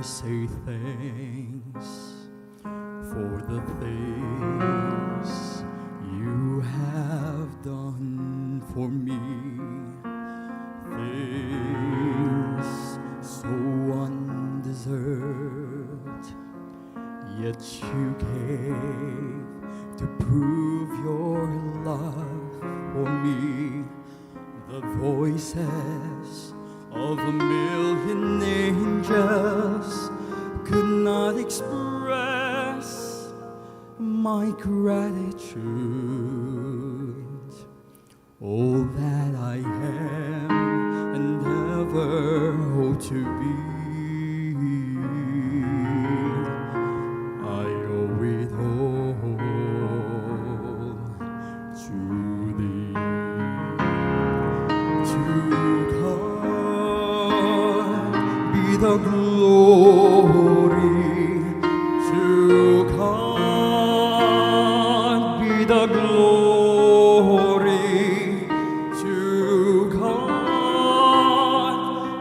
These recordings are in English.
say thanks for the things you have done for me. Things so undeserved, yet you gave to prove your love for me. The voices of a million angels could not express my gratitude. All that I am and ever hope to be, I owe it all to thee. To God be the glory. To God be the glory. To God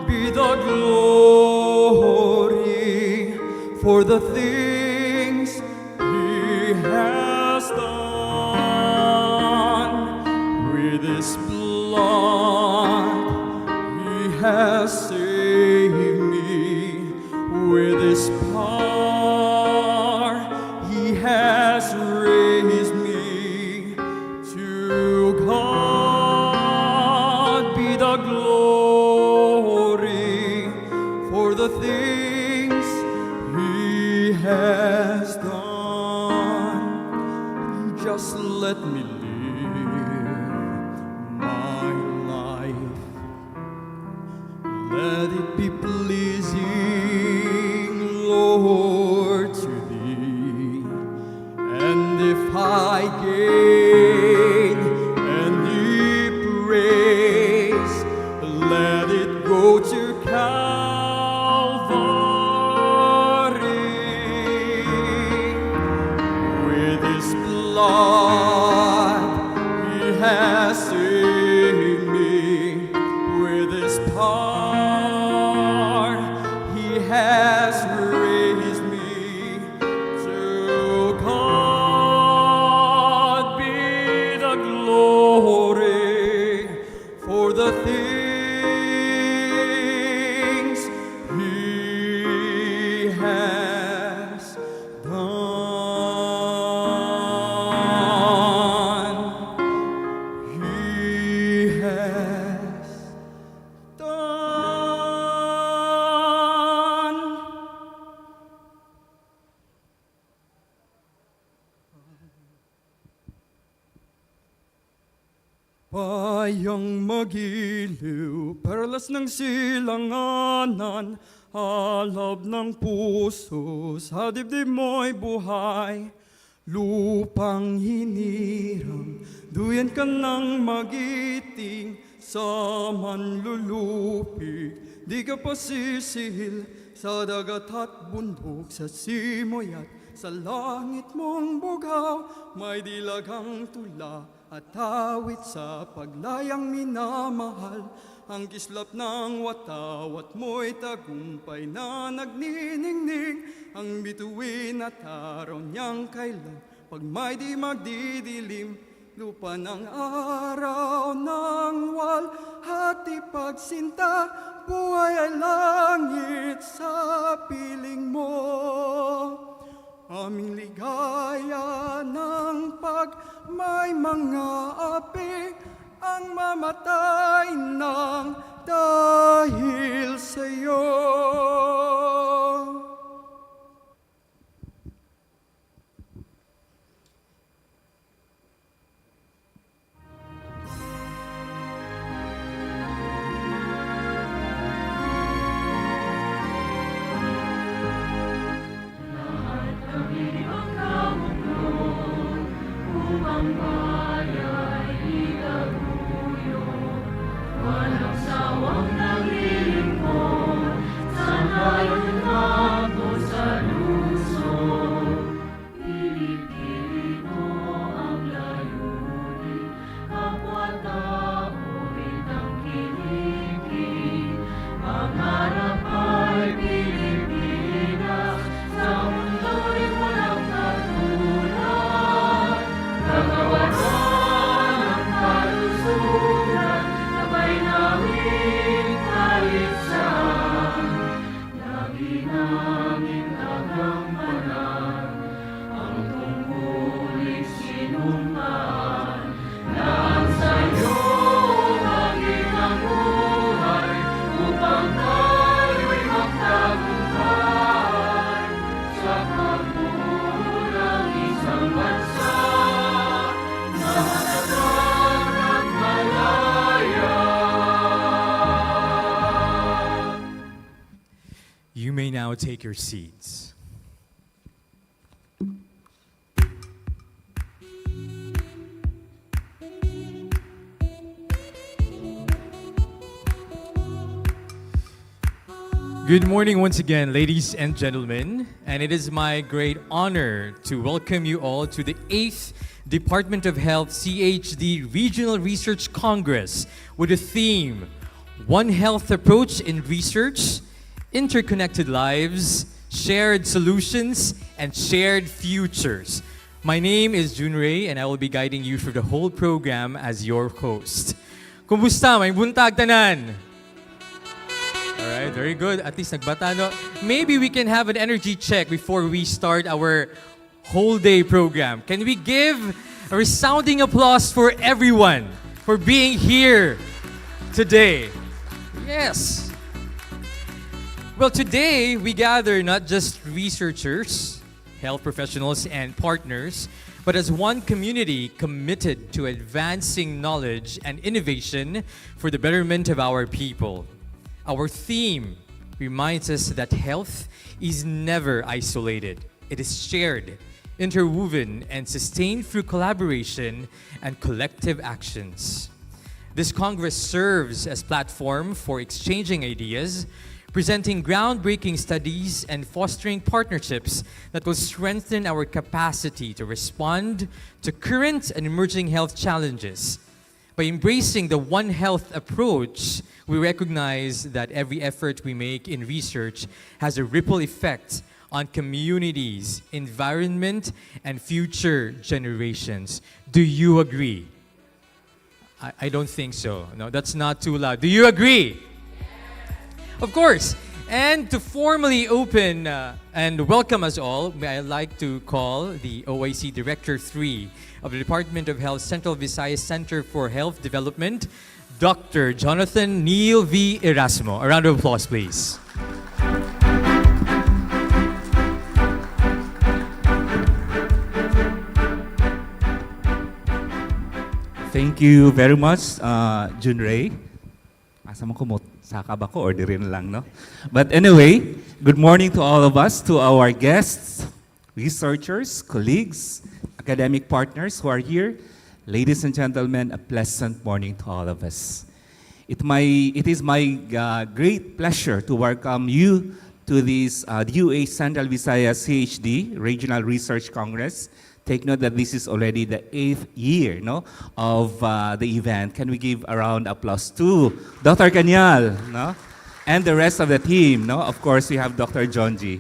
be the glory for the things He has done. With His blood He has saved me. With His power He has raised me. To God be the glory for the things He has done. Just let me live my life. Let it be pleasing, Lord, to Thee. And if I gain any praise, let it go to Calvary. With His blood He has saved me. With His power He has raised me. To God be the glory for the things He has done. He has done. Bayang magiliw, perlas ng silanganan, alab ng puso, sa dibdib mo'y buhay. Lupang hinirang, duyan ka ng magiting, sa manlulupig, di ka pasisil, sa dagat at bundok, sa simoy at sa langit mong bugaw, may dilagang tula at awit sa paglayang minamahal. Ang kislap ng watawat mo'y tagumpay na nagniningning, ang bituin at araw niyang kailan, pag may di magdidilim, lupa ng araw ng walhati pagsinta, buhay ay langit sa piling mo. Aming ligaya ng pag may mga api ang mamatay ng dahil sa'yo. Walang sawang naglilingkod You may now take your seats. Good morning once again, ladies and gentlemen, and it is my great honor to welcome you all to the 8th Department of Health CHD Regional Research Congress with the theme, One Health Approach in Research, Interconnected Lives, Shared Solutions, and Shared Futures. My name is Junrei, and I will be guiding you through the whole program as your host. Kumusta? May buntag tanan? Alright, very good. At least nagbata, no? Maybe we can have an energy check before we start our whole day program. Can we give a resounding applause for everyone for being here today? Yes. Well, today we gather not just researchers, health professionals, and partners, but as one community committed to advancing knowledge and innovation for the betterment of our people. Our theme reminds us that health is never isolated. It is shared, interwoven, and sustained through collaboration and collective actions. This Congress serves as platform for exchanging ideas, presenting groundbreaking studies, and fostering partnerships that will strengthen our capacity to respond to current and emerging health challenges. By embracing the One Health approach, we recognize that every effort we make in research has a ripple effect on communities, environment, and future generations. Do you agree? I don't think so. No, that's not too loud. Do you agree? Of course. And to formally open and welcome us all, may I like to call the OIC Director 3 of the Department of Health Central Visayas Center for Health Development, Dr. Jonathan Neil V. Erasmo. A round of applause, please. Thank you very much, Junrei. Asa mo kumot? Sakab ako or di rin lang, no? But anyway, good morning to all of us, to our guests, researchers, colleagues, academic partners who are here. Ladies and gentlemen, a pleasant morning to all of us. It is my great pleasure to welcome you to this DOH Central Visayas CHD Regional Research Congress. Take note that this is already the 8th year, no, of the event. Can we give a round of applause to Dr. Kanyal, no? And the rest of the team, no? Of course, we have Dr. Jonji.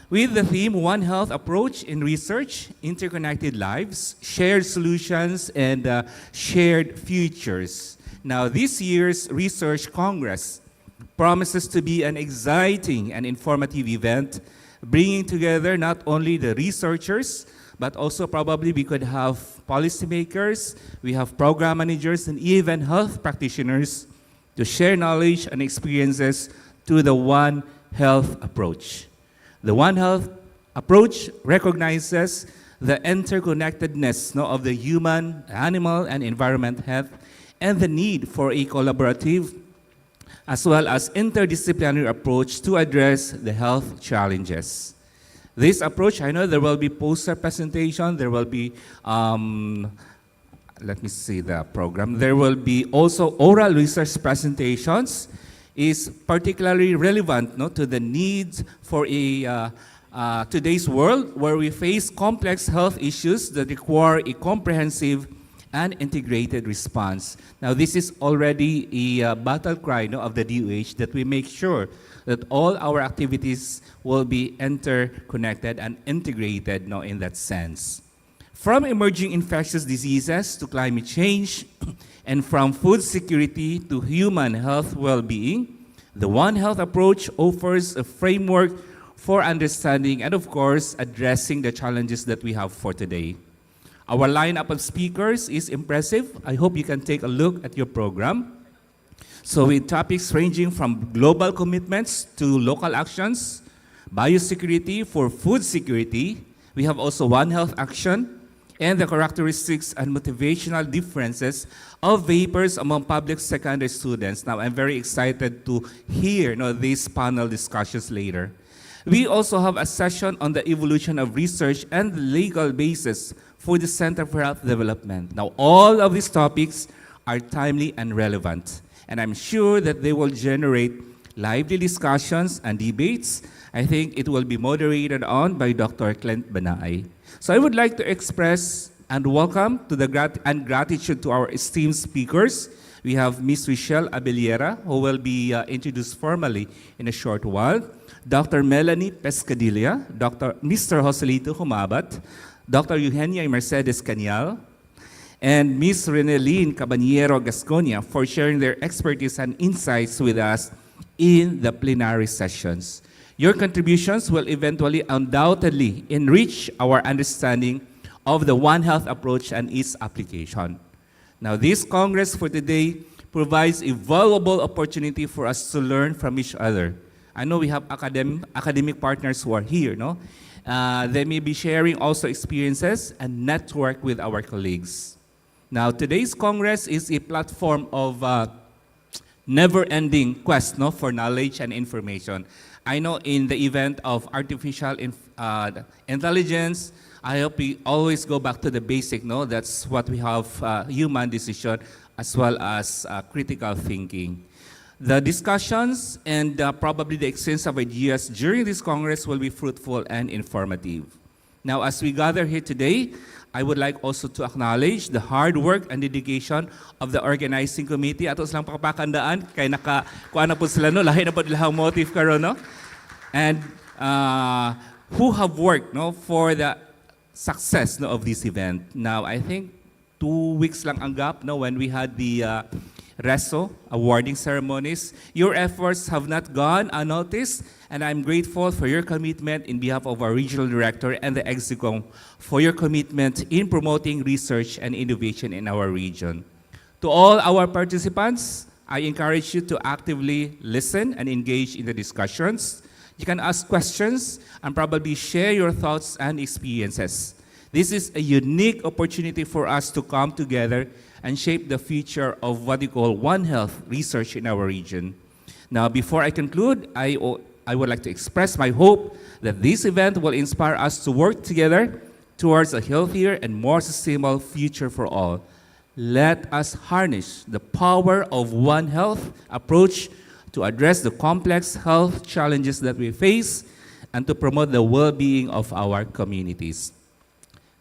With the theme, One Health Approach in Research, Interconnected Lives, Shared Solutions, and Shared Futures. Now, this year's Research Congress promises to be an exciting and informative event, bringing together not only the researchers, but also probably we could have policymakers, we have program managers, and even health practitioners to share knowledge and experiences to the One Health approach. The One Health approach recognizes the interconnectedness, no, of the human, animal, and environment health, and the need for a collaborative as well as interdisciplinary approach to address the health challenges. This approach, I know there will be poster presentation, there will be, let me see the program, there will be also oral research presentations, is particularly relevant, no, to the needs for today's world where we face complex health issues that require a comprehensive and integrated response. Now, this is already a battle cry, no, of the DOH, that we make sure that all our activities will be interconnected and integrated, no, in that sense. From emerging infectious diseases to climate change, and from food security to human health well-being, the One Health approach offers a framework for understanding and, of course, addressing the challenges that we have for today. Our lineup of speakers is impressive. I hope you can take a look at your program. So with topics ranging from global commitments to local actions, biosecurity for food security, we have also One Health action, and the characteristics and motivational differences of vapors among public secondary students. Now, I'm very excited to hear these panel discussions later. We also have a session on the evolution of research and the legal basis for the Center for Health Development. Now, all of these topics are timely and relevant, and I'm sure that they will generate lively discussions and debates. I think it will be moderated on by Dr. Clint Mandaue. So I would like to express and welcome to the gratitude to our esteemed speakers. We have Ms. Michelle Abellera, who will be introduced formally in a short while, Dr. Melanie Pescadilla, Mr. Joselito Humabat, Dr. Eugenia Mercedes Canial, and Ms. Reneline Caballero Gasconia for sharing their expertise and insights with us in the plenary sessions. Your contributions will eventually undoubtedly enrich our understanding of the One Health approach and its application. Now, this Congress for today provides a valuable opportunity for us to learn from each other. I know we have academic partners who are here, no? They may be sharing also experiences and network with our colleagues. Now, today's Congress is a platform of never-ending quest for knowledge and information. I know in the event of artificial intelligence, I hope we always go back to the basic, that's what we have, human decision as well as critical thinking. The discussions and probably the exchange of ideas during this Congress will be fruitful and informative. Now, as we gather here today, I would like also to acknowledge the hard work and dedication of the organizing committee. Ato silang pakapakandaan, kay nakakuha na po sila, lahi na po nilang motive karon, and who have worked for the success of this event. Now, I think 2 weeks lang ang gap when we had the RESO awarding ceremonies. Your efforts have not gone unnoticed, and I'm grateful for your commitment in behalf of our regional director and the Execom for your commitment in promoting research and innovation in our region. To all our participants, I encourage you to actively listen and engage in the discussions. You can ask questions and probably share your thoughts and experiences. This is a unique opportunity for us to come together and shape the future of what we call One Health research in our region. Now, before I conclude, I would like to express my hope that this event will inspire us to work together towards a healthier and more sustainable future for all. Let us harness the power of One Health approach to address the complex health challenges that we face and to promote the well-being of our communities.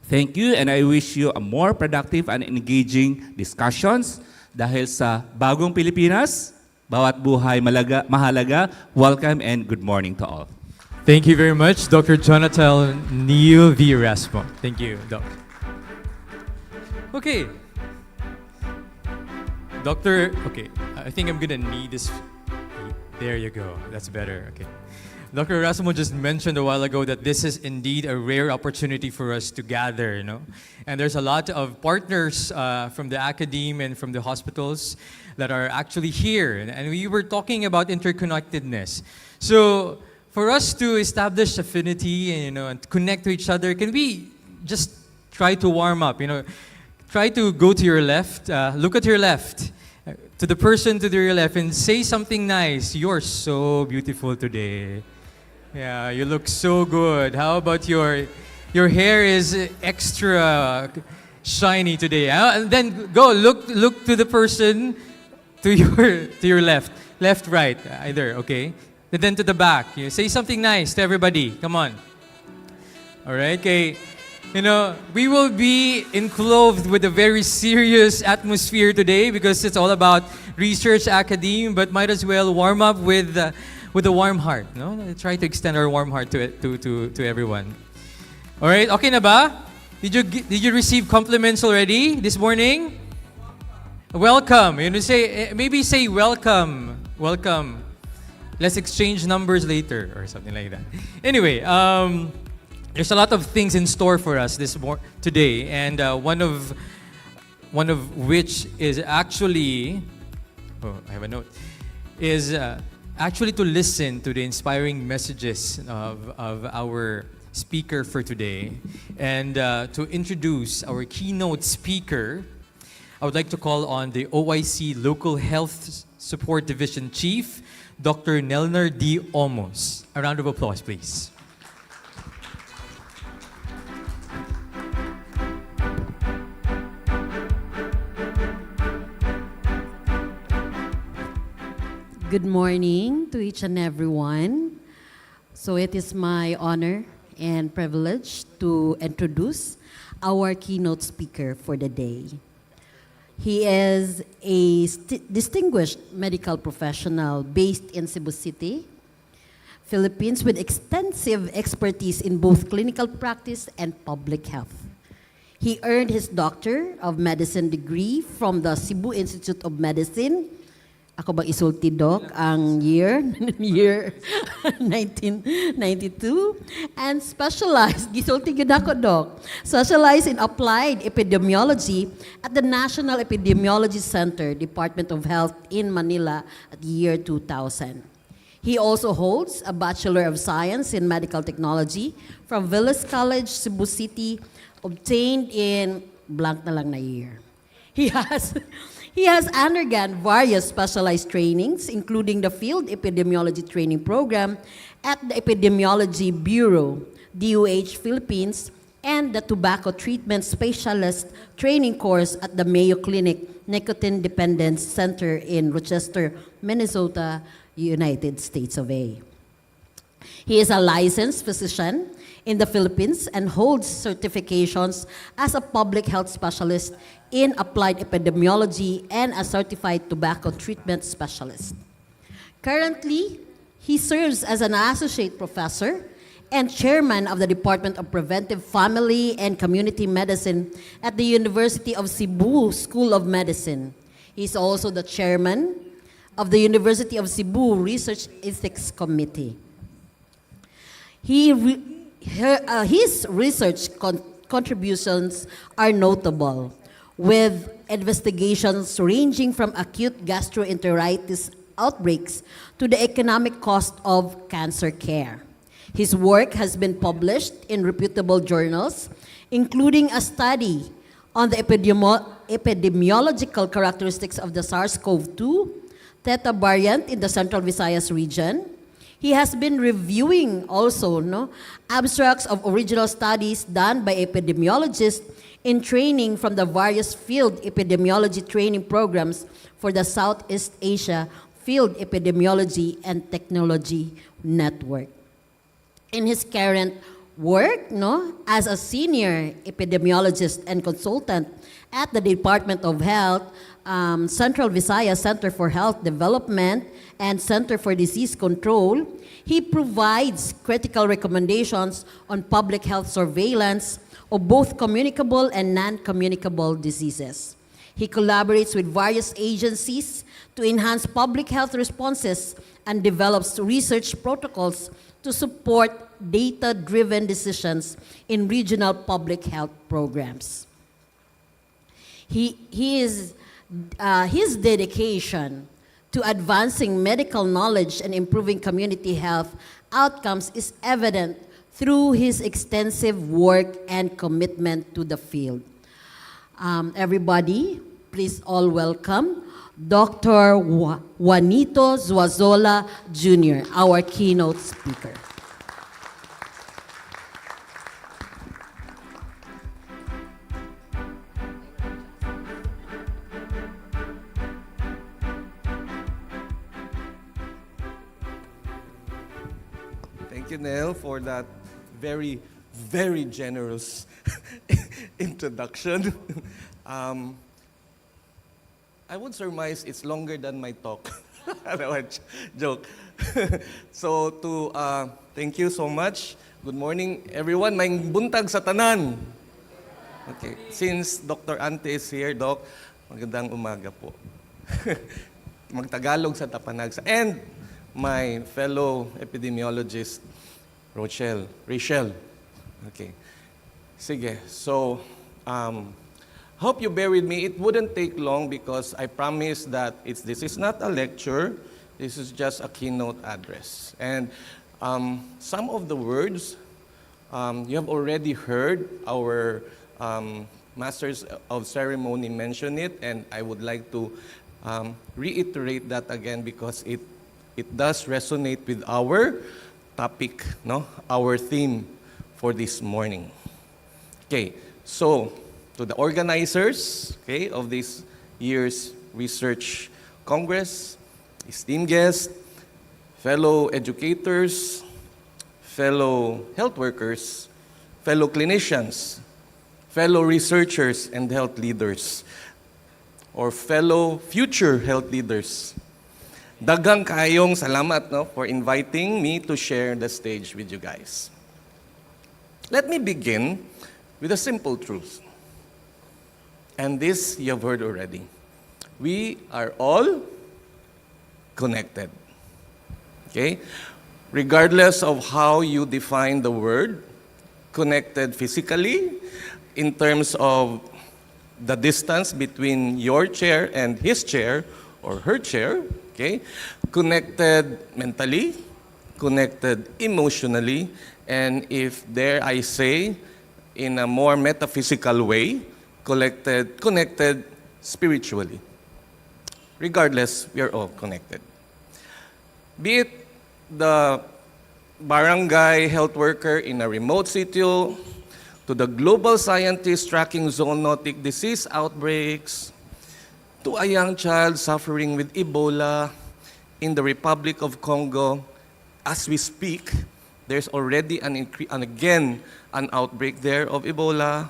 Thank you, and I wish you a more productive and engaging discussions dahil sa bagong Pilipinas, bawat buhay mahalaga. Welcome and good morning to all. Thank you very much, Dr. Jonathan Neil V. Erasmo. Thank you, Doc. Okay. Okay, I think I'm gonna need this. There you go, that's better, okay. Dr. Erasmo just mentioned a while ago that this is indeed a rare opportunity for us to gather, And there's a lot of partners from the academe and from the hospitals that are actually here. And we were talking about interconnectedness. So for us to establish affinity and connect to each other, can we just try to warm up? Try to go to your left, look at your left, to the person to your left and say something nice. You're so beautiful today. Yeah, you look so good. How about your hair is extra shiny today? And then go look to the person to your left, right, either, okay? And then to the back. You say something nice to everybody. Come on. All right, okay. We will be enclosed with a very serious atmosphere today because it's all about research academe, but might as well warm up with a warm heart, Try to extend our warm heart to everyone. All right, okay na ba? Did you receive compliments already this morning? Welcome. Maybe say welcome. Welcome. Let's exchange numbers later or something like that. Anyway, there's a lot of things in store for us today, and one of which is actually, I have a note, is actually to listen to the inspiring messages of our speaker for today. And to introduce our keynote speaker, I would like to call on the OIC Local Health Support Division Chief, Dr. Nelner D. Omos. A round of applause, please. Good morning to each and everyone. So it is my honor and privilege to introduce our keynote speaker for the day. He is a distinguished medical professional based in Cebu City, Philippines, with extensive expertise in both clinical practice and public health. He earned his Doctor of Medicine degree from the Cebu Institute of Medicine. Ako bang isulti, Doc, ang year 1992, and specialized, gisulti yun ako, Doc, specialized in applied epidemiology at the National Epidemiology Center, Department of Health in Manila at year 2000. He also holds a Bachelor of Science in Medical Technology from Villas College, Cebu City, obtained in blank na lang na year. He has undergone various specialized trainings, including the Field Epidemiology Training Program at the Epidemiology Bureau, DOH Philippines, and the Tobacco Treatment Specialist Training Course at the Mayo Clinic Nicotine Dependence Center in Rochester, Minnesota, United States of A. He is a licensed physician in the Philippines and holds certifications as a public health specialist in applied epidemiology and a certified tobacco treatment specialist. Currently, he serves as an associate professor and chairman of the Department of Preventive Family and Community Medicine at the University of Cebu School of Medicine. He is also the chairman of the University of Cebu Research Ethics Committee. His research contributions are notable, with investigations ranging from acute gastroenteritis outbreaks to the economic cost of cancer care. His work has been published in reputable journals, including a study on the epidemiological characteristics of the SARS-CoV-2 Theta variant in the Central Visayas region. He has been reviewing also abstracts of original studies done by epidemiologists in training from the various field epidemiology training programs for the Southeast Asia Field Epidemiology and Technology Network. In his current work as a senior epidemiologist and consultant at the Department of Health, Central Visayas Center for Health Development and Center for Disease Control, he provides critical recommendations on public health surveillance of both communicable and non-communicable diseases. He collaborates with various agencies to enhance public health responses and develops research protocols to support data-driven decisions in regional public health programs. His dedication to advancing medical knowledge and improving community health outcomes is evident through his extensive work and commitment to the field. Everybody, please all welcome Dr. Juanito Zuazola Jr., our keynote speaker. Thank you, Nell, for that very, very generous introduction. I would surmise it's longer than my talk. No, joke. So thank you so much. Good morning, everyone. May buntag sa tanan. Okay, since Dr. Ante is here, Doc, magandang umaga po. Magtagalog sa tapanag. And my fellow epidemiologist, Rachel. Okay. Sige. So, hope you bear with me. It wouldn't take long because I promise that this is not a lecture. This is just a keynote address. And some of the words You have already heard our Masters of Ceremony mention it, and I would like to reiterate that again because it does resonate with our topic, no? Our theme for this morning. Okay, so to the organizers, okay, of this year's Research Congress, esteemed guests, fellow educators, fellow health workers, fellow clinicians, fellow researchers and health leaders, or fellow future health leaders. Daghang kayong salamat, no, for inviting me to share the stage with you guys. Let me begin with a simple truth. And this you have heard already. We are all connected. Okay? Regardless of how you define the word, connected physically, in terms of the distance between your chair and his chair or her chair, okay? Connected mentally, connected emotionally, and if dare I say, in a more metaphysical way, connected spiritually. Regardless, we are all connected. Be it the barangay health worker in a remote sitio, to the global scientist tracking zoonotic disease outbreaks, to a young child suffering with Ebola in the Republic of Congo. As we speak, there's already an outbreak there of Ebola.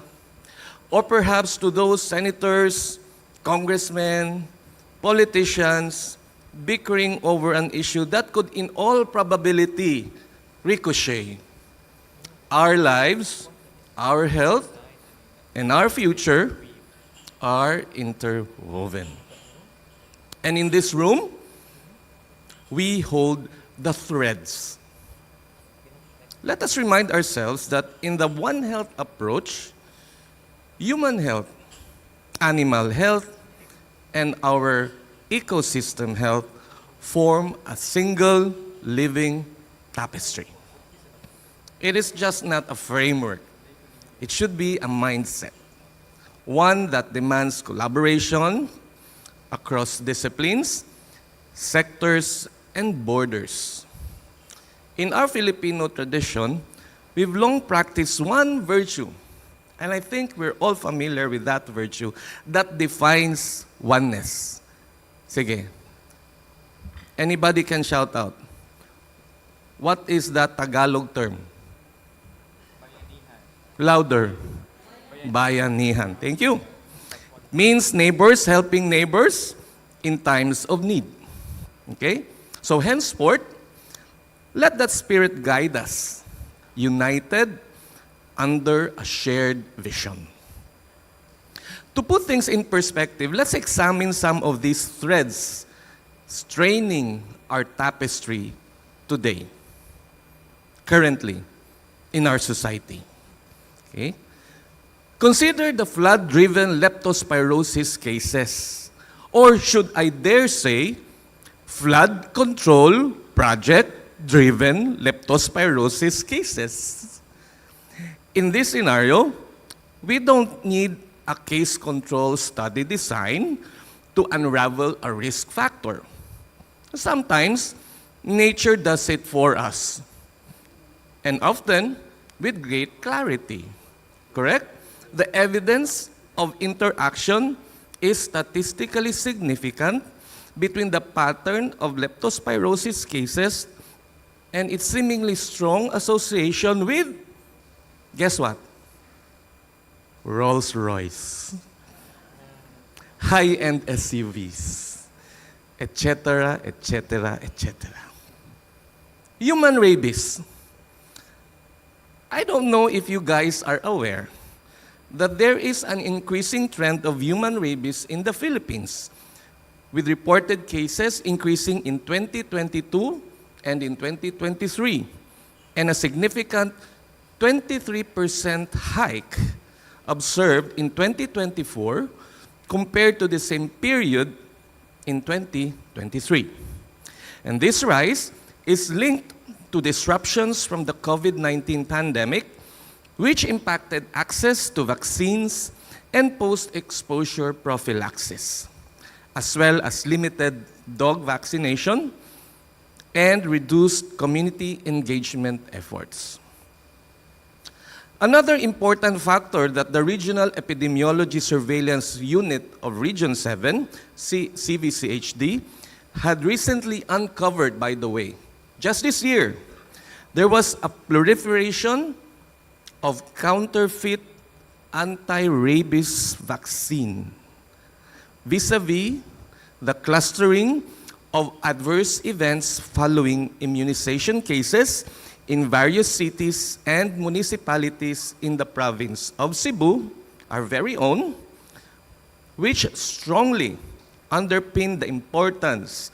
Or perhaps to those senators, congressmen, politicians bickering over an issue that could in all probability ricochet our lives, our health, and our future are interwoven. And in this room, we hold the threads. Let us remind ourselves that in the One Health approach, human health, animal health, and our ecosystem health form a single living tapestry. It is just not a framework. It should be a mindset, one that demands collaboration across disciplines, sectors, and borders. In our Filipino tradition, we've long practiced one virtue, and I think we're all familiar with that virtue, that defines oneness. Sige. Anybody can shout out. What is that Tagalog term? Louder. Bayanihan. Thank you. Means neighbors helping neighbors in times of need. Okay? So henceforth, let that spirit guide us, united under a shared vision. To put things in perspective, let's examine some of these threads straining our tapestry today, currently, in our society. Okay? Consider the flood-driven leptospirosis cases, or should I dare say, flood control project-driven leptospirosis cases. In this scenario, we don't need a case control study design to unravel a risk factor. Sometimes, nature does it for us, and often with great clarity. Correct? The evidence of interaction is statistically significant between the pattern of leptospirosis cases and its seemingly strong association with, guess what? Rolls-Royce, high-end SUVs, etc., etc., etc. Human rabies. I don't know if you guys are aware that there is an increasing trend of human rabies in the Philippines, with reported cases increasing in 2022 and in 2023, and a significant 23% hike observed in 2024 compared to the same period in 2023. And this rise is linked to disruptions from the COVID-19 pandemic which impacted access to vaccines and post-exposure prophylaxis, as well as limited dog vaccination and reduced community engagement efforts. Another important factor that the Regional Epidemiology Surveillance Unit of Region 7, CVCHD, had recently uncovered, by the way, just this year, there was a proliferation of counterfeit anti-rabies vaccine vis-a-vis the clustering of adverse events following immunization cases in various cities and municipalities in the province of Cebu, our very own, which strongly underpin the importance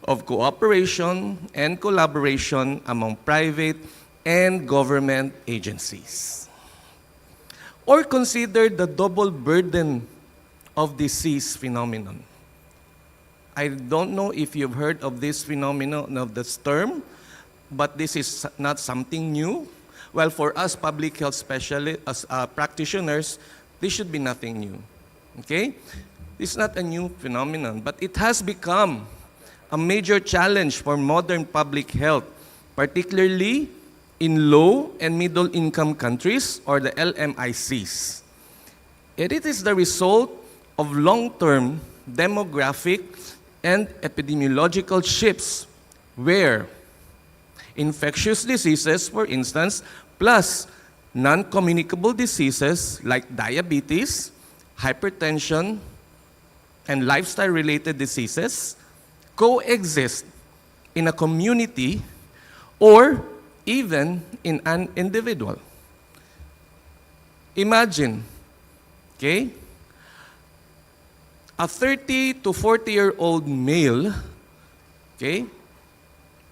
of cooperation and collaboration among private and government agencies. Or consider the double burden of disease phenomenon. I don't know if you've heard of this phenomenon, of this term, but this is not something new. Well, for us public health specialists, practitioners, this should be nothing new. Okay? It's not a new phenomenon, but it has become a major challenge for modern public health, particularly in low and middle income countries, or the LMICs. And it is the result of long-term demographic and epidemiological shifts where infectious diseases, for instance, plus non-communicable diseases like diabetes, hypertension, and lifestyle-related diseases coexist in a community or even in an individual. Imagine, okay, a 30 to 40-year-old male, okay,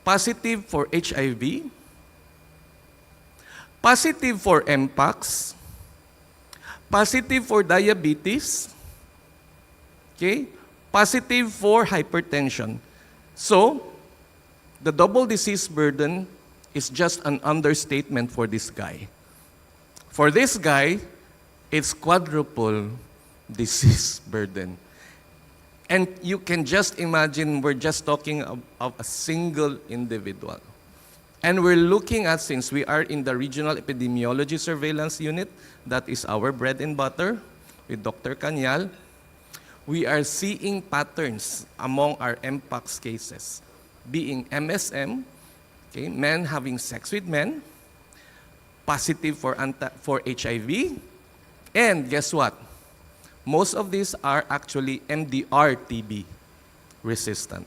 positive for HIV, positive for Mpox, positive for diabetes, okay, positive for hypertension. So, the double disease burden is just an understatement for this guy. For this guy, it's quadruple disease burden. And you can just imagine we're just talking of a single individual. And we're looking at, since we are in the Regional Epidemiology Surveillance Unit, that is our bread and butter, with Dr. Kanyal, we are seeing patterns among our Mpox cases, being MSM, okay, men having sex with men, positive for HIV, and guess what? Most of these are actually MDR-TB resistant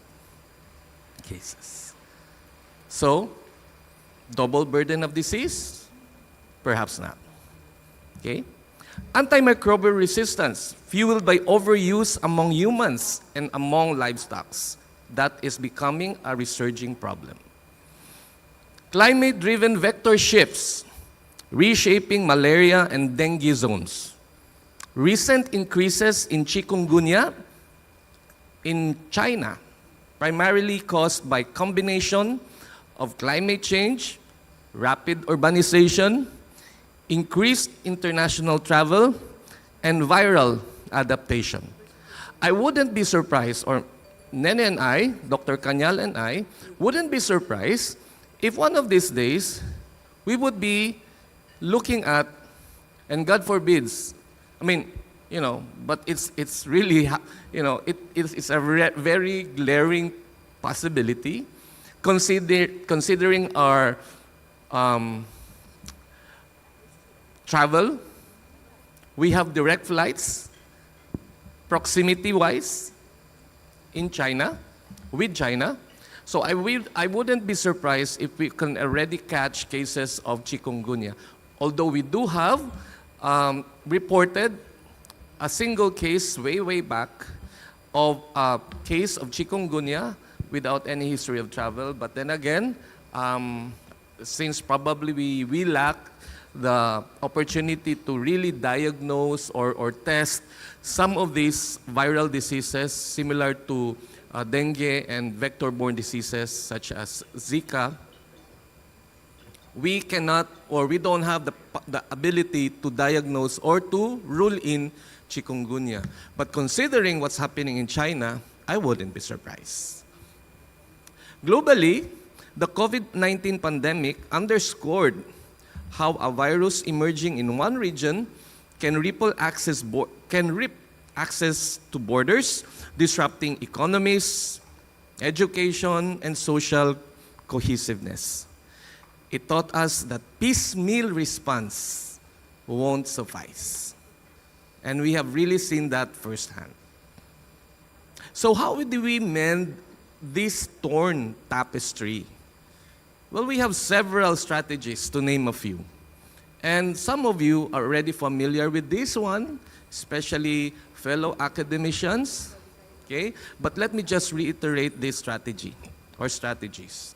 cases. So, double burden of disease? Perhaps not. Okay? Antimicrobial resistance, fueled by overuse among humans and among livestock. That is becoming a resurging problem. Climate-driven vector shifts, reshaping malaria and dengue zones. Recent increases in chikungunya in China, primarily caused by combination of climate change, rapid urbanization, increased international travel, and viral adaptation. I wouldn't be surprised, or Nene and I, Dr. Kanyal and I, wouldn't be surprised if one of these days we would be looking at, and God forbids, I mean, you know, but it's really, you know, it's a very glaring possibility, considering our travel. We have direct flights, proximity-wise, in China, with China. So I wouldn't be surprised if we can already catch cases of chikungunya. Although we do have reported a single case way back of a case of chikungunya without any history of travel. But then again, since probably we lack the opportunity to really diagnose or test some of these viral diseases similar to dengue and vector-borne diseases such as Zika, we cannot or we don't have the ability to diagnose or to rule in chikungunya. But considering what's happening in China, I wouldn't be surprised. Globally, the COVID-19 pandemic underscored how a virus emerging in one region can rip access to borders, disrupting economies, education, and social cohesiveness. It taught us that piecemeal response won't suffice. And we have really seen that firsthand. So how do we mend this torn tapestry? Well, we have several strategies, to name a few. And some of you are already familiar with this one, especially fellow academicians. Okay? But let me just reiterate this strategy or strategies.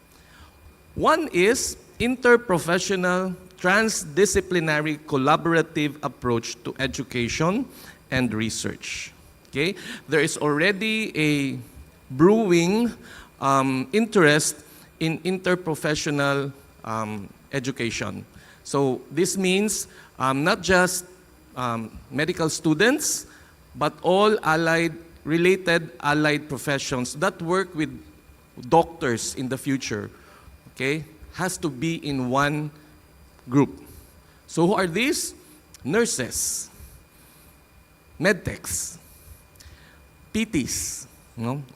One is interprofessional, transdisciplinary, collaborative approach to education and research. Okay? There is already a brewing interest in interprofessional education. So this means not just medical students, but all related allied professions that work with doctors in the future, okay, has to be in one group. So who are these? Nurses, medtechs, PTs,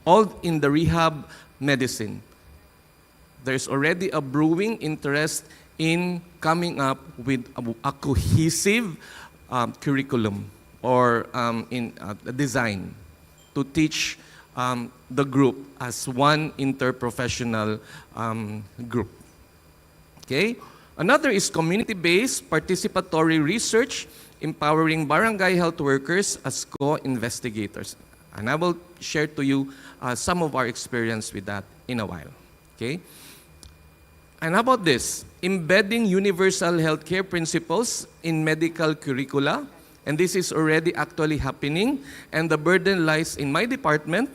all in the rehab medicine. There's already a brewing interest in coming up with a cohesive curriculum or in design to teach the group as one interprofessional group. Okay? Another is community-based participatory research, empowering barangay health workers as co-investigators. And I will share to you some of our experience with that in a while. Okay? And how about this? Embedding universal healthcare principles in medical curricula. And this is already actually happening. And the burden lies in my department,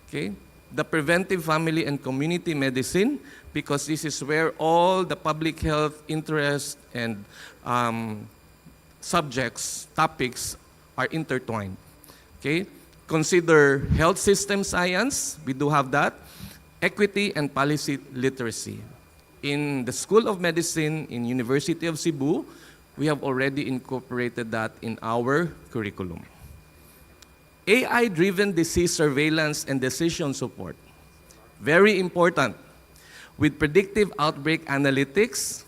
okay, the preventive family and community medicine, because this is where all the public health interests and subjects, topics are intertwined. Okay? Consider health system science, we do have that, equity and policy literacy. In the School of Medicine in University of Cebu, we have already incorporated that in our curriculum. AI-driven disease surveillance and decision support. Very important. With predictive outbreak analytics,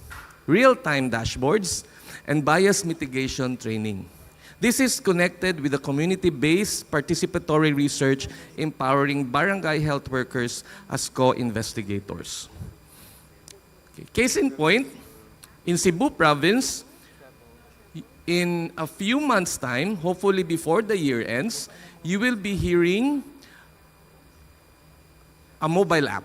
real-time dashboards, and bias mitigation training. This is connected with the community-based participatory research empowering barangay health workers as co-investigators. Okay. Case in point, in Cebu province, in a few months' time, hopefully before the year ends, you will be hearing a mobile app.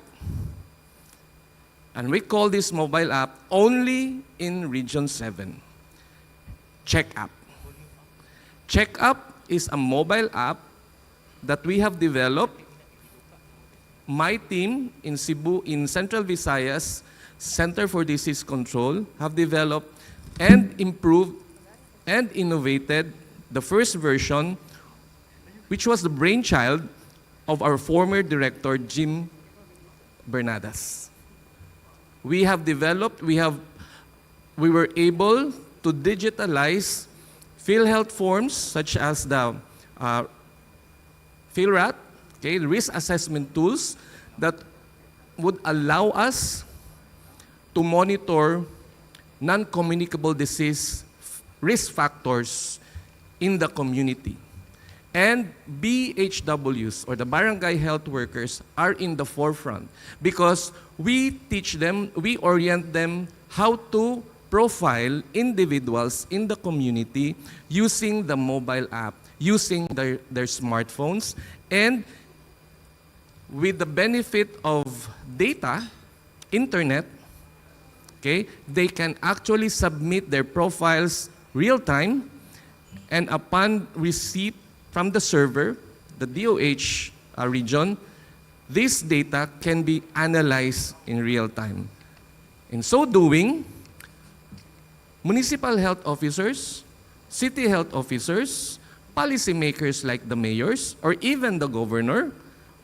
And we call this mobile app only in Region 7. Check App. Check App is a mobile app that we have developed. My team in Cebu, in Central Visayas, Center for Disease Control, have developed and improved and innovated the first version, which was the brainchild of our former director, Jim Bernadas. We have developed, we were able to digitalize PhilHealth forms such as the PhilRat, okay, risk assessment tools that would allow us to monitor non-communicable disease risk factors in the community. And BHWs, or the barangay health workers, are in the forefront because we teach them, we orient them how to profile individuals in the community using the mobile app, using their smartphones, and with the benefit of data, internet, okay, they can actually submit their profiles real time, and upon receipt from the server, the DOH region, this data can be analyzed in real time. In so doing, municipal health officers, city health officers, policymakers like the mayors, or even the governor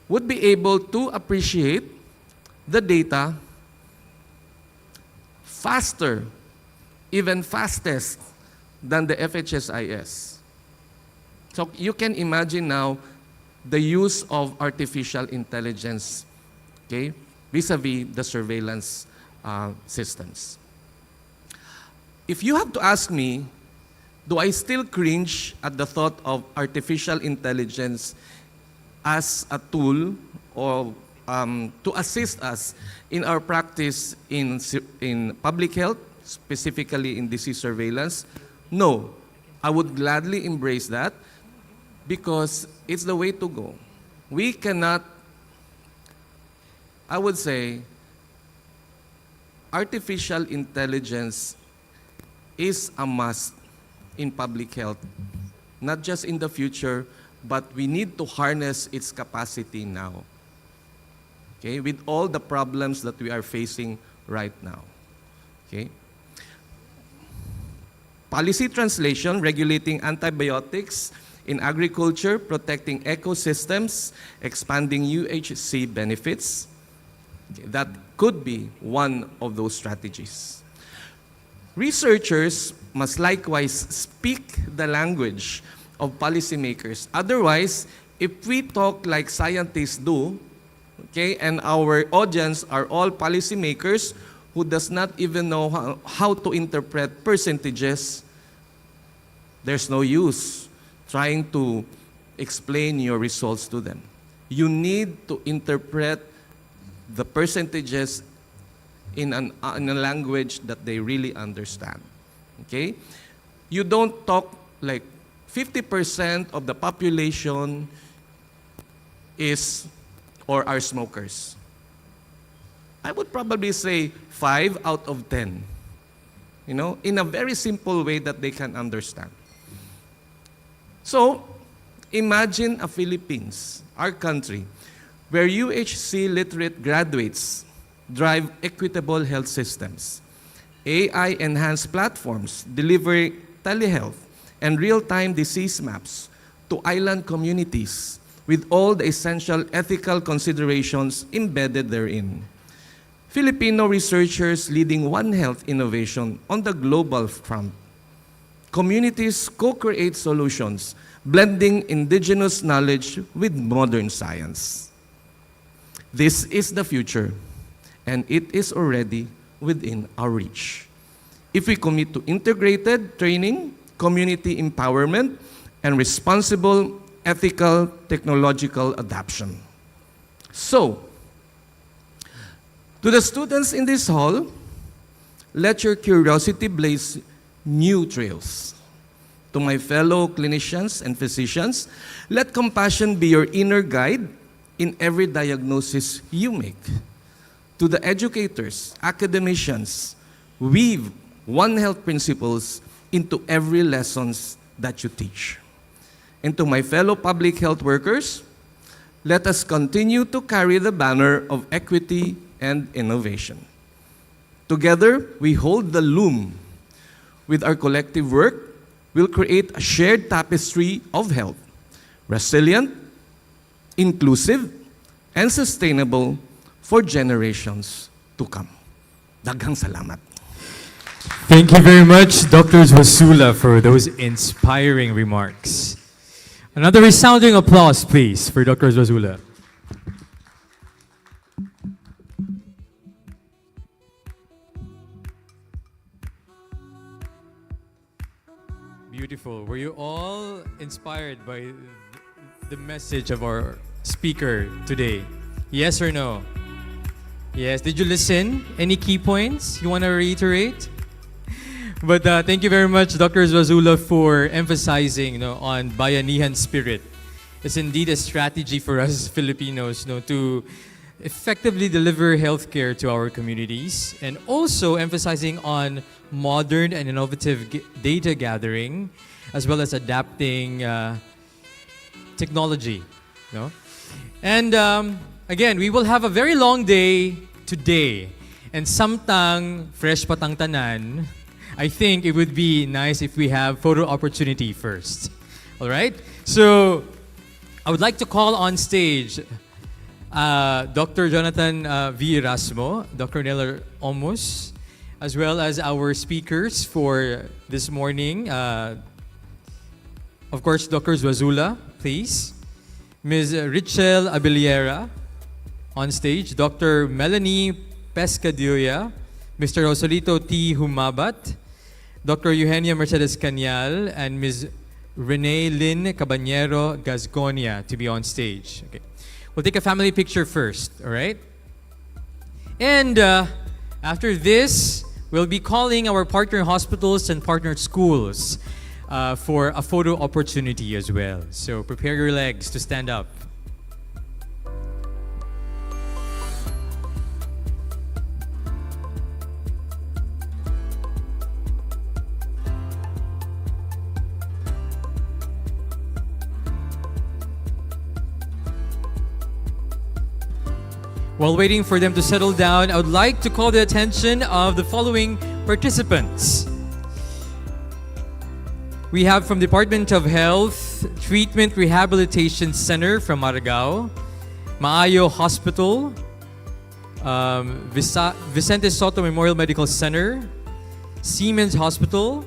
would be able to appreciate the data faster, even fastest than the FHSIS. So you can imagine now the use of artificial intelligence, okay, vis-a-vis the surveillance systems. If you have to ask me, do I still cringe at the thought of artificial intelligence as a tool or to assist us in our practice in public health, specifically in disease surveillance? No, I would gladly embrace that because it's the way to go. We cannot, I would say, artificial intelligence is a must in public health, not just in the future, but we need to harness its capacity now, okay, with all the problems that we are facing right now, okay? Policy translation, regulating antibiotics in agriculture, protecting ecosystems, expanding UHC benefits, okay, that could be one of those strategies. Researchers must likewise speak the language of policymakers. Otherwise, if we talk like scientists do, okay, and our audience are all policymakers who does not even know how to interpret percentages, there's no use trying to explain your results to them. You need to interpret the percentages in a language that they really understand, okay? You don't talk like 50% of the population is or are smokers. I would probably say 5 out of 10, you know, in a very simple way that they can understand. So, imagine a Philippines, our country, where UHC literate graduates drive equitable health systems, AI-enhanced platforms deliver telehealth and real-time disease maps to island communities with all the essential ethical considerations embedded therein. Filipino researchers leading One Health innovation on the global front. Communities co-create solutions, blending indigenous knowledge with modern science. This is the future, and it is already within our reach. If we commit to integrated training, community empowerment, and responsible, ethical, technological adoption. So, to the students in this hall, let your curiosity blaze new trails. To my fellow clinicians and physicians, let compassion be your inner guide in every diagnosis you make. To the educators, academicians, weave One Health principles into every lessons that you teach. And to my fellow public health workers, let us continue to carry the banner of equity and innovation. Together, we hold the loom. With our collective work, we'll create a shared tapestry of health, resilient, inclusive, and sustainable for generations to come. Daghang salamat. Thank you very much, Dr. Wasula, for those inspiring remarks. Another resounding applause, please, for Dr. Wasula. Beautiful. Were you all inspired by the message of our speaker today? Yes or no? Yes. Did you listen? Any key points you want to reiterate? But thank you very much, Dr. Wasula, for emphasizing, on Bayanihan spirit. It's indeed a strategy for us Filipinos, to effectively deliver healthcare to our communities, and also emphasizing on modern and innovative data gathering, as well as adapting technology. And again, we will have a very long day today, and samtang fresh patang tanan, I think it would be nice if we have photo opportunity first. All right? So, I would like to call on stage Dr. Jonathan V. Erasmo, Dr. Nella Omus, as well as our speakers for this morning. Of course, Dr. Zwazula, please. Ms. Richel Abiliera on stage. Dr. Melanie Pescadilla. Mr. Rosalito T. Humabat. Dr. Eugenia Mercedes Cañal. And Ms. Renee Lynn Caballero Gasconia to be on stage. Okay. We'll take a family picture first, all right? And after this, we'll be calling our partner hospitals and partner schools for a photo opportunity as well. So prepare your legs to stand up. While waiting for them to settle down, I would like to call the attention of the following participants. We have from Department of Health, Treatment Rehabilitation Center from Maragao, Maayo Hospital, Vicente Soto Memorial Medical Center, Siemens Hospital,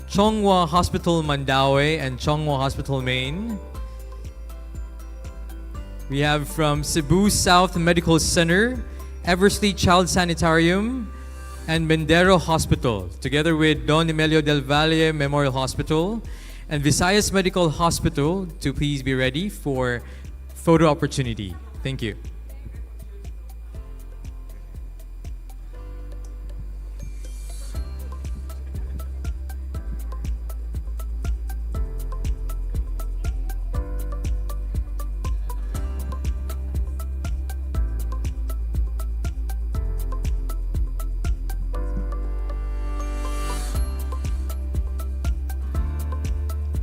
Chonghua Hospital Mandaue, and Chonghua Hospital Main. We have from Cebu South Medical Center, Eversley Child Sanitarium, and Mendero Hospital, together with Don Emilio del Valle Memorial Hospital and Visayas Medical Hospital, to please be ready for photo opportunity. Thank you.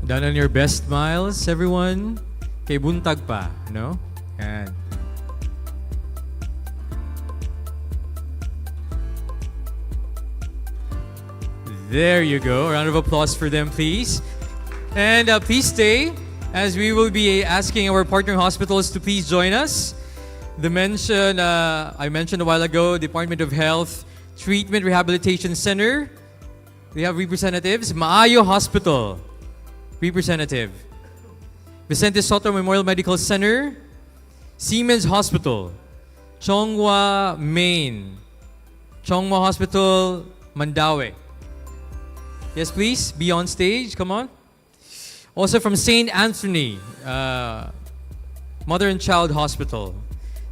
Done on your best smiles, everyone. Kay buntag pa, no? Yan. There you go. A round of applause for them, please. And please stay, as we will be asking our partner hospitals to please join us. I mentioned a while ago, Department of Health, Treatment Rehabilitation Center. We have representatives. Maayo Hospital. Representative. Vicente Soto Memorial Medical Center, Siemens Hospital, Chonghua Main, Chonghua Hospital Mandaue. Yes, please, be on stage, come on. Also from St. Anthony, Mother and Child Hospital,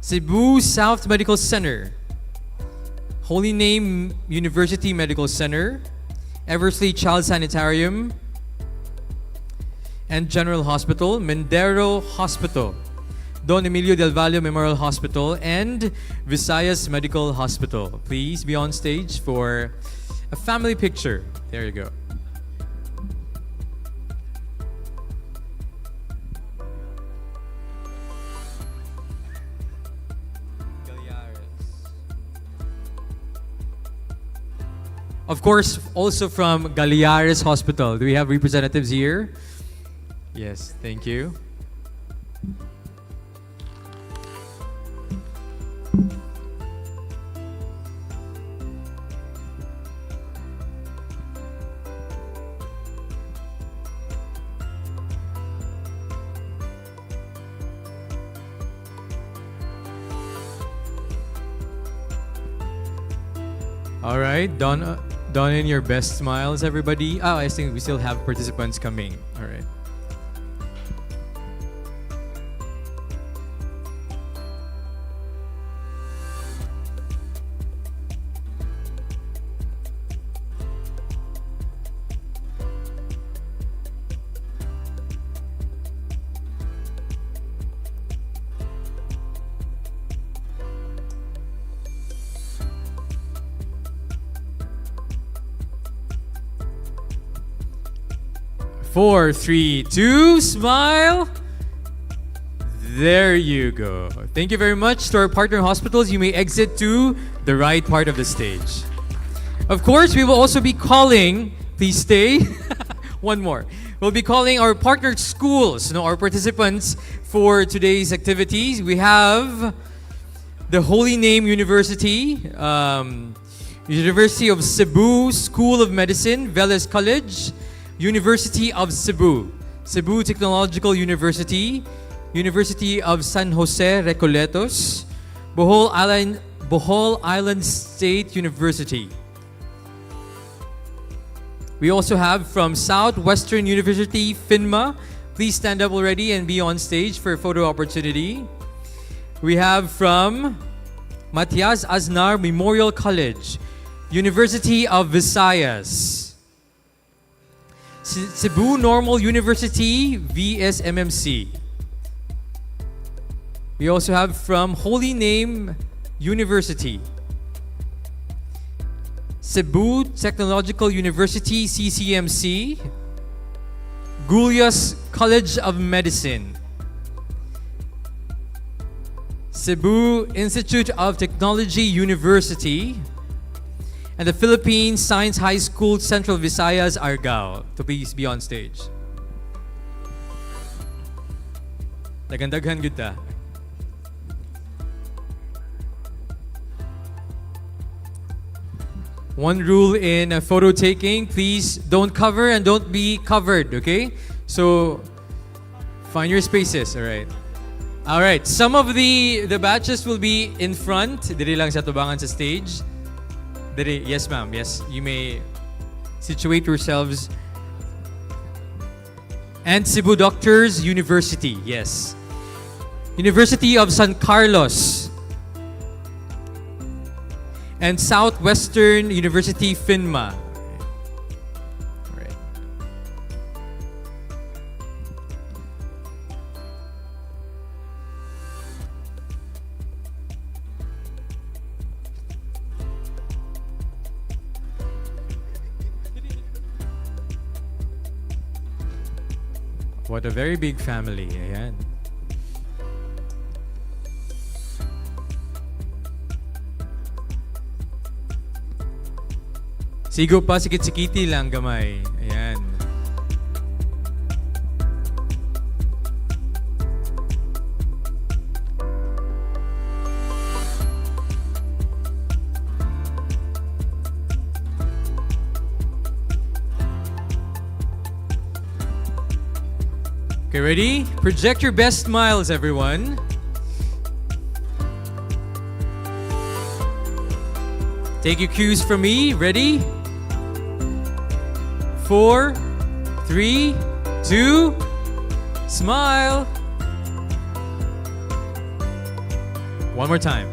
Cebu South Medical Center, Holy Name University Medical Center, Eversley Child Sanitarium, and General Hospital, Mendero Hospital, Don Emilio del Valle Memorial Hospital, and Visayas Medical Hospital. Please be on stage for a family picture. There you go. Of course, also from Galiares Hospital. Do we have representatives here? Yes, thank you. All right, don in your best smiles, everybody. Oh, I think we still have participants coming. All right. Four, three, two, smile. There you go. Thank you very much to our partner hospitals. You may exit to the right part of the stage. Of course, we will also be calling, please stay, one more. We'll be calling our partnered schools, our participants for today's activities. We have the Holy Name University, University of Cebu School of Medicine, Veles College, University of Cebu, Cebu Technological University, University of San Jose Recoletos, Bohol Island State University. We also have from Southwestern University, FINMA. Please stand up already and be on stage for a photo opportunity. We have from Matias Aznar Memorial College, University of Visayas. Cebu Normal University, VSMMC. We also have from Holy Name University, Cebu Technological University, CCMC, Gulyas College of Medicine, Cebu Institute of Technology University, and the Philippine Science High School, Central Visayas, Argao. To please be on stage. Daghan-daghan gud ta. One rule in photo taking, please don't cover and don't be covered, okay? So, find your spaces, alright? Alright, some of the batches will be in front. Diri lang sa tubangan sa stage. Diri, yes ma'am, yes. You may situate yourselves. And Cebu Doctors University, yes. University of San Carlos. And Southwestern University, FINMA. All right. What a very big family. Ayan. Sigo pa, sikit-sikiti lang gamay. Ayan. Okay, ready? Project your best smiles, everyone. Take your cues from me. Ready? 4, 3, 2, smile. One more time.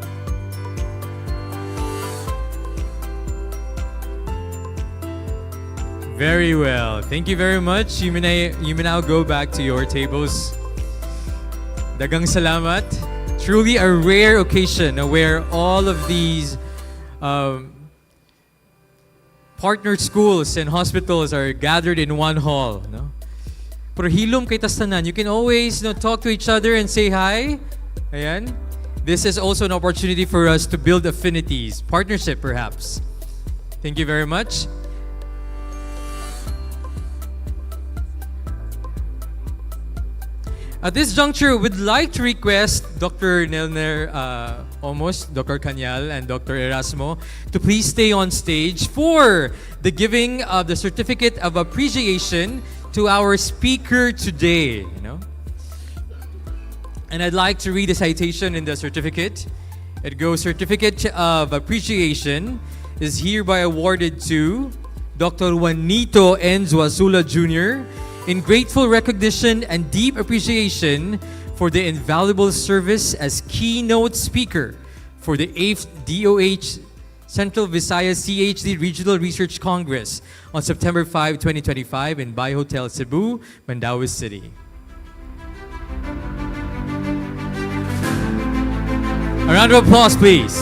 Very well. Thank you very much. You may now go back to your tables. Dagang salamat. Truly a rare occasion where all of these partner schools and hospitals are gathered in one hall. No? Pero hilom kay tastanan. You can always talk to each other and say hi. Ayan. This is also an opportunity for us to build affinities, partnership perhaps. Thank you very much. At this juncture, we'd like to request Dr. Nelner Omos, Dr. Kanyal, and Dr. Erasmo to please stay on stage for the giving of the Certificate of Appreciation to our speaker today. And I'd like to read the citation in the certificate. It goes, Certificate of Appreciation is hereby awarded to Dr. Juanito Enzuazula Jr., in grateful recognition and deep appreciation for the invaluable service as keynote speaker for the 8th DOH Central Visayas CHD Regional Research Congress on September 5, 2025 in Bay Hotel, Cebu, Mandaue City. A round of applause, please.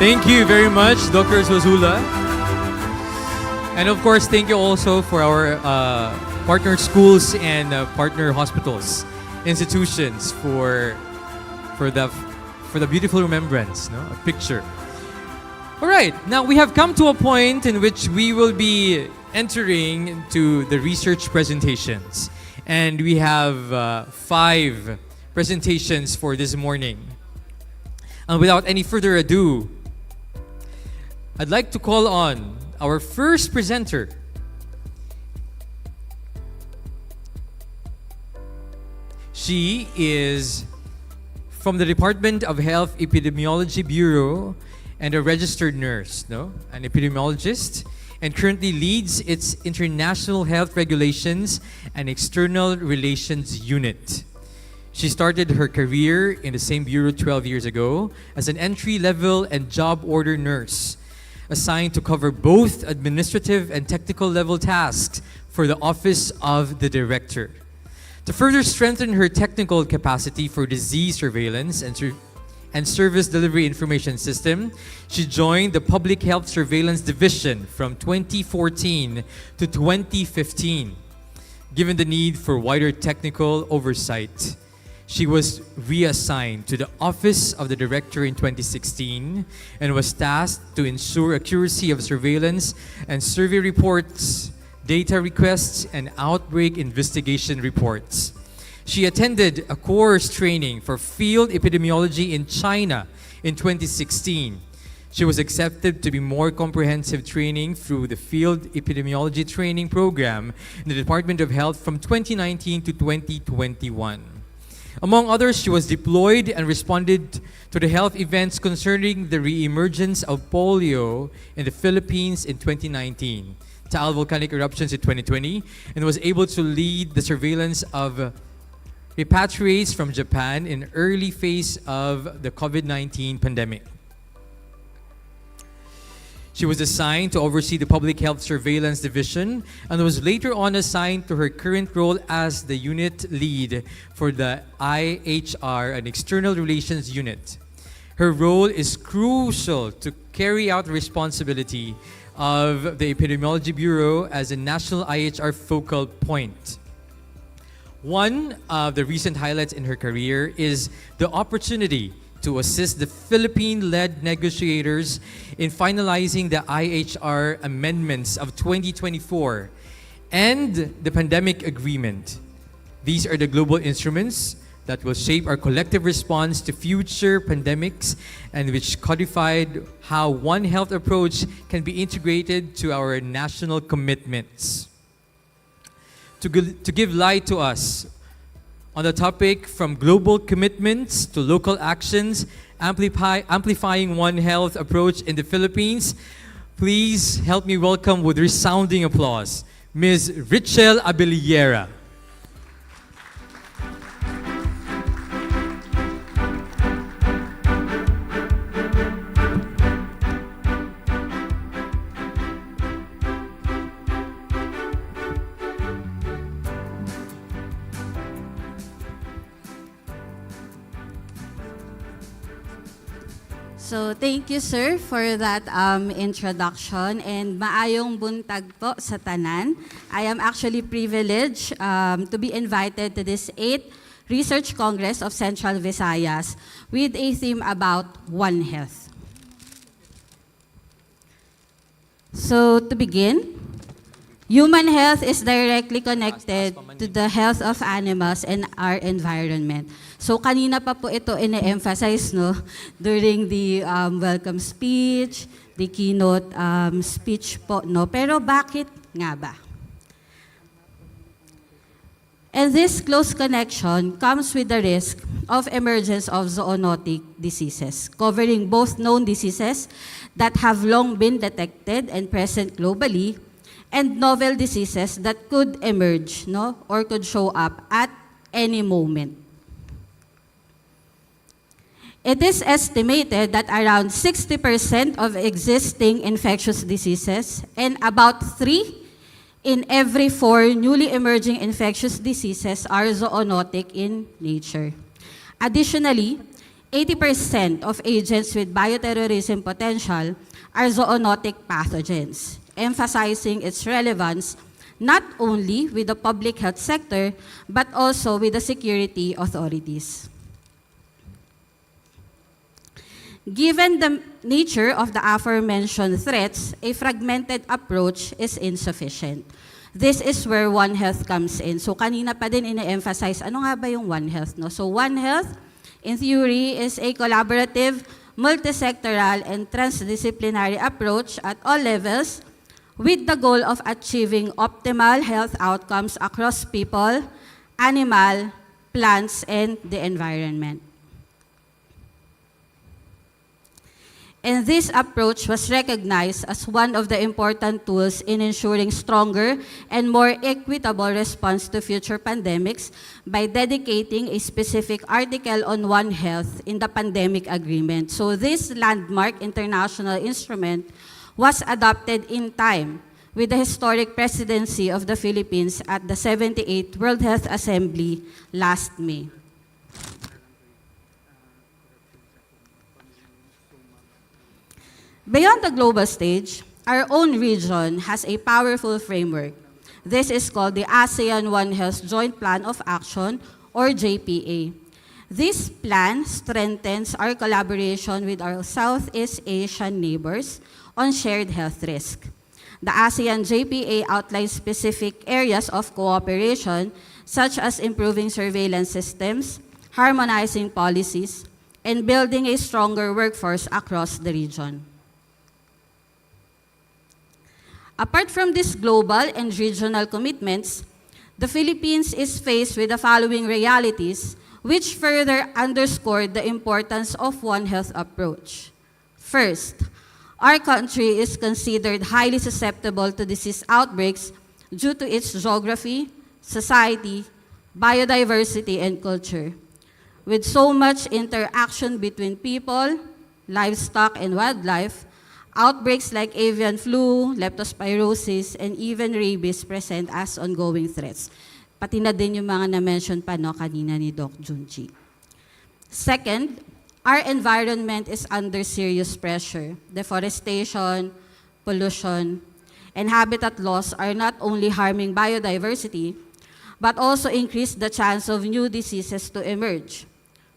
Thank you very much, Dr. Zozula. And of course, thank you also for our partner schools and partner hospitals, institutions for the beautiful remembrance, no? A picture. All right, now we have come to a point in which we will be entering into the research presentations. And we have 5 presentations for this morning. And without any further ado, I'd like to call on our first presenter. She is from the Department of Health Epidemiology Bureau and a registered nurse, no? An epidemiologist, and currently leads its International Health Regulations and External Relations Unit. She started her career in the same bureau 12 years ago as an entry-level and job order nurse, assigned to cover both administrative and technical level tasks for the Office of the Director. To further strengthen her technical capacity for disease surveillance and service delivery information system, she joined the Public Health Surveillance Division from 2014 to 2015. Given the need for wider technical oversight, she was reassigned to the Office of the Director in 2016 and was tasked to ensure accuracy of surveillance and survey reports, data requests, and outbreak investigation reports. She attended a course training for field epidemiology in China in 2016. She was accepted to be more comprehensive training through the Field Epidemiology Training Program in the Department of Health from 2019 to 2021. Among others, she was deployed and responded to the health events concerning the reemergence of polio in the Philippines in 2019, Taal volcanic eruptions in 2020, and was able to lead the surveillance of repatriates from Japan in early phase of the COVID-19 pandemic. She was assigned to oversee the Public Health Surveillance Division and was later on assigned to her current role as the unit lead for the IHR and External Relations Unit. Her role is crucial to carry out the responsibility of the Epidemiology Bureau as a national IHR focal point. One of the recent highlights in her career is the opportunity to assist the Philippine-led negotiators in finalizing the IHR amendments of 2024 and the pandemic agreement. These are the global instruments that will shape our collective response to future pandemics and which codified how One Health approach can be integrated to our national commitments. To give light to us on the topic from global commitments to local actions, amplifying One Health approach in the Philippines, please help me welcome with resounding applause, Ms. Richel Abellera. So, thank you, sir, for that introduction, and maayong buntag po sa tanan. I am actually privileged to be invited to this 8th Research Congress of Central Visayas with a theme about One Health. So, to begin, human health is directly connected to the health of animals and our environment. So kanina pa po ito ine-emphasize no, during the welcome speech, the keynote speech po. No? Pero bakit nga ba? And this close connection comes with the risk of emergence of zoonotic diseases, covering both known diseases that have long been detected and present globally, and novel diseases that could emerge, no, or could show up at any moment. It is estimated that around 60% of existing infectious diseases and about 3 in every 4 newly emerging infectious diseases are zoonotic in nature. Additionally, 80% of agents with bioterrorism potential are zoonotic pathogens, emphasizing its relevance not only with the public health sector, but also with the security authorities. Given the nature of the aforementioned threats, a fragmented approach is insufficient. This is where One Health comes in. So kanina pa din ine-emphasize, ano nga ba yung One Health? No? So One Health, in theory, is a collaborative, multisectoral, and transdisciplinary approach at all levels with the goal of achieving optimal health outcomes across people, animal, plants, and the environment. And this approach was recognized as one of the important tools in ensuring stronger and more equitable response to future pandemics by dedicating a specific article on One Health in the pandemic agreement. So this landmark international instrument was adopted in time with the historic presidency of the Philippines at the 78th World Health Assembly last May. Beyond the global stage, our own region has a powerful framework. This is called the ASEAN One Health Joint Plan of Action, or JPA. This plan strengthens our collaboration with our Southeast Asian neighbors on shared health risk. The ASEAN JPA outlines specific areas of cooperation, such as improving surveillance systems, harmonizing policies, and building a stronger workforce across the region. Apart from these global and regional commitments, the Philippines is faced with the following realities which further underscore the importance of One Health approach. First, our country is considered highly susceptible to disease outbreaks due to its geography, society, biodiversity, and culture. With so much interaction between people, livestock, and wildlife, outbreaks like avian flu, leptospirosis, and even rabies present as ongoing threats. Pati na din yung mga na-mention pa no, kanina ni Doc Junji. Second, our environment is under serious pressure. Deforestation, pollution, and habitat loss are not only harming biodiversity, but also increase the chance of new diseases to emerge.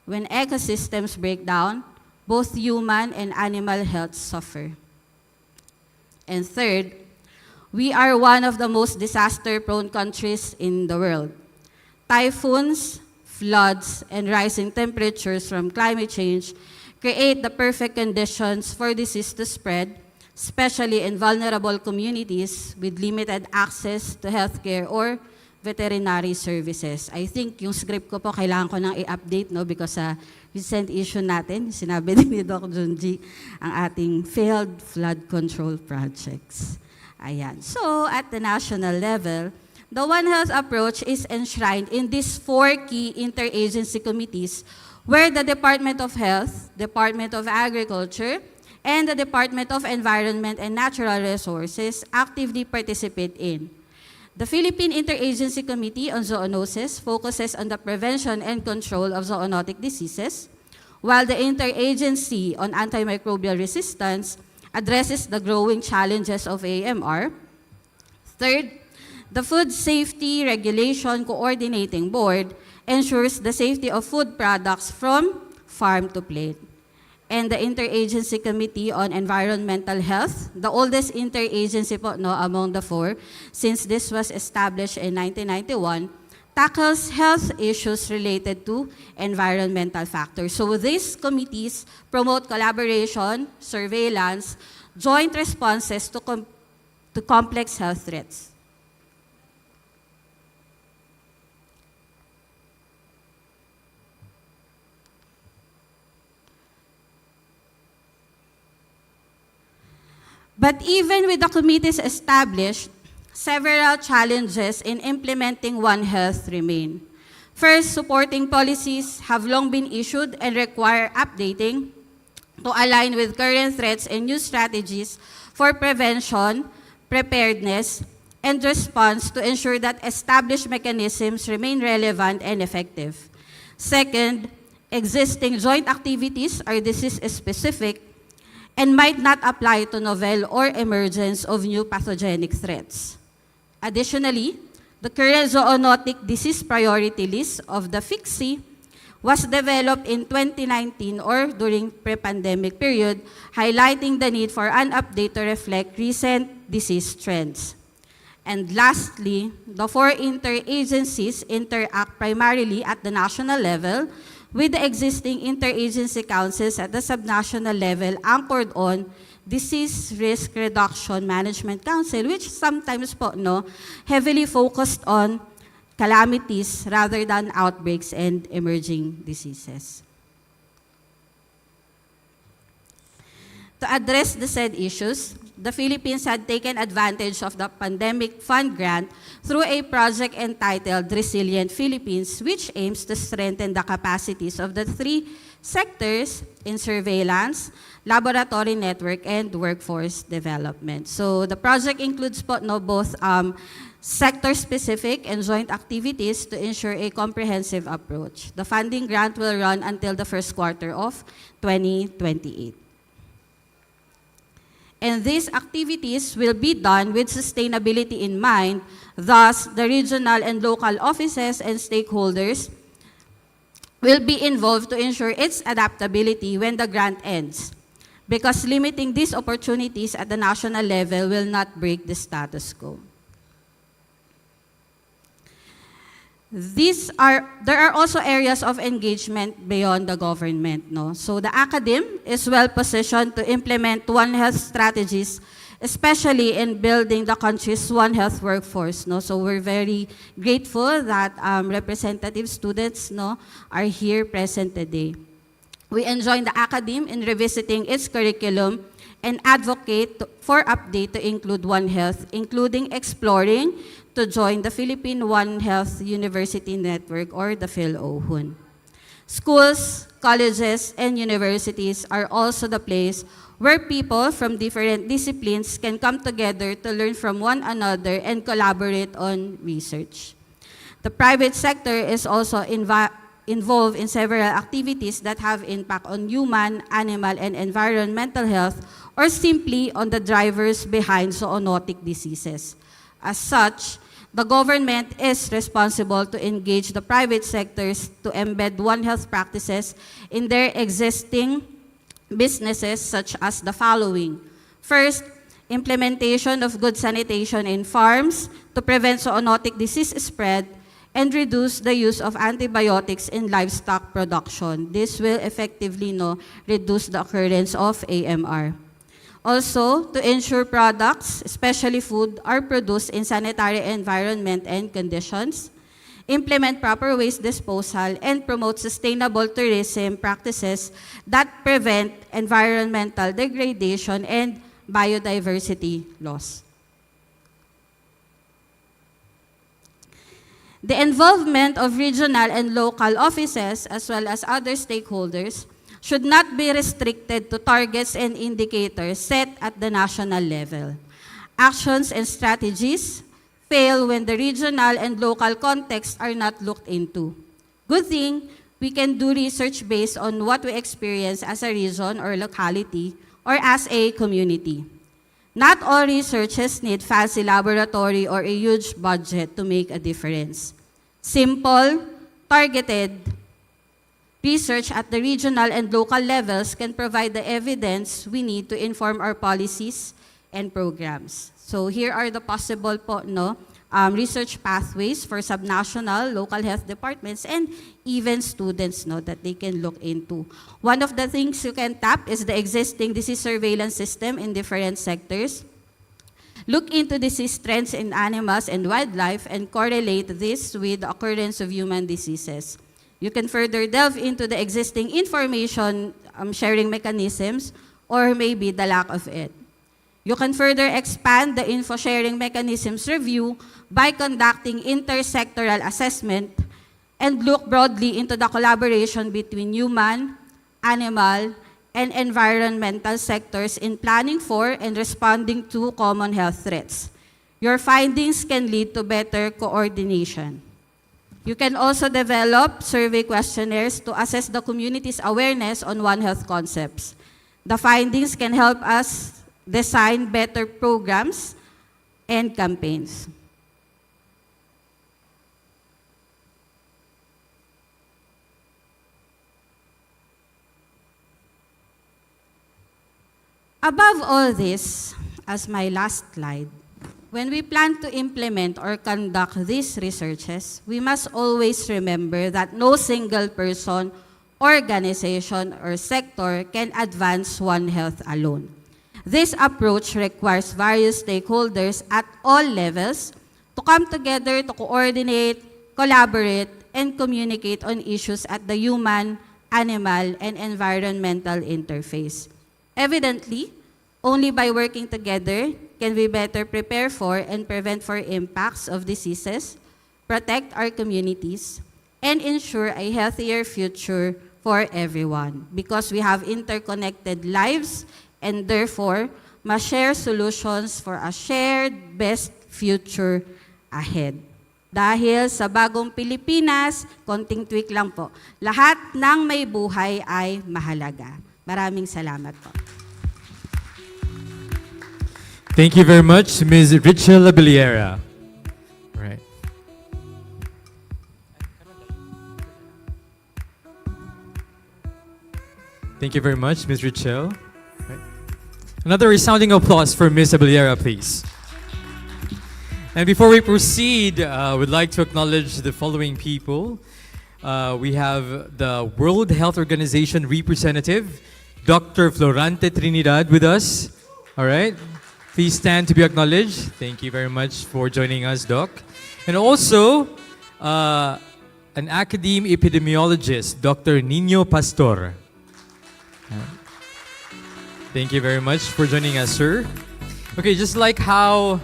When ecosystems break down, both human and animal health suffer. And third, we are one of the most disaster-prone countries in the world. Typhoons, floods, and rising temperatures from climate change create the perfect conditions for disease to spread, especially in vulnerable communities with limited access to healthcare or veterinary services. I think yung script ko po, kailangan ko nang i-update, no? Because sa recent issue natin, sinabi din ni Doc Junji, ang ating failed flood control projects. Ayan. So, at the national level, the One Health approach is enshrined in these 4 key interagency committees where the Department of Health, Department of Agriculture, and the Department of Environment and Natural Resources actively participate in. The Philippine Interagency Committee on Zoonosis focuses on the prevention and control of zoonotic diseases, while the Interagency on Antimicrobial Resistance addresses the growing challenges of AMR. Third, the Food Safety Regulation Coordinating Board ensures the safety of food products from farm to plate. And the Interagency Committee on Environmental Health, the oldest interagency po no, among the 4, since this was established in 1991, tackles health issues related to environmental factors. So these committees promote collaboration, surveillance, joint responses to complex health threats. But even with the committees established, several challenges in implementing One Health remain. First, supporting policies have long been issued and require updating to align with current threats and new strategies for prevention, preparedness, and response to ensure that established mechanisms remain relevant and effective. Second, existing joint activities are disease-specific and might not apply to novel or emergence of new pathogenic threats. Additionally, the current zoonotic disease priority list of the FICSI was developed in 2019 or during pre-pandemic period, highlighting the need for an update to reflect recent disease trends. And lastly, the 4 interagencies interact primarily at the national level with the existing interagency councils at the subnational level anchored on Disease Risk Reduction Management Council, which sometimes po, heavily focused on calamities rather than outbreaks and emerging diseases. To address the said issues, the Philippines had taken advantage of the pandemic fund grant through a project entitled Resilient Philippines, which aims to strengthen the capacities of the 3 sectors in surveillance, laboratory network, and workforce development. So the project includes both sector-specific and joint activities to ensure a comprehensive approach. The funding grant will run until the first quarter of 2028. And these activities will be done with sustainability in mind. Thus, the regional and local offices and stakeholders will be involved to ensure its adaptability when the grant ends, because limiting these opportunities at the national level will not break the status quo. There are also areas of engagement beyond the government. So the academe is well positioned to implement One Health strategies, especially in building the country's One Health workforce. So we're very grateful that representative students are here present today. We enjoin the academe in revisiting its curriculum and advocate for update to include One Health, including exploring to join the Philippine One Health University Network or the PhilOHUN. Schools, colleges, and universities are also the place where people from different disciplines can come together to learn from one another and collaborate on research. The private sector is also involved in several activities that have impact on human, animal, and environmental health, or simply on the drivers behind zoonotic diseases. As such, the government is responsible to engage the private sectors to embed One Health practices in their existing businesses, such as the following. First, implementation of good sanitation in farms to prevent zoonotic disease spread and reduce the use of antibiotics in livestock production. This will effectively reduce the occurrence of AMR. Also, to ensure products, especially food, are produced in sanitary environment and conditions, implement proper waste disposal, and promote sustainable tourism practices that prevent environmental degradation and biodiversity loss. The involvement of regional and local offices, as well as other stakeholders, should not be restricted to targets and indicators set at the national level. Actions and strategies fail when the regional and local contexts are not looked into. Good thing, we can do research based on what we experience as a region or locality or as a community. Not all researches need fancy laboratory or a huge budget to make a difference. Simple, targeted research at the regional and local levels can provide the evidence we need to inform our policies and programs. So here are the possible research pathways for subnational local health departments and even students that they can look into. One of the things you can tap is the existing disease surveillance system in different sectors. Look into disease trends in animals and wildlife and correlate this with the occurrence of human diseases. You can further delve into the existing information sharing mechanisms or maybe the lack of it. You can further expand the info sharing mechanisms review by conducting intersectoral assessment and look broadly into the collaboration between human, animal, and environmental sectors in planning for and responding to common health threats. Your findings can lead to better coordination. You can also develop survey questionnaires to assess the community's awareness on One Health concepts. The findings can help us design better programs and campaigns. Above all this, as my last slide, when we plan to implement or conduct these researches, we must always remember that no single person, organization, or sector can advance One Health alone. This approach requires various stakeholders at all levels to come together to coordinate, collaborate, and communicate on issues at the human, animal, and environmental interface. Evidently, only by working together can we better prepare for and prevent for impacts of diseases, protect our communities, and ensure a healthier future for everyone. Because we have interconnected lives and therefore must share solutions for a shared best future ahead. Dahil sa bagong Pilipinas, konting tweak lang po, lahat ng may buhay ay mahalaga. Maraming salamat po. Thank you very much, Ms. Richel Abiliera. Right. Thank you very much, Ms. Richel. Right. Another resounding applause for Ms. Abiliera, please. And before we proceed, we'd like to acknowledge the following people. We have the World Health Organization representative, Dr. Florante Trinidad, with us. All right. Please stand to be acknowledged. Thank you very much for joining us, Doc. And also, an academe epidemiologist, Dr. Nino Pastor. Thank you very much for joining us, sir. Okay, just like how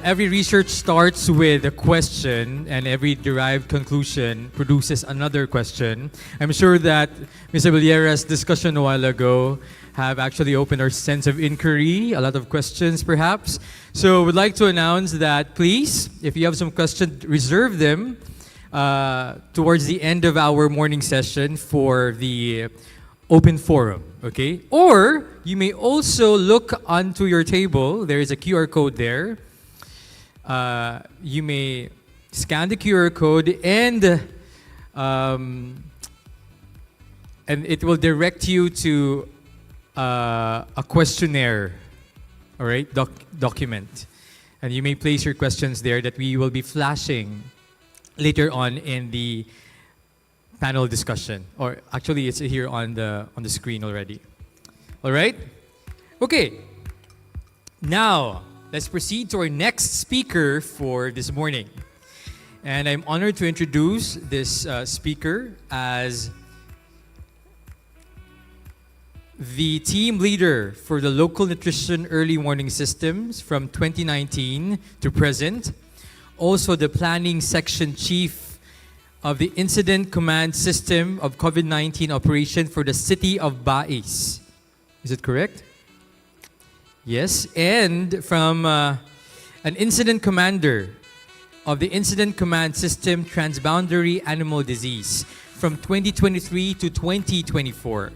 every research starts with a question and every derived conclusion produces another question, I'm sure that Ms. Abiliera's discussion a while ago have actually opened our sense of inquiry, a lot of questions perhaps. So we'd like to announce that please, if you have some questions, reserve them towards the end of our morning session for the open forum, okay? Or you may also look onto your table. There is a QR code there. You may scan the QR code and it will direct you to a questionnaire, all right, document. And you may place your questions there that we will be flashing later on in the panel discussion. Or actually, it's here on the screen already. All right? Okay. Now, let's proceed to our next speaker for this morning. And I'm honored to introduce this speaker as the team leader for the local nutrition early warning systems from 2019 to present. Also the planning section chief of the incident command system of COVID-19 operation for the city of Bais. Is it correct? Yes. And from an incident commander of the incident command system transboundary animal disease from 2023 to 2024.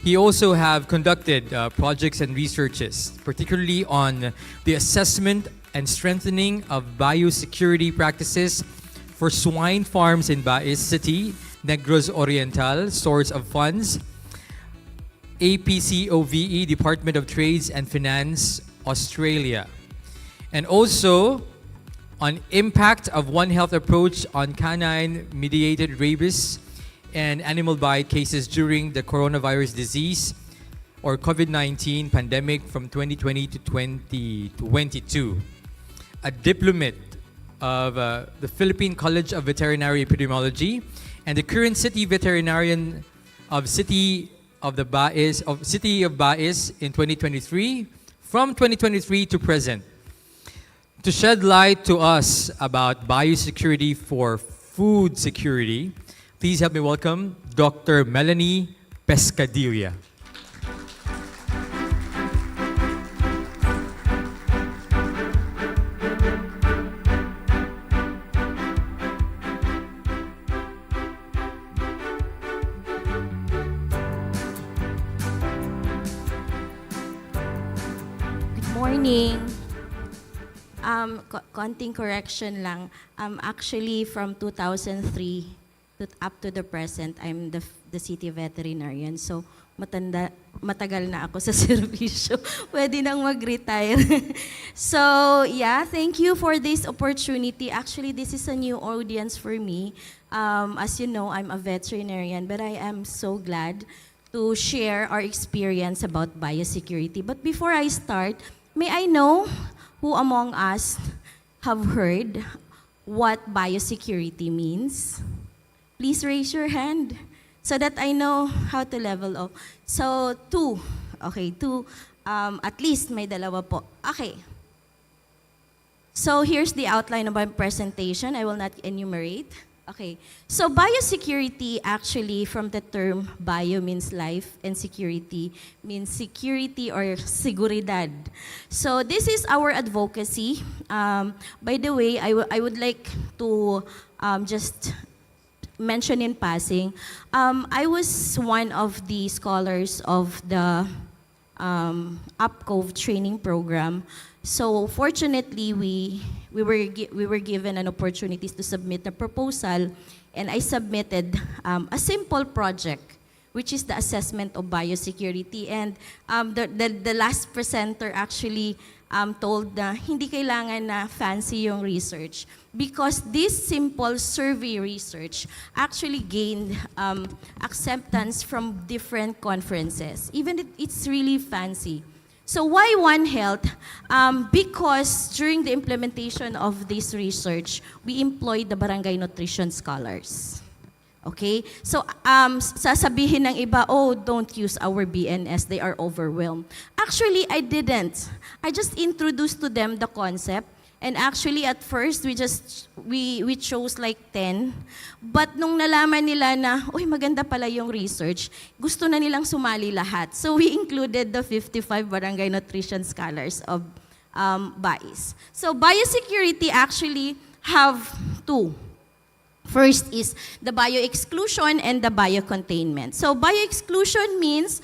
He also have conducted projects and researches, particularly on the assessment and strengthening of biosecurity practices for swine farms in Bais City, Negros Oriental, source of funds, APCOVE, Department of Trades and Finance, Australia. And also on impact of One Health approach on canine-mediated rabies and animal bite cases during the coronavirus disease or COVID-19 pandemic from 2020 to 2022. A diplomat of the Philippine College of Veterinary Epidemiology and the current city veterinarian of City of Bais in 2023, from 2023 to present, to shed light to us about biosecurity for food security. Please help me welcome Dr. Melanie Pescadilla. Morning. Konting correction lang. Actually, from 2003 up to the present, I'm the city veterinarian. So, matagal na ako sa serbisyo. Pwede nang mag-retire. So, yeah, thank you for this opportunity. Actually, this is a new audience for me. As you know, I'm a veterinarian, but I am so glad to share our experience about biosecurity. But before I start, may I know who among us have heard what biosecurity means? Please raise your hand so that I know how to level up. So, two. Okay, two. At least may dalawa po. Okay. So, here's the outline of my presentation. I will not enumerate. Okay. So, biosecurity actually from the term bio means life and security means security or seguridad. So, this is our advocacy. By the way, I would like to just mention in passing, I was one of the scholars of the UpCove training program. So fortunately, we were given an opportunity to submit a proposal, and I submitted a simple project, which is the assessment of biosecurity. And the last presenter actually told na hindi kailangan na fancy yung research because this simple survey research actually gained acceptance from different conferences. Even it's really fancy. So why One Health? Because during the implementation of this research, we employed the barangay nutrition scholars. Okay? So, sasabihin ng iba, oh, don't use our BNS, they are overwhelmed. Actually, I didn't. I just introduced to them the concept. And actually, at first, we chose like 10. But nung nalaman nila na, uy, maganda pala yung research, gusto na nilang sumali lahat. So we included the 55 barangay nutrition scholars of BICE. So biosecurity actually have two. First is the bioexclusion and the biocontainment. So bioexclusion means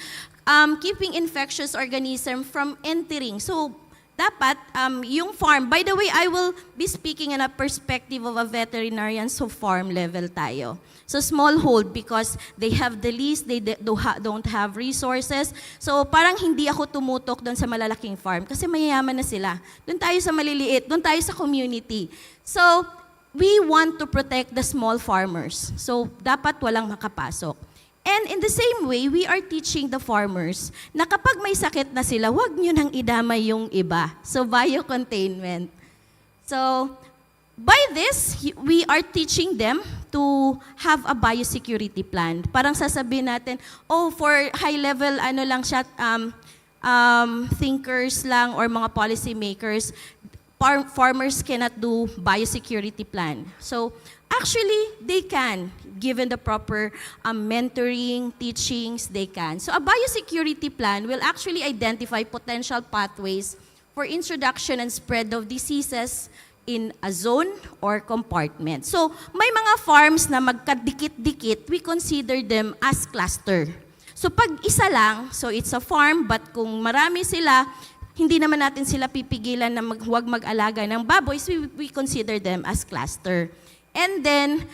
keeping infectious organism from entering. So dapat yung farm, by the way, I will be speaking in a perspective of a veterinarian, so farm level tayo. So smallhold because they have the lease, they don't have resources. So parang hindi ako tumutok doon sa malalaking farm kasi mayayaman na sila. Doon tayo sa maliliit, doon tayo sa community. So we want to protect the small farmers. So dapat walang makapasok. And in the same way, we are teaching the farmers na kapag may sakit na sila, huwag nyo nang idamay yung iba. So, biocontainment. So, by this, we are teaching them to have a biosecurity plan. Parang sasabihin natin, oh, for high-level, ano lang siya, thinkers lang or mga policy makers, farmers cannot do biosecurity plan. So, actually, they can. Given the proper mentoring, teachings, they can. So a biosecurity plan will actually identify potential pathways for introduction and spread of diseases in a zone or compartment. So may mga farms na magkadikit-dikit, we consider them as cluster. So pag isa lang, so it's a farm, but kung marami sila, hindi naman natin sila pipigilan na huwag mag-alaga ng baboy, so we consider them as cluster. And then,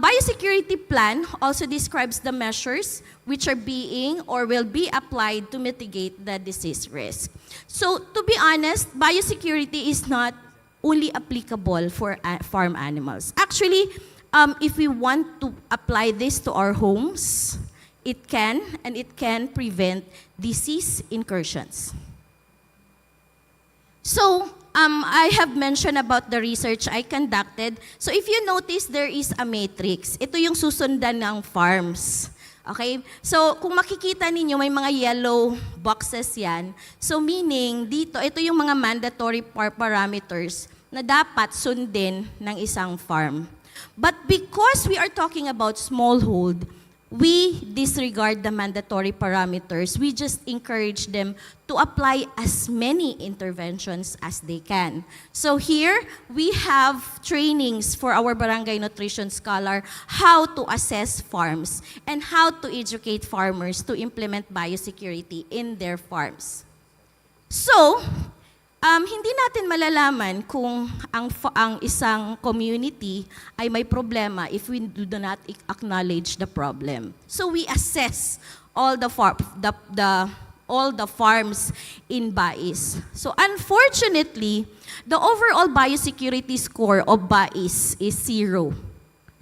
biosecurity plan also describes the measures which are being or will be applied to mitigate the disease risk. So, to be honest, biosecurity is not only applicable for farm animals. Actually, if we want to apply this to our homes, it can, and it can prevent disease incursions. So, I have mentioned about the research I conducted. So if you notice, there is a matrix. Ito yung susundan ng farms. Okay? So kung makikita ninyo, may mga yellow boxes yan. So meaning, dito, ito yung mga mandatory parameters na dapat sundin ng isang farm. But because we are talking about smallhold, we disregard the mandatory parameters. We just encourage them to apply as many interventions as they can. So here, we have trainings for our barangay nutrition scholar how to assess farms and how to educate farmers to implement biosecurity in their farms. So, hindi natin malalaman kung ang isang community ay may problema if we do not acknowledge the problem. So we assess all the farms in Bais. So unfortunately, the overall biosecurity score of Bais is 0.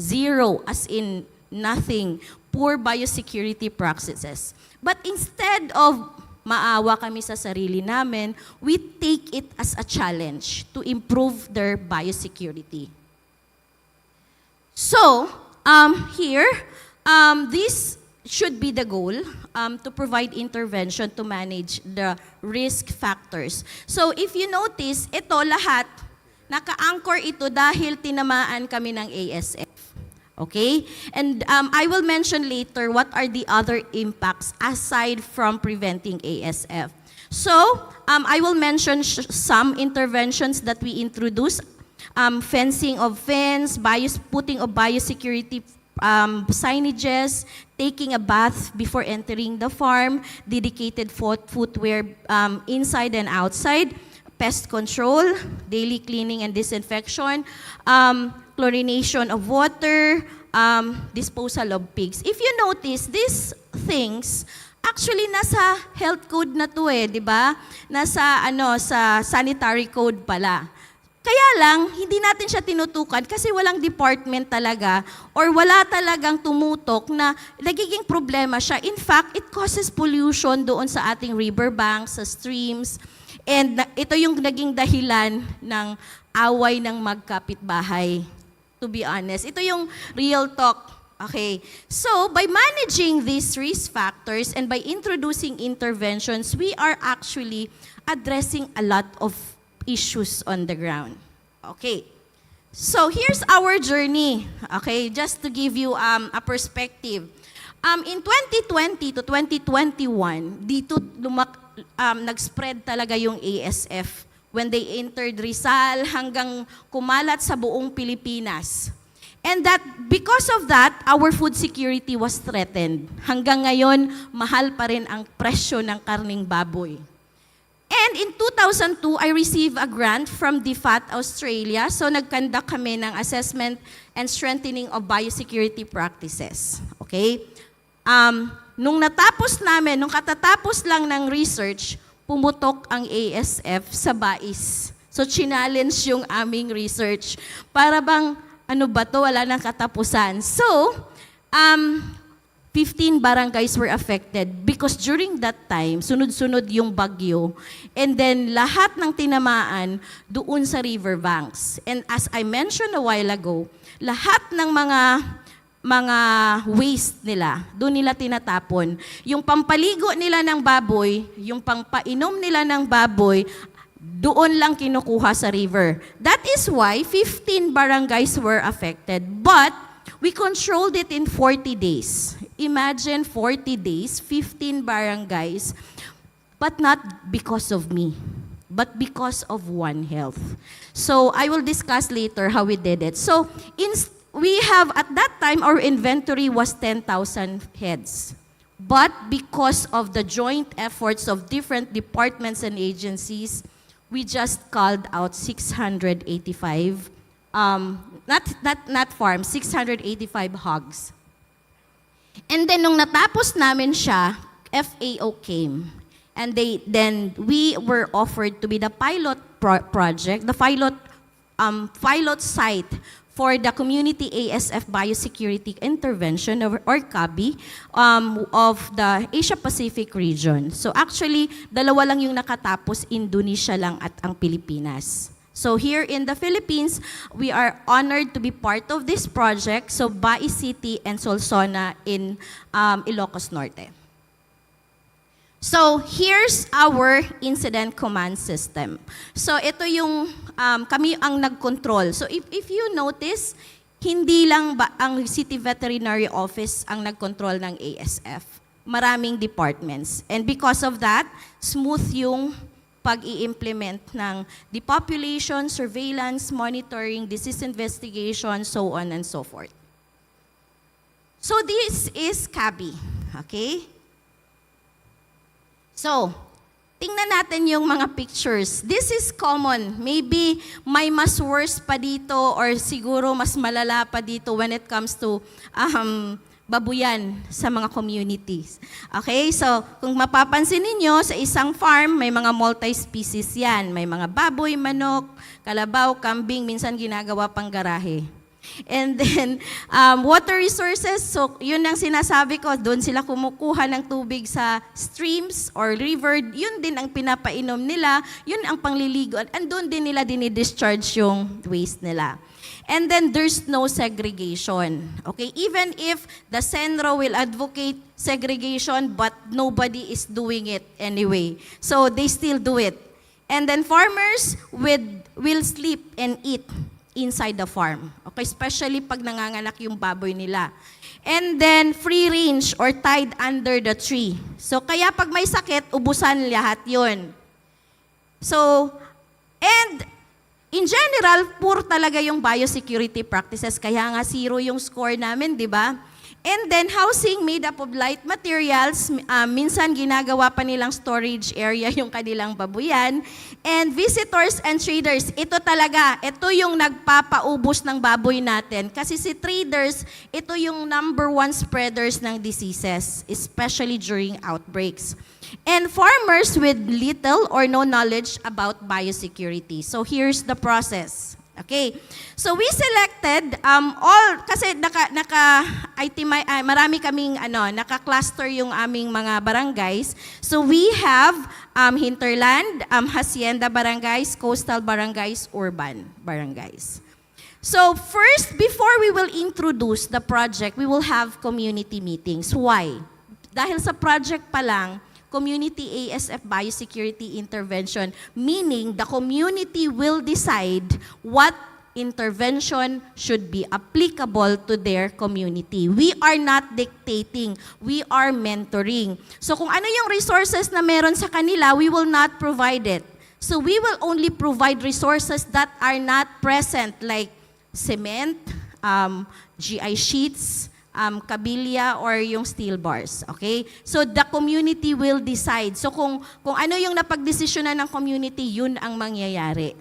0, as in nothing. Poor biosecurity practices. But instead of maawa kami sa sarili namin, we take it as a challenge to improve their biosecurity. So, here, this should be the goal, to provide intervention to manage the risk factors. So, if you notice, ito lahat, naka-anchor ito dahil tinamaan kami ng ASF. Okay? And I will mention later what are the other impacts aside from preventing ASF. So, I will mention some interventions that we introduce. Fencing of fence, putting of biosecurity signages, taking a bath before entering the farm, dedicated footwear inside and outside, pest control, daily cleaning and disinfection, chlorination of water, disposal of pigs. If you notice, these things, actually nasa health code na to di ba? Nasa sa sanitary code pala. Kaya lang, hindi natin siya tinutukan kasi walang department talaga or wala talagang tumutok na nagiging problema siya. In fact, it causes pollution doon sa ating riverbanks, sa streams, and ito yung naging dahilan ng away ng magkapitbahay. To be honest, ito yung real talk. Okay. So, by managing these risk factors and by introducing interventions, we are actually addressing a lot of issues on the ground. Okay. So, here's our journey. Okay, just to give you a perspective. In 2020 to 2021, dito nag-spread talaga yung ASF when they entered Rizal hanggang kumalat sa buong Pilipinas. And that because of that, our food security was threatened. Hanggang ngayon, mahal pa rin ang presyo ng karning baboy. And in 2002, I received a grant from DFAT Australia. So nagkandak kami ng assessment and strengthening of biosecurity practices. Okay? Nung katatapos lang ng research, pumutok ang ASF sa Bais. So, challenge yung aming research. Para bang, wala nang katapusan. So, 15 barangays were affected because during that time, sunod-sunod yung bagyo. And then, lahat ng tinamaan doon sa riverbanks. And as I mentioned a while ago, lahat ng mga waste nila, doon nila tinatapon. Yung pampaligo nila ng baboy, yung pangpainom nila ng baboy, doon lang kinukuha sa river. That is why 15 barangays were affected. But we controlled it in 40 days. Imagine 40 days, 15 barangays, but not because of me, but because of One Health. So I will discuss later how we did it. So we have, at that time, our inventory was 10,000 heads. But because of the joint efforts of different departments and agencies, we just called out 685, not farms, 685 hogs. And then nung natapos namin siya, FAO came. And then we were offered to be the pilot project, the pilot site for the Community ASF Biosecurity Intervention, or CABI, of the Asia-Pacific region. So actually, dalawa lang yung nakatapos, Indonesia lang at ang Pilipinas. So here in the Philippines, we are honored to be part of this project, so Bai City and Solsona in Ilocos Norte. So here's our incident command system. So ito yung kami ang nag-control. So if you notice, hindi lang ba ang City Veterinary Office ang nag-control ng ASF. Maraming departments. And because of that, smooth yung pag-i-implement ng depopulation, surveillance, monitoring, disease investigation, so on and so forth. So this is CABI, okay? So, tingnan natin yung mga pictures. This is common. Maybe may mas worse pa dito or siguro mas malala pa dito when it comes to babuyan sa mga communities. Okay, so kung mapapansin ninyo, sa isang farm, may mga multi-species yan. May mga baboy, manok, kalabaw, kambing, minsan ginagawa pang garahe. And then, water resources, so yun ang sinasabi ko, doon sila kumukuha ng tubig sa streams or river, yun din ang pinapainom nila, yun ang pangliligo, and doon din nila dinidischarge yung waste nila. And then there's no segregation. Okay, even if the Senro will advocate segregation, but nobody is doing it anyway. So they still do it. And then farmers will sleep and eat inside the farm. Okay, especially pag nanganganak yung baboy nila. And then free range or tied under the tree. So kaya pag may sakit, ubusan lahat yun. So, and in general, poor talaga yung biosecurity practices. Kaya nga zero yung score namin, di ba? And then housing made up of light materials, minsan ginagawa pa nilang storage area yung kanilang babuyan. And visitors and traders, ito talaga, ito yung nagpapaubos ng baboy natin. Kasi si traders, ito yung number one spreaders ng diseases, especially during outbreaks. And farmers with little or no knowledge about biosecurity. So here's the process. Okay. So we selected all kasi marami kaming naka-cluster yung aming mga barangays. So we have hinterland, hacienda barangays, coastal barangays, urban barangays. So first, before we will introduce the project, we will have community meetings. Why? Dahil sa project pa lang, community ASF biosecurity intervention, meaning the community will decide what intervention should be applicable to their community. We are not dictating, we are mentoring. So kung ano yung resources na meron sa kanila, we will not provide it. So we will only provide resources that are not present, like cement, GI sheets, kabilya, or yung steel bars. Okay? So the community will decide. So kung ano yung napagdesisyonan ng community, yun ang mangyayari.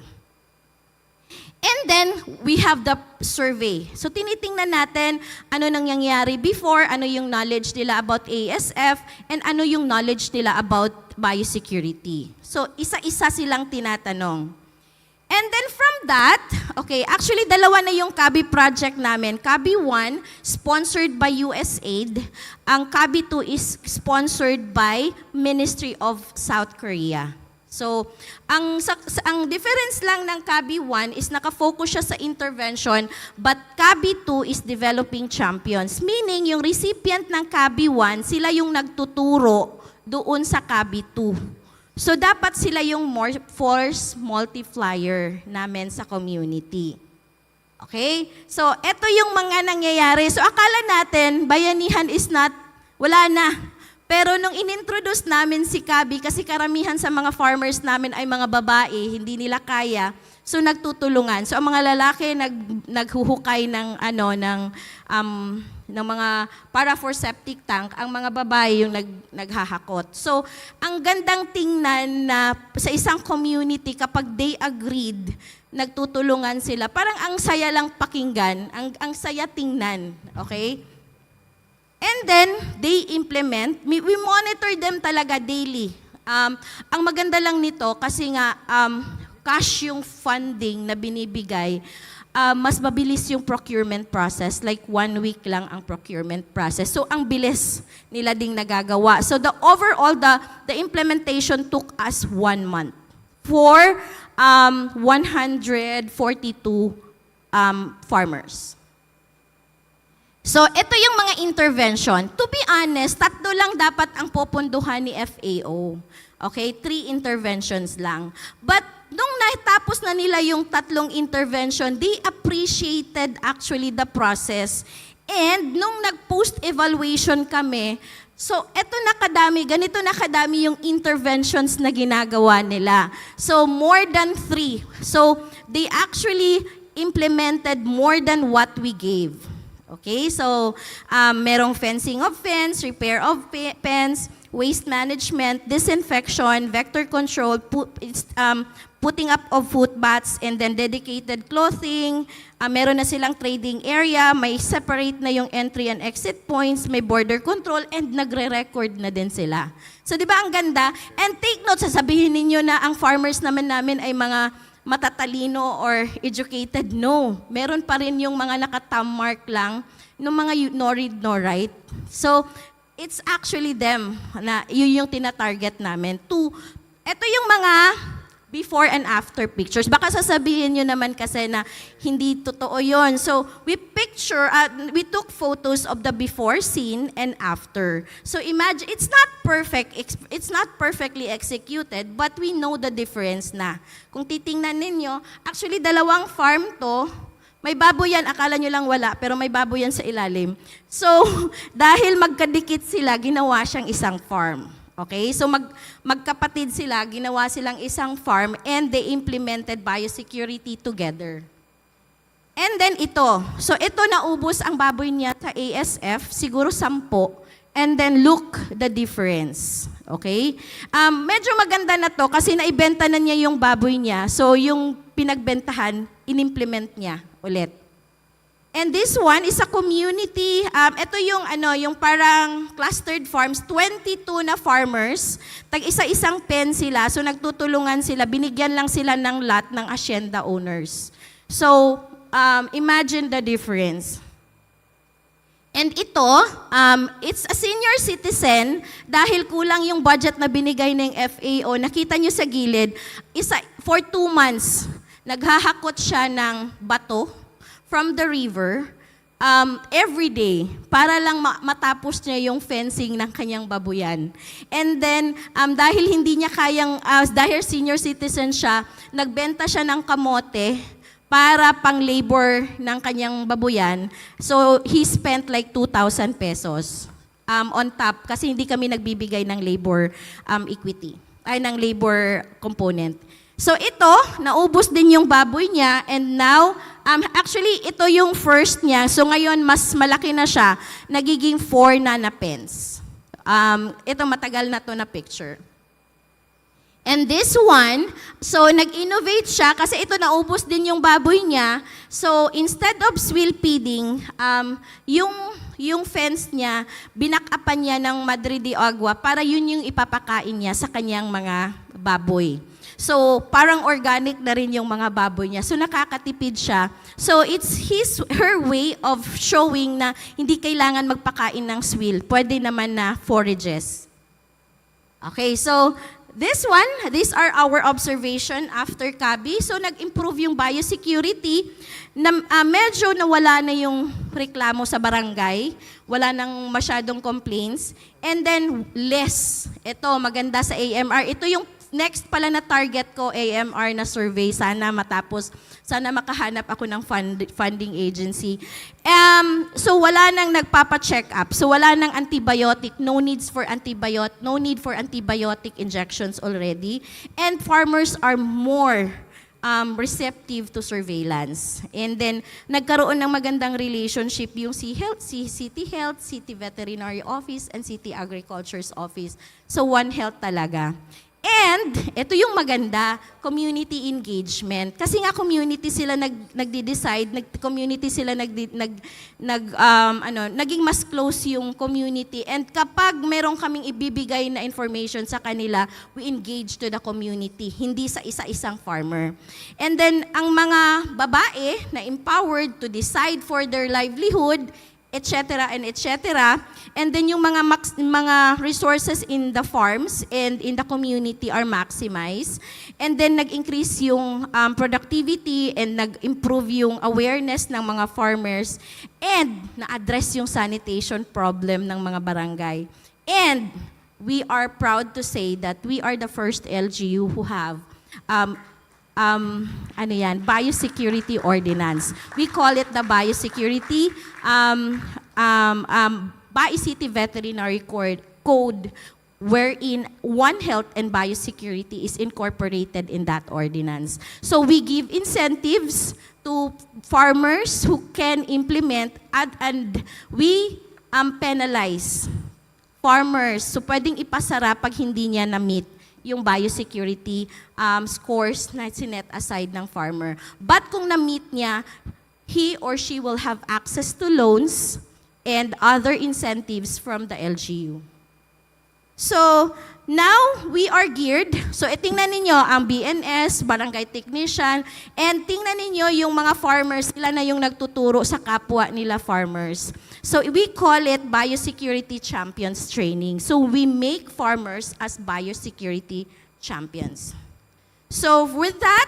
And then, we have the survey. So tinitingnan natin ano nangyayari before, ano yung knowledge nila about ASF, and ano yung knowledge nila about biosecurity. So isa-isa silang tinatanong. And then from that, okay, actually dalawa na yung CABI project namin. CABI 1, sponsored by USAID. Ang CABI 2 is sponsored by Ministry of South Korea. So, ang difference lang ng CABI 1 is nakafocus siya sa intervention, but CABI 2 is developing champions. Meaning, yung recipient ng CABI 1, sila yung nagtuturo doon sa CABI 2. So, dapat sila yung force multiplier namin sa community. Okay? So, eto yung mga nangyayari. So, akala natin, bayanihan is not, wala na. Pero nung inintroduce namin si Kabi, kasi karamihan sa mga farmers namin ay mga babae, hindi nila kaya, so nagtutulungan. So, ang mga lalaki naghuhukay ng mga para for septic tank, ang mga babae yung naghahakot. So, ang gandang tingnan na sa isang community, kapag they agreed, nagtutulungan sila, parang ang saya lang pakinggan, ang saya tingnan, okay? And then, they implement, we monitor them talaga daily. Ang maganda lang nito, kasi nga, cash yung funding na binibigay, mas mabilis yung procurement process. Like 1 week lang ang procurement process. So, ang bilis nila ding nagagawa. So, the overall, the implementation took us 1 month for 142 farmers. So, ito yung mga intervention. To be honest, 3 lang dapat ang popunduhan ni FAO. Okay? 3 interventions lang. But, nung natapos na nila yung 3 intervention, they appreciated actually the process. And, nung nag-post-evaluation kami, so, eto nakadami, ganito nakadami yung interventions na ginagawa nila. So, more than 3. So, they actually implemented more than what we gave. Okay, so merong fencing of fence, repair of fence, waste management, disinfection, vector control, putting up of footbaths, and then dedicated clothing. Meron na silang trading area, may separate na yung entry and exit points, may border control, and nagre-record na din sila. So di ba ang ganda? And take note, sasabihin ninyo na ang farmers naman namin ay mga matatalino or educated. No, meron pa rin yung mga naka-thumb mark lang, ng mga no read, no write. So, it's actually them na yun yung tina-target namin. Ito yung mga before and after pictures. Baka sasabihin nyo naman kasi na hindi totoo yon. So, we took photos of the before scene and after. So, imagine, it's not perfect, it's not perfectly executed, but we know the difference na. Kung titingnan ninyo, actually, dalawang farm to, may baboy yan, akala nyo lang wala, pero may baboy yan sa ilalim. So, dahil magkadikit sila, ginawa siyang isang farm. Okay? So, magkapatid sila, ginawa silang isang farm, and they implemented biosecurity together. And then ito. So, ito naubos ang baboy niya sa ASF, siguro 10. And then look the difference. Okay? Medyo maganda na to kasi naibenta na niya yung baboy niya. So, yung pinagbentahan, inimplement niya ulit. And this one is a community, ito yung parang clustered farms, 22 na farmers, tag-isa-isang pen sila, so nagtutulungan sila, binigyan lang sila ng lot ng asyenda owners. So, imagine the difference. And ito, it's a senior citizen, dahil kulang yung budget na binigay ng FAO, nakita nyo sa gilid, for 2 months, naghahakot siya ng bato, from the river, every day, para lang matapos niya yung fencing ng kanyang babuyan. And then, dahil hindi niya kayang, dahil senior citizen siya, nagbenta siya ng kamote para pang labor ng kanyang babuyan. So, he spent like 2,000 pesos on top, kasi hindi kami nagbibigay ng labor equity, ng labor component. So ito, naubos din yung baboy niya, and now, actually, ito yung first niya. So ngayon, mas malaki na siya, nagiging 4 na pens. Ito, matagal na to na picture. And this one, so nag-innovate siya, kasi ito naubos din yung baboy niya. So instead of swill feeding, yung fence niya, binakapan niya ng Madre de Agua para yun yung ipapakain niya sa kanyang mga baboy. So, parang organic na rin yung mga baboy niya. So, nakakatipid siya. So, it's her way of showing na hindi kailangan magpakain ng swill. Pwede naman na forages. Okay, so, these are our observation after Kabi. So, nag-improve yung biosecurity. Medyo nawala na yung reklamo sa barangay. Wala nang masyadong complaints. And then, less. Ito, maganda sa AMR. Ito yung next pala na target ko, AMR na survey. Sana matapos, sana makahanap ako ng funding agency. So wala nang nagpapa-check up. So wala nang antibiotic, no need for antibiotic injections already. And farmers are more receptive to surveillance. And then nagkaroon ng magandang relationship yung City Health, City Veterinary Office, and City Agriculture's Office. So One Health talaga. And, ito yung maganda, community engagement. Kasi nga community sila nagde-decide, naging mas close yung community. And kapag meron kaming ibibigay na information sa kanila, we engage to the community, hindi sa isa-isang farmer. And then, ang mga babae na empowered to decide for their livelihood, etc. and etc. And then yung mga resources in the farms and in the community are maximized. And then nag-increase yung productivity and nag-improve yung awareness ng mga farmers and na-address yung sanitation problem ng mga barangay. And we are proud to say that we are the first LGU who have biosecurity ordinance. We call it the biosecurity City Veterinary Code, wherein One Health and biosecurity is incorporated in that ordinance. So we give incentives to farmers who can implement and we penalize farmers. So pwedeng ipasara pag hindi niya na-meet yung biosecurity scores na sinet aside ng farmer. But kung na-meet niya, he or she will have access to loans and other incentives from the LGU. So, now we are geared. So, tingnan ninyo ang BNS, barangay technician, and tingnan ninyo yung mga farmers, sila na yung nagtuturo sa kapwa nila farmers. So, we call it Biosecurity Champions Training. So, we make farmers as biosecurity champions. So, with that,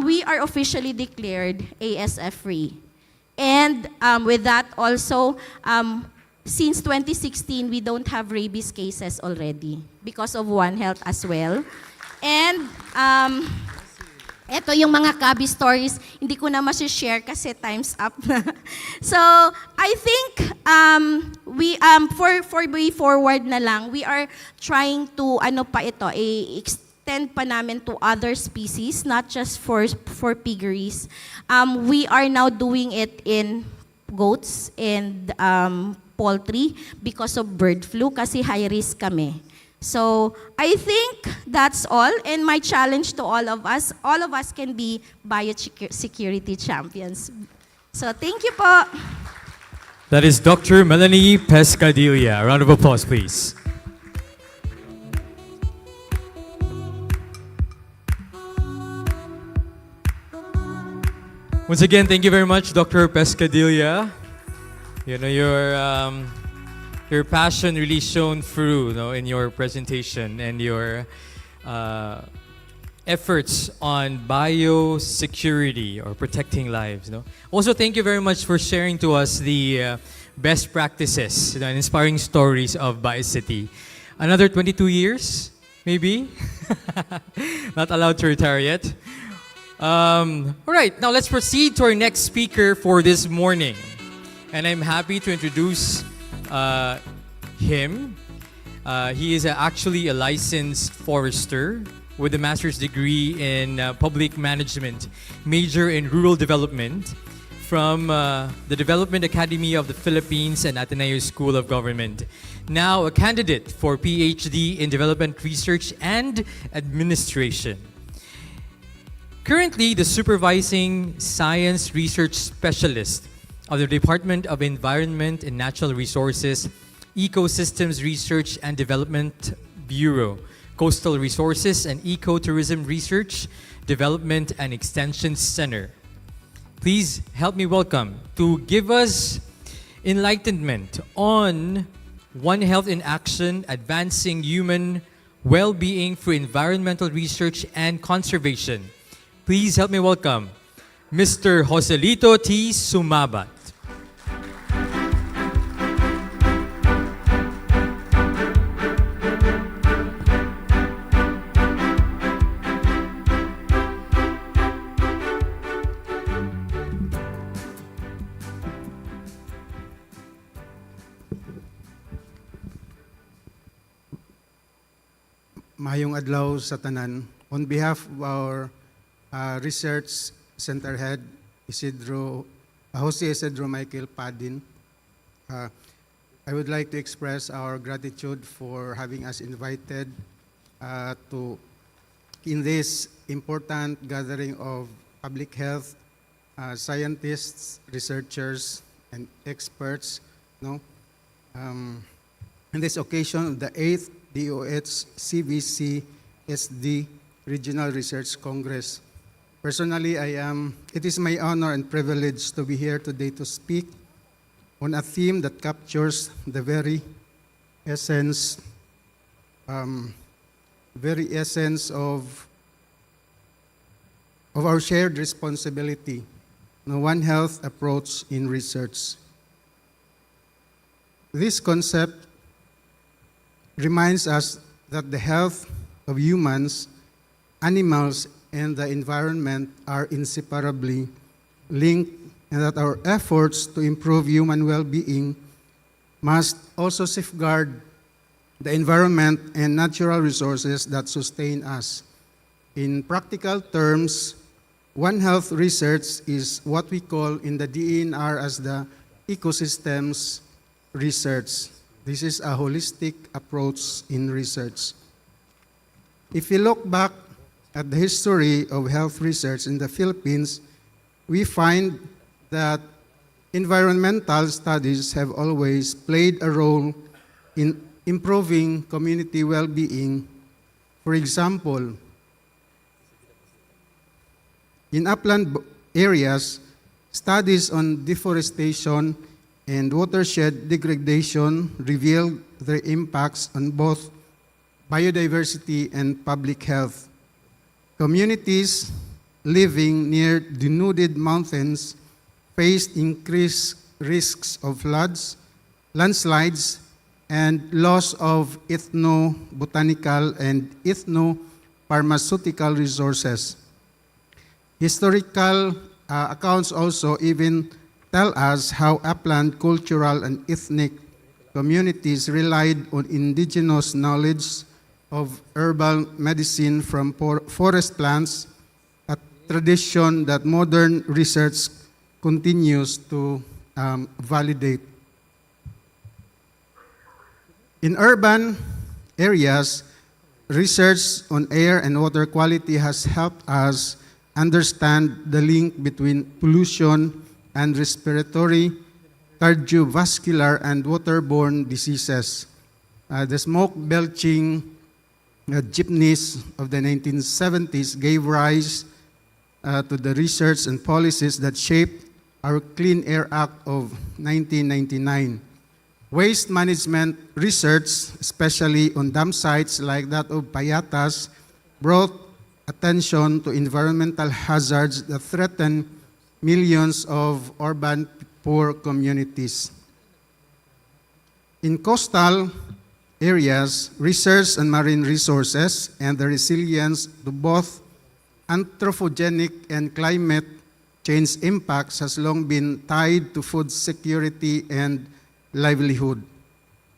we are officially declared ASF-free. And with that also, since 2016, we don't have rabies cases already because of One Health as well. And eto yung mga Kabi stories, hindi ko na ma-share kasi time's up na. So, I think for way forward na lang, we are trying to, extend pa namin to other species, not just for piggeries. We are now doing it in goats and poultry because of bird flu kasi high risk kami. So, I think that's all, and my challenge to all of us can be biosecurity champions. So, thank you po. That is Dr. Melanie Pescadilla. A round of applause, please. Once again, thank you very much, Dr. Pescadilla. You know, your passion really shone through, in your presentation and your efforts on biosecurity or protecting lives. Also, thank you very much for sharing to us the best practices and inspiring stories of BioCity. Another 22 years, maybe? Not allowed to retire yet. All right, now let's proceed to our next speaker for this morning. And I'm happy to introduce him. He is actually a licensed forester with a master's degree in public management, major in rural development from the Development Academy of the Philippines and Ateneo School of Government. Now a candidate for PhD in Development Research and Administration. Currently the Supervising Science Research Specialist of the Department of Environment and Natural Resources, Ecosystems Research and Development Bureau, Coastal Resources and Ecotourism Research, Development and Extension Center. Please help me welcome to give us enlightenment on One Health in Action, advancing human well-being through environmental research and conservation. Please help me welcome Mr. Joselito T. Sumabat. Mahayong adlaw sa tanan. On behalf of our research center head, Jose Isidro Michael Padin, I would like to express our gratitude for having us invited in this important gathering of public health scientists, researchers, and experts. In this occasion, the 8th DOH CBC SD Regional Research Congress. Personally, it is my honor and privilege to be here today to speak on a theme that captures the very essence of our shared responsibility, the One Health approach in research. This concept reminds us that the health of humans, animals, and the environment are inseparably linked, and that our efforts to improve human well-being must also safeguard the environment, and natural resources that sustain us. In practical terms, One Health research is what we call in the DENR as the ecosystems research. This is a holistic approach in research. If you look back at the history of health research in the Philippines, we find that environmental studies have always played a role in improving community well-being. For example, in upland areas, studies on deforestation and watershed degradation revealed their impacts on both biodiversity and public health. Communities living near denuded mountains faced increased risks of floods, landslides, and loss of ethnobotanical and ethnopharmaceutical resources. Historical accounts also even tell us how upland cultural and ethnic communities relied on indigenous knowledge of herbal medicine from forest plants, a tradition that modern research continues to validate. In urban areas, research on air and water quality has helped us understand the link between pollution and respiratory, cardiovascular, and waterborne diseases. The smoke belching jeepneys of the 1970s gave rise to the research and policies that shaped our Clean Air Act of 1999. Waste management research, especially on dam sites like that of Payatas, brought attention to environmental hazards that threaten millions of urban poor communities. In coastal areas, research on marine resources and the resilience to both anthropogenic and climate change impacts has long been tied to food security and livelihood.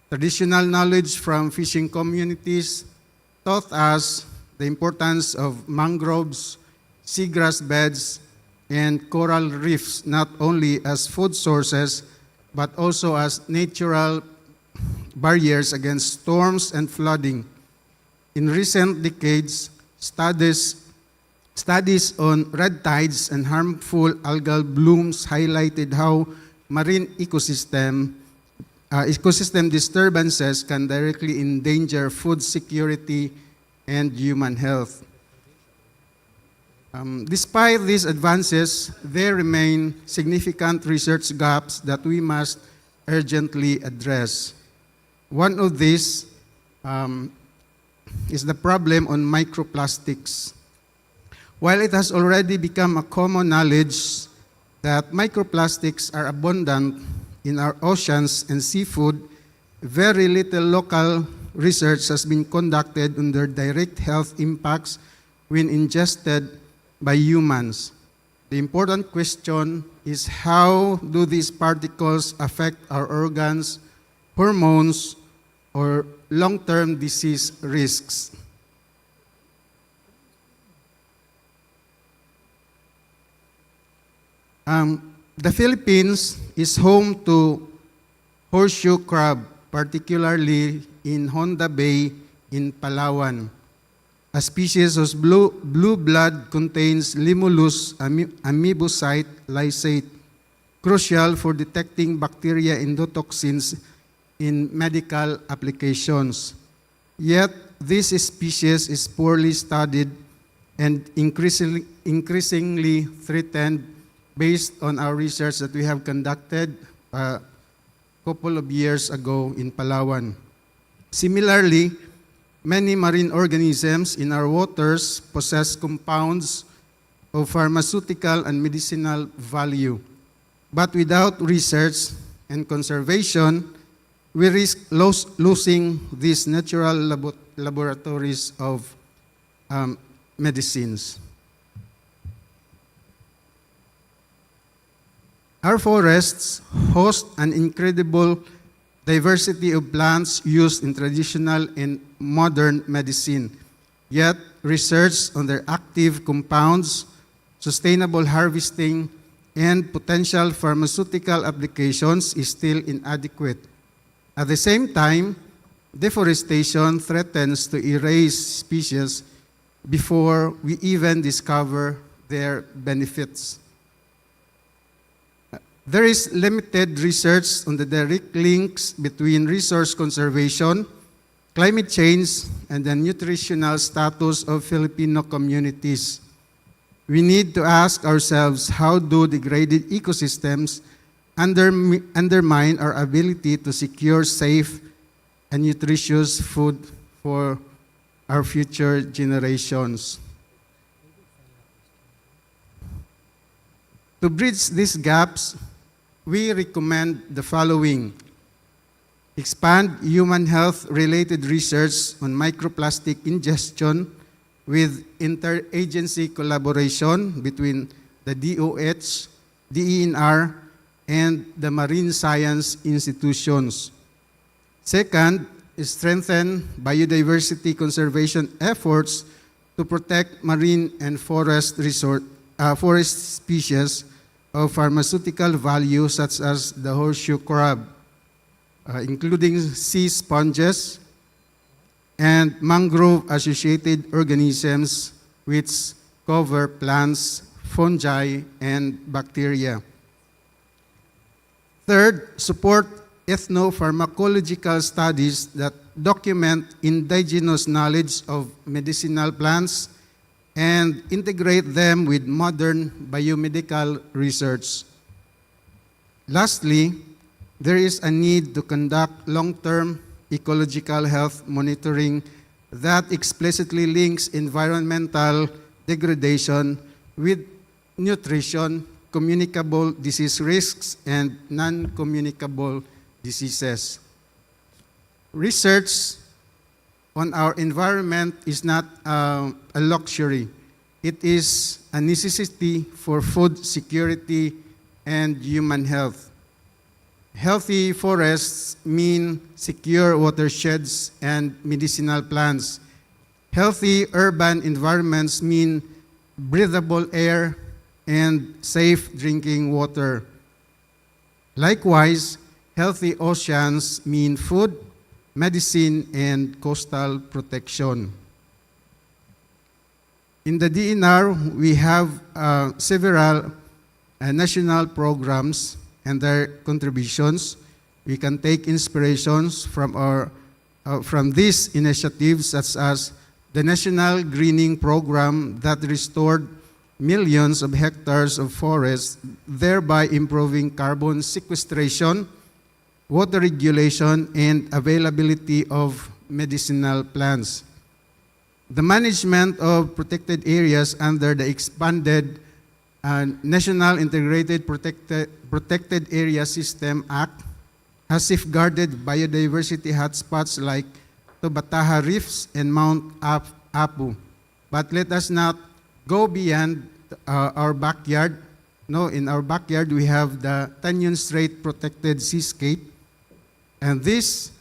Traditional knowledge from fishing communities taught us the importance of mangroves, seagrass beds, and coral reefs not only as food sources but also as natural barriers against storms and flooding. In recent decades, studies on red tides and harmful algal blooms highlighted how marine ecosystem disturbances can directly endanger food security and human health. Despite these advances, there remain significant research gaps that we must urgently address. One of these is the problem on microplastics. While it has already become a common knowledge that microplastics are abundant in our oceans and seafood, very little local research has been conducted on their direct health impacts when ingested by humans. The important question is, how do these particles affect our organs, hormones, or long-term disease risks? The Philippines is home to horseshoe crab, particularly in Honda Bay in Palawan. A species of blue blood contains Limulus amoebocyte lysate, crucial for detecting bacteria endotoxins in medical applications. Yet, this species is poorly studied and increasingly threatened based on our research that we have conducted a couple of years ago in Palawan. Similarly, many marine organisms in our waters possess compounds of pharmaceutical and medicinal value. But without research and conservation, we risk losing these natural laboratories of medicines. Our forests host an incredible diversity of plants used in traditional and modern medicine. Yet, research on their active compounds, sustainable harvesting, and potential pharmaceutical applications is still inadequate. At the same time, deforestation threatens to erase species before we even discover their benefits. There is limited research on the direct links between resource conservation, climate change, and the nutritional status of Filipino communities. We need to ask ourselves, how do degraded ecosystems undermine our ability to secure safe and nutritious food for our future generations? To bridge these gaps, we recommend the following: expand human health-related research on microplastic ingestion with interagency collaboration between the DOH, DENR, and the marine science institutions. Second, strengthen biodiversity conservation efforts to protect marine and forest species of pharmaceutical value, such as the horseshoe crab, including sea sponges and mangrove-associated organisms which cover plants, fungi, and bacteria. Third, support ethnopharmacological studies that document indigenous knowledge of medicinal plants and integrate them with modern biomedical research. Lastly, there is a need to conduct long-term ecological health monitoring that explicitly links environmental degradation with nutrition, communicable disease risks, and non-communicable diseases. Research on our environment is not a luxury. It is a necessity for food security and human health. Healthy forests mean secure watersheds and medicinal plants. Healthy urban environments mean breathable air and safe drinking water. Likewise, healthy oceans mean food, medicine, and coastal protection. In the DNR, we have several national programs and their contributions. We can take inspirations from these initiatives, such as the National Greening Program that restored millions of hectares of forests, thereby improving carbon sequestration, water regulation, and availability of medicinal plants. The management of protected areas under the expanded National Integrated Protected Area System Act has safeguarded biodiversity hotspots like Tobataha Reefs and Mount Apu. But let us not go beyond our backyard. No, in our backyard we have the Tanyon Strait Protected Seascape, and these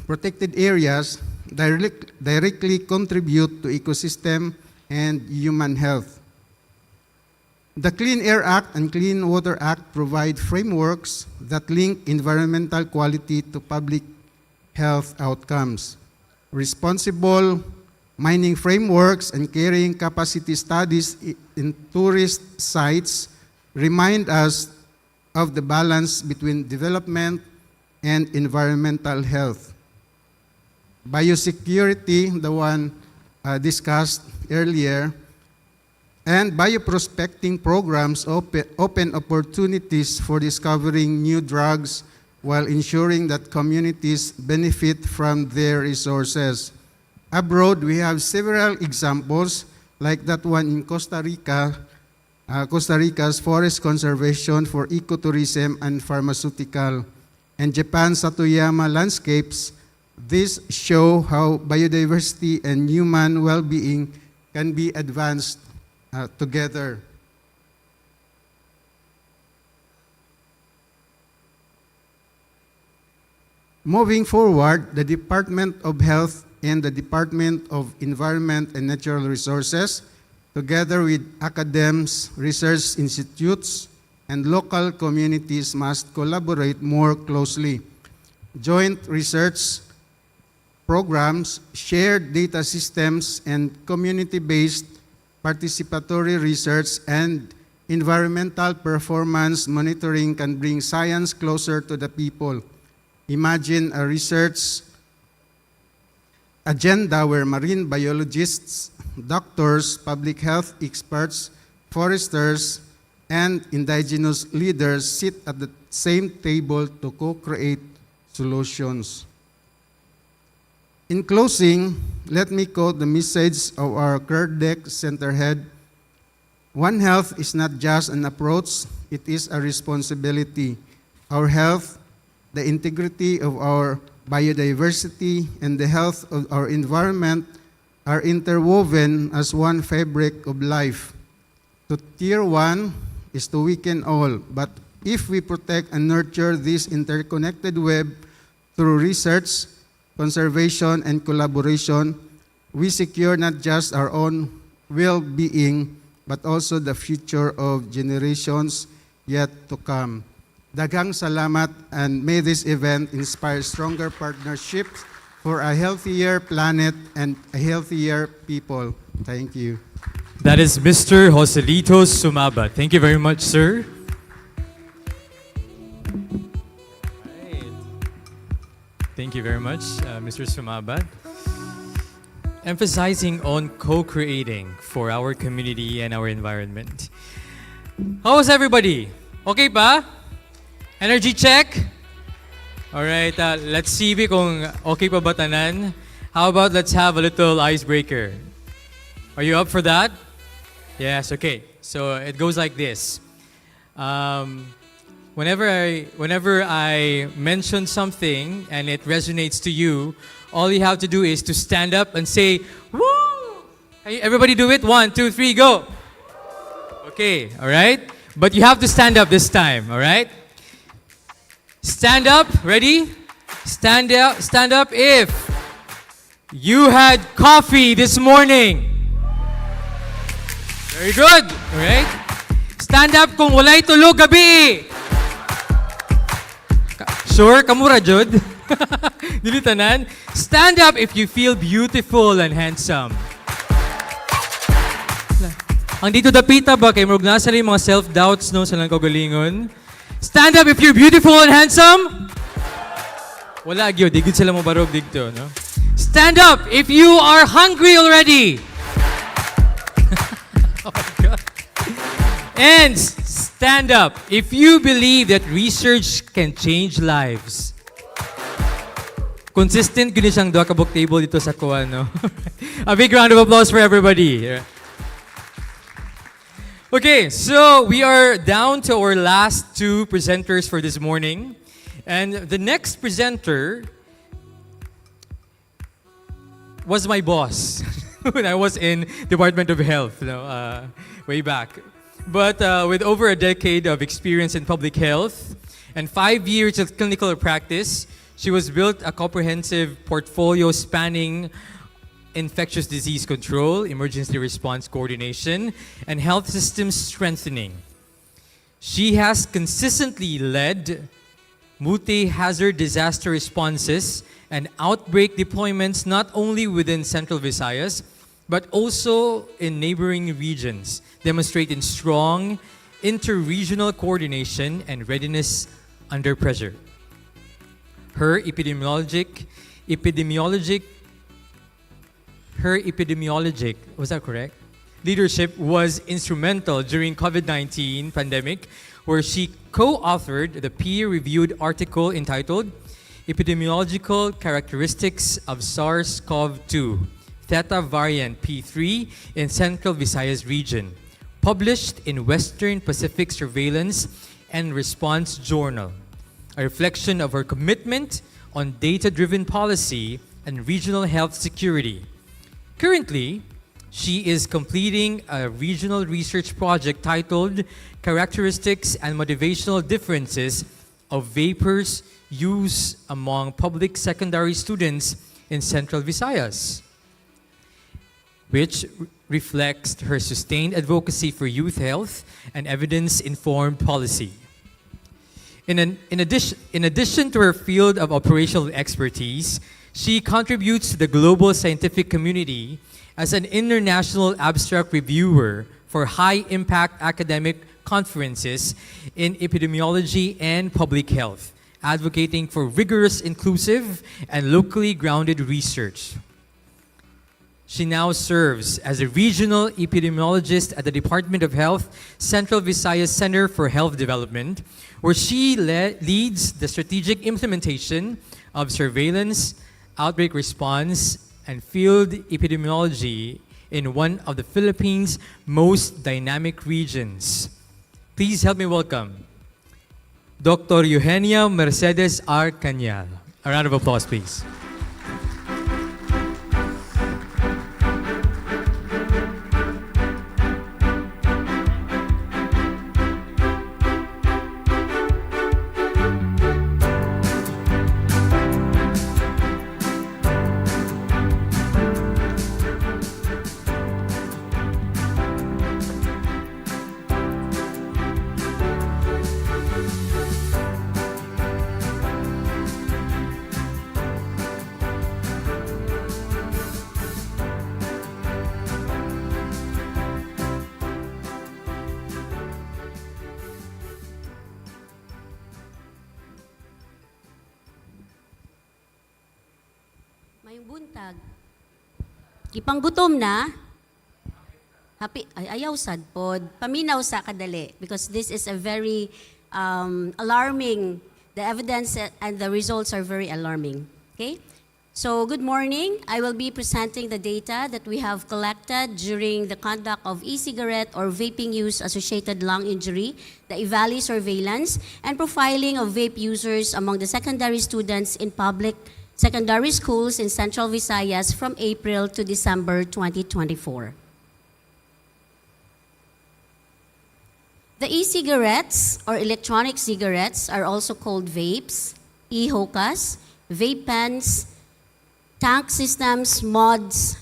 protected areas directly contribute to ecosystem and human health. The Clean Air Act and Clean Water Act provide frameworks that link environmental quality to public health outcomes. Responsible mining frameworks and carrying capacity studies in tourist sites remind us of the balance between development and environmental health. Biosecurity, the one discussed earlier, and bioprospecting programs open opportunities for discovering new drugs while ensuring that communities benefit from their resources. Abroad, we have several examples, like that one in Costa Rica, Costa Rica's forest conservation for ecotourism and pharmaceutical, and Japan's Satoyama landscapes. These show how biodiversity and human well-being can be advanced together. Moving forward, the Department of Health and the Department of Environment and Natural Resources, together with academics, research institutes, and local communities must collaborate more closely. Joint research programs, shared data systems, and community-based participatory research and environmental performance monitoring can bring science closer to the people. Imagine a research agenda where marine biologists, doctors, public health experts, foresters, and indigenous leaders sit at the same table to co-create solutions. In closing, let me quote the message of our CURDEC Center Head. One health is not just an approach, it is a responsibility. Our health, the integrity of our biodiversity, and the health of our environment are interwoven as one fabric of life. To tier one is to weaken all, but if we protect and nurture this interconnected web through research, conservation, and collaboration, we secure not just our own well-being, but also the future of generations yet to come. Daghang salamat, and may this event inspire stronger partnerships for a healthier planet and a healthier people. Thank you. That is Mr. Joselito Sumaba. Thank you very much, sir. Thank you very much, Mr. Sumaba. Emphasizing on co-creating for our community and our environment. How was everybody? Okay pa? Energy check? Alright, let's see kung okay pa ba tanan. How about let's have a little icebreaker? Are you up for that? Yes, okay. So it goes like this. Whenever I mention something and it resonates to you, all you have to do is to stand up and say, "Woo!" Hey, everybody do it. 1, 2, 3, go. Okay, all right? But you have to stand up this time, all right? Stand up, ready? Stand up if you had coffee this morning. Very good, all right? Stand up kung walay tulog gabi. Sure, kamura jud. Dili tanan. Stand up if you feel beautiful and handsome. Ang dito dapita ba kay murag nasa rin mga self-doubts no sa lang kaugalingon. Stand up if you're beautiful and handsome. Wala gyud, di gud sila mo barog dito, no? Stand up if you are hungry already. Oh my God. And stand up if you believe that research can change lives. Consistent gud siyang duha ka book table dito sa kuan, no? A big round of applause for everybody. Okay, so we are down to our last two presenters for this morning. And the next presenter was my boss when I was in Department of Health, way back. But with over a decade of experience in public health and 5 years of clinical practice, she was built a comprehensive portfolio spanning infectious disease control, emergency response coordination, and health systems strengthening. She has consistently led multi-hazard disaster responses and outbreak deployments not only within Central Visayas, but also in neighboring regions, demonstrating strong inter-regional coordination and readiness under pressure. Her epidemiologic, was that correct? Leadership was instrumental during COVID-19 pandemic, where she co-authored the peer-reviewed article entitled Epidemiological Characteristics of SARS-CoV-2 Theta Variant P3 in Central Visayas region, published in Western Pacific Surveillance and Response Journal, a reflection of her commitment on data-driven policy and regional health security. Currently, she is completing a regional research project titled Characteristics and Motivational Differences of Vapors use among public secondary students in Central Visayas, which reflects her sustained advocacy for youth health and evidence-informed policy. In addition to her field of operational expertise, she contributes to the global scientific community as an international abstract reviewer for high-impact academic conferences in epidemiology and public health, advocating for rigorous, inclusive, and locally grounded research. She now serves as a regional epidemiologist at the Department of Health Central Visayas Center for Health Development, where she leads the strategic implementation of surveillance, outbreak response, and field epidemiology in one of the Philippines' most dynamic regions. Please help me welcome Dr. Eugenia Mercedes R. Cañal. A round of applause, please. May buntag. Kipanggutom na. Happy, ayaw sad pod. Paminaw sa kadali because this is a very alarming, the evidence and the results are very alarming. Okay? So, good morning. I will be presenting the data that we have collected during the conduct of e-cigarette or vaping use associated lung injury, the EVALI surveillance, and profiling of vape users among the secondary students in public secondary schools in Central Visayas from April to December 2024. The e-cigarettes or electronic cigarettes are also called vapes, e-hookahs, vape pens, tank systems, mods,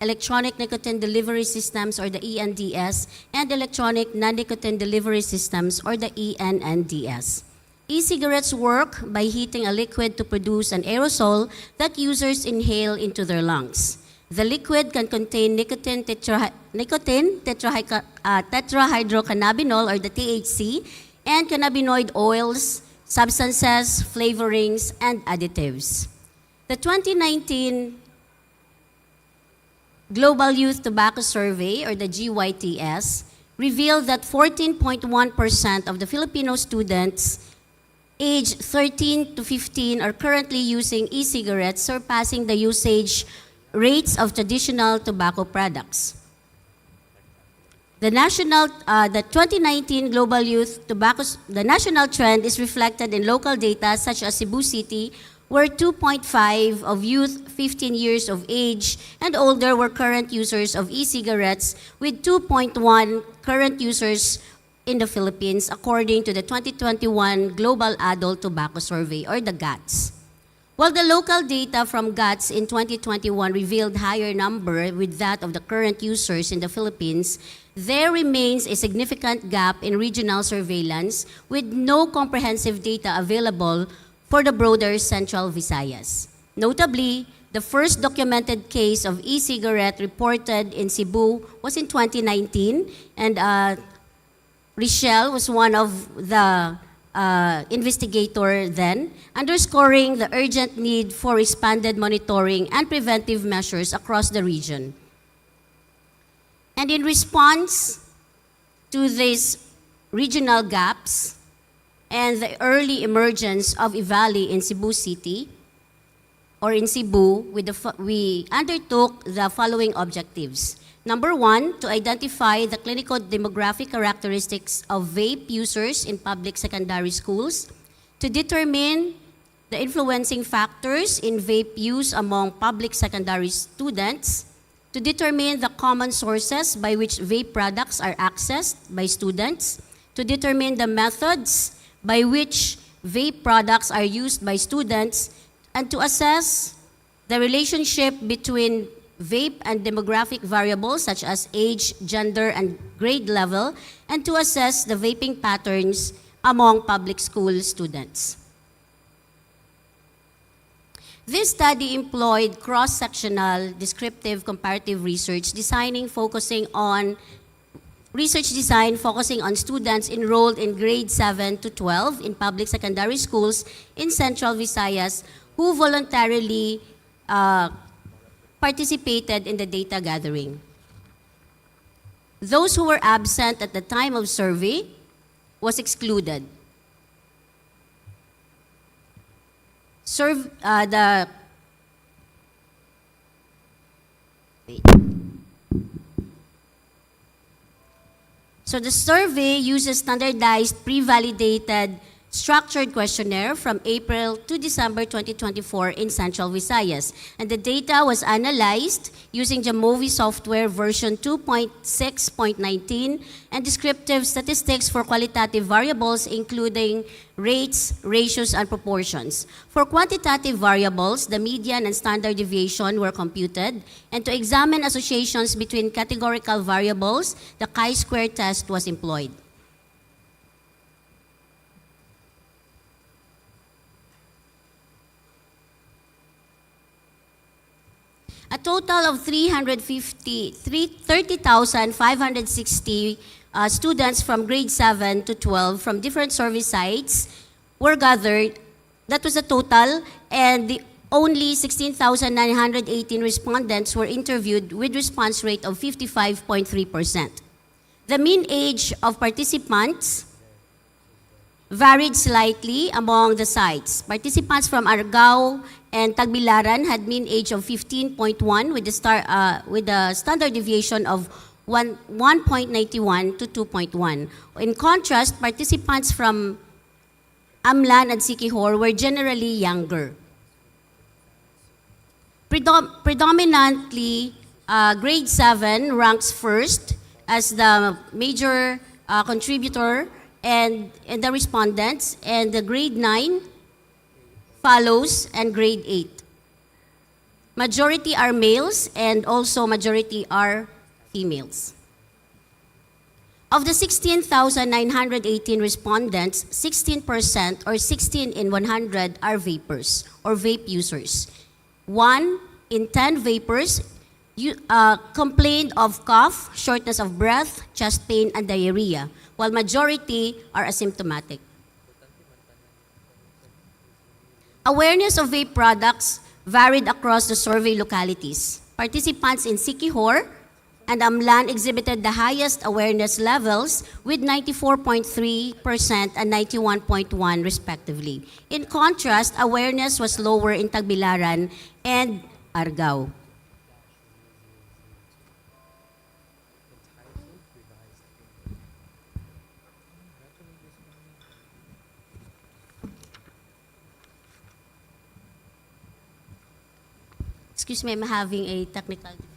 electronic nicotine delivery systems or the ENDS, and electronic non-nicotine delivery systems or the ENNDS. E-cigarettes work by heating a liquid to produce an aerosol that users inhale into their lungs. The liquid can contain tetrahydrocannabinol or the THC and cannabinoid oils, substances, flavorings, and additives. The 2019 Global Youth Tobacco Survey or the GYTS revealed that 14.1% of the Filipino students aged 13 to 15 are currently using e-cigarettes, surpassing the usage rates of traditional tobacco products. The 2019 Global Youth Tobacco, the national trend is reflected in local data such as Cebu City, where 2.5 of youth 15 years of age and older were current users of e-cigarettes, with 2.1 current users in the Philippines, according to the 2021 Global Adult Tobacco Survey, or the GATS. While the local data from GATS in 2021 revealed higher number with that of the current users in the Philippines, there remains a significant gap in regional surveillance with no comprehensive data available for the broader Central Visayas. Notably, the first documented case of e-cigarette reported in Cebu was in 2019, and Richelle was one of the investigator then, underscoring the urgent need for expanded monitoring and preventive measures across the region. And in response to these regional gaps and the early emergence of EVALI in Cebu City, or in Cebu, we undertook the following objectives. Number one, to identify the clinical demographic characteristics of vape users in public secondary schools, to determine the influencing factors in vape use among public secondary students, to determine the common sources by which vape products are accessed by students, to determine the methods by which vape products are used by students, and to assess the relationship between vape and demographic variables such as age, gender, and grade level, and to assess the vaping patterns among public school students. This study employed cross-sectional, descriptive, comparative research focusing on students enrolled in grade 7 to 12 in public secondary schools in Central Visayas who voluntarily participated in the data gathering. Those who were absent at the time of survey was excluded. So the survey uses standardized, pre-validated, structured questionnaire from April to December 2024 in Central Visayas. And the data was analyzed using Jamovi software version 2.6.19 and descriptive statistics for qualitative variables including rates, ratios, and proportions. For quantitative variables, the median and standard deviation were computed, and to examine associations between categorical variables, the chi-square test was employed. A total of 30,560 students from grade 7 to 12 from different survey sites were gathered. That was a total, and only 16,918 respondents were interviewed with response rate of 55.3%. The mean age of participants varied slightly among the sites. Participants from Argao and Tagbilaran had mean age of 15.1 with the standard deviation of 1.91 to 2.1. In contrast, participants from Amlan and Siquijor were generally younger. Predominantly, grade 7 ranks first as the major contributor and the respondents, and the grade 9 follows, and grade 8. Majority are males, and also majority are females. Of the 16,918 respondents, 16% or 16 in 100 are vapers or vape users. 1 in 10 vapers complained of cough, shortness of breath, chest pain, and diarrhea, while majority are asymptomatic. Awareness of vape products varied across the survey localities. Participants in Siquijor and Amlan exhibited the highest awareness levels with 94.3% and 91.1% respectively. In contrast, awareness was lower in Tagbilaran and Argao. Excuse me, I'm having a technical difficulty.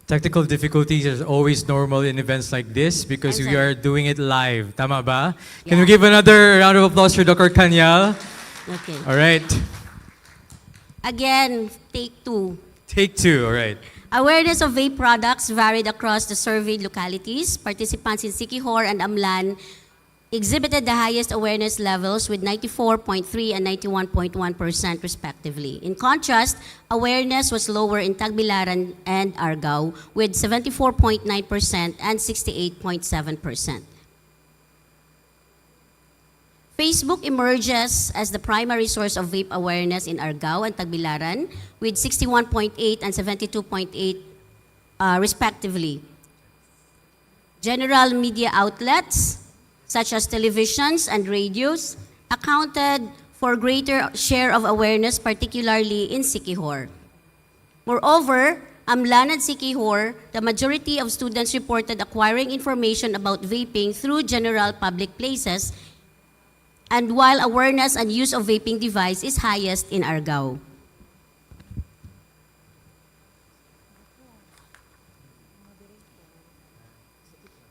Technical difficulties are always normal in events like this because we are doing it live. Tama ba? Can we give another round of applause for Dr. Kanyal? Okay. All right. Again, take 2. Take 2, all right. Awareness of vape products varied across the surveyed localities. Participants in Siquijor and Amlan exhibited the highest awareness levels with 94.3% and 91.1% respectively. In contrast, awareness was lower in Tagbilaran and Argao with 74.9% and 68.7%. Facebook emerges as the primary source of vape awareness in Argao and Tagbilaran with 61.8 and 72.8 respectively. General media outlets such as televisions and radios accounted for greater share of awareness, particularly in Siquijor. Moreover, Amlan and Siquijor, the majority of students reported acquiring information about vaping through general public places, and while awareness and use of vaping device is highest in Argao.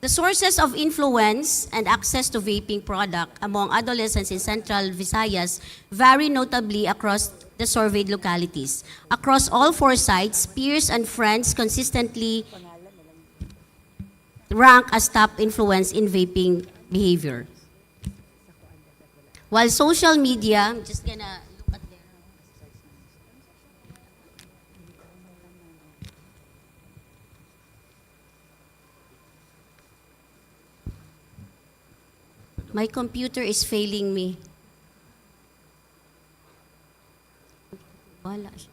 The sources of influence and access to vaping product among adolescents in Central Visayas vary notably across the surveyed localities. Across all 4 sites, peers and friends consistently rank as top influence in vaping behavior. While social media, I'm just gonna look at there. My computer is failing me. Wala siya.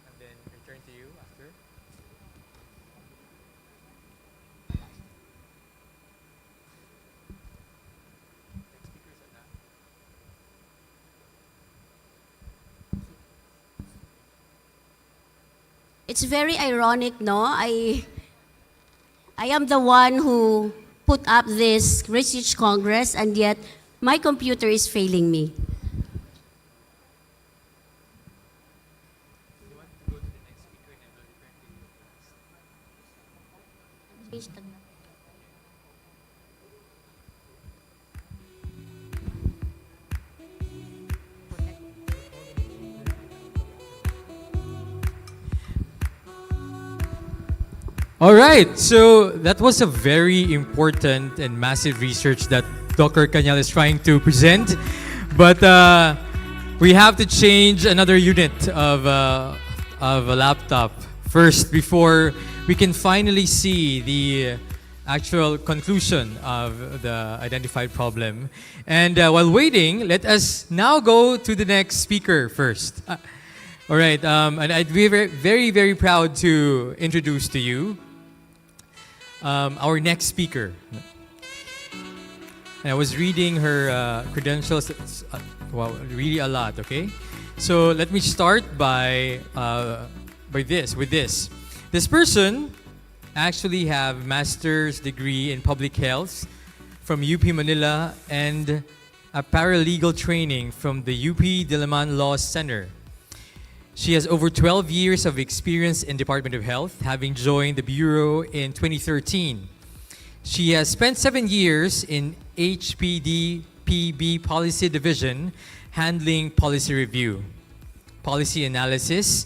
And then return to you after. It's very ironic, no? I am the one who put up this research congress, and yet my computer is failing me. All right, so that was a very important and massive research that Dr. Kanyal is trying to present. But we have to change another unit of a laptop first before we can finally see the actual conclusion of the identified problem. And while waiting, let us now go to the next speaker first. All right, and I'd be very, very proud to introduce to you our next speaker. And I was reading her credentials, wow, really a lot, okay? So let me start with this. This person actually have master's degree in public health from UP Manila and a paralegal training from the UP Diliman Law Center. She has over 12 years of experience in Department of Health, having joined the Bureau in 2013. She has spent 7 years in HPDPB Policy Division, handling policy review, policy analysis,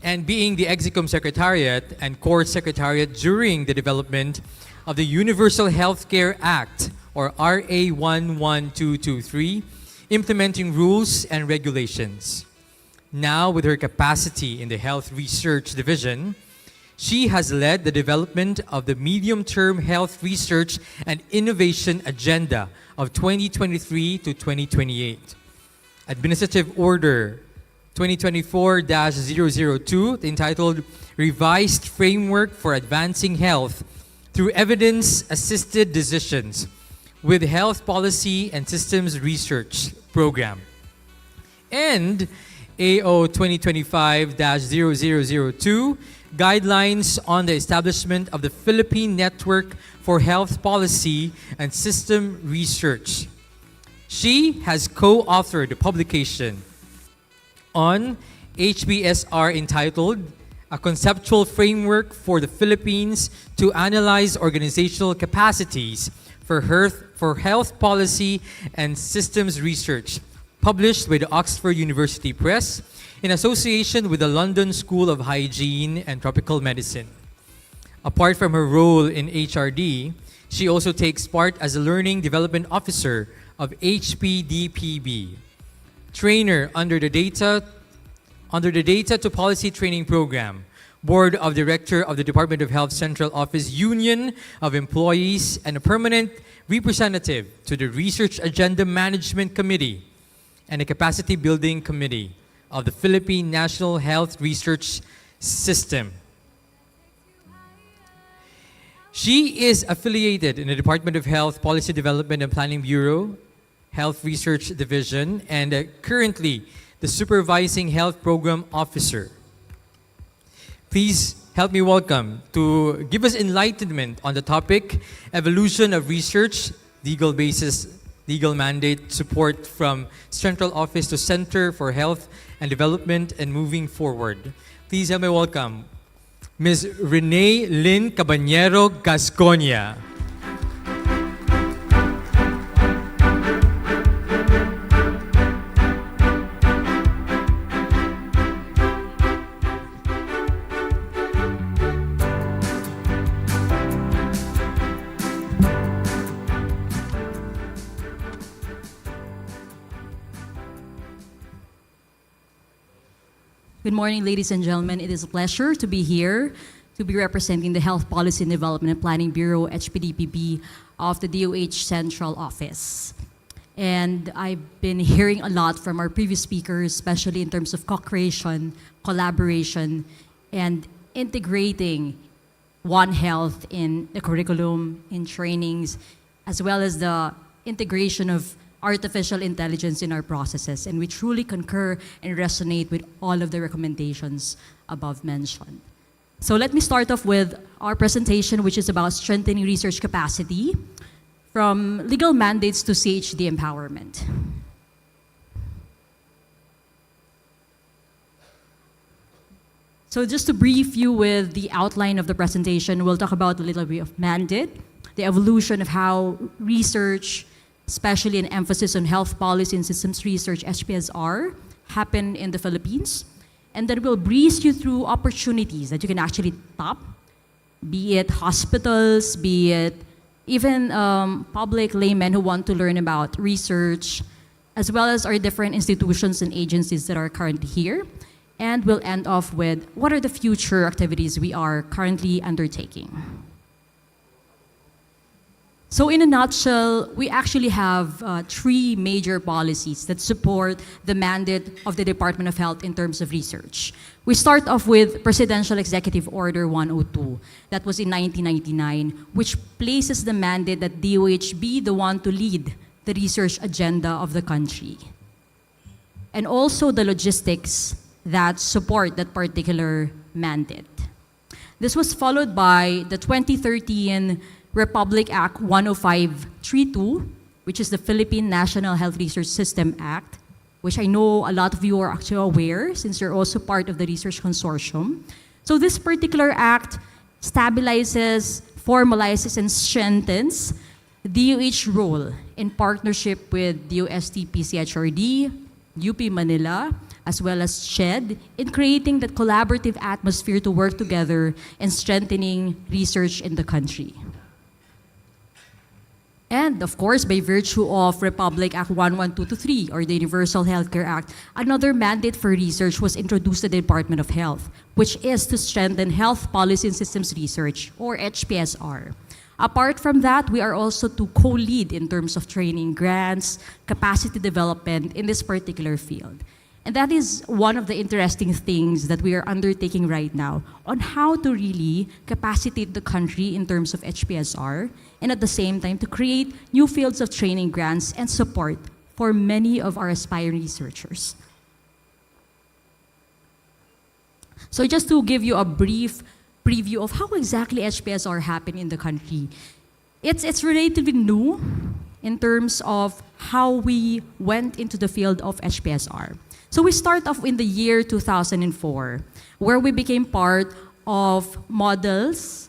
and being the Execom Secretariat and Core Secretariat during the development of the Universal Healthcare Act, or RA 11223, implementing rules and regulations. Now, with her capacity in the Health Research Division, she has led the development of the Medium-Term Health Research and Innovation Agenda of 2023 to 2028. Administrative Order 2024-002, entitled Revised Framework for Advancing Health Through Evidence-Assisted Decisions with Health Policy and Systems Research Program. And AO 2025-0002, Guidelines on the Establishment of the Philippine Network for Health Policy and System Research. She has co-authored a publication on HBSR entitled A Conceptual Framework for the Philippines to Analyze Organizational Capacities for Health Policy and Systems Research, published by the Oxford University Press in association with the London School of Hygiene and Tropical Medicine. Apart from her role in HRD, she also takes part as a Learning Development Officer of HPDPB, trainer under the Data to Policy Training Program, Board of Director of the Department of Health Central Office Union of Employees, and a permanent representative to the Research Agenda Management Committee and the Capacity Building Committee of the Philippine National Health Research System. She is affiliated in the Department of Health Policy Development and Planning Bureau, Health Research Division, and currently the Supervising Health Program Officer. Please help me welcome, to give us enlightenment on the topic, evolution of research, legal basis, legal mandate, support from Central Office to Center for Health and Development, and moving forward. Please help me welcome Ms. Renee Lynn Caballero Gasconia. Good morning, ladies and gentlemen. It is a pleasure to be here to be representing the Health Policy and Development and Planning Bureau, HPDPB, of the DOH Central Office. And I've been hearing a lot from our previous speakers, especially in terms of co-creation, collaboration, and integrating One Health in the curriculum, in trainings, as well as the integration of artificial intelligence in our processes, and we truly concur and resonate with all of the recommendations above mentioned. So let me start off with our presentation, which is about strengthening research capacity from legal mandates to CHD empowerment. So just to brief you with the outline of the presentation, we'll talk about a little bit of mandate, the evolution of how research, especially an emphasis on health policy and systems research, HPSR, happen in the Philippines. And then we'll breeze you through opportunities that you can actually tap, be it hospitals, be it even public laymen who want to learn about research, as well as our different institutions and agencies that are currently here. And we'll end off with what are the future activities we are currently undertaking. So in a nutshell, we actually have three major policies that support the mandate of the Department of Health in terms of research. We start off with Presidential Executive Order 102, that was in 1999, which places the mandate that DOH be the one to lead the research agenda of the country. And also the logistics that support that particular mandate. This was followed by the 2013 Republic Act 10532, which is the Philippine National Health Research System Act, which I know a lot of you are actually aware since you're also part of the research consortium. So this particular act stabilizes, formalizes, and strengthens DOH role in partnership with DOST PCHRD, UP Manila, as well as SHED, in creating that collaborative atmosphere to work together and strengthening research in the country. And of course, by virtue of Republic Act 11223, or the Universal Healthcare Act, another mandate for research was introduced to the Department of Health, which is to strengthen health policy and systems research, or HPSR. Apart from that, we are also to co-lead in terms of training, grants, capacity development in this particular field. And that is one of the interesting things that we are undertaking right now on how to really capacitate the country in terms of HPSR, and at the same time to create new fields of training, grants, and support for many of our aspiring researchers. So just to give you a brief preview of how exactly HPSR happened in the country, it's relatively new in terms of how we went into the field of HPSR. So we start off in the year 2004, where we became part of models,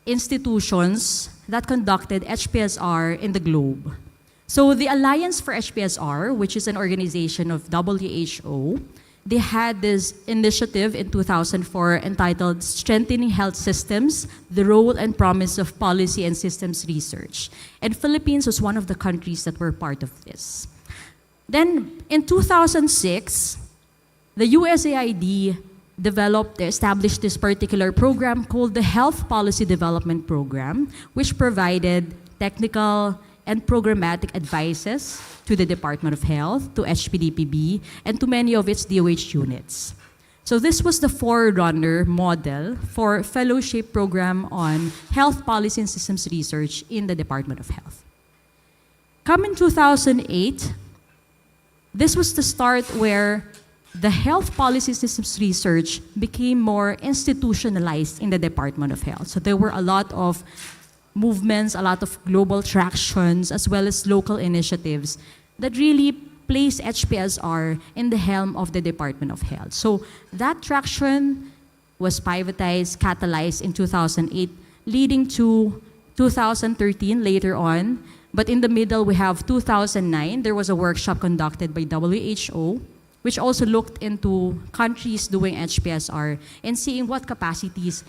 institutions that conducted HPSR in the globe. So the Alliance for HPSR, which is an organization of WHO, they had this initiative in 2004 entitled Strengthening Health Systems, the Role and Promise of Policy and Systems Research. And Philippines was one of the countries that were part of this. Then in 2006, the USAID established this particular program called the Health Policy Development Program, which provided technical and programmatic advices to the Department of Health, to HPDPB, and to many of its DOH units. So this was the forerunner model for fellowship program on health policy and systems research in the Department of Health. Come in 2008, this was the start where the health policy systems research became more institutionalized in the Department of Health. So there were a lot of movements, a lot of global tractions, as well as local initiatives that really place HPSR in the helm of the Department of Health. So that traction was pivotized, catalyzed in 2008, leading to 2013 later on. But in the middle, we have 2009. There was a workshop conducted by WHO, which also looked into countries doing HPSR and seeing what capacities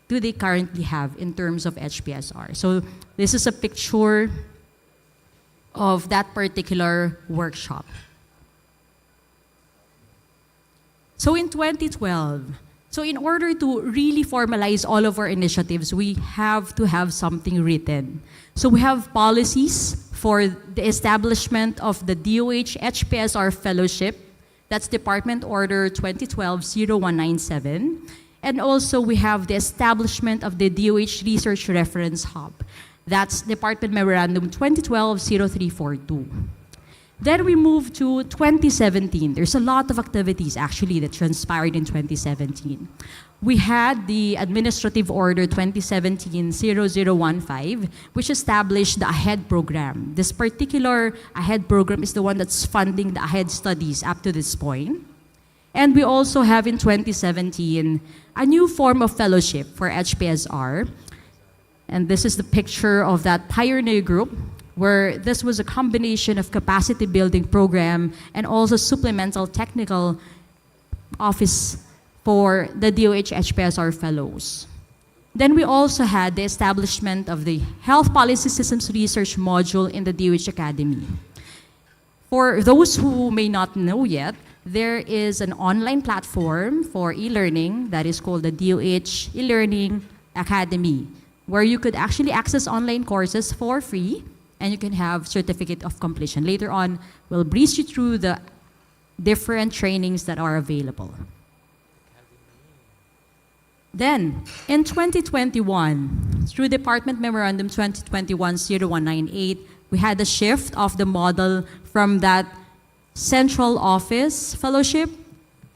do they currently have in terms of HPSR. So this is a picture of that particular workshop. So in 2012, so in order to really formalize all of our initiatives, we have to have something written. So we have policies for the establishment of the DOH HPSR Fellowship. That's Department Order 2012-0197. And also we have the establishment of the DOH Research Reference Hub. That's Department Memorandum 2012-0342. Then we move to 2017. There's a lot of activities actually that transpired in 2017. We had the Administrative Order 2017-0015, which established the AHEAD program. This particular AHEAD program is the one that's funding the AHEAD studies up to this point. And we also have in 2017 a new form of fellowship for HPSR. And this is the picture of that pioneer group, where this was a combination of capacity building program and also supplemental technical office for the DOH HPSR fellows. Then we also had the establishment of the Health Policy Systems Research module in the DOH Academy. For those who may not know yet, there is an online platform for e-learning that is called the DOH E-Learning Academy, where you could actually access online courses for free and you can have certificate of completion. Later on, we'll breeze you through the different trainings that are available. Then, in 2021, through Department Memorandum 2021-0198, we had a shift of the model from that central office fellowship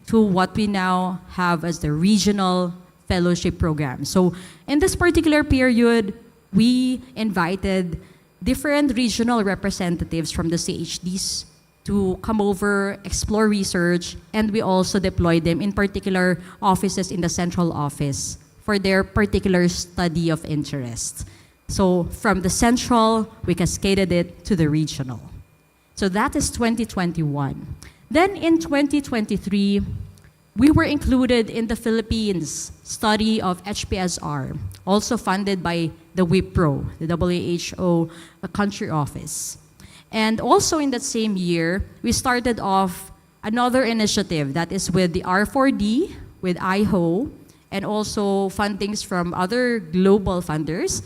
to what we now have as the regional fellowship program. So in this particular period, we invited different regional representatives from the CHDs to come over, explore research, and we also deployed them in particular offices in the central office for their particular study of interest. So from the central, we cascaded it to the regional. So that is 2021. Then in 2023, we were included in the Philippines study of HPSR, also funded by the WIPRO, the WHO country office. And also in that same year, we started off another initiative that is with the R4D, with IHO, and also fundings from other global funders.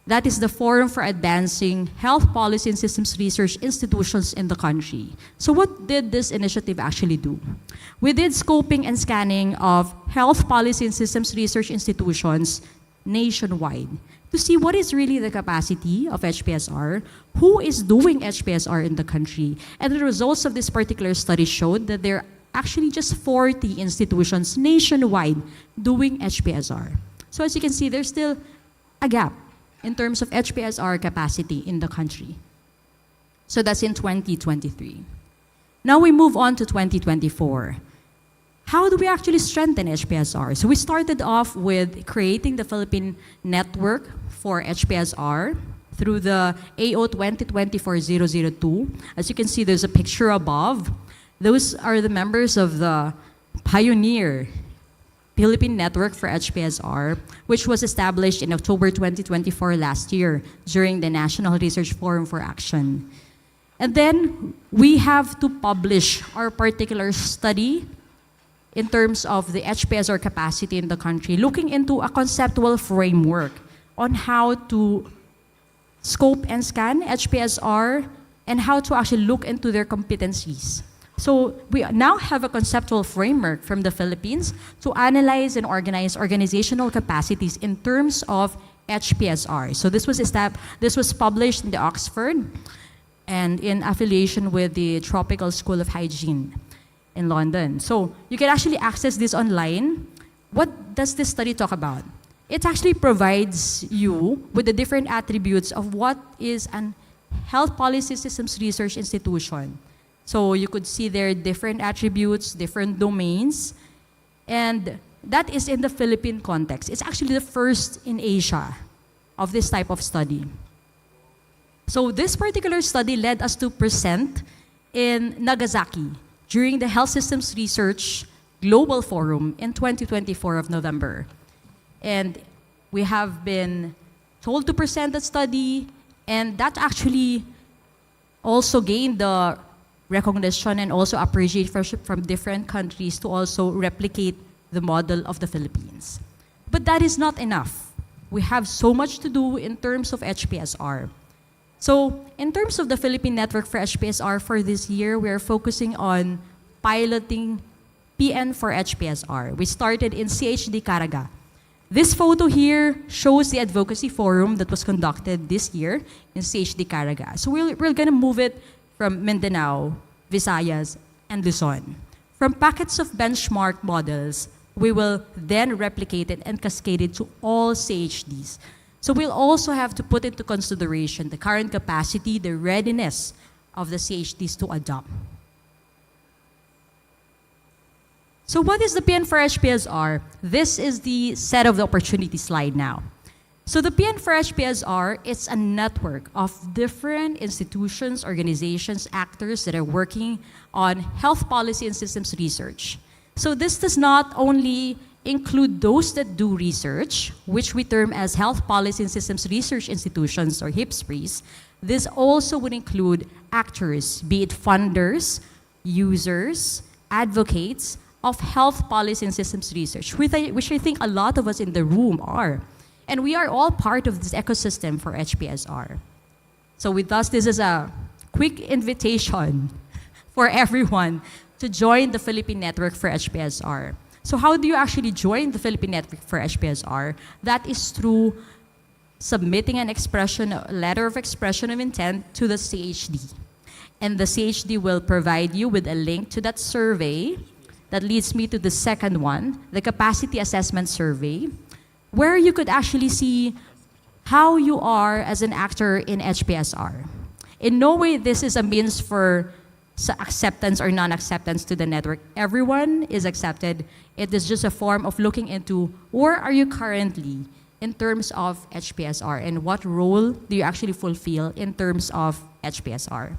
That is the Forum for Advancing Health Policy and Systems Research Institutions in the country. So what did this initiative actually do? We did scoping and scanning of health policy and systems research institutions nationwide to see what is really the capacity of HPSR, who is doing HPSR in the country. And the results of this particular study showed that there are actually just 40 institutions nationwide doing HPSR. So as you can see, there's still a gap in terms of HPSR capacity in the country. So that's in 2023. Now we move on to 2024. How do we actually strengthen HPSR? So we started off with creating the Philippine Network for HPSR through the AO 2024-002. As you can see, there's a picture above. Those are the members of the pioneer Philippine Network for HPSR, which was established in October 2024 last year during the National Research Forum for Action. And then we have to publish our particular study in terms of the HPSR capacity in the country, looking into a conceptual framework on how to scope and scan HPSR and how to actually look into their competencies. So we now have a conceptual framework from the Philippines to analyze and organize organizational capacities in terms of HPSR. So this was published in the Oxford and in affiliation with the Tropical School of Hygiene in London. So you can actually access this online. What does this study talk about? It actually provides you with the different attributes of what is an health policy systems research institution. So you could see their different attributes, different domains, and that is in the Philippine context. It's actually the first in Asia of this type of study. So this particular study led us to present in Nagasaki during the Health Systems Research Global Forum in 2024 of November. And we have been told to present the study, and that actually also gained the recognition and also appreciation from different countries to also replicate the model of the Philippines. But that is not enough. We have so much to do in terms of HPSR. So in terms of the Philippine Network for HPSR for this year, we are focusing on piloting PN for HPSR. We started in CHD Caraga. This photo here shows the advocacy forum that was conducted this year in CHD Caraga. So we're going to move it from Mandaue, Visayas, and Luzon. From packets of benchmark models, we will then replicate it and cascade it to all CHDs. So we'll also have to put into consideration the current capacity, the readiness of the CHDs to adopt. So what is the PN for HPSR? This is the set of the opportunity slide now. So the PN for HPSR is a network of different institutions, organizations, actors that are working on health policy and systems research. So this does not only include those that do research, which we term as health policy and systems research institutions or HIPSRIs. This also would include actors, be it funders, users, advocates of health policy and systems research, which I think a lot of us in the room are. And we are all part of this ecosystem for HPSR. So with us, this is a quick invitation for everyone to join the Philippine Network for HPSR. So how do you actually join the Philippine Network for HPSR? That is through submitting a letter of expression of intent to the CHD. And the CHD will provide you with a link to that survey. That leads me to the second one, the capacity assessment survey, where you could actually see how you are as an actor in HPSR. In no way this is a means for acceptance or non-acceptance to the network. Everyone is accepted. It is just a form of looking into where are you currently in terms of HPSR and what role do you actually fulfill in terms of HPSR.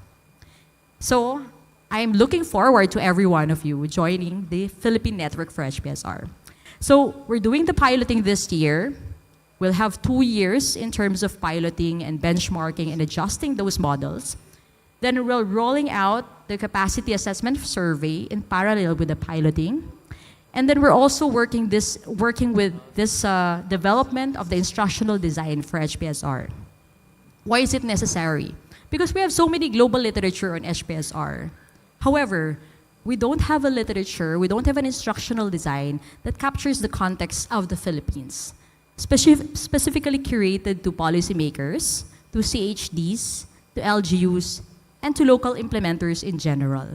So I'm looking forward to every one of you joining the Philippine Network for HPSR. So we're doing the piloting this year. We'll have 2 years in terms of piloting and benchmarking and adjusting those models. Then we're rolling out the capacity assessment survey in parallel with the piloting. And then we're also working with this development of the instructional design for HPSR. Why is it necessary? Because we have so many global literature on HPSR. However, we don't have a literature, we don't have an instructional design that captures the context of the Philippines, specifically curated to policymakers, to CHDs, to LGUs, and to local implementers in general.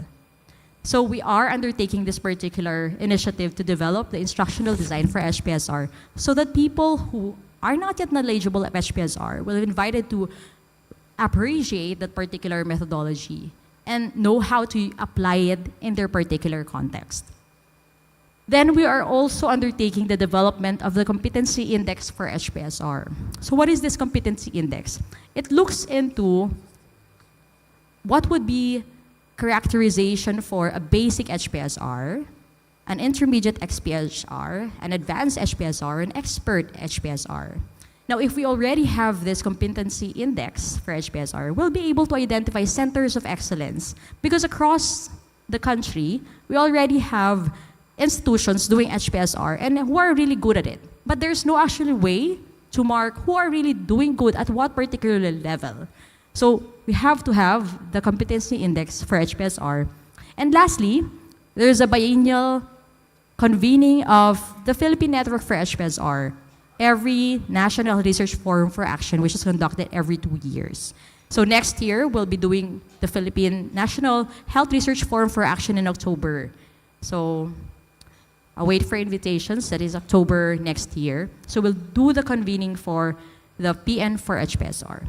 So we are undertaking this particular initiative to develop the instructional design for HPSR so that people who are not yet knowledgeable of HPSR will be invited to appreciate that particular methodology and know how to apply it in their particular context. Then we are also undertaking the development of the competency index for HPSR. So what is this competency index? It looks into what would be characterization for a basic HPSR, an intermediate XPSR, an advanced HPSR, an expert HPSR. Now, if we already have this competency index for HPSR, we'll be able to identify centers of excellence because across the country, we already have institutions doing HPSR and who are really good at it. But there's no actual way to mark who are really doing good at what particular level. So we have to have the competency index for HPSR. And lastly, there's a biennial convening of the Philippine Network for HPSR, every National Research Forum for Action, which is conducted every 2 years. So next year, we'll be doing the Philippine National Health Research Forum for Action in October. So I'll wait for invitations, that is October next year. So we'll do the convening for the PN for HPSR.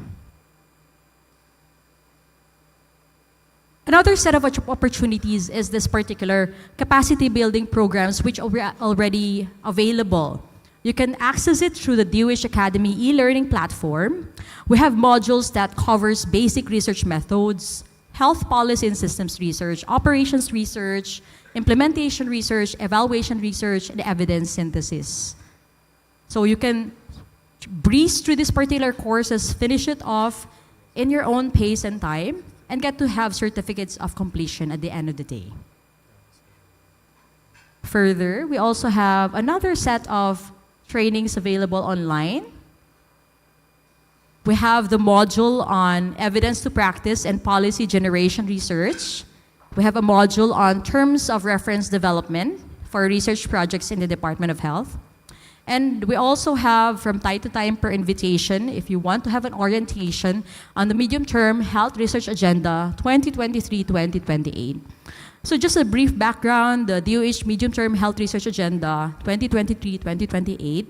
Another set of opportunities is this particular capacity building programs which are already available. You can access it through the DOH Academy e-learning platform. We have modules that covers basic research methods, health policy and systems research, operations research, implementation research, evaluation research, and evidence synthesis. So you can breeze through these particular courses, finish it off in your own pace and time, and get to have certificates of completion at the end of the day. Further, we also have another set of trainings available online. We have the module on evidence to practice and policy generation research. We have a module on terms of reference development for research projects in the Department of Health. And we also have, from time to time per invitation, if you want to have an orientation on the medium-term health research agenda 2023-2028. So just a brief background, the DOH Medium-Term Health Research Agenda 2023-2028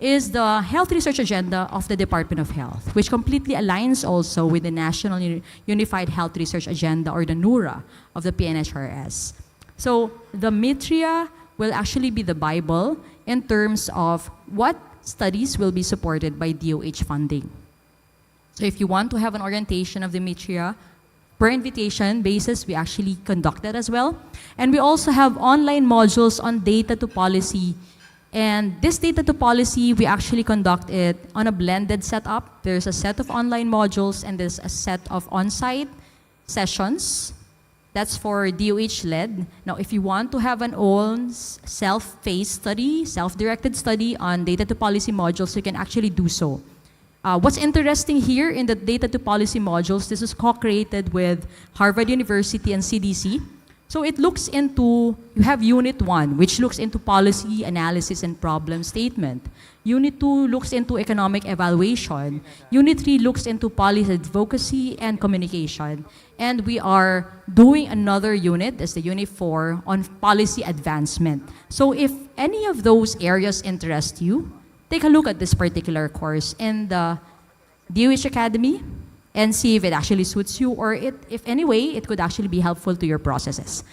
is the health research agenda of the Department of Health, which completely aligns also with the National Unified Health Research Agenda, or the NURA, of the PNHRS. So the MITRIA will actually be the Bible in terms of what studies will be supported by DOH funding. So if you want to have an orientation of the MITRIA, per invitation basis, we actually conduct that as well. And we also have online modules on data to policy. And this data to policy, we actually conduct it on a blended setup. There's a set of online modules and there's a set of on-site sessions. That's for DOH-led. Now, if you want to have an own self-paced study, self-directed study on data to policy modules, you can actually do so. What's interesting here in the data to policy modules, this is co-created with Harvard University and CDC. So it looks into, you have Unit 1, which looks into policy analysis and problem statement. Unit 2 looks into economic evaluation. Unit 3 looks into policy advocacy and communication. And we are doing another unit, that's the Unit 4, on policy advancement. So if any of those areas interest you, take a look at this particular course in the DOH Academy and see if it actually suits you, or if any way it could actually be helpful to your processes.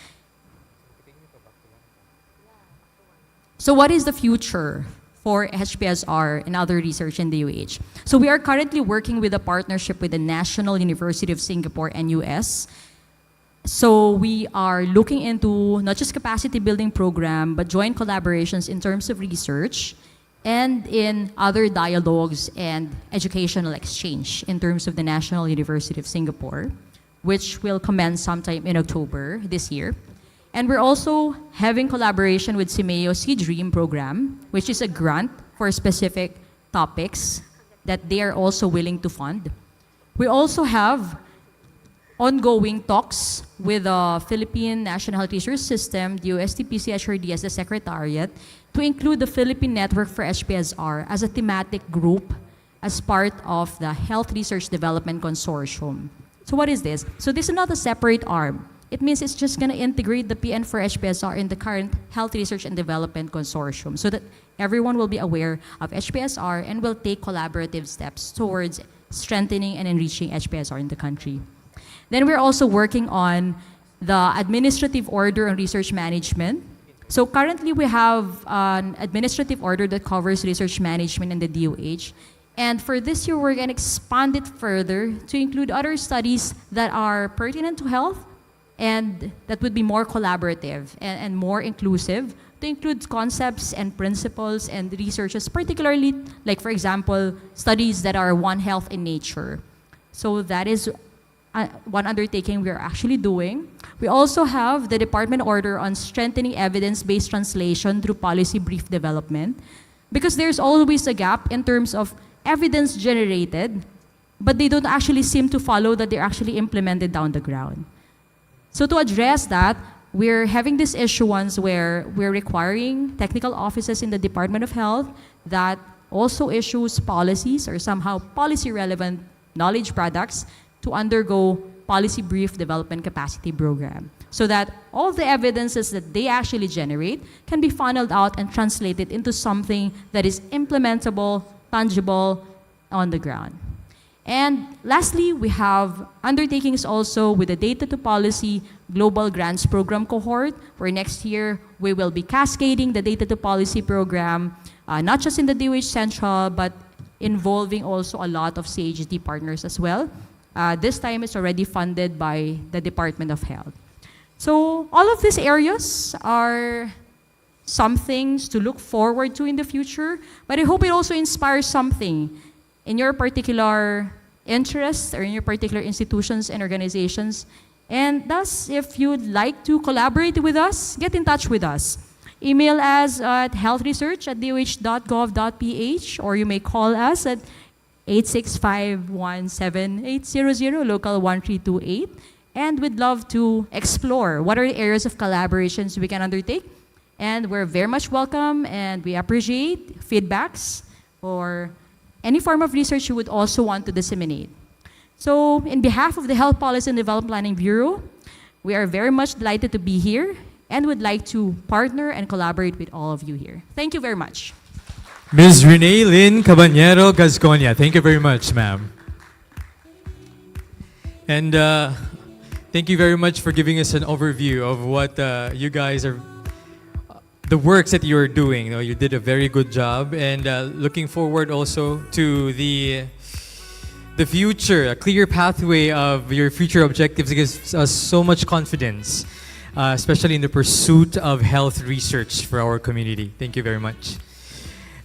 So what is the future for HPSR and other research in DOH? So we are currently working with a partnership with the National University of Singapore, NUS. So we are looking into not just capacity building program, but joint collaborations in terms of research and in other dialogues and educational exchange in terms of the National University of Singapore, which will commence sometime in October this year. And we're also having collaboration with CIMEO C-DREAM program, which is a grant for specific topics that they are also willing to fund. We also have ongoing talks with the Philippine National Health Research System, the USTPCHRD as the Secretariat, to include the Philippine Network for HPSR as a thematic group as part of the Health Research Development Consortium. So what is this? So this is not a separate arm. It means it's just going to integrate the PN for HPSR in the current Health Research and Development Consortium so that everyone will be aware of HPSR and will take collaborative steps towards strengthening and enriching HPSR in the country. Then we're also working on the administrative order on research management. So currently we have an administrative order that covers research management in the DOH. And for this year, we're going to expand it further to include other studies that are pertinent to health and that would be more collaborative and more inclusive to include concepts and principles and researches, particularly, like for example, studies that are One Health in nature. So that is one undertaking we are actually doing. We also have the department order on strengthening evidence-based translation through policy brief development, because there's always a gap in terms of evidence generated, but they don't actually seem to follow that they're actually implemented down the ground. So to address that, we're having this issuance where we're requiring technical offices in the Department of Health that also issues policies or somehow policy-relevant knowledge products to undergo policy brief development capacity program, so that all the evidences that they actually generate can be funneled out and translated into something that is implementable, tangible, on the ground. And lastly, we have undertakings also with the Data to Policy Global Grants Program cohort, where next year we will be cascading the Data to Policy program, not just in the DOH Central, but involving also a lot of CHD partners as well. This time it's already funded by the Department of Health. So all of these areas are some things to look forward to in the future, but I hope it also inspires something in your particular interests or in your particular institutions and organizations. And thus, if you'd like to collaborate with us, get in touch with us. Email us at healthresearch@doh.gov.ph, or you may call us at 865-17800, local 1328. And we'd love to explore what are the areas of collaborations we can undertake. And we're very much welcome, and we appreciate feedbacks or any form of research you would also want to disseminate. So, in behalf of the Health Policy and Development Planning Bureau, we are very much delighted to be here and would like to partner and collaborate with all of you here. Thank you very much. Ms. Renee Lynn Caballero Gasconia, thank you very much, ma'am. And thank you very much for giving us an overview of what you guys are, the works that you're doing. You know, you did a very good job, and looking forward also to the future, a clear pathway of your future objectives. It gives us so much confidence, especially in the pursuit of health research for our community. Thank you very much.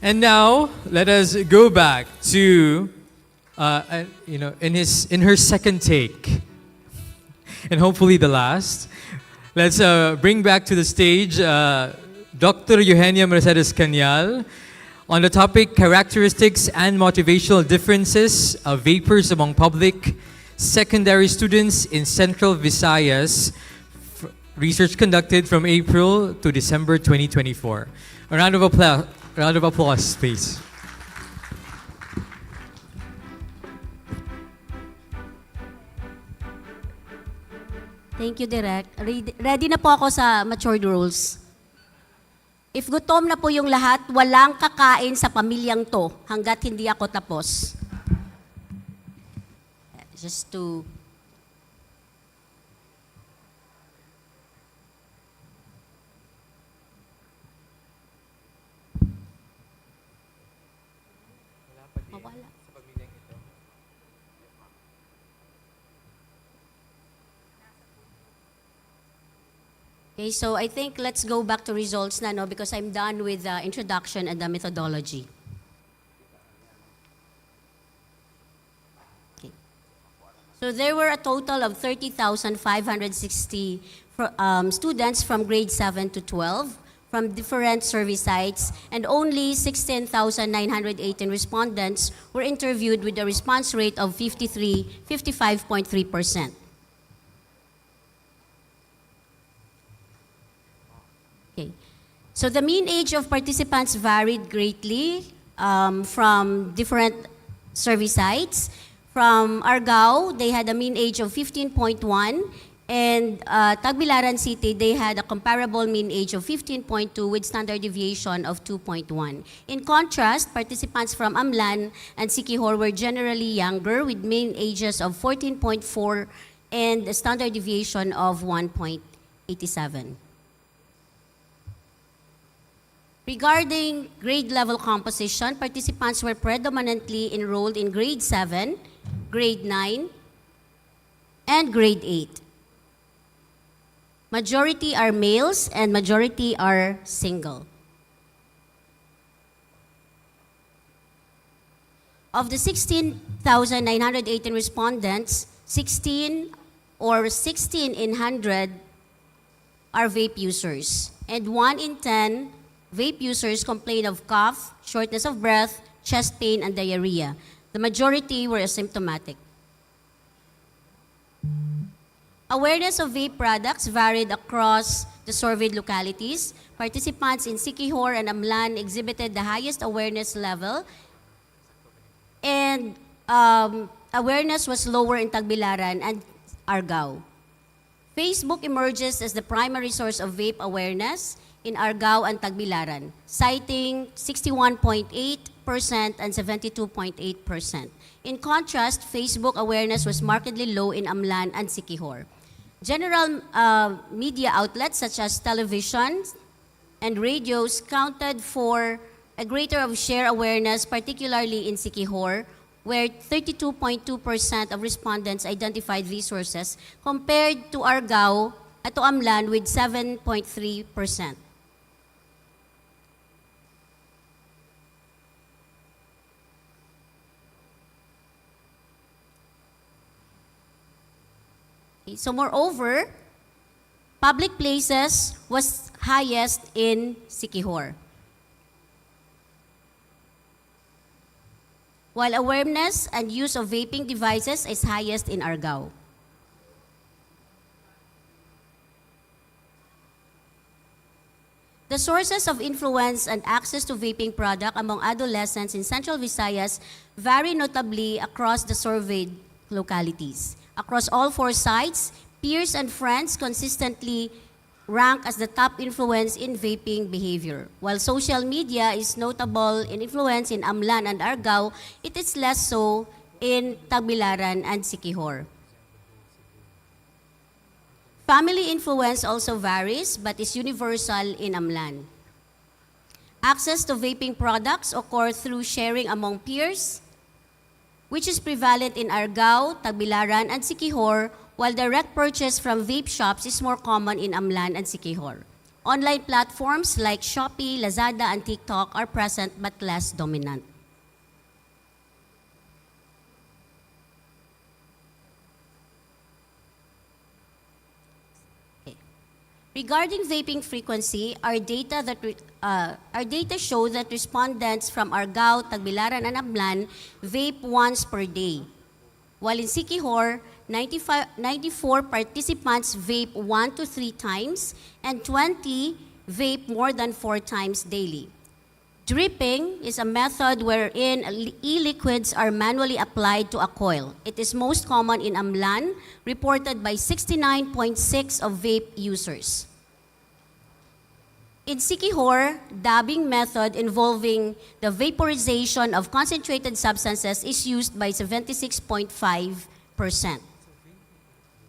And now let us go back to, in her second take, and hopefully the last. Let's bring back to the stage Dr. Eugenia Mercedes Cañal on the topic characteristics and motivational differences of vapors among public secondary students in Central Visayas, research conducted from April to December 2024. A round of applause, please. Thank you, Direk. Ready na po ako sa matured rules. If gutom na po yung lahat, walang kakain sa pamilyang to hanggat hindi ako tapos. Just to... Mawala. Okay, so I think let's go back to results na, no, because I'm done with the introduction and the methodology. Okay. So there were a total of 30,560 students from grade 7 to 12 from different survey sites, and only 16,918 respondents were interviewed with a response rate of 55.3%. Okay. So the mean age of participants varied greatly from different survey sites. From Argao, they had a mean age of 15.1, and Tagbilaran City, they had a comparable mean age of 15.2 with standard deviation of 2.1. In contrast, participants from Amlan and Siquijor were generally younger with mean ages of 14.4 and a standard deviation of 1.87. Regarding grade level composition, participants were predominantly enrolled in grade 7, grade 9, and grade 8. Majority are males and majority are single. Of the 16,918 respondents, 16 in 100 are vape users, and 1 in 10 vape users complain of cough, shortness of breath, chest pain, and diarrhea. The majority were asymptomatic. Awareness of vape products varied across the surveyed localities. Participants in Siquijor and Amlan exhibited the highest awareness level, and awareness was lower in Tagbilaran and Argao. Facebook emerges as the primary source of vape awareness in Argao and Tagbilaran, citing 61.8% and 72.8%. In contrast, Facebook awareness was markedly low in Amlan and Siquijor. General media outlets such as television and radios counted for a greater of share awareness, particularly in Siquijor, where 32.2% of respondents identified these sources, compared to Argao at Amlan with 7.3%. So moreover, public places was highest in Siquijor, while awareness and use of vaping devices is highest in Argao. The sources of influence and access to vaping product among adolescents in Central Visayas vary notably across the surveyed localities. Across all 4 sites, peers and friends consistently rank as the top influence in vaping behavior. While social media is notable in influence in Amlan and Argao, it is less so in Tagbilaran and Siquijor. Family influence also varies but is universal in Amlan. Access to vaping products occur through sharing among peers, which is prevalent in Argao, Tagbilaran, and Siquijor, while direct purchase from vape shops is more common in Amlan and Siquijor. Online platforms like Shopee, Lazada, and TikTok are present but less dominant. Regarding vaping frequency, our data show that respondents from Argao, Tagbilaran, and Amlan vape once per day. While in Siquijor, 94 participants vape 1 to 3 times, and 20 vape more than 4 times daily. Dripping is a method wherein e-liquids are manually applied to a coil. It is most common in Amlan, reported by 69.6% of vape users. In Siquijor, dabbing method involving the vaporization of concentrated substances is used by 76.5%.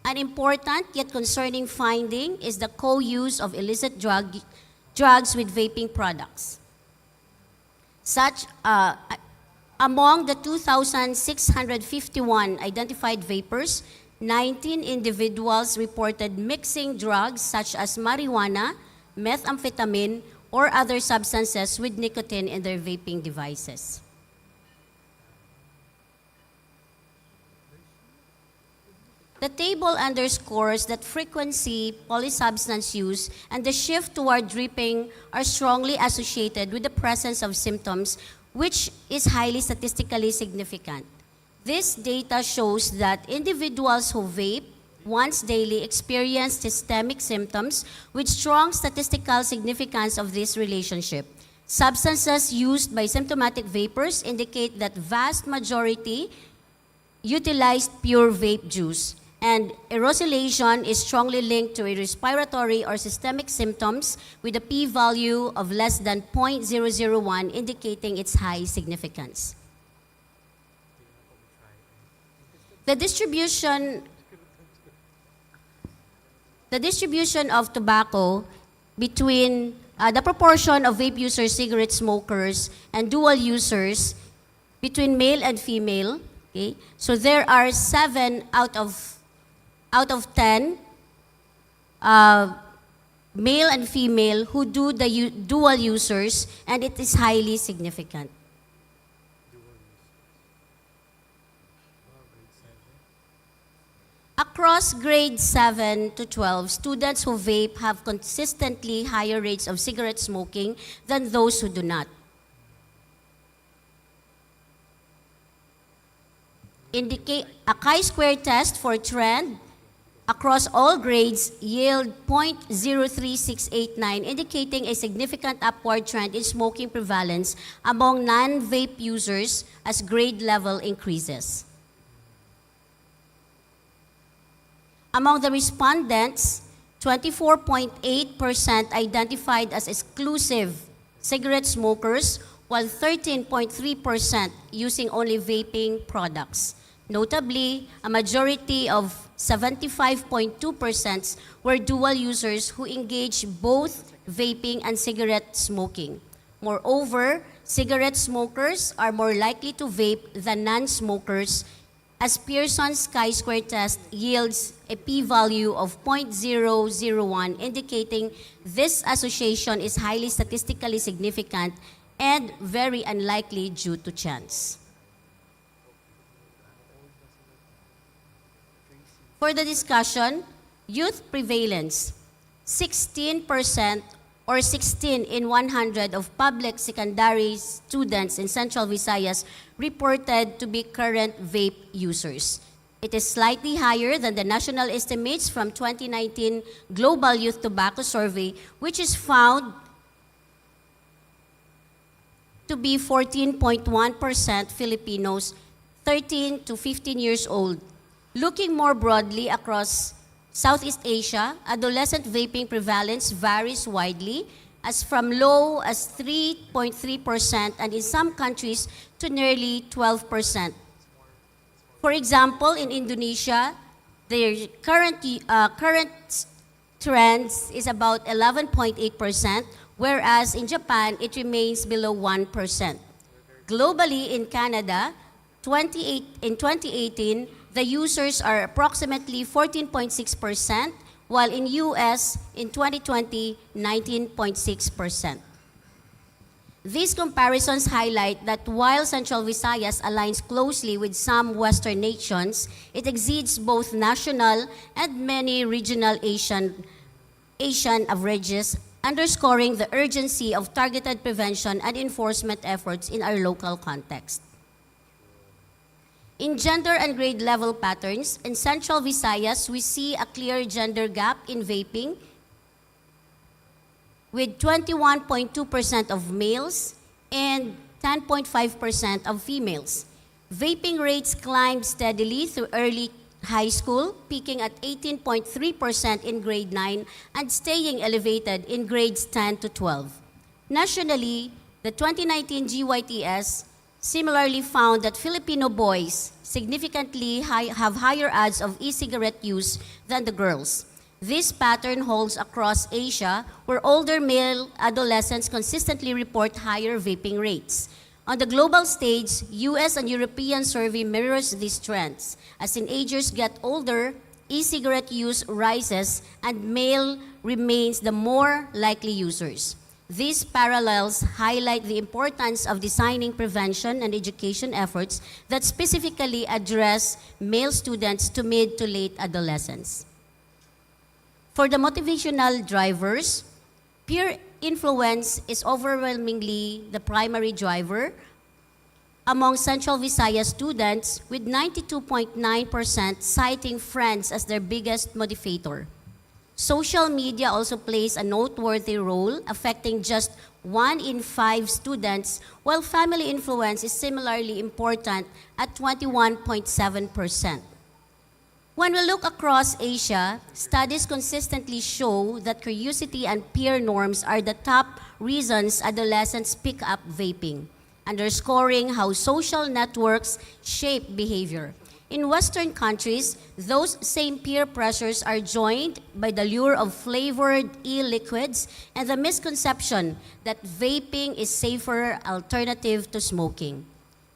An important yet concerning finding is the co-use of illicit drugs with vaping products. Among the 2,651 identified vapors, 19 individuals reported mixing drugs such as marijuana, methamphetamine, or other substances with nicotine in their vaping devices. The table underscores that frequency, polysubstance use, and the shift toward dripping are strongly associated with the presence of symptoms, which is highly statistically significant. This data shows that individuals who vape once daily experience systemic symptoms with strong statistical significance of this relationship. Substances used by symptomatic vapors indicate that vast majority utilized pure vape juice, and aerosolation is strongly linked to respiratory or systemic symptoms with a p-value of less than 0.001, indicating its high significance. The distribution of tobacco between the proportion of vape users, cigarette smokers, and dual users between male and female. Okay? So there are 7 out of 10 male and female who do the dual users, and it is highly significant. Across grades 7 to 12, students who vape have consistently higher rates of cigarette smoking than those who do not. A chi-square test for trend across all grades yield 0.03689, indicating a significant upward trend in smoking prevalence among non-vape users as grade level increases. Among the respondents, 24.8% identified as exclusive cigarette smokers, while 13.3% using only vaping products. Notably, a majority of 75.2% were dual users who engaged both vaping and cigarette smoking. Moreover, cigarette smokers are more likely to vape than non-smokers, as Pearson's chi-square test yields a p-value of 0.001, indicating this association is highly statistically significant and very unlikely due to chance. For the discussion, youth prevalence, 16% or 16 in 100 of public secondary students in Central Visayas reported to be current vape users. It is slightly higher than the national estimates from 2019 Global Youth Tobacco Survey, which is found to be 14.1% Filipinos 13 to 15 years old. Looking more broadly across Southeast Asia, adolescent vaping prevalence varies widely, as from low as 3.3% and in some countries to nearly 12%. For example, in Indonesia, their current trends is about 11.8%, whereas in Japan, it remains below 1%. Globally, in Canada, in 2018, the users are approximately 14.6%, while in US, in 2020, 19.6%. These comparisons highlight that while Central Visayas aligns closely with some Western nations, it exceeds both national and many regional Asian averages, underscoring the urgency of targeted prevention and enforcement efforts in our local context. In gender and grade level patterns, in Central Visayas, we see a clear gender gap in vaping, with 21.2% of males and 10.5% of females. Vaping rates climbed steadily through early high school, peaking at 18.3% in grade 9 and staying elevated in grades 10 to 12. Nationally, the 2019 GYTS similarly found that Filipino boys significantly have higher odds of e-cigarette use than the girls. This pattern holds across Asia, where older male adolescents consistently report higher vaping rates. On the global stage, US and European survey mirrors these trends. As teenagers get older, e-cigarette use rises and male remains the more likely users. These parallels highlight the importance of designing prevention and education efforts that specifically address male students to mid to late adolescence. For the motivational drivers, peer influence is overwhelmingly the primary driver among Central Visayas students, with 92.9% citing friends as their biggest motivator. Social media also plays a noteworthy role, affecting just 1 in 5 students, while family influence is similarly important at 21.7%. When we look across Asia, studies consistently show that curiosity and peer norms are the top reasons adolescents pick up vaping, underscoring how social networks shape behavior. In Western countries, those same peer pressures are joined by the lure of flavored e-liquids and the misconception that vaping is safer alternative to smoking.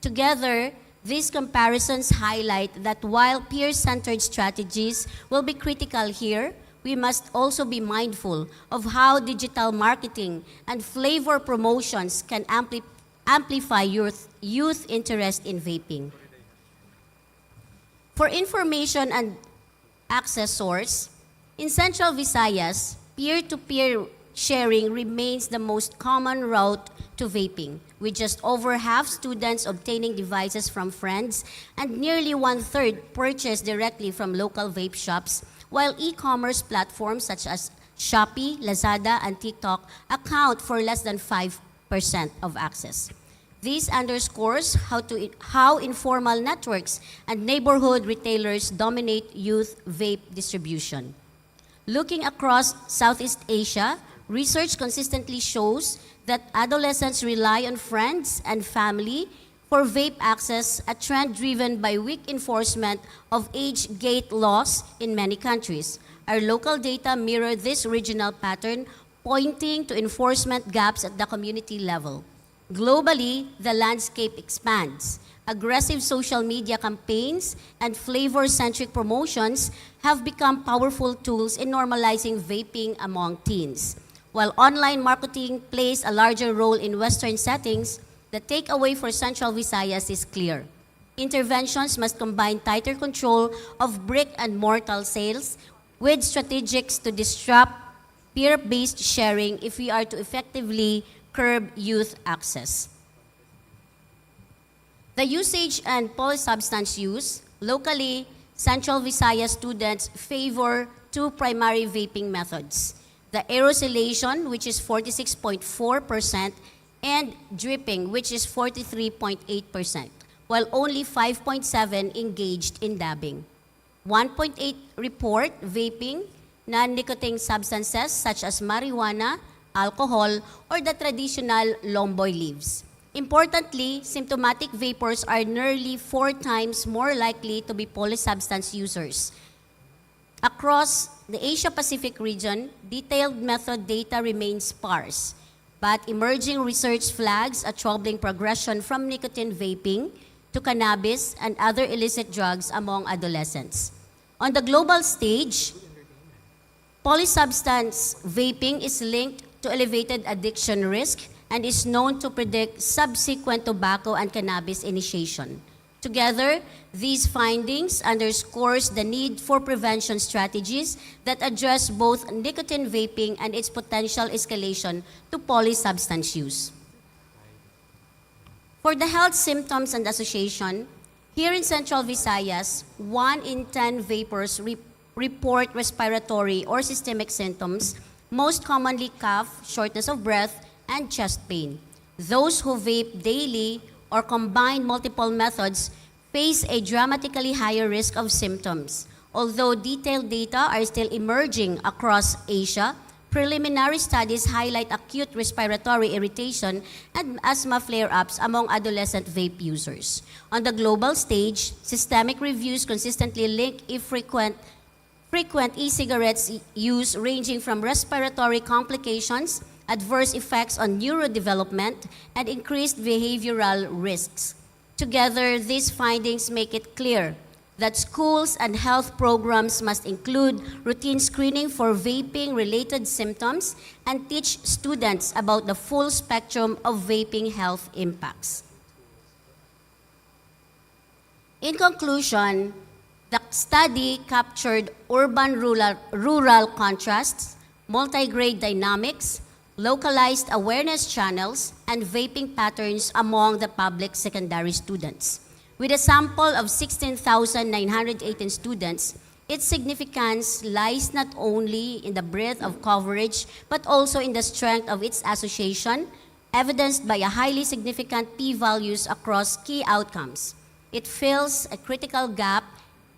Together, these comparisons highlight that while peer-centered strategies will be critical here, we must also be mindful of how digital marketing and flavor promotions can amplify youth interest in vaping. For information and access source, in Central Visayas, peer-to-peer sharing remains the most common route to vaping, with just over half students obtaining devices from friends and nearly one-third purchased directly from local vape shops, while e-commerce platforms such as Shopee, Lazada, and TikTok account for less than 5% of access. This underscores how informal networks and neighborhood retailers dominate youth vape distribution. Looking across Southeast Asia, research consistently shows that adolescents rely on friends and family for vape access, a trend driven by weak enforcement of age gate laws in many countries. Our local data mirror this regional pattern, pointing to enforcement gaps at the community level. Globally, the landscape expands. Aggressive social media campaigns and flavor-centric promotions have become powerful tools in normalizing vaping among teens. While online marketing plays a larger role in Western settings, the takeaway for Central Visayas is clear. Interventions must combine tighter control of brick-and-mortar sales with strategies to disrupt peer-based sharing if we are to effectively curb youth access. The usage and polysubstance use, locally, Central Visayas students favor two primary vaping methods: the aerosolation, which is 46.4%, and dripping, which is 43.8%, while only 5.7% engaged in dabbing. 1.8% report vaping non-nicotine substances such as marijuana, alcohol, or the traditional lomboy leaves. Importantly, symptomatic vapors are nearly 4 times more likely to be polysubstance users. Across the Asia-Pacific region, detailed method data remains sparse, but emerging research flags a troubling progression from nicotine vaping to cannabis and other illicit drugs among adolescents. On the global stage, polysubstance vaping is linked to elevated addiction risk and is known to predict subsequent tobacco and cannabis initiation. Together, these findings underscores the need for prevention strategies that address both nicotine vaping and its potential escalation to polysubstance use. For the health symptoms and association, here in Central Visayas, 1 in 10 vapors report respiratory or systemic symptoms, most commonly cough, shortness of breath, and chest pain. Those who vape daily or combine multiple methods face a dramatically higher risk of symptoms. Although detailed data are still emerging across Asia, preliminary studies highlight acute respiratory irritation and asthma flare-ups among adolescent vape users. On the global stage, systemic reviews consistently link frequent e-cigarettes use ranging from respiratory complications, adverse effects on neurodevelopment, and increased behavioral risks. Together, these findings make it clear that schools and health programs must include routine screening for vaping-related symptoms and teach students about the full spectrum of vaping health impacts. In conclusion, the study captured urban-rural contrasts, multi-grade dynamics, localized awareness channels, and vaping patterns among the public secondary students. With a sample of 16,918 students, its significance lies not only in the breadth of coverage, but also in the strength of its association, evidenced by a highly significant p-values across key outcomes. It fills a critical gap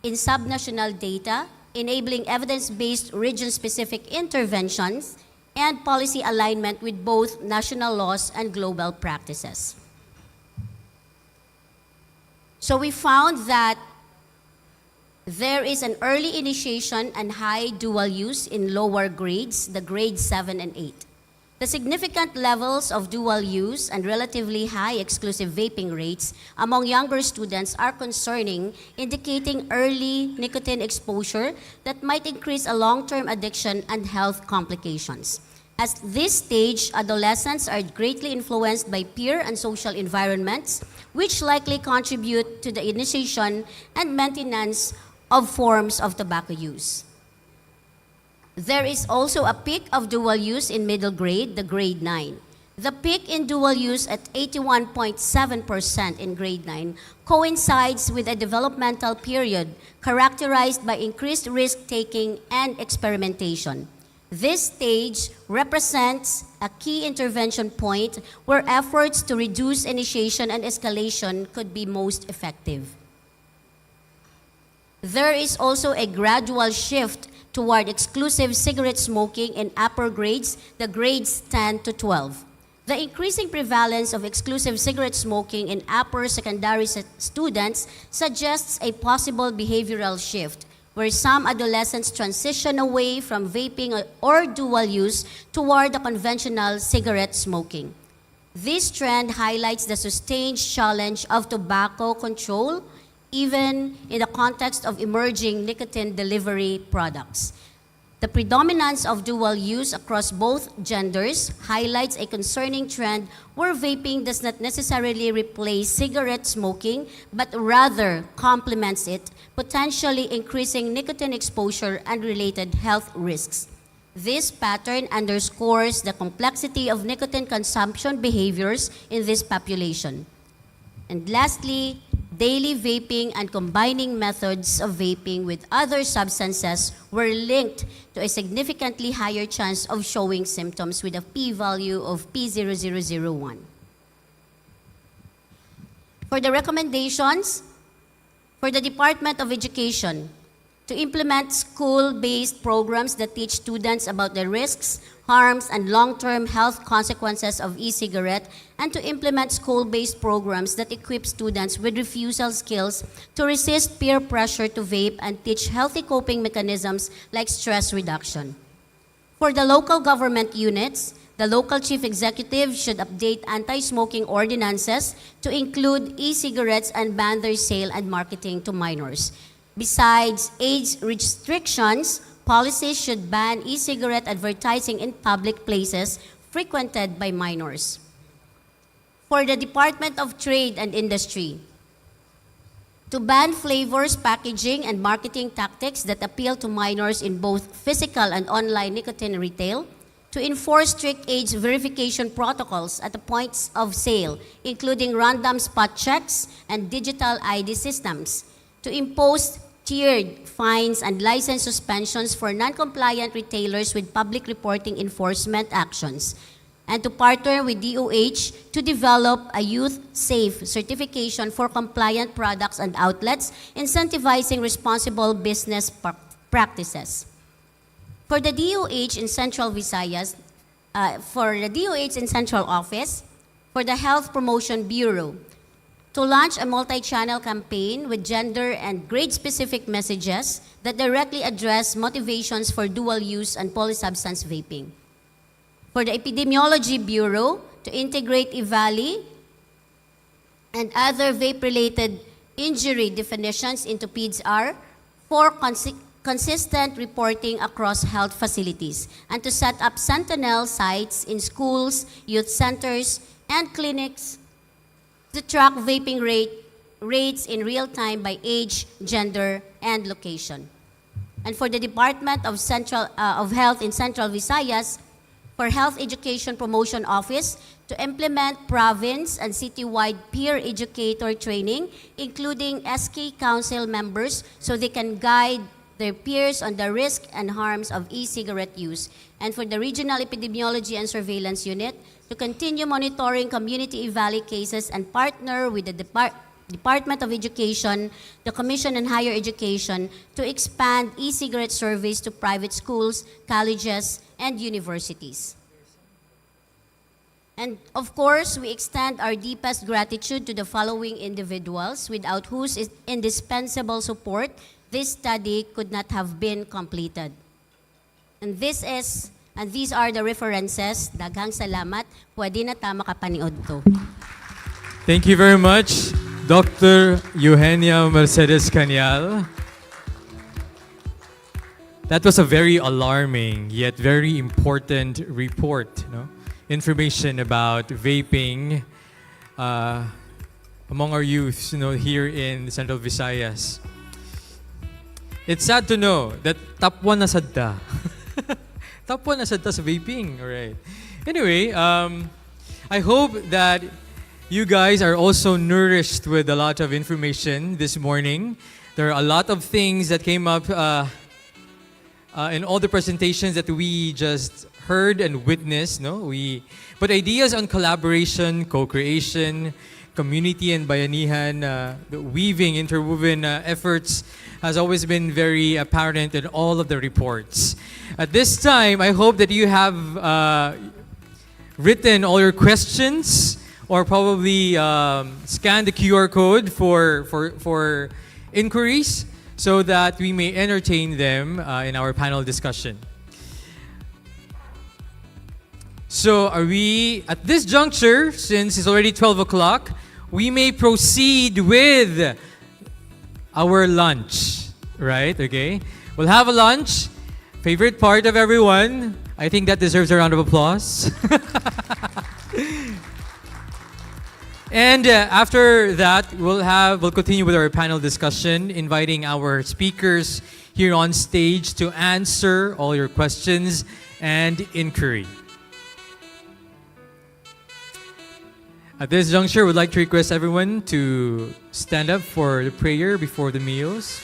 in subnational data, enabling evidence-based region-specific interventions and policy alignment with both national laws and global practices. So we found that there is an early initiation and high dual use in lower grades, the grades 7 and 8. The significant levels of dual use and relatively high exclusive vaping rates among younger students are concerning, indicating early nicotine exposure that might increase a long-term addiction and health complications. At this stage, adolescents are greatly influenced by peer and social environments, which likely contribute to the initiation and maintenance of forms of tobacco use. There is also a peak of dual use in middle grade, the grade 9. The peak in dual use at 81.7% in grade 9 coincides with a developmental period characterized by increased risk-taking and experimentation. This stage represents a key intervention point where efforts to reduce initiation and escalation could be most effective. There is also a gradual shift toward exclusive cigarette smoking in upper grades, the grades 10 to 12. The increasing prevalence of exclusive cigarette smoking in upper secondary students suggests a possible behavioral shift, where some adolescents transition away from vaping or dual use toward the conventional cigarette smoking. This trend highlights the sustained challenge of tobacco control, even in the context of emerging nicotine delivery products. The predominance of dual use across both genders highlights a concerning trend where vaping does not necessarily replace cigarette smoking, but rather complements it, potentially increasing nicotine exposure and related health risks. This pattern underscores the complexity of nicotine consumption behaviors in this population. And lastly, daily vaping and combining methods of vaping with other substances were linked to a significantly higher chance of showing symptoms with a p-value of p0001. For the recommendations, for the Department of Education, to implement school-based programs that teach students about the risks, harms, and long-term health consequences of e-cigarette, and to implement school-based programs that equip students with refusal skills to resist peer pressure to vape and teach healthy coping mechanisms like stress reduction. For the local government units, the local chief executive should update anti-smoking ordinances to include e-cigarettes and ban their sale and marketing to minors. Besides age restrictions, policies should ban e-cigarette advertising in public places frequented by minors. For the Department of Trade and Industry, to ban flavors, packaging, and marketing tactics that appeal to minors in both physical and online nicotine retail, to enforce strict age verification protocols at the points of sale, including random spot checks and digital ID systems, to impose tiered fines and license suspensions for non-compliant retailers with public reporting enforcement actions, and to partner with DOH to develop a youth-safe certification for compliant products and outlets, incentivizing responsible business practices. For the DOH in Central Visayas, for the DOH in Central Office, for the Health Promotion Bureau, to launch a multi-channel campaign with gender and grade-specific messages that directly address motivations for dual use and polysubstance vaping. For the Epidemiology Bureau, to integrate EVALI and other vape-related injury definitions into PIDS-R for consistent reporting across health facilities, and to set up sentinel sites in schools, youth centers, and clinics to track vaping rates in real time by age, gender, and location. And for the Department of Health in Central Visayas, for Health Education Promotion Office, to implement province and citywide peer educator training, including SK Council members, so they can guide their peers on the risks and harms of e-cigarette use. And for the Regional Epidemiology and Surveillance Unit, to continue monitoring community EVALI cases and partner with the Department of Education, the Commission on Higher Education, to expand e-cigarette surveys to private schools, colleges, and universities. And of course, we extend our deepest gratitude to the following individuals, without whose indispensable support this study could not have been completed. And this is And these are the references. Daghang salamat. Pwede na ta makapaniod to. Thank you very much, Dr. Eugenia Mercedes Cañal. That was a very alarming yet very important report, no? Information about vaping among our youth, here in Central Visayas. It's sad to know that top 1 na sadda. Top 1 na sadda sa vaping, alright. Anyway, I hope that you guys are also nourished with a lot of information this morning. There are a lot of things that came up in all the presentations that we just heard and witnessed. But ideas on collaboration, co-creation, community and bayanihan, the interwoven efforts has always been very apparent in all of the reports. At this time, I hope that you have written all your questions or probably scanned the QR code for inquiries so that we may entertain them in our panel discussion. So are we, at this juncture, since it's already 12 o'clock, we may proceed with our lunch, right? Okay. We'll have a lunch. Favorite part of everyone. I think that deserves a round of applause. And after that, we'll continue with our panel discussion, inviting our speakers here on stage to answer all your questions and inquiry. At this juncture, we'd like to request everyone to stand up for the prayer before the meals,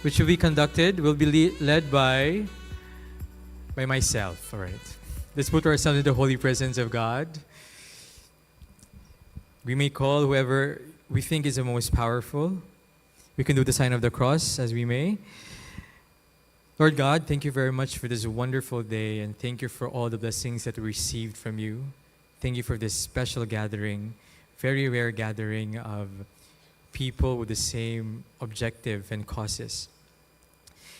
which will be conducted, will be led by myself. All right. Let's put ourselves in the holy presence of God. We may call whoever we think is the most powerful. We can do the sign of the cross as we may. Lord God, thank you very much for this wonderful day, and thank you for all the blessings that we received from you. Thank you for this special gathering, very rare gathering of people with the same objective and causes.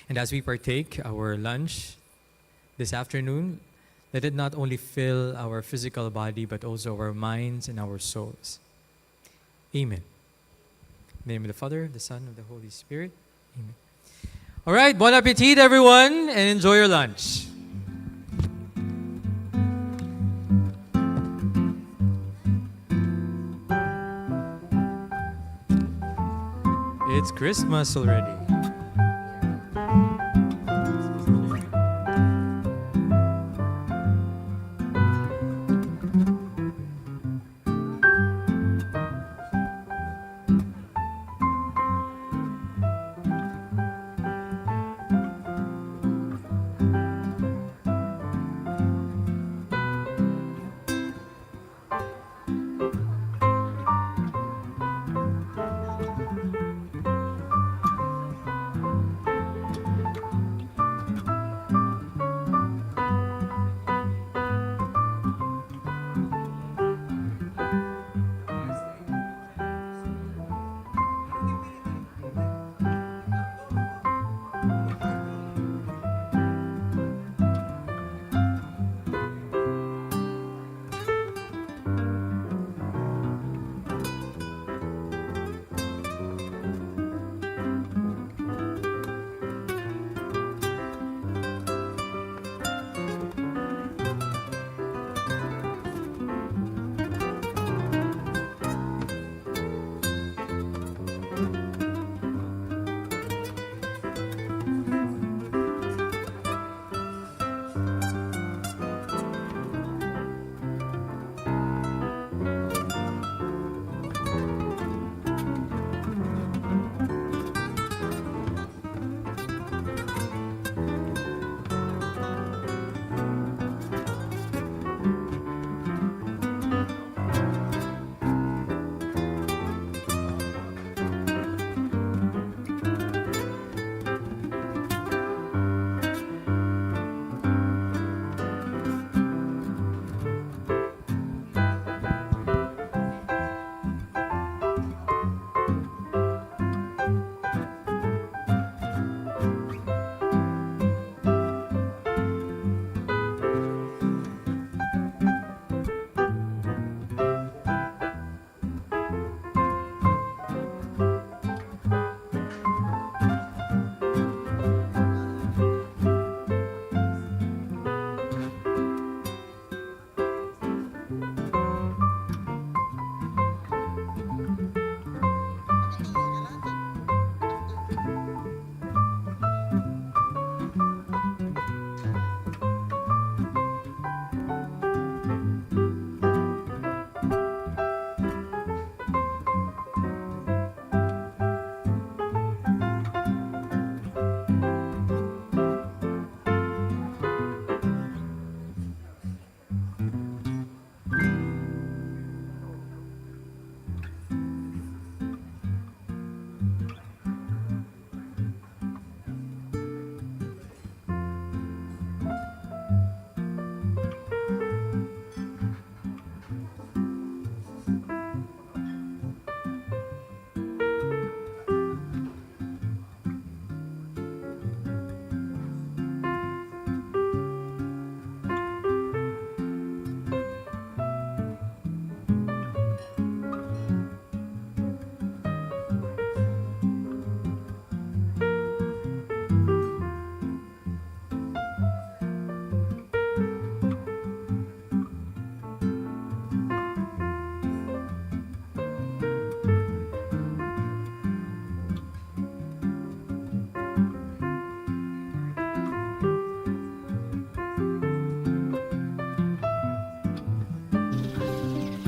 And as we partake our lunch this afternoon, let it not only fill our physical body, but also our minds and our souls. Amen. In the name of the Father, the Son, and the Holy Spirit. Amen. All right, bon appetit, everyone, and enjoy your lunch. It's Christmas already.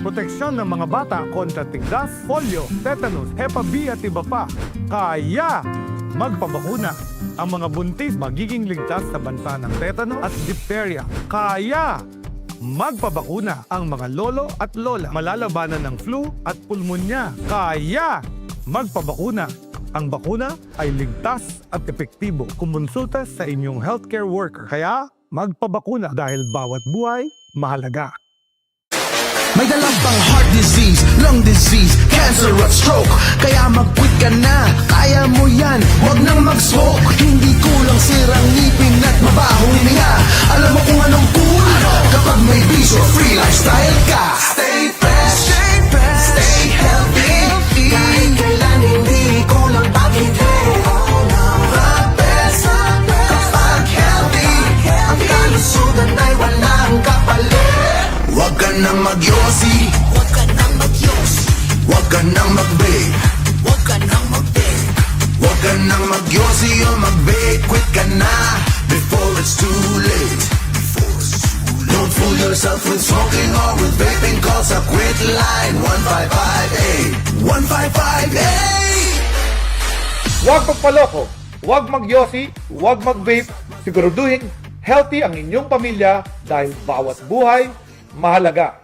proteksyon ng mga bata kontra tigdas, polio, tetanus, Hep B at iba pa. Kaya magpabakuna. Ang mga buntis magiging ligtas sa bansa ng tetanus at diphtheria. Kaya magpabakuna. Ang mga lolo at lola malalabanan ng flu at pulmonya. Kaya magpabakuna. Ang bakuna ay ligtas at epektibo. Kumonsulta sa inyong healthcare worker. Kaya magpabakuna dahil bawat buhay mahalaga. May dalang pang heart disease, lung disease, cancer at stroke. Kaya mag-quit ka na, kaya mo yan, wag nang mag-smoke. Hindi kulang sirang ngipin at mabahong hininga. Alam mo kung anong cool kapag may bisyo, free lifestyle ka. Stay fresh, stay healthy. Kahit kailan hindi kulang pag-hindi. The best kapag healthy. Ang kalusugan ay walang kapalit. Huwag ka nang magyosi, huwag ka nang magyosi, huwag ka nang mag-vape, huwag ka nang mag-vape, huwag ka nang magyosi o mag-vape. Quit ka na before it's too late. Don't fool yourself with smoking or with vaping. Call sa quit line 1558 1558. Huwag magpaloko, huwag magyosi, huwag mag-vape. Siguraduhin healthy ang inyong pamilya dahil bawat buhay mahalaga.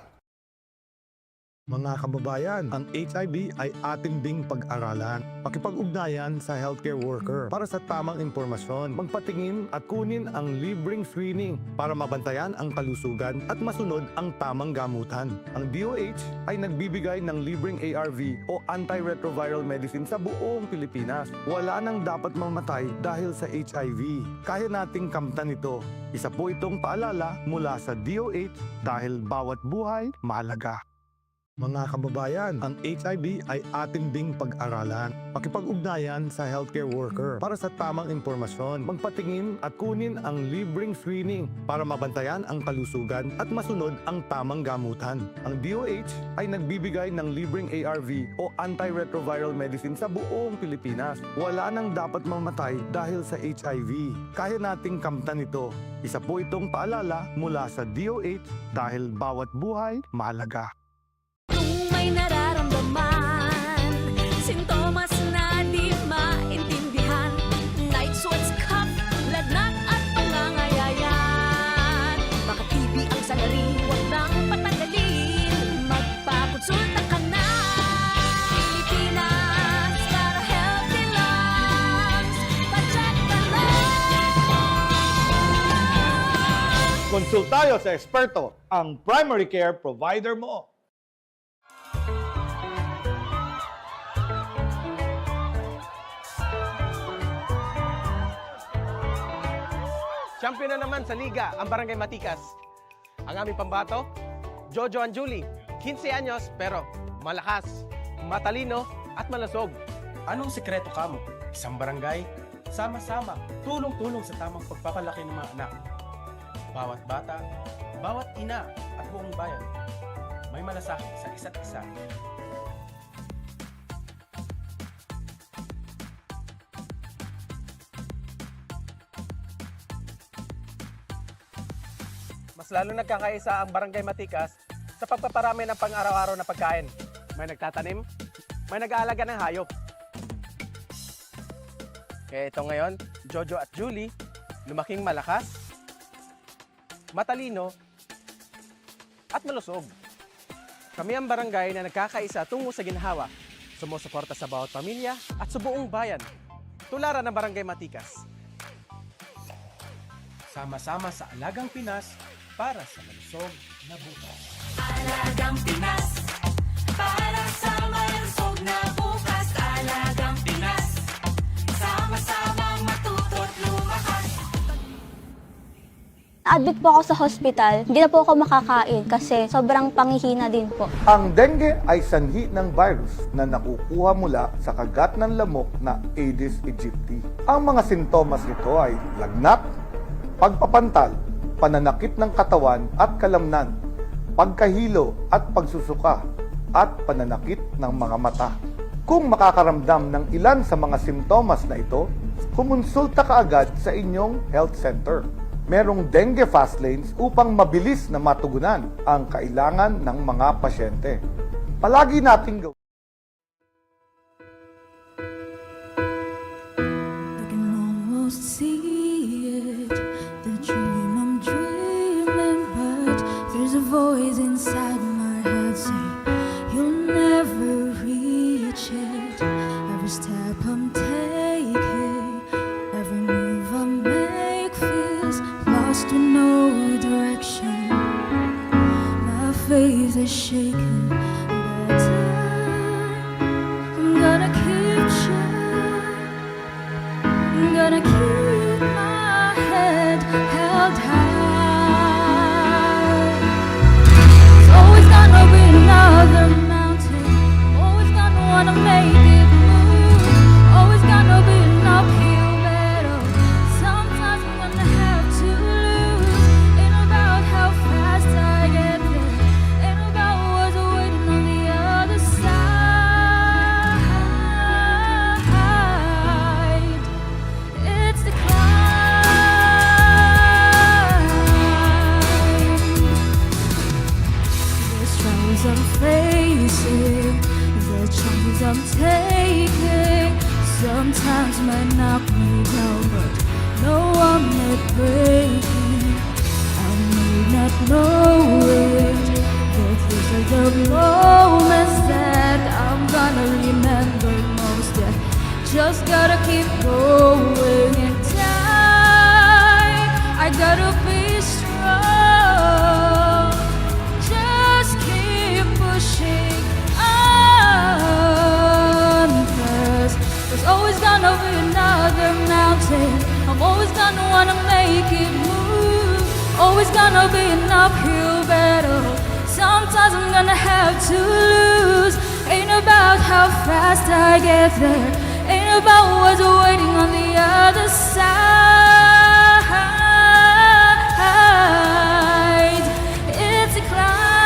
Mga kababayan, ang HIV ay atin ding pag-aralan. Pakipag-ugnayan sa healthcare worker para sa tamang impormasyon. Magpatingin at kunin ang libreng screening para mabantayan ang kalusugan at masunod ang tamang gamutan. Ang DOH ay nagbibigay ng libreng ARV o antiretroviral medicine sa buong Pilipinas. Wala nang dapat mamatay dahil sa HIV. Kaya nating kamtan ito. Isa po itong paalala mula sa DOH dahil bawat buhay mahalaga. Mga kababayan, ang HIV ay atin ding pag-aralan. Pakipag-ugnayan sa healthcare worker para sa tamang impormasyon. Magpatingin at kunin ang libreng screening para mabantayan ang kalusugan at masunod ang tamang gamutan. Ang DOH ay nagbibigay ng libreng ARV o antiretroviral medicine sa buong Pilipinas. Wala nang dapat mamatay dahil sa HIV. Kaya nating kamtan ito. Isa po itong paalala mula sa DOH dahil bawat buhay mahalaga. May nararamdaman, sintomas na di maintindihan, night sweats, cough, lagnat at pangangayayan. Baka TB ang salari, huwag nang patagalin, magpakonsulta ka na. Pilipinas, para healthy lungs, pa-check ka lang. Konsultayo sa eksperto, ang primary care provider mo. Champion na naman sa liga ang Barangay Matikas. Ang aming pambato, Jojo and Julie, 15 anyos pero malakas, matalino at malasog. Anong sikreto kamo? Isang barangay, sama-sama, tulong-tulong sa tamang pagpapalaki ng mga anak. Bawat bata, bawat ina at buong bayan, may malasakit sa isa't isa. Mas lalo nagkakaisa ang Barangay Matikas sa pagpaparami ng pang-araw-araw na pagkain. May nagtatanim, may nag-aalaga ng hayop. Kaya ito ngayon, Jojo at Julie, lumaking malakas, matalino, at malusog. Kami ang barangay na nagkakaisa tungo sa ginhawa, sumusuporta sa bawat pamilya at sa buong bayan. Tularan ng Barangay Matikas. Sama-sama sa Alagang Pinas para sa malusog na bukas. Alagang Pinas, para sa malusog na bukas. Alagang Pinas, sama-samang matuto't lumakas. Na-admit po ako sa hospital, hindi na po ako makakain kasi sobrang panghihina din po. Ang dengue ay sanhi ng virus na nakukuha mula sa kagat ng lamok na Aedes aegypti. Ang mga sintomas nito ay lagnat, pagpapantal, pananakit ng katawan at kalamnan, pagkahilo at pagsusuka, at pananakit ng mga mata. Kung makakaramdam ng ilan sa mga simptomas na ito, kumonsulta ka agad sa inyong health center. merong dengue fast lanes upang mabilis na matugunan ang kailangan ng mga pasyente. Palagi nating gawin. I can almost see it, the dream I'm dreaming, but there's a voice inside my head saying you'll never reach it. Every step I'm taking, every move I make feels lost with no direction. My faith is shaken, but I'm gonna keep trying. I'm gonna keep my head held high. There's always gonna be another mountain. I'm always gonna wanna make it move. Always gonna be an uphill battle. Sometimes I'm gonna have to lose. Ain't about how fast I get there. Ain't about what's waiting on the other side. It's the climb. The struggles I'm facing, the chances I'm taking, sometimes might knock me down, but no, I'm not breaking. I may not know it, but these are the moments that I'm gonna remember most. Yeah, just gotta keep going and I gotta be strong. Just keep pushing on, 'cause there's always gonna be another mountain. I'm always gonna wanna make it move. Always gonna be an uphill battle. Sometimes I'm gonna have to lose. Ain't about how fast I get there. Ain't about what's waiting on the other side. It's a climb.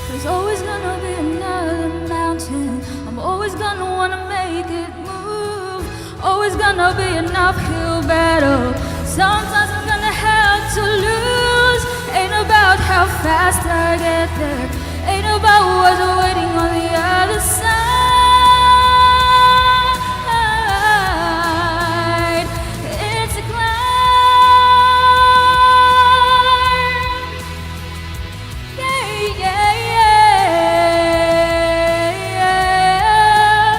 There's always gonna be another mountain. I'm always gonna wanna make it move. Always gonna be an uphill battle. Sometimes I'm gonna have to lose. Ain't about how fast I get there. Ain't about what's waiting on the other side. It's a climb. Yeah, yeah, yeah.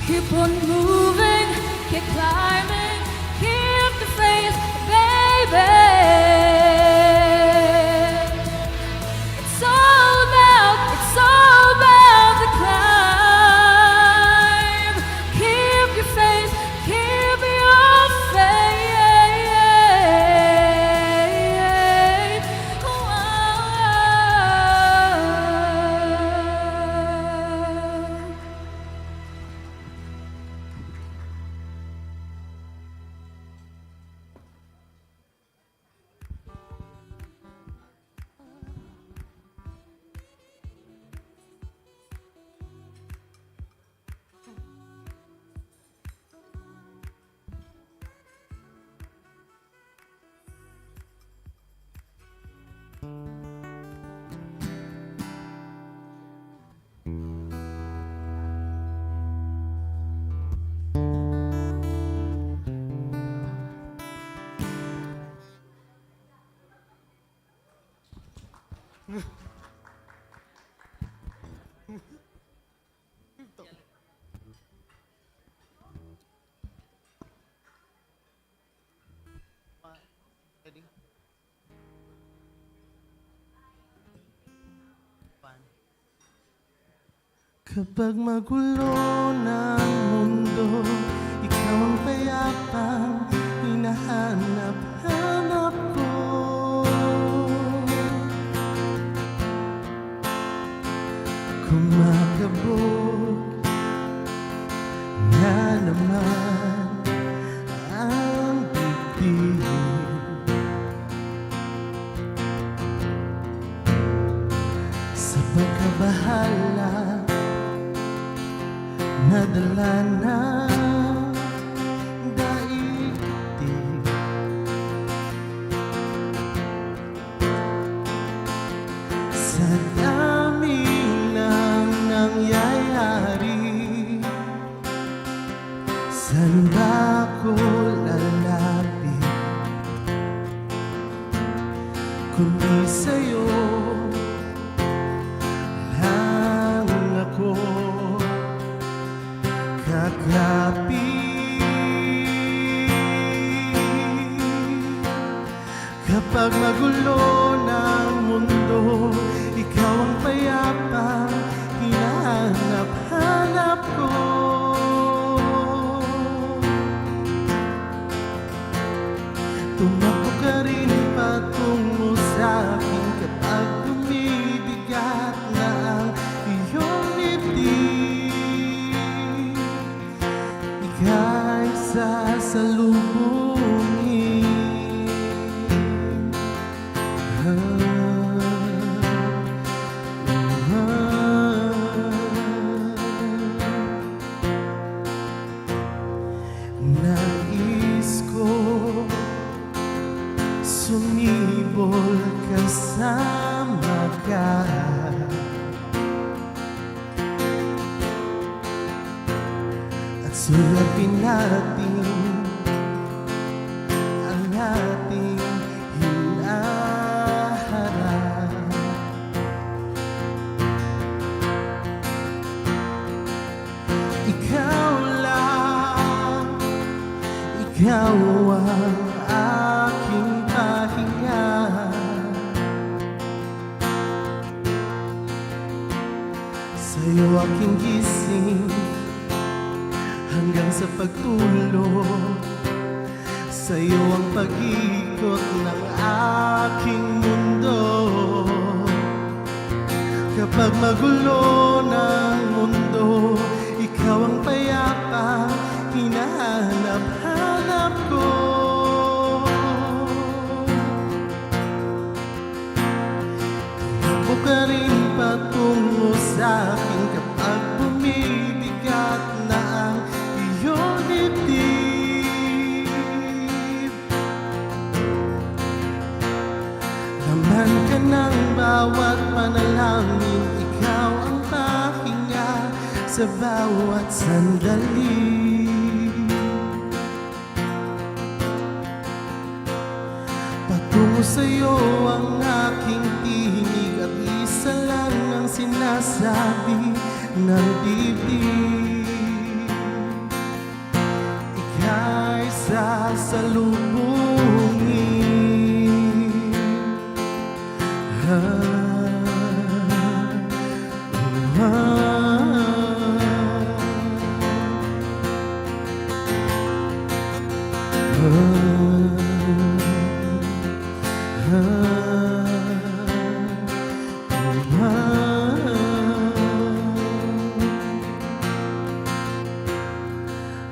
Keep on moving, keep climbing, keep the faith, baby. It's all about the climb. Keep your faith, keep your faith. Kapag magulo ng mundo, ikaw ang payapang hinahanap-hanap ko. Kumapit Alikabok na naman ang bibig. Sa pagkabahala nadala ng daigdig. Sa dami ng nangyayari, saan ba ko lalapit kundi sa'yo lang ako kakapit. Kapag magulo ng mundo, ikaw ang payapa, hinahanap-hanap ko. Tumakbo ka rin patungo sa'kin kapag bumibigat na ang iyong dibdib. Ika'y sasalubungin. Nais ko sumibol kasama ka, at sulapin natin ang ating hinaharap. Ikaw lang, ikaw ang aking pahinga. Sa'yo aking gising hanggang sa pagtulog. Sa'yo ang pag-ikot ng aking mundo. Kapag magulo ng mundo, ikaw ang payapa, hinahanap-hanap ko. Tumakbo ka rin patungo sa'kin kapag bumibigat na ang iyong dibdib. Laman ka ng bawat panalangin, ikaw ang pahinga sa bawat sandali. Patungo sa'yo ang aking tinig, at isa lang ang sinasabi ng dibdib. Ika'y sasalubungin.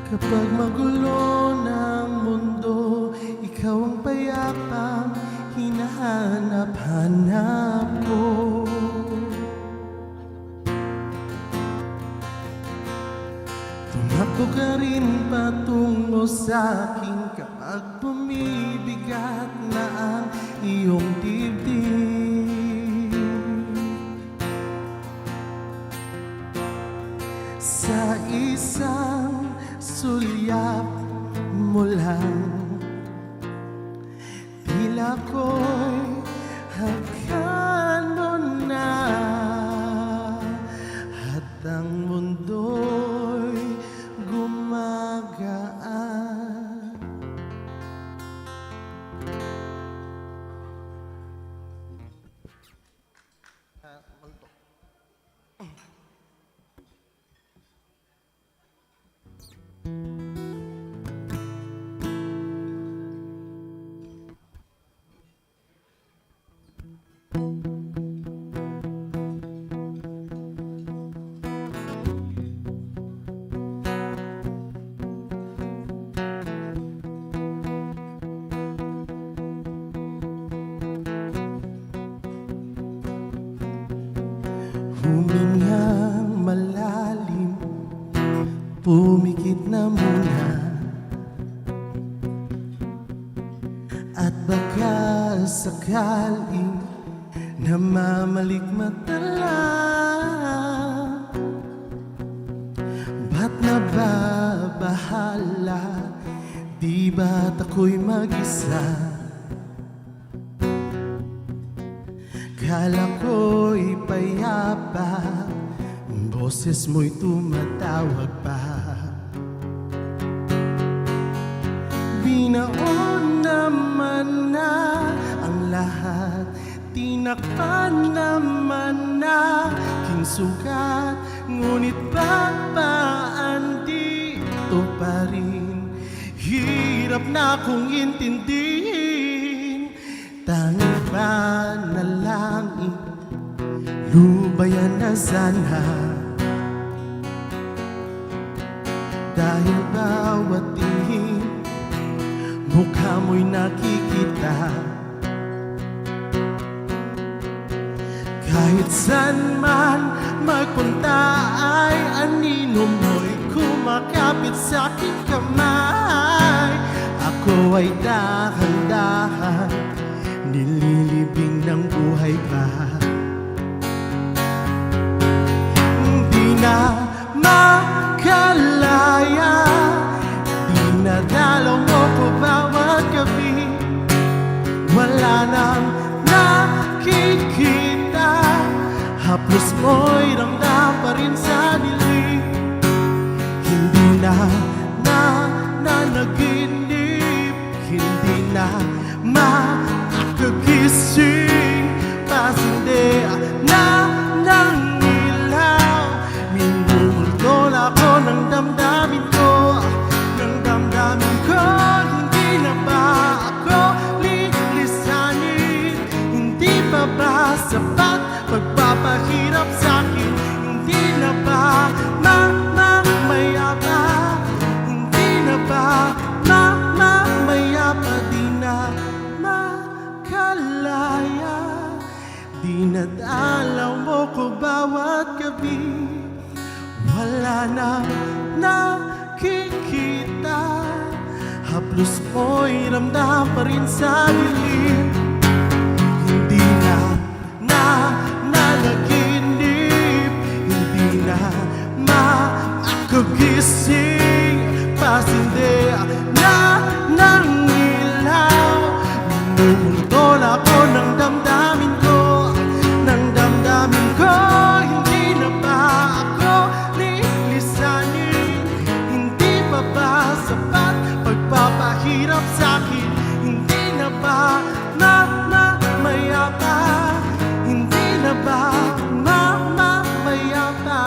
Kapag magulo ng mundo, ikaw ang payapang hinahanap-hanap ko. Tumakbo ka rin patungo sa'kin kapag bumibigat na ang iyong dibdib. Sa isang sulyap mo lang, tila ko'y hagkan mo na, at ang mundo'y gumagaan. Humingang malalim, pumikit na muna, at baka sakaling namamalikmatala. Ba't nababahala? Di ba't ako'y mag-isa? Kala ko'y payapa, boses mo'y tumatawag pa. Binaon naman na ang lahat, tinakpan naman na kinsugat, ngunit babaan dito pa rin. Hirap na kong intindihin, tanging panalangin, lubayan na sana. Dahil bawat tingin, mukha mo'y nakikita. Kahit saan man magpunta ay anino mo'y kumakapit sa aking kamay. Ako ay dahan-dahan, nililibing ng buhay pa. Di na makalaya, dinadalaw mo ko bawat gabi. Wala nang nakikita, haplos mo'y ramdam pa rin sa dilim. Hindi na nanaginip, hindi na makagising, pasinde na ng ilaw. Minumultol ako ng damdamin ko, ng damdamin ko. Hindi na ba ako lilisanin? Hindi pa ba sapat pagpapahirap sa'kin? Hindi na ba mamaya pa? Hindi na ba mamaya pa? Di na makalaya, dinadalaw mo ko bawat gabi. Wala na nakikita, haplos mo'y ramdam pa rin sa dilim. Hindi na nanaginip, hindi na makagising, pasinde na ng ilaw. Minumultol ako ng damdamin ko, ng damdamin ko. Hindi na ba ako lilisanin? Hindi pa ba sapat pagpapahirap sa'kin? Hindi na ba mamaya pa? Hindi na ba mamaya pa?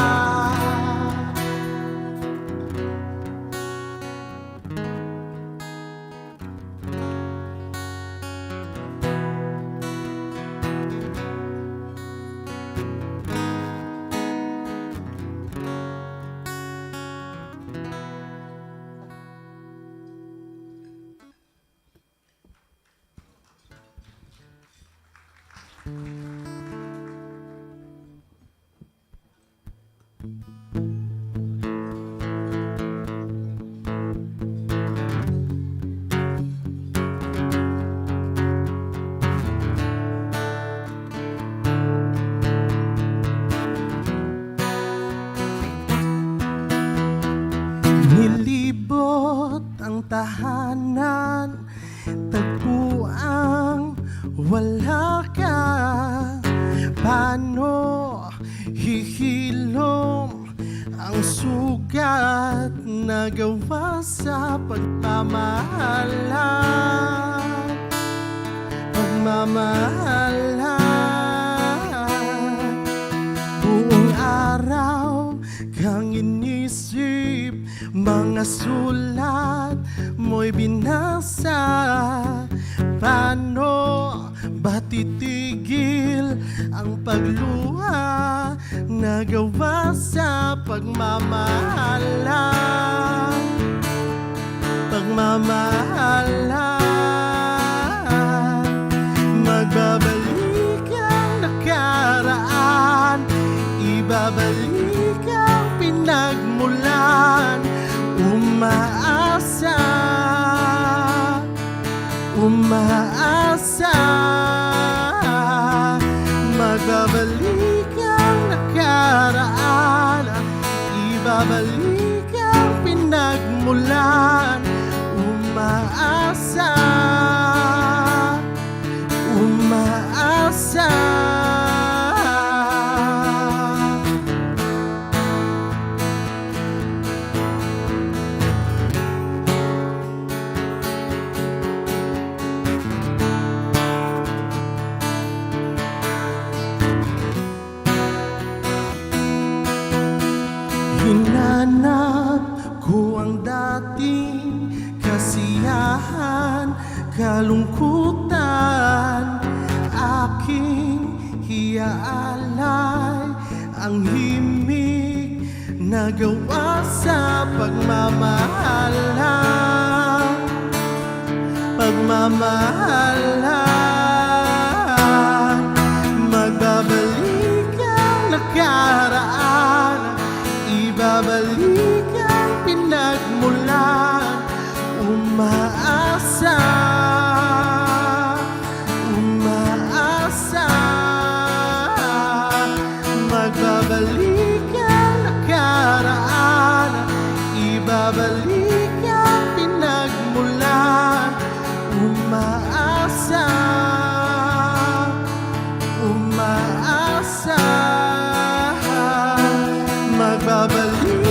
Nilibot ang tahanan, tagpuang wala ka. Paano hihilom ang sugat na gawa sa pagmamahalan? Buong araw kang inisip, mga sulat mo'y binasa. Paano ba titigil ang pagluha na gawa sa pagmamahalan? Magbabalik ang nakaraan, umaasa. Magbabalik ang nakaraan, ibabalik ang pinagmulan. Umaasa, umaasa. Hinanap ko ang dating kasiyahan, kalungkutan, aking hiaalay, ang himig na gawa sa pagmamahalan, pagmamahalan. Magbabalik ang nakaraan, ibabalik ang pinagmulan. Umaasa, umaasa. Magbabalik ang nakaraan, ibabalik ang pinagmulan. Umaasa, umaasa. Magbabalik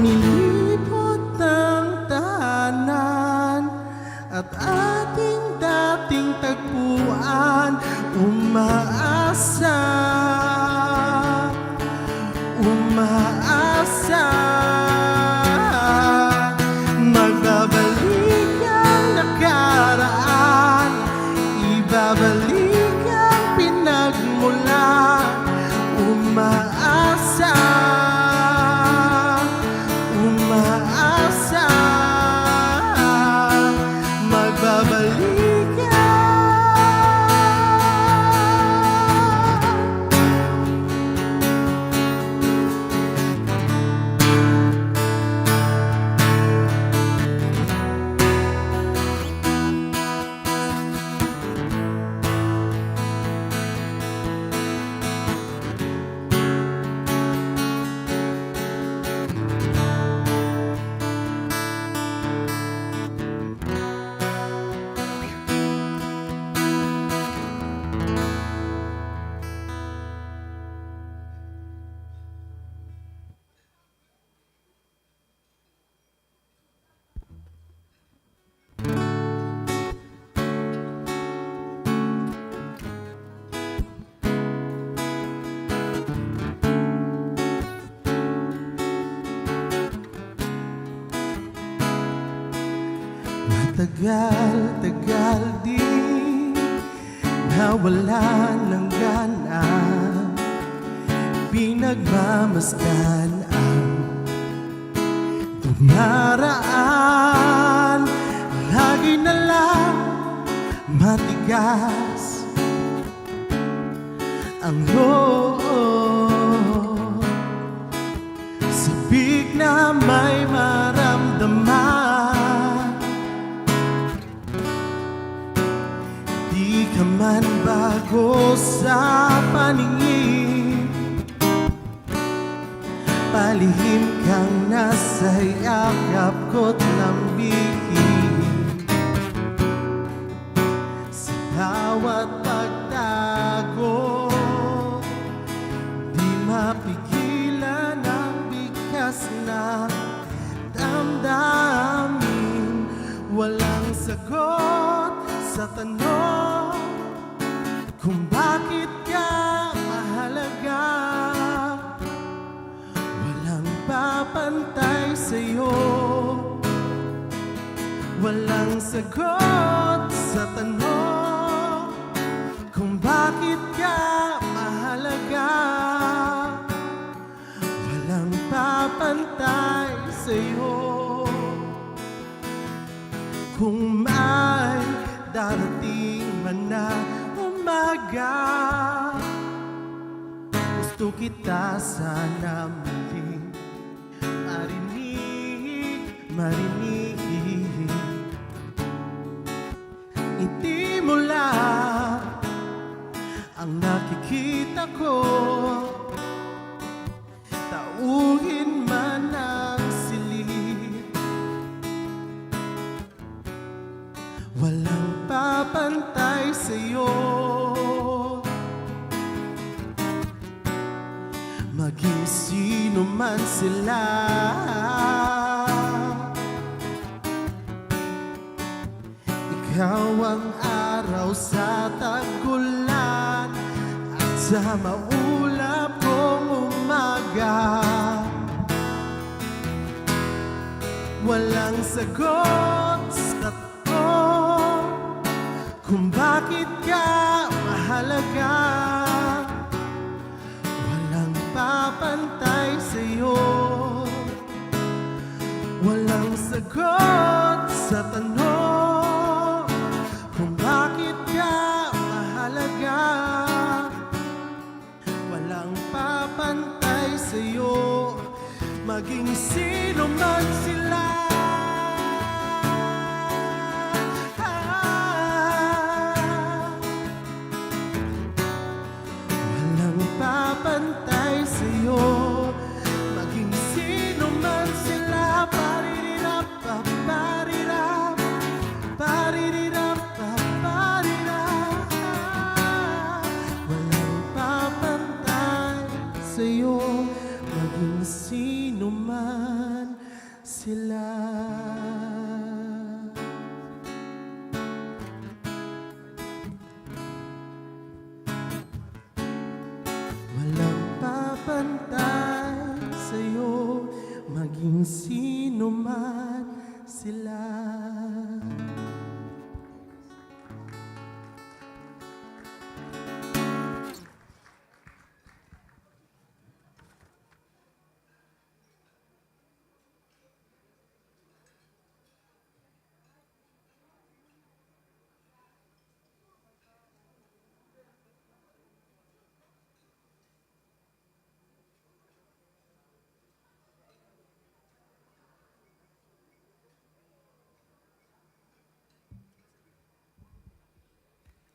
nilipot ang tahanan at ating dating tagpuan. Umaasa, umaasa. Magbabalik ang nakaraan, ibabalik ang pinagmulan. Umaasa, umaasa. Magbabalik matagal-tagal din nawala ng gana, pinagmamasdan ang dumaraan. Lagi na lang matigas ang loob, sabik na may maramdaman. Di ka man bago sa paningin, palihim kang nasa yakap ko't lambingin. Sa bawat pagtago, di mapigilan ang bigkas na damdamin. Walang sagot sa tanong kung bakit ka mahalaga. Walang papantay sa'yo, walang sagot sa tanong kung bakit ka mahalaga. Walang papantay sa'yo. Kung may na umaga. Gusto kita sana muling marinig. Ngiti mo lang ang nakikita ko. Tauhin man ang silid, walang papantay sa'yo. Maging sino man sila, ikaw ang araw sa tag-ulan at sa maulap kong umaga. Walang sagot sa to kung bakit ka mahalaga. Walang papantay sa'yo, walang sagot sa tanong kung bakit ka mahalaga. Walang papantay sa'yo, maging sino man sila. Walang papantay sa'yo, maging sino man sila. Parirap, parirap, parirap, parirap. Walang papantay sa'yo, maging sino man sila. Walang papantay sa'yo, maging sino man sila.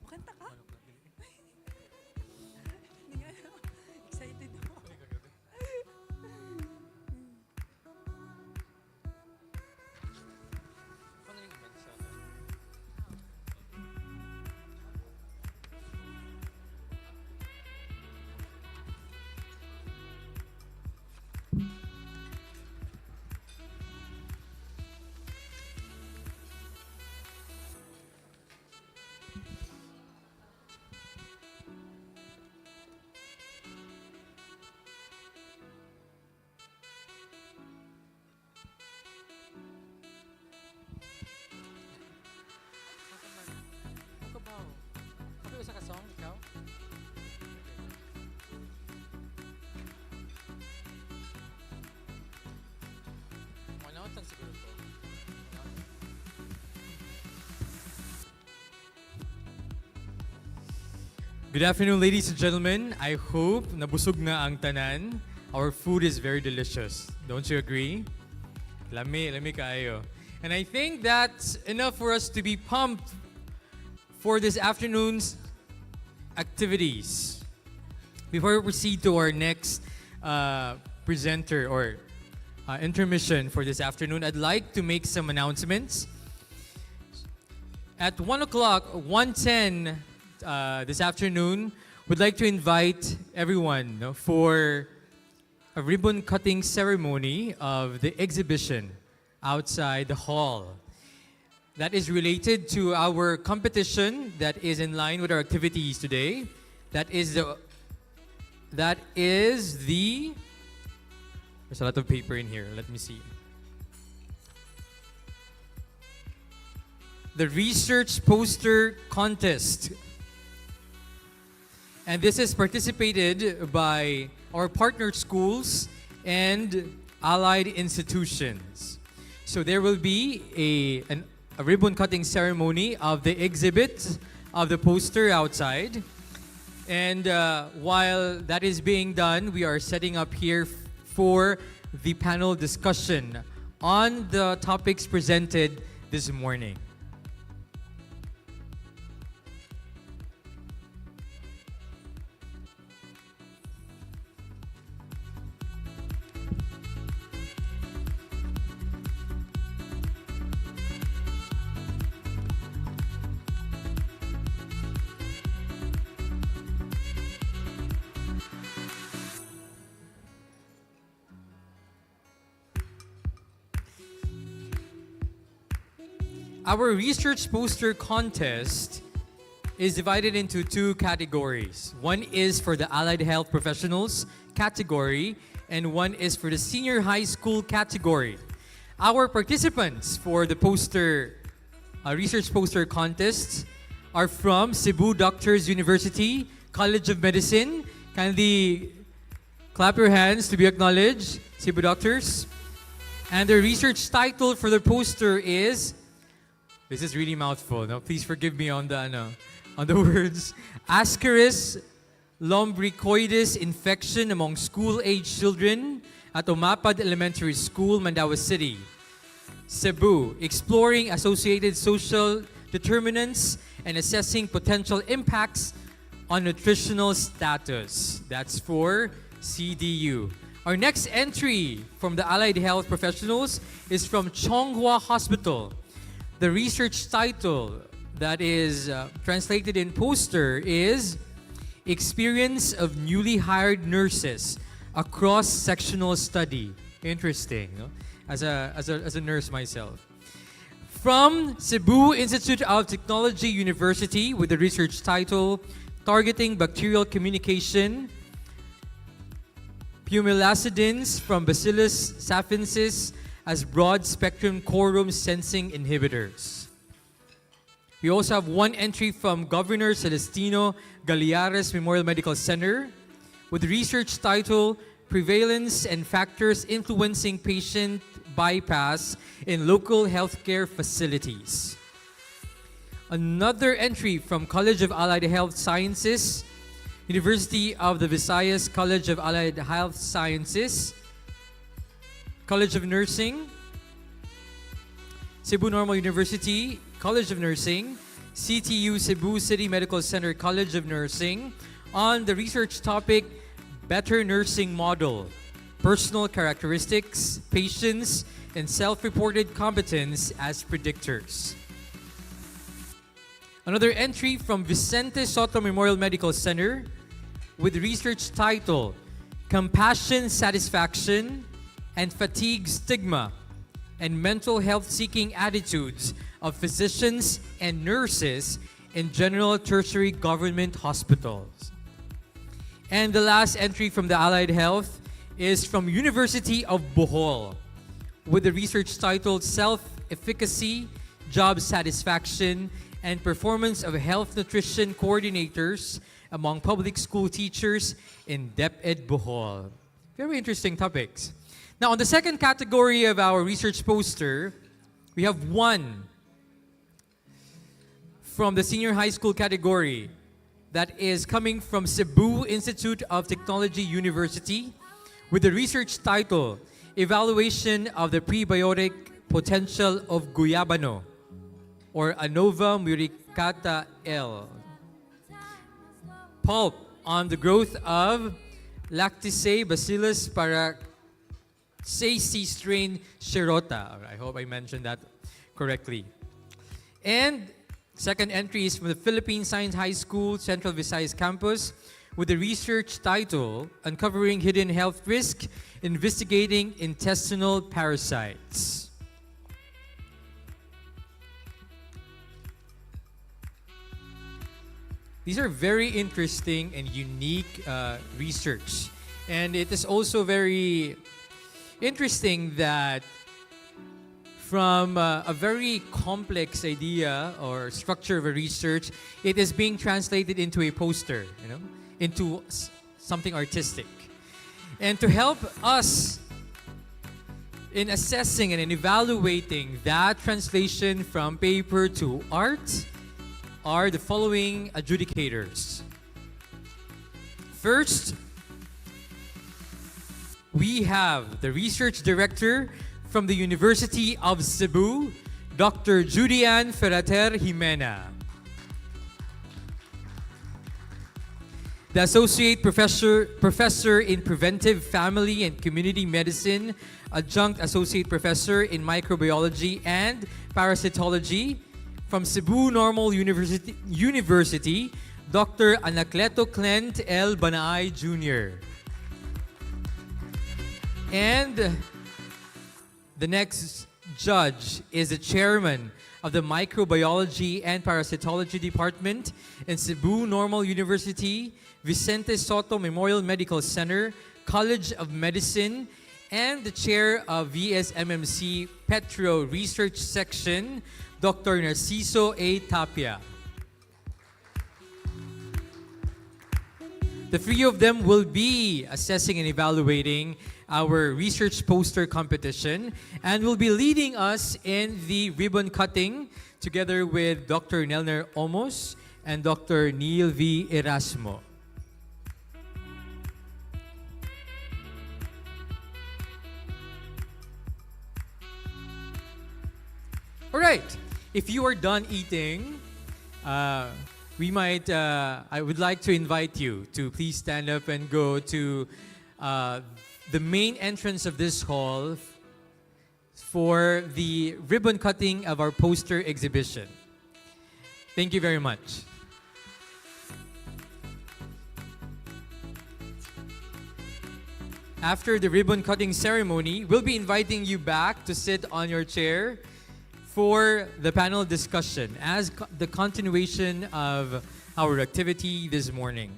Kanta ka? Excited ako. Isa ka song, ikaw? Wala ko siguro to. Good afternoon, ladies and gentlemen. I hope nabusog na ang tanan. Our food is very delicious. Don't you agree? Lami kaayo. And I think that's enough for us to be pumped for this afternoon's activities. Before we proceed to our next presenter or intermission for this afternoon, I'd like to make some announcements. At 1 o'clock, 1:10 this afternoon, we'd like to invite everyone for a ribbon cutting ceremony of the exhibition outside the hall. That is related to our competition that is in line with our activities today. That is the there's a lot of paper in here. Let me see. The research poster contest. And this is participated by our partner schools and allied institutions. So there will be a ribbon cutting ceremony of the exhibit of the poster outside. And while that is being done, we are setting up here for the panel discussion on the topics presented this morning. Our research poster contest is divided into two categories. One is for the allied health professionals category, and one is for the senior high school category. Our participants for the research poster contest are from Cebu Doctors University College of Medicine. Kindly clap your hands to be acknowledged, Cebu Doctors. And the research title for the poster is, this is really mouthful, no? Please forgive me on the words. Ascaris lumbricoides infection among school-age children at Umapad Elementary School, Mandaue City, Cebu. Exploring associated social determinants and assessing potential impacts on nutritional status. That's for CDU. Our next entry from the allied health professionals is from Chonghua Hospital. The research title that is translated in poster is Experience of Newly Hired Nurses, a Cross-Sectional Study. Interesting, no? As a nurse myself. From Cebu Institute of Technology University with the research title Targeting Bacterial Communication, Pumelacidins from Bacillus saphensis as broad-spectrum quorum sensing inhibitors. We also have one entry from Governor Celestino Galiares Memorial Medical Center with the research title Prevalence and Factors Influencing Patient Bypass in Local Healthcare Facilities. Another entry from College of Allied Health Sciences, University of the Visayas College of Allied Health Sciences, College of Nursing, Cebu Normal University College of Nursing, CTU Cebu City Medical Center College of Nursing, on the research topic Better Nursing Model, Personal Characteristics, Patients, and Self-Reported Competence as Predictors. Another entry from Vicente Soto Memorial Medical Center with research title Compassion, Satisfaction, and Fatigue Stigma and Mental Health Seeking Attitudes of Physicians and Nurses in General Tertiary Government Hospitals. And the last entry from the Allied Health is from University of Bohol with the research titled Self-Efficacy, Job Satisfaction, and Performance of Health Nutrition Coordinators among Public School Teachers in DepEd Bohol. Very interesting topics. Now, on the second category of our research poster, we have one from the senior high school category that is coming from Cebu Institute of Technology University with the research title, Evaluation of the Prebiotic Potential of Guyabano, or Anova muricata L. Pulp on the growth of Lacticeae Bacillus paracesi strain Shirota. I hope I mentioned that correctly. And second entry is from the Philippine Science High School Central Visayas campus with the research title Uncovering Hidden Health Risk, Investigating Intestinal Parasites. These are very interesting and unique research. And it is also very interesting that from a very complex idea or structure of a research, it is being translated into a poster, into something artistic. And to help us in assessing and in evaluating that translation from paper to art, are the following adjudicators. First, we have the Research Director from the University of Cebu, Dr. Julian Ferrater Jimena. The Associate Professor in Preventive Family and Community Medicine, Adjunct Associate Professor in Microbiology and Parasitology from Cebu Normal University, Dr. Anacleto Clent L. Banaay Jr. And the next judge is the chairman of the Microbiology and Parasitology Department in Cebu Normal University, Vicente Soto Memorial Medical Center, College of Medicine, and the chair of VSMMC Petro Research Section, Dr. Narciso A. Tapia. The three of them will be assessing and evaluating our research poster competition and will be leading us in the ribbon cutting together with Dr. Nelner Omos and Dr. Neil V. Erasmo. All right, if you are done eating, I would like to invite you to please stand up and go to the main entrance of this hall for the ribbon cutting of our poster exhibition. Thank you very much. After the ribbon cutting ceremony, we'll be inviting you back to sit on your chair for the panel discussion as the continuation of our activity this morning.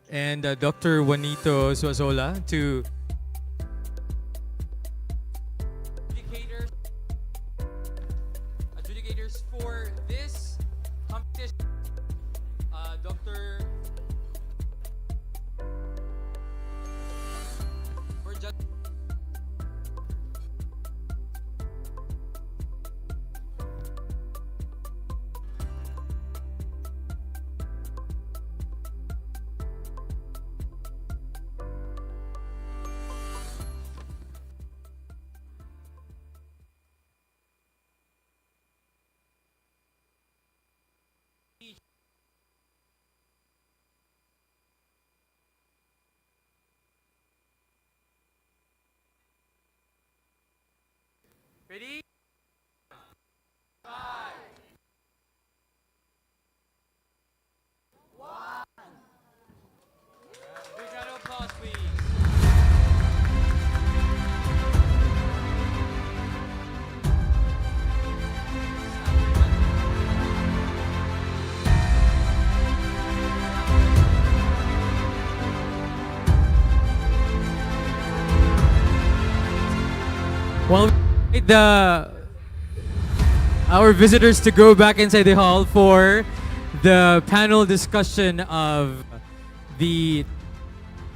and Dr. Juanito Suazola to adjudicators for this competition. Dr. for judge. Ready? Big round of applause, please. Well, we invite our visitors to go back inside the hall for the panel discussion of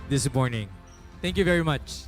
this morning. Thank you very much.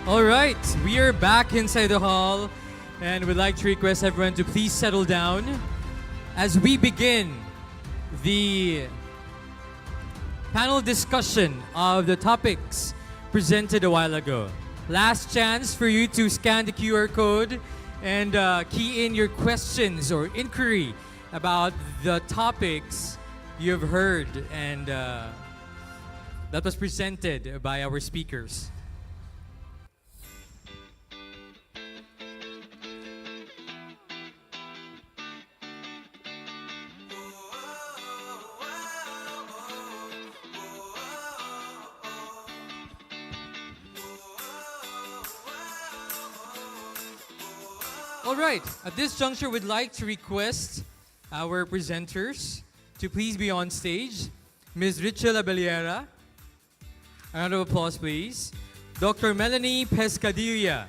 All right, we are back inside the hall, and we'd like to request everyone to please settle down as we begin the panel discussion of the topics presented a while ago. Last chance for you to scan the QR code and key in your questions or inquiry about the topics you've heard and that was presented by our speakers. All right, at this juncture, we'd like to request our presenters to please be on stage. Ms. Richel Abellera, a round of applause, please. Dr. Melanie Pescadilla.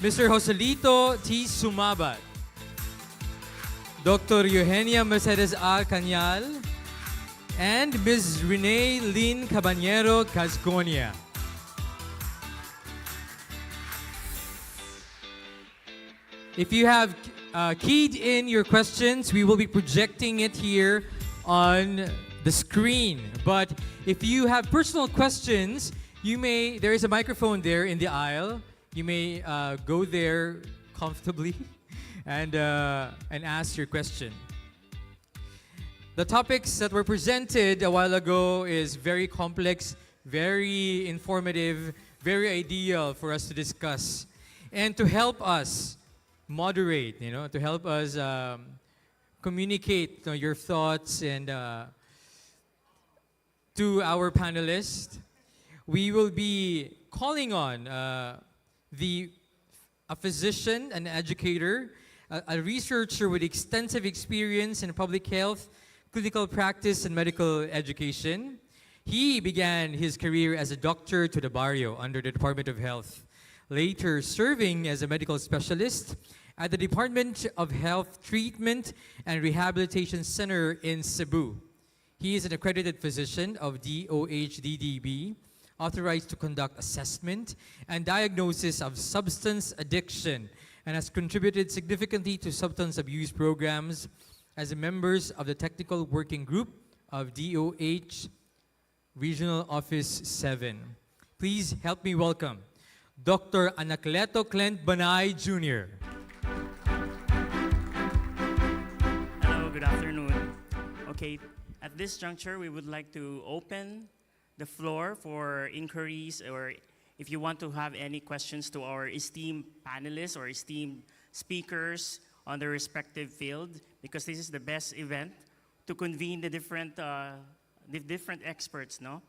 Mr. Joselito T. Sumabat. Dr. Eugenia Mercedes A. Cañal. And Ms. Renee Lynn Cabanero Casconia. If you have keyed in your questions, we will be projecting it here on the screen. But if you have personal questions, there is a microphone there in the aisle. You may go there comfortably and ask your question. The topics that were presented a while ago is very complex, very informative, very ideal for us to discuss. And to help us moderate, to help us communicate your thoughts and to our panelists, we will be calling on a physician, an educator, a researcher with extensive experience in public health, clinical practice, and medical education. He began his career as a doctor to the barrio under the Department of Health, later serving as a medical specialist at the Department of Health Treatment and Rehabilitation Center in Cebu. He is an accredited physician of DOH-DDB, authorized to conduct assessment and diagnosis of substance addiction, and has contributed significantly to substance abuse programs as a member of the Technical Working Group of DOH Regional Office 7. Please help me welcome Dr. Anacleto Clent Banay Jr. Hello, good afternoon. Okay, at this juncture, we would like to open the floor for inquiries, or if you want to have any questions to our esteemed panelists or esteemed speakers on their respective field, because this is the best event to convene the different experts, no?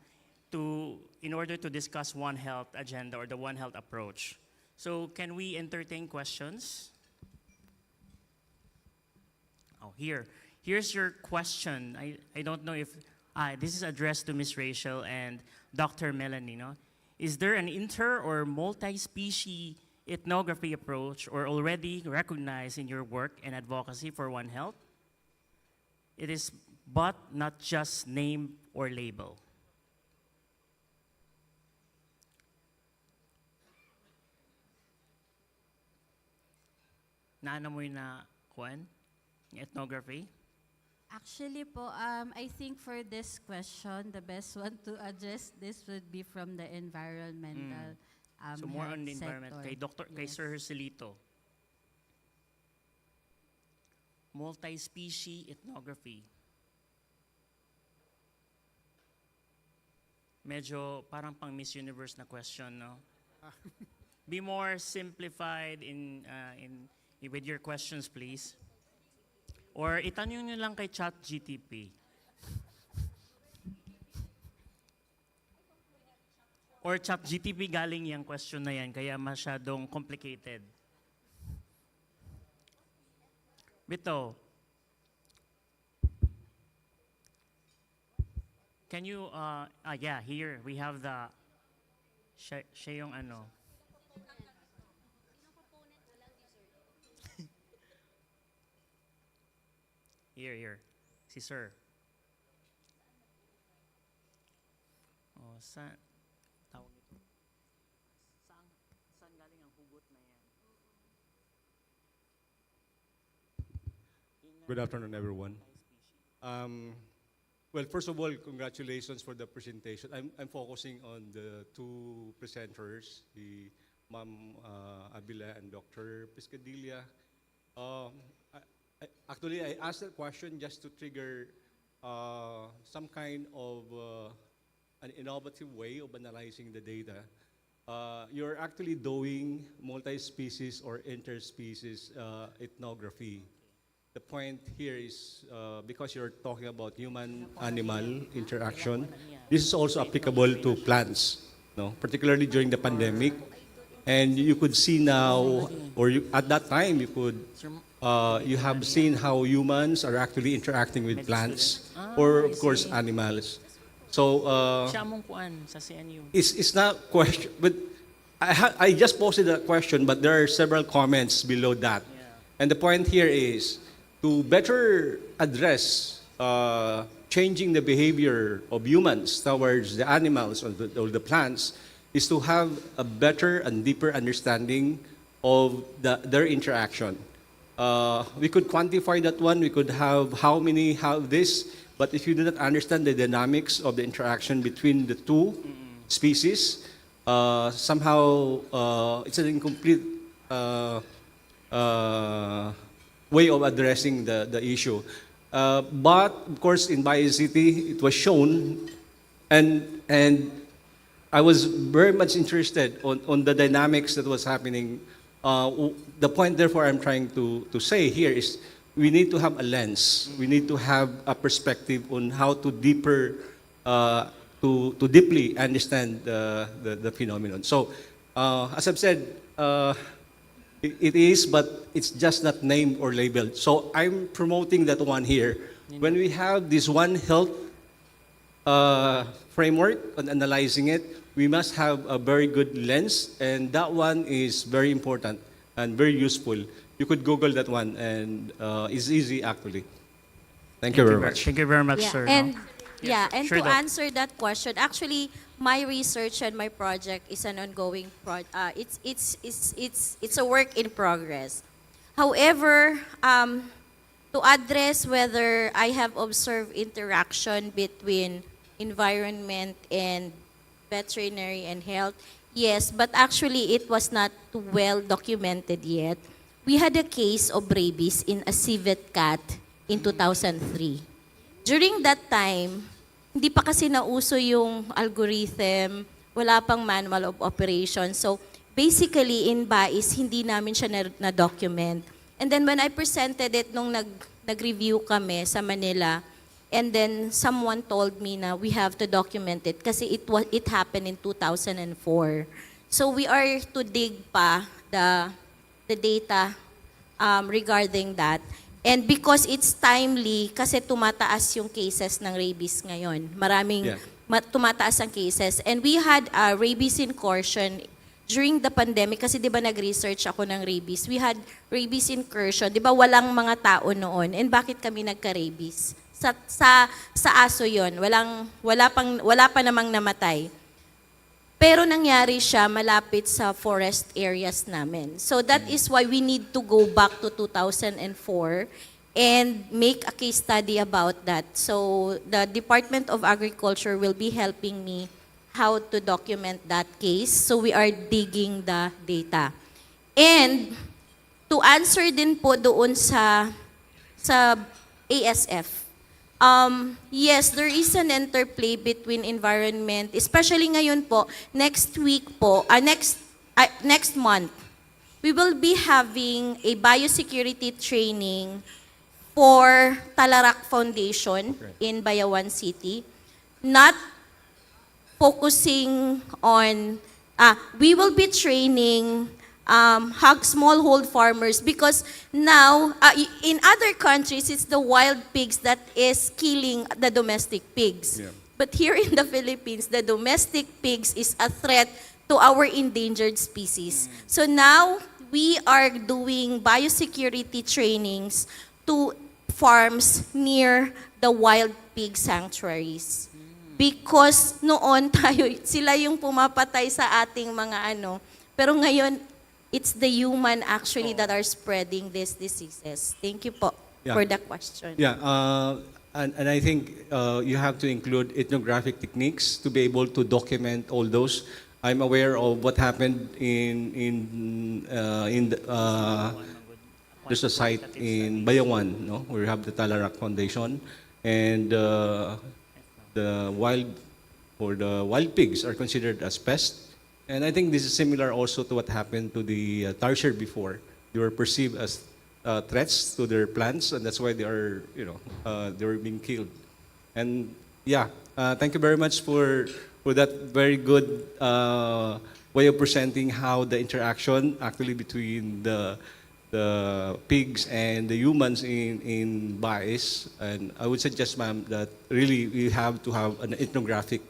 In order to discuss One Health agenda or the One Health approach. So can we entertain questions? Oh, here's your question. I don't know if, this is addressed to Ms. Rachel and Dr. Melanie, no? Is there an inter or multi-species ethnography approach or already recognized in your work and advocacy for One Health? It is but not just name or label. Naanamoy na kuan? Ethnography? Actually po, I think for this question, the best one to address this would be from the environmental So more on the health environment. sector. Kay Sir Hercelito. Multi-species ethnography. Medyo parang pang Miss Universe na question, no? Be more simplified with your questions, please. Or itanong nyo lang kay ChatGTP. Or ChatGTP galing yung question na yan, kaya masyadong complicated. Bito, can you, yeah, here we have the, siya yung ano. Here, si Sir. Oh, saan tawag ito? Saan galing ang hugot na yan? Good afternoon, everyone. Well, first of all, congratulations for the presentation. I'm focusing on the two presenters, the Ma'am Abila and Dr. Piscadilla. Actually, I asked that question just to trigger some kind of an innovative way of analyzing the data. You're actually doing multi-species or interspecies ethnography. The point here is because you're talking about human-animal interaction, this is also applicable to plants, no? Particularly during the pandemic. And you could see now, or at that time, you have seen how humans are actually interacting with plants, or of course animals. So it's not question, but I just posted that question, but there are several comments below that, and the point here is to better address changing the behavior of humans towards the animals or the plants is to have a better and deeper understanding of their interaction. We could quantify that one, we could have how many have this, but if you do not understand the dynamics of the interaction between the two species, somehow it's an incomplete way of addressing the issue. But of course in BioCity it was shown, and I was very much interested on the dynamics that was happening. The point therefore I'm trying to say here is we need to have a lens. We need to have a perspective on how to deeply understand the phenomenon. So as I've said, it is, but it's just not named or labeled. So I'm promoting that one here. When we have this One Health framework on analyzing it, we must have a very good lens, and that one is very important and very useful. You could Google that one, and it's easy actually. Thank you very much. Thank you very much, Yeah, sir. and Yes, and sure, to Doc. answer that question, actually, my research and my project is an ongoing it's a work in progress. However, to address whether I have observed interaction between environment and veterinary and health, Yes, but actually it was not well documented yet. We had a case of rabies in a civet cat in 2003. During that time, hindi pa kasi nauso yung algorithm, wala pang manual of operation. So basically in BAIS, hindi namin siya na-document. And then when I presented it nung nag-review kami sa Manila, and then someone told me na we have to document it kasi it happened in 2004. So we are to dig pa the data regarding that. And because it's timely, kasi tumataas yung cases ng rabies ngayon. Maraming tumataas ang cases. And we had a rabies incursion during the pandemic, kasi di ba nag-research ako ng rabies. We had rabies incursion. Di ba walang mga tao noon? And bakit kami nagka-rabies? Sa aso yon, wala pa namang namatay. Pero nangyari siya malapit sa forest areas namin. So that is why we need to go back to 2004 and make a case study about that. So the Department of Agriculture will be helping me how to document that case. So we are digging the data. And to answer din po doon sa ASF, yes, there is an interplay between environment, especially ngayon po, next month, we will be having a biosecurity training for Talarak Foundation in Bayawan City. Not focusing on, we will be training smallhold farmers because now, in other countries, it's the wild pigs that is killing the domestic pigs. Yeah. But here in the Philippines, the domestic pigs is a threat to our endangered species. So now, we are doing biosecurity trainings to farms near the wild pig sanctuaries. Because noon sila yung pumapatay sa ating mga pero ngayon, it's the human actually that are spreading these diseases. Thank you po for the question. Yeah, and I think you have to include ethnographic techniques to be able to document all those. I'm aware of what happened there's a site in Bayawan, no, where we have the Talarak Foundation, and the wild pigs are considered as pests. And I think this is similar also to what happened to the tarsier before. They were perceived as threats to their plants, and that's why they are, they were being killed. And yeah, thank you very much for that very good way of presenting how the interaction actually between the pigs and the humans in BAIS. And I would suggest, ma'am, that really we have to have an ethnographic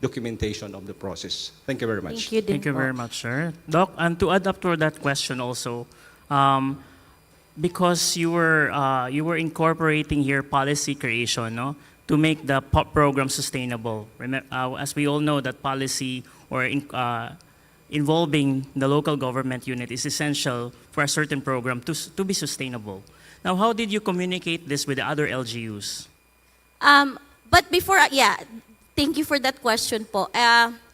documentation of the process. Thank you very much. Thank you very much, sir. Doc, and to add up to that question also, because you were incorporating here policy creation, no, to make the program sustainable. As we all know, that policy or involving the local government unit is essential for a certain program to be sustainable. Now, how did you communicate this with the other LGUs? But before, thank you for that question po.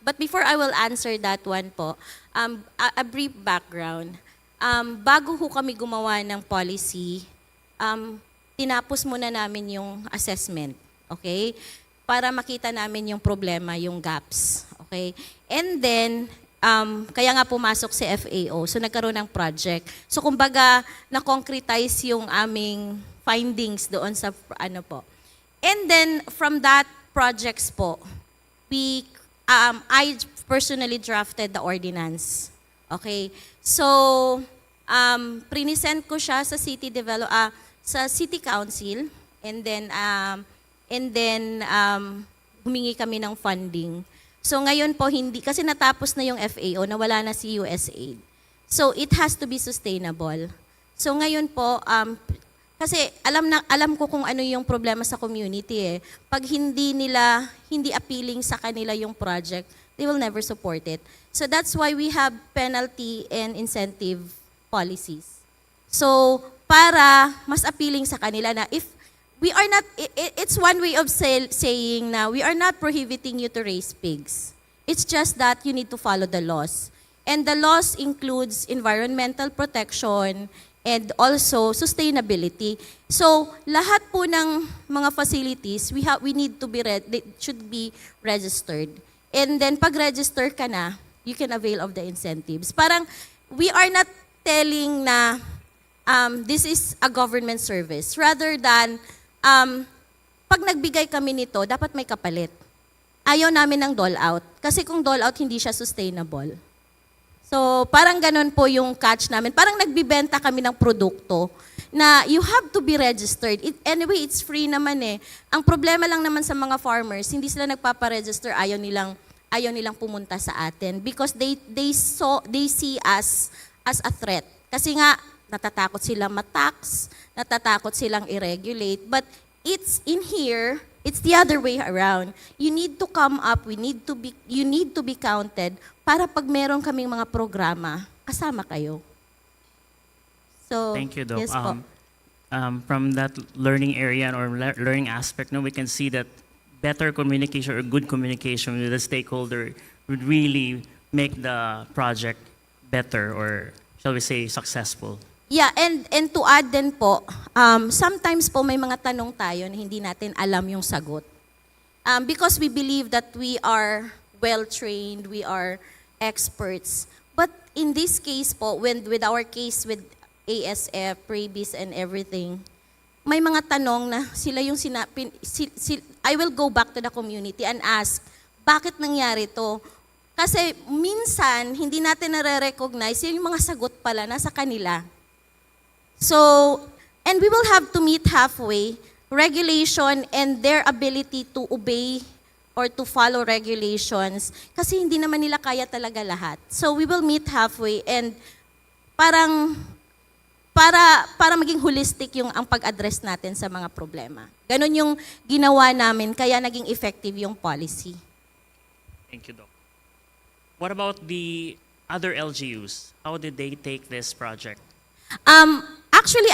But before I will answer that one po, a brief background. Bago ho kami gumawa ng policy, tinapos muna namin yung assessment, okay? Para makita namin yung problema, yung gaps, okay? And then, kaya nga pumasok si FAO, so nagkaroon ng project. So kumbaga, na-concretize yung aming findings doon sa po. And then, from that projects po, I personally drafted the ordinance. Okay? So, present ko siya sa sa City Council, and then humingi kami ng funding. So ngayon po kasi natapos na yung FAO, nawala na si USAID. So it has to be sustainable. So ngayon po, kasi alam ko kung ano yung problema sa community eh. Pag hindi appealing sa kanila yung project, they will never support it. So that's why we have penalty and incentive policies. So para mas appealing sa kanila na if we are not, it's one way of saying na we are not prohibiting you to raise pigs. It's just that you need to follow the laws. And the laws includes environmental protection and also sustainability. So, lahat po ng mga facilities, we need to be they should be registered. And then pag register ka na, you can avail of the incentives. Parang we are not telling na this is a government service rather than pag nagbigay kami nito, dapat may kapalit. Ayaw namin ng dole out. Kasi kung dole out, hindi siya sustainable. So, parang ganun po yung catch namin. Parang nagbibenta kami ng produkto na you have to be registered. Anyway, it's free naman eh. Ang problema lang naman sa mga farmers, hindi sila nagpaparegister, ayaw nilang pumunta sa atin because they see us as a threat. Kasi nga, natatakot silang matax, natatakot silang i-regulate. But it's in here, it's the other way around. You need to come up, you need to be counted para pag meron kaming mga programa, kasama kayo. So, Thank you, Doc. yes po. From that learning area or learning aspect, we can see that better communication or good communication with the stakeholder would really make the project better or, shall we say, successful. Yeah, and to add din po, sometimes po may mga tanong tayo na hindi natin alam yung sagot. Because we believe that we are well-trained, we are experts. But in this case po, with our case with ASF, rabies, and everything, may mga tanong na sila yung I will go back to the community and ask, bakit nangyari to? Kasi minsan, hindi natin nare-recognize yung mga sagot pala nasa kanila. So, and we will have to meet halfway, regulation and their ability to obey or to follow regulations kasi hindi naman nila kaya talaga lahat. So we will meet halfway and parang para maging holistic yung ang pag-address natin sa mga problema. Ganon yung ginawa namin kaya naging effective yung policy. Thank you, Doc. What about the other LGUs? How did they take this project? Actually,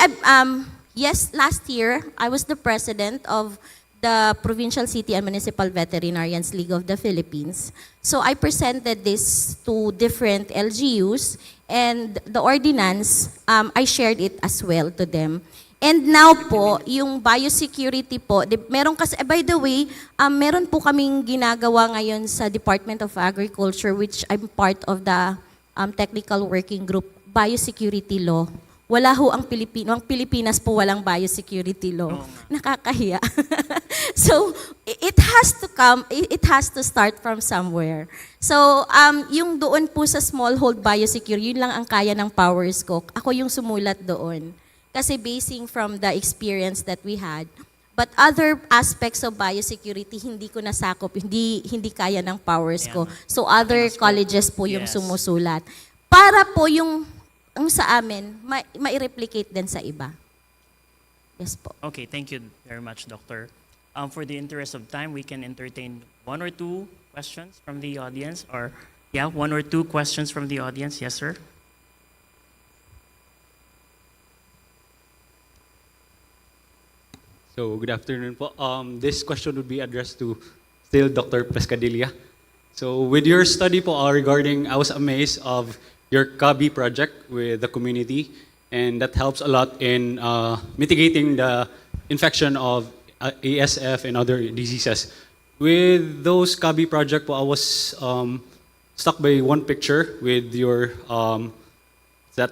yes, last year, I was the president of the Provincial City and Municipal Veterinarians League of the Philippines. So I presented this to different LGUs and the ordinance, I shared it as well to them. And now po, yung biosecurity po, meron kasi, by the way, meron po kaming ginagawa ngayon sa Department of Agriculture, which I'm part of the technical working group, biosecurity law. Wala ho ang Pilipinas po walang biosecurity law. Nakakahiya. So, it has to start from somewhere. So, yung doon po sa smallhold biosecurity, yun lang ang kaya ng powers ko. Ako yung sumulat doon. Kasi basing from the experience that we had. But other aspects of biosecurity, hindi ko nasakop, hindi kaya ng powers ko. So, other colleges po yung sumusulat. Para po yung sa amin, ma-replicate din sa iba. Yes po. Okay, thank you very much, Doctor. For the interest of time, we can entertain one or two questions from the audience. Or, yeah, one or two questions from the audience. Yes, sir. So, good afternoon po. This question would be addressed to still Dr. Pescadilla. So, with your study po regarding, I was amazed of your CABI project with the community, and that helps a lot in mitigating the infection of ASF and other diseases. With those CABI project po, I was struck by one picture with your the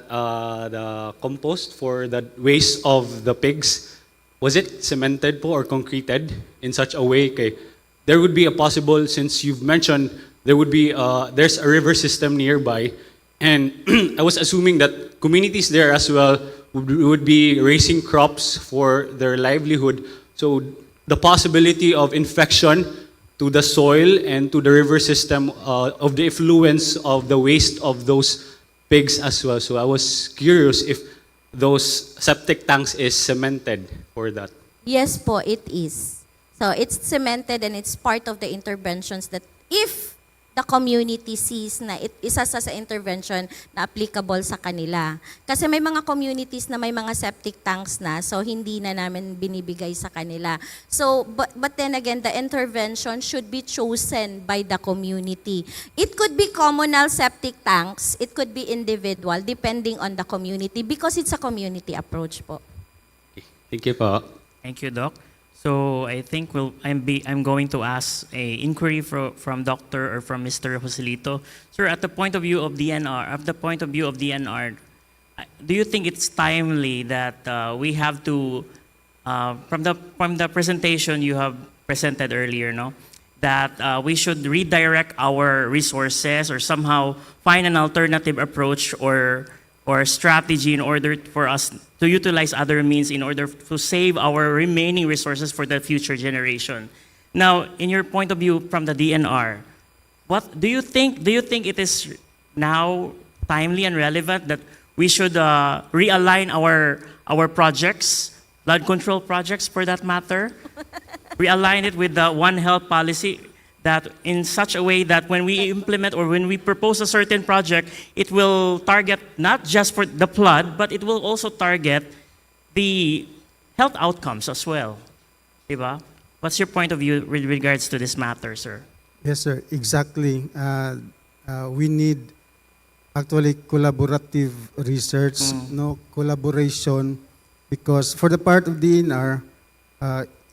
compost for the waste of the pigs. Was it cemented po or concreted in such a way? Okay, there would be a possible, since you've mentioned there would be there's a river system nearby. And I was assuming that communities there as well would be raising crops for their livelihood. So the possibility of infection to the soil and to the river system of the effluence of the waste of those pigs as well. So I was curious if those septic tanks is cemented for that. Yes po, it is. So it's cemented and it's part of the interventions that if the community sees na isa sa intervention na applicable sa kanila. Kasi may mga communities na may mga septic tanks na, so hindi na namin binibigay sa kanila. So, but then again, the intervention should be chosen by the community. It could be communal septic tanks, it could be individual, depending on the community, because it's a community approach po. Thank you po. Thank you, Doc. So I think I'm going to ask a inquiry from Dr. or from Mr. Joselito. Sir, at the point of view of DNR, do you think it's timely that we have to, from the presentation you have presented earlier, no, that we should redirect our resources or somehow find an alternative approach or strategy in order for us to utilize other means in order to save our remaining resources for the future generation. Now, in your point of view from the DNR, what do you think it is now timely and relevant that we should realign our projects, blood control projects for that matter, realign it with the One Health policy, that in such a way that when we implement or when we propose a certain project, it will target not just for the flood, but it will also target the health outcomes as well. Diba? What's your point of view with regards to this matter, sir? Yes, sir. Exactly. We need actually collaborative research, no collaboration, because for the part of DNR,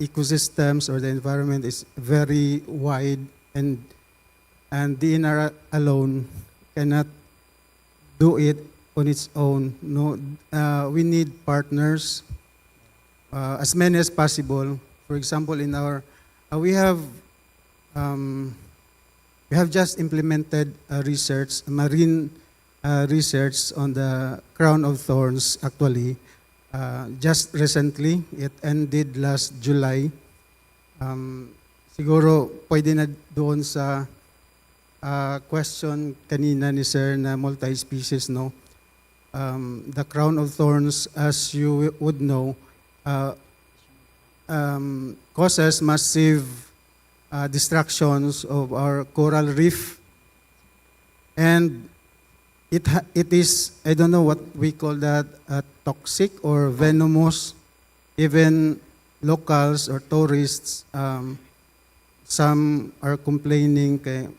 ecosystems or the environment is very wide, and DNR alone cannot do it on its own. No, we need partners, as many as possible. For example, in our we have just implemented research, marine research on the crown of thorns. Actually, just recently, it ended last July. Siguro pwede na doon sa question kanina ni Sir na multi-species, no? The crown of thorns, as you would know, causes massive destructions of our coral reef, and it is, I don't know what we call that, toxic or venomous. Even locals or tourists, some are complaining kay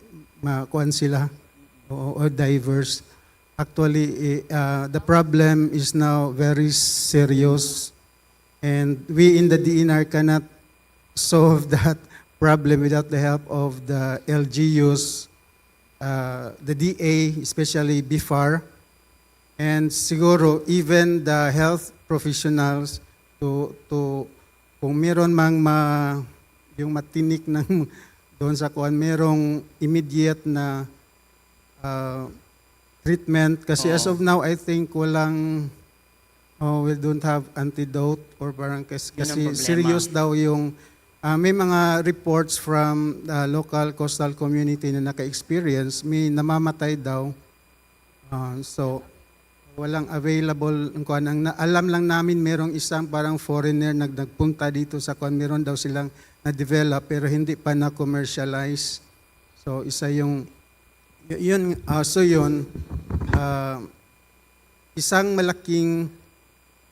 makuan sila or divers. Actually, the problem is now very serious, and we in the DNR cannot solve that problem without the help of the LGUs, the DA, especially BIFAR, and siguro even the health professionals to kung meron mang yung matinik ng doon sa kuan, merong immediate na treatment, kasi as of now I think walang we don't have antidote or parang kasi serious daw yung may mga reports from the local coastal community na naka-experience, may namamatay daw. So walang available ang kuan. Alam lang namin merong isang parang foreigner nagpunta dito sa kuan, meron daw silang na-develop pero hindi pa na-commercialize. So isa yung yun, isang malaking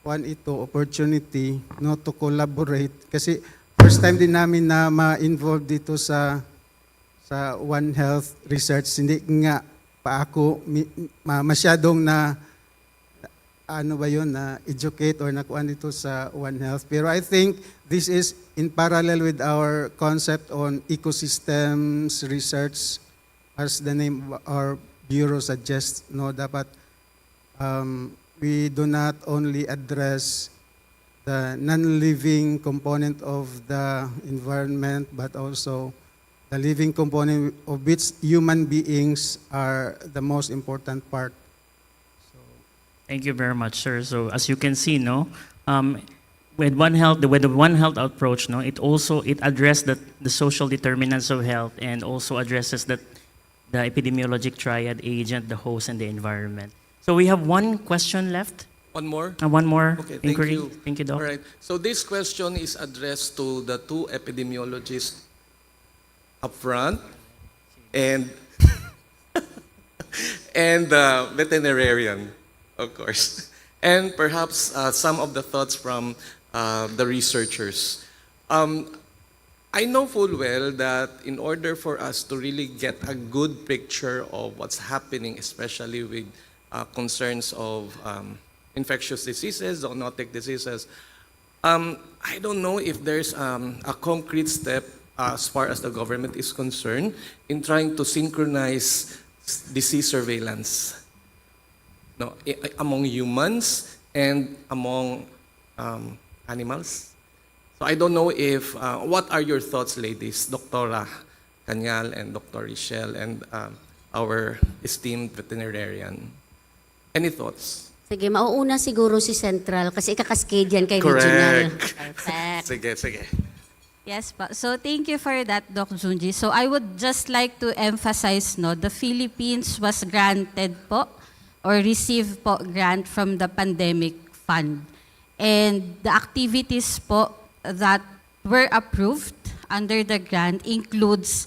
kuan ito, opportunity, no, to collaborate, kasi first time din namin na ma-involve dito sa One Health research. Hindi nga pa ako masyadong na ano ba yun, na educate or nakuan dito sa One Health. Pero I think this is in parallel with our concept on ecosystems research, as the name of our bureau suggests. No, dapat we do not only address the non-living component of the environment, but also the living component, of which human beings are the most important part. Thank you very much, sir. So as you can see, no, with the One Health approach, no, it addresses the social determinants of health, and also addresses the epidemiologic triad: agent, the host, and the environment. So we have one question left. One more? One more Okay, inquiry. thank you. Thank you, Doc. All right. So this question is addressed to the two epidemiologists up front. and veterinarian, of course, and perhaps some of the thoughts from the researchers. I know full well that in order for us to really get a good picture of what's happening, especially with concerns of infectious diseases, zoonotic diseases, I don't know if there's a concrete step as far as the government is concerned in trying to synchronize disease surveillance, no, among humans and among animals. So I don't know if, what are your thoughts, ladies, Dr. Kanyal and Dr. Richelle and our esteemed veterinarian? Any thoughts? Sige, mauuna siguro si Central kasi ikakaskade yan kay Regional. Perfect. Sige. Yes po. So thank you for that, Doc Junji. So I would just like to emphasize, no, the Philippines was granted po or received po grant from the pandemic fund. And the activities po that were approved under the grant includes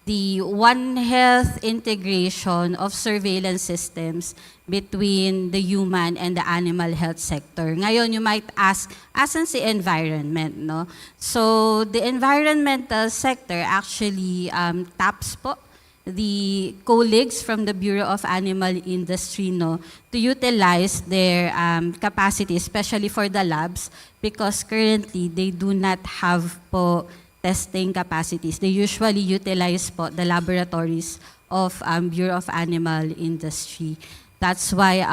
the One Health integration of surveillance systems between the human and the animal health sector. Ngayon, you might ask, asan si environment, no? So, the environmental sector actually taps po the colleagues from the Bureau of Animal Industry, no, to utilize their capacity, especially for the labs, because currently they do not have po testing capacities. They usually utilize po the laboratories of Bureau of Animal Industry. That's why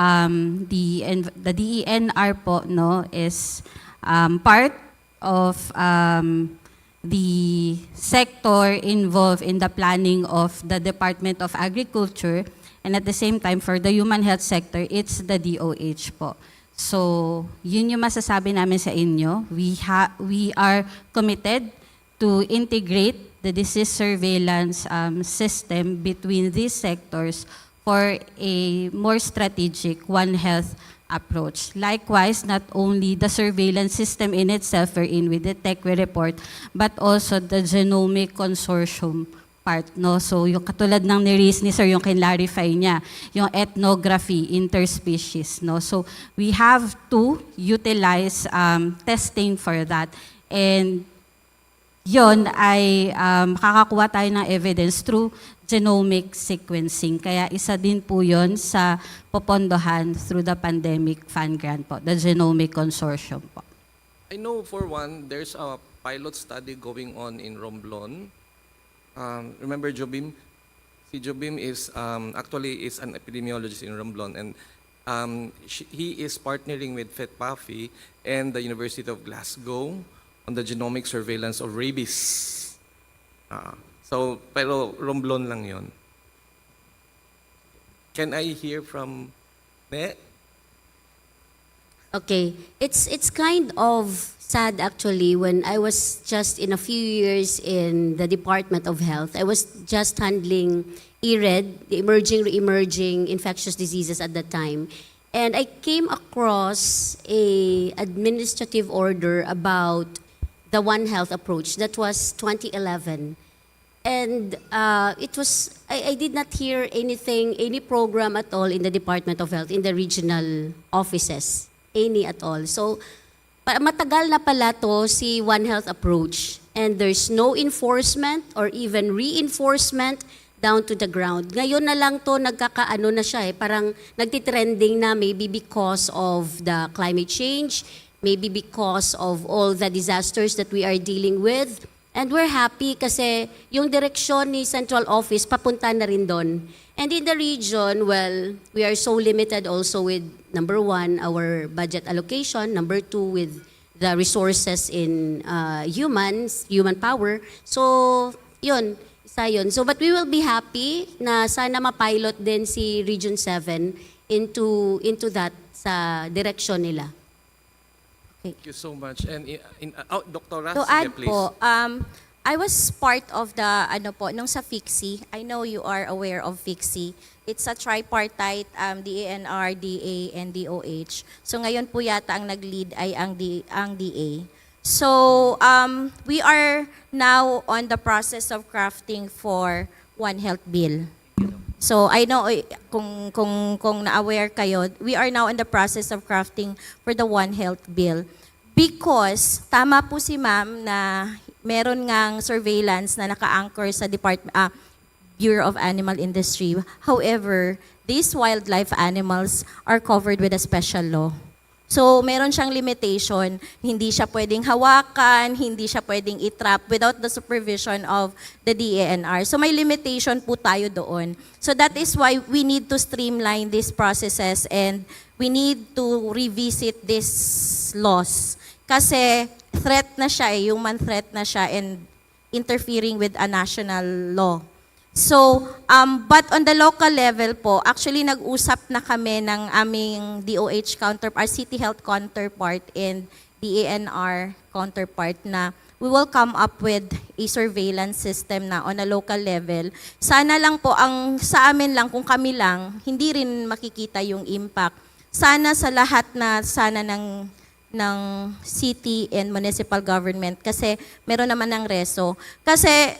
the DENR po, no, is part of the sector involved in the planning of the Department of Agriculture, and at the same time for the human health sector, it's the DOH po. So, yun yung masasabi namin sa inyo. We are committed to integrate the disease surveillance system between these sectors for a more strategic One Health approach. Likewise, not only the surveillance system in itself wherein we detect, we report, but also the genomic consortium part, no? So yung katulad ng ni-raise ni Sir, yung kinlarify niya, yung ethnography, interspecies, no? So we have to utilize testing for that. And yon ay makakakuha tayo ng evidence through genomic sequencing. Kaya isa din po yon sa popondohan through the pandemic fund grant po, the genomic consortium po. I know for one, there's a pilot study going on in Romblon. Remember Jobim? Si Jobim is actually is an epidemiologist in Romblon, and he is partnering with FETPAFI and the University of Glasgow on the genomic surveillance of rabies. So, pero Romblon lang yon. Can I hear from Ne? Okay, it's kind of sad actually when I was just in a few years in the Department of Health. I was just handling ERED, the emerging infectious diseases at that time. And I came across a administrative order about the One Health approach. That was 2011. And it was, I did not hear anything, any program at all in the Department of Health, in the regional offices, any at all. So, matagal na pala to si One Health approach. And there's no enforcement or even reinforcement down to the ground. Ngayon na lang to nagkakaano na siya parang nagtitrending na maybe because of the climate change, maybe because of all the disasters that we are dealing with. And we're happy kasi yung direksyon ni Central Office papunta na rin doon. And in the region, well, we are so limited also with, number one, our budget allocation, number two, with the resources in human power. So, yun, isa yun. So, but we will be happy na sana ma-pilot din si Region 7 into that sa direksyon nila. Thank you so much. And Dr. Ras, To add please. po, I was part of the, nung sa FIXI. I know you are aware of FIXI. It's a tripartite, DENR, DA, and DOH. So ngayon po yata ang nag-lead ay ang DA. So we are now on the process of crafting for One Health Bill. So I know kung na-aware kayo, we are now in the process of crafting for the One Health Bill. Because tama po si ma'am na meron ngang surveillance na naka-anchor sa Bureau of Animal Industry. However, these wildlife animals are covered with a special law. So, meron siyang limitation. Hindi siya pwedeng hawakan, hindi siya pwedeng itrap without the supervision of the DANR. So, may limitation po tayo doon. So, that is why we need to streamline these processes and we need to revisit these laws. Kasi threat na siya, human threat na siya and interfering with a national law. So, but on the local level po, actually nag-usap na kami ng aming DOH counterpart, City Health counterpart and DANR counterpart na we will come up with a surveillance system na on a local level. Sana lang po, sa amin lang, kung kami lang, hindi rin makikita yung impact. Sana sa lahat na ng city and municipal government kasi meron naman ng reso. Kasi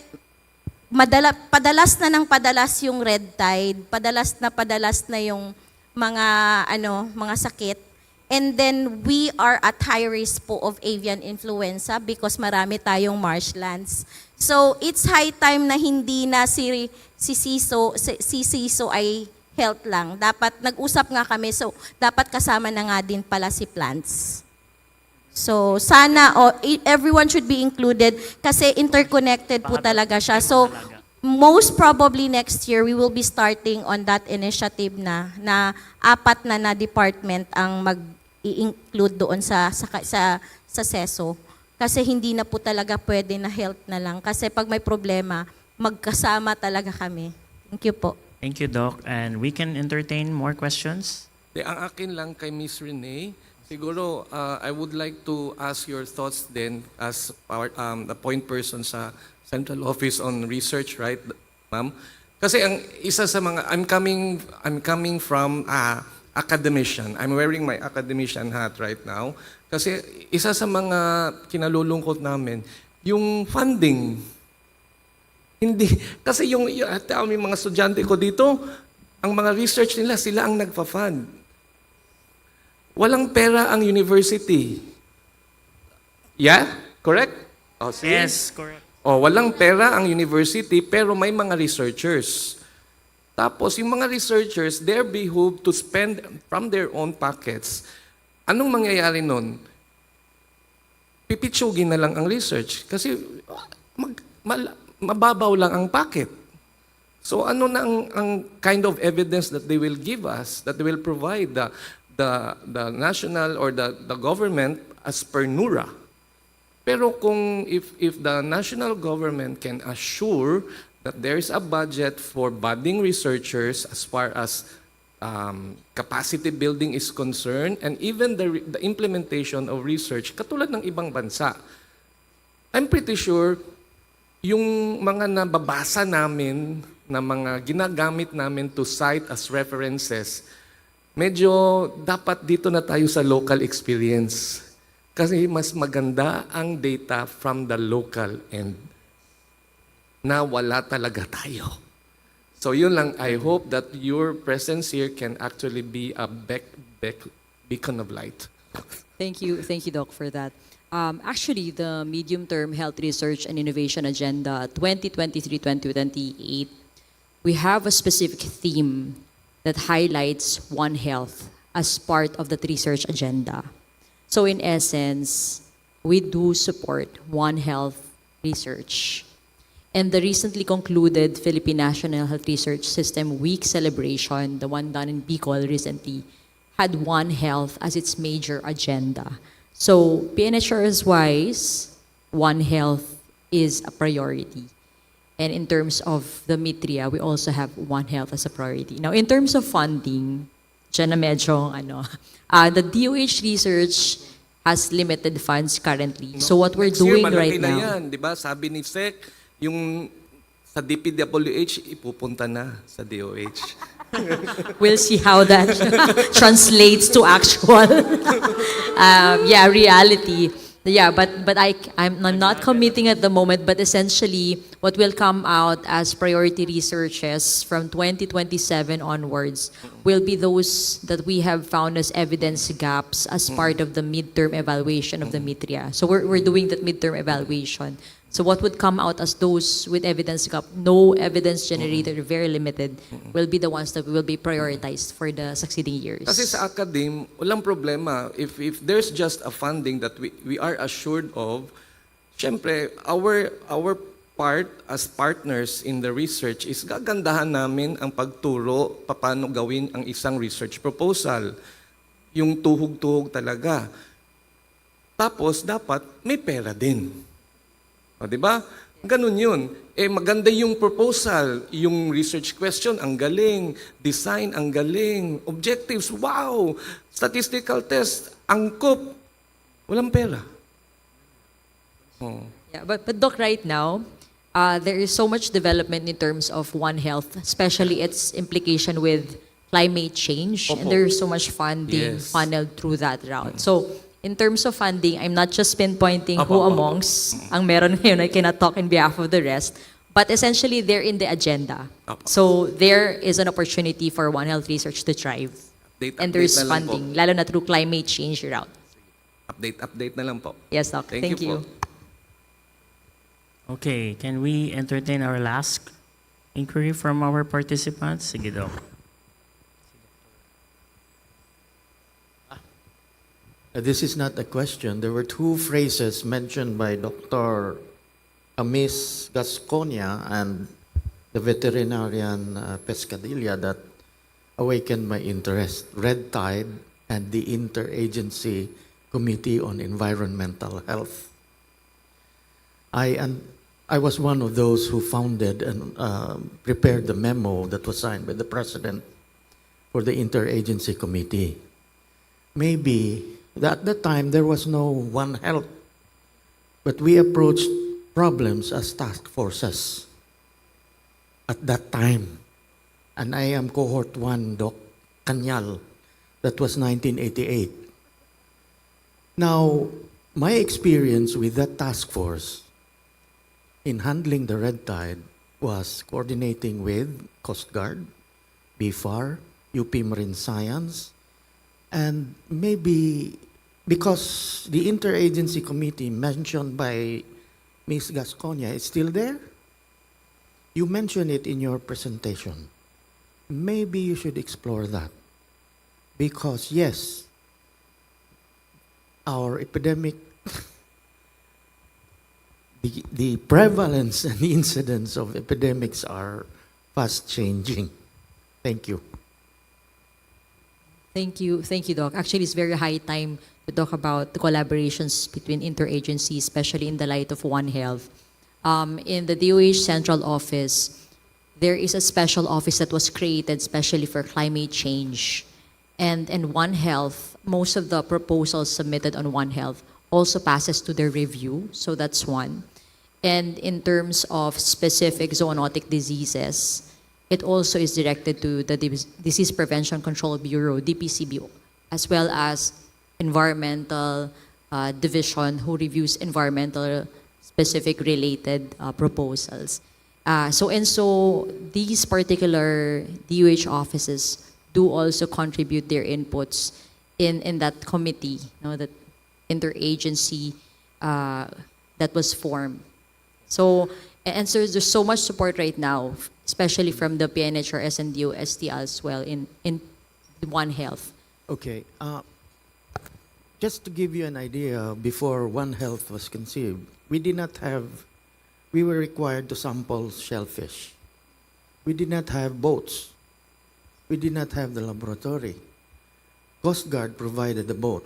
padalas yung red tide, padalas na yung mga sakit. And then we are at high risk po of avian influenza because marami tayong marshlands. So it's high time na hindi na si CISO ay health lang. Dapat nag-usap nga kami, so dapat kasama na nga din pala si plants. So, sana, everyone should be included kasi interconnected po talaga siya. So, most probably next year, we will be starting on that initiative na apat na department ang mag-i-include doon sa CESO. Kasi hindi na po talaga pwede na health na lang. Kasi pag may problema, magkasama talaga kami. Thank you po. Thank you, Doc. And we can entertain more questions? Ang akin lang kay Miss Renee, siguro, I would like to ask your thoughts then as the point person sa Central Office on Research, right, ma'am? Kasi ang isa sa mga, I'm coming from academician. I'm wearing my academician hat right now. Kasi isa sa mga kinalulungkot namin, yung funding. Hindi, kasi yung mga estudyante ko dito, ang mga research nila, sila ang nagpa-fund. Walang pera ang university. Yeah? Correct? Oh, see? Yes, correct. Oh, walang pera ang university pero may mga researchers. Tapos yung mga researchers, they're behooved to spend from their own pockets. Anong mangyayari nun? Pipitsugin na lang ang research kasi mababaw lang ang pocket. So ano na ang kind of evidence that they will give us, that they will provide the national or the government as per NURA. Pero kung if the national government can assure that there is a budget for budding researchers as far as capacity building is concerned and even the implementation of research katulad ng ibang bansa, I'm pretty sure yung mga nababasa namin na mga ginagamit namin to cite as references, medyo dapat dito na tayo sa local experience. Kasi mas maganda ang data from the local end na wala talaga tayo. So yun lang, I hope that your presence here can actually be a beacon of light. Thank you, Doc, for that. Actually, the medium-term health research and innovation agenda 2023-2028, we have a specific theme that highlights One Health as part of that research agenda. So in essence, we do support One Health research. And the recently concluded Philippine National Health Research System Week celebration, the one done in Bicol recently, had One Health as its major agenda. So PNHRS-wise, One Health is a priority. And in terms of the MITRIA, we also have One Health as a priority. Now, in terms of funding, dyan na medyo, the DOH research has limited funds currently. So what we're doing right now... Next year, malaki na yan, di ba? Sabi ni SEC, yung sa DPWH, ipupunta na sa DOH. We'll see how that translates to actual reality. Yeah, but I'm not committing at the moment, but essentially what will come out as priority researches from 2027 onwards will be those that we have found as evidence gaps as part of the midterm evaluation of the MITRIA. So we're doing that midterm evaluation. So what would come out as those with evidence gap, no evidence generated, or very limited, will be the ones that will be prioritized for the succeeding years. Kasi sa academe, walang problema. If there's just a funding that we are assured of, syempre, our part as partners in the research is gagandahan namin ang pagturo paano gawin ang isang research proposal. Yung tuhog-tuhog talaga. Tapos, dapat may pera din. O, di ba? Ganun yun. Eh, maganda yung proposal, yung research question, ang galing. Design, ang galing. Objectives, wow! Statistical test, angkop. Walang pera. Oh. Yeah, but Doc, right now, there is so much development in terms of One Health, especially its implication with climate change, and there is so much funding funneled through that route. So, in terms of funding, I'm not just pinpointing who amongst ang meron ngayon, I cannot talk in behalf of the rest, but essentially they're in the agenda. So there is an opportunity for One Health research to thrive. And there's funding, lalo na through climate change route. Update na lang po. Yes, Doc. Thank you. Okay, can we entertain our last inquiry from our participants? Sige, Doc. This is not a question. There were two phrases mentioned by Dr. Amis Gasconia and the veterinarian Pescadilla that awakened my interest. Red Tide and the Interagency Committee on Environmental Health. I was one of those who founded and prepared the memo that was signed by the President for the Interagency Committee. Maybe at that time, there was no One Health, but we approached problems as task forces at that time. And I am cohort 1, Doc Kanyal. That was 1988. Now, my experience with that task force in handling the red tide was coordinating with Coast Guard, BFAR, UP Marine Science, and maybe because the interagency committee mentioned by Ms. Gasconia is still there. You mentioned it in your presentation. Maybe you should explore that. Because yes, our epidemic, the prevalence and the incidence of epidemics are fast changing. Thank you. Thank you, Doc. Actually, it's very high time to talk about the collaborations between interagencies, especially in the light of One Health. In the DOH Central Office, there is a special office that was created especially for climate change. And One Health, most of the proposals submitted on One Health also passes to their review, so that's one. And in terms of specific zoonotic diseases, it also is directed to the Disease Prevention Control Bureau, DPCB, as well as environmental division who reviews environmental specific related proposals. So these particular DOH offices do also contribute their inputs in that committee, that interagency that was formed. So there's so much support right now, especially from the PNHRS and DOST as well in One Health. Okay. Just to give you an idea, before One Health was conceived, we were required to sample shellfish. We did not have boats. We did not have the laboratory. Coast Guard provided the boat.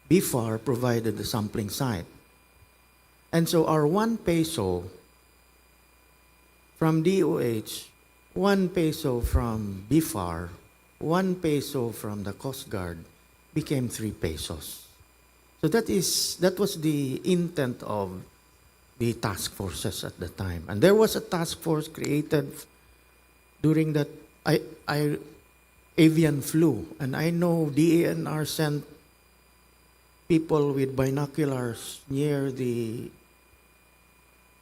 BFAR provided the sampling site. And so our 1 peso from DOH, 1 peso from BFAR, 1 peso from the Coast Guard became 3 pesos. So that was the intent of the task forces at the time. And there was a task force created during that avian flu. And I know DANR sent people with binoculars near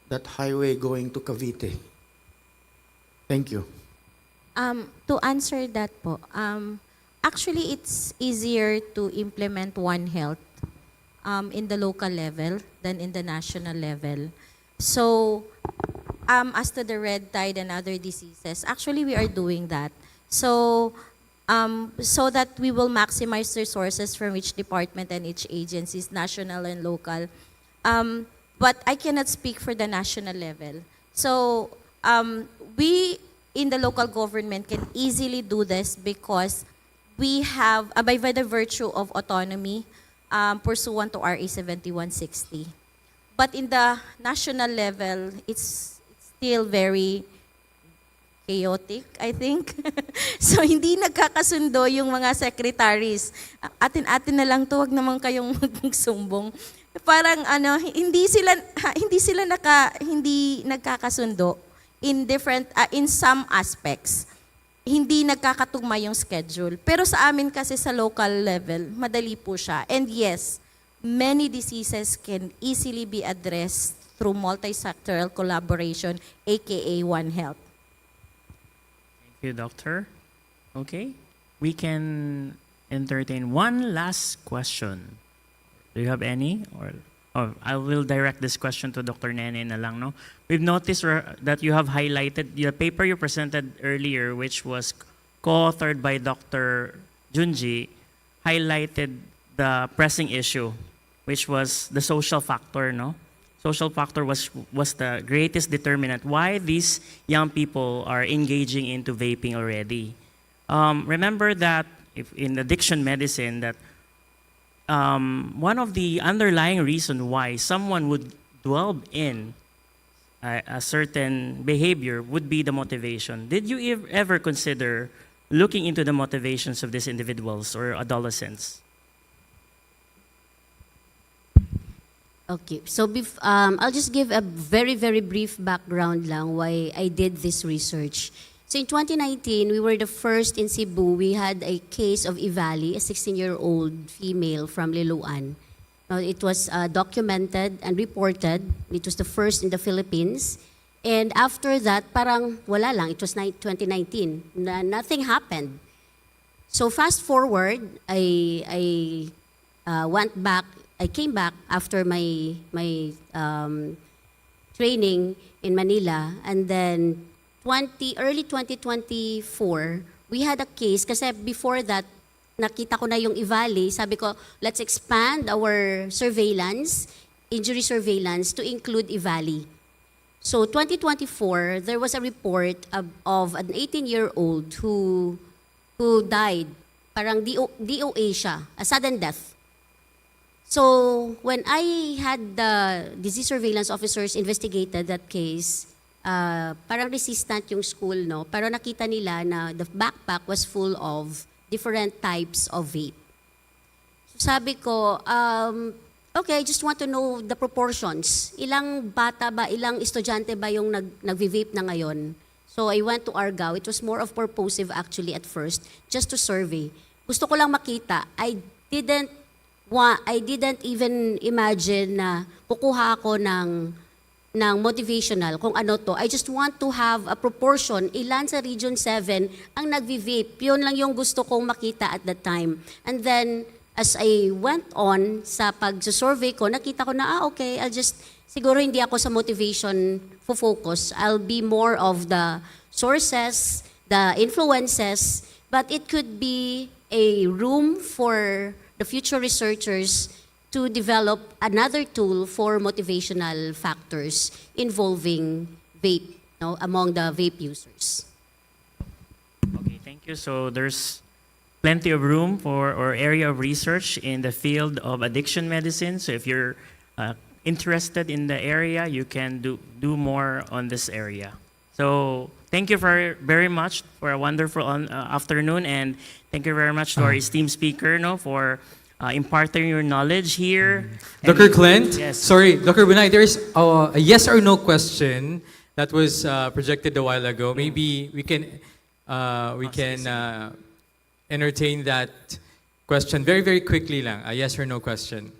that highway going to Cavite? Thank you. To answer that po, actually it's easier to implement One Health in the local level than in the national level. So, as to the red tide and other diseases, actually we are doing that. So, so that we will maximize resources from each department and each agencies, national and local. But I cannot speak for the national level. So, we in the local government can easily do this because we have, by the virtue of autonomy, pursuant to RA 7160. But in the national level, it's still very chaotic, I think. So, hindi nagkakasundo yung mga secretaries. Atin-atin na lang to, wag naman kayong magsumbong. Parang hindi nagkakasundo in different, in some aspects. Hindi nagkakatugma yung schedule. Pero sa amin kasi sa local level, madali po siya. And yes, many diseases can easily be addressed through multi-sectoral collaboration, aka One Health. Thank you, Doctor. Okay, we can entertain one last question. Do you have any? Or I will direct this question to Dr. Nene na lang, no? We've noticed that you have highlighted the paper you presented earlier, which was co-authored by Dr. Junji, highlighted the pressing issue, which was the social factor, no? Social factor was the greatest determinant why these young people are engaging into vaping already. Remember that if in addiction medicine that one of the underlying reason why someone would dwell in a certain behavior would be the motivation. Did you ever consider looking into the motivations of these individuals or adolescents? Okay, so I'll just give a very, very brief background lang why I did this research. So in 2019, we were the first in Cebu. We had a case of Ivali, a 16-year-old female from Liloan. It was documented and reported. It was the first in the Philippines. And after that, parang wala lang. It was 2019. Nothing happened. So fast forward, I went back. I came back after my training in Manila, and then early 2024, we had a case kasi before that, nakita ko na yung Ivali, sabi ko, let's expand our surveillance, injury surveillance to include Ivali. So 2024, there was a report of an 18-year-old who died, parang DOA siya, a sudden death. So when I had the disease surveillance officers investigated that case, parang resistant yung school, no? Pero nakita nila na the backpack was full of different types of vape. So sabi ko, okay, I just want to know the proportions. Ilang bata ba, ilang estudyante ba yung nag-vape na ngayon? So I went to Argao. It was more of purposive actually at first, just to survey. Gusto ko lang makita. I didn't even imagine na kukuha ako ng motivational, kung ano to. I just want to have a proportion, ilan sa Region 7 ang nagvi-vape. Yun lang yung gusto kong makita at that time. And then, as I went on sa pag-survey ko, nakita ko na, okay, siguro hindi ako sa motivation focus. I'll be more of the sources, the influences, but it could be a room for the future researchers to develop another tool for motivational factors involving vape, no, among the vape users. Okay, thank you. So there's plenty of room or area of research in the field of addiction medicine. So if you're interested in the area, you can do more on this area. So thank you very much for a wonderful afternoon, and thank you very much to our esteemed speaker, no, for imparting your knowledge here. Dr. Clint, yes. Sorry, Dr. Bunay, there's a yes or no question that was projected a while ago. Maybe we can entertain that question. Very, very quickly lang. A yes or no question.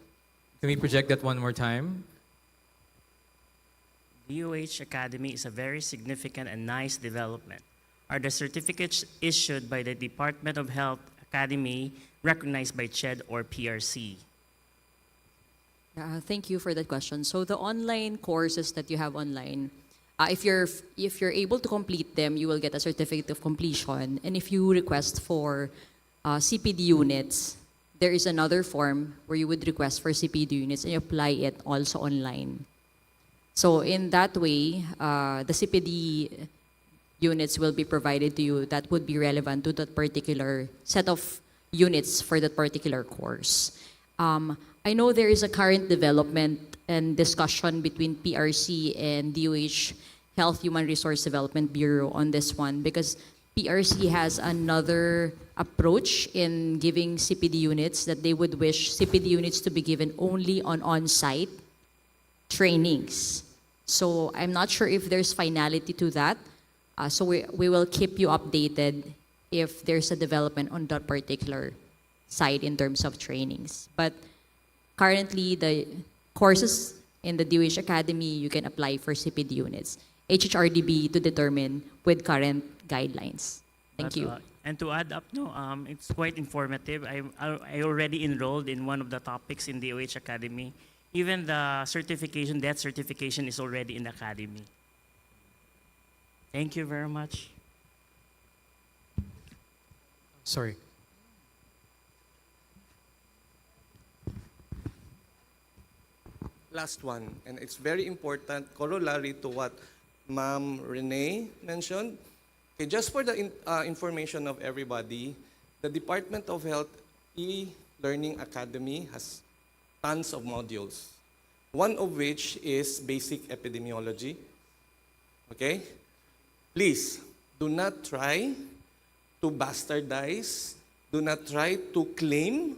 Can we project that one more time? DOH Academy is a very significant and nice development. Are the certificates issued by the Department of Health Academy recognized by CHED or PRC? Thank you for that question. So the online courses that you have online, if you're able to complete them, you will get a certificate of completion. And if you request for CPD units, there is another form where you would request for CPD units and you apply it also online. So in that way, the CPD units will be provided to you that would be relevant to that particular set of units for that particular course. I know there is a current development and discussion between PRC and DOH Health Human Resource Development Bureau on this one because PRC has another approach in giving CPD units that they would wish CPD units to be given only on-site trainings. So I'm not sure if there's finality to that. So we will keep you updated if there's a development on that particular side in terms of trainings. But currently, the courses in the DOH Academy, you can apply for CPD units. HHRDB to determine with current guidelines. Thank you. And to add up, no, it's quite informative. I already enrolled in one of the topics in the DOH Academy. Even the certification, that certification is already in the academy. Thank you very much. Sorry. Last one, and it's very important, corollary to what Ma'am Renee mentioned. Okay, just for the information of everybody, the Department of Health E-Learning Academy has tons of modules, one of which is basic epidemiology. Okay? Please, do not try to bastardize, do not try to claim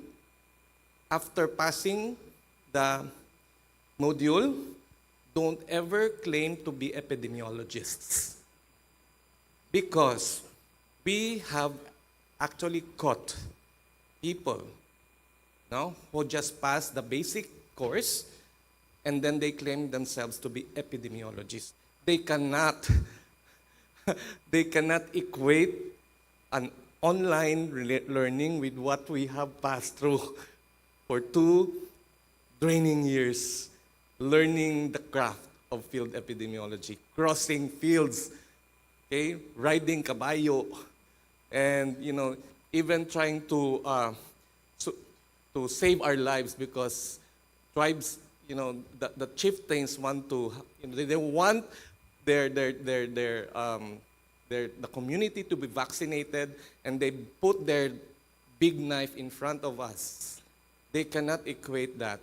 after passing the module, don't ever claim to be epidemiologists. Because we have actually caught people who just passed the basic course and then they claim themselves to be epidemiologists. They cannot, they cannot equate an online learning with what we have passed through for 2 draining years, learning the craft of field epidemiology, crossing fields, okay, riding caballo, and even trying to save our lives because tribes, the chieftains want to, they want the community to be vaccinated, and they put their big knife in front of us. They cannot equate that.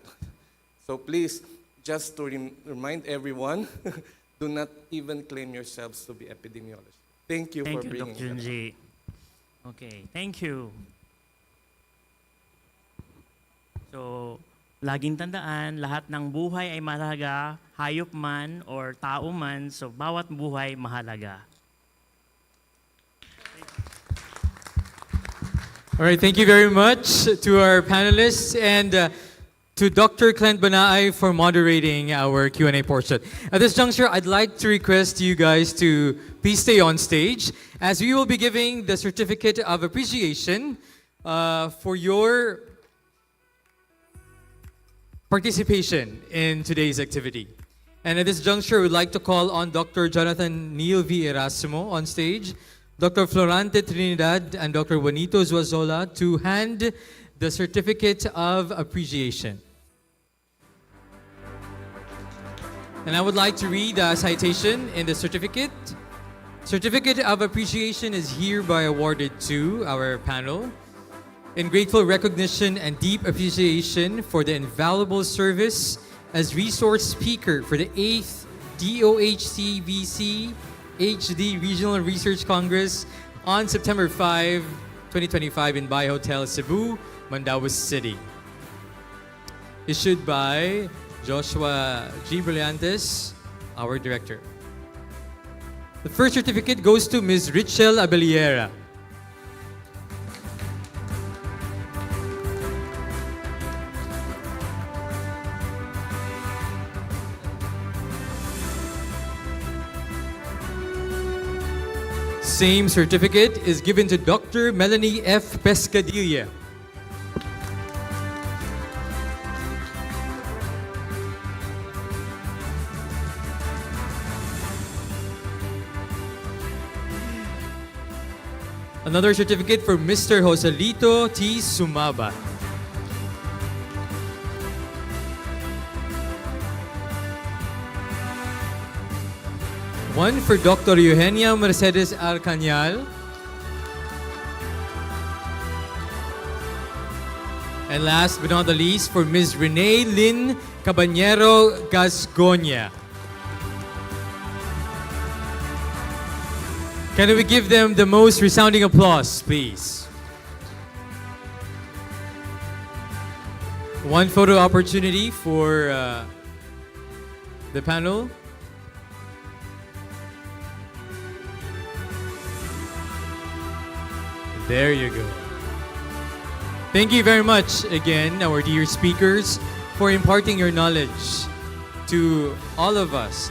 So please, just to remind everyone, do not even claim yourselves to be epidemiologists. Thank you for bringing Dr. that up. Junji. Okay, thank you. So, laging tandaan, lahat ng buhay ay mahalaga, hayop man or tao man, so bawat buhay mahalaga. All right, thank you very much to our panelists and to Dr. Clint Mandaue for moderating our Q&A portion. At this juncture, I'd like to request you guys to please stay on stage as we will be giving the certificate of appreciation for your participation in today's activity. And at this juncture, we'd like to call on Dr. Jonathan Neil V. Erasmo on stage, Dr. Florante Trinidad, and Dr. Juanito Zuazola to hand the certificate of appreciation. And I would like to read the citation in the certificate. Certificate of appreciation is hereby awarded to our panel in grateful recognition and deep appreciation for the invaluable service as resource speaker for the 8th DOHCVC HD Regional Research Congress on September 5, 2025 in Bay Hotel, Cebu, Mandaue City. Issued by Joshua G. Brillantes, our director. The first certificate goes to Ms. Richel Abeliera. same certificate is given to Dr. Melanie F. Pescadilla. Another certificate for Mr. Joselito T. Sumaba. One for Dr. Eugenia Mercedes Arcañal. And last but not the least, for Ms. Renee Lynn Caballero Gasgonia. Can we give them the most resounding applause, please? One photo opportunity for the panel. There you go. Thank you very much again, our dear speakers, for imparting your knowledge to all of us.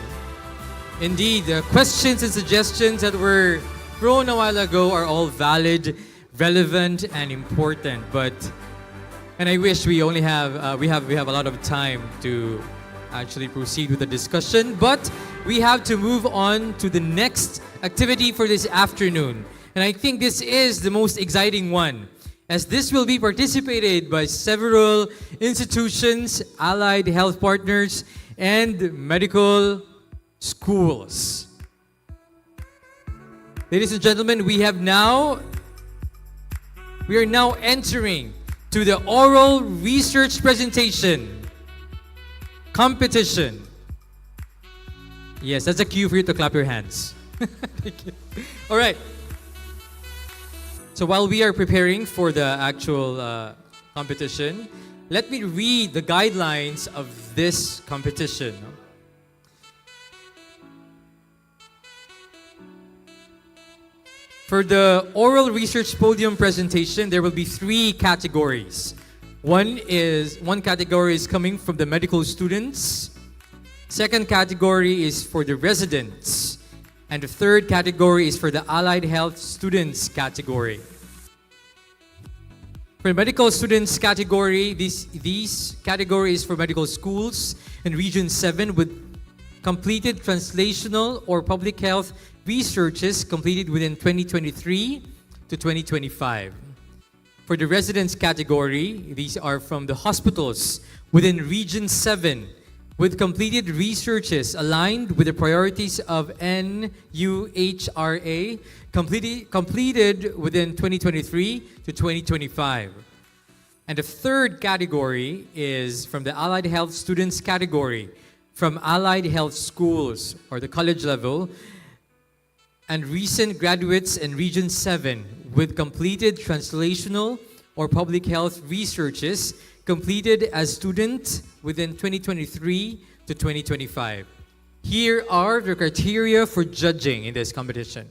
Indeed, the questions and suggestions that were thrown a while ago are all valid, relevant, and important. And I wish we only have we have a lot of time to actually proceed with the discussion. But we have to move on to the next activity for this afternoon, and I think this is the most exciting one, as this will be participated by several institutions, allied health partners, and medical schools. Ladies and gentlemen, we are now entering to the oral research presentation competition. Yes, that's a cue for you to clap your hands. Thank you. All right. So while we are preparing for the actual competition, let me read the guidelines of this competition. For the oral research podium presentation, there will be 3 categories. One category is coming from the medical students. Second category is for the residents. And the third category is for the allied health students category. For the medical students category, these categories for medical schools in Region 7 with completed translational or public health researches completed within 2023 to 2025. For the residents category, these are from the hospitals within Region 7 with completed researches aligned with the priorities of NUHRA completed within 2023 to 2025. And the third category is from the allied health students category from allied health schools or the college level and recent graduates in Region 7 with completed translational or public health researches completed as student within 2023 to 2025. Here are the criteria for judging in this competition.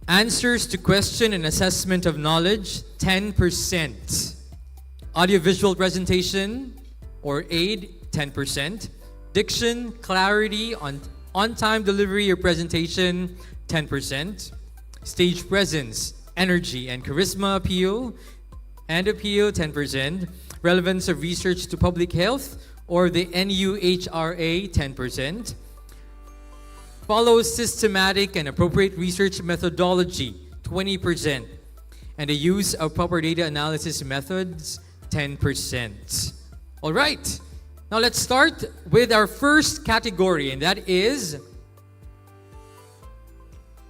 Answers to question and assessment of knowledge, 10%. Audiovisual presentation or aid, 10%. Diction, clarity, on-time delivery or presentation, 10%. Stage presence, energy, and charisma appeal, 10%. Relevance of research to public health or the NUHRA, 10%. Follows systematic and appropriate research methodology, 20%. And the use of proper data analysis methods, 10%. All right. Now let's start with our first category, and that is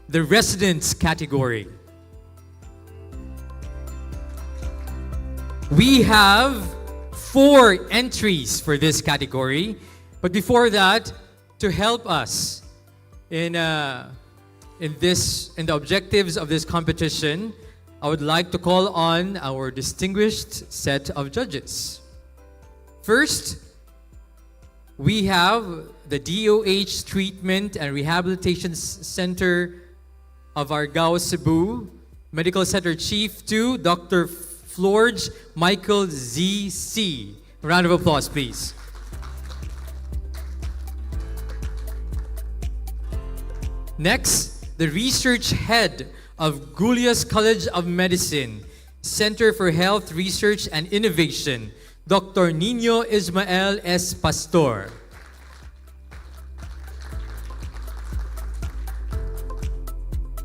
the residents category. We have 4 entries for this category, but before that, to help us in the objectives of this competition, I would like to call on our distinguished set of judges. First, we have the DOH Treatment and Rehabilitation Center of Argao, Cebu, Medical Center Chief 2, Dr. Florge Michael Z.C. A round of applause, please. Next, the research head of Gulias College of Medicine, Center for Health Research and Innovation, Dr. Nino Ismael S. Pastor.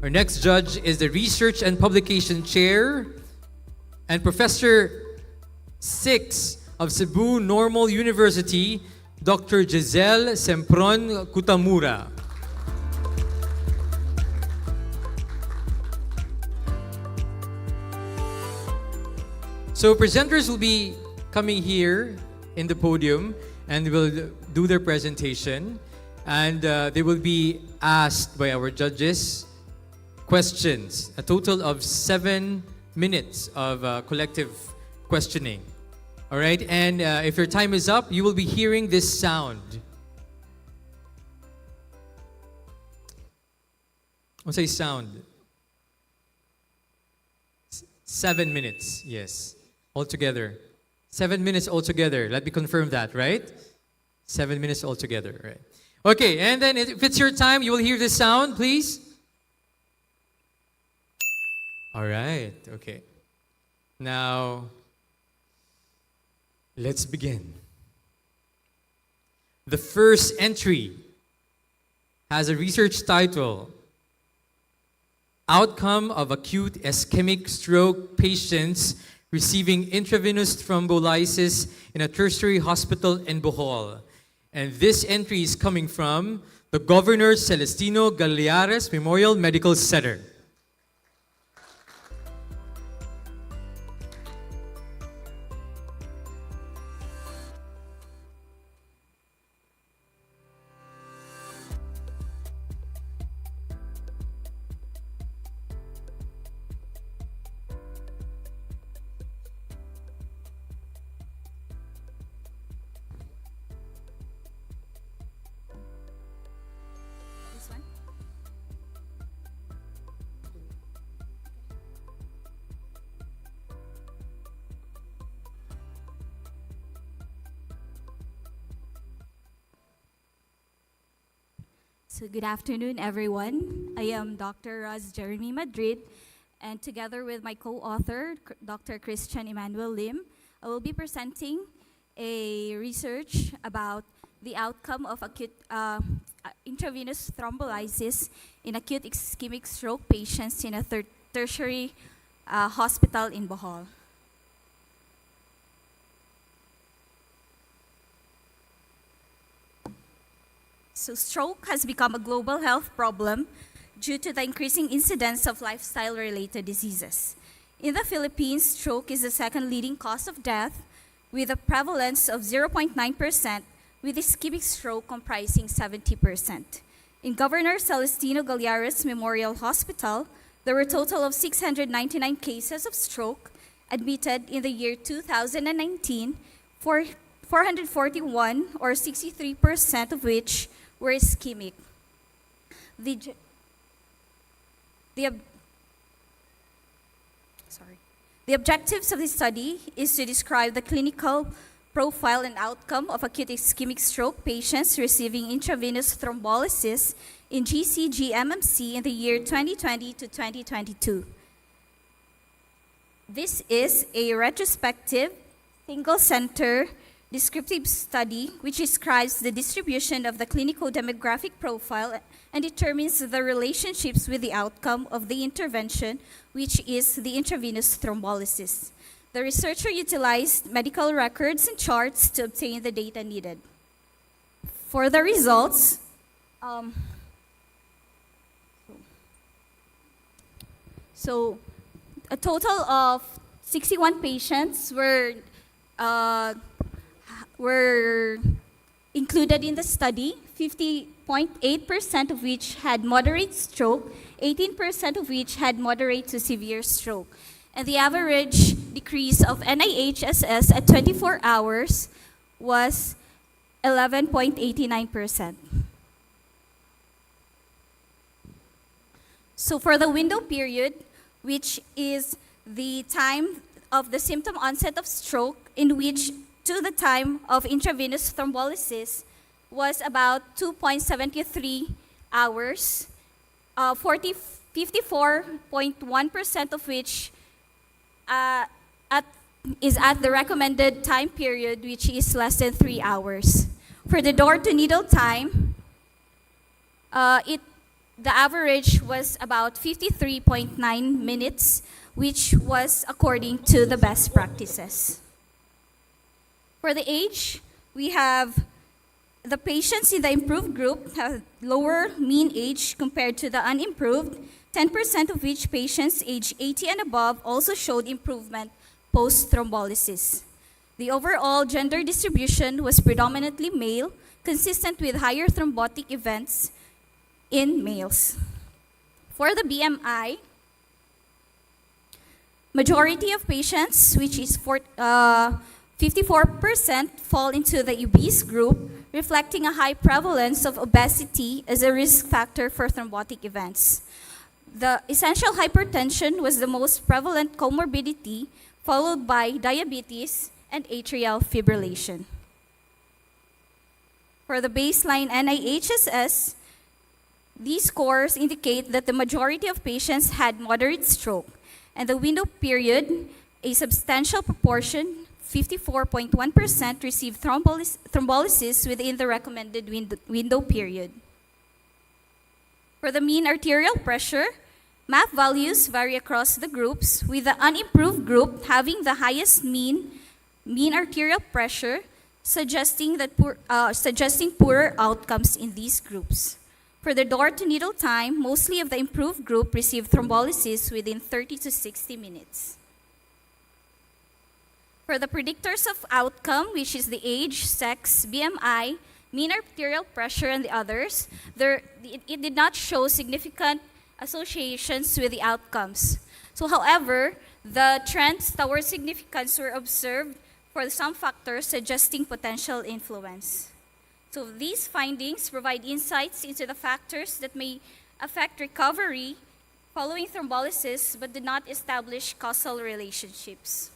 Our next judge is the Research and Publication Chair and Professor 6 of Cebu Normal University, Dr. Giselle Sempron Kutamura. So presenters will be coming here in the podium and will do their presentation, and they will be asked by our judges questions, a total of 7 minutes of collective questioning. All right, and if your time is up, you will be hearing this sound. I'll say sound. 7 minutes, yes, altogether. 7 minutes altogether. Let me confirm that, right? 7 minutes altogether, right? Okay, and then if it's your time, you will hear this sound, please. All right, okay. Now, let's begin. The first entry has a research title, Outcome of Acute Ischemic Stroke Patients Receiving Intravenous Thrombolysis in a Tertiary Hospital in Bohol. And this entry is coming from the Governor Celestino Gallares Memorial Medical Center. So good afternoon, everyone. I am Dr. Raz Jeremy Madrid, and together with my co-author, Dr. Christian Emmanuel Lim, I will be presenting a research about the outcome of acute intravenous thrombolysis in acute ischemic stroke patients in a tertiary hospital in Bohol. So stroke has become a global health problem due to the increasing incidence of lifestyle-related diseases. In the Philippines, stroke is the second leading cause of death, with a prevalence of 0.9%, with ischemic stroke comprising 70%. In Governor Celestino Gallares Memorial Hospital, there were a total of 699 cases of stroke admitted in the year 2019, 441 or 63% of which were ischemic. The objectives of this study is to describe the clinical profile and outcome of acute ischemic stroke patients receiving intravenous thrombolysis in GCG-MMC in the year 2020 to 2022. This is a retrospective, single-center, descriptive study which describes the distribution of the clinical demographic profile and determines the relationships with the outcome of the intervention, which is the intravenous thrombolysis. The researcher utilized medical records and charts to obtain the data needed. For the results, so a total of 61 patients were included in the study, 50.8% of which had moderate stroke, 18% of which had moderate to severe stroke. And the average decrease of NIHSS at 24 hours was 11.89%. So for the window period, which is the time of the symptom onset of stroke in which to the time of intravenous thrombolysis was about 2.73 hours, 54.1% of which is at the recommended time period, which is less than 3 hours. For the door-to-needle time, the average was about 53.9 minutes, which was according to the best practices. For the age, we have the patients in the improved group have lower mean age compared to the unimproved, 10% of which patients age 80 and above also showed improvement post-thrombolysis. The overall gender distribution was predominantly male, consistent with higher thrombotic events in males. For the BMI, majority of patients, which is 54%, fall into the obese group, reflecting a high prevalence of obesity as a risk factor for thrombotic events. The essential hypertension was the most prevalent comorbidity, followed by diabetes and atrial fibrillation. For the baseline NIHSS, these scores indicate that the majority of patients had moderate stroke, and the window period, a substantial proportion, 54.1%, received thrombolysis within the recommended window period. For the mean arterial pressure, MAP values vary across the groups, with the unimproved group having the highest mean arterial pressure, suggesting poorer outcomes in these groups. For the door-to-needle time, mostly of the improved group received thrombolysis within 30 to 60 minutes. For the predictors of outcome, which is the age, sex, BMI, mean arterial pressure, and the others, it did not show significant associations with the outcomes. So, however, the trends towards significance were observed for some factors suggesting potential influence. So these findings provide insights into the factors that may affect recovery following thrombolysis but did not establish causal relationships.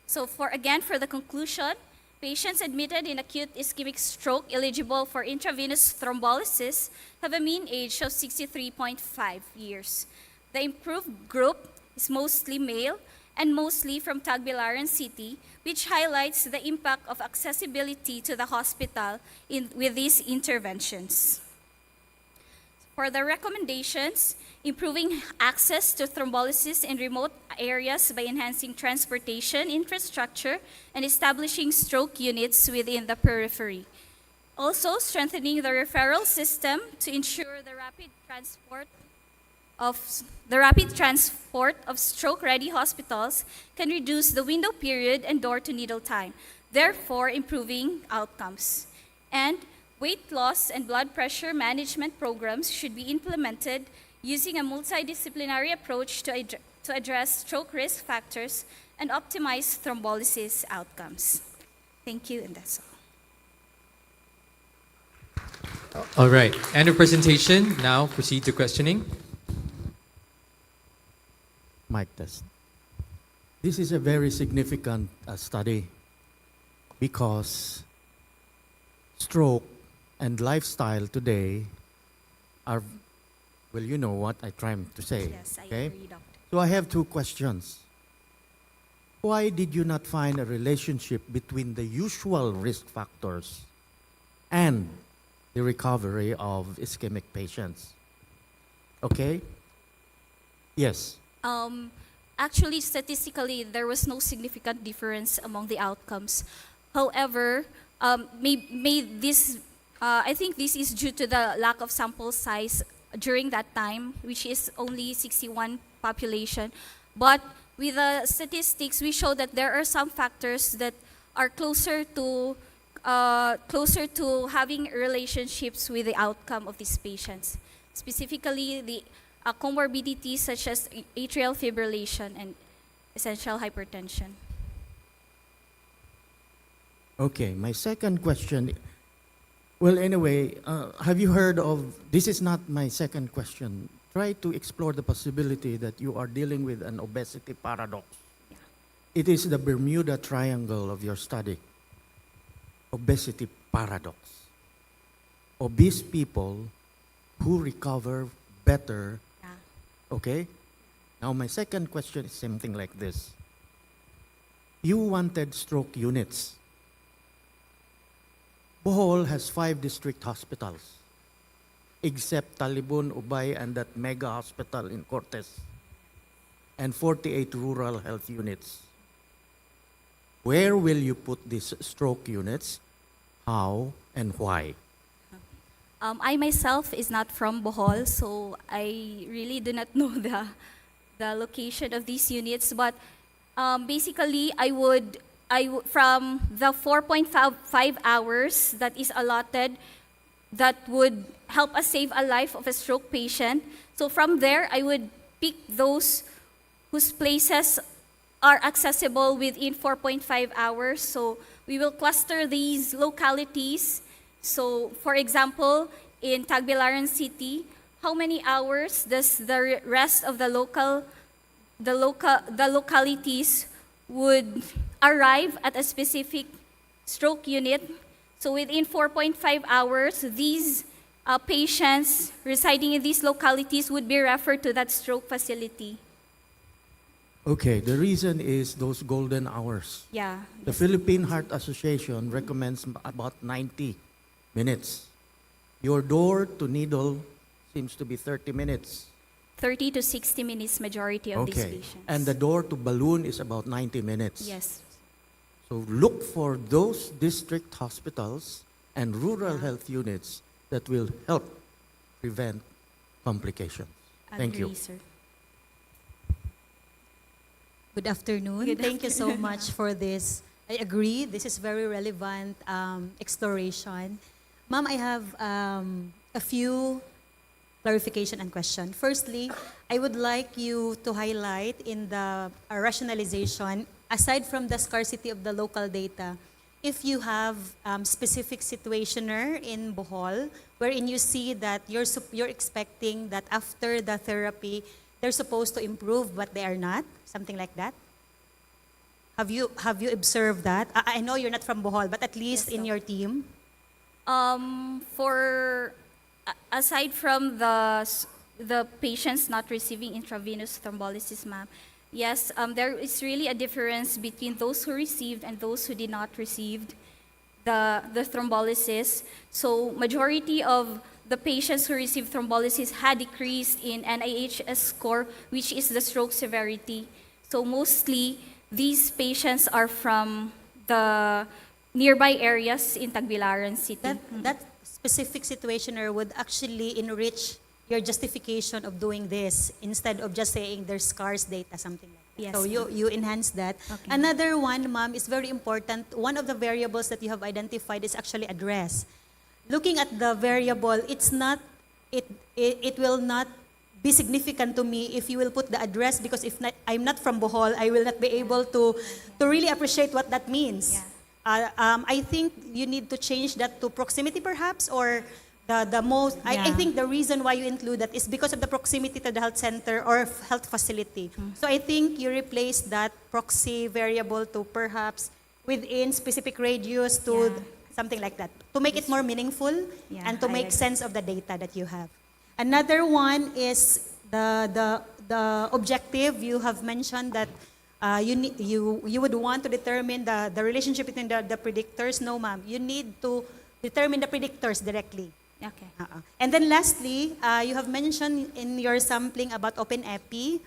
So for the conclusion, patients admitted in acute ischemic stroke eligible for intravenous thrombolysis have a mean age of 63.5 years. The improved group is mostly male and mostly from Tagbilaran City, which highlights the impact of accessibility to the hospital with these interventions. For the recommendations, improving access to thrombolysis in remote areas by enhancing transportation infrastructure and establishing stroke units within the periphery. Also, strengthening the referral system to ensure the rapid transport of stroke-ready hospitals can reduce the window period and door-to-needle time, therefore improving outcomes. And weight loss and blood pressure management programs should be implemented using a multidisciplinary approach to address stroke risk factors and optimize thrombolysis outcomes. Thank you, and that's all. All right, end of presentation. Now proceed to questioning. Mic test. This is a very significant study because stroke and lifestyle today are, well, you know what I'm trying to say. Yes, I okay? agree, Doctor. So I have two questions. Why did you not find a relationship between the usual risk factors and the recovery of ischemic patients? Okay? Yes. Actually, statistically, there was no significant difference among the outcomes. However, I think this is due to the lack of sample size during that time, which is only 61 population. But with the statistics, we show that there are some factors that are closer to having relationships with the outcome of these patients. Specifically, the comorbidities such as atrial fibrillation and essential hypertension. Okay, my second question. Well, anyway, have you heard of, this is not my second question. Try to explore the possibility that you are dealing with an obesity paradox. Yeah. It is the Bermuda Triangle of your study. Obesity paradox. Obese people who recover better. Okay? Now, my second question is something like this. You wanted stroke units. Bohol has 5 district hospitals, except Talibon, Ubay, and that mega hospital in Cortes, and 48 rural health units. Where will you put these stroke units? How and why? I myself is not from Bohol, so I really do not know the location of these units. But basically, from the 4.5 hours that is allotted, that would help us save a life of a stroke patient. So from there, I would pick those whose places are accessible within 4.5 hours. So we will cluster these localities. So for example, in Tagbilaran City, how many hours does the rest of the localities would arrive at a specific stroke unit? So within 4.5 hours, these patients residing in these localities would be referred to that stroke facility. Okay, the reason is those golden hours. Yeah. The Philippine Heart Association recommends about 90 minutes. Your door to needle seems to be 30 minutes. 30 to 60 minutes majority of these Okay, patients. and the door to balloon is about 90 minutes. Yes. So look for those district hospitals and rural health units that will help prevent complications. Thank you. Agree, sir. Good afternoon. Good Thank you so afternoon. much for this. I agree. This is very relevant exploration. Ma'am, I have a few clarification and question. Firstly, I would like you to highlight in the rationalization, aside from the scarcity of the local data, if you have specific situationer in Bohol, wherein you see that you're expecting that after the therapy, they're supposed to improve, but they are not, something like that. Have you observed that? I know you're not from Bohol, but at least in your team. Aside from the patients not receiving intravenous thrombolysis, ma'am, yes, there is really a difference between those who received and those who did not receive the thrombolysis. So majority of the patients who received thrombolysis had decreased in NIHS score, which is the stroke severity. So mostly these patients are from the nearby areas in Tagbilaran City. That specific situationer would actually enrich your justification of doing this instead of just saying there's scarce data, something like that. Yes, So you enhance that. Okay. Another one, ma'am, is very important. One of the variables that you have identified is actually address. Looking at the variable, it will not be significant to me if you will put the address, because if not, I'm not from Bohol, I will not be able to really appreciate what that means. I think you need to change that to proximity perhaps, or the most, I think the reason why you include that is because of the proximity to the health center or health facility. So I think you replace that proxy variable to perhaps within specific radius to something like that, to make it more meaningful and to make sense of the data that you have. Another one is the objective. You have mentioned that you would want to determine the relationship between the predictors. No, ma'am. You need to determine the predictors directly. Okay. And then lastly, you have mentioned in your sampling about open epi.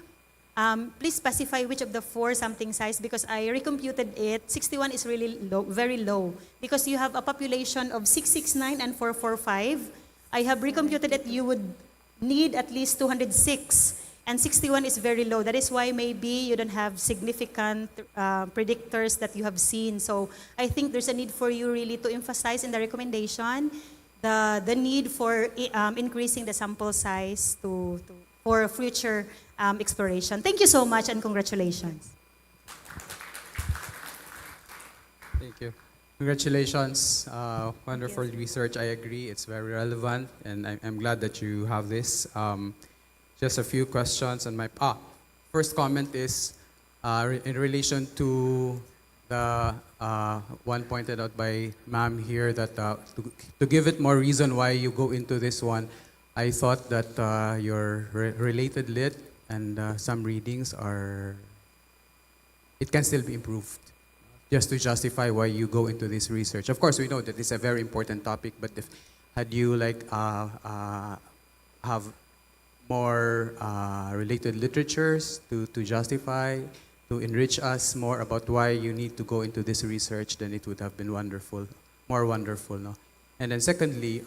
Please specify which of the 4 sampling size, because I recomputed it. 61 is really low, very low, because you have a population of 669 and 445. I have recomputed that you would need at least 206, and 61 is very low. That is why maybe you don't have significant predictors that you have seen. So I think there's a need for you really to emphasize in the recommendation the need for increasing the sample size for future exploration. Thank you so much and congratulations. Thank you. Congratulations. Wonderful research. I agree. It's very relevant, and I'm glad that you have this. Just a few questions on my first comment is in relation to the one pointed out by ma'am here that to give it more reason why you go into this one. I thought that your related lit and some readings are, it can still be improved, just to justify why you go into this research. Of course, we know that it's a very important topic, but if had you like have more related literatures to justify, to enrich us more about why you need to go into this research, then it would have been wonderful, more wonderful, no? And then secondly,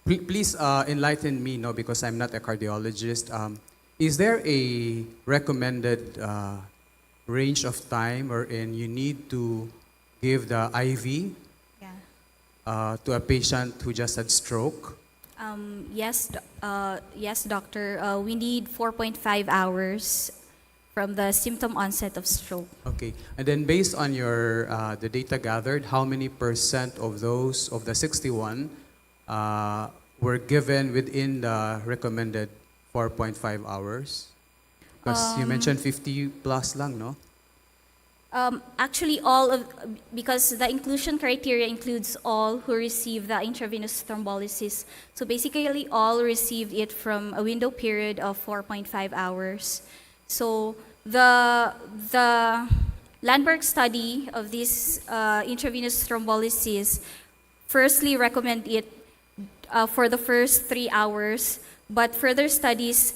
please enlighten me, no, because I'm not a cardiologist. Is there a recommended range of time wherein you need to give the IV to a patient who just had stroke? Yes, doctor. We need 4.5 hours from the symptom onset of stroke. Okay, and then based on your the data gathered, how many percent of those of the 61 were given within the recommended 4.5 hours? Because you mentioned 50 plus lang, no? Actually, because the inclusion criteria includes all who receive the intravenous thrombolysis. So basically, all received it from a window period of 4.5 hours. So the landmark study of this intravenous thrombolysis firstly recommend it for the first 3 hours, but further studies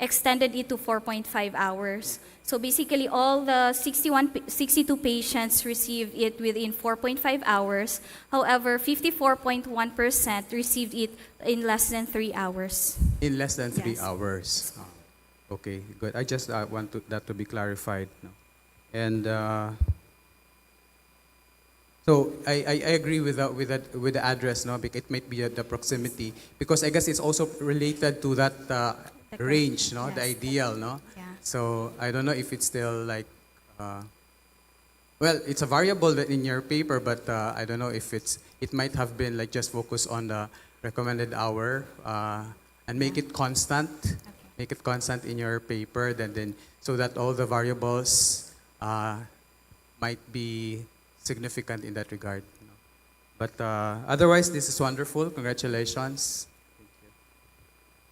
extended it to 4.5 hours. So basically, all the 62 patients received it within 4.5 hours. However, 54.1% received it in less than 3 hours. In less than 3 Yes. hours. Okay, good. I just want that to be clarified. No? And so I agree with the address, no? Because it might be the proximity, because I guess it's also related to that range, no? The ideal, no? Yeah. So I don't know if it's still like, well, it's a variable that in your paper, but I don't know if it might have been like just focus on the recommended hour and make it constant. Okay. Make it constant in your paper, then so that all the variables might be significant in that regard. You know. But otherwise, this is wonderful. Congratulations.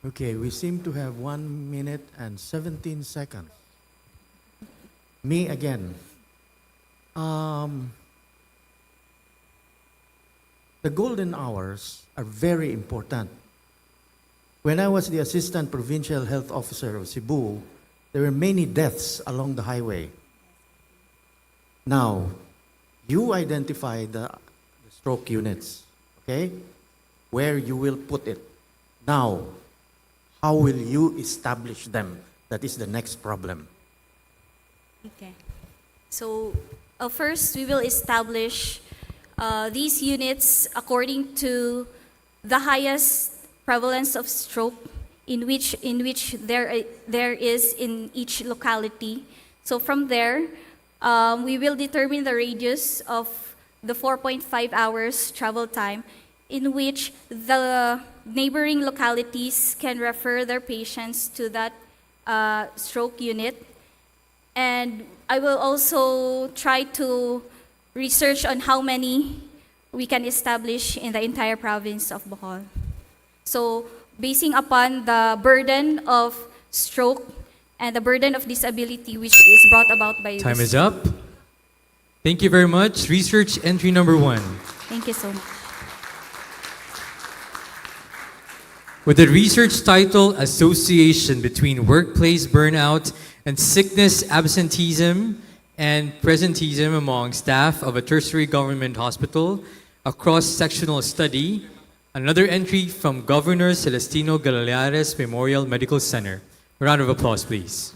Okay, we seem to have 1 minute and 17 seconds. Me again. The golden hours are very important. When I was the Assistant Provincial Health Officer of Cebu, there were many deaths along the highway. Now, you identify the stroke units, okay? Where you will put it. Now, how will you establish them? That is the next problem. Okay. So first, we will establish these units according to the highest prevalence of stroke in which there is in each locality. So from there, we will determine the radius of the 4.5 hours travel time in which the neighboring localities can refer their patients to that stroke unit. And I will also try to research on how many we can establish in the entire province of Bohol. So basing upon the burden of stroke and the burden of disability which is brought about by Time this. is up. Thank you very much. Research entry number 1. Thank you so much. With the research title Association Between Workplace Burnout and Sickness Absenteeism and Presenteeism Among Staff of a Tertiary Government Hospital, a cross-sectional study, another entry from Governor Celestino Galaliares Memorial Medical Center. A round of applause, please.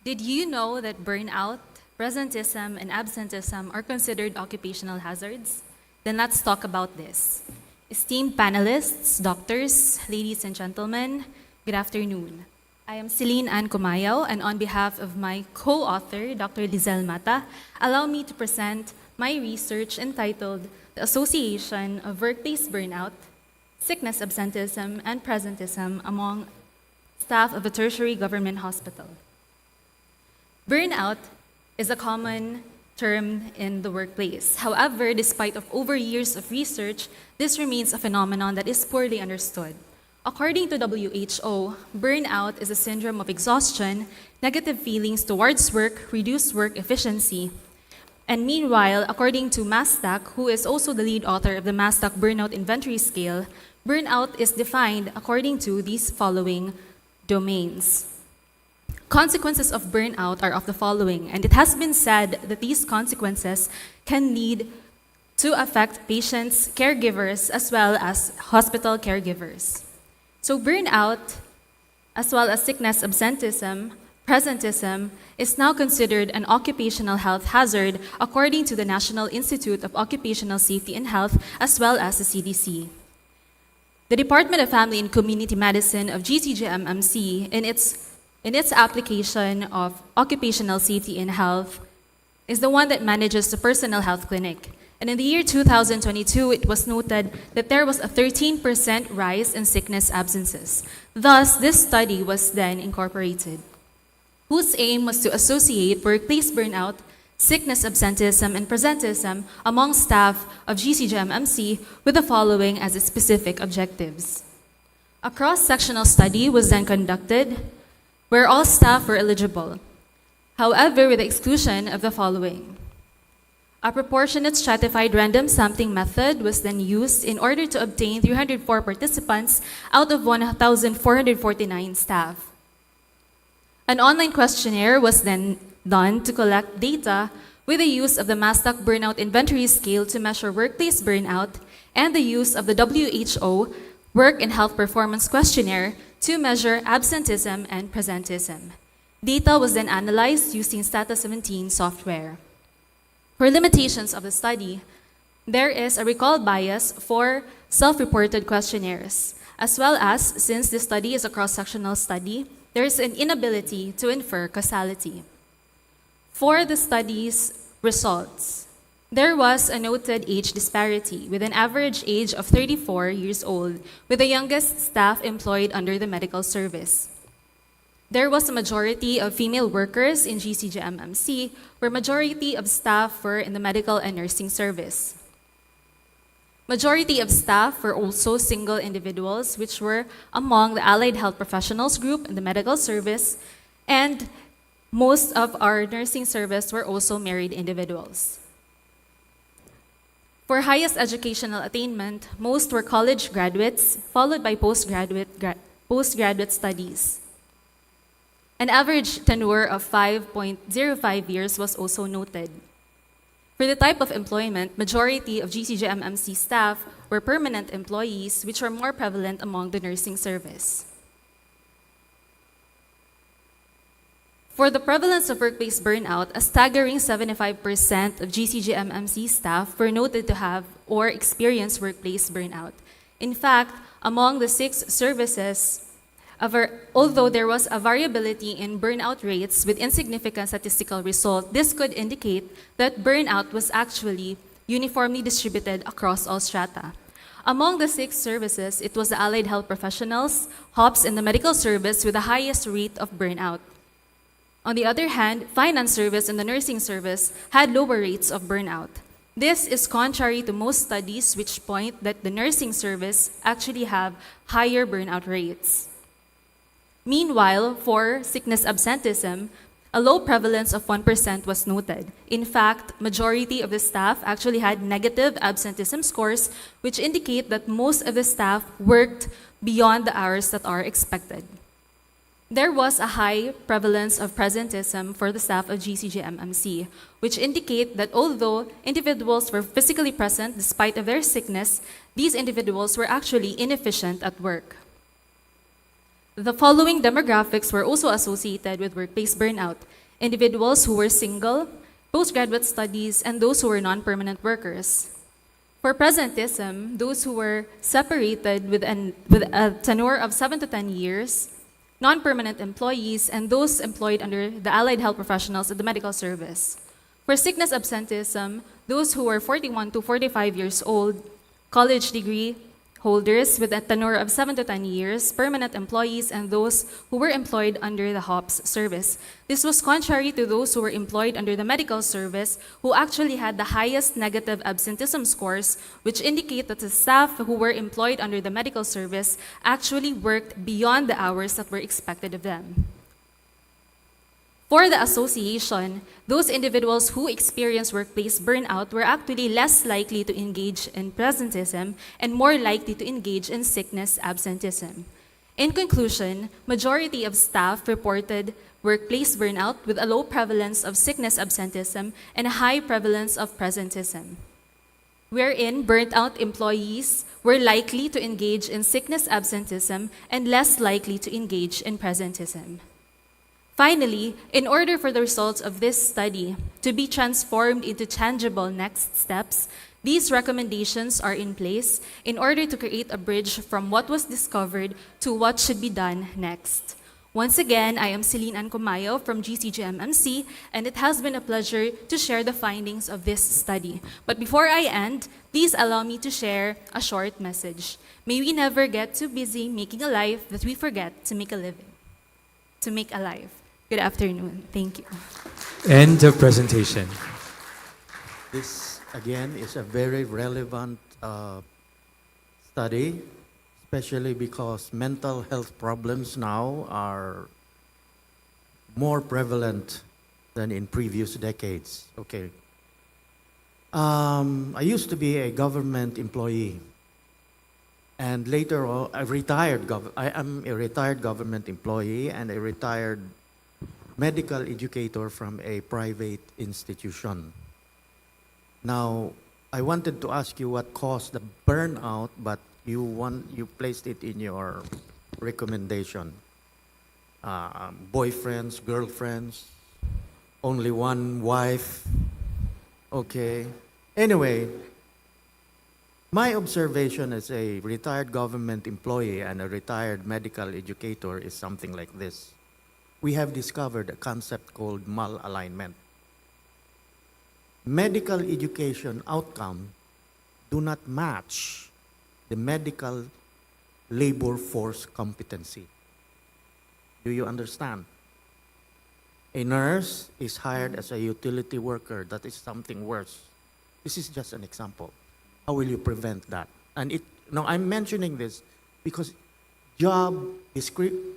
Did you know that burnout, presentism, and absenteeism are considered occupational hazards? Then let's talk about this. Esteemed panelists, doctors, ladies and gentlemen, good afternoon. I am Celine Ann Cumayaw, and on behalf of my co-author, Dr. Lizelle Mata, allow me to present my research entitled the association of workplace burnout, sickness absenteeism, and presenteeism among staff of a tertiary government hospital. Burnout is a common term in the workplace. However, despite of over years of research, this remains a phenomenon that is poorly understood. According to WHO, burnout is a syndrome of exhaustion, negative feelings towards work, reduced work efficiency. And meanwhile, according to Mastak, who is also the lead author of the Mastak Burnout Inventory Scale, burnout is defined according to these following domains. Consequences of burnout are of the following, and it has been said that these consequences can lead to affect patients, caregivers, as well as hospital caregivers. So burnout, as well as sickness absenteeism, presenteeism, is now considered an occupational health hazard according to the National Institute of Occupational Safety and Health, as well as the CDC. The Department of Family and Community Medicine of GCGMMC, in its application of occupational safety and health, is the one that manages the personal health clinic. And in the year 2022, it was noted that there was a 13% rise in sickness absences. Thus, this study was then incorporated, whose aim was to associate workplace burnout, sickness absenteeism, and presenteeism among staff of GCGMMC with the following as its specific objectives. A cross-sectional study was then conducted where all staff were eligible, however, with the exclusion of the following. A proportionate stratified random sampling method was then used in order to obtain 304 participants out of 1,449 staff. An online questionnaire was then done to collect data with the use of the Mastak Burnout Inventory Scale to measure workplace burnout and the use of the WHO Work and Health Performance Questionnaire to measure absenteeism and presenteeism. Data was then analyzed using Stata 17 software. For limitations of the study, there is a recall bias for self-reported questionnaires, as well as, since this study is a cross-sectional study, there is an inability to infer causality. For the study's results, there was a noted age disparity with an average age of 34 years old, with the youngest staff employed under the medical service. There was a majority of female workers in GCGMMC, where majority of staff were in the medical and nursing service. Majority of staff were also single individuals, which were among the allied health professionals group in the medical service, and most of our nursing service were also married individuals. For highest educational attainment, most were college graduates, followed by postgraduate studies. An average tenure of 5.05 years was also noted. For the type of employment, majority of GCGMMC staff were permanent employees, which were more prevalent among the nursing service. For the prevalence of workplace burnout, a staggering 75% of GCGMMC staff were noted to have or experience workplace burnout. In fact, among the 6 services, although there was a variability in burnout rates with insignificant statistical result, this could indicate that burnout was actually uniformly distributed across all strata. Among the 6 services, it was the allied health professionals, HOPs, and the medical service with the highest rate of burnout. On the other hand, finance service and the nursing service had lower rates of burnout. This is contrary to most studies which point that the nursing service actually have higher burnout rates. Meanwhile, for sickness absenteeism, a low prevalence of 1% was noted. In fact, majority of the staff actually had negative absenteeism scores, which indicate that most of the staff worked beyond the hours that are expected. There was a high prevalence of presenteeism for the staff of GCGMMC, which indicate that although individuals were physically present despite of their sickness, these individuals were actually inefficient at work. The following demographics were also associated with workplace burnout: individuals who were single, postgraduate studies, and those who were non-permanent workers. For presenteeism, those who were separated with a tenure of 7 to 10 years, non-permanent employees, and those employed under the allied health professionals at the medical service. For sickness absenteeism, those who are 41 to 45 years old, college degree holders with a tenure of 7 to 10 years, permanent employees, and those who were employed under the HOPS service. This was contrary to those who were employed under the medical service, who actually had the highest negative absenteeism scores, which indicate that the staff who were employed under the medical service actually worked beyond the hours that were expected of them. For the association, those individuals who experience workplace burnout were actually less likely to engage in presenteeism and more likely to engage in sickness absenteeism. In conclusion, majority of staff reported workplace burnout with a low prevalence of sickness absenteeism and a high prevalence of presenteeism, wherein burnt-out employees were likely to engage in sickness absenteeism and less likely to engage in presenteeism. Finally, in order for the results of this study to be transformed into tangible next steps, these recommendations are in place in order to create a bridge from what was discovered to what should be done next. Once again, I am Celine Ancomayo from GCGMMC, and it has been a pleasure to share the findings of this study. But before I end, please allow me to share a short message. May we never get too busy making a life that we forget to make a living, to make a life. Good afternoon. Thank you. End of presentation. This, again, is a very relevant study, especially because mental health problems now are more prevalent than in previous decades. Okay. I used to be a government employee, and later on, I am a retired government employee and a retired medical educator from a private institution. Now, I wanted to ask you what caused the burnout, but you placed it in your recommendation. Boyfriends, girlfriends, only one wife. Okay. Anyway, my observation as a retired government employee and a retired medical educator is something like this. We have discovered a concept called malalignment. Medical education outcome do not match the medical labor force competency. Do you understand? A nurse is hired as a utility worker. That is something worse. This is just an example. How will you prevent that? And now I'm mentioning this because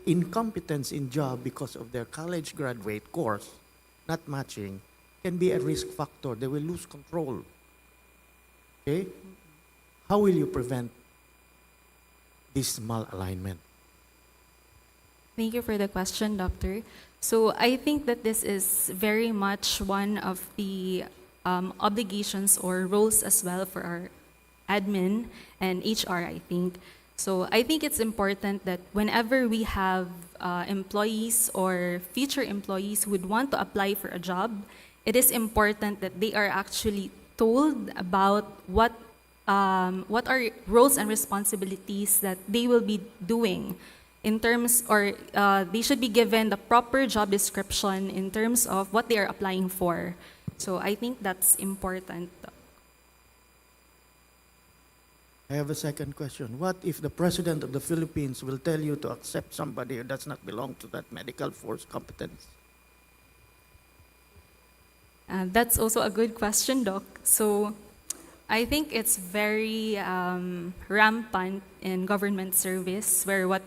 incompetence in job because of their college graduate course not matching can be a risk factor. They will lose control. Okay? How will you prevent this malalignment? Thank you for the question, Doctor. So I think that this is very much one of the obligations or roles as well for our admin and HR, I think. So I think it's important that whenever we have employees or future employees who would want to apply for a job, it is important that they are actually told about what are roles and responsibilities that they will be doing in terms, or they should be given the proper job description in terms of what they are applying for. So I think that's important. I have a second question. What if the President of the Philippines will tell you to accept somebody who does not belong to that medical force competence? That's also a good question, Doc. So I think it's very rampant in government service where what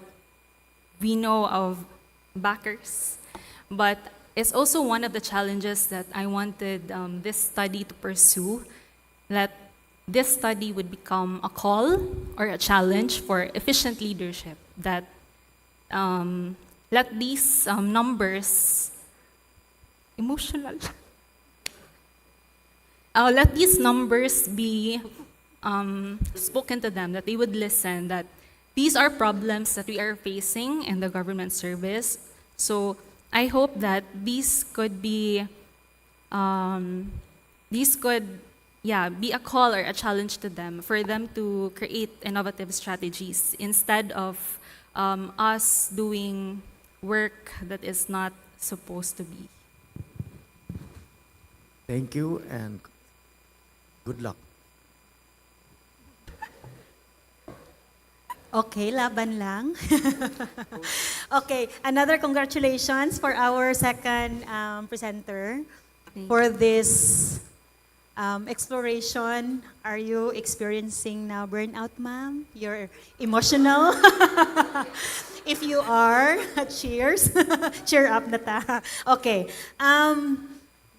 we know of backers, but it's also one of the challenges that I wanted this study to pursue, that this study would become a call or a challenge for efficient leadership, that let these numbers, emotional, let these numbers be spoken to them, that they would listen, that these are problems that we are facing in the government service. So I hope that these could be, be a call or a challenge to them for them to create innovative strategies instead of us doing work that is not supposed to be. Thank you and good luck. Okay, laban lang. Okay, another congratulations for our second presenter for this exploration. Are you experiencing now burnout, ma'am? You're emotional? If you are, cheers. Cheer up na ta. Okay.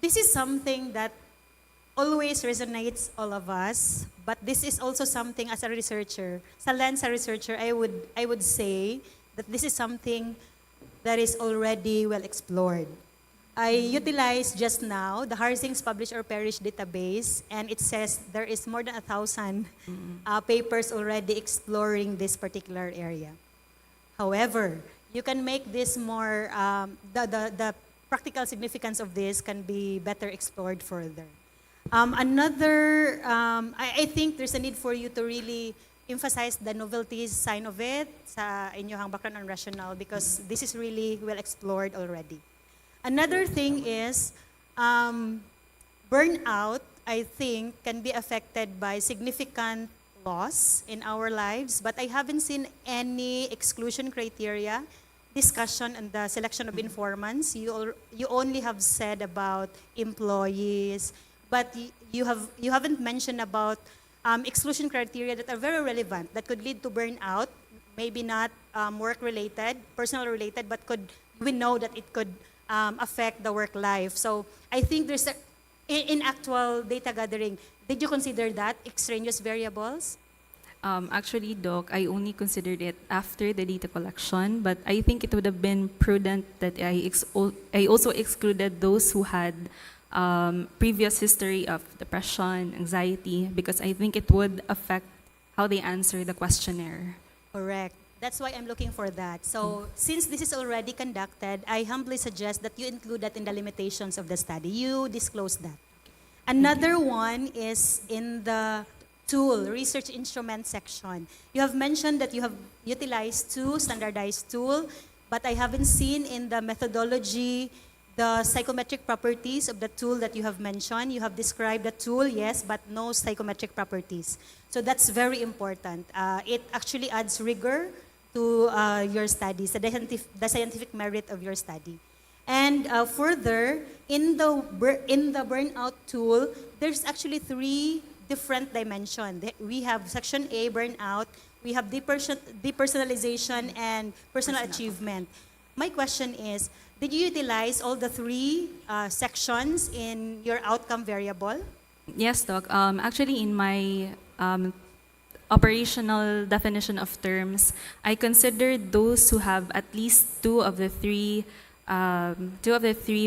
This is something that always resonates all of us, but this is also something as a researcher. Sa lens sa researcher, I would say that this is something that is already well explored. I utilized just now the Harsing's Publish or Perish database, and it says there is more than 1,000 papers already exploring this particular area. However, you can make this more, the practical significance of this can be better explored further. I think there's a need for you to really emphasize the novelty sign of it sa inyong background and rationale, because this is really well explored already. Another thing is, burnout, I think, can be affected by significant loss in our lives, but I haven't seen any exclusion criteria, discussion, and the selection of informants. You only have said about employees, but you haven't mentioned about exclusion criteria that are very relevant, that could lead to burnout, maybe not work-related, personal-related, but we know that it could affect the work life. So I think there's in actual data gathering, did you consider that extraneous variables? Actually, Doc, I only considered it after the data collection, but I think it would have been prudent that I also excluded those who had previous history of depression, anxiety, because I think it would affect how they answer the questionnaire. Correct. That's why I'm looking for that. So since this is already conducted, I humbly suggest that you include that in the limitations of the study. You disclose that. Another one is in the tool, research instrument section. You have mentioned that you have utilized 2 standardized tools, but I haven't seen in the methodology the psychometric properties of the tool that you have mentioned. You have described the tool, yes, but no psychometric properties. So that's very important. It actually adds rigor to your studies, the scientific merit of your study. And further, in the burnout tool, there's actually 3 different dimensions. We have section A, burnout. We have depersonalization and personal achievement. My question is, did you utilize all the 3 sections in your outcome variable? Yes, Doc. Actually, in my operational definition of terms, I considered those who have at least 2 of the 3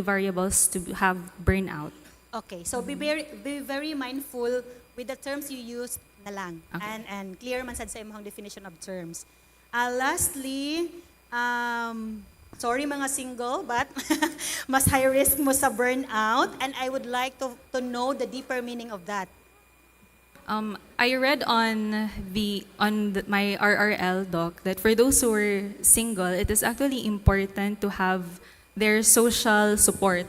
variables to have burnout. Okay, so be very mindful with the terms you use na lang. Okay. And clear man sad sa imong definition of terms. Lastly, sorry mga single, but mas high risk mo sa burnout, and I would like to know the deeper meaning of that. I read on my RRL, Doc, that for those who are single, it is actually important to have their social support.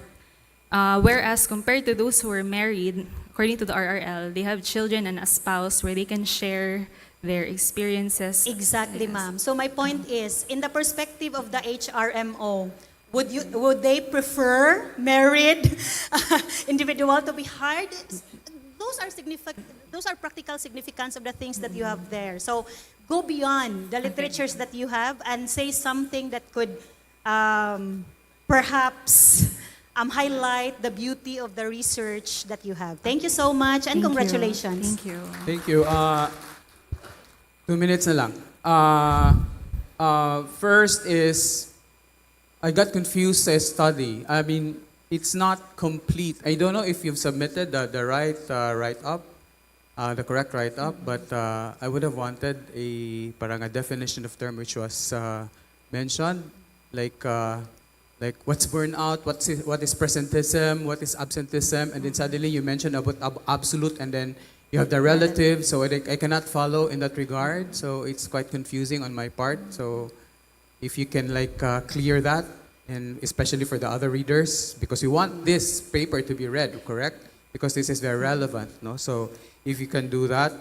Whereas compared to those who are married, according to the RRL, they have children and a spouse where they can share their experiences. Exactly, ma'am. So my point is, in the perspective of the HRMO, would they prefer married individual to be hired? Those are significant. Those are practical significance of the things that you have there. So go beyond the literatures that you have and say something that could perhaps highlight the beauty of the research that you have. Thank you so much and congratulations. Thank you. Thank you. 2 minutes na lang. First is, I got confused sa study. I mean, it's not complete. I don't know if you've submitted the right write-up, the correct write-up, but I would have wanted parang a definition of term which was mentioned, like what's burnout, what is presentism, what is absentism, and then suddenly you mentioned about absolute, and then you have the relative, so I cannot follow in that regard, so it's quite confusing on my part. So if you can clear that. and especially for the other readers, because we want this paper to be read, correct? Because this is very relevant, no? So if you can do that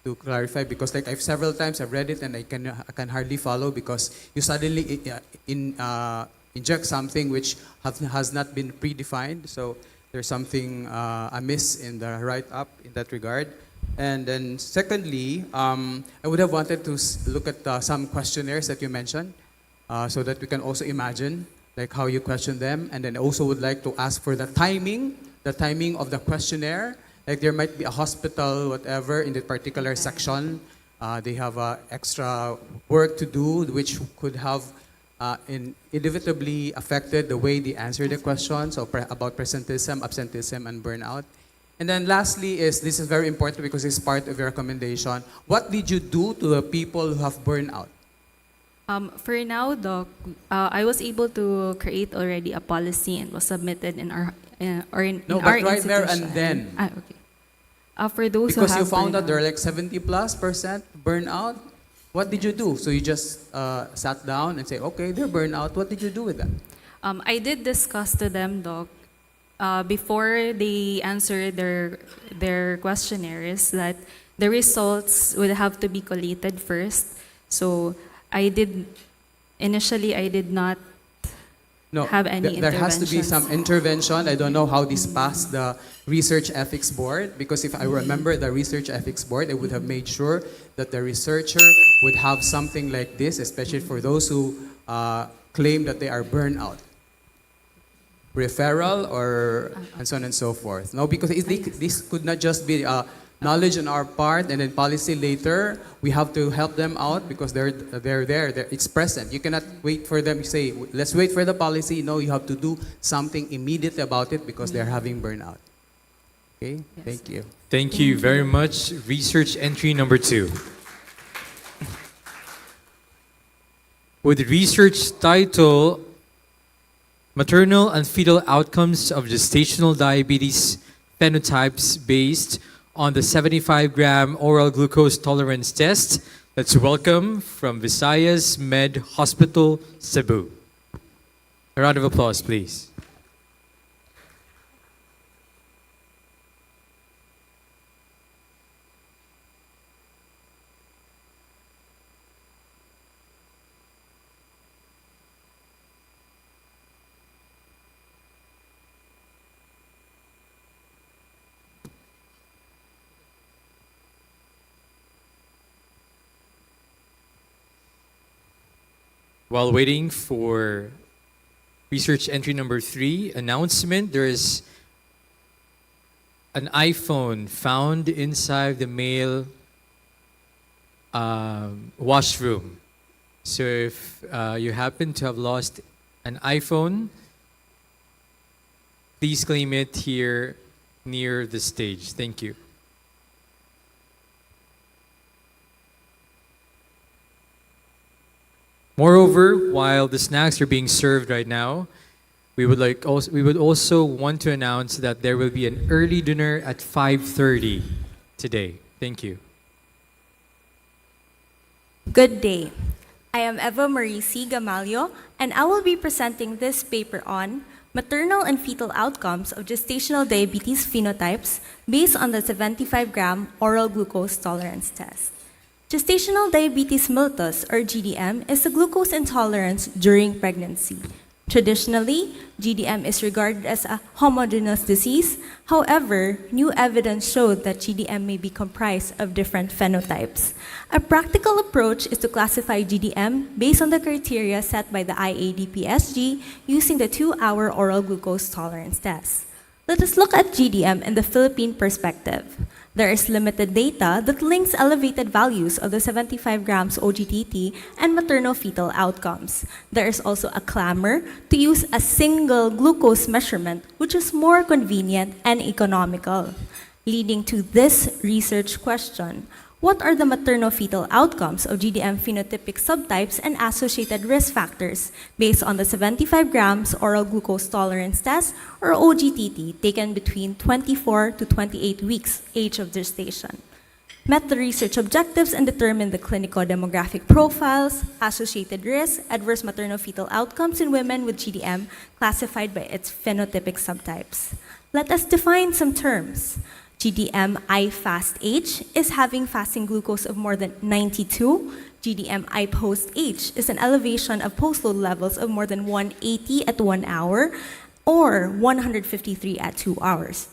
to clarify, because like I've several times I've read it and I can hardly follow because you suddenly inject something which has not been predefined. So there's something amiss in the write-up in that regard. And then secondly, I would have wanted to look at some questionnaires that you mentioned so that we can also imagine like how you question them. And then I also would like to ask for the timing of the questionnaire. Like there might be a hospital, whatever, in that particular section. They have extra work to do, which could have inevitably affected the way they answer the questions about presenteeism, absenteeism, and burnout. And then lastly this is very important because it's part of your recommendation. What did you do to the people who have burnout? For now, Doc, I was able to create already a policy and was submitted in our in No, our but right there institution. and then. Okay. For those Because who you have found out burnout. there are like 70+% burnout. What did you do? So you just sat down and say, okay, they're burnout. What did you do with that? I did discuss to them, Doc, before they answer their questionnaires, that the results would have to be collated first. So initially I did not have any there has to be interventions. some intervention. I don't know how this passed the Research Ethics Board, because if I remember the Research Ethics Board, I would have made sure that the researcher would have something like this, especially for those who claim that they are burnout. Referral and so on and so forth. No, because this could not just be knowledge on our part and then policy later. We have to help them out because they're there. It's present. You cannot wait for them to say, let's wait for the policy. No, you have to do something immediately about it because they're having burnout. Okay? Yes. Thank you. Thank you very much. Research entry number 2. With research title, Maternal and Fetal Outcomes of Gestational Diabetes Phenotypes Based on the 75-gram Oral Glucose Tolerance Test. Let's welcome from Visayas Med Hospital, Cebu. A round of applause, please. While waiting for research entry number 3, announcement, there is an iPhone found inside the male washroom. So if you happen to have lost an iPhone, please claim it here near the stage. Thank you. Moreover, while the snacks are being served right now, we would also want to announce that there will be an early dinner at 5:30 today. Thank you. Good day. I am Eva Marie C. Gamalio, and I will be presenting this paper on maternal and fetal outcomes of gestational diabetes phenotypes based on the 75-gram oral glucose tolerance test. Gestational diabetes mellitus, or GDM, is a glucose intolerance during pregnancy. Traditionally, GDM is regarded as a homogeneous disease. However, new evidence showed that GDM may be comprised of different phenotypes. A practical approach is to classify GDM based on the criteria set by the IADPSG using the 2-hour oral glucose tolerance test. Let us look at GDM in the Philippine perspective. There is limited data that links elevated values of the 75 grams OGTT and maternal-fetal outcomes. There is also a clamor to use a single glucose measurement, which is more convenient and economical, leading to this research question: what are the maternal-fetal outcomes of GDM phenotypic subtypes and associated risk factors based on the 75 grams oral glucose tolerance test, or OGTT, taken between 24 to 28 weeks age of gestation? met the research objectives, and determined the clinico-demographic profiles, associated risks, adverse maternal-fetal outcomes in women with GDM classified by its phenotypic subtypes. Let us define some terms. GDM I-fast H is having fasting glucose of more than 92. GDM I-post H is an elevation of postload levels of more than 180 at 1 hour or 153 at 2 hours.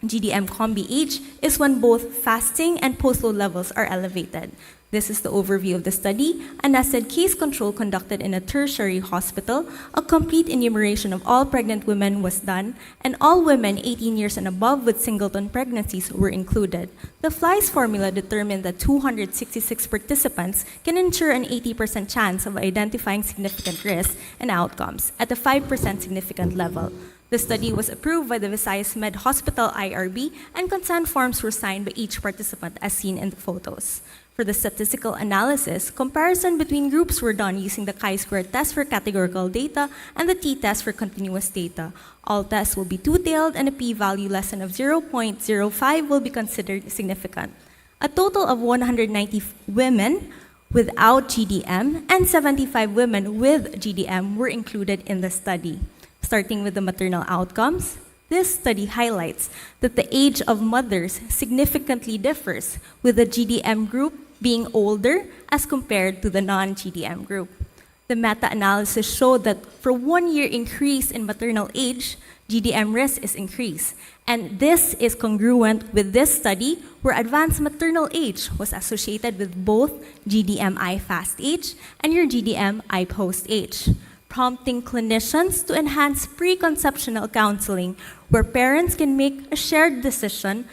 GDM Combi H is when both fasting and postload levels are elevated. This is the overview of the study. A nested case control conducted in a tertiary hospital. A complete enumeration of all pregnant women was done, and all women 18 years and above with singleton pregnancies were included. The FLIES formula determined that 266 participants can ensure an 80% chance of identifying significant risks and outcomes at a 5% significant level. The study was approved by the Visayas Med Hospital IRB, and consent forms were signed by each participant as seen in the photos. For the statistical analysis, comparison between groups were done using the chi-square test for categorical data and the t-test for continuous data. All tests will be two-tailed, and a p-value less than of 0.05 will be considered significant. A total of 190 women without GDM and 75 women with GDM were included in the study. Starting with the maternal outcomes, this study highlights that the age of mothers significantly differs, with the GDM group being older as compared to the non-GDM group. The meta-analysis showed that for 1 year increase in maternal age, GDM risk is increased. And this is congruent with this study where advanced maternal age was associated with both GDM I-fast age and your GDM I-post age, prompting clinicians to enhance preconceptional counseling where parents can make a shared decision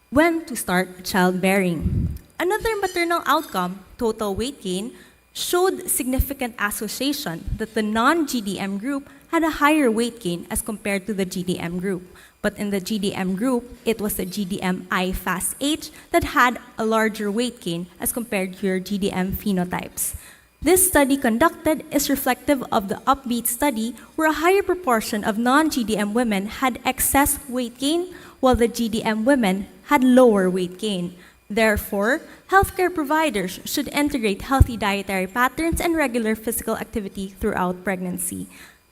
when to start childbearing. Another maternal outcome, total weight gain, showed significant association that the non-GDM group had a higher weight gain as compared to the GDM group. But in the GDM group, it was the GDM I-fast age that had a larger weight gain as compared to your GDM phenotypes. This study conducted is reflective of the upbeat study where a higher proportion of non-GDM women had excess weight gain while the GDM women had lower weight gain. Therefore, healthcare providers should integrate healthy dietary patterns and regular physical activity throughout pregnancy.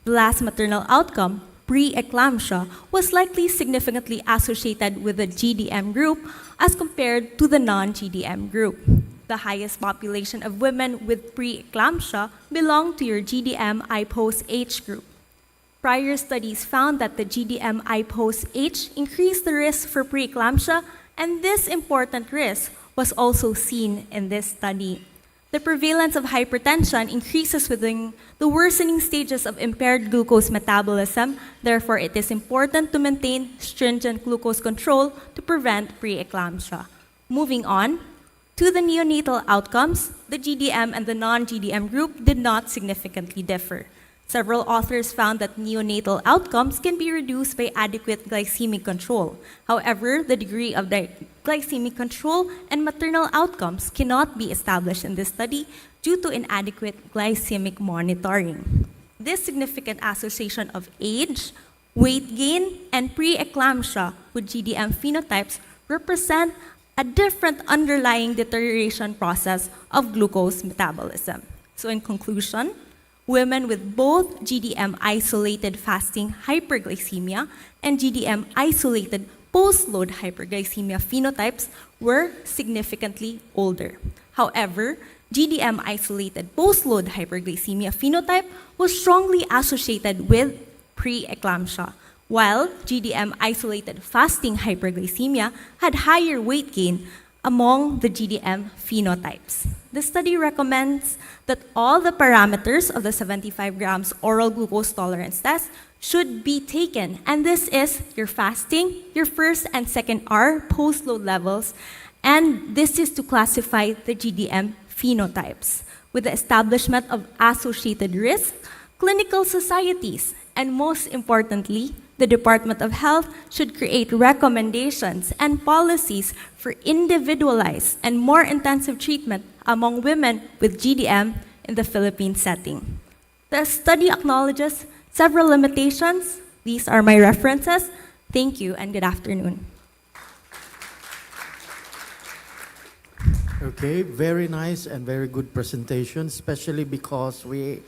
The last maternal outcome, pre-eclampsia, was likely significantly associated with the GDM group as compared to the non-GDM group. The highest population of women with pre-eclampsia belong to your GDM I-post H group. Prior studies found that the GDM I-post H increased the risk for pre-eclampsia, and this important risk was also seen in this study. The prevalence of hypertension increases within the worsening stages of impaired glucose metabolism. Therefore, it is important to maintain stringent glucose control to prevent pre-eclampsia. Moving on, to the neonatal outcomes, the GDM and the non-GDM group did not significantly differ. Several authors found that neonatal outcomes can be reduced by adequate glycemic control. However, the degree of the glycemic control and maternal outcomes cannot be established in this study due to inadequate glycemic monitoring. This significant association of age, weight gain, and pre-eclampsia with GDM phenotypes represent a different underlying deterioration process of glucose metabolism. So in conclusion, women with both GDM isolated fasting hyperglycemia and GDM isolated post-load hyperglycemia phenotypes were significantly older. However, GDM isolated post-load hyperglycemia phenotype was strongly associated with pre-eclampsia, while GDM isolated fasting hyperglycemia had higher weight gain among the GDM phenotypes. The study recommends that all the parameters of the 75 grams oral glucose tolerance test should be taken, and this is your fasting, your first and second R post-load levels, and this is to classify the GDM phenotypes. With the establishment of associated risk, clinical societies, and most importantly, the Department of Health should create recommendations and policies for individualized and more intensive treatment among women with GDM in the Philippine setting. The study acknowledges several limitations. These are my references. Thank you and good afternoon. Okay, very nice and very good presentation, especially because we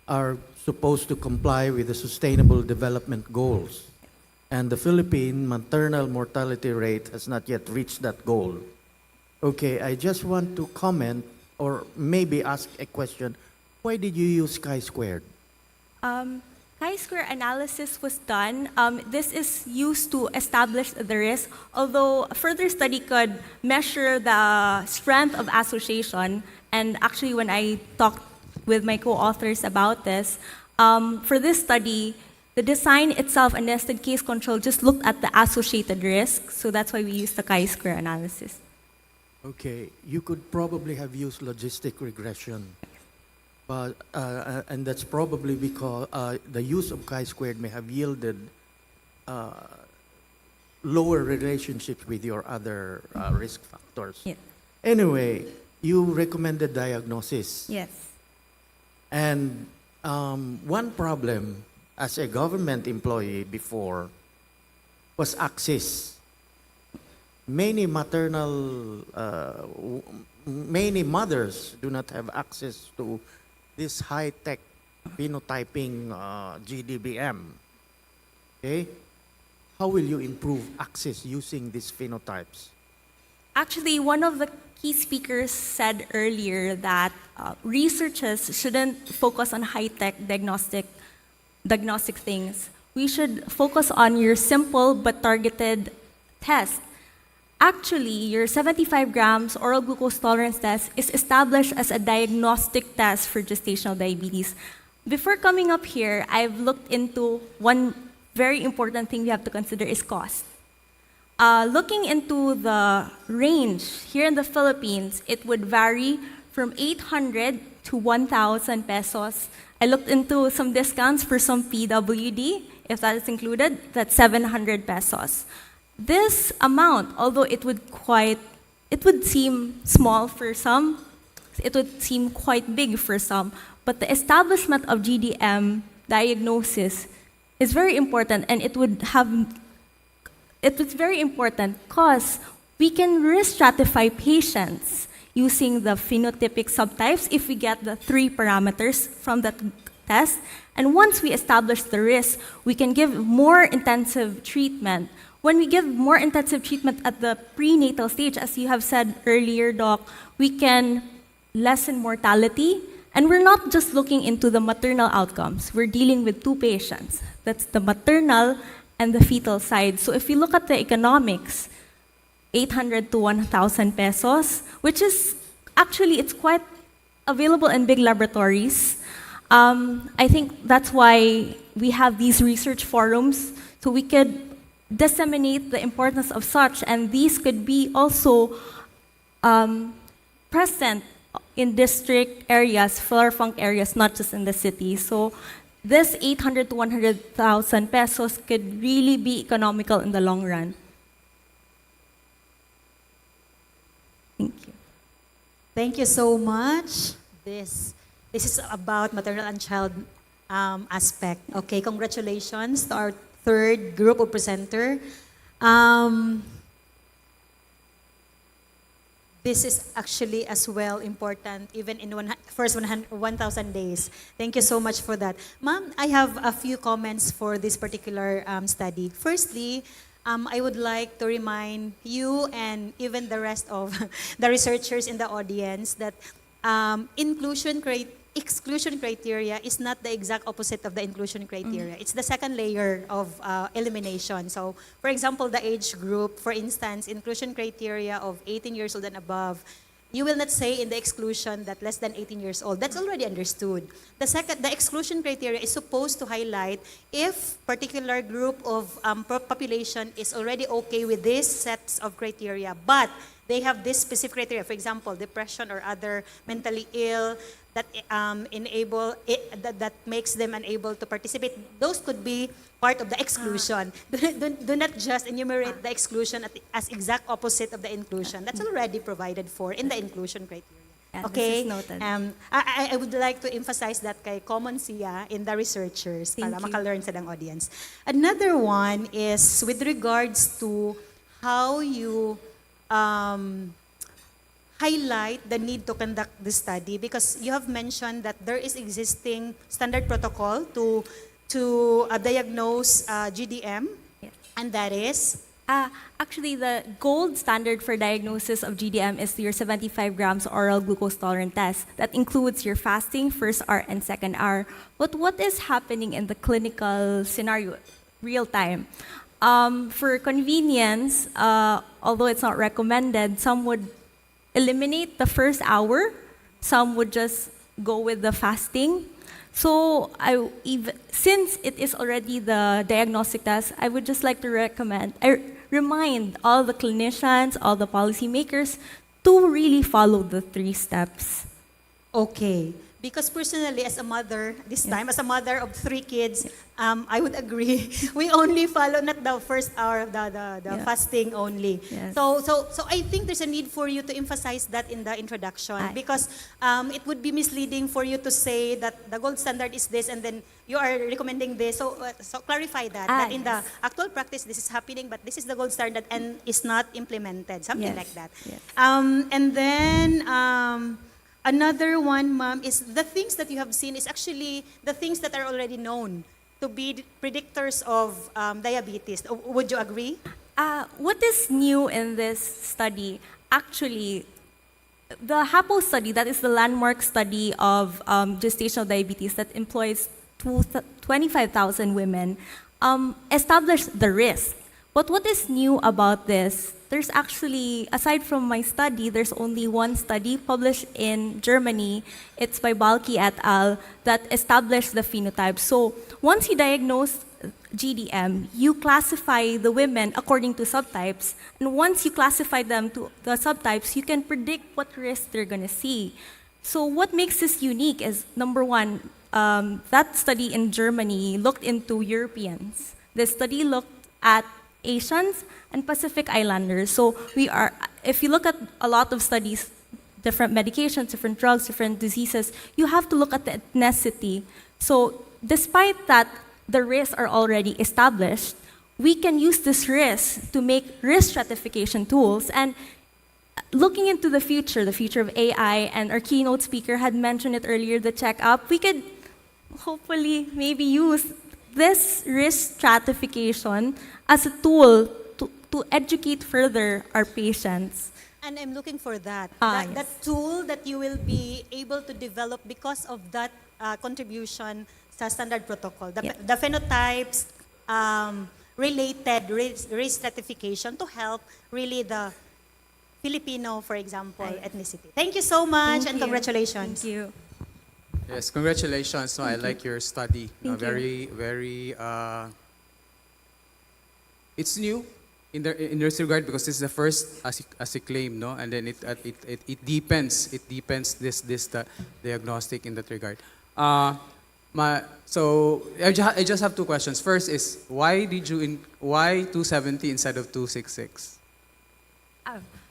are supposed to comply with the Sustainable Development Goals. And the Philippine maternal mortality rate has not yet reached that goal. Okay, I just want to comment or maybe ask a question. Why did you use chi-squared? Chi-square analysis was done. This is used to establish the risk, although further study could measure the strength of association. And actually, when I talked with my co-authors about this, for this study, the design itself and nested case control just looked at the associated risk. So that's why we used the chi-square analysis. Okay, you could probably have used logistic regression. But, and that's probably because the use of chi-squared may have yielded lower relationships with your other risk factors. Yeah. Anyway, you recommended diagnosis. Yes. And one problem as a government employee before was access. Many mothers do not have access to this high-tech phenotyping GDBM. Okay? How will you improve access using these phenotypes? Actually, one of the key speakers said earlier that researchers shouldn't focus on high-tech diagnostic things. We should focus on your simple but targeted test. Actually, your 75 grams oral glucose tolerance test is established as a diagnostic test for gestational diabetes. Before coming up here, I've looked into one very important thing we have to consider is cost. Looking into the range here in the Philippines, it would vary from 800 to 1,000 pesos. I looked into some discounts for some PWD. If that is included, that's 700 pesos. This amount, although it would seem small for some, it would seem quite big for some, but the establishment of GDM diagnosis is very important, and it was very important because we can risk stratify patients using the phenotypic subtypes if we get the 3 parameters from that test. And once we establish the risk, we can give more intensive treatment. When we give more intensive treatment at the prenatal stage, as you have said earlier, Doc, we can lessen mortality. And we're not just looking into the maternal outcomes. We're dealing with 2 patients. That's the maternal and the fetal side. So if you look at the economics, 800 to 1,000 pesos, which is actually, it's quite available in big laboratories. I think that's why we have these research forums, so we could disseminate the importance of such, and these could be also present in district areas, flora-funk areas, not just in the city. So this 800 to 100,000 pesos could really be economical in the long run. Thank you. Thank you so much. This is about maternal and child aspect. Okay, congratulations to our third group of presenter. This is actually as well important even in first 1,000 days. Thank you so much for that. Ma'am, I have a few comments for this particular study. Firstly, I would like to remind you and even the rest of the researchers in the audience that exclusion criteria is not the exact opposite of the inclusion criteria. It's the second layer of elimination. So, for example, the age group, for instance, inclusion criteria of 18 years old and above, you will not say in the exclusion that less than 18 years old. That's already understood. The exclusion criteria is supposed to highlight if particular group of population is already okay with these sets of criteria, but they have this specific criteria, for example, depression or other mentally ill, that that makes them unable to participate. Those could be part of the exclusion. Do not just enumerate the exclusion as exact opposite of the inclusion. That's already provided for in the inclusion criteria. Yeah, okay? this is noted. I would like to emphasize that kay common siya in the researchers para maka-learn sa ng audience. Another one is with regards to how you highlight the need to conduct this study? Because you have mentioned that there is existing standard protocol to diagnose GDM, and that is? Actually, the gold standard for diagnosis of GDM is your 75 grams oral glucose tolerant test. That includes your fasting, first hour and second hour. But what is happening in the clinical scenario, real time? For convenience, although it's not recommended, some would eliminate the first hour, some would just go with the fasting. So since it is already the diagnostic test, I would just like to remind all the clinicians, all the policymakers to really follow the 3 steps. Okay. Because personally, as a mother, this time, as a mother of 3 kids, I would agree. We only follow not the first hour of the fasting only. Yes. So I think there's a need for you to emphasize that in the introduction, because it would be misleading for you to say that the gold standard is this and then you are recommending this. So clarify that in the actual practice this is happening, but this is the gold standard and is not implemented, something like that. Yes. And then another one, ma'am, is the things that you have seen is actually the things that are already known to be predictors of diabetes. Would you agree? What is new in this study? Actually, the HAPO study, that is the landmark study of gestational diabetes that employs 25,000 women, established the risk. But what is new about this? There's actually, aside from my study, there's only one study published in Germany. It's by Balki et al. That established the phenotype. So once you diagnose GDM, you classify the women according to subtypes. And once you classify them to the subtypes, you can predict what risk they're going to see. So what makes this unique is, number one, that study in Germany looked into Europeans. The study looked at Asians and Pacific Islanders. So if you look at a lot of studies, different medications, different drugs, different diseases, you have to look at the ethnicity. So despite that the risks are already established, we can use this risk to make risk stratification tools. And looking into the future of AI, and our keynote speaker had mentioned it earlier, the checkup, we could hopefully maybe use this risk stratification as a tool to educate further our patients. And I'm looking for that. Yes. That tool that you will be able to develop because of that contribution sa standard protocol. The phenotypes related race stratification to help really the Filipino, for example, ethnicity. Thank you so much and congratulations. Thank you. Yes, congratulations. No, I like your study. Thank you. Very. It's new in this regard because this is the first, as you claim, no, and then it deepens the diagnostic in that regard. So I just have 2 questions. First is why 270 instead of 266?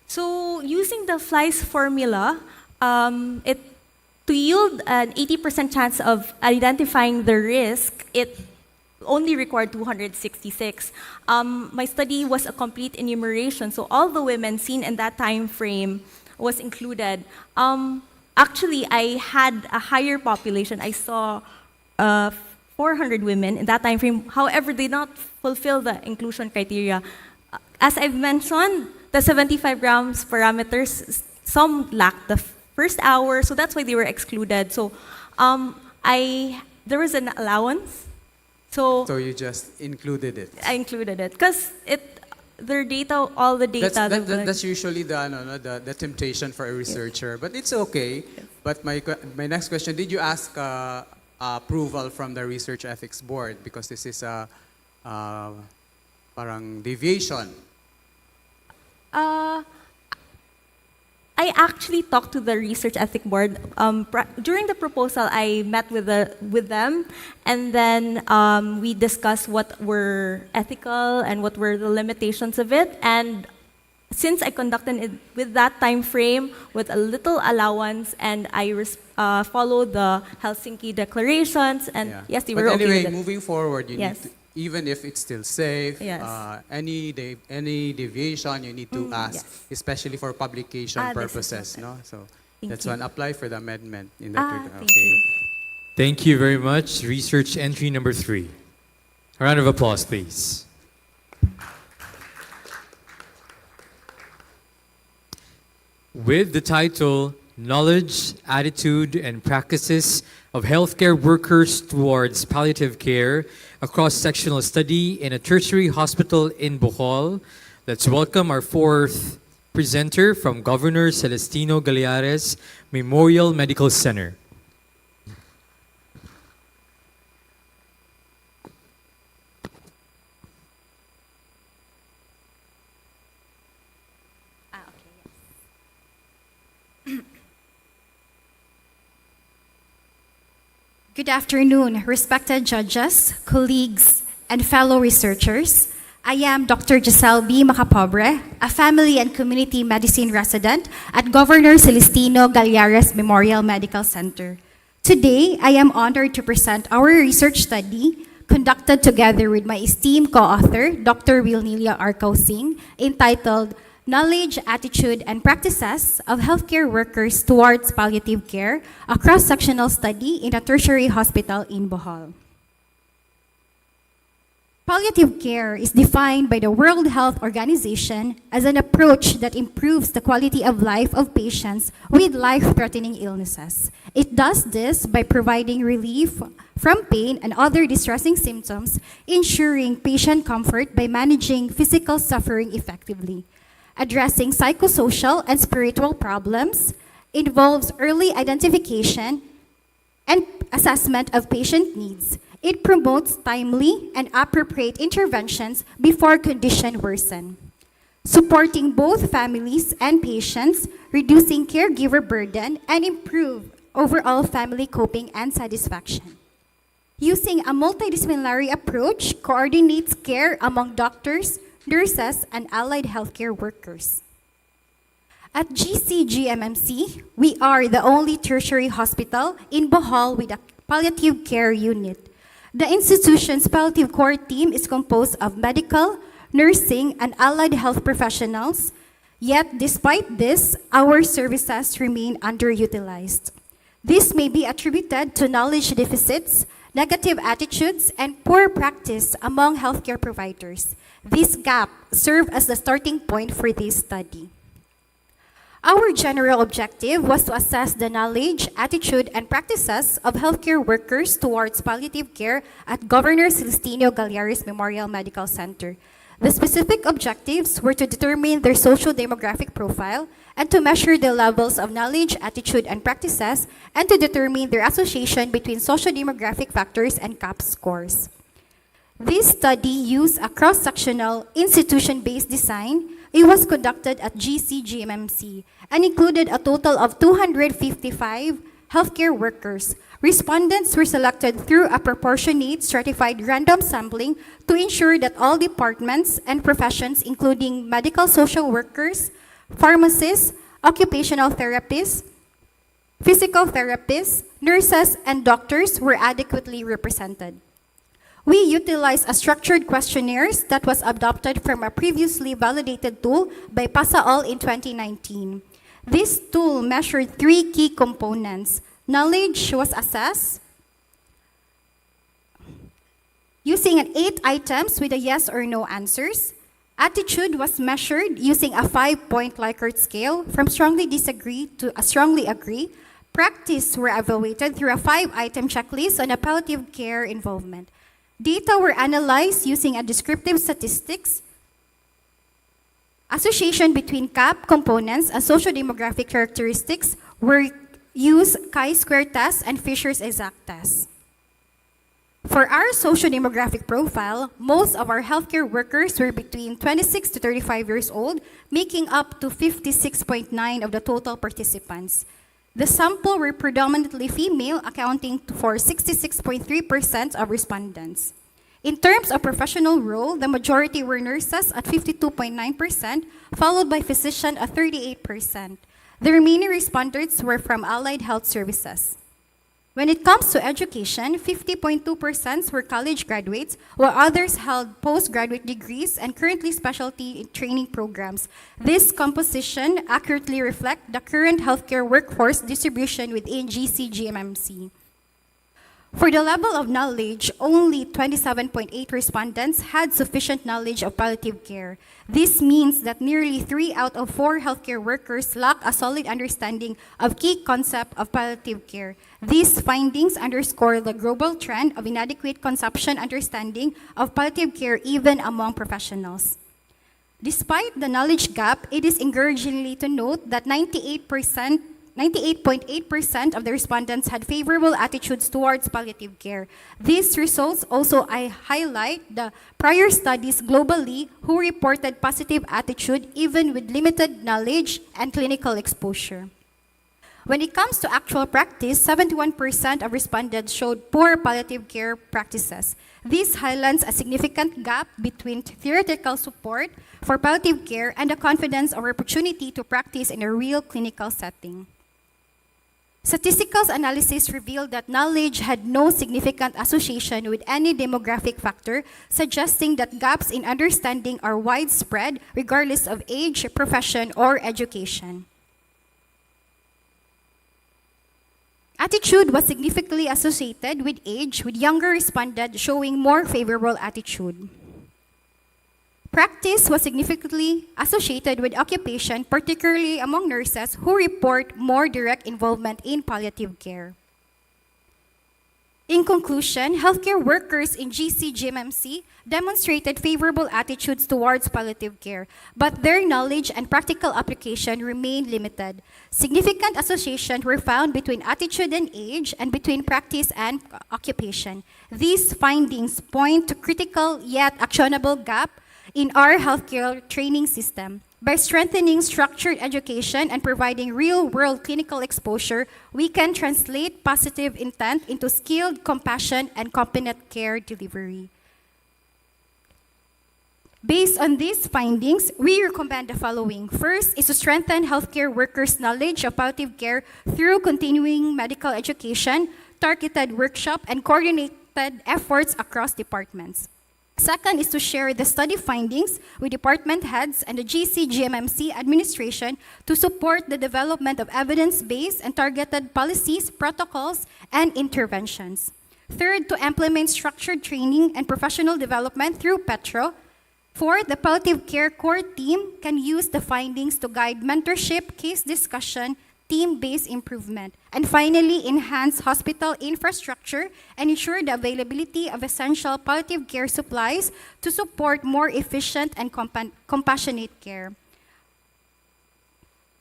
So using the FLICE formula, to yield an 80% chance of identifying the risk, it only required 266. My study was a complete enumeration, so all the women seen in that time frame was included. Actually, I had a higher population. I saw 400 women in that time frame. However, they did not fulfill the inclusion criteria. As I've mentioned, the 75 grams parameters, some lacked the first hour, so that's why they were excluded. So there was an allowance. So you just included it. I included it because their data, all the data. That's usually the temptation for a researcher, but it's okay. Yes. But my next question: did you ask approval from the Research Ethics Board because this is a parang deviation? I actually talked to the Research Ethics Board. During the proposal, I met with them, and then we discussed what were ethical and what were the limitations of it. And since I conducted it with that time frame, with a little allowance, and I followed the Helsinki declarations, and yes, they were okay with it. Moving forward, even if it's still safe, Yes. any deviation you need to ask, yes. especially for publication This is purposes, noted. no? So Thank that's you. one. Apply for the amendment in that regard. Thank you. Thank you very much. Research entry number 3. A round of applause, please. With the title, Knowledge, Attitude, and Practices of Healthcare Workers Towards Palliative Care, a cross-sectional study in a tertiary hospital in Bohol. Let's welcome our 4th presenter from Governor Celestino Galeares Memorial Medical Center. Good afternoon, respected judges, colleagues, and fellow researchers. I am Dr. Giselle B. Macapobre, a family and community medicine resident at Governor Celestino Galeares Memorial Medical Center. Today, I am honored to present our research study conducted together with my esteemed co-author, Dr. Wilnelia Arcao Singh, entitled Knowledge, Attitude, and Practices of Healthcare Workers Towards Palliative Care, a cross-sectional study in a tertiary hospital in Bohol. Palliative care is defined by the World Health Organization as an approach that improves the quality of life of patients with life-threatening illnesses. It does this by providing relief from pain and other distressing symptoms, ensuring patient comfort by managing physical suffering effectively. Addressing psychosocial and spiritual problems involves early identification and assessment of patient needs. It promotes timely and appropriate interventions before condition worsen. Supporting both families and patients, reducing caregiver burden, and improve overall family coping and satisfaction. Using a multidisciplinary approach coordinates care among doctors, nurses, and allied healthcare workers. At GCGMMC, we are the only tertiary hospital in Bohol with a palliative care unit. The institution's palliative core team is composed of medical, nursing, and allied health professionals. Yet, despite this, our services remain underutilized. This may be attributed to knowledge deficits, negative attitudes, and poor practice among healthcare providers. This gap served as the starting point for this study. Our general objective was to assess the knowledge, attitude, and practices of healthcare workers towards palliative care at Governor Celestino Galeares Memorial Medical Center. The specific objectives were to determine their socio-demographic profile and to measure the levels of knowledge, attitude, and practices, and to determine their association between socio-demographic factors and CAP scores. This study used a cross-sectional, institution-based design. It was conducted at GCGMMC and included a total of 255 healthcare workers. Respondents were selected through a proportionate stratified random sampling to ensure that all departments and professions, including medical social workers, pharmacists, occupational therapists, physical therapists, nurses, and doctors were adequately represented. We utilized a structured questionnaires that was adopted from a previously validated tool by PASAOL in 2019. This tool measured 3 key components. Knowledge was assessed using 8 items with a yes or no answers. Attitude was measured using a 5-point Likert scale from strongly disagree to a strongly agree. Practice were evaluated through a 5-item checklist on a palliative care involvement. Data were analyzed using a descriptive statistics, association between CAP components and socio-demographic characteristics were used chi-square test and Fisher's exact test. For our socio-demographic profile, most of our healthcare workers were between 26 to 35 years old, making up to 56.9% of the total participants. The sample were predominantly female, accounting for 66.3% of respondents. In terms of professional role, the majority were nurses at 52.9%, followed by physician at 38%. The remaining respondents were from allied health services. When it comes to education, 50.2% were college graduates, while others held postgraduate degrees and currently specialty training programs. This composition accurately reflects the current healthcare workforce distribution within GCGMMC. For the level of knowledge, only 27.8 respondents had sufficient knowledge of palliative care. This means that nearly 3 out of 4 healthcare workers lack a solid understanding of key concept of palliative care. These findings underscore the global trend of inadequate consumption understanding of palliative care even among professionals. Despite the knowledge gap, it is encouragingly to note that 98.8% of the respondents had favorable attitudes towards palliative care. These results also highlight the prior studies globally who reported positive attitude even with limited knowledge and clinical exposure. When it comes to actual practice, 71% of respondents showed poor palliative care practices. This highlights a significant gap between theoretical support for palliative care and the confidence or opportunity to practice in a real clinical setting. Statistical analysis revealed that knowledge had no significant association with any demographic factor, suggesting that gaps in understanding are widespread regardless of age, profession, or education. Attitude was significantly associated with age, with younger respondents showing more favorable attitude. Practice was significantly associated with occupation, particularly among nurses who report more direct involvement in palliative care. In conclusion, healthcare workers in GCGMMC demonstrated favorable attitudes towards palliative care, but their knowledge and practical application remained limited. Significant associations were found between attitude and age and between practice and occupation. These findings point to critical yet actionable gap in our healthcare training system. By strengthening structured education and providing real-world clinical exposure, we can translate positive intent into skilled compassion and competent care delivery. Based on these findings, we recommend the following. First is to strengthen healthcare workers' knowledge of palliative care through continuing medical education, targeted workshop, and coordinated efforts across departments. Second is to share the study findings with department heads and the GCGMMC administration to support the development of evidence-based and targeted policies, protocols, and interventions. Third, to implement structured training and professional development through Petro. Fourth, the palliative care core team can use the findings to guide mentorship, case discussion, team-based improvement. And finally, enhance hospital infrastructure and ensure the availability of essential palliative care supplies to support more efficient and compassionate care.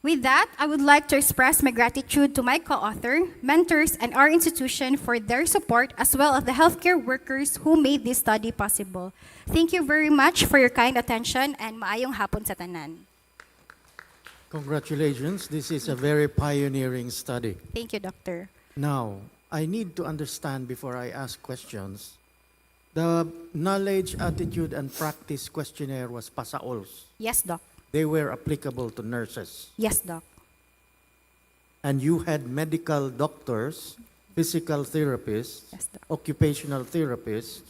With that, I would like to express my gratitude to my co-author, mentors, and our institution for their support, as well as the healthcare workers who made this study possible. Thank you very much for your kind attention and maayong hapon sa tanan. Congratulations. This is a very pioneering study. Thank you, Doctor. Now, I need to understand before I ask questions. The knowledge, attitude, and practice questionnaire was PASAOLs. Yes, Doc. They were applicable to nurses. Yes, Doc. And you had medical doctors, physical therapists, Yes, Doc. occupational therapists,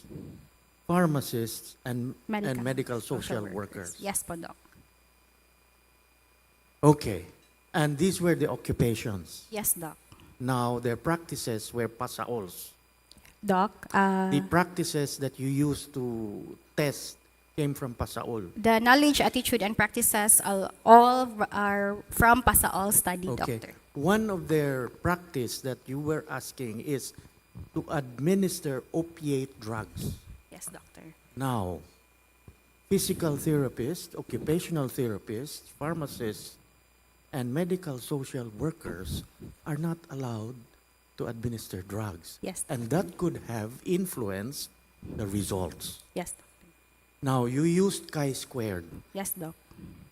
pharmacists, and medical social workers. Yes, po, Doc. Okay. And these were the occupations. Yes, Doc. Now, their practices were PASAOLs. Doc, The practices that you used to test came from PASAOL. the knowledge, attitude, and practices all are from PASAOL study, Okay. Doctor. One of their practice that you were asking is to administer opiate drugs. Yes, Doctor. Now, physical therapists, occupational therapists, pharmacists, and medical social workers are not allowed to administer drugs. Yes. And that could have influenced the results. Yes, Now, you used chi-squared. yes, Doc.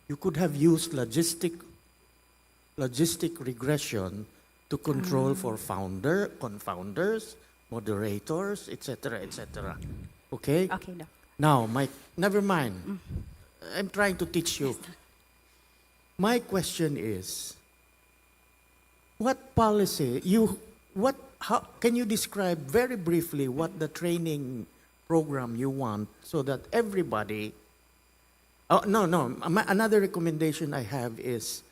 You could have used logistic regression to control for confounders, moderators, etc., etc. Okay? Okay, Doc. Now, never mind. I'm trying to teach you. My question is, what how can you describe very briefly what the training program you want so that everybody? Oh, no, no. Another recommendation I have is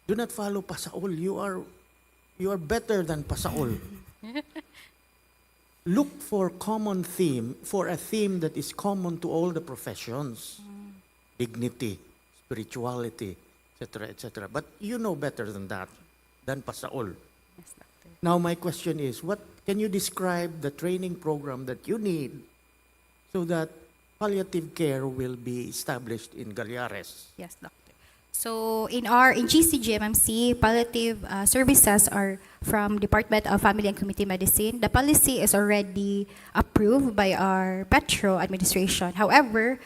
do not follow Pasaol. You are better than Pasaol. Look for a theme that is common to all the professions. Dignity, spirituality, etc., etc. But you know better than that, than Pasaol. Yes, doctor. Now my question is, what can you describe the training program that you need so that palliative care will be established in Galeares? Yes, doctor. So in GCGMMC, palliative services are from Department of Family and Community Medicine. The policy is already approved by our Petro administration. However,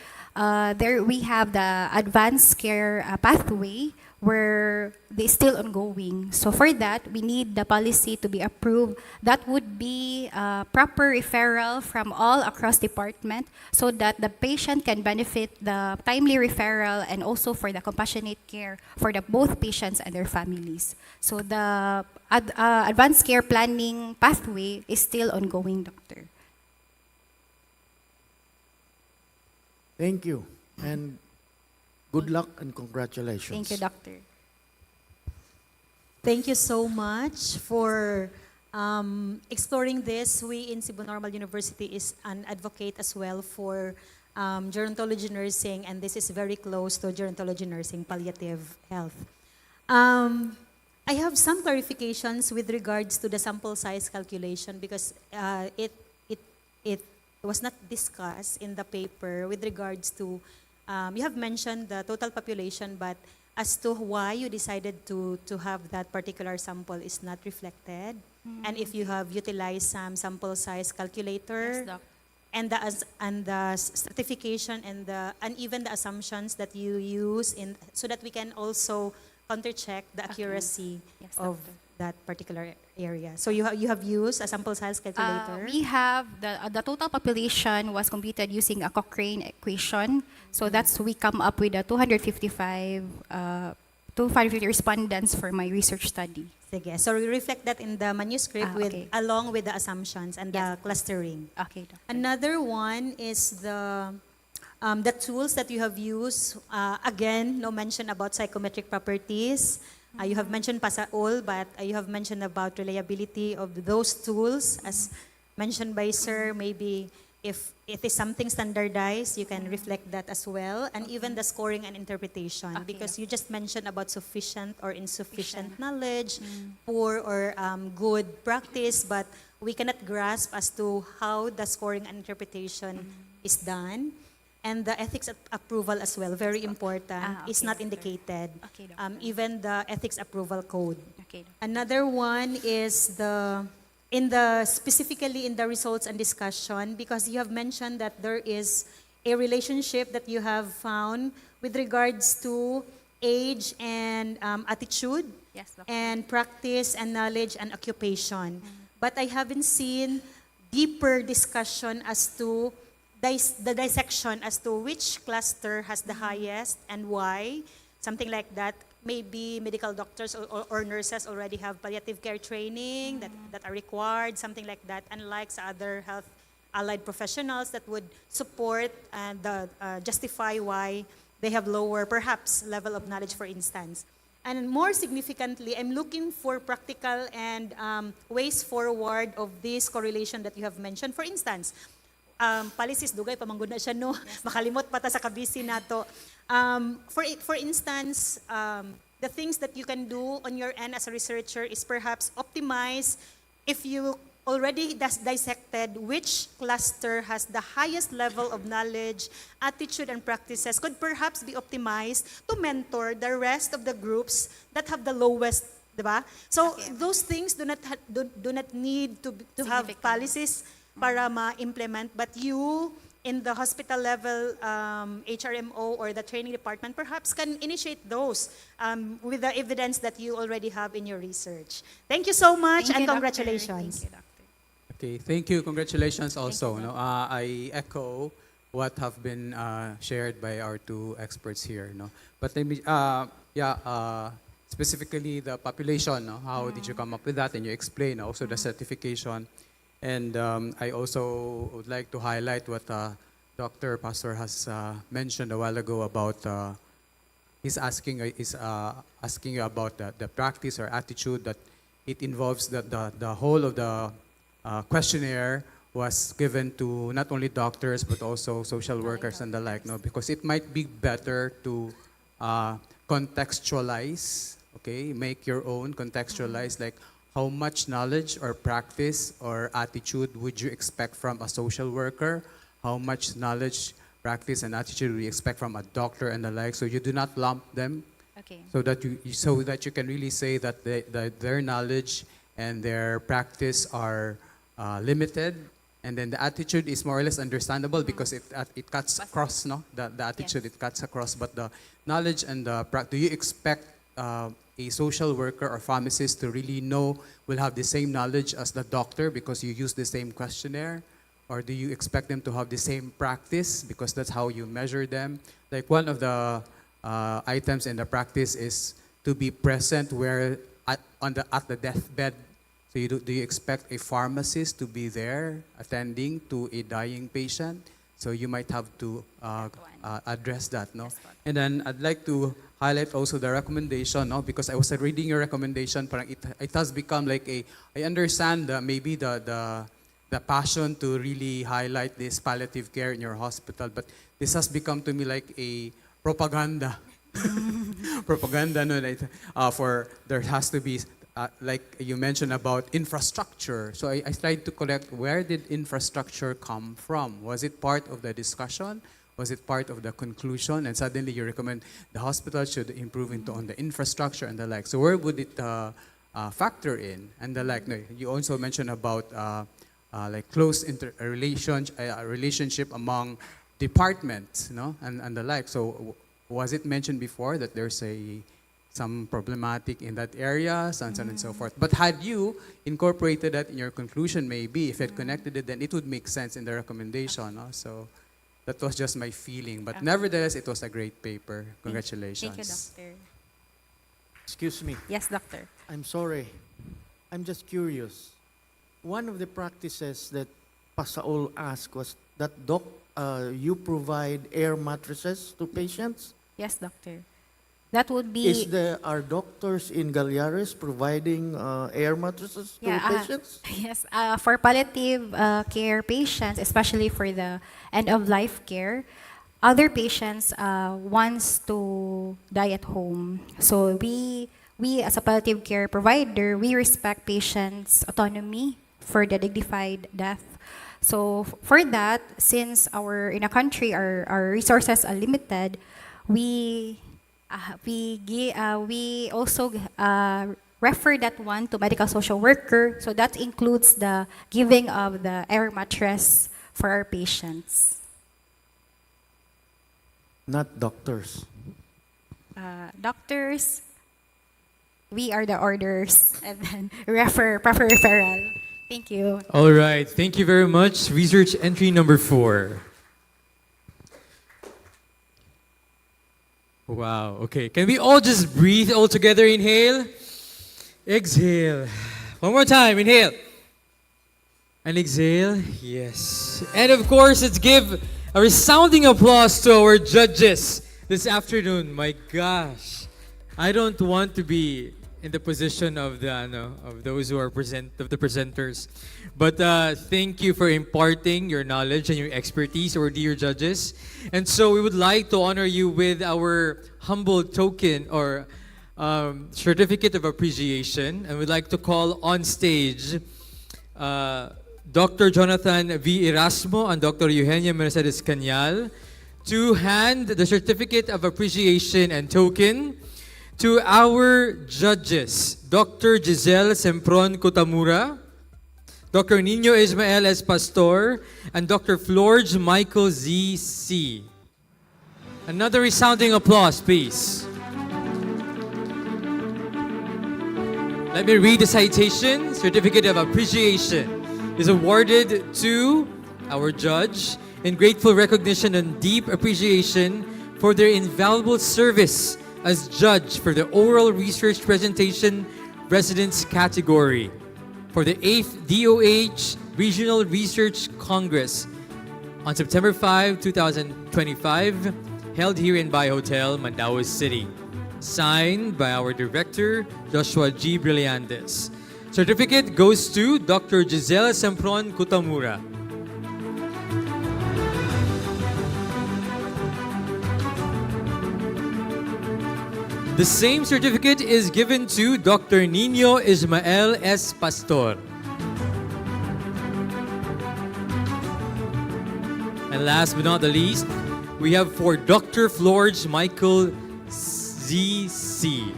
there we have the advanced care pathway where they still ongoing. So for that, we need the policy to be approved. That would be proper referral from all across department so that the patient can benefit the timely referral and also for the compassionate care for the both patients and their families. So the advanced care planning pathway is still ongoing, doctor. Thank you. And good luck and congratulations. Thank you, doctor. Thank you so much for exploring this. We in Cebu Normal University is an advocate as well for gerontology nursing, and this is very close to gerontology nursing, palliative health. I have some clarifications with regards to the sample size calculation because it was not discussed in the paper with regards to, you have mentioned the total population, but as to why you decided to have that particular sample is not reflected. And if you have utilized some sample size calculator, Yes, doc. and the certification and even the assumptions that you use so that we can also counter-check the accuracy Yes, of doctor. that particular area. So you have used a sample size calculator? We have the total population was computed using a Cochrane equation. So that's we come up with a 250 respondents for my research study. Sige. So we reflect that in the manuscript Okay. along with the assumptions and the clustering. Okay, doctor. Another one is the tools that you have used. Again, no mention about psychometric properties. You have mentioned PASAOL, but you have mentioned about reliability of those tools. As mentioned by Sir, maybe if it is something standardized, you can reflect that as well. And even the scoring and interpretation, because you just mentioned about sufficient or insufficient knowledge, poor or good practice, but we cannot grasp as to how the scoring and interpretation is done. And the ethics approval as well, very important, is not indicated. Even the ethics approval code. Another one is specifically in the results and discussion, because you have mentioned that there is a relationship that you have found with regards to age and attitude, Yes, doctor. and practice and knowledge and occupation. But I haven't seen deeper discussion as to the dissection as to which cluster has the highest and why, something like that. Maybe medical doctors or nurses already have palliative care training that are required, something like that, unlike sa other health allied professionals that would support and justify why they have lower, perhaps, level of knowledge, for instance. And more significantly, I'm looking for practical and ways forward of this correlation that you have mentioned. For instance, policies, dugay, pamanggod na siya, no? Makalimot pa ta sa kabisi nato. For instance, the things that you can do on your end as a researcher is perhaps optimize if you already dissected which cluster has the highest level of knowledge, attitude, and practices could perhaps be optimized to mentor the rest of the groups that have the lowest, diba? So those things do not need to have policies para ma-implement, but you in the hospital level HRMO or the training department perhaps can initiate those with the evidence that you already have in your research. Thank you so much. Thank And you, doctor. congratulations. Thank you, doctor. Okay, thank you. Congratulations also. No, I echo what have been shared by our two experts here. No, but let me, specifically the population. No? How did you come up with that? And you explain also the certification. And I also would like to highlight what Dr. Pastor has mentioned a while ago about he's asking you about the practice or attitude that it involves the whole of the questionnaire was given to not only doctors but also social workers and the like, no? Because it might be better to contextualize, okay? Make your own, contextualize, like how much knowledge or practice or attitude would you expect from a social worker? How much knowledge, practice, and attitude would you expect from a doctor and the like? So you do not lump them, Okay. so that you can really say that their knowledge and their practice are limited, and then the attitude is more or less understandable because it cuts across, no? The attitude, it cuts across, but the knowledge and the do you expect a social worker or pharmacist to really will have the same knowledge as the doctor because you use the same questionnaire? Or do you expect them to have the same practice because that's how you measure them? Like one of the items in the practice is to be present at the deathbed. So do you expect a pharmacist to be there attending to a dying patient? So you might have to address that, no? And then I'd like to highlight also the recommendation, no? Because I was reading your recommendation, parang it has become like I understand maybe the passion to really highlight this palliative care in your hospital, but this has become to me like a propaganda. Propaganda, no? For there has to be, like you mentioned about infrastructure. So I tried to collect, where did infrastructure come from? Was it part of the discussion? Was it part of the conclusion? And suddenly you recommend the hospital should improve on the infrastructure and the like. So where would it factor in and the like? No, you also mentioned about like close relationship among departments, no, and the like. So was it mentioned before that there's some problematic in that area, so on and so forth? But had you incorporated that in your conclusion, maybe if it connected it, then it would make sense in the recommendation. No? So that was just my feeling. But nevertheless, it was a great paper. Congratulations. Thank you, Doctor. Excuse me. Yes, Doctor. I'm sorry. I'm just curious. One of the practices that Pasaol asked was that, you provide air mattresses to patients? Yes, Doctor. That would be... Are doctors in Galyares providing air mattresses to patients? Yes, for palliative care patients, especially for the end-of-life care, other patients wants to die at home. So we as a palliative care provider, we respect patients' autonomy for the dignified death. So for that, since in a country our resources are limited, we also refer that one to medical social worker. So that includes the giving of the air mattress for our patients. Not doctors. Doctors, we are the orders and then proper referral. Thank you. All right. Thank you very much. Research entry number 4. Wow. Okay. Can we all just breathe all together? Inhale. Exhale. One more time. Inhale. And exhale. Yes. And of course, let's give a resounding applause to our judges this afternoon. My gosh. I don't want to be in the position of those who are the presenters. But thank you for imparting your knowledge and your expertise, our dear judges. And so we would like to honor you with our humble token or certificate of appreciation. And we'd like to call on stage Dr. Jonathan V. Erasmo and Dr. Eugenia Mercedes Cañal to hand the certificate of appreciation and token to our judges, Dr. Giselle Sempron Kutamura, Dr. Nino Ismael S. Pastor, and Dr. Florge Michael Z. C. Another resounding applause, please. Let me read the citation. Certificate of Appreciation is awarded to our judge in grateful recognition and deep appreciation for their invaluable service as judge for the oral research presentation residence category for the 8th DOH Regional Research Congress on September 5, 2025, held here in Bay Hotel, Mandaue City. Signed by our director, Joshua G. Brillantes. Certificate goes to Dr. Giselle Sempron Kutamura. The same certificate is given to Dr. Nino Ismael S. Pastor. And last but not the least, we have for Dr. Florge Michael ZC.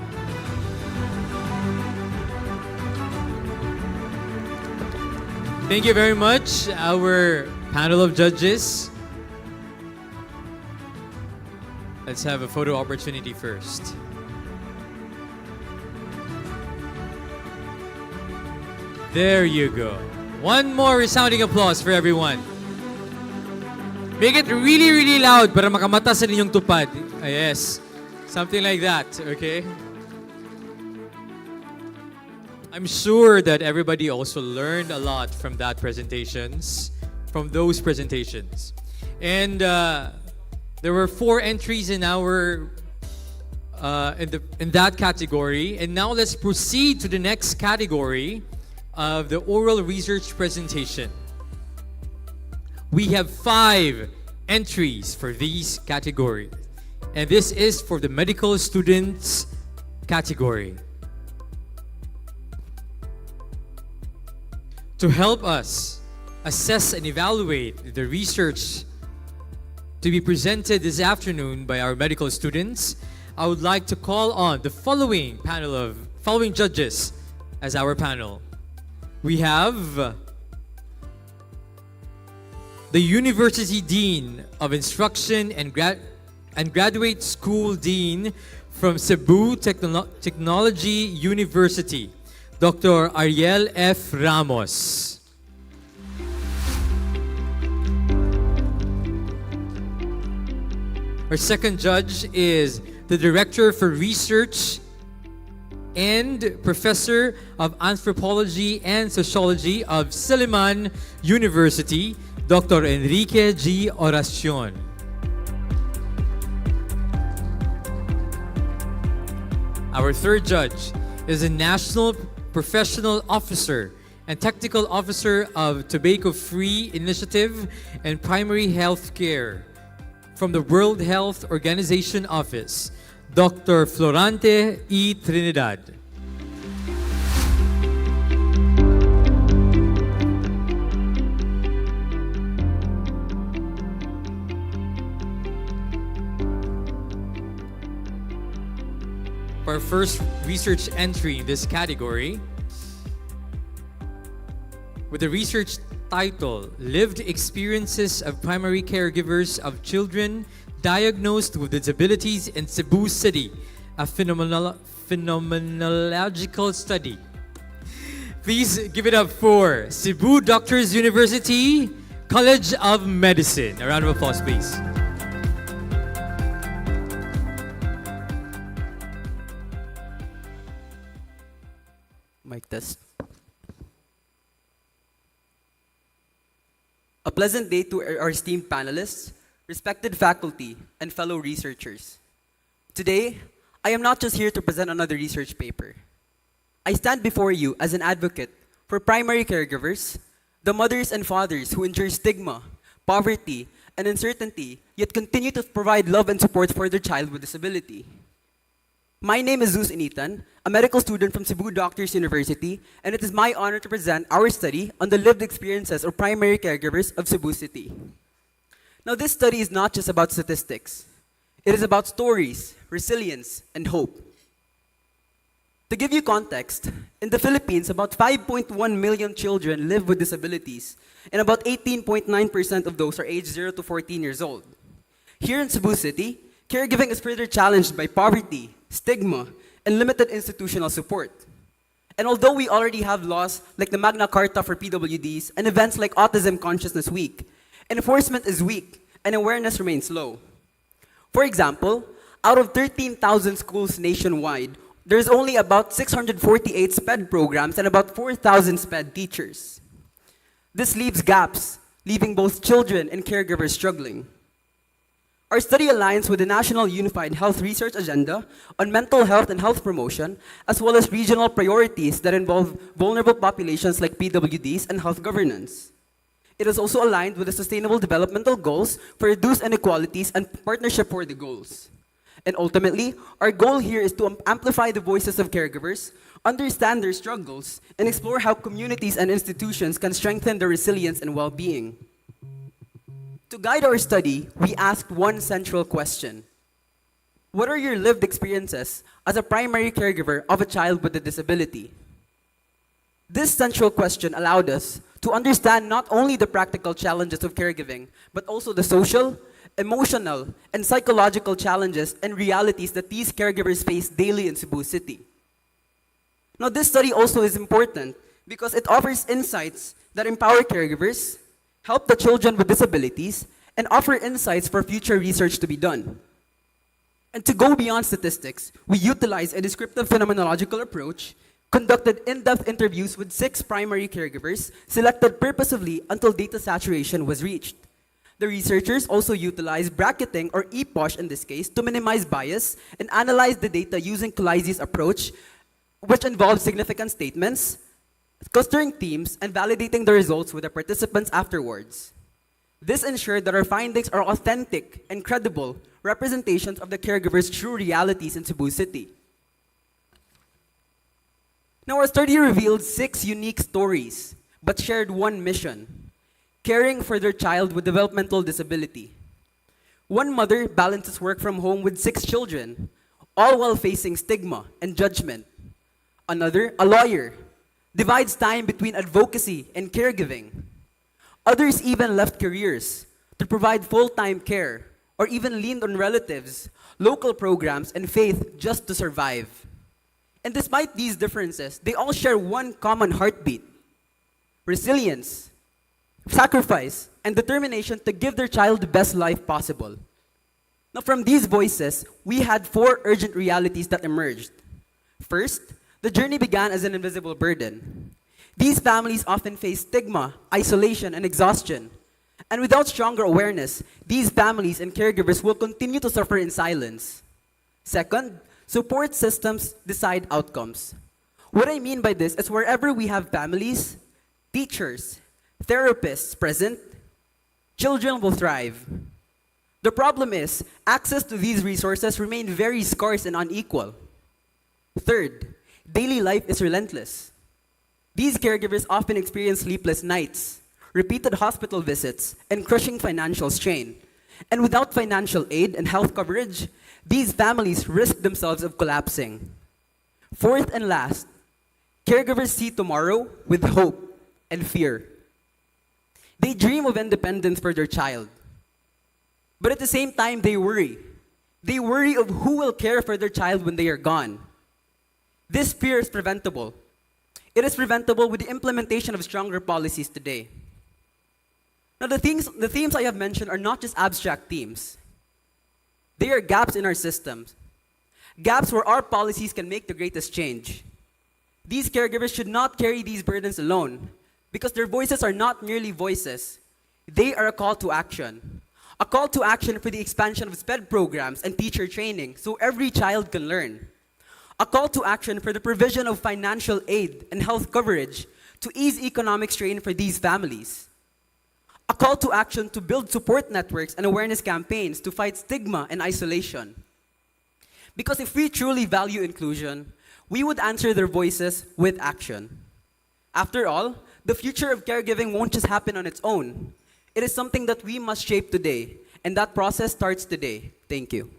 Thank you very much, our panel of judges. Let's have a photo opportunity first. There you go. One more resounding applause for everyone. Make it really, really loud para makamata sa ninyong tupad. Yes. Something like that, okay? I'm sure that everybody also learned a lot from those presentations. And there were 4 entries in our in that category. And now let's proceed to the next category of the oral research presentation. We have 5 entries for these categories. And this is for the medical students category. To help us assess and evaluate the research to be presented this afternoon by our medical students, I would like to call on the following judges as our panel. We have the University Dean of Instruction and Graduate School Dean from Cebu Technology University, Dr. Ariel F. Ramos. Our second judge is the Director for Research and Professor of Anthropology and Sociology of Silliman University, Dr. Enrique G. Oracion. Our third judge is the National Professional Officer and Technical Officer of Tobacco Free Initiative and Primary Health Care from the World Health Organization Office, Dr. Florante E. Trinidad. For our first research entry in this category, with the research title, Lived Experiences of Primary Caregivers of Children Diagnosed with Disabilities in Cebu City, a phenomenological study. Please give it up for Cebu Doctors University College of Medicine. A round of applause, please. Mic test. A pleasant day to our esteemed panelists, respected faculty, and fellow researchers. Today, I am not just here to present another research paper. I stand before you as an advocate for primary caregivers, the mothers and fathers who endure stigma, poverty, and uncertainty, yet continue to provide love and support for their child with disability. My name is Zeus Initan, a medical student from Cebu Doctors University, and it is my honor to present our study on the lived experiences of primary caregivers of Cebu City. Now, this study is not just about statistics. It is about stories, resilience, and hope. To give you context, in the Philippines, about 5.1 million children live with disabilities, and about 18.9% of those are aged 0 to 14 years old. Here in Cebu City, caregiving is further challenged by poverty, stigma, and limited institutional support. And although we already have laws like the Magna Carta for PWDs and events like Autism Consciousness Week, enforcement is weak and awareness remains low. For example, Out of 13,000 schools nationwide, there's only about 648 SPED programs and about 4,000 SPED teachers. This leaves gaps, leaving both children and caregivers struggling. Our study aligns with the National Unified Health Research Agenda on mental health and health promotion, as well as regional priorities that involve vulnerable populations like PWDs and health governance. It is also aligned with the Sustainable Developmental Goals for reduced inequalities and Partnership for the Goals. And ultimately, our goal here is to amplify the voices of caregivers, understand their struggles, and explore how communities and institutions can strengthen their resilience and well-being. To guide our study, we asked one central question. What are your lived experiences as a primary caregiver of a child with a disability? This central question allowed us to understand not only the practical challenges of caregiving, but also the social, emotional, and psychological challenges and realities that these caregivers face daily in Cebu City. Now, this study also is important because it offers insights that empower caregivers, help the children with disabilities, and offer insights for future research to be done. And to go beyond statistics, we utilized a descriptive phenomenological approach, conducted in-depth interviews with 6 primary caregivers, selected purposefully until data saturation was reached. The researchers also utilized bracketing, or EPOSH in this case, to minimize bias and analyze the data using Kulayzi's approach, which involves significant statements, clustering themes, and validating the results with the participants afterwards. This ensured that our findings are authentic and credible representations of the caregivers' true realities in Cebu City. Now, our study revealed 6 unique stories, but shared one mission: caring for their child with developmental disability. One mother balances work from home with 6 children, all while facing stigma and judgment. Another, a lawyer, divides time between advocacy and caregiving. Others even left careers to provide full-time care, or even leaned on relatives, local programs, and faith just to survive. And despite these differences, they all share one common heartbeat: resilience, sacrifice, and determination to give their child the best life possible. Now, from these voices, we had 4 urgent realities that emerged. First, the journey began as an invisible burden. These families often face stigma, isolation, and exhaustion. And without stronger awareness, these families and caregivers will continue to suffer in silence. Second, support systems decide outcomes. What I mean by this is wherever we have families, teachers, therapists present, children will thrive. The problem is, access to these resources remain very scarce and unequal. Third, daily life is relentless. These caregivers often experience sleepless nights, repeated hospital visits, and crushing financial strain. And without financial aid and health coverage, these families risk themselves of collapsing. Fourth and last, caregivers see tomorrow with hope and fear. They dream of independence for their child. But at the same time, they worry. They worry of who will care for their child when they are gone. This fear is preventable. It is preventable with the implementation of stronger policies today. Now, the themes I have mentioned are not just abstract themes. They are gaps in our systems. Gaps where our policies can make the greatest change. These caregivers should not carry these burdens alone, because their voices are not merely voices. They are a call to action. A call to action for the expansion of SPED programs and teacher training so every child can learn. A call to action for the provision of financial aid and health coverage to ease economic strain for these families. A call to action to build support networks and awareness campaigns to fight stigma and isolation. Because if we truly value inclusion, we would answer their voices with action. After all, the future of caregiving won't just happen on its own. It is something that we must shape today, and that process starts today. Thank you.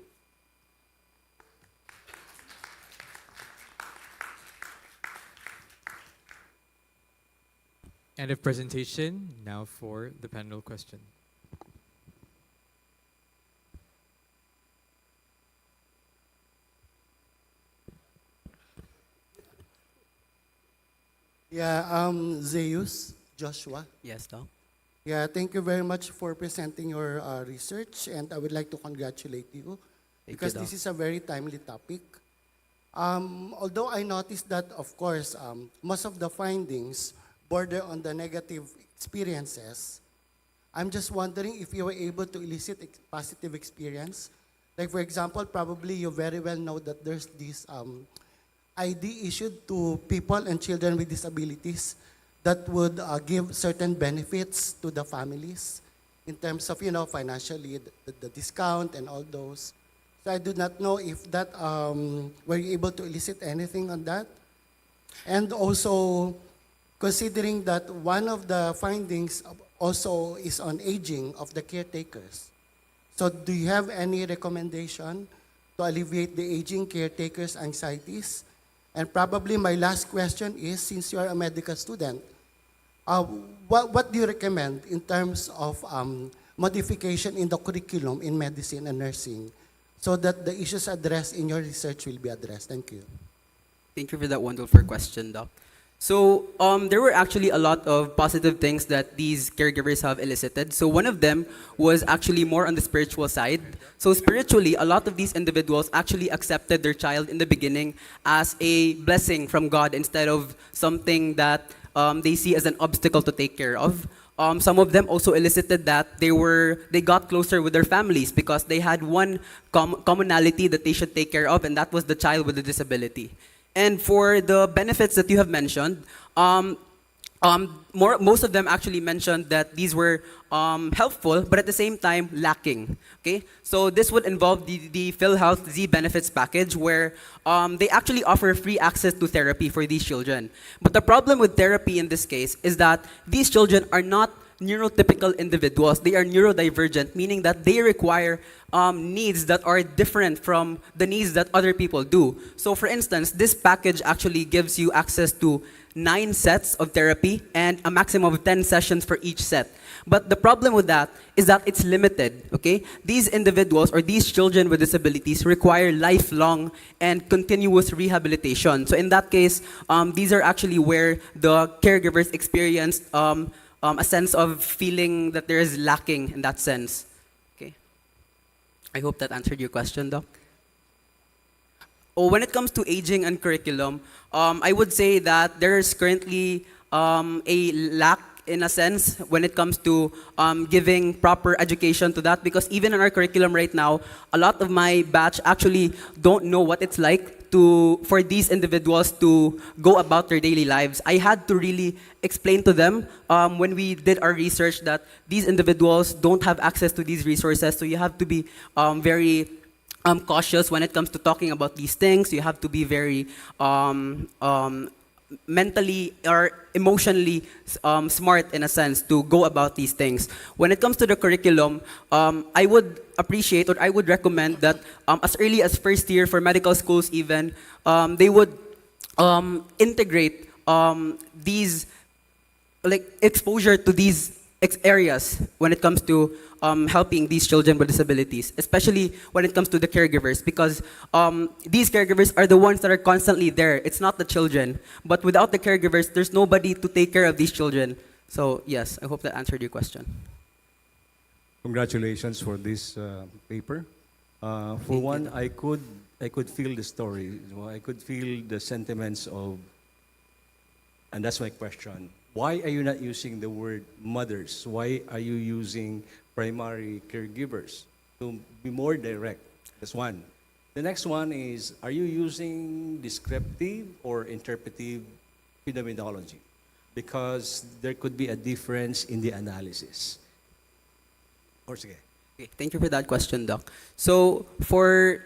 End of presentation. Now for the panel question. Yeah, Zeus, Joshua. Yes, Doc. Yeah, thank you very much for presenting your research, and I would like to congratulate you. because this is a very timely topic. Although I noticed that, of course, most of the findings border on the negative experiences, I'm just wondering if you were able to elicit positive experience. Like, for example, probably you very well know that there's this ID issued to people and children with disabilities that would give certain benefits to the families in terms of, financially, the discount and all those. So I do not know if that, were you able to elicit anything on that? And also, considering that one of the findings also is on aging of the caretakers. So do you have any recommendation to alleviate the aging caretakers' anxieties? And probably my last question is, since you are a medical student, what do you recommend in terms of modification in the curriculum in medicine and nursing so that the issues addressed in your research will be addressed? Thank you. Thank you for that wonderful question, Doc. So there were actually a lot of positive things that these caregivers have elicited. So one of them was actually more on the spiritual side. So spiritually, a lot of these individuals actually accepted their child in the beginning as a blessing from God instead of something that they see as an obstacle to take care of. Some of them also elicited that they got closer with their families because they had one commonality that they should take care of, and that was the child with a disability. And for the benefits that you have mentioned, most of them actually mentioned that these were helpful, but at the same time lacking. Okay, so this would involve the PhilHealth Z benefits package, where they actually offer free access to therapy for these children. But the problem with therapy in this case is that these children are not neurotypical individuals. They are neurodivergent, meaning that they require needs that are different from the needs that other people do. So for instance, this package actually gives you access to 9 sets of therapy and a maximum of 10 sessions for each set. But the problem with that is that it's limited, okay? These individuals or these children with disabilities require lifelong and continuous rehabilitation. So in that case, these are actually where the caregivers experienced a sense of feeling that there is lacking in that sense. Okay. I hope that answered your question, Doc. Oh, when it comes to aging and curriculum, I would say that there is currently a lack in a sense when it comes to giving proper education to that, because even in our curriculum right now, a lot of my batch actually don't know what it's like for these individuals to go about their daily lives. I had to really explain to them when we did our research that these individuals don't have access to these resources, so you have to be very cautious when it comes to talking about these things. You have to be very mentally or emotionally smart in a sense to go about these things. When it comes to the curriculum, I would appreciate or I would recommend that as early as first year for medical schools even, they would integrate these like exposure to these areas when it comes to helping these children with disabilities, especially when it comes to the caregivers, because these caregivers are the ones that are constantly there. It's not the children. But without the caregivers, there's nobody to take care of these children. So yes, I hope that answered your question. Congratulations for this paper. For one, I could feel the story. You know, I could feel the sentiments of, and that's my question. Why are you not using the word mothers? Why are you using primary caregivers? To be more direct. That's one. The next one is, are you using descriptive or interpretive phenomenology? Because there could be a difference in the analysis. Or sige. Okay, thank you for that question, Doc. So for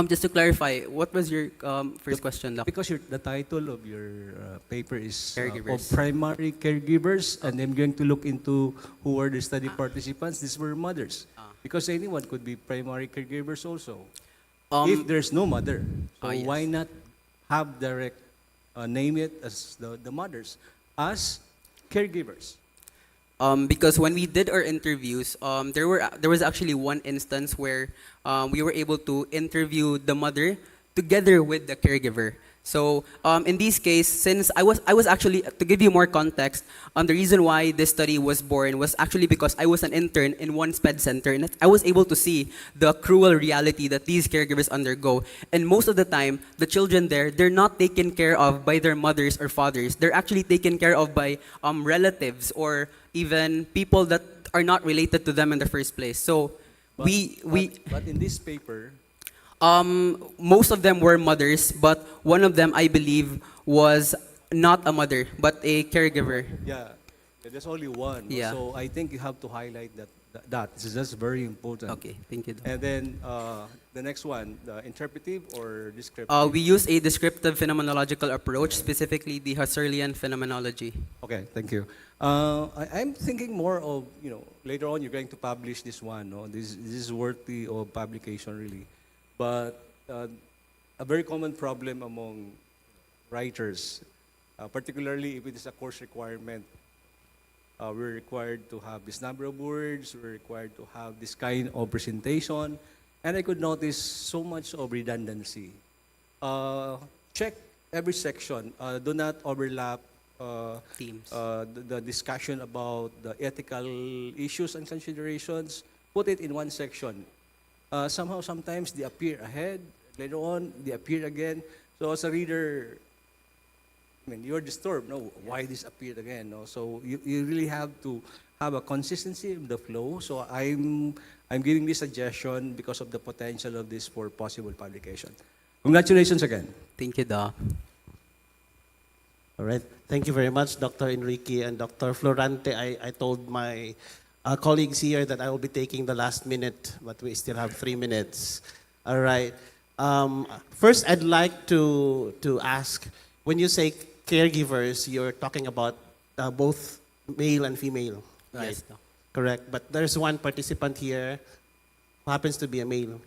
just to clarify, what was your first question, Doc? Because the title of your paper is Caregivers. of primary caregivers, and I'm going to look into who were the study participants. These were mothers. Because anyone could be primary caregivers also. If there's no mother, so yes. why not have direct name it as the mothers as caregivers? Because when we did our interviews, there was actually one instance where we were able to interview the mother together with the caregiver. So in this case, since I was actually, to give you more context, the reason why this study was born was actually because I was an intern in one SPED center, and I was able to see the cruel reality that these caregivers undergo. And most of the time, the children there, they're not taken care of by their mothers or fathers. They're actually taken care of by relatives or even people that are not related to them in the first place. So But in this paper, most of them were mothers, but one of them, I believe, was not a mother, but a caregiver. yeah, there's only one. Yeah. So I think you have to highlight that. This is just very important. Okay, thank you. And then the next one, the interpretive or descriptive? We use a descriptive phenomenological approach, specifically the Husserlian phenomenology. Okay, thank you. I'm thinking more of, later on you're going to publish this one. No? This is worthy of publication, really. But a very common problem among writers, particularly if it is a course requirement, we're required to have this number of words, we're required to have this kind of presentation, and I could notice so much of redundancy. Check every section. Do not overlap themes. The discussion about the ethical issues and considerations. Put it in one section. Somehow, sometimes they appear ahead, later on, they appear again. So as a reader, you're disturbed. No, why this appeared again? No? So you really have to have a consistency in the flow. So I'm giving this suggestion because of the potential of this for possible publication. Congratulations again. Thank you, Doc. All right. Thank you very much, Dr. Enrique and Dr. Florante. I told my colleagues here that I will be taking the last minute, but we still have 3 minutes. All right. First, I'd like to ask, when you say caregivers, you're talking about both male and female, right? Yes, Doc. Correct. But there's one participant here who happens to be a male.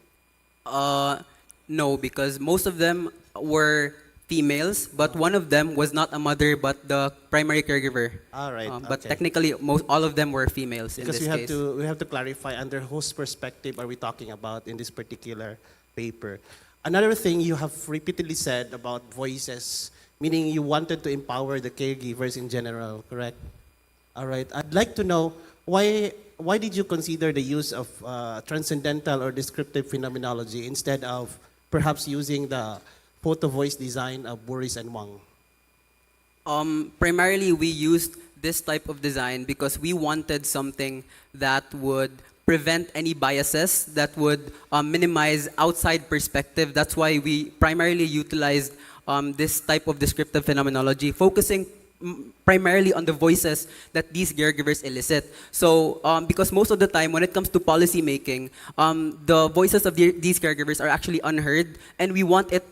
No, because most of them were females, but one of them was not a mother, but the primary caregiver. All right. But okay. technically, all of them were females Because in this case. we have to clarify under whose perspective are we talking about in this particular paper. Another thing you have repeatedly said about voices, meaning you wanted to empower the caregivers in general, correct? All right. I'd like to know why did you consider the use of transcendental or descriptive phenomenology instead of perhaps using the photo voice design of Boris and Wang? Primarily, we used this type of design because we wanted something that would prevent any biases, that would minimize outside perspective. That's why we primarily utilized this type of descriptive phenomenology, focusing primarily on the voices that these caregivers elicit. So, because most of the time, when it comes to policy making, the voices of these caregivers are actually unheard, and we want it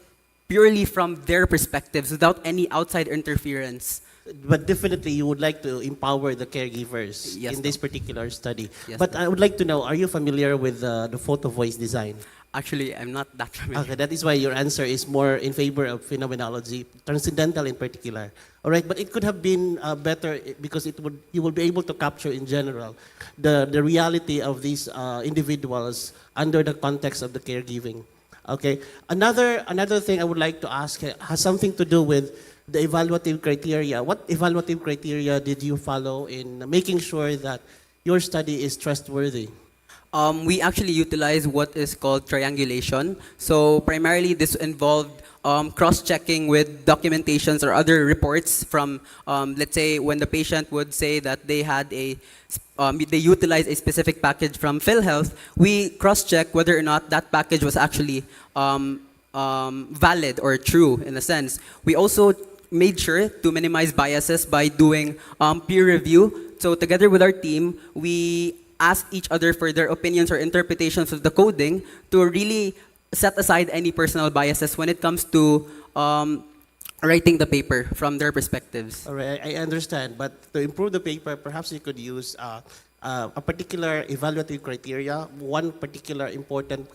purely from their perspectives without any outside interference. But definitely you would like to empower the caregivers Yes, in this particular study. Yes, but I would like to know, are you familiar with the photo voice design? Actually, I'm not that familiar. Okay, that is why your answer is more in favor of phenomenology, transcendental in particular. All right, but it could have been better because you will be able to capture in general the reality of these individuals under the context of the caregiving. Okay, another thing I would like to ask has something to do with the evaluative criteria. What evaluative criteria did you follow in making sure that your study is trustworthy? We actually utilize what is called triangulation. So primarily this involved cross-checking with documentations or other reports from, let's say, when the patient would say that they had they utilized a specific package from PhilHealth, we cross-check whether or not that package was actually valid or true in a sense. We also made sure to minimize biases by doing peer review. So together with our team, we asked each other for their opinions or interpretations of the coding to really set aside any personal biases when it comes to writing the paper from their perspectives. All right, I understand. But to improve the paper, perhaps you could use a particular evaluative criteria, one particular important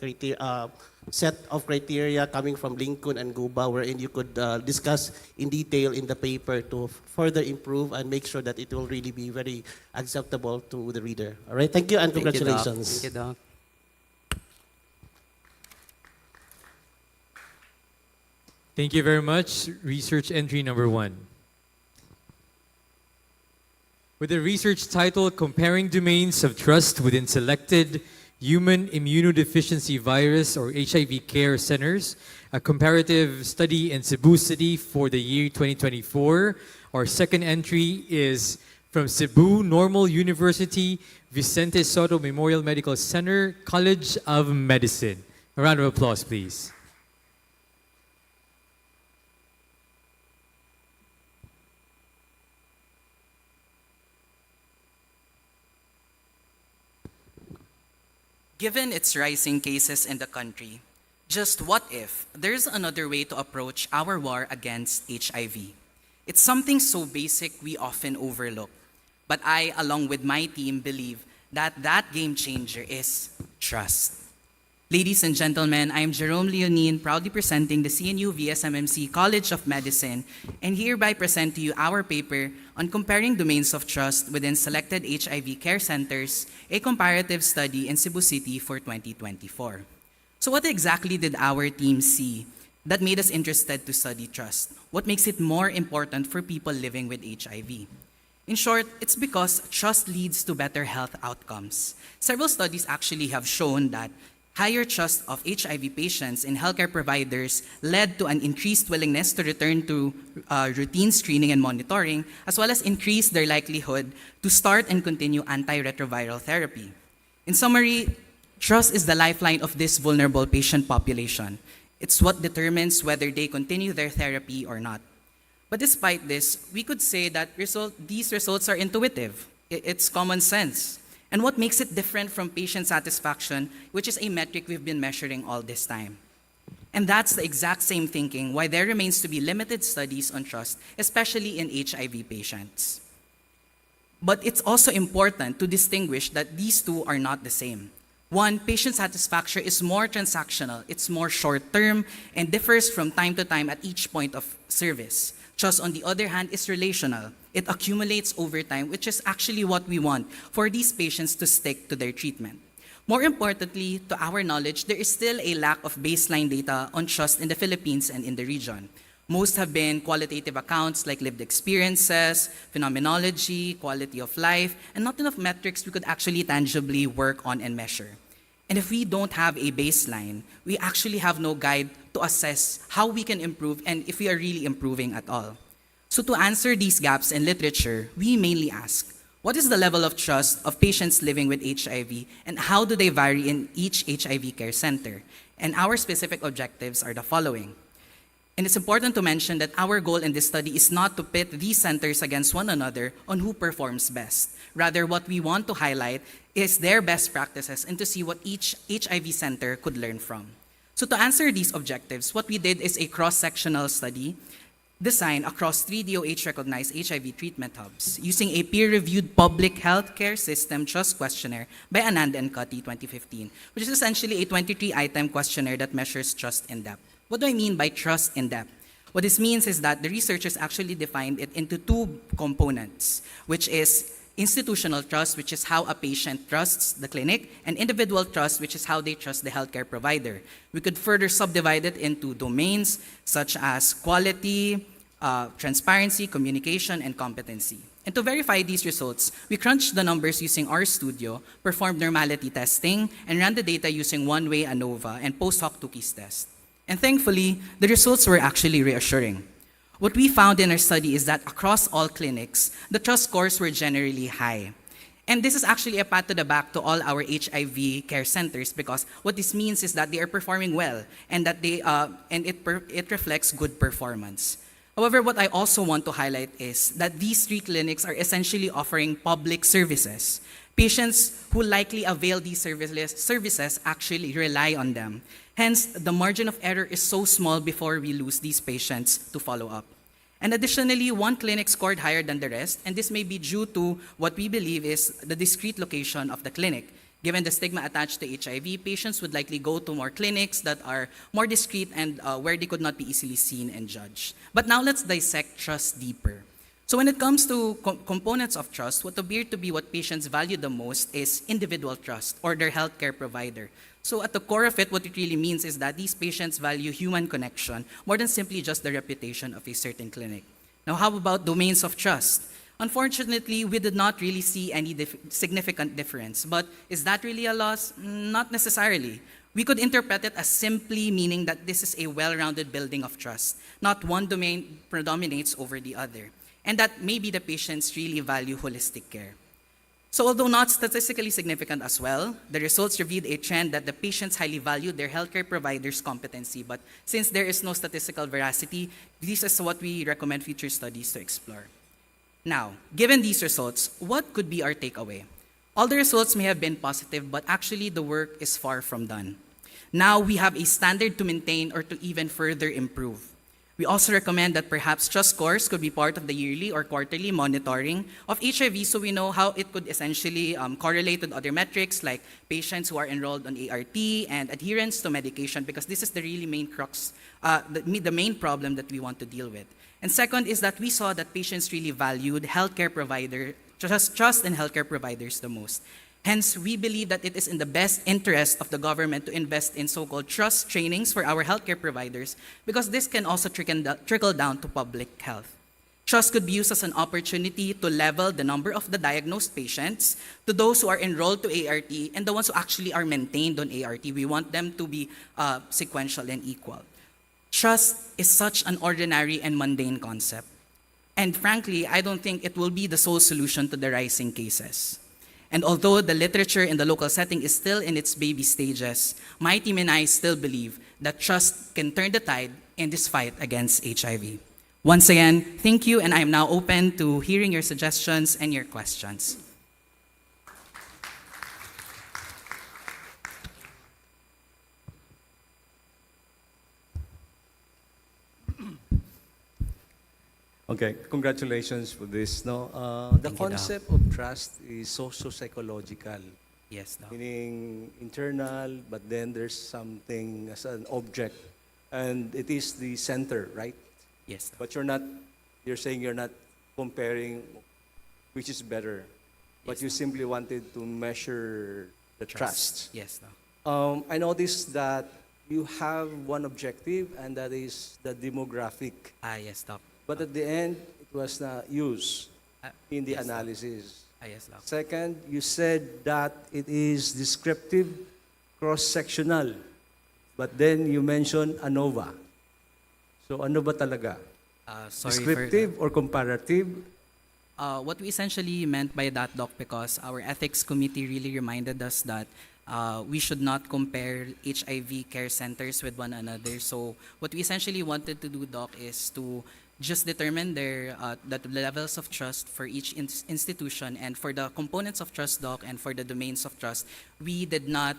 set of criteria coming from Lincoln and Guba, wherein you could discuss in detail in the paper to further improve and make sure that it will really be very acceptable to the reader. All right, thank you and congratulations. Thank you, Doc. 。 Thank you, Doc. Thank you very much. Research entry number 1. With the research title, Comparing Domains of Trust Within Selected Human Immunodeficiency Virus or HIV Care Centers, a comparative study in Cebu City for the year 2024. Our second entry is from Cebu Normal University, Vicente Soto Memorial Medical Center, College of Medicine. A round of applause, please. Given its rising cases in the country, just what if there's another way to approach our war against HIV? It's something so basic we often overlook. But I, along with my team, believe that that game changer is trust. Ladies and gentlemen, I am Jerome Leonin, proudly presenting the CNU VSMMC College of Medicine, and hereby present to you our paper on comparing domains of trust within selected HIV care centers, a comparative study in Cebu City for 2024. So what exactly did our team see that made us interested to study trust? What makes it more important for people living with HIV? In short, it's because trust leads to better health outcomes. Several studies actually have shown that higher trust of HIV patients in healthcare providers led to an increased willingness to return to routine screening and monitoring, as well as increase their likelihood to start and continue antiretroviral therapy. In summary, trust is the lifeline of this vulnerable patient population. It's what determines whether they continue their therapy or not. But despite this, we could say that these results are intuitive. It's common sense. And what makes it different from patient satisfaction, which is a metric we've been measuring all this time? And that's the exact same thinking why there remains to be limited studies on trust, especially in HIV patients. But it's also important to distinguish that these two are not the same. One, patient satisfaction is more transactional, it's more short-term, and differs from time to time at each point of service. Trust, on the other hand, is relational. It accumulates over time, which is actually what we want for these patients to stick to their treatment. More importantly, to our knowledge, there is still a lack of baseline data on trust in the Philippines and in the region. Most have been qualitative accounts like lived experiences, phenomenology, quality of life, and not enough metrics we could actually tangibly work on and measure. And if we don't have a baseline, we actually have no guide to assess how we can improve and if we are really improving at all. So to answer these gaps in literature, we mainly ask, what is the level of trust of patients living with HIV and how do they vary in each HIV care center? And our specific objectives are the following. And it's important to mention that our goal in this study is not to pit these centers against one another on who performs best. Rather, what we want to highlight is their best practices and to see what each HIV center could learn from. So to answer these objectives, what we did is a cross-sectional study designed across 3 DOH-recognized HIV treatment hubs using a peer-reviewed public healthcare system trust questionnaire by Anand and Cutty 2015, which is essentially a 23-item questionnaire that measures trust in depth. What do I mean by trust in depth? What this means is that the researchers actually defined it into 2 components, which is institutional trust, which is how a patient trusts the clinic, and individual trust, which is how they trust the healthcare provider. We could further subdivide it into domains such as quality, transparency, communication, and competency. And to verify these results, we crunched the numbers using RStudio, performed normality testing, and ran the data using one-way ANOVA and post-hoc Tukey's test. And thankfully, the results were actually reassuring. What we found in our study is that across all clinics, the trust scores were generally high. And this is actually a pat to the back to all our HIV care centers because what this means is that they are performing well and that it reflects good performance. However, what I also want to highlight is that these 3 clinics are essentially offering public services. Patients who likely avail these services actually rely on them. Hence, the margin of error is so small before we lose these patients to follow up. And additionally, 1 clinic scored higher than the rest, and this may be due to what we believe is the discrete location of the clinic. Given the stigma attached to HIV, patients would likely go to more clinics that are more discreet and where they could not be easily seen and judged. But now let's dissect trust deeper. So when it comes to components of trust, what appear to be what patients value the most is individual trust or their healthcare provider. So at the core of it, what it really means is that these patients value human connection more than simply just the reputation of a certain clinic. Now, how about domains of trust? Unfortunately, we did not really see any significant difference. But is that really a loss? Not necessarily. We could interpret it as simply meaning that this is a well-rounded building of trust, not one domain predominates over the other, and that maybe the patients really value holistic care. So although not statistically significant as well, the results revealed a trend that the patients highly valued their healthcare provider's competency. But since there is no statistical veracity, this is what we recommend future studies to explore. Now, given these results, what could be our takeaway? All the results may have been positive, but actually the work is far from done. Now we have a standard to maintain or to even further improve. We also recommend that perhaps trust scores could be part of the yearly or quarterly monitoring of HIV so we know how it could essentially correlate with other metrics like patients who are enrolled on ART and adherence to medication, because this is the really main crux, the main problem that we want to deal with. And second is that we saw that patients really valued healthcare trust in healthcare providers the most. Hence, we believe that it is in the best interest of the government to invest in so-called trust trainings for our healthcare providers because this can also trickle down to public health. Trust could be used as an opportunity to level the number of the diagnosed patients to those who are enrolled to ART and the ones who actually are maintained on ART. We want them to be sequential and equal. Trust is such an ordinary and mundane concept. And frankly, I don't think it will be the sole solution to the rising cases. And although the literature in the local setting is still in its baby stages, my team and I still believe that trust can turn the tide in this fight against HIV. Once again, thank you, and I am now open to hearing your suggestions and your questions. Okay, congratulations for this. No, the Thank you, Doc. concept of trust is socio-psychological. Yes, Doc. Meaning internal, but then there's something as an object, and it is the center, right? Yes, Doc. But you're saying you're not comparing which is better, but Yes, you Doc. simply wanted to measure the trust. Yes, Doc. I noticed that you have one objective, and that is the demographic. Yes, Doc. But at the end, it was not used in the yes, Doc. analysis. Yes, Doc. Second, you said that it is descriptive, cross-sectional. But then you mentioned ANOVA. So ano ba talaga? Sorry Descriptive or comparative? What we essentially meant by that, Doc, because our ethics committee really reminded us that we should not compare HIV care centers with one another. So what we essentially wanted to do, Doc, is to just determine the levels of trust for each institution, and for the components of trust, Doc, and for the domains of trust, we did not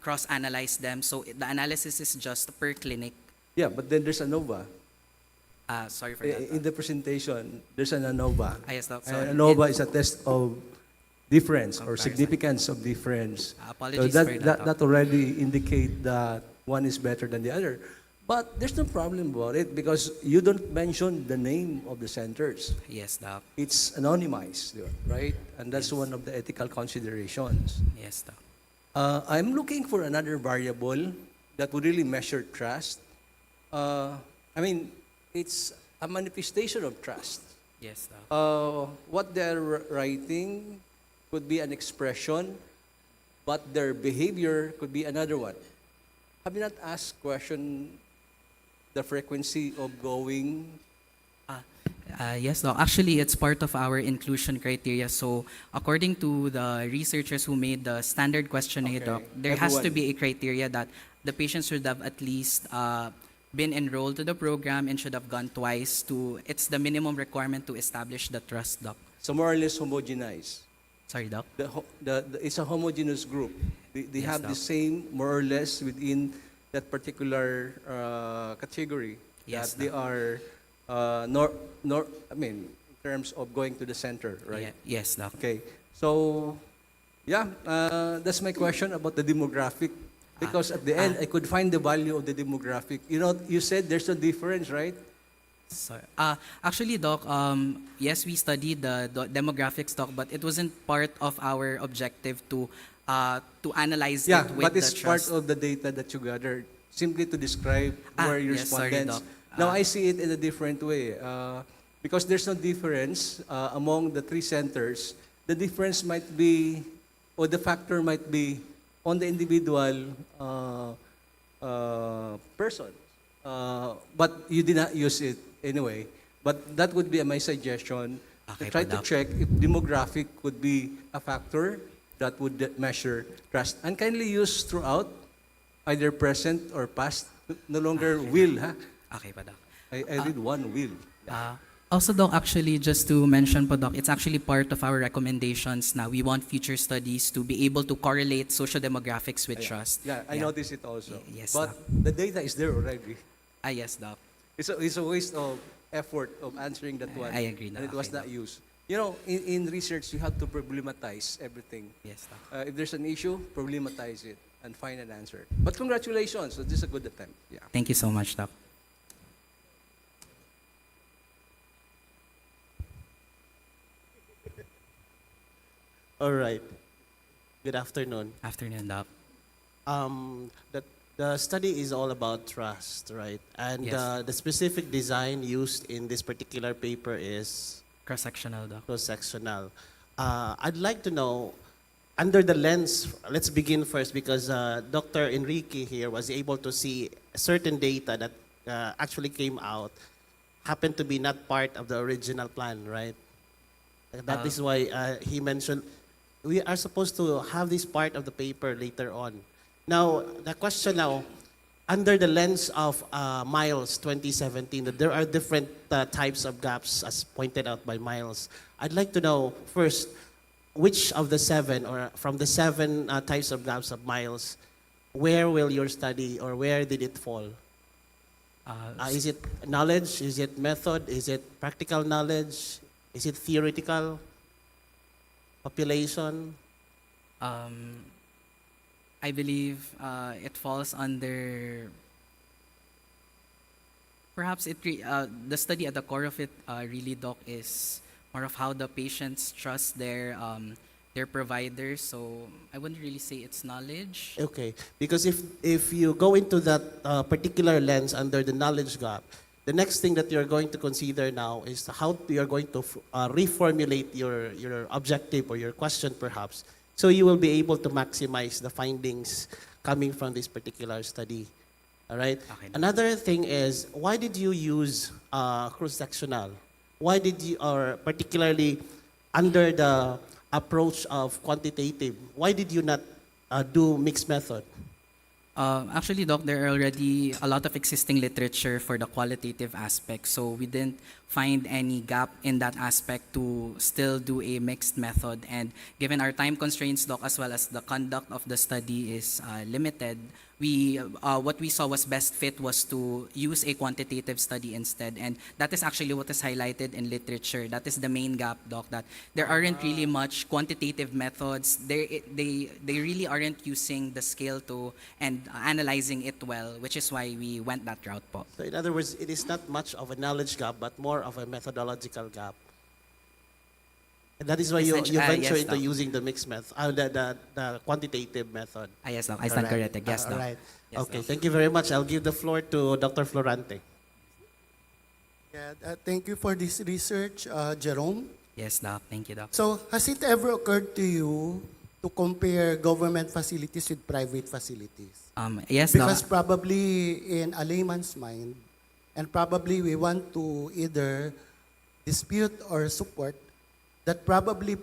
cross-analyze them. So the analysis is just per clinic. Yeah, but then there's ANOVA. Sorry for that. In the presentation, there's an ANOVA. Yes, Doc. And ANOVA is a test of difference or significance of difference. Apologies so for that, Doc. that already indicate that one is better than the other. But there's no problem about it because you don't mention the name of the centers. Yes, Doc. It's anonymized, right? And that's one of the ethical considerations. Yes, Doc. I'm looking for another variable that would really measure trust. I mean, it's a manifestation of trust. Yes, Doc. What they're writing could be an expression, but their behavior could be another one. Have you not asked question the frequency of going? Yes, Doc. Actually, it's part of our inclusion criteria. So, according to the researchers who made the standard questionnaire, Doc, there has to be a criteria that the patient should have at least been enrolled to the program and should have gone twice to, it's the minimum requirement to establish the trust, Doc. So more or less homogenized. Sorry, Doc. It's a homogeneous group. They Yes, have Doc. the same, more or less, within that particular category. Yes, that they are, in terms of going to the center, right? Yes, Doc. Okay. So, yeah, that's my question about the demographic. Because at the end, I could find the value of the demographic. You know, you said there's a difference, right? So, actually, Doc, yes, we studied the demographics, Doc, but it wasn't part of our objective to analyze Yeah, it with but the it's part trust. of the data that you gathered simply to describe where your yes, sorry, respondents. Doc. Now I see it in a different way because there's no difference among the three centers. The difference might be, or the factor might be, on the individual person. But you did not use it anyway. But that would be my suggestion to try to check if demographic could be a factor that would measure trust. And kindly use throughout, either present or past, no longer will, ha? Okay pa, Doc. I read one will. Also, Doc, actually, just to mention po, Doc, it's actually part of our recommendations now. We want future studies to be able to correlate social demographics with trust. Yeah, I noticed it also. Yes, But Doc. the data is there already. Yes, Doc. It's a waste of effort of answering that one. I agree, Doc. And it was Okay, not Doc. used. You know, in research, you have to problematize everything. Yes, Doc. If there's an issue, problematize it and find an answer. But congratulations, so this is a good attempt. Yeah. Thank you so much, Doc. All right. Good afternoon. Afternoon, Doc. The study is all about trust, right? And Yes. the specific design used in this particular paper is Cross-sectional, Doc. cross-sectional. I'd like to know, under the lens, let's begin first because Dr. Enrique here was able to see certain data that actually came out, happened to be not part of the original plan, right? That is why he mentioned we are supposed to have this part of the paper later on. Now, the question now, under the lens of Miles 2017, that there are different types of gaps as pointed out by Miles. I'd like to know first, which of the seven, or from the seven types of gaps of Miles, where will your study, or where did it fall? Is it knowledge? Is it method? Is it practical knowledge? Is it theoretical? Population? I believe it falls under. Perhaps the study at the core of it, really, Doc, is more of how the patients trust their providers. So I wouldn't really say it's knowledge. Okay, because if you go into that particular lens under the knowledge gap, the next thing that you're going to consider now is how you're going to reformulate your objective or your question perhaps, so you will be able to maximize the findings coming from this particular study. All right? Okay. Another thing is, why did you use cross-sectional? Why did you, or particularly under the approach of quantitative, why did you not do mixed method? Actually, Doc, there are already a lot of existing literature for the qualitative aspect, so we didn't find any gap in that aspect to still do a mixed method. And given our time constraints, Doc, as well as the conduct of the study is limited, what we saw was best fit was to use a quantitative study instead, and that is actually what is highlighted in literature. That is the main gap, Doc, that there aren't really much quantitative methods. They really aren't using the scale to and analyzing it well, which is why we went that route po. So in other words, it is not much of a knowledge gap, but more of a methodological gap. And that is why you venture yes, into Doc. using the mixed method, the quantitative method. Yes, Doc. I stand corrected. Yes, All Doc. right. Yes, Okay, Doc. thank you very much. I'll give the floor to Dr. Florante. Yeah, thank you for this research, Jerome. Yes, Doc. Thank you, Doc. So, has it ever occurred to you to compare government facilities with private facilities? Yes, Because Doc. probably in a layman's mind, and probably we want to either dispute or support that probably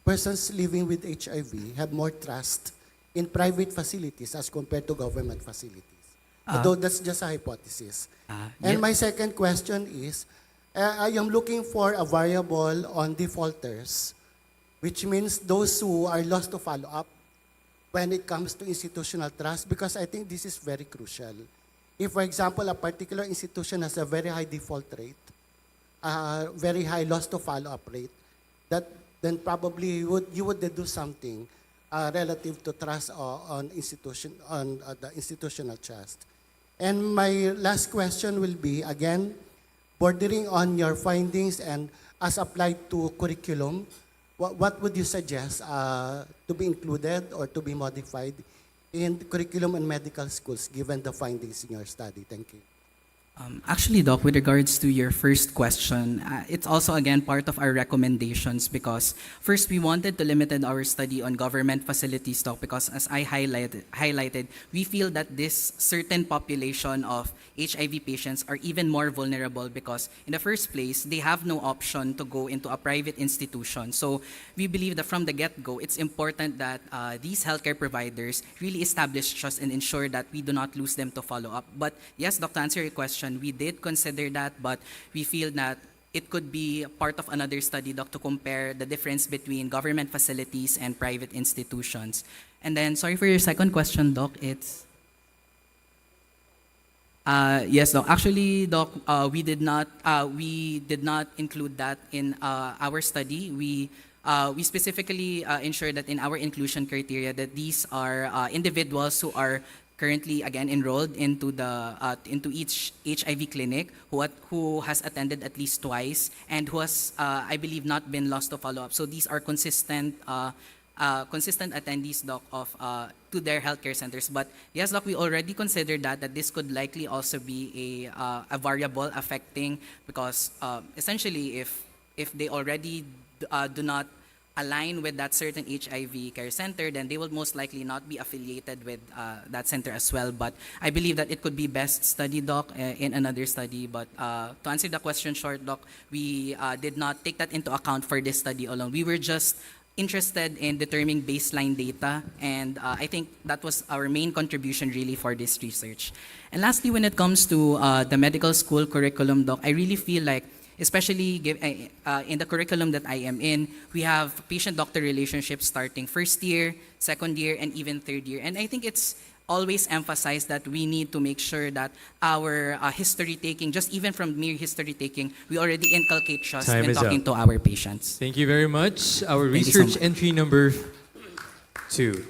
persons living with HIV have more trust in private facilities as compared to government facilities. Although that's just a hypothesis. And my second question is, I am looking for a variable on defaulters, which means those who are lost to follow-up when it comes to institutional trust, because I think this is very crucial. If, for example, a particular institution has a very high default rate, very high loss to follow-up rate, then probably you would do something relative to trust on the institutional trust. And my last question will be, again, bordering on your findings and as applied to curriculum, what would you suggest to be included or to be modified in curriculum and medical schools given the findings in your study? Thank you. Actually, Doc, with regards to your first question, it's also again part of our recommendations because first we wanted to limit our study on government facilities, Doc, because as I highlighted, we feel that this certain population of HIV patients are even more vulnerable because in the first place, they have no option to go into a private institution. So we believe that from the get-go, it's important that these healthcare providers really establish trust and ensure that we do not lose them to follow up. But yes, Doc, to answer your question, we did consider that, but we feel that it could be part of another study, Doc, to compare the difference between government facilities and private institutions. And then, sorry for your second question, Doc, it's... yes, Doc. Actually, Doc, we did not include that in our study. We specifically ensure that in our inclusion criteria that these are individuals who are currently again enrolled into each HIV clinic, who has attended at least twice and who has I believe not been lost to follow up. So these are consistent attendees, Doc, of to their healthcare centers. But yes, Doc, we already considered that this could likely also be a variable affecting because essentially if they already do not align with that certain HIV care center, then they will most likely not be affiliated with that center as well. But I believe that it could be best studied, Doc, in another study. But to answer the question short, Doc, we did not take that into account for this study alone. We were just interested in determining baseline data, and I think that was our main contribution really for this research. And lastly, when it comes to the medical school curriculum, Doc, I really feel like especially in the curriculum that I am in, we have patient-doctor relationships starting first year, second year, and even third year. And I think it's always emphasized that we need to make sure that our history taking, just even from mere history taking, we already inculcate trust Time when is talking up. to our patients. Thank you very much. Our Thank you so research much. entry number 2.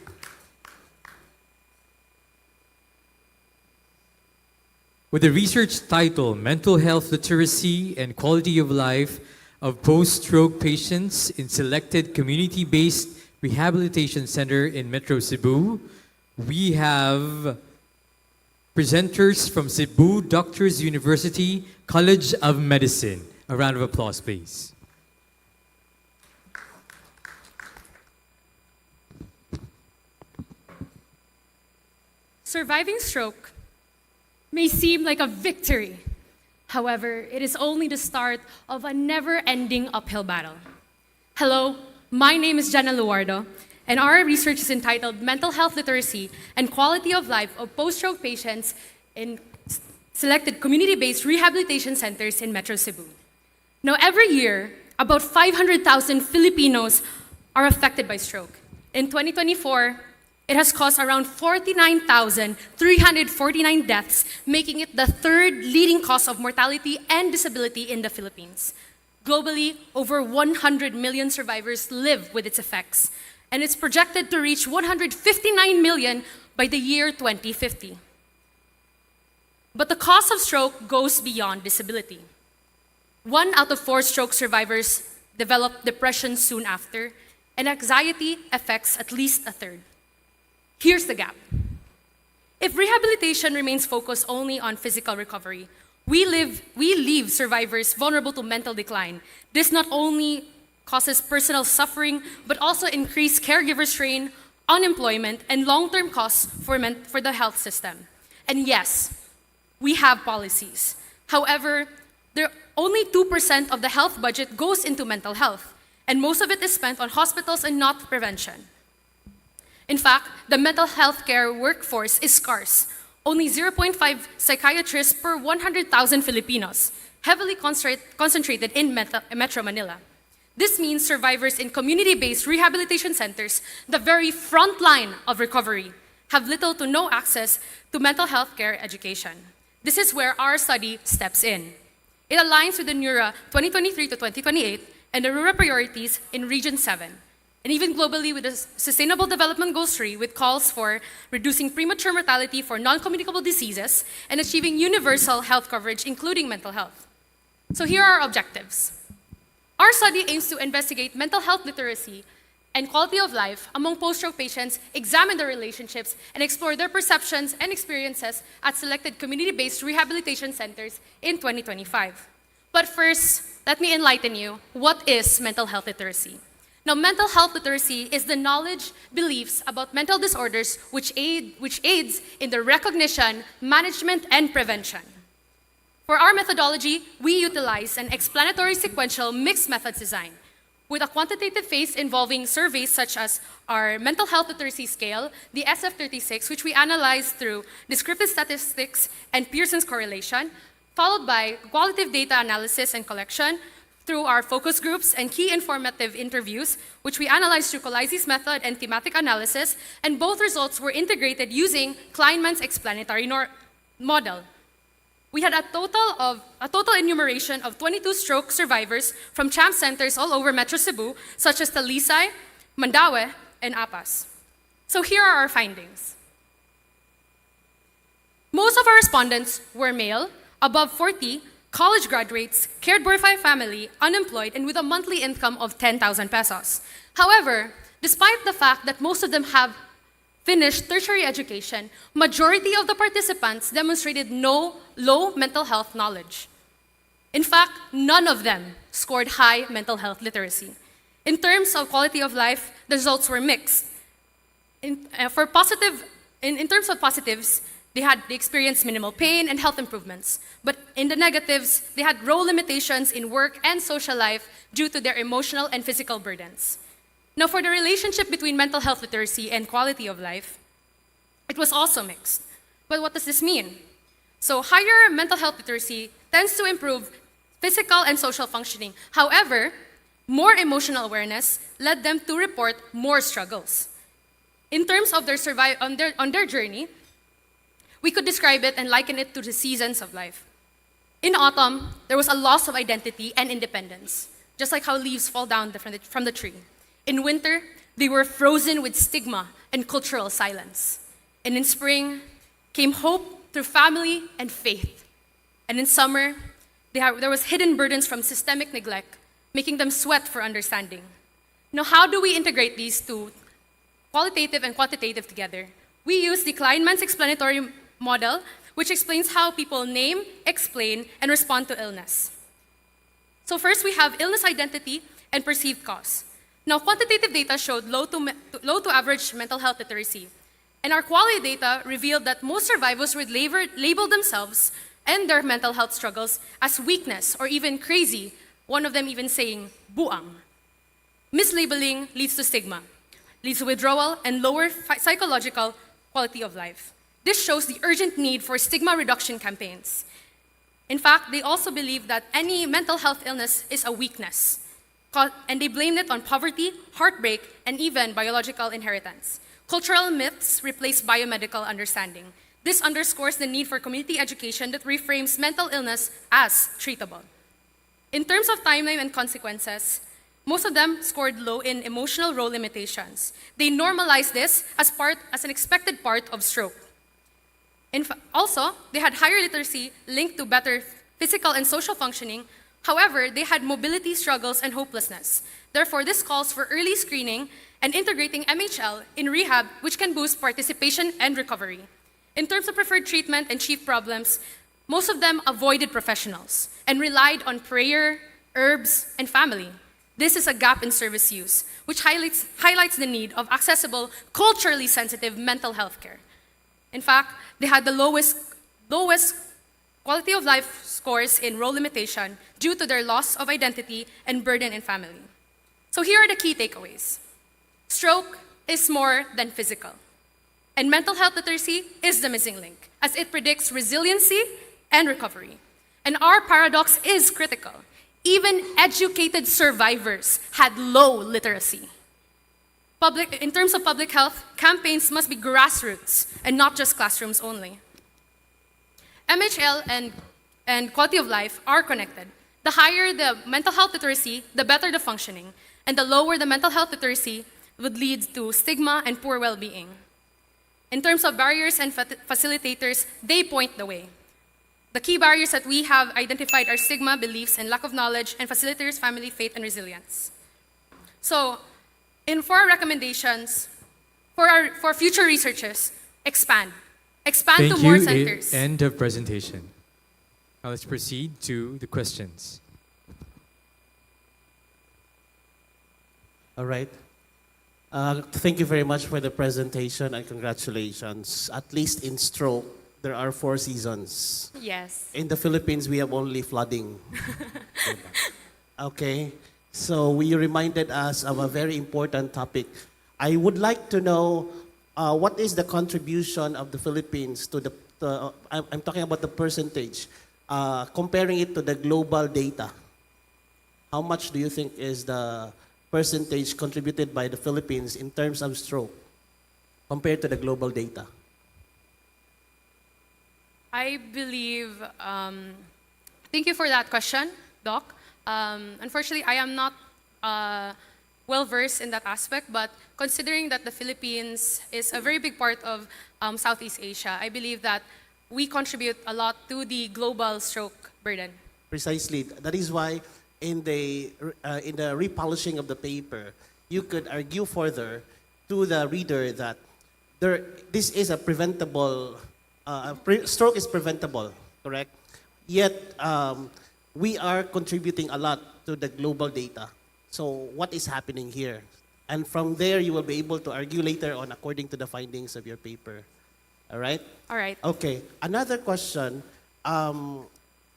With the research title, Mental Health Literacy and Quality of Life of Post-Stroke Patients in Selected Community-Based Rehabilitation Center in Metro Cebu, we have presenters from Cebu Doctors University College of Medicine. A round of applause, please. Surviving stroke may seem like a victory. However, it is only the start of a never-ending uphill battle. Hello, my name is Jenna Luardo, and our research is entitled Mental Health Literacy and Quality of Life of Post-Stroke Patients in Selected Community-Based Rehabilitation Centers in Metro Cebu. Now, every year, about 500,000 Filipinos are affected by stroke. In 2024, it has caused around 49,349 deaths, making it the third leading cause of mortality and disability in the Philippines. Globally, over 100 million survivors live with its effects, and it's projected to reach 159 million by the year 2050. But the cause of stroke goes beyond disability. 1 out of 4 stroke survivors develop depression soon after, and anxiety affects at least a third. Here's the gap. If rehabilitation remains focused only on physical recovery, we leave survivors vulnerable to mental decline. This not only causes personal suffering, but also increased caregiver strain, unemployment, and long-term costs for the health system. And yes, we have policies. However, only 2% of the health budget goes into mental health, and most of it is spent on hospitals and not prevention. In fact, the mental health care workforce is scarce. Only 0.5 psychiatrists per 100,000 Filipinos, heavily concentrated in Metro Manila. This means survivors in community-based rehabilitation centers, the very front line of recovery, have little to no access to mental health care education. This is where our study steps in. It aligns with the NURA 2023 to 2028 and the rural priorities in Region 7. And even globally, with the Sustainable Development Goals 3, with calls for reducing premature mortality for non-communicable diseases and achieving universal health coverage, including mental health. So here are our objectives. Our study aims to investigate mental health literacy and quality of life among post-stroke patients, examine their relationships, and explore their perceptions and experiences at selected community-based rehabilitation centers in 2025. But first, let me enlighten you. What is mental health literacy? Now, mental health literacy is the knowledge, beliefs about mental disorders which aids in the recognition, management, and prevention. For our methodology, we utilize an explanatory sequential mixed methods design with a quantitative phase involving surveys such as our mental health literacy scale, the SF36, which we analyze through descriptive statistics and Pearson's correlation, followed by qualitative data analysis and collection through our focus groups and key informative interviews, which we analyzed through Colizzi's method and thematic analysis, and both results were integrated using Kleinman's explanatory model. We had a total enumeration of 22 stroke survivors from CHAMP centers all over Metro Cebu, such as Talisay, Mandaue, and Apas. So here are our findings. Most of our respondents were male, above 40, college graduates, cared for by family, unemployed, and with a monthly income of 10,000 pesos. However, despite the fact that most of them have finished tertiary education, majority of the participants demonstrated low mental health knowledge. In fact, none of them scored high mental health literacy. In terms of quality of life, the results were mixed. In terms of positives, they experienced minimal pain and health improvements. But in the negatives, they had role limitations in work and social life due to their emotional and physical burdens. Now, for the relationship between mental health literacy and quality of life, it was also mixed. But what does this mean? So higher mental health literacy tends to improve physical and social functioning. However, more emotional awareness led them to report more struggles. In terms of on their journey, we could describe it and liken it to the seasons of life. In autumn, there was a loss of identity and independence, just like how leaves fall down from the tree. In winter, they were frozen with stigma and cultural silence. And in spring, came hope through family and faith. And in summer, there was hidden burdens from systemic neglect, making them sweat for understanding. Now, how do we integrate these two, qualitative and quantitative, together? We use the Kleinman's explanatory model, which explains how people name, explain, and respond to illness. So first, we have illness identity and perceived cause. Now, quantitative data showed low to average mental health literacy. And our quality data revealed that most survivors would label themselves and their mental health struggles as weakness or even crazy, one of them even saying, buang. Mislabeling leads to stigma, leads to withdrawal and lower psychological quality of life. This shows the urgent need for stigma reduction campaigns. In fact, they also believe that any mental health illness is a weakness, and they blamed it on poverty, heartbreak, and even biological inheritance. Cultural myths replace biomedical understanding. This underscores the need for community education that reframes mental illness as treatable. In terms of timeline and consequences, most of them scored low in emotional role limitations. They normalized this as an expected part of stroke. Also, they had higher literacy linked to better physical and social functioning. However, they had mobility struggles and hopelessness. Therefore, this calls for early screening and integrating MHL in rehab, which can boost participation and recovery. In terms of preferred treatment and chief problems, most of them avoided professionals and relied on prayer, herbs, and family. This is a gap in service use, which highlights the need of accessible, culturally sensitive mental health care. In fact, they had the lowest quality of life scores in role limitation due to their loss of identity and burden in family. So here are the key takeaways. Stroke is more than physical, and mental health literacy is the missing link, as it predicts resiliency and recovery. And our paradox is critical. Even educated survivors had low literacy. In terms of public health, campaigns must be grassroots and not just classrooms only. MHL and quality of life are connected. The higher the mental health literacy, the better the functioning. And the lower the mental health literacy would lead to stigma and poor well-being. In terms of barriers and facilitators, they point the way. The key barriers that we have identified are stigma, beliefs, and lack of knowledge, and facilitators, family, faith, and resilience. So, for our recommendations, for future researchers, expand. Expand Thank to you. more centers. End of presentation. Now let's proceed to the questions. All right. Thank you very much for the presentation and congratulations. At least in stroke, there are 4 seasons. Yes. In the Philippines, we have only flooding. Okay. So you reminded us of a very important topic. I would like to know what is the contribution of the Philippines to the, I'm talking about the percentage, comparing it to the global data. How much do you think is the percentage contributed by the Philippines in terms of stroke compared to the global data? I believe, thank you for that question, Doc. Unfortunately, I am not well-versed in that aspect, but considering that the Philippines is a very big part of Southeast Asia, I believe that we contribute a lot to the global stroke burden. Precisely. That is why in the repolishing of the paper, you could argue further to the reader that this is a preventable, stroke is preventable, correct? Yet, we are contributing a lot to the global data. So what is happening here? And from there, you will be able to argue later on according to the findings of your paper. All right? All right. Okay. Another question.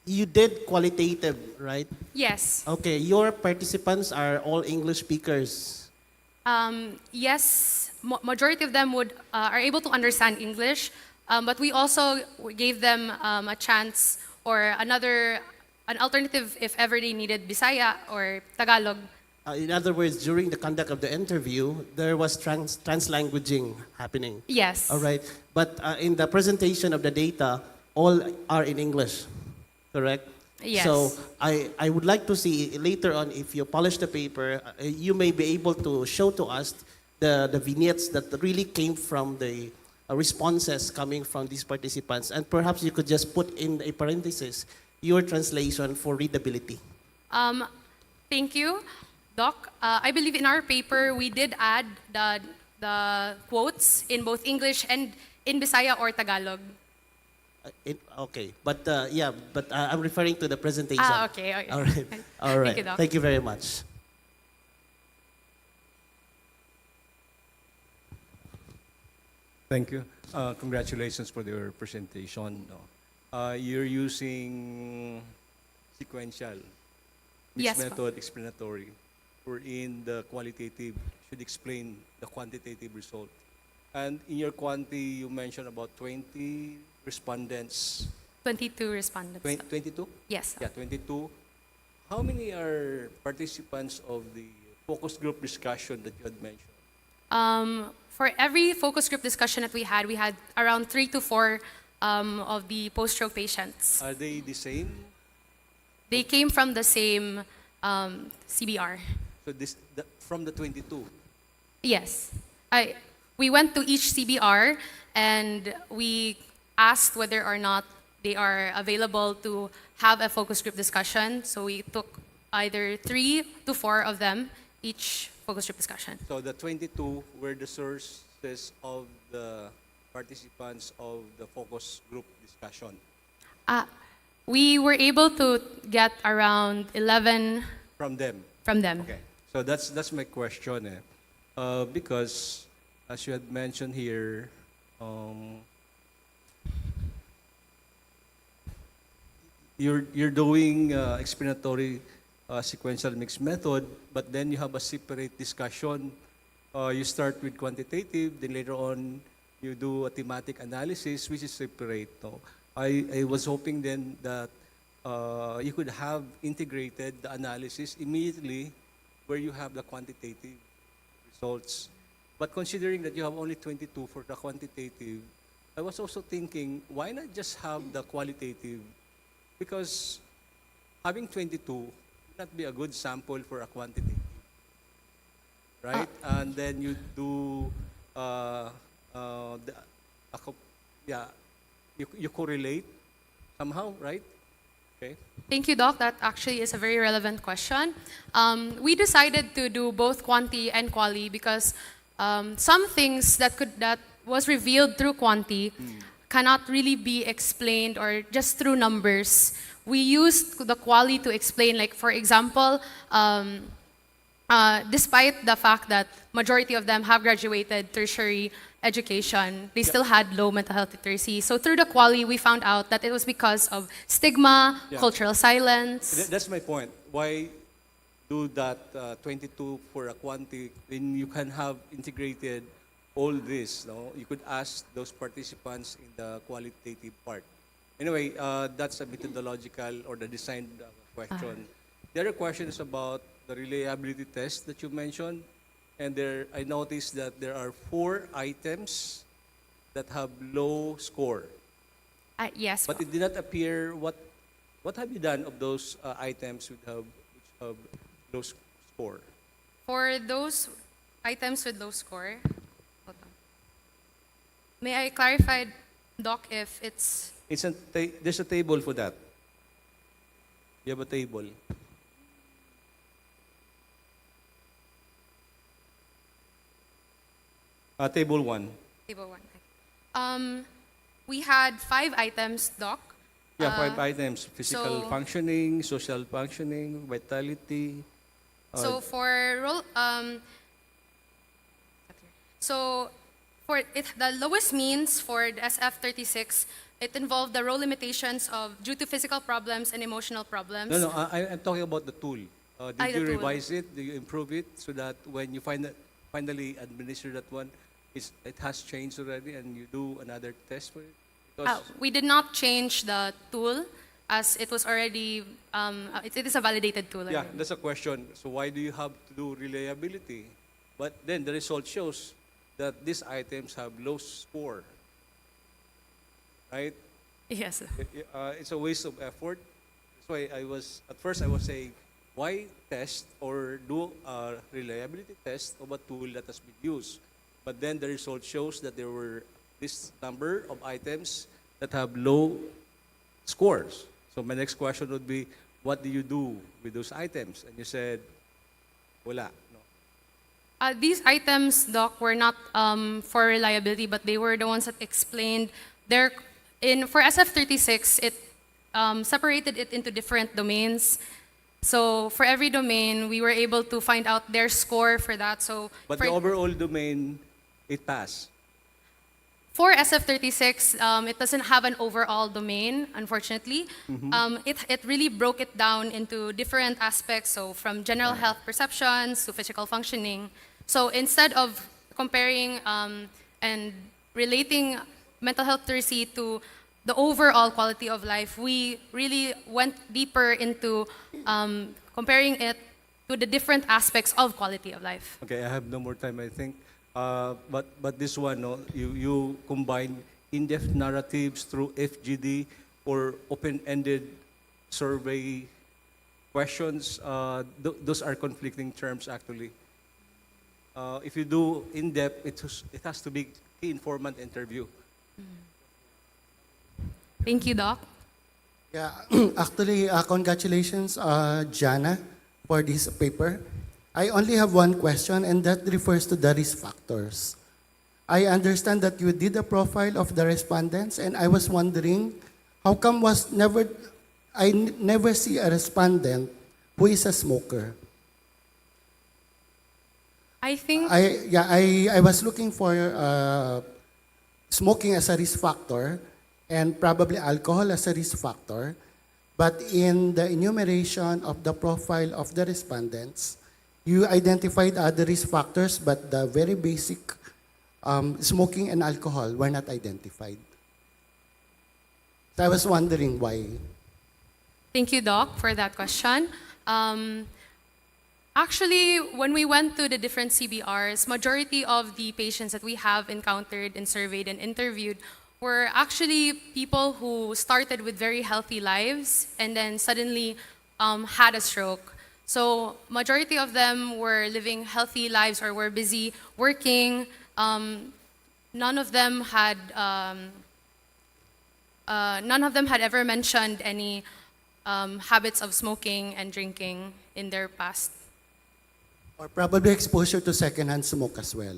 You did qualitative, right? Yes. Okay. Your participants are all English speakers. Yes, majority of them are able to understand English, but we also gave them a chance or an alternative if ever they needed Bisaya or Tagalog. In other words, during the conduct of the interview, there was translanguaging happening. Yes. All right. But in the presentation of the data, all are in English, correct? Yes. So I would like to see later on, if you polish the paper, you may be able to show to us the vignettes that really came from the responses coming from these participants. And perhaps you could just put in a parenthesis your translation for readability. Thank you, Doc. I believe in our paper we did add the quotes in both English and in Bisaya or Tagalog. Okay, but yeah, but I'm referring to the presentation. Okay. All right. All right. Thank you, Doc. Thank you very much. Thank you. Congratulations for your presentation. You're using sequential mixed Yes, po. method explanatory, wherein the qualitative should explain the quantitative result. And in your quanti, you mentioned about 20 respondents. 22 respondents. 22? Yes. Yeah, 22. How many are participants of the focus group discussion that you had mentioned? For every focus group discussion that we had around 3 to 4 of the post-stroke patients. Are they the same? They came from the same CBR. So from the 22? Yes. We went to each CBR and we asked whether or not they are available to have a focus group discussion. So we took either 3 to 4 of them each focus group discussion. So the 22 were the sources of the participants of the focus group discussion. We were able to get around 11 From them? From them. Okay. So that's my question. Because, as you had mentioned here, you're doing explanatory sequential mixed method, but then you have a separate discussion. You start with quantitative, then later on you do a thematic analysis, which is separate. No? I was hoping then that you could have integrated the analysis immediately where you have the quantitative results. But considering that you have only 22 for the quantitative, I was also thinking, why not just have the qualitative? Because having 22 would not be a good sample for a quantitative. right? And then you do, the, yeah, you correlate somehow, right? Okay. Thank you, Doc. That actually is a very relevant question. We decided to do both quanti and quali because some things that was revealed through quanti cannot really be explained or just through numbers. We used the quali to explain, like for example, despite the fact that majority of them have graduated tertiary education, they still had low mental health literacy. So through the quali, we found out that it was because of stigma, Yeah. cultural silence. That's my point. Why do that 22 for a quanti when you can have integrated all this? No, you could ask those participants in the qualitative part. Anyway, that's a methodological or the design question. The other question is about the reliability test that you mentioned. And there, I noticed that there are 4 items that have low score. Yes. But it did not appear what have you done of those items which have low score? For those items with low score, hold on. May I clarify, Doc, if it's... There's a table for that. You have a table. Table 1. Table 1. We had 5 items, Doc. Yeah, 5 items. Physical so- functioning, social functioning, vitality. So for the lowest means for the SF36, it involved the role limitations of due to physical problems and emotional problems. No, I'm talking about the tool. Did The you tool. revise it? Do you improve it so that when you finally administer that one, it has changed already and you do another test for it? Because We did not change the tool as it was already, it is a validated tool. yeah, already. that's a question. So why do you have to do reliability? But then the result shows that these items have low score, right? Yes. It's a waste of effort. That's why at first I was saying, why test or do a reliability test of a tool that has been used? But then the result shows that there were this number of items that have low scores. So my next question would be, what do you do with those items? And you said, wala. No. These items, Doc, were not for reliability, but they were the ones that explained for SF36, it separated it into different domains. So for every domain, we were able to find out their score for that. So But for, the overall domain, it passed. for SF36, it doesn't have an overall domain, unfortunately. It really broke it down into different aspects, so from general health perceptions to physical functioning. So instead of comparing and relating mental health literacy to the overall quality of life, we really went deeper into comparing it to the different aspects of quality of life. Okay, I have no more time, I think. But this one, no, you combine in-depth narratives through FGD or open-ended survey questions. Those are conflicting terms, actually. If you do in-depth, it has to be key informant interview. Thank you, Doc. Yeah, actually, congratulations, Jana, for this paper. I only have one question, and that refers to the risk factors. I understand that you did a profile of the respondents, and I was wondering, how come I never see a respondent who is a smoker? I think I was looking for smoking as a risk factor, and probably alcohol as a risk factor, but in the enumeration of the profile of the respondents, you identified other risk factors, but the very basic smoking and alcohol were not identified. So I was wondering why. Thank you, Doc, for that question. Actually, when we went to the different CBRs, majority of the patients that we have encountered and surveyed and interviewed were actually people who started with very healthy lives and then suddenly had a stroke. So majority of them were living healthy lives or were busy working. None of them had ever mentioned any habits of smoking and drinking in their past. Or probably exposure to secondhand smoke as well.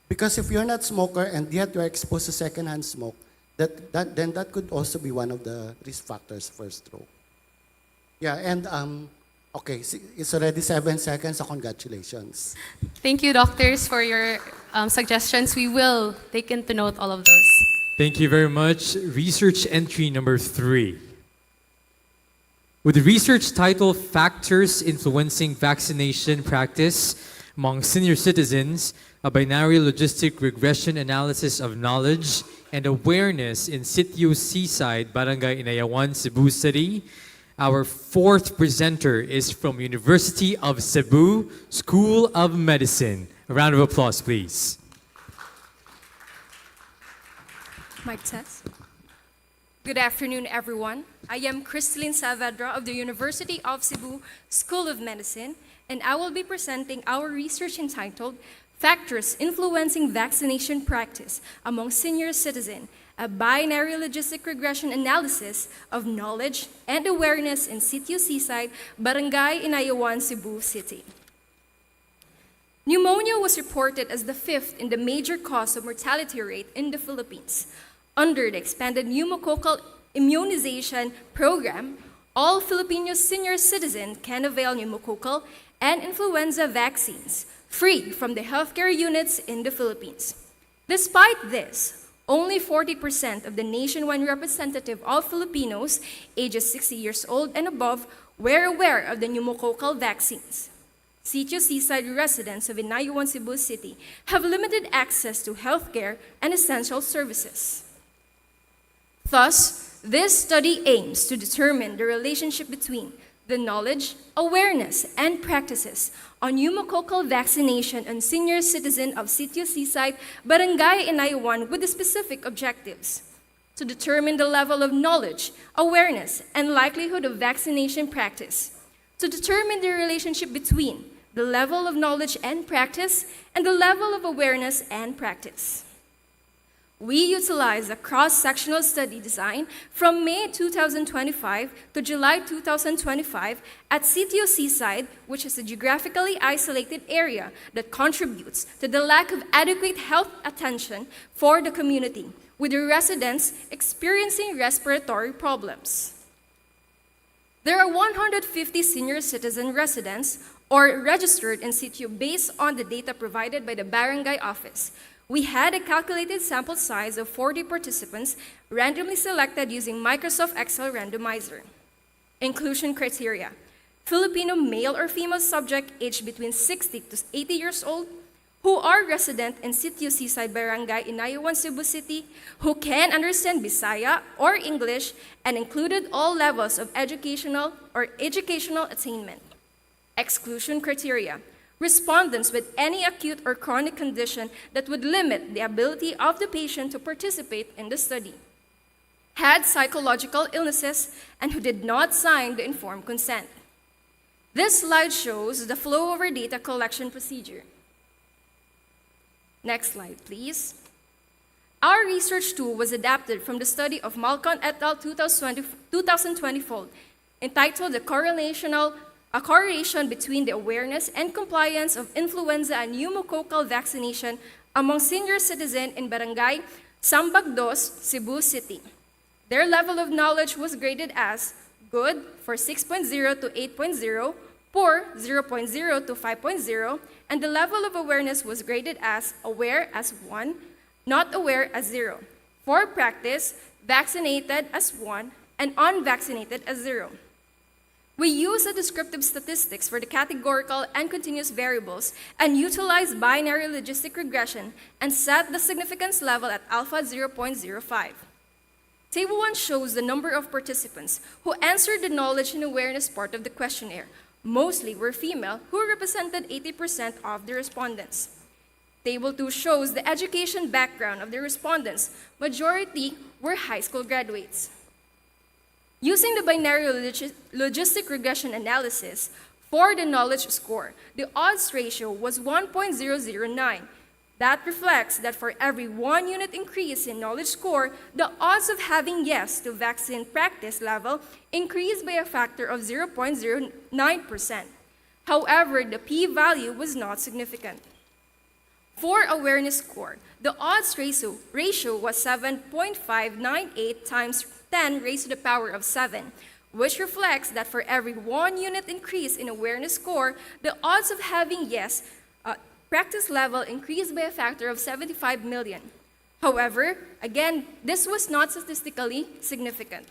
Because if you're not smoker and yet you're exposed to secondhand smoke, then that could also be one of the risk factors for stroke. Yeah, and okay, it's already 7 seconds, so congratulations. Thank you, doctors, for your suggestions. We will take into note all of those. Thank you very much. Research entry number 3. With the research title Factors Influencing Vaccination Practice Among Senior Citizens, a binary logistic regression analysis of knowledge and awareness in Sitio Seaside, Barangay Inayawan, Cebu City, our 4th presenter is from University of Cebu School of Medicine. A round of applause, please. Mic test. Good afternoon, everyone. I am Crystalline Saavedra of the University of Cebu School of Medicine, and I will be presenting our research entitled Factors Influencing Vaccination Practice Among Senior Citizens, a binary logistic regression analysis of knowledge and awareness in Sitio Seaside, Barangay Inayawan, Cebu City. Pneumonia was reported as the 5th in the major cause of mortality rate in the Philippines. Under the expanded pneumococcal immunization program, all Filipino senior citizens can avail pneumococcal and influenza vaccines free from the healthcare units in the Philippines. Despite this, only 40% of the nationwide representative of Filipinos ages 60 years old and above were aware of the pneumococcal vaccines. Sitio Seaside residents of Inayawan, Cebu City have limited access to healthcare and essential services. Thus, this study aims to determine the relationship between the knowledge, awareness, and practices on pneumococcal vaccination on senior citizens of Sitio Seaside, Barangay Inayawan with the specific objectives: to determine the level of knowledge, awareness, and likelihood of vaccination practice, to determine the relationship between the level of knowledge and practice and the level of awareness and practice. We utilize a cross-sectional study design from May 2025 to July 2025 at Sitio Seaside, which is a geographically isolated area that contributes to the lack of adequate health attention for the community, with the residents experiencing respiratory problems. There are 150 senior citizen residents or registered in Sitio based on the data provided by the barangay office. We had a calculated sample size of 40 participants randomly selected using Microsoft Excel randomizer. Inclusion criteria: Filipino male or female subject aged between 60 to 80 years old, who are resident in Sitio Seaside Barangay Inayawan, Cebu City, who can understand Bisaya or English, and included all levels of educational attainment. Exclusion criteria: respondents with any acute or chronic condition that would limit the ability of the patient to participate in the study, had psychological illnesses, and who did not sign the informed consent. This slide shows the flow over data collection procedure. Next slide, please. Our research tool was adapted from the study of Malcon et al. 2020 fold, entitled A Correlation Between the Awareness and Compliance of Influenza and Pneumococcal Vaccination Among Senior Citizens in Barangay Sambagdos, Cebu City. Their level of knowledge was graded as good for 6.0 to 8.0, poor 0.0 to 5.0, and the level of awareness was graded as aware as 1, not aware as 0. For practice, vaccinated as 1 and unvaccinated as 0. We use the descriptive statistics for the categorical and continuous variables and utilize binary logistic regression and set the significance level at alpha 0.05. Table 1 shows the number of participants who answered the knowledge and awareness part of the questionnaire. Mostly were female, who represented 80% of the respondents. Table 2 shows the education background of the respondents. Majority were high school graduates. Using the binary logistic regression analysis, For the knowledge score, the odds ratio was 1.009. That reflects that for every 1 unit increase in knowledge score, the odds of having yes to vaccine practice level increased by a factor of 0.09%. However, the p-value was not significant. For awareness score, the odds ratio was 7.598 times 10 raised to the power of 7, which reflects that for every 1 unit increase in awareness score, the odds of having yes practice level increased by a factor of 75 million. However, again, this was not statistically significant.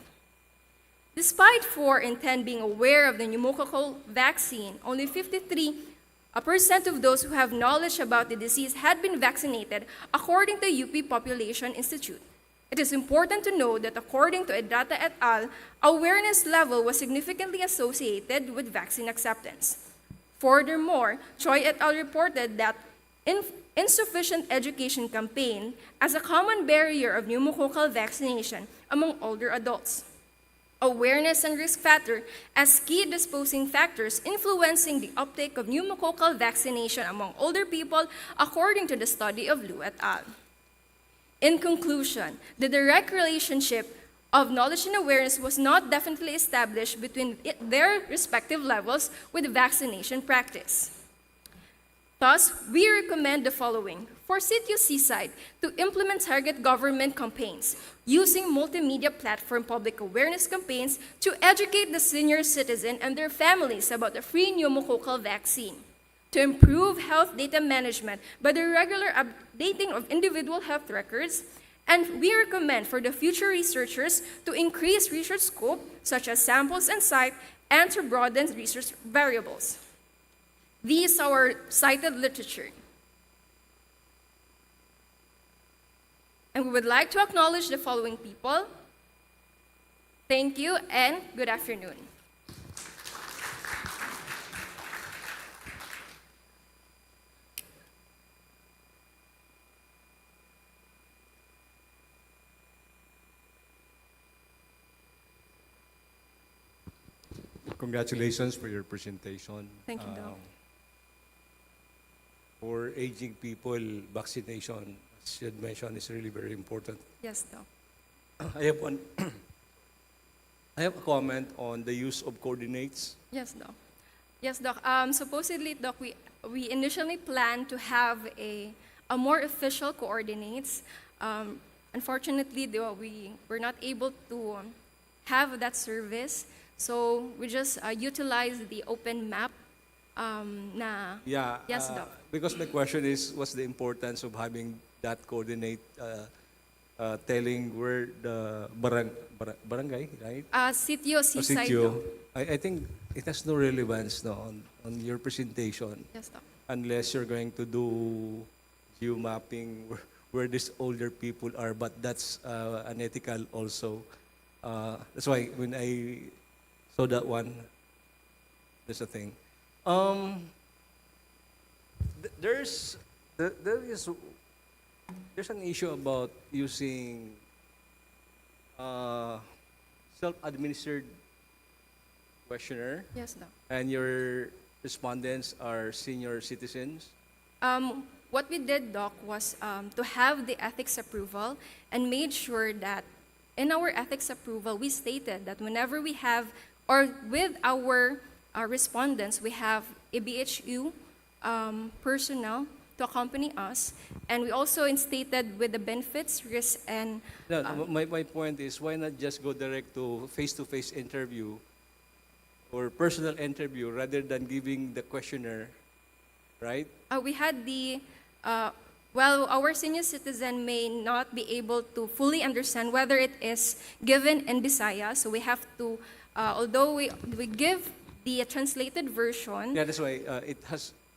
Despite 4 in 10 being aware of the pneumococcal vaccine, only 53% of those who have knowledge about the disease had been vaccinated, according to UP Population Institute. It is important to note that according to Edrata et al., awareness level was significantly associated with vaccine acceptance. Furthermore, Choi et al. Reported that insufficient education campaign as a common barrier of pneumococcal vaccination among older adults. Awareness and risk factor as key disposing factors influencing the uptake of pneumococcal vaccination among older people, according to the study of Liu et al. In conclusion, the direct relationship of knowledge and awareness was not definitely established between their respective levels with vaccination practice. Thus, we recommend the following. For Sitio Seaside, to implement target government campaigns using multimedia platform public awareness campaigns to educate the senior citizen and their families about the free pneumococcal vaccine. To improve health data management by the regular updating of individual health records. And we recommend for the future researchers to increase research scope, such as samples and site, and to broaden research variables. These are cited literature. And we would like to acknowledge the following people. Thank you and good afternoon. Congratulations for your presentation. Thank you, Doc. For aging people, vaccination, as you had mentioned, is really very important. Yes, Doc. I have one. I have a comment on the use of coordinates. Yes, Doc. Yes, Doc. Supposedly, Doc, we initially planned to have a more official coordinates. Unfortunately, though, we were not able to have that service. So we just utilize the open map. Yes, Doc. Because my question is, what's the importance of having that coordinate telling where the barangay, right? Sitio, Seaside, Sitio. Doc. I think it has no relevance on your presentation. Yes, Doc. Unless you're going to do geomapping where these older people are, but that's unethical also. That's why when I saw that one, there's a thing. There's an issue about using self-administered questionnaire. Yes, Doc. And your respondents are senior citizens. What we did, Doc, was to have the ethics approval and made sure that in our ethics approval, we stated that whenever we have, or with our respondents, we have a BHU personnel to accompany us, and we also instated with the benefits, risks, and... No, my point is, why not just go direct to face-to-face interview or personal interview rather than giving the questionnaire, right? We had the, well, our senior citizen may not be able to fully understand whether it is given in Visayas, so we have to, although we give the translated version. Yeah, that's why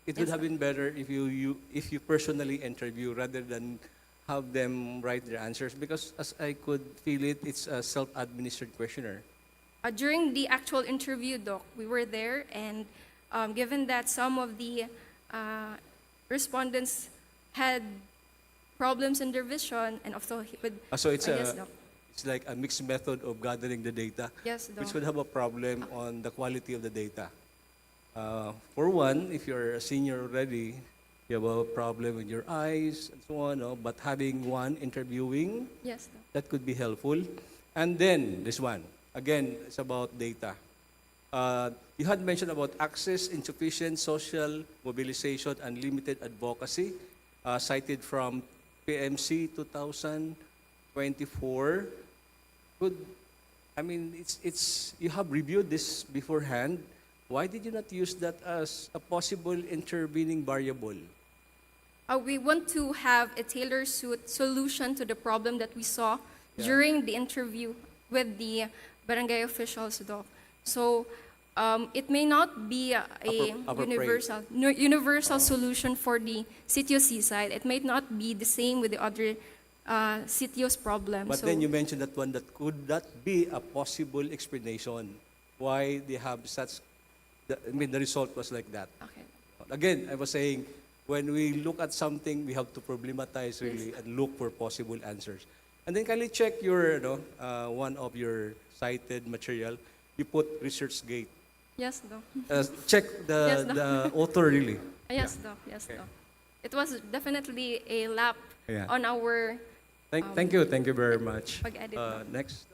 it would have been better if you personally interview rather than have them write their answers, because as I could feel it, it's a self-administered questionnaire. During the actual interview, Doc, we were there, and given that some of the respondents had problems in their vision, and also with... So it's yes, Doc. it's like a mixed method of gathering the data, Yes, Doc. which would have a problem on the quality of the data. For one, if you're a senior already, you have a problem with your eyes and so on, no? But having one interviewing, Yes, Doc. that could be helpful. And then this one, again, it's about data. You had mentioned about access, insufficient social mobilization, and limited advocacy, cited from PMC 2024. Could, I mean, it's you have reviewed this beforehand. Why did you not use that as a possible intervening variable? We want to have a tailored solution to the problem that we saw during the interview with the barangay officials, Doc. So it may not be a universal solution for the Sitio Seaside. It may not be the same with the other Sitios problem. But then you mentioned that one that could that be a possible explanation why they have such. The result was like that. Okay. Again, I was saying, when we look at something, we have to problematize really and look for possible answers. And then kindly check your, one of your cited material. You put ResearchGate. Yes, Doc. Check Yes, Doc. the author really. Yes, Doc. Yes, Doc. It was definitely a lap Yeah. on our. Thank you very much. Pag-edit, Doc. Next.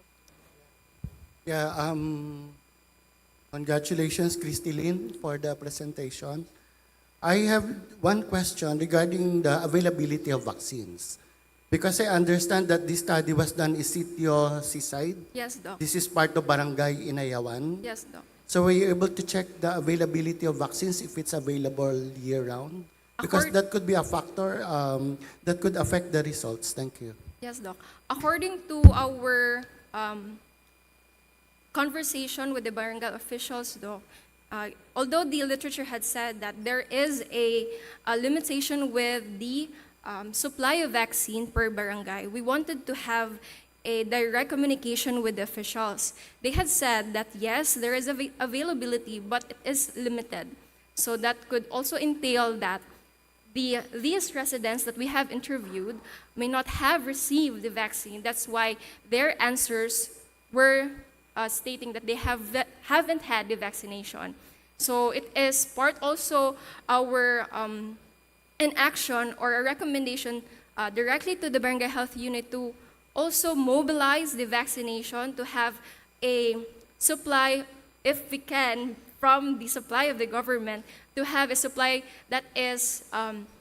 Yeah, congratulations, Christy Lynn, for the presentation. I have one question regarding the availability of vaccines. Because I understand that this study was done in Sitio Seaside. Yes, Doc. This is part of Barangay Inayawan. Yes, Doc. So were you able to check the availability of vaccines if it's available year-round? Because that could be a factor that could affect the results. Thank you. Yes, Doc. According to our conversation with the barangay officials, Doc, although the literature had said that there is a limitation with the supply of vaccine per barangay, we wanted to have a direct communication with the officials. They had said that yes, there is availability, but it is limited. So that could also entail that these residents that we have interviewed may not have received the vaccine. That's why their answers were stating that they haven't had the vaccination. So it is part also our an action or a recommendation directly to the barangay health unit to also mobilize the vaccination to have a supply, if we can, from the supply of the government, to have a supply that is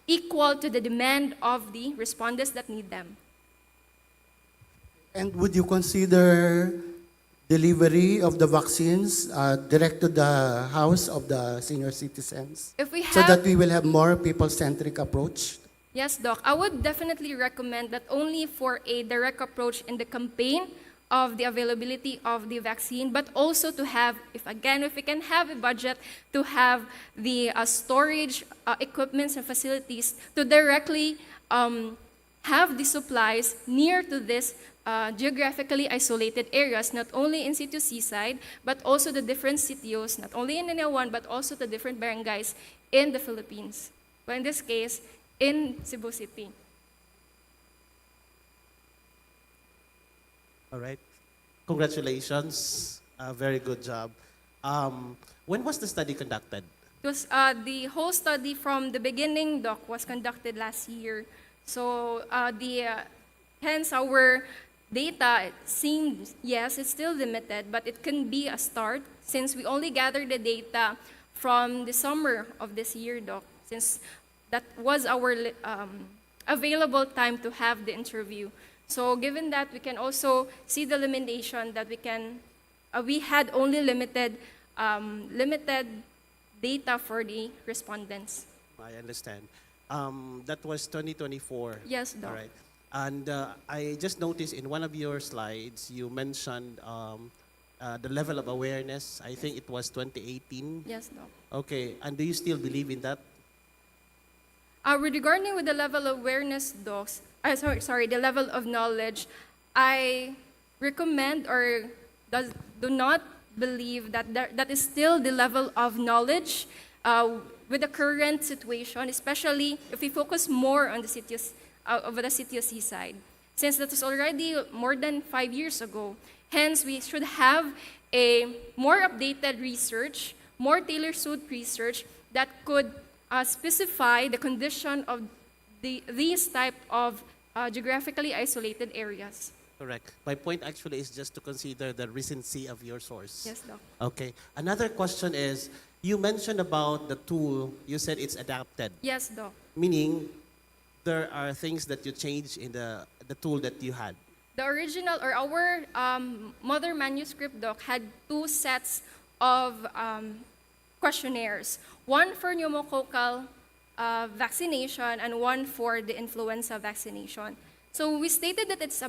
equal to the demand of the respondents that need them. And would you consider delivery of the vaccines direct to the house of the senior citizens? If we so have, that we will have more people-centric approach? Yes, Doc. I would definitely recommend that only for a direct approach in the campaign of the availability of the vaccine, but also to have, if we can have a budget, to have the storage equipments and facilities to directly have the supplies near to this geographically isolated areas, not only in Sitio Seaside, but also the different sitios, not only in Inayawan, but also the different barangays in the Philippines. But in this case, in Cebu City. All right. Congratulations. Very good job. When was the study conducted? It was the whole study from the beginning, Doc, was conducted last year. So hence our data, it seems, yes, it's still limited, but it can be a start since we only gathered the data from the summer of this year, Doc, since that was our available time to have the interview. So given that, we can also see the limitation that we had only limited data for the respondents. I understand. That was 2024. Yes, Doc. All right. And I just noticed in one of your slides, you mentioned the level of awareness. I think it was 2018. Yes, Doc. Okay. And do you still believe in that? Regarding with the level of awareness, Docs, the level of knowledge, I recommend or do not believe that that is still the level of knowledge with the current situation, especially if we focus more on the Sitio Seaside, since that was already more than 5 years ago. Hence, we should have a more updated research more tailor-suited research that could specify the condition of these type of geographically isolated areas. Correct. My point actually is just to consider the recency of your source. Yes, Doc. Okay. Another question is, you mentioned about the tool, you said it's adapted. Yes, Doc. Meaning, there are things that you change in the tool that you had. The original or our mother manuscript, Doc, had 2 sets of questionnaires. One for pneumococcal vaccination and one for the influenza vaccination. So we stated that it's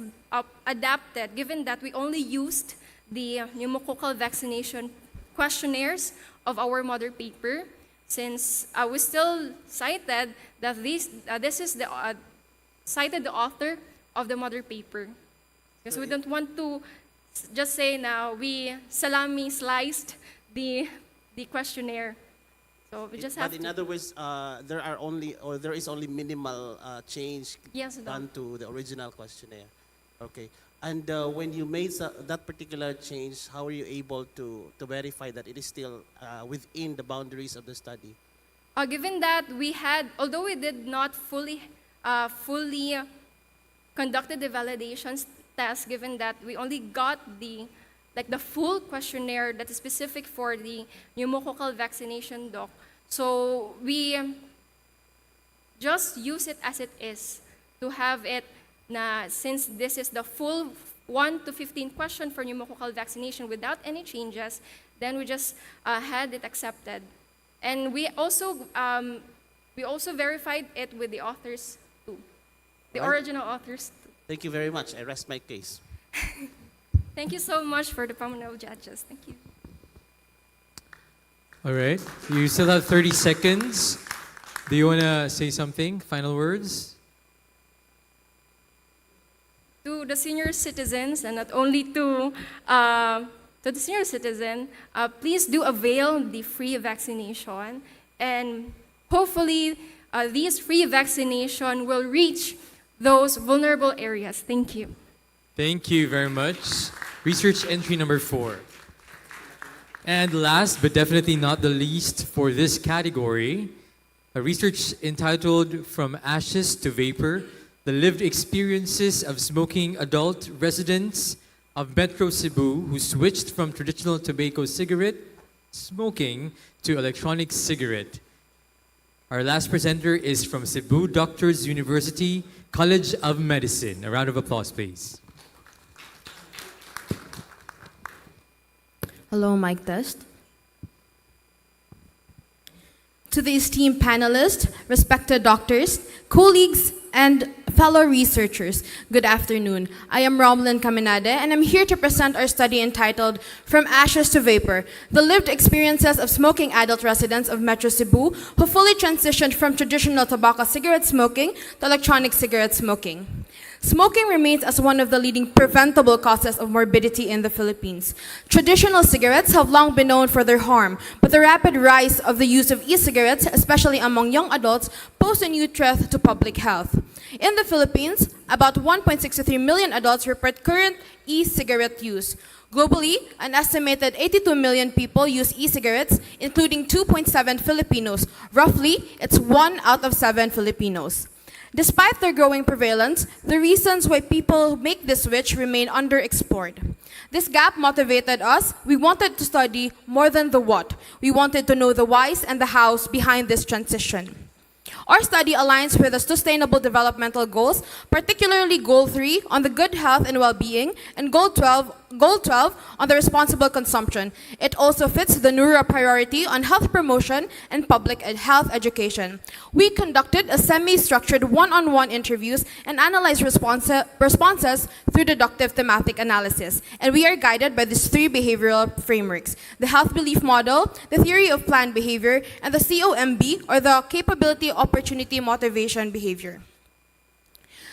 adapted given that we only used the pneumococcal vaccination questionnaires of our mother paper, since we still cited that this is the cited the author of the mother paper. Because we don't want to just say now we salami sliced the questionnaire. So we just have But in to. other words, there is only minimal change Yes, done to the original questionnaire. Okay. And when you made that particular change, how are you able to verify that it is still within the boundaries of the study? Given that we had, although we did not fully conducted the validations test, given that we only got the full questionnaire that is specific for the pneumococcal vaccination, Doc. So we just use it as it is to have it since this is the full 1 to 15 question for pneumococcal vaccination without any changes, then we just had it accepted. And we also verified it with the authors too, the Right. original authors too. Thank you very much. I rest my case. Thank you so much for the panel of judges. Thank you. All right. You still have 30 seconds. Do you want to say something? Final words? To the senior citizens, and not only to the senior citizen, please do avail the free vaccination, and hopefully these free vaccination will reach those vulnerable areas. Thank you. Thank you very much. Research entry number 4. And last but definitely not the least for this category, a research entitled From Ashes to Vapor, the lived experiences of smoking adult residents of Metro Cebu who switched from traditional tobacco cigarette smoking to electronic cigarette. Our last presenter is from Cebu Doctors University College of Medicine. A round of applause, please. Hello, mic test. To the esteemed panelists, respected doctors, colleagues, and fellow researchers, good afternoon. I am Romlin Caminade, and I'm here to present our study entitled From Ashes to Vapor, the lived experiences of smoking adult residents of Metro Cebu who fully transitioned from traditional tobacco cigarette smoking to electronic cigarette smoking. Smoking remains as one of the leading preventable causes of morbidity in the Philippines. Traditional cigarettes have long been known for their harm, but the rapid rise of the use of e-cigarettes, especially among young adults, pose a new threat to public health. In the Philippines, about 1.63 million adults report current e-cigarette use. Globally, an estimated 82 million people use e-cigarettes, including 2.7 Filipinos. Roughly, it's 1 out of 7 Filipinos. Despite their growing prevalence, the reasons why people make this switch remain underexplored. This gap motivated us. We wanted to study more than the what. We wanted to know the whys and the hows behind this transition. Our study aligns with the Sustainable Developmental Goals, particularly Goal 3 on the good health and well-being, and Goal 12 on the responsible consumption. It also fits the NURA priority on health promotion and public health education. We conducted a semi-structured one-on-one interviews and analyzed responses through deductive thematic analysis. And we are guided by these 3 behavioral frameworks: the health belief model, the theory of planned behavior, and the COMB, or the capability, opportunity, motivation, behavior.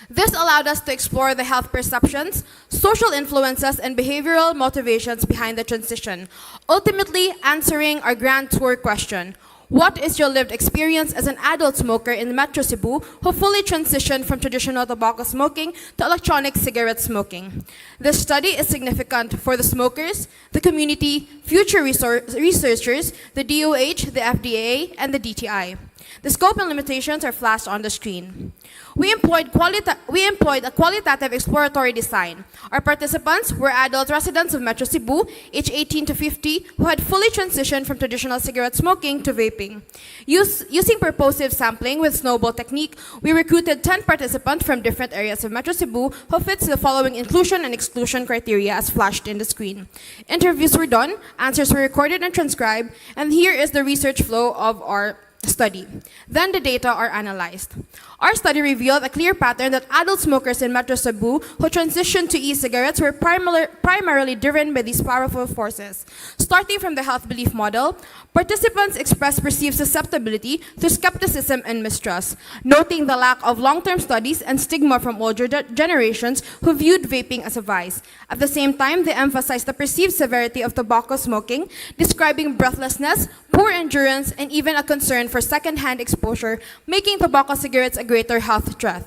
This allowed us to explore the health perceptions, social influences, and behavioral motivations behind the transition, ultimately answering our grand tour question: What is your lived experience as an adult smoker in Metro Cebu who fully transitioned from traditional tobacco smoking to electronic cigarette smoking? This study is significant for the smokers, the community, future researchers, the DOH, the FDA, and the DTI. The scope and limitations are flashed on the screen. We employed a qualitative exploratory design. Our participants were adult residents of Metro Cebu, aged 18 to 50, who had fully transitioned from traditional cigarette smoking to vaping. Using purposive sampling with snowball technique, we recruited 10 participants from different areas of Metro Cebu who fits the following inclusion and exclusion criteria as flashed in the screen. Interviews were done, answers were recorded and transcribed, and here is the research flow of our study. Then the data are analyzed. Our study revealed a clear pattern that adult smokers in Metro Cebu who transitioned to e-cigarettes were primarily driven by these powerful forces. Starting from the health belief model, participants expressed perceived susceptibility to skepticism and mistrust, noting the lack of long-term studies and stigma from older generations who viewed vaping as a vice. At the same time, they emphasized the perceived severity of tobacco smoking, describing breathlessness, poor endurance, and even a concern for second-hand exposure, making tobacco cigarettes a greater health threat.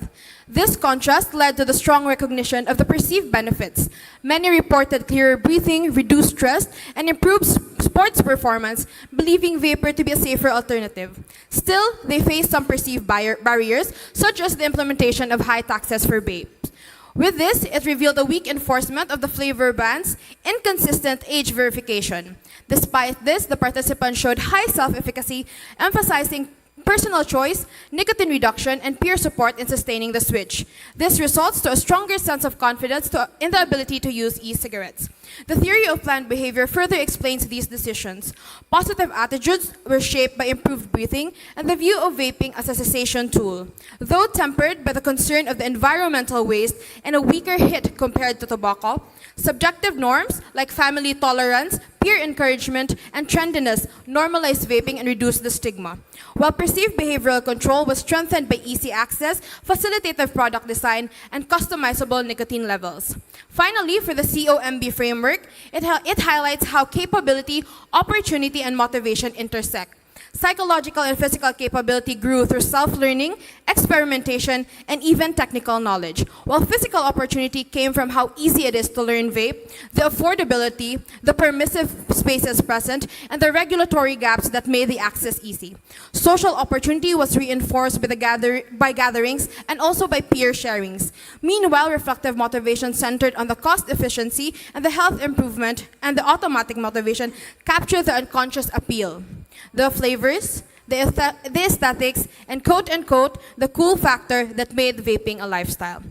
This contrast led to the strong recognition of the perceived benefits. Many reported clearer breathing, reduced stress, and improved sports performance, believing vapor to be a safer alternative. Still, they faced some perceived barriers, such as the implementation of high taxes for vapes. With this, it revealed a weak enforcement of the flavor bans, inconsistent age verification. Despite this, the participants showed high self-efficacy, emphasizing personal choice, nicotine reduction, and peer support in sustaining the switch. This results to a stronger sense of confidence in the ability to use e-cigarettes. The theory of planned behavior further explains these decisions. Positive attitudes were shaped by improved breathing and the view of vaping as a cessation tool. Though tempered by the concern of the environmental waste and a weaker hit compared to tobacco, subjective norms like family tolerance, peer encouragement, and trendiness normalized vaping and reduced the stigma. While perceived behavioral control was strengthened by easy access, facilitative product design, and customizable nicotine levels. Finally, for the COMB framework, it highlights how capability, opportunity, and motivation intersect. Psychological and physical capability grew through self-learning, experimentation, and even technical knowledge, while physical opportunity came from how easy it is to learn vape, the affordability, the permissive spaces present, and the regulatory gaps that made the access easy. Social opportunity was reinforced by gatherings and also by peer sharings. Meanwhile, reflective motivation centered on the cost efficiency and the health improvement, and the automatic motivation captured the unconscious appeal. The flavors, the aesthetics, and quote-unquote, the cool factor that made vaping a lifestyle.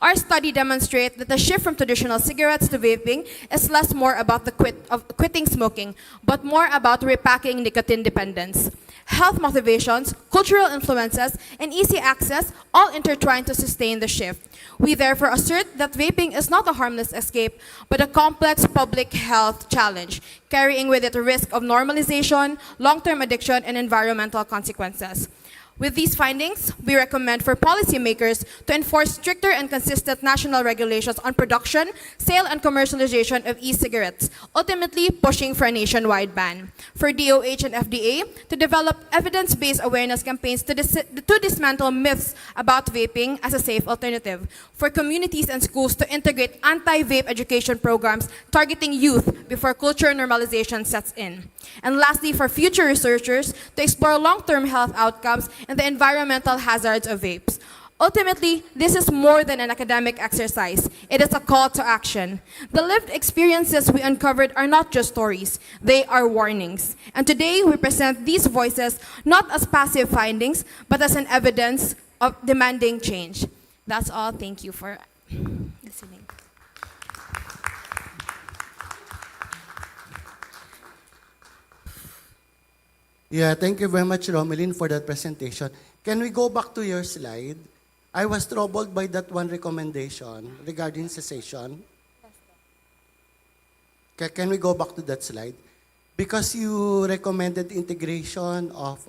Our study demonstrates that the shift from traditional cigarettes to vaping is less more about quitting smoking, but more about repacking nicotine dependence. Health motivations, cultural influences, and easy access all intertwine to sustain the shift. We therefore assert that vaping is not a harmless escape, but a complex public health challenge, carrying with it a risk of normalization, long-term addiction, and environmental consequences. With these findings, we recommend for policymakers to enforce stricter and consistent national regulations on production, sale, and commercialization of e-cigarettes, ultimately pushing for a nationwide ban. For DOH and FDA, to develop evidence-based awareness campaigns to dismantle myths about vaping as a safe alternative. For communities and schools to integrate anti-vape education programs targeting youth before cultural normalization sets in. And lastly, for future researchers to explore long-term health outcomes and the environmental hazards of vapes. Ultimately, this is more than an academic exercise. It is a call to action. The lived experiences we uncovered are not just stories, they are warnings. And today, we present these voices not as passive findings, but as an evidence of demanding change. That's all. Thank you for listening. Yeah, thank you very much, Romelyn, for that presentation. Can we go back to your slide? I was troubled by that one recommendation regarding cessation. Can we go back to that slide? Because you recommended integration of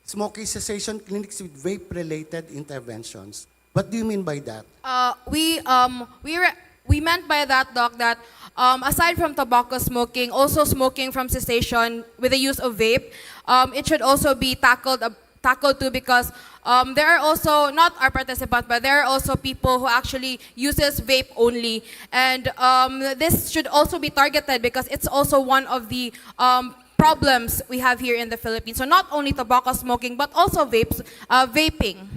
smoking cessation clinics with vape-related interventions. What do you mean by that? We meant by that, Doc, that aside from tobacco smoking, also smoking from cessation with the use of vape, it should also be tackled too, because there are also, not our participants, but there are also people who actually uses vape only. And this should also be targeted because it's also one of the problems we have here in the Philippines. So not only tobacco smoking, but also vaping.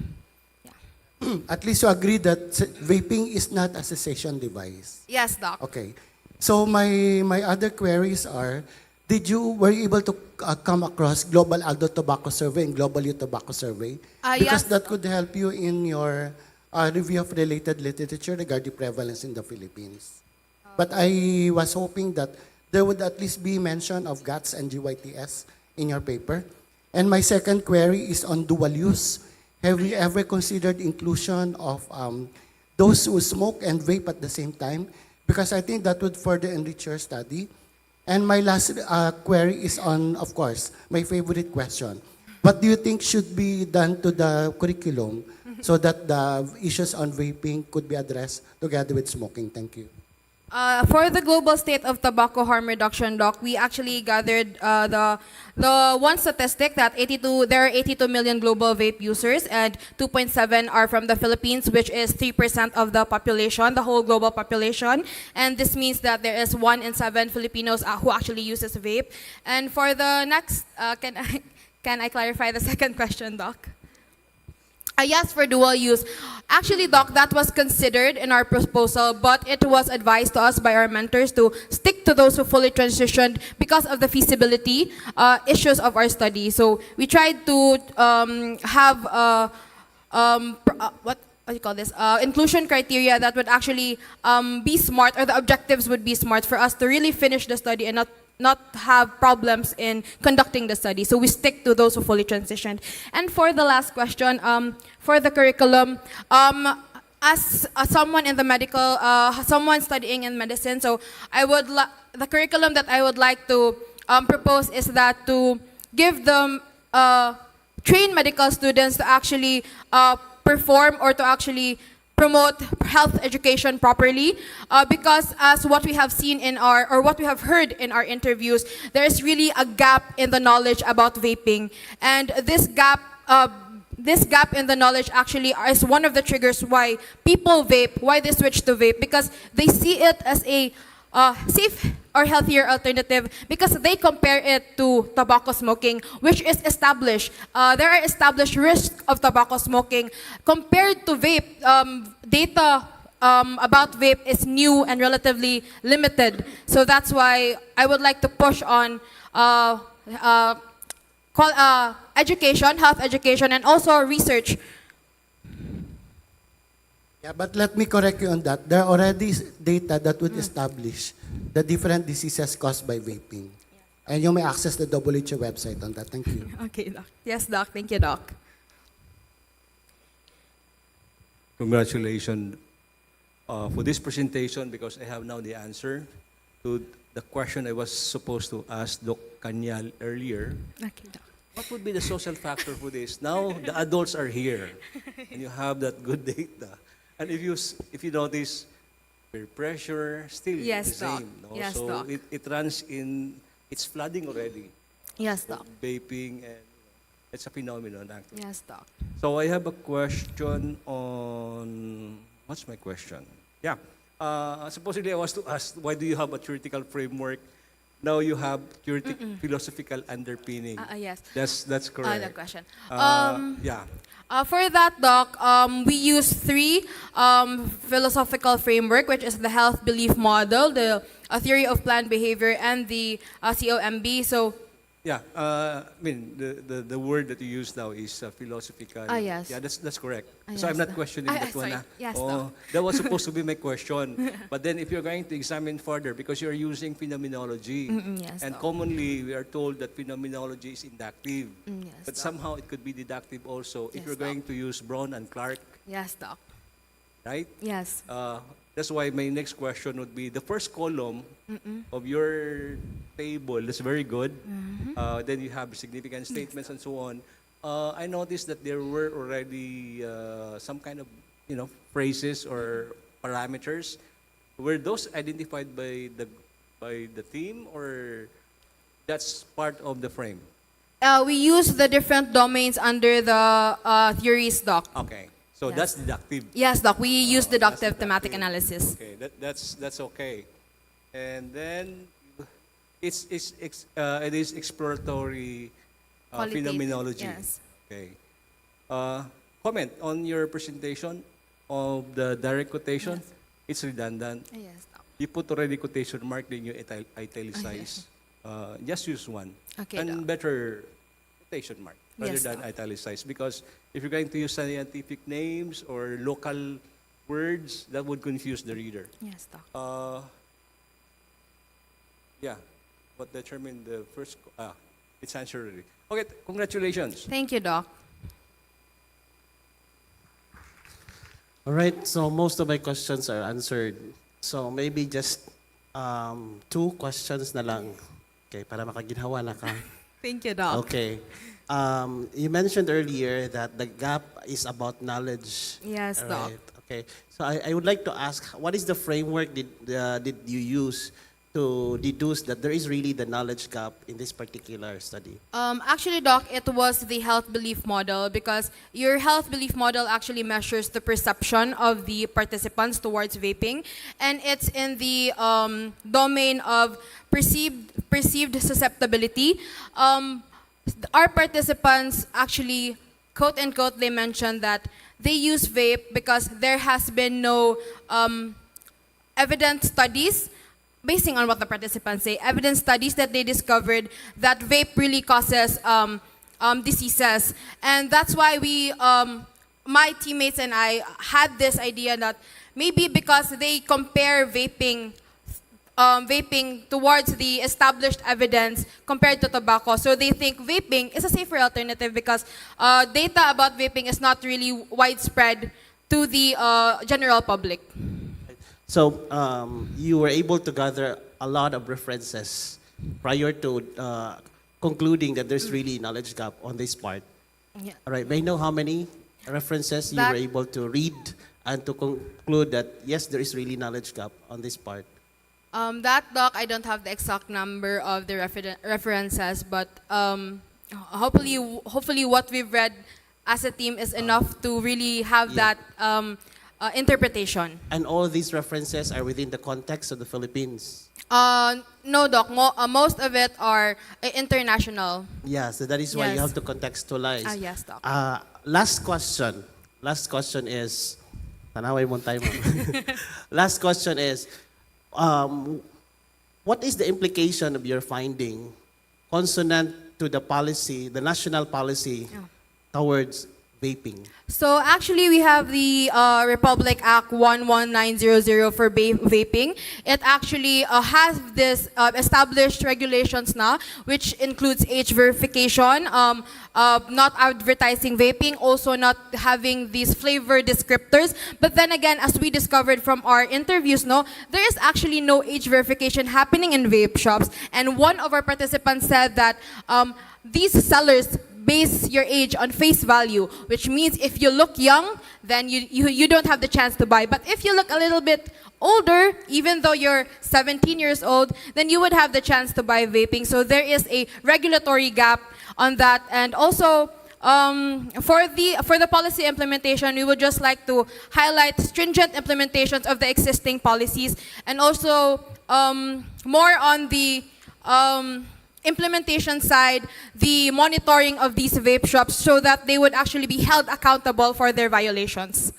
At least you agree that vaping is not a cessation device. Yes, Doc. Okay. So my other queries are, were you able to come across Global Aldo Tobacco Survey and Global Youth Tobacco Survey? Because Yes. that could help you in your review of related literature regarding prevalence in the Philippines. But I was hoping that there would at least be mention of GATS and GYTS in your paper. And my second query is on dual use. Have you ever considered inclusion of those who smoke and vape at the same time? Because I think that would further enrich your study. And my last query is on, of course, my favorite question. What do you think should be done to the curriculum so that the issues on vaping could be addressed together with smoking? Thank you. For the global state of tobacco harm reduction, Doc, we actually gathered the one statistic that there are 82 million global vape users, and 2.7 are from the Philippines, which is 3% of the population, the whole global population. And this means that there is 1 in 7 Filipinos who actually uses vape. And for the next, can I clarify the second question, Doc? Yes, for dual use. Actually, Doc, that was considered in our proposal, but it was advised to us by our mentors to stick to those who fully transitioned because of the feasibility issues of our study. So we tried to have what do you call this? Inclusion criteria that would actually be smart, or the objectives would be smart for us to really finish the study and not have problems in conducting the study. So we stick to those who fully transitioned. And for the last question, for the curriculum, as someone in the medical, someone studying in medicine, so the curriculum that I would like to propose is that to give them train medical students to actually perform or to actually promote health education properly, because as what we have seen in or what we have heard in our interviews, there is really a gap in the knowledge about vaping. And this gap in the knowledge actually is one of the triggers why people vape, why they switch to vape, because they see it as a safe or healthier alternative, because they compare it to tobacco smoking, which is established. There are established risks of tobacco smoking. Compared to vape, data about vape is new and relatively limited. So that's why I would like to push on education, health education, and also research. Yeah, but let me correct you on that. There are already data that would establish the different diseases caused by vaping. And you may access the WHO website on that. Thank you. Okay, Doc. Yes, Doc. Thank you, Doc. Congratulations for this presentation, because I have now the answer to the question I was supposed to ask Doc Kanyal earlier. Okay, Doc. What would be the social factor for this? Now the adults are here, and you have that good data. And if you notice, peer pressure still Yes, the Doc. same. No? Yes, so Doc. it runs in, it's flooding already. Yes, Doc. Vaping, and it's a phenomenon actually. Yes, Doc. So I have a question on, what's my question? Yeah. Supposedly I was to ask, why do you have a theoretical framework? Now you have philosophical underpinning. Yes. That's correct. The question. Yeah. For that, Doc, we use 3 philosophical framework, which is the health belief model, the theory of planned behavior, and the COMB. So, Yeah, I mean, the word that you use now is philosophical. Yes. Yeah, that's correct. yes, So I'm not questioning that sorry. one. Yes, Oh, that was supposed to be my question. But then if you're going to examine further, because you're using phenomenology, yes, and Doc. commonly we are told that phenomenology is inductive, yes, but Doc. somehow it could be deductive also if Yes, you're going to use Brown and Clark, Yes, Doc. right? Yes. That's why my next question would be the first column of your table. That's very good. Then you have significant statements and so on. I noticed that there were already some kind of phrases or parameters were those identified by the team, or that's part of the frame? We use the different domains under the theories, Doc. Okay, so Yes. that's deductive. Yes, Doc. We use That's deductive thematic analysis. Okay, that's okay. And then it is exploratory Qualitative, phenomenology. yes. Okay. Comment on your presentation of the direct quotation. It's redundant. Yes, Doc. You put already quotation mark, then you italicize. Just use one. Okay, and Doc. better quotation mark rather Yes, than Doc. italicize. Because if you're going to use scientific names or local words, that would confuse the reader. Yes, Doc. Yeah, what determined the first, it's answered already. Okay, congratulations. Thank you, Doc. All right, so most of my questions are answered. So maybe just 2 questions na lang. Okay, para makaginhawa na ka. Thank you, Doc. Okay. You mentioned earlier that the gap is about knowledge. Yes, Doc. Right. Okay. So I would like to ask, what is the framework did you use to deduce that there is really the knowledge gap in this particular study? Actually, Doc, it was the health belief model, because your health belief model actually measures the perception of the participants towards vaping, and it's in the domain of perceived susceptibility. Our participants actually, quote unquote, they mentioned that they use vape because there has been no evident studies, basing on what the participants say, evidence studies that they discovered that vape really causes diseases. And that's why we, my teammates and I had this idea that maybe because they compare vaping towards the established evidence compared to tobacco, so they think vaping is a safer alternative because data about vaping is not really widespread to the general public. So you were able to gather a lot of references prior to concluding that there's really knowledge gap on this part. Yeah. All right, may I know how many references you were able to read and to conclude that yes, there is really knowledge gap on this part? That, Doc, I don't have the exact number of the references, but hopefully what we've read as a team is enough to really have that interpretation. And all these references are within the context of the Philippines? No, Doc. Most of it are international. Yeah, so that is why you Yes. have to contextualize. Yes, Doc. Last question. Last question is, tanaway mo tayo, ma'am. Last question is, what is the implication of your finding consonant to the policy, the national policy towards vaping? So actually, we have the Republic Act 11900 for vaping. It actually has this established regulations now, which includes age verification, not advertising vaping, also not having these flavor descriptors. But then again, as we discovered from our interviews, there is actually no age verification happening in vape shops. And one of our participants said that these sellers base your age on face value, which means if you look young, then you don't have the chance to buy. But if you look a little bit older, even though you're 17 years old, then you would have the chance to buy vaping. So there is a regulatory gap on that. And also, for the policy implementation, we would just like to highlight stringent implementations of the existing policies, and also more on the implementation side, the monitoring of these vape shops so that they would actually be held accountable for their violations.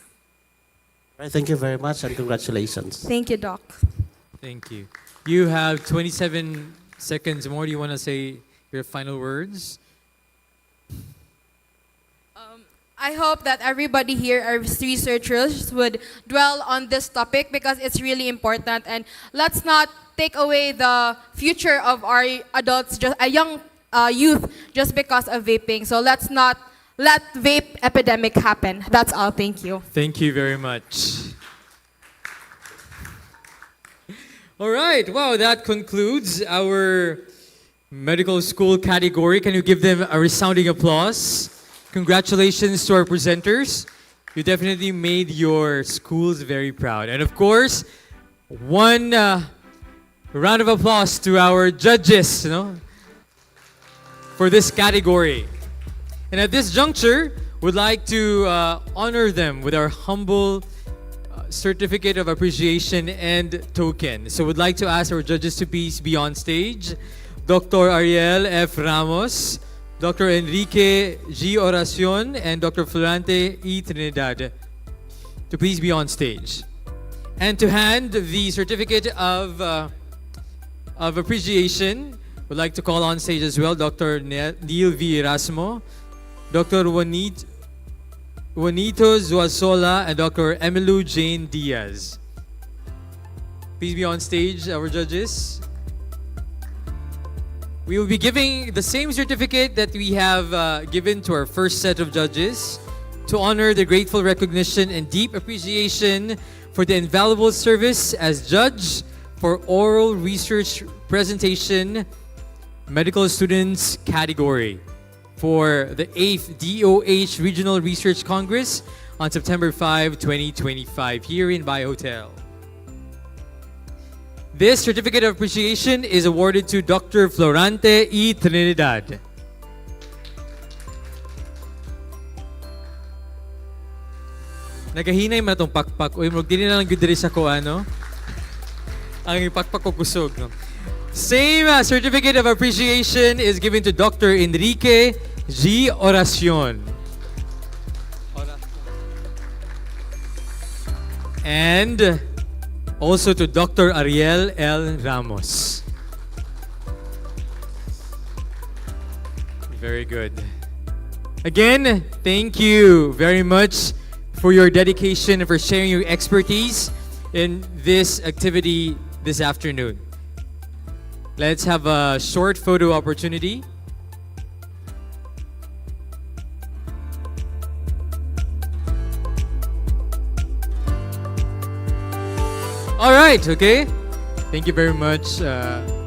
Right, thank you very much and congratulations. Thank you, Doc. Thank you. You have 27 seconds more. Do you want to say your final words? I hope that everybody here, our researchers, would dwell on this topic because it's really important, and let's not take away the future of our adults, just a young youth, just because of vaping. So let's not let vape epidemic happen. That's all. Thank you. Thank you very much. All right. Wow, that concludes our medical school category. Can you give them a resounding applause? Congratulations to our presenters. You definitely made your schools very proud. And of course, One round of applause to our judges, for this category. And at this juncture, we'd like to honor them with our humble certificate of appreciation and token. So we'd like to ask our judges to please be on stage. Dr. Ariel F. Ramos, Dr. Enrique G. Oracion, and Dr. Florante E. Trinidad to please be on stage. And to hand the certificate of appreciation, we'd like to call on stage as well Dr. Neil V. Erasmo, Dr. Juanito Zuasola, and Dr. Emilu Jane Diaz. Please be on stage, our judges. We will be giving the same certificate that we have given to our first set of judges to honor the grateful recognition and deep appreciation for the invaluable service as judge for oral research presentation medical students category for the 8th DOH Regional Research Congress on September 5, 2025 here in Bay Hotel. This certificate of appreciation is awarded to Dr. Florante E. Trinidad. Nagahinay man itong pakpak. Uy, magdili na lang gudiri sa ko, ano? Ang ipakpak ko kusog, no? Same certificate of appreciation is given to Dr. Enrique G. Oracion. And also to Dr. Ariel L. Ramos. Very good. Again, thank you very much for your dedication and for sharing your expertise in this activity this afternoon. Let's have a short photo opportunity. All right, okay. Thank you very much,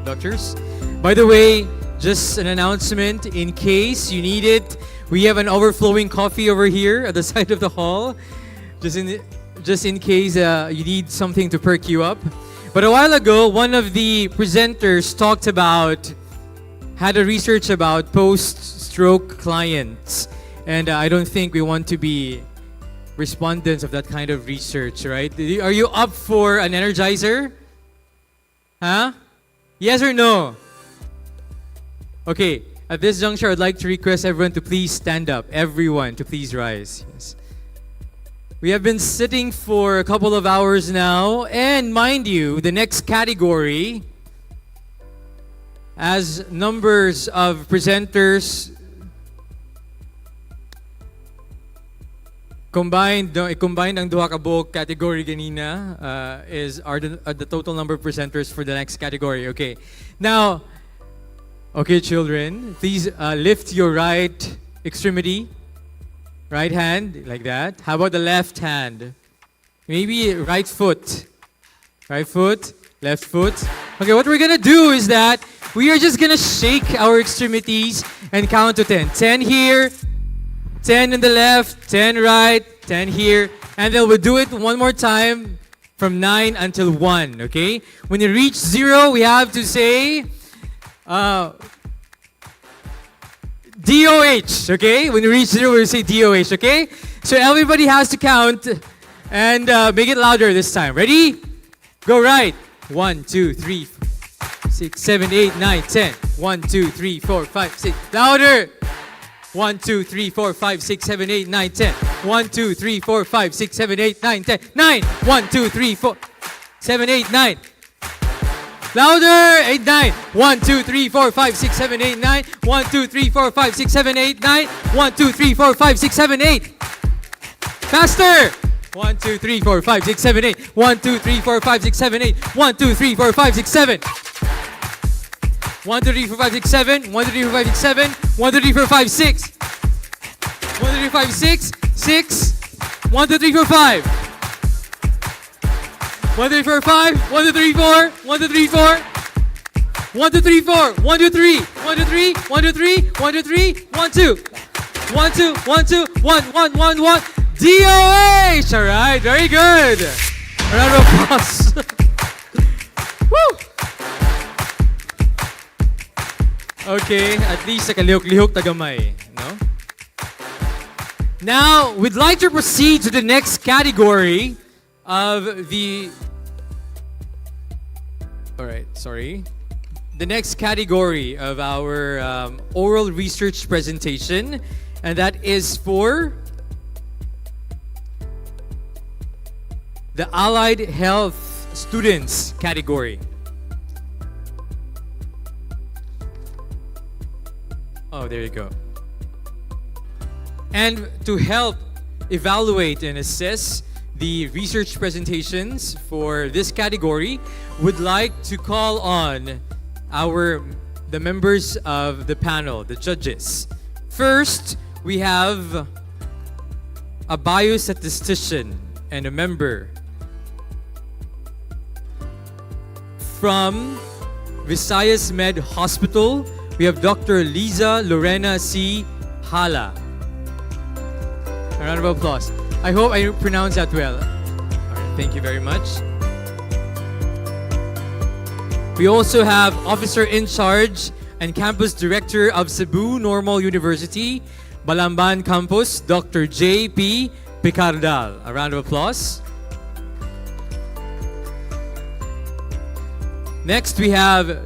doctors. By the way, just an announcement in case you need it. We have an overflowing coffee over here at the side of the hall. Just in case you need something to perk you up. But a while ago, one of the presenters had a research about post-stroke clients. And I don't think we want to be respondents of that kind of research, right? Are you up for an energizer? Huh? Yes or no? Okay, at this juncture, I'd like to request everyone to please stand up. Everyone to please rise. Yes. We have been sitting for a couple of hours now, and mind you, the next category, as numbers of presenters combined ang duha ka buok category ganina are the total number of presenters for the next category. Okay. Now, okay, children, please lift your right extremity. Right hand, like that. How about the left hand? Maybe right foot. Right foot, left foot. Okay, what we're gonna do is that we are just gonna shake our extremities and count to 10. 10 here, 10 in the left, 10 right, 10 here. And then we'll do it one more time from 9 until 1, okay? When you reach 0, we have to say DOH, okay? When you reach 0, we'll say DOH, okay? So everybody has to count and make it louder this time. Ready? Go right. 1, 2, 3, 6, 7, 8, 9, 10. 1, 2, 3, 4, 5, 6. Louder. 1, 2, 3, 4, 5, 6, 7, 8, 9, 10. 1, 2, 3, 4, 5, 6, 7, 8, 9, 10. 9. 1, 2, 3, 4, 7, 8, 9. Louder! 8, 9. 1, 2, 3, 4, 5, 6, 7, 8, 9. 1, 2, 3, 4, 5, 6, 7, 8, 9. 1, 2, 3, 4, 5, 6, 7, 8. Faster! 1, 2, 3, 4, 5, 6, 7, 8. 1, 2, 3, 4, 5, 6, 7, 8. 1, 2, 3, 4, 5, 6, 7. 1, 2, 3, 4, 5, 6, 7. 1, 2, 3, 4, 5, 6, 7. 1, 2, 3, 4, 5, 6. 1, 2, 3, 4, 5, 6. 6. 1, 2, 3, 4, 5. 1, 2, 3, 4, 5. 1, 2, 3, 4. 1, 2, 3, 4. 1, 2, 3, 4. 1, 2, 3. 1, 2, 3. 1, 2, 3. 1, 2, 3. 1, 2. 1, 2. 1, 2. 1, 1, 1, 1. DOH! All right, very good. A round of applause. Okay, at least sa kalihok-lihok tagamay, no? Now, we'd like to proceed to the next category of the... Alright, sorry. The next category of our oral research presentation, and that is for the Allied Health Students category. Oh, there you go. And to help evaluate and assess the research presentations for this category, would like to call on the members of the panel, the judges. First, we have a biostatistician and a member from Visayas Med Hospital. We have Dr. Liza Lorena C. Hala. A round of applause. I hope I pronounced that well. All right, thank you very much. We also have Officer in Charge and Campus Director of Cebu Normal University, Balamban Campus, Dr. J.P. Picardal. A round of applause. Next, we have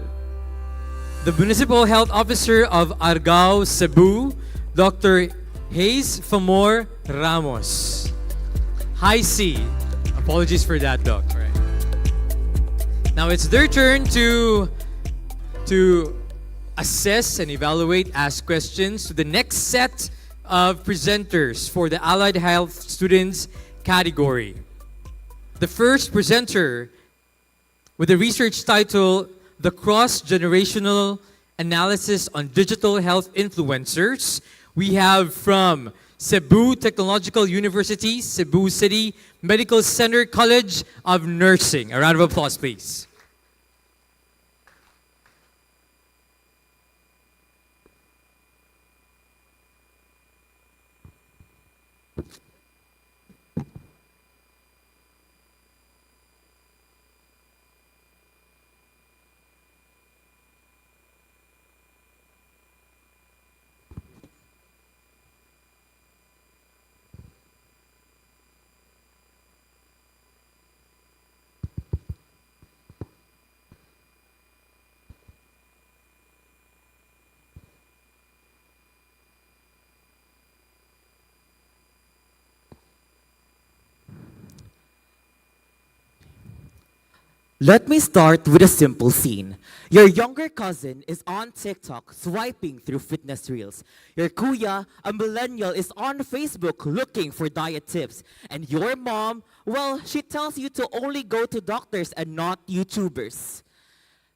the Municipal Health Officer of Argao, Cebu, Dr. Hayes Famor Ramos. High C. Apologies for that, Doc. All right. Now it's their turn to assess and evaluate, ask questions to the next set of presenters for the Allied Health Students category. The first presenter with the research title, The Cross-Generational Analysis on Digital Health Influencers, we have from Cebu Technological University, Cebu City Medical Center College of Nursing. A round of applause, please. Let me start with a simple scene. Your younger cousin is on TikTok swiping through fitness reels. Your kuya, a millennial, is on Facebook looking for diet tips. And your mom, well, she tells you to only go to doctors and not YouTubers.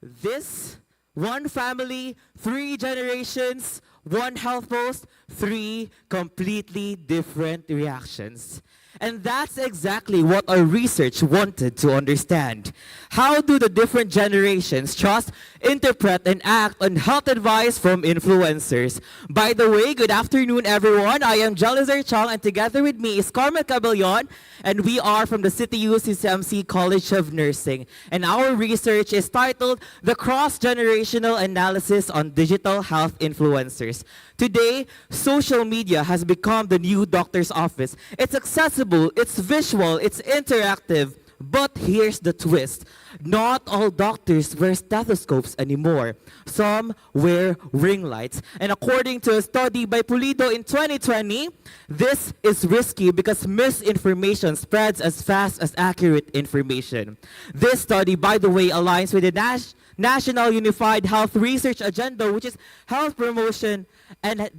This, one family, 3 generations, one health post, 3 completely different reactions. And that's exactly what our research wanted to understand. How do the different generations trust, interpret, and act on health advice from influencers? By the way, good afternoon, everyone. I am Jelizer Chong, and together with me is Carmen Cabellon, and we are from the CTU CCMC College of Nursing. And our research is titled The Cross-Generational Analysis on Digital Health Influencers. Today, social media has become the new doctor's office. It's accessible, it's visual, it's interactive. But here's the twist. Not all doctors wear stethoscopes anymore. Some wear ring lights. And according to a study by Pulido in 2020, this is risky because misinformation spreads as fast as accurate information. This study, by the way, aligns with the National Unified Health Research Agenda, which is health promotion and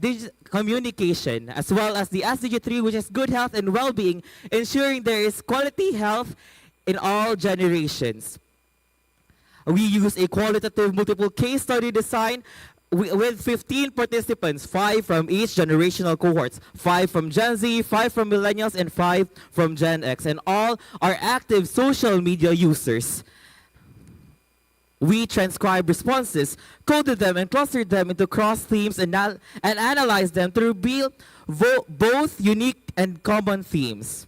communication, as well as the SDG3, which is good health and well-being, ensuring there is quality health in all generations. We use a qualitative multiple case study design with 15 participants, 5 from each generational cohorts, 5 from Gen Z, 5 from millennials, and 5 from Gen X, and all are active social media users. We transcribe responses, coded them, and clustered them into cross themes and analyzed them to reveal both unique and common themes.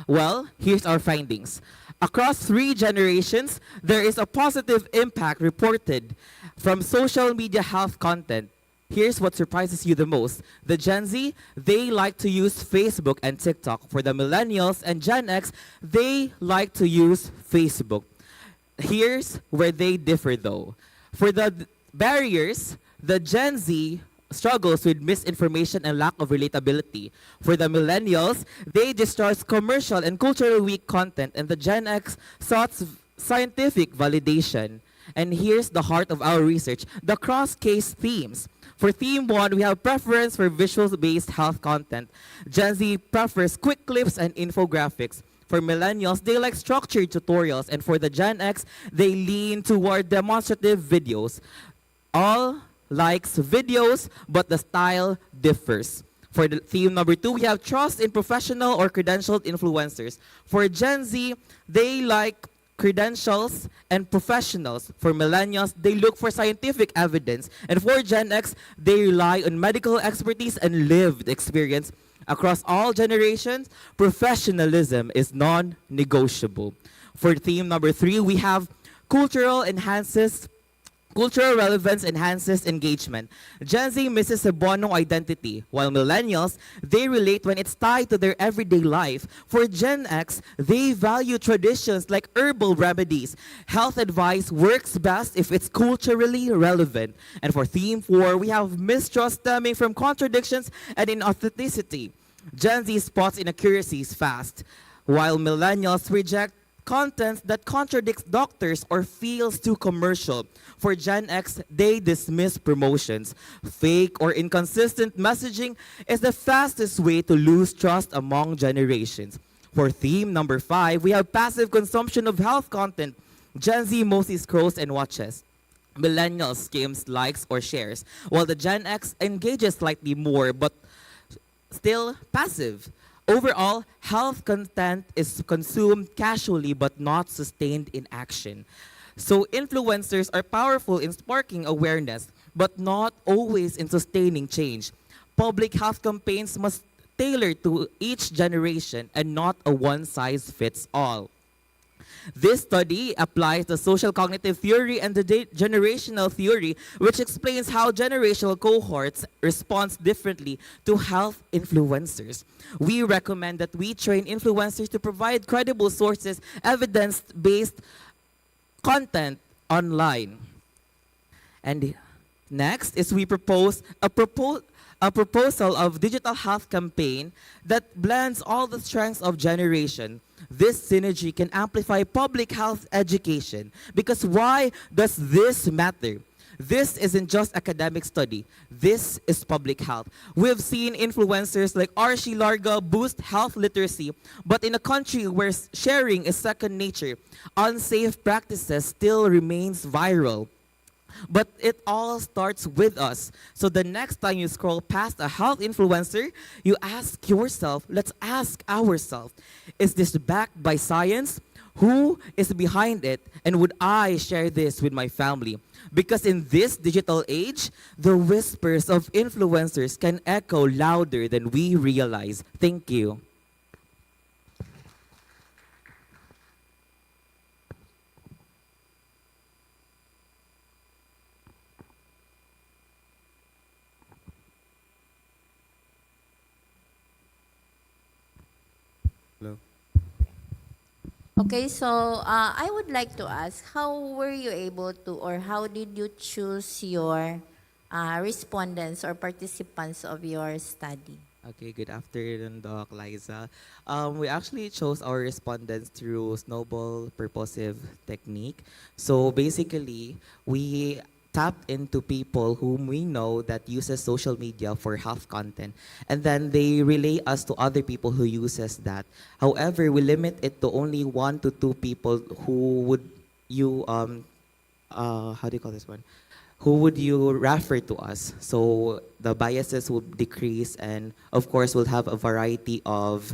Well, here's our findings. Across 3 generations, there is a positive impact reported from social media health content. Here's what surprises you the most. The Gen Z, they like to use Facebook and TikTok. For the millennials and Gen X, they like to use Facebook. Here's where they differ though. For the barriers, the Gen Z struggles with misinformation and lack of relatability. For the millennials, they distrust commercial and culturally weak content, and the Gen X sought scientific validation. And here's the heart of our research, the cross-case themes. For theme 1, we have preference for visuals-based health content. Gen Z prefers quick clips and infographics. For millennials, they like structured tutorials, and for the Gen X, they lean toward demonstrative videos. All likes videos, but the style differs. For the theme number 2, we have trust in professional or credentialed influencers. For Gen Z, they like credentials and professionals. For millennials, they look for scientific evidence. And for Gen X, they rely on medical expertise and lived experience. Across all generations, professionalism is non-negotiable. For theme number 3, we have cultural relevance enhances engagement. Gen Z misses Cebuano identity, while millennials, they relate when it's tied to their everyday life. For Gen X, they value traditions like herbal remedies. Health advice works best if it's culturally relevant. And for theme 4, we have mistrust stemming from contradictions and inauthenticity. Gen Z spots inaccuracies fast, while millennials reject content that contradicts doctors or feels too commercial. For Gen X, they dismiss promotions. Fake or inconsistent messaging is the fastest way to lose trust among generations. For theme number 5, we have passive consumption of health content. Gen Z mostly scrolls and watches. Millennials skims, likes, or shares, while the Gen X engages slightly more but still passive. Overall, health content is consumed casually but not sustained in action. So influencers are powerful in sparking awareness, but not always in sustaining change. Public health campaigns must tailor to each generation and not a one-size-fits-all. This study applies the social cognitive theory and the generational theory, which explains how generational cohorts respond differently to health influencers. We recommend that we train influencers to provide credible sources, evidence-based content online. And next is we propose a proposal of digital health campaign that blends all the strengths of generation. This synergy can amplify public health education. Because why does this matter? This isn't just academic study. This is public health. We've seen influencers like Archie Larga boost health literacy, but in a country where sharing is second nature, unsafe practices still remains viral. But it all starts with us. So the next time you scroll past a health influencer, you ask yourself, let's ask ourselves, is this backed by science? Who is behind it? And would I share this with my family? Because in this digital age, the whispers of influencers can echo louder than we realize. Thank you. Hello. Okay, so I would like to ask, how were you able to, or how did you choose your respondents or participants of your study? Okay, good afternoon, Doc Liza. We actually chose our respondents through snowball purposive technique. So basically, we tapped into people whom we know that uses social media for health content, and then they relay us to other people who uses that. However, we limit it to only 1 to 2 people who would you how do you call this one? Who would you refer to us? So the biases will decrease, and of course we'll have a variety of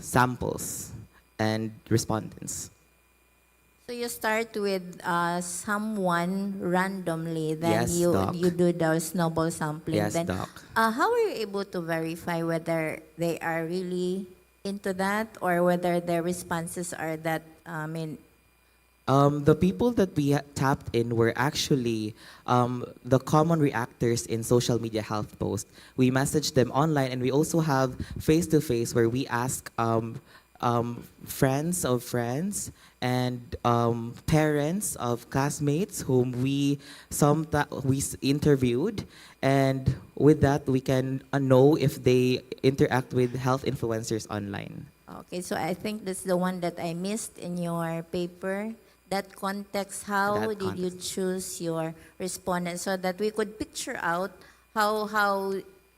samples and respondents. So you start with someone randomly, then Yes, you Doc. you do the snowball sampling. Yes, then Doc. how are you able to verify whether they are really into that, or whether their responses are that, The people that we tapped in were actually the common reactors in social media health posts. We messaged them online, and we also have face-to-face where we ask friends of friends and parents of classmates whom we interviewed, and with that we can know if they interact with health influencers online. okay, so I think that's the one that I missed in your paper. That context, how That did you choose your respondents so that we could picture out how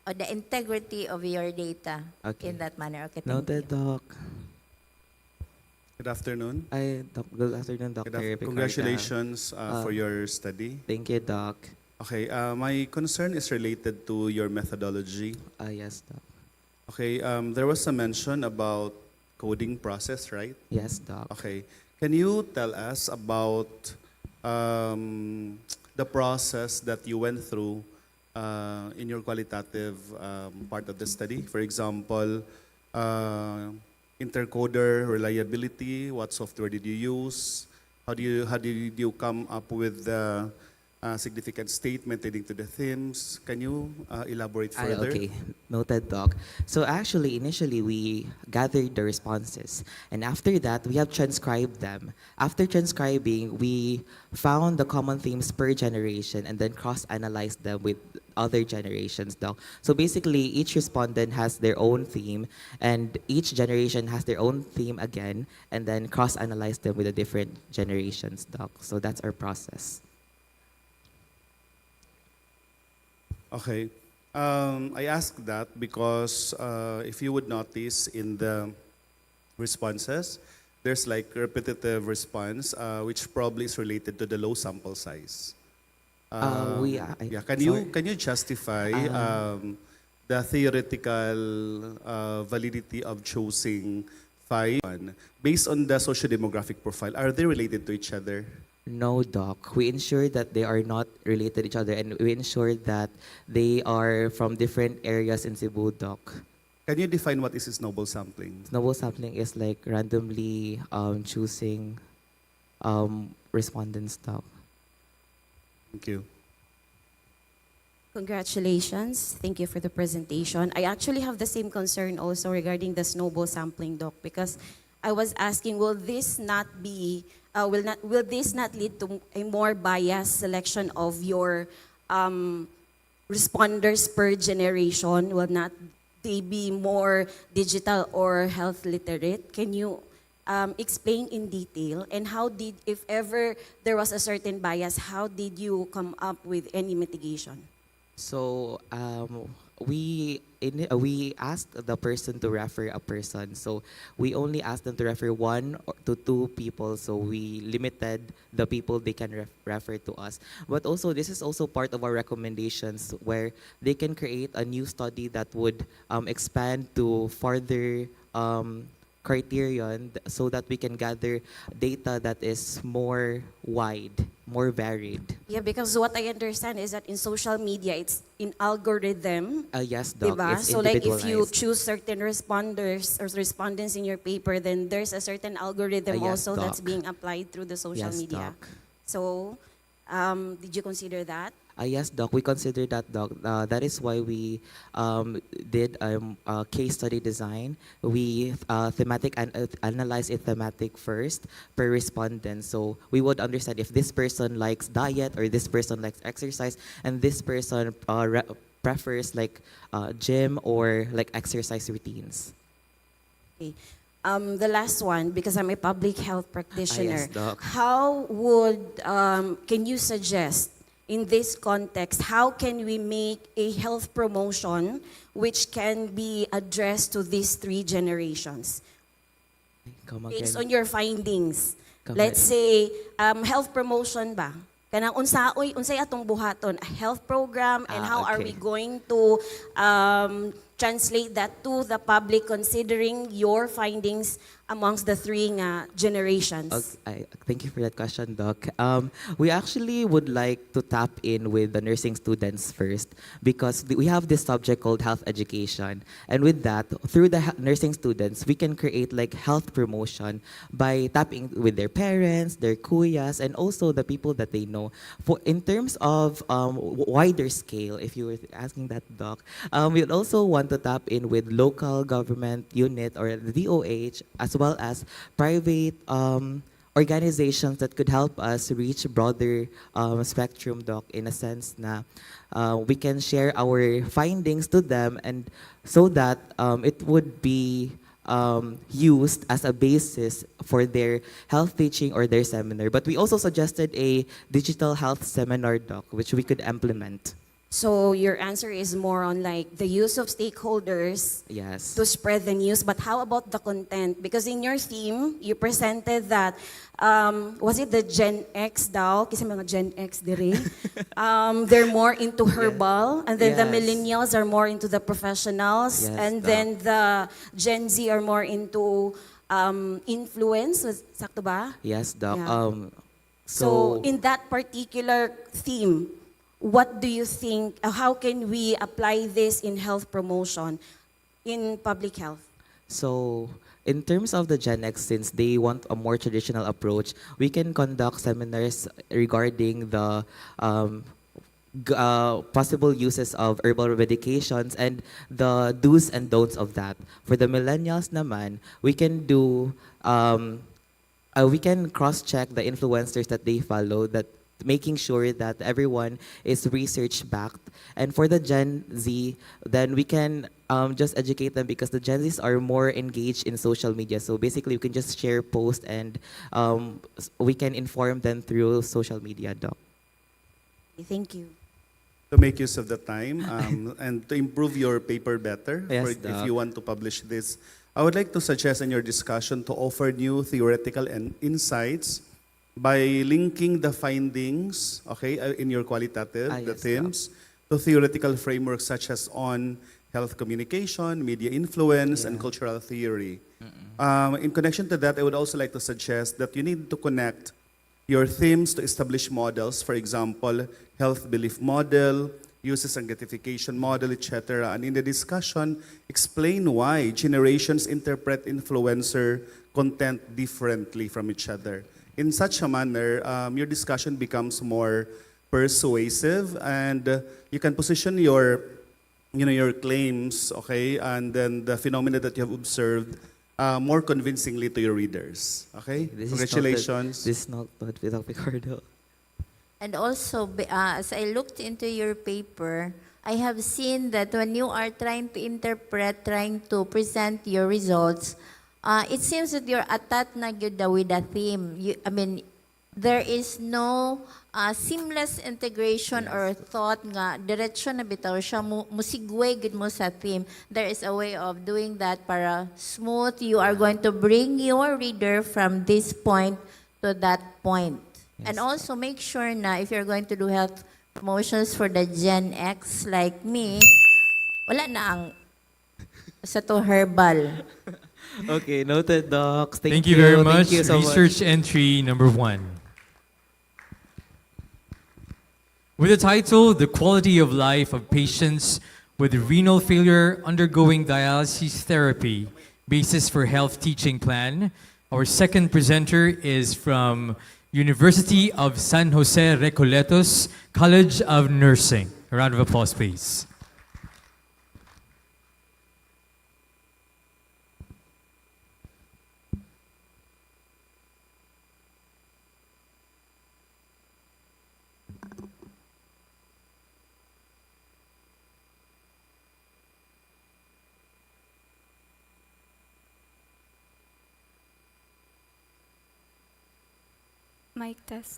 the integrity of your data Okay. in that manner? Okay, thank Noted, you. Doc. Good afternoon. Good afternoon, Dr. Picarda. Congratulations for your study. Thank you, Doc. Okay, my concern is related to your methodology. Yes, Doc. Okay, there was a mention about coding process, right? Yes, Doc. Okay, can you tell us about the process that you went through in your qualitative part of the study? For example, intercoder reliability, what software did you use? How did you come up with the significant statement leading to the themes? Can you elaborate further? Okay, noted, Doc. So actually, initially, we gathered the responses. And after that, we have transcribed them. After transcribing, we found the common themes per generation and then cross-analyzed them with other generations, Doc. So basically, each respondent has their own theme, and each generation has their own theme again, and then cross-analyze them with the different generations, Doc. So that's our process. Okay. I ask that because if you would notice in the responses, there's like repetitive response, which probably is related to the low sample size. Yeah. Can you justify the theoretical validity of choosing 5 based on the socio-demographic profile? Are they related to each other? No, Doc. We ensure that they are not related to each other, and we ensure that they are from different areas in Cebu, Doc. Can you define what is snowball sampling? Snowball sampling is like randomly choosing respondents, Doc. Thank you. Congratulations. Thank you for the presentation. I actually have the same concern also regarding the snowball sampling, Doc, because I was asking, will this not lead to a more biased selection of your responders per generation? Will not they be more digital or health literate? Can you explain in detail? And if ever there was a certain bias, how did you come up with any mitigation? So we asked the person to refer a person. So we only asked them to refer 1 to 2 people. So we limited the people they can refer to us. But also, this is also part of our recommendations where they can create a new study that would expand to further criterion so that we can gather data that is more wide, more varied. Yeah, because what I understand is that in social media, it's in algorithm. Yes, Doc. Diba? It's So like if you individualized. choose certain responders or respondents in your paper, then there's a certain algorithm Yes, also that's Doc. being applied through the social Yes, media. Doc. So did you consider that? Yes, Doc. We consider that, Doc. That is why we did a case study design. We analyze it thematic first per respondent. So we would understand if this person likes diet or this person likes exercise, and this person prefers like gym or like exercise routines. Okay. The last one, because I'm a public health practitioner. Yes, Doc. How would, can you suggest, in this context, how can we make a health promotion which can be addressed to these 3 generations? Come Based again. on your findings. Come Let's again. say, health promotion ba? Kanang unsay atong buhaton, a health program, and how are we Okay. going to translate that to the public considering your findings amongst the three nga generations? Thank you for that question, Doc. We actually would like to tap in with the nursing students first because we have this subject called health education. And with that, through the nursing students, we can create like health promotion by tapping with their parents, their kuyas, and also the people that they know. In terms of wider scale, if you were asking that, Doc, we would also want to tap in with local government unit or the DOH, as well as private organizations that could help us reach broader spectrum, Doc, in a sense na we can share our findings to them, and so that it would be used as a basis for their health teaching or their seminar. But we also suggested a digital health seminar, Doc, which we could implement. So your answer is more on like the use of stakeholders Yes. to spread the news. But how about the content? Because in your theme, you presented that, was it the Gen X daw? Kasi mga Gen X dire. They're more into herbal. And then the Yes. millennials are more into the professionals. Yes, and Doc. then the Gen Z are more into influence. Sakto ba? Yes, Doc. Yeah. So in that particular theme, what do you think, how can we apply this in health promotion, in public health? So, in terms of the Gen X, since they want a more traditional approach, we can conduct seminars regarding the possible uses of herbal medications and the do's and don'ts of that. For the millennials naman, we can do, we can cross-check the influencers that they follow, that making sure that everyone is research-backed. And for the Gen Z, then we can just educate them because the Gen Zs are more engaged in social media. So basically, we can just share posts and we can inform them through social media, Doc. Thank you. To make use of the time and to improve your paper better, Yes, if Doc. you want to publish this, I would like to suggest in your discussion to offer new theoretical and insights by linking the findings, okay, in your qualitative, the Yes, themes, to theoretical frameworks such as on health communication, media influence, and cultural theory. In connection to that, I would also like to suggest that you need to connect your themes to established models, for example, health belief model, uses and gratification model, etc. And in the discussion, explain why generations interpret influencer content differently from each other. In such a manner, your discussion becomes more persuasive, and you can position your claims, okay, and then the phenomena that you have observed more convincingly to your readers. Okay, congratulations. This is not without Ricardo. And also, as I looked into your paper, I have seen that when you are trying to interpret, trying to present your results, it seems that you're atat na gyud with the theme. There is no seamless integration or thought nga diretsyo na bitaw siya musigway gud mo sa theme. There is a way of doing that para smooth. You are going to bring your reader from this point to that point. And also make sure na if you're going to do health promotions for the Gen X like me, wala na ang sa to herbal. Okay, noted, Docs. Thank you very much. Thank you so Research much. entry number 1. With the title, The Quality of Life of Patients with Renal Failure Undergoing Dialysis Therapy, Basis for Health Teaching Plan, our second presenter is from University of San Jose Recoletos College of Nursing. A round of applause, please. Mic test.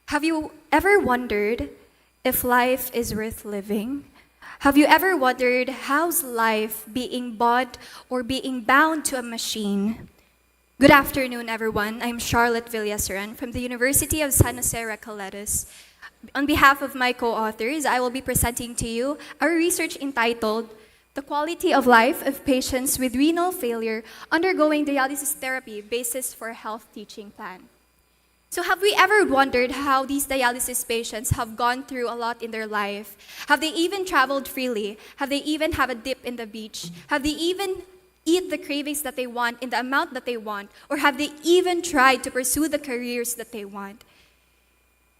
Have you ever wondered if life is worth living? Have you ever wondered how's life being bought or being bound to a machine? Good afternoon, everyone. I'm Charlotte Villaseran from the University of San Jose Recoletos. On behalf of my co-authors, I will be presenting to you our research entitled The Quality of Life of Patients with Renal Failure Undergoing Dialysis Therapy Basis for Health Teaching Plan. So have we ever wondered how these dialysis patients have gone through a lot in their life? Have they even traveled freely? Have they even have a dip in the beach? Have they even eat the cravings that they want in the amount that they want? Or have they even tried to pursue the careers that they want?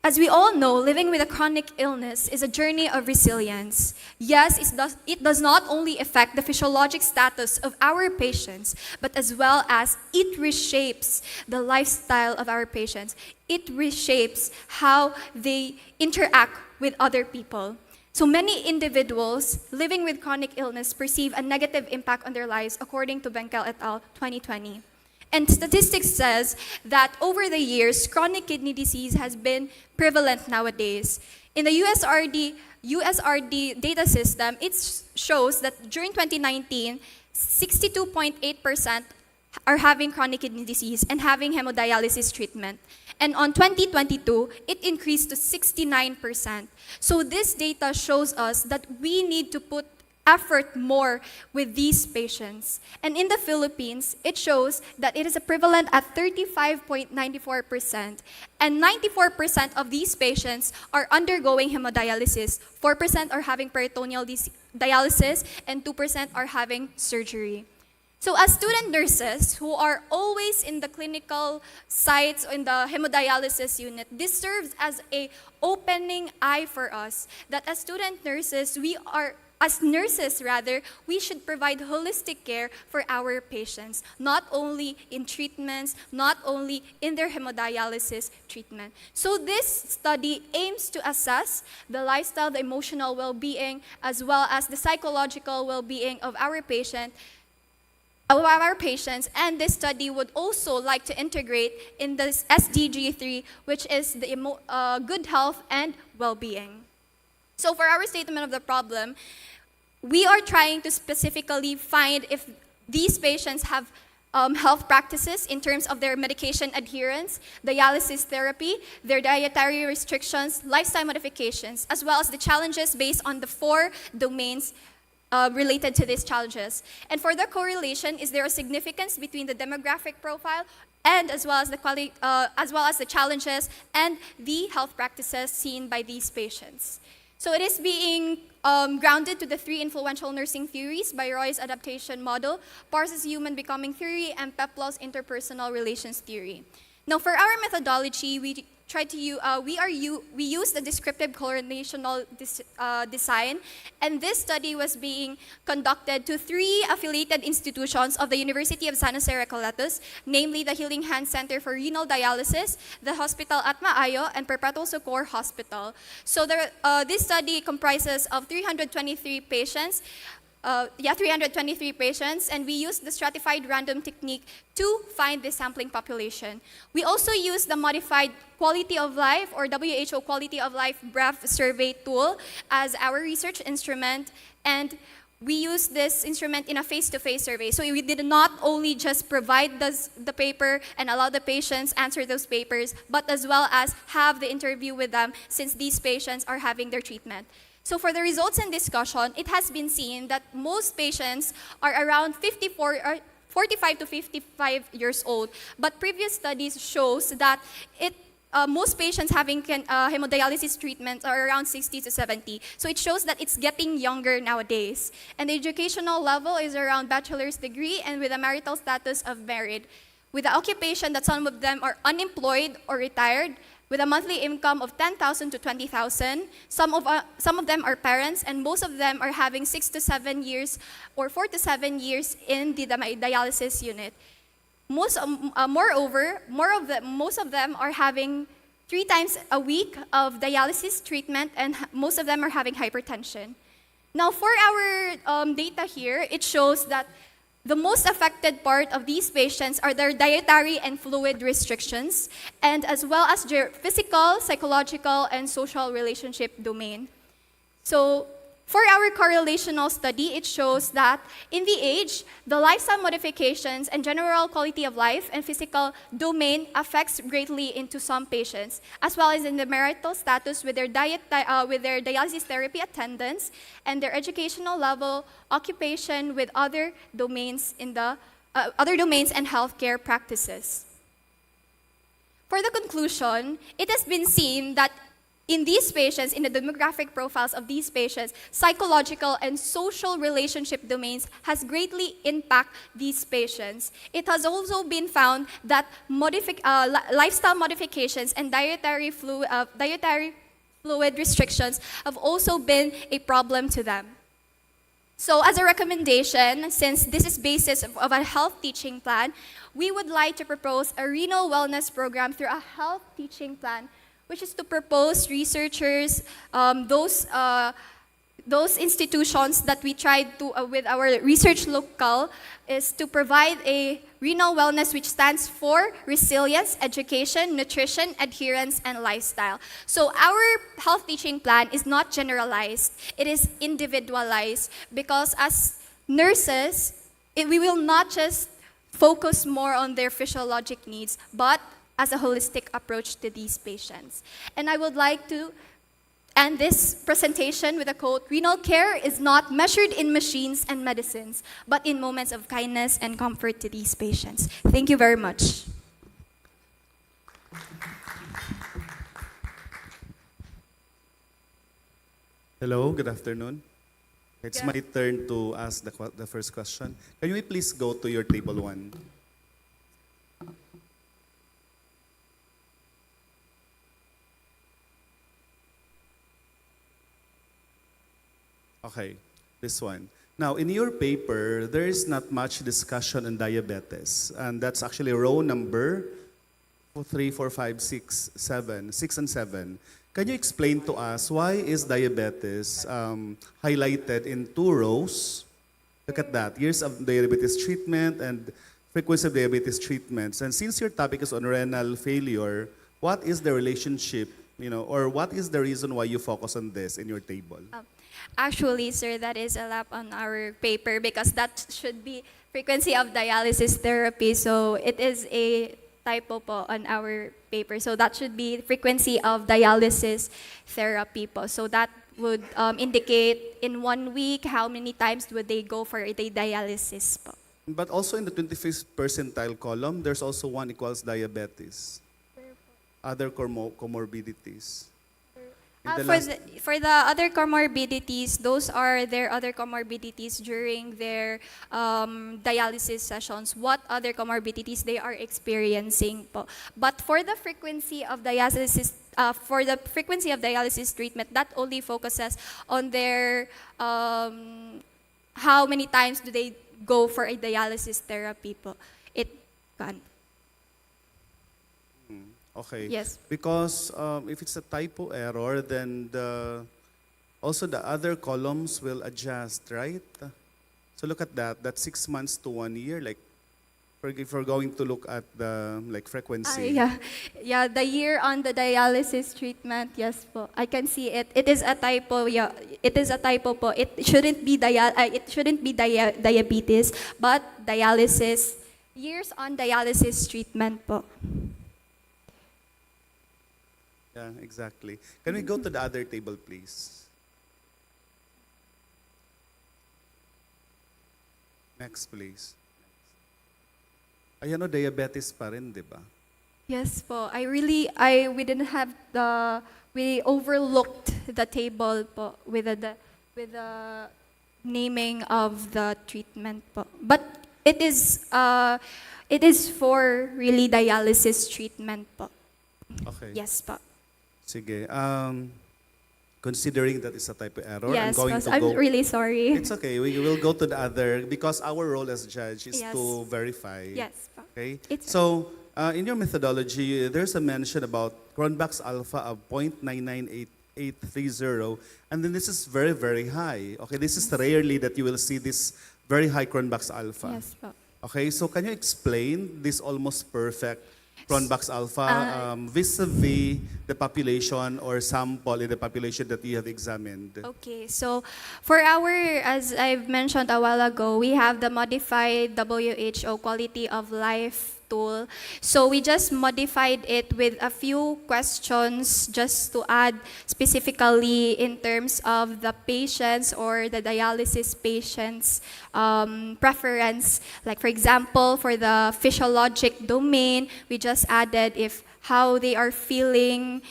As we all know, living with a chronic illness is a journey of resilience. Yes, it does not only affect the physiologic status of our patients, but as well as it reshapes the lifestyle of our patients. It reshapes how they interact with other people. So many individuals living with chronic illness perceive a negative impact on their lives, according to Benkel et al. 2020. And statistics says that over the years, chronic kidney disease has been prevalent nowadays. In the USRD data system, it shows that during 2019, 62.8% are having chronic kidney disease and having hemodialysis treatment. And on 2022, it increased to 69%. So this data shows us that we need to put effort more with these patients. And in the Philippines, it shows that it is prevalent at 35.94%. And 94% of these patients are undergoing hemodialysis. 4% are having peritoneal dialysis, and 2% are having surgery. So as student nurses who are always in the clinical sites or in the hemodialysis unit, this serves as an opening eye for us that as student nurses, we should provide holistic care for our patients, not only in treatments, not only in their hemodialysis treatment. So this study aims to assess the lifestyle, the emotional well-being, as well as the psychological well-being of our patients, and this study would also like to integrate in this SDG 3, which is the good health and well-being. So for our statement of the problem, we are trying to specifically find if these patients have health practices in terms of their medication adherence, dialysis therapy, their dietary restrictions, lifestyle modifications, as well as the challenges based on the 4 domains related to these challenges. And for the correlation, is there a significance between the demographic profile and as well as the challenges and the health practices seen by these patients? So it is being grounded to the 3 influential nursing theories by Roy's adaptation model, Parsons' human becoming theory, and Peplow's interpersonal relations theory. Now, for our methodology, we use the descriptive correlational design, and this study was being conducted to 3 affiliated institutions of the University of San Jose Recoletos, namely the Healing Hand Center for Renal Dialysis, the Hospital Atma Ayo, and Perpetual Socorro Hospital. So this study comprises of 323 patients, and we used the stratified random technique to find the sampling population. We also used the modified quality of life or WHO quality of life breath survey tool as our research instrument, and we used this instrument in a face-to-face survey. So we did not only just provide the paper and allow the patients answer those papers, but as well as have the interview with them since these patients are having their treatment. So for the results and discussion, it has been seen that most patients are around 45 to 55 years old, but previous studies shows that most patients having hemodialysis treatments are around 60 to 70. So it shows that it's getting younger nowadays. And the educational level is around bachelor's degree and with a marital status of married. With the occupation that some of them are unemployed or retired, with a monthly income of 10,000 to 20,000. Some of them are parents, and most of them are having 6 to 7 years or 4 to 7 years in the dialysis unit. Moreover, most of them are having 3 times a week of dialysis treatment, and most of them are having hypertension. Now, for our data here, it shows that the most affected part of these patients are their dietary and fluid restrictions, and as well as their physical, psychological, and social relationship domain. So for our correlational study, it shows that in the age, the lifestyle modifications and general quality of life and physical domain affects greatly into some patients, as well as in the marital status with their with their dialysis therapy attendance and their educational level, occupation with other domains in the other domains and healthcare practices. For the conclusion, it has been seen that in these patients, in the demographic profiles of these patients, psychological and social relationship domains has greatly impact these patients. It has also been found that lifestyle modifications and dietary fluid restrictions have also been a problem to them. So as a recommendation, since this is basis of a health teaching plan, we would like to propose a renal wellness program through a health teaching plan, which is to propose researchers, those institutions that we tried to, with our research local, is to provide a renal wellness which stands for resilience, education, nutrition, adherence, and lifestyle. So our health teaching plan is not generalized, it is individualized, because as nurses, we will not just focus more on their physiologic needs, but as a holistic approach to these patients. And I would like to end this presentation with a quote: renal care is not measured in machines and medicines, but in moments of kindness and comfort to these patients. Thank you very much. Hello, good afternoon. It's my turn to ask the first question. Can you please go to your table 1? Okay, this one. Now, in your paper, there is not much discussion on diabetes, and that's actually row number 3, 4, 5, 6, 7, 6 and 7. Can you explain to us why is diabetes highlighted in 2 rows? Look at that, years of diabetes treatment and frequency of diabetes treatments. And since your topic is on renal failure, what is the relationship, or what is the reason why you focus on this in your table? Actually, sir, that is a lap on our paper because that should be frequency of dialysis therapy. So it is a typo po on our paper. So that should be frequency of dialysis therapy po. So that would indicate in 1 week how many times would they go for the dialysis po. But also in the 25th percentile column, there's also 1 equals diabetes. Other comorbidities. For the other comorbidities, those are their other comorbidities during their dialysis sessions. What other comorbidities they are experiencing po. But for the frequency of dialysis, treatment, that only focuses on their how many times do they go for a dialysis therapy po. It can. Okay. Yes. Because if it's a typo error, then also the other columns will adjust, right? So look at that. That's 6 months to 1 year. Like, if we're going to look at the frequency. Yeah, the year on the dialysis treatment. Yes po. I can see it. It is a typo. Yeah, it is a typo po. It shouldn't be diabetes, but dialysis. Years on dialysis treatment po. Yeah, exactly. Can we go to the other table, please? Next, please. Ayan o, diabetes pa rin, di ba? Yes po. We didn't have we overlooked the table po with the naming of the treatment po. But it is for really dialysis treatment po. Okay. Yes po. Sige. Considering that it's a type of error, Yes, I'm really sorry. It's okay. We will go to the other because our role as judge is Yes. to verify. Yes. Okay. It's So in your methodology, there's a mention about Cronbach's alpha of 0.998830, and then this is very, very high. Okay. This is rarely that you will see this very high Cronbach's alpha. Yes po. Okay. So can you explain this almost perfect Cronbach's alpha vis-a-vis the population or sample in the population that you have examined? Okay, so for our, as I've mentioned a while ago, we have the modified WHO quality of life tool. So we just modified it with a few questions just to add specifically in terms of the patients or the dialysis patients' preference. Like for example, for the physiologic domain, we just added if how they are feeling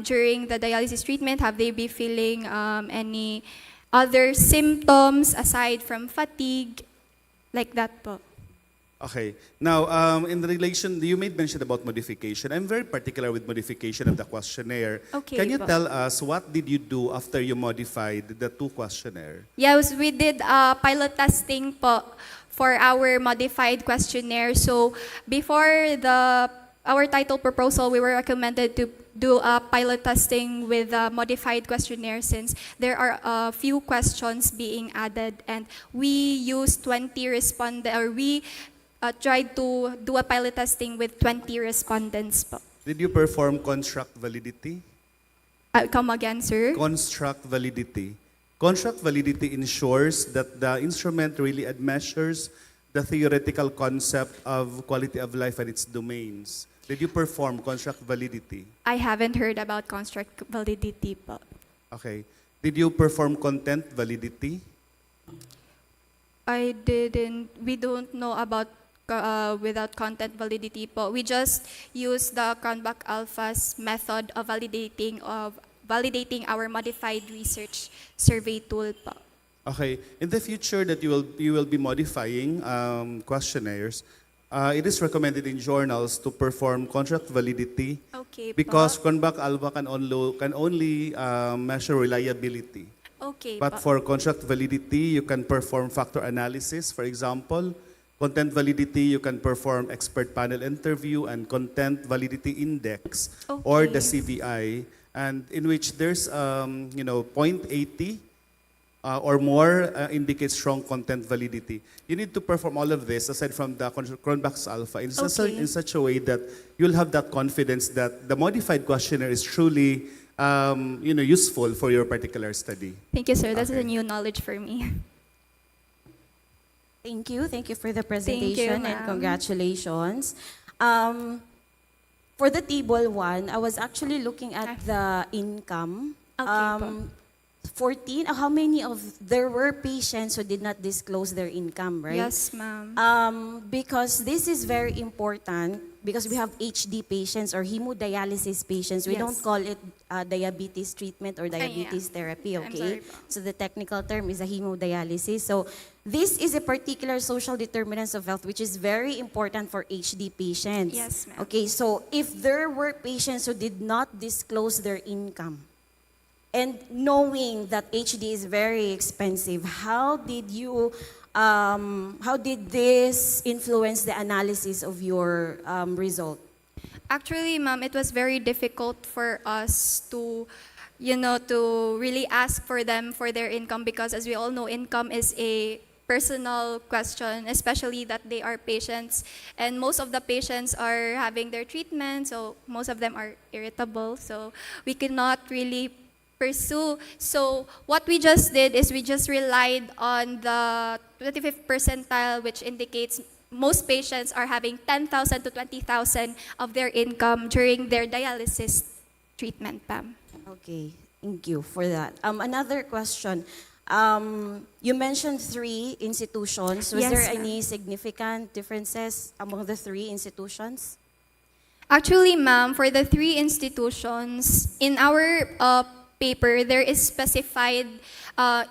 during the dialysis treatment. Have they be feeling any other symptoms aside from fatigue? Like that po. Okay. Now, in relation, you made mention about modification. I'm very particular with modification of the questionnaire. Okay, Can you po. tell us what did you do after you modified the two questionnaire? Yes, we did pilot testing po for our modified questionnaire. So before our title proposal, we were recommended to do a pilot testing with a modified questionnaire since there are a few questions being added, and we used 20 we tried to do a pilot testing with 20 respondents po. Did you perform construct validity? Come again, sir? Construct validity. Construct validity ensures that the instrument really measures the theoretical concept of quality of life and its domains. Did you perform construct validity? I haven't heard about construct validity po. Okay. Did you perform content validity? I didn't. We don't know about without content validity po. We just use the Cronbach Alpha's method of validating our modified research survey tool po. Okay. In the future that you will be modifying questionnaires, it is recommended in journals to perform contract validity. Okay because po. Cronbach Alpha can only measure reliability. Okay But po. for contract validity, you can perform factor analysis, for example. Content validity, you can perform expert panel interview and content validity index, or the CVI, and in which there's 0.80 or more indicates strong content validity. You need to perform all of this aside from the Cronbach's Alpha in such a way that you'll have that confidence that the modified questionnaire is truly useful for your particular study. Thank you, sir. That's Okay. a new knowledge for me. Thank you. Thank you for the Thank presentation you, and ma'am. congratulations. For the table one, I was actually looking at the income. Okay, 14, how many of, there were patients who did not disclose their income, right? Yes, ma'am. Because this is very important because we have HD patients or hemodialysis patients. We Yes. don't call it diabetes treatment or diabetes therapy, I'm okay? sorry po. So the technical term is a hemodialysis. So this is a particular social determinants of health which is very important for HD patients. Yes, ma'am. Okay, so if there were patients who did not disclose their income, and knowing that HD is very expensive, how did this influence the analysis of your result? Actually, ma'am, it was very difficult for us to really ask for them for their income because as we all know, income is a personal question, especially that they are patients. And most of the patients are having their treatment, so most of them are irritable. So we cannot really pursue. So what we just did is we just relied on the 25th percentile, which indicates most patients are having 10,000 to 20,000 of their income during their dialysis treatment, Pam. Okay, thank you for that. Another question. You mentioned 3 institutions. Was Yes, there ma'am. any significant differences among the 3 institutions? Actually, ma'am, for the 3 institutions, in our paper, there is specified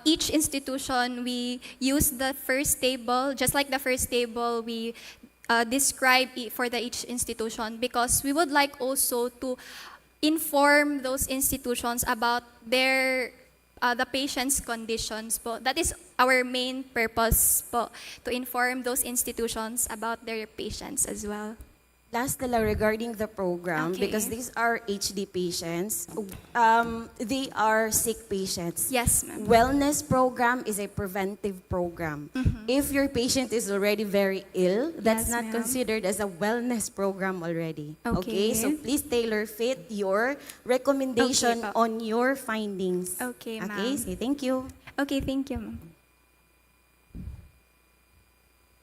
each institution, we use the first table, just like the first table, we describe for each institution because we would like also to inform those institutions about their the patient's conditions po. That is our main purpose po, to inform those institutions about their patients as well. Last na lang regarding the program, Okay. because these are HD patients, they are sick patients. Yes, ma'am. Wellness program is a preventive program. if your patient is already very ill, that's Yes, not ma'am. considered as a wellness program already. Okay. So please tailor fit your recommendation Okay po. on your findings. Okay, Okay, ma'am. say thank you. Okay, thank you, ma'am.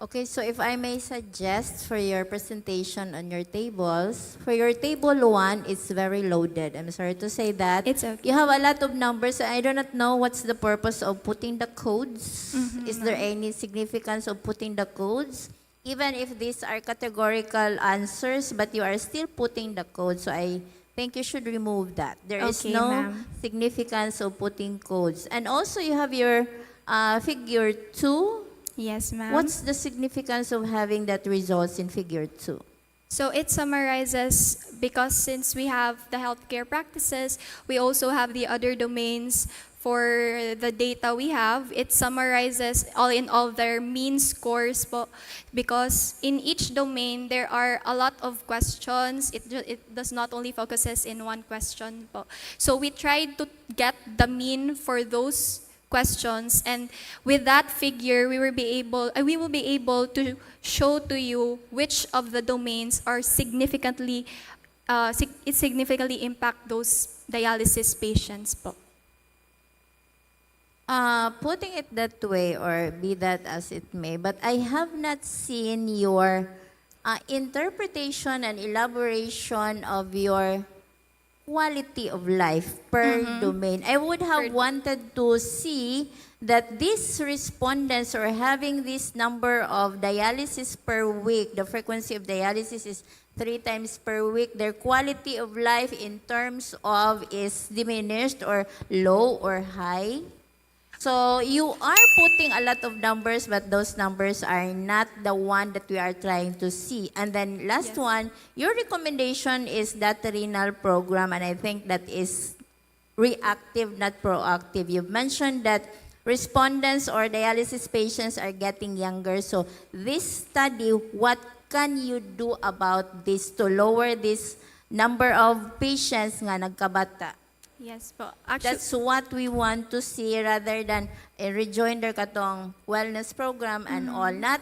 Okay, so if I may suggest for your presentation on your tables, for your table 1, it's very loaded. I'm sorry to say that. It's okay. You have a lot of numbers. I do not know what's the purpose of putting the codes. Is there any significance of putting the codes? Even if these are categorical answers, but you are still putting the code. So I think you should remove that. There is Okay, no ma'am. significance of putting codes. And also you have your figure 2. Yes, ma'am. What's the significance of having that results in figure 2? So it summarizes, because since we have the healthcare practices, we also have the other domains for the data we have. It summarizes all in all their mean scores po, because in each domain there are a lot of questions. It does not only focuses in one question po. So we tried to get the mean for those questions, and with that figure we will be able to show to you which of the domains are significantly it significantly impact those dialysis patients po. Putting it that way, or be that as it may, but I have not seen your interpretation and elaboration of your quality of life per domain. I would have wanted to see that these respondents are having this number of dialysis per week. The frequency of dialysis is 3 times per week. Their quality of life in terms of is diminished or low or high. So you are putting a lot of numbers, but those numbers are not the one that we are trying to see. And then last one, your recommendation is that renal program, and I think that is reactive, not proactive. You've mentioned that respondents or dialysis patients are getting younger. So this study, what can you do about this to lower this number of patients nga nagkabata? Yes po. That's what we want to see, rather than a rejoinder katong wellness program and all. Not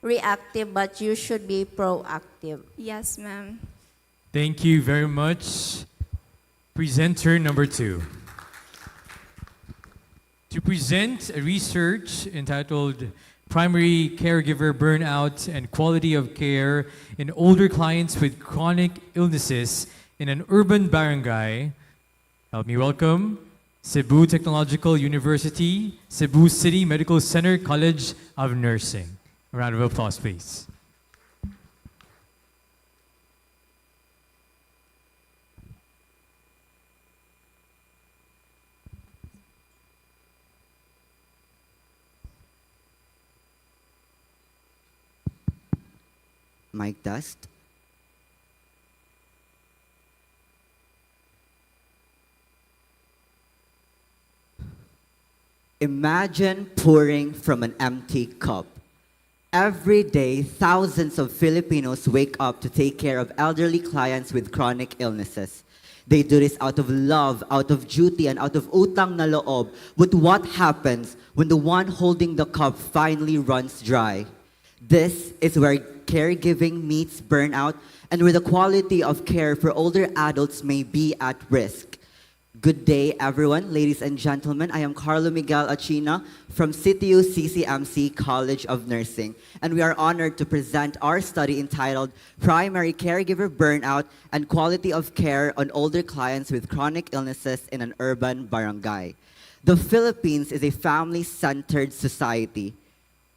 reactive, but you should be proactive. Yes, ma'am. Thank you very much. Presenter number 2. To present a research entitled Primary Caregiver Burnout and Quality of Care in Older Clients with Chronic Illnesses in an Urban Barangay, help me welcome Cebu Technological University, Cebu City Medical Center College of Nursing. A round of applause, please. Mic test. Imagine pouring from an empty cup. Every day, thousands of Filipinos wake up to take care of elderly clients with chronic illnesses. They do this out of love, out of duty, and out of utang na loob. But what happens when the one holding the cup finally runs dry? This is where caregiving meets burnout, and where the quality of care for older adults may be at risk. Good day, everyone. Ladies and gentlemen, I am Carlo Miguel Achina from CTU CCMC College of Nursing, and we are honored to present our study entitled Primary Caregiver Burnout and Quality of Care on Older Clients with Chronic Illnesses in an Urban Barangay. The Philippines is a family-centered society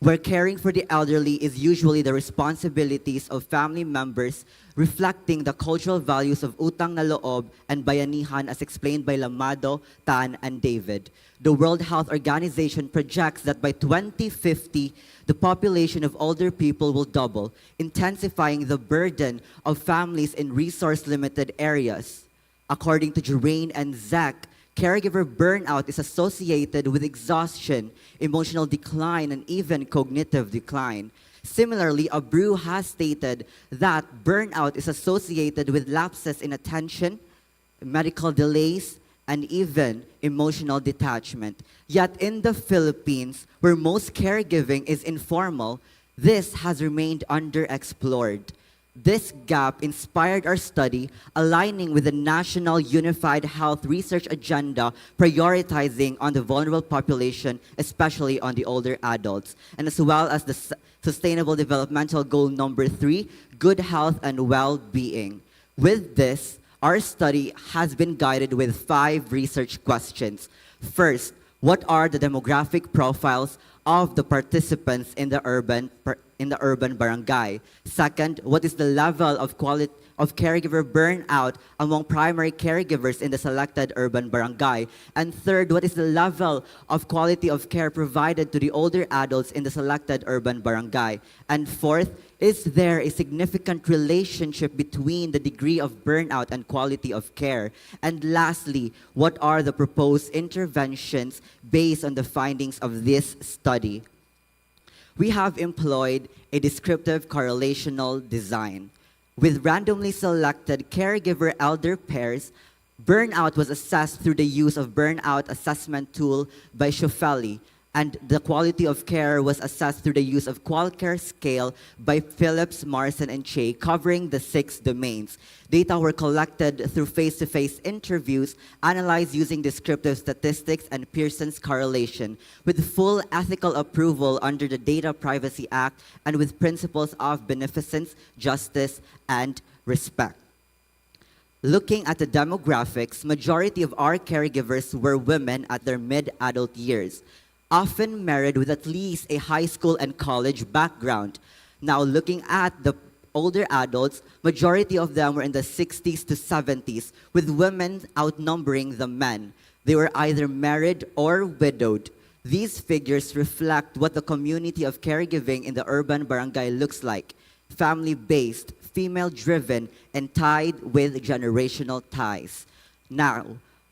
where caring for the elderly is usually the responsibilities of family members, reflecting the cultural values of utang na loob and bayanihan as explained by Lamado, Tan, and David. The World Health Organization projects that by 2050, the population of older people will double, intensifying the burden of families in resource-limited areas. According to Jurain and Zach, caregiver burnout is associated with exhaustion, emotional decline, and even cognitive decline. Similarly, Abreu has stated that burnout is associated with lapses in attention, medical delays, and even emotional detachment. Yet in the Philippines, where most caregiving is informal, this has remained underexplored. This gap inspired our study, aligning with the National Unified Health Research Agenda, prioritizing on the vulnerable population, especially on the older adults, and as well as the Sustainable Developmental Goal number 3, good health and well-being. With this, our study has been guided with 5 research questions. First, what are the demographic profiles of the participants in the urban barangay? Second, what is the level of quality of caregiver burnout among primary caregivers in the selected urban barangay? And third, what is the level of quality of care provided to the older adults in the selected urban barangay? And fourth, is there a significant relationship between the degree of burnout and quality of care? And lastly, what are the proposed interventions based on the findings of this study? We have employed a descriptive correlational design. With randomly selected caregiver elder pairs, burnout was assessed through the use of burnout assessment tool by Schofeli, and the quality of care was assessed through the use of QualCare scale by Phillips, Morrison, and Che, covering the 6 domains. Data were collected through face-to-face interviews, analyzed using descriptive statistics and Pearson's correlation, with full ethical approval under the Data Privacy Act and with principles of beneficence, justice, and respect. Looking at the demographics, majority of our caregivers were women at their mid-adult years, often married with at least a high school and college background. Now, looking at the older adults, majority of them were in the 60s to 70s, with women outnumbering the men. They were either married or widowed. These figures reflect what the community of caregiving in the urban barangay looks like: family-based, female-driven, and tied with generational ties. Now,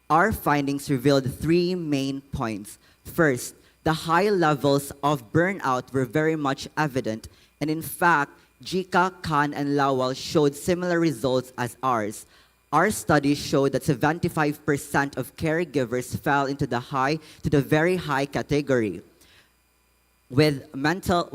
our findings revealed 3 main points. First, the high levels of burnout were very much evident, and in fact, Jika, Khan, and Lawal showed similar results as ours. Our study showed that 75% of caregivers fell into the very high category, with mental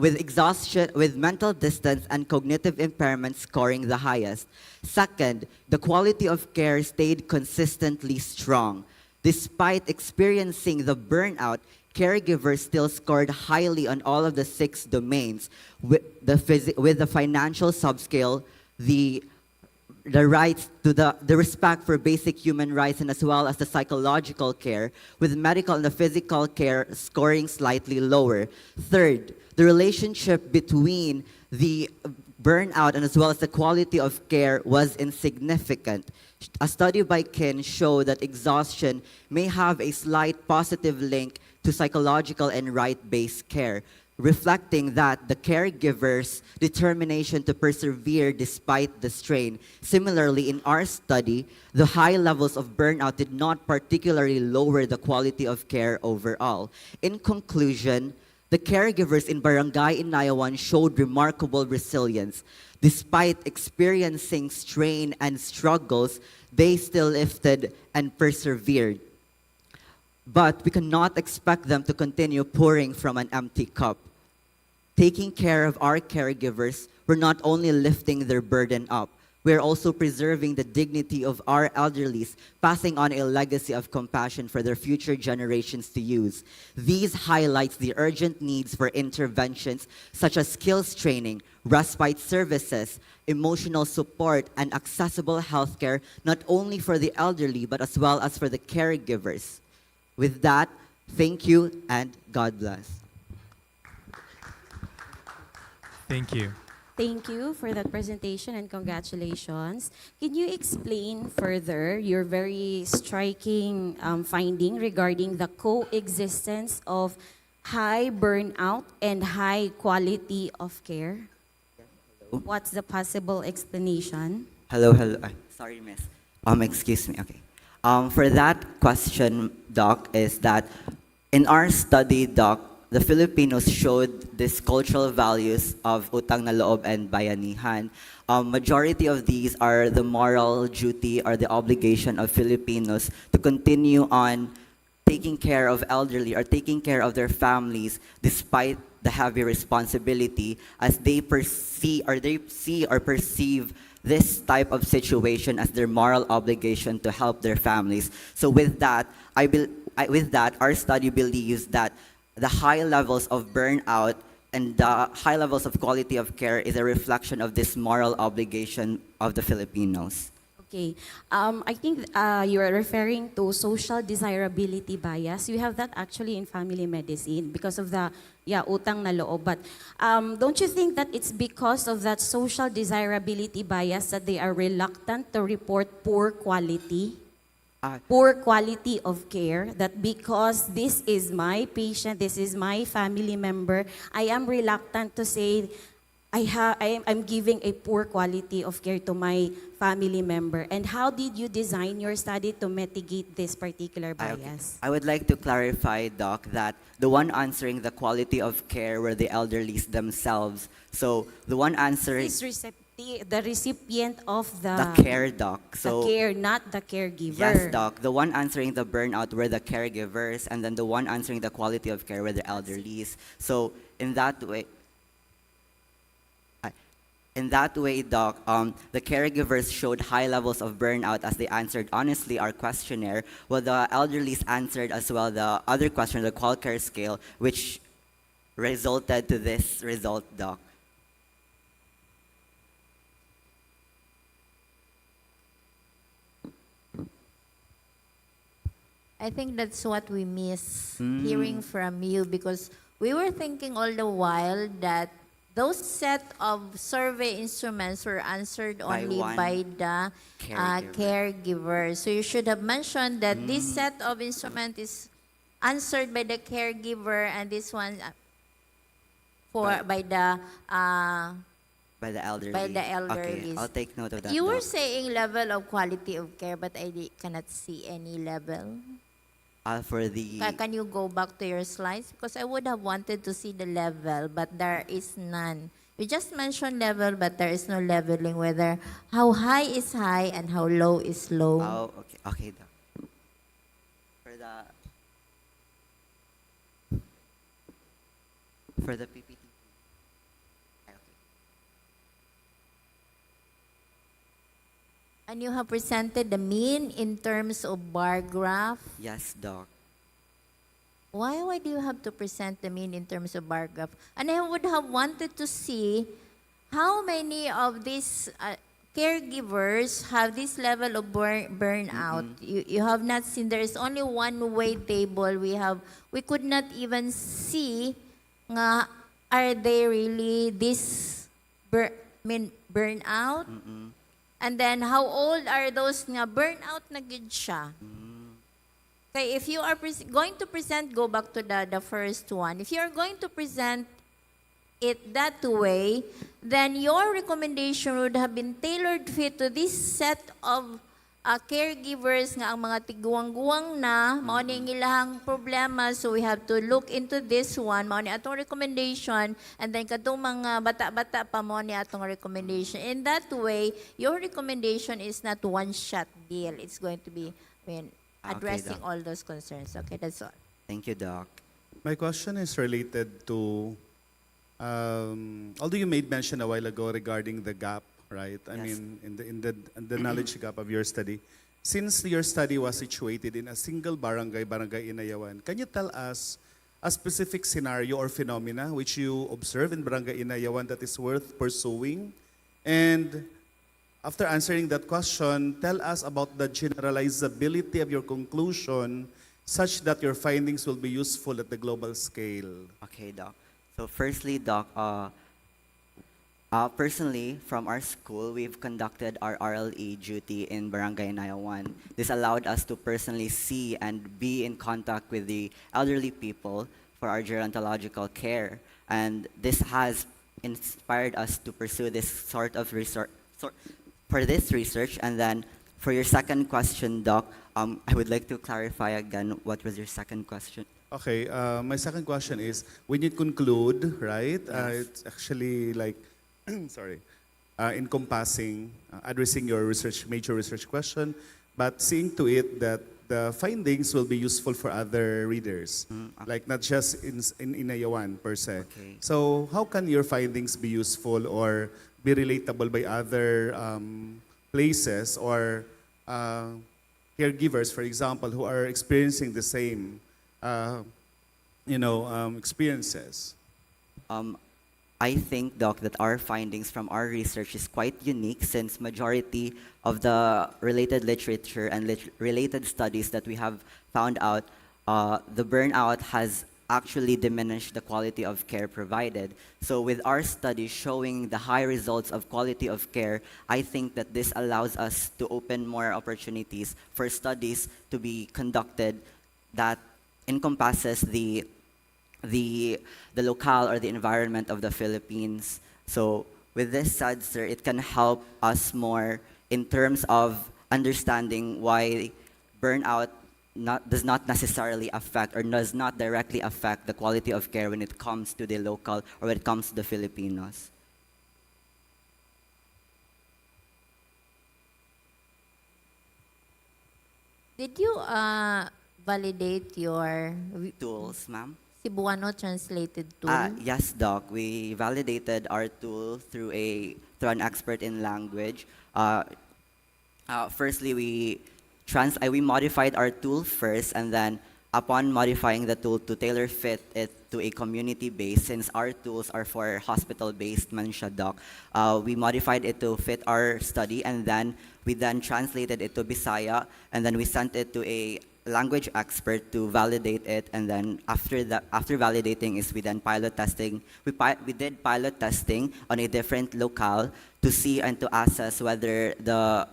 distance and cognitive impairment scoring the highest. Second, the quality of care stayed consistently strong. Despite experiencing the burnout, caregivers still scored highly on all of the 6 domains, with the financial subscale, the rights to the respect for basic human rights, and as well as the psychological care, with medical and the physical care scoring slightly lower. Third, the relationship between the burnout and as well as the quality of care was insignificant. A study by Kin showed that exhaustion may have a slight positive link to psychological and right-based care, reflecting that the caregiver's determination to persevere despite the strain. Similarly, in our study, the high levels of burnout did not particularly lower the quality of care overall. In conclusion, the caregivers in Barangay Inayawan showed remarkable resilience. Despite experiencing strain and struggles, they still lifted and persevered. But we cannot expect them to continue pouring from an empty cup. Taking care of our caregivers, we're not only lifting their burden up, we're also preserving the dignity of our elderlies, passing on a legacy of compassion for their future generations to use. These highlights the urgent needs for interventions such as skills training, respite services, emotional support, and accessible healthcare, not only for the elderly, but as well as for the caregivers. With that, thank you and God bless. Thank you. Thank you for that presentation and congratulations. Can you explain further your very striking finding regarding the coexistence of high burnout and high quality of care? What's the possible explanation? Hello. Sorry, miss. Excuse me. Okay. For that question, Doc, is that in our study, Doc, the Filipinos showed these cultural values of utang na loob and bayanihan. Majority of these are the moral duty or the obligation of Filipinos to continue on taking care of elderly or taking care of their families despite the heavy responsibility as they see or perceive this type of situation as their moral obligation to help their families. So with that, our study believes that the high levels of burnout and the high levels of quality of care is a reflection of this moral obligation of the Filipinos. Okay. I think you are referring to social desirability bias. You have that actually in family medicine because of the, utang na loob. But don't you think that it's because of that social desirability bias that they are reluctant to report poor quality of care, that because this is my patient, this is my family member, I am reluctant to say I'm giving a poor quality of care to my family member. And how did you design your study to mitigate this particular bias? I would like to clarify, Doc, that the one answering the quality of care were the elderlies themselves. So the one answering The recipient of the care, Doc. So the care, not the caregiver. yes, Doc. The one answering the burnout were the caregivers, and then the one answering the quality of care were the elderlies. So in that way, Doc, the caregivers showed high levels of burnout as they answered honestly our questionnaire, while the elderlies answered as well the other question, the qual care scale, which resulted to this result, Doc. I think that's what we miss hearing from you, because we were thinking all the while that those set of survey instruments were answered only by the caregiver. So you should have mentioned that this set of instrument is answered by the caregiver, and this one by the elderly. By the Okay, elderly. I'll take note of that. You were Doc. saying level of quality of care, but I cannot see any level. For the Can you go back to your slides? Because I would have wanted to see the level, but there is none. You just mentioned level, but there is no leveling, whether how high is high and how low is low. Oh, okay, Doc. For the PPT. And you have presented the mean in terms of bar graph. Yes, Doc. Why do you have to present the mean in terms of bar graph? And I would have wanted to see how many of these caregivers have this level of burnout. You have not seen. There is only one way table. We could not even see are they really this burnout? And then, how old are those nga burnout na gid siya? Okay, if you are going to present, go back to the first one. If you are going to present it that way, then your recommendation would have been tailored fit to this set of caregivers nga ang mga tiguang-guwang na, mao ni ilahang problema, so we have to look into this one, mao ni atong recommendation, and then kadtong mga bata-bata pa mao ni atong recommendation. In that way, your recommendation is not one-shot deal. It's going to be, addressing all those concerns. Okay, that's all. Thank you, Doc. My question is related to, although you made mention a while ago regarding the gap, right? I mean, in the knowledge gap of your study, since your study was situated in a single barangay, Barangay Inayawan, can you tell us a specific scenario or phenomena which you observe in Barangay Inayawan that is worth pursuing? And after answering that question, tell us about the generalizability of your conclusion such that your findings will be useful at the global scale. Okay, Doc. So firstly, Doc, personally, from our school, we've conducted our RLE duty in Barangay Inayawan. This allowed us to personally see and be in contact with the elderly people for our gerontological care. And this has inspired us to pursue this sort of research, for this research. And then for your second question, Doc, I would like to clarify again, what was your second question? Okay, my second question is, when you conclude, right, it's actually like, sorry, encompassing, addressing your major research question, but seeing to it that the findings will be useful for other readers, like not just in Inayawan per se. Okay. So how can your findings be useful or be relatable by other places or caregivers, for example, who are experiencing the same, experiences? I think, Doc, that our findings from our research is quite unique since majority of the related literature and related studies that we have found out, the burnout has actually diminished the quality of care provided. So with our study showing the high results of quality of care, I think that this allows us to open more opportunities for studies to be conducted that encompasses the locale or the environment of the Philippines. So with this said, sir, it can help us more in terms of understanding why burnout does not necessarily affect or does not directly affect the quality of care when it comes to the local or when it comes to the Filipinos. Did you validate your Tools, ma'am? Cebuano translated tool? Yes, Doc. We validated our tool through an expert in language. Firstly, we modified our tool first, and then upon modifying the tool to tailor fit it to a community base, since our tools are for hospital-based Mansha, Doc, we modified it to fit our study, and then we translated it to Bisaya, and then we sent it to a language expert to validate it, and then after validating is we then pilot testing. We did pilot testing on a different locale to see and to assess whether the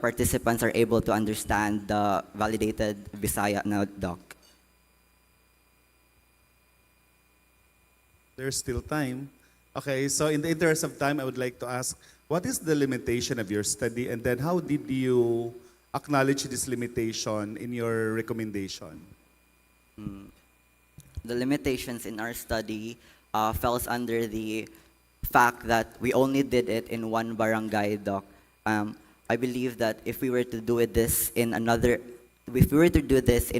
participants are able to understand the validated Visaya now, Doc. There's still time. Okay, so in the interest of time, I would like to ask, what is the limitation of your study, and then how did you acknowledge this limitation in your recommendation? The limitations in our study falls under the fact that we only did it in one barangay, Doc. I believe that if we were to do this in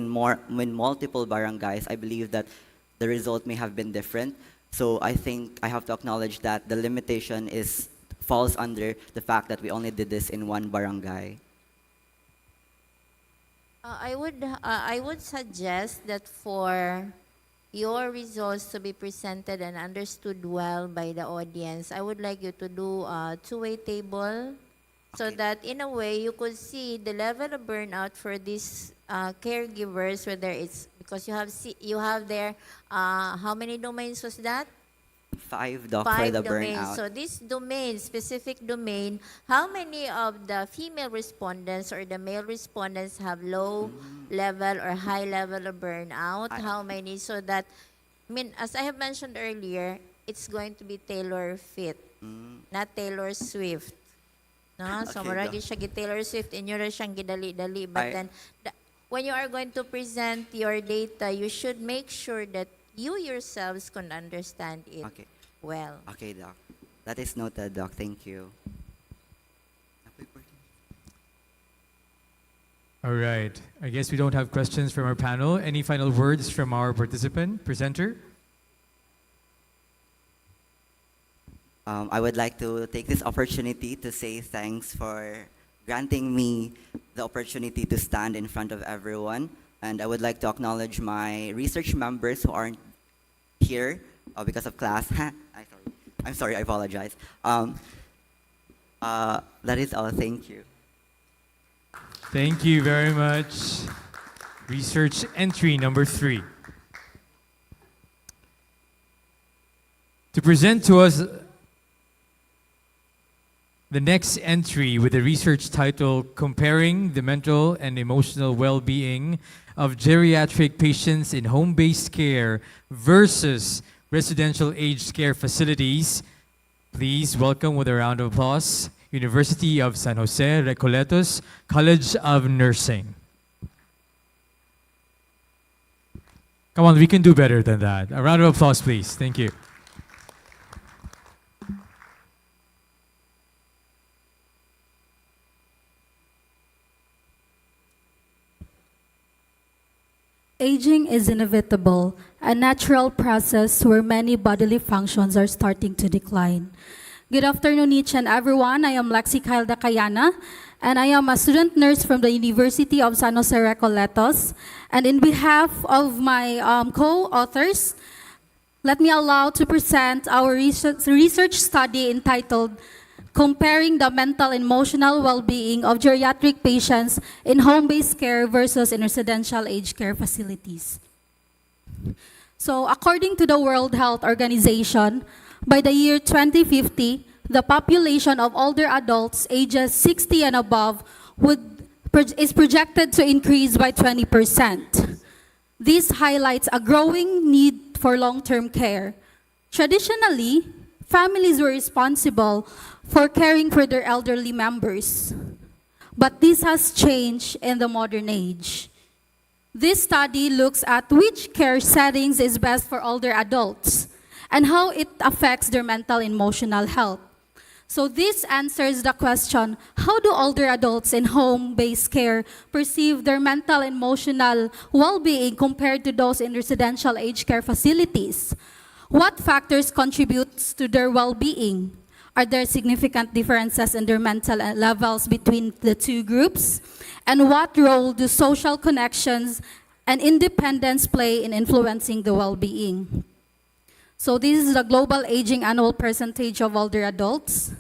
multiple barangays, I believe that the result may have been different. So I think I have to acknowledge that the limitation falls under the fact that we only did this in one barangay. I would suggest that for your results to be presented and understood well by the audience, I would like you to do a two-way table so that in a way you could see the level of burnout for these caregivers, whether it's because you have there, how many domains was that? 5, Doc, for 5 the domains. burnout. So this domain, specific domain, how many of the female respondents or the male respondents have low level or high level of burnout? How many? So that, as I have mentioned earlier, it's going to be tailor fit, not Taylor Swift. No? So Okay, maragi Doc. siya Taylor Swift, inyo rin siyang gidali-dali. But then, when you are going to present your data, you should make sure that you yourselves can understand it well. Okay, Doc. That is noted, Doc. Thank you. All right. I guess we don't have questions from our panel. Any final words from our presenter? I would like to take this opportunity to say thanks for granting me the opportunity to stand in front of everyone. And I would like to acknowledge my research members who aren't here because of class. I'm sorry, I apologize. That is all. Thank you. Thank you very much. Research entry number 3. To present to us the next entry with the research title, Comparing the Mental and Emotional Well-Being of Geriatric Patients in Home-Based Care versus Residential Aged Care Facilities. Please welcome with a round of applause, University of San Jose Recoletos College of Nursing. Come on, we can do better than that. A round of applause, please. Thank you. Aging is inevitable, a natural process where many bodily functions are starting to decline. Good afternoon, each and everyone. I am Lexi Kyle Dacayana, and I am a student nurse from the University of San Jose Recoletos. And in behalf of my co-authors, let me allow to present our research study entitled Comparing the Mental and Emotional Well-Being of Geriatric Patients in Home-Based Care versus in Residential Aged Care Facilities. So, according to the World Health Organization, by the year 2050, the population of older adults ages 60 and above is projected to increase by 20%. This highlights a growing need for long-term care. Traditionally, families were responsible for caring for their elderly members. But this has changed in the modern age. This study looks at which care settings is best for older adults and how it affects their mental and emotional health. So this answers the question, how do older adults in home-based care perceive their mental and emotional well-being compared to those in residential aged care facilities? What factors contribute to their well-being? Are there significant differences in their mental levels between the two groups? And what role do social connections and independence play in influencing the well-being? So this is the global aging annual percentage of older adults.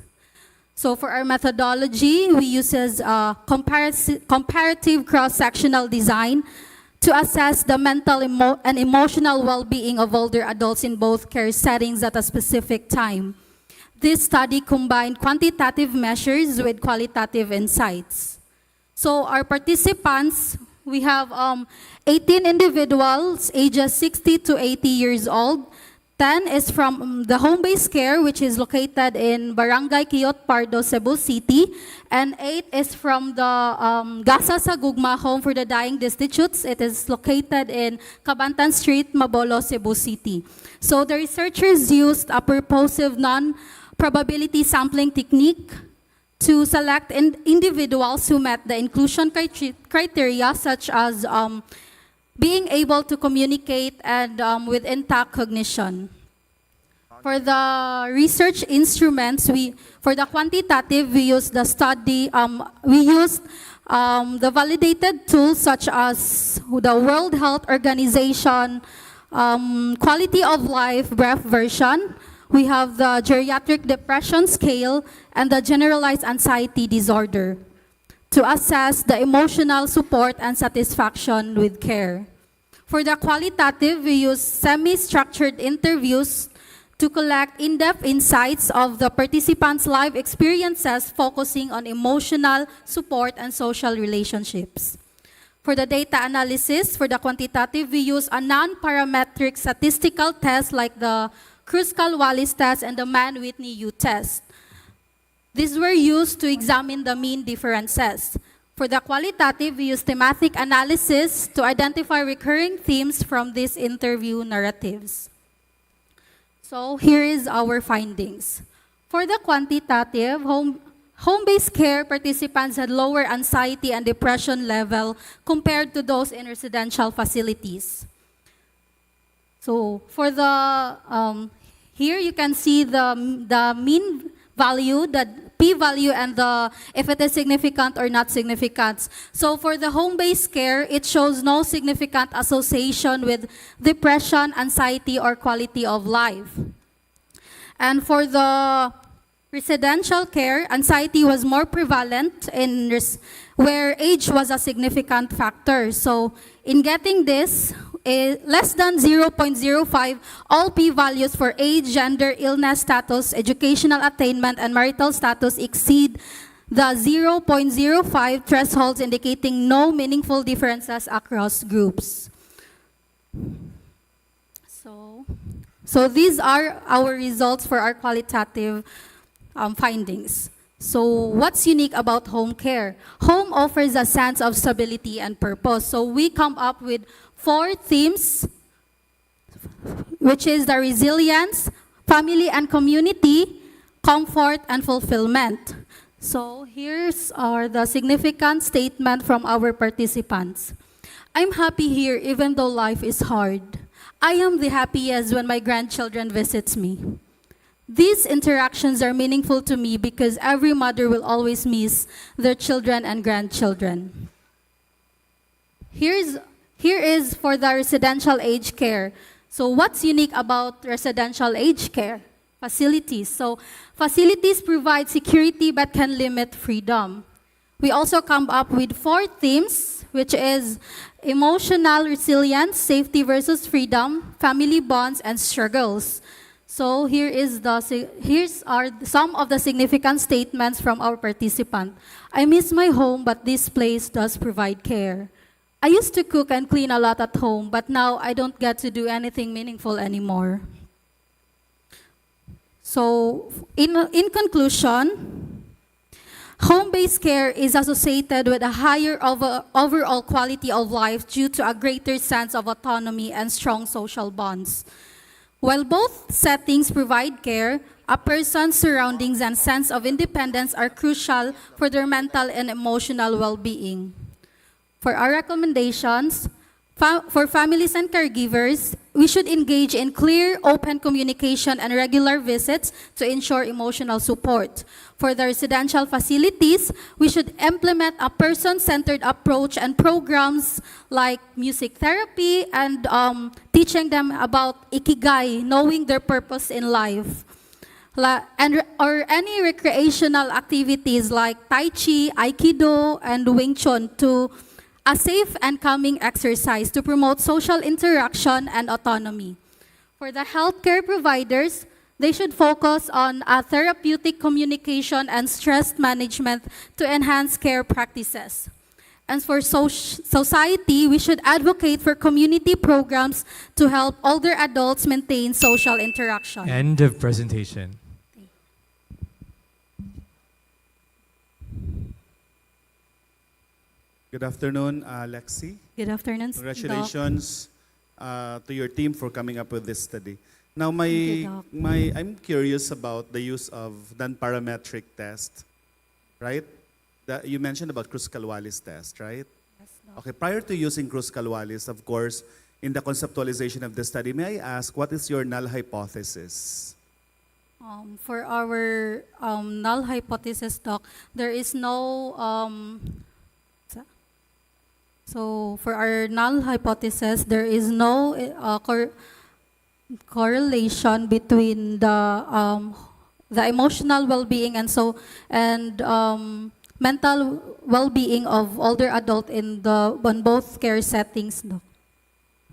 So for our methodology, we use comparative cross-sectional design to assess the mental and emotional well-being of older adults in both care settings at a specific time. This study combined quantitative measures with qualitative insights. So our participants, we have 18 individuals ages 60 to 80 years old. 10 is from the home-based care, which is located in Barangay Quiyot Pardo, Cebu City. And 8 is from the Gasa Sagugma Home for the Dying Destitutes. It is located in Cabantan Street, Mabolo, Cebu City. So the researchers used a purposive non-probability sampling technique to select individuals who met the inclusion criteria, such as being able to communicate and with intact cognition. For the research instruments, for the quantitative, we used the validated tools such as the World Health Organization Quality of Life Breath version. We have the Geriatric Depression Scale and the Generalized Anxiety Disorder to assess the emotional support and satisfaction with care. For the qualitative, we use semi-structured interviews to collect in-depth insights of the participants' life experiences, focusing on emotional support and social relationships. For the data analysis, for the quantitative, we use a non-parametric statistical test like the Kruskal-Wallis test and the Mann-Whitney-U test. These were used to examine the mean differences. For the qualitative, we use thematic analysis to identify recurring themes from these interview narratives. So here is our findings. For the quantitative, home-based care participants had lower anxiety and depression level compared to those in residential facilities. So for the, here you can see the mean value, the p-value, and if it is significant or not significant. So for the home-based care, it shows no significant association with depression, anxiety, or quality of life. And for the residential care, anxiety was more prevalent where age was a significant factor. So in getting this, less than 0.05, all p-values for age, gender, illness status, educational attainment, and marital status exceed the 0.05 thresholds, indicating no meaningful differences across groups. So these are our results for our qualitative findings. So what's unique about home care? Home offers a sense of stability and purpose. So we come up with 4 themes which is the resilience, family and community, comfort, and fulfillment. So here's are the significant statement from our participants. I'm happy here even though life is hard. I am the happiest when my grandchildren visits me. These interactions are meaningful to me because every mother will always miss their children and grandchildren. Here is for the residential aged care. So what's unique about residential aged care? Facilities. So facilities provide security but can limit freedom. We also come up with 4 themes, which is emotional resilience, safety versus freedom, family bonds, and struggles. So here's are some of the significant statements from our participant. I miss my home, but this place does provide care. I used to cook and clean a lot at home, but now I don't get to do anything meaningful anymore. So in conclusion, home-based care is associated with a higher overall quality of life due to a greater sense of autonomy and strong social bonds. While both settings provide care, a person's surroundings and sense of independence are crucial for their mental and emotional well-being. For our recommendations, for families and caregivers, we should engage in clear, open communication and regular visits to ensure emotional support. For the residential facilities, we should implement a person-centered approach and programs like music therapy and teaching them about ikigai, knowing their purpose in life. Or any recreational activities like Tai Chi, Aikido, and Wing Chun to a safe and calming exercise to promote social interaction and autonomy. For the healthcare providers, they should focus on a therapeutic communication and stress management to enhance care practices. And for society, we should advocate for community programs to help older adults maintain social interaction. End of presentation. Good afternoon, Lexi. Good afternoon, Congratulations to your team for coming up with this study. Now, Thank you, Doc. I'm curious about the use of non-parametric test, right? You mentioned about Kruskal-Wallis test, right? Yes, Doc. Okay, prior to using Kruskal-Wallis, of course, in the conceptualization of the study, may I ask, what is your null hypothesis? For our null hypothesis, Doc, there is no so for our null hypothesis, there is no correlation between the emotional well-being and mental well-being of older adult in both care settings, Doc.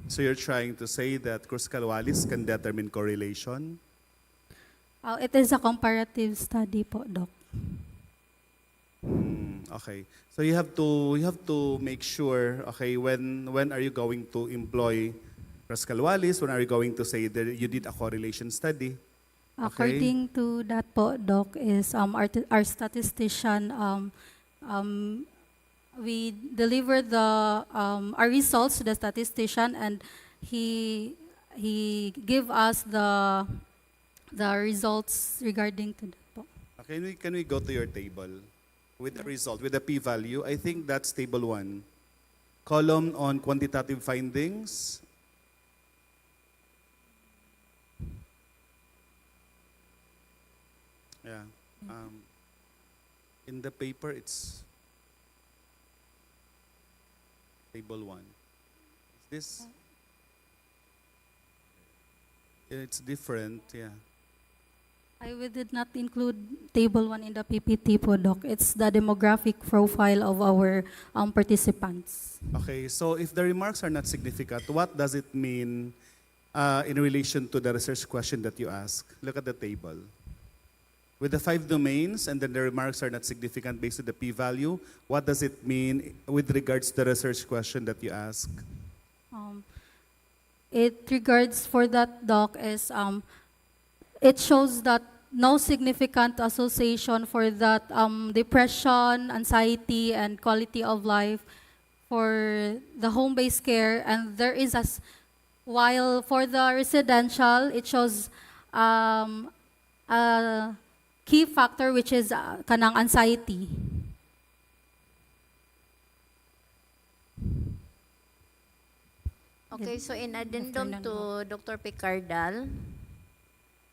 So you're trying to say that Kruskal-Wallis can determine correlation? It is a comparative study po, Doc. Okay. So you have to make sure, okay, when are you going to employ Kruskal-Wallis? When are you going to say that you did a correlation study? Okay. According to that po, Doc, is our statistician, we deliver our results to the statistician, and he give us the results regarding to that po. Okay, can we go to your table with the result, with the p-value? I think that's table 1. Column on quantitative findings. Yeah. In the paper, it's table 1. Is this? It's different, yeah. We did not include table 1 in the PPT po, Doc. It's the demographic profile of our participants. Okay, so if the remarks are not significant, what does it mean in relation to the research question that you ask? Look at the table. With the 5 domains and then the remarks are not significant based on the p-value, what does it mean with regards to the research question that you ask? It regards for that, Doc, is it shows that no significant association for that depression, anxiety, and quality of life for the home-based care, and there is while for the residential, it shows a key factor which is kanang anxiety. Okay, so in addendum to Dr. Picardal,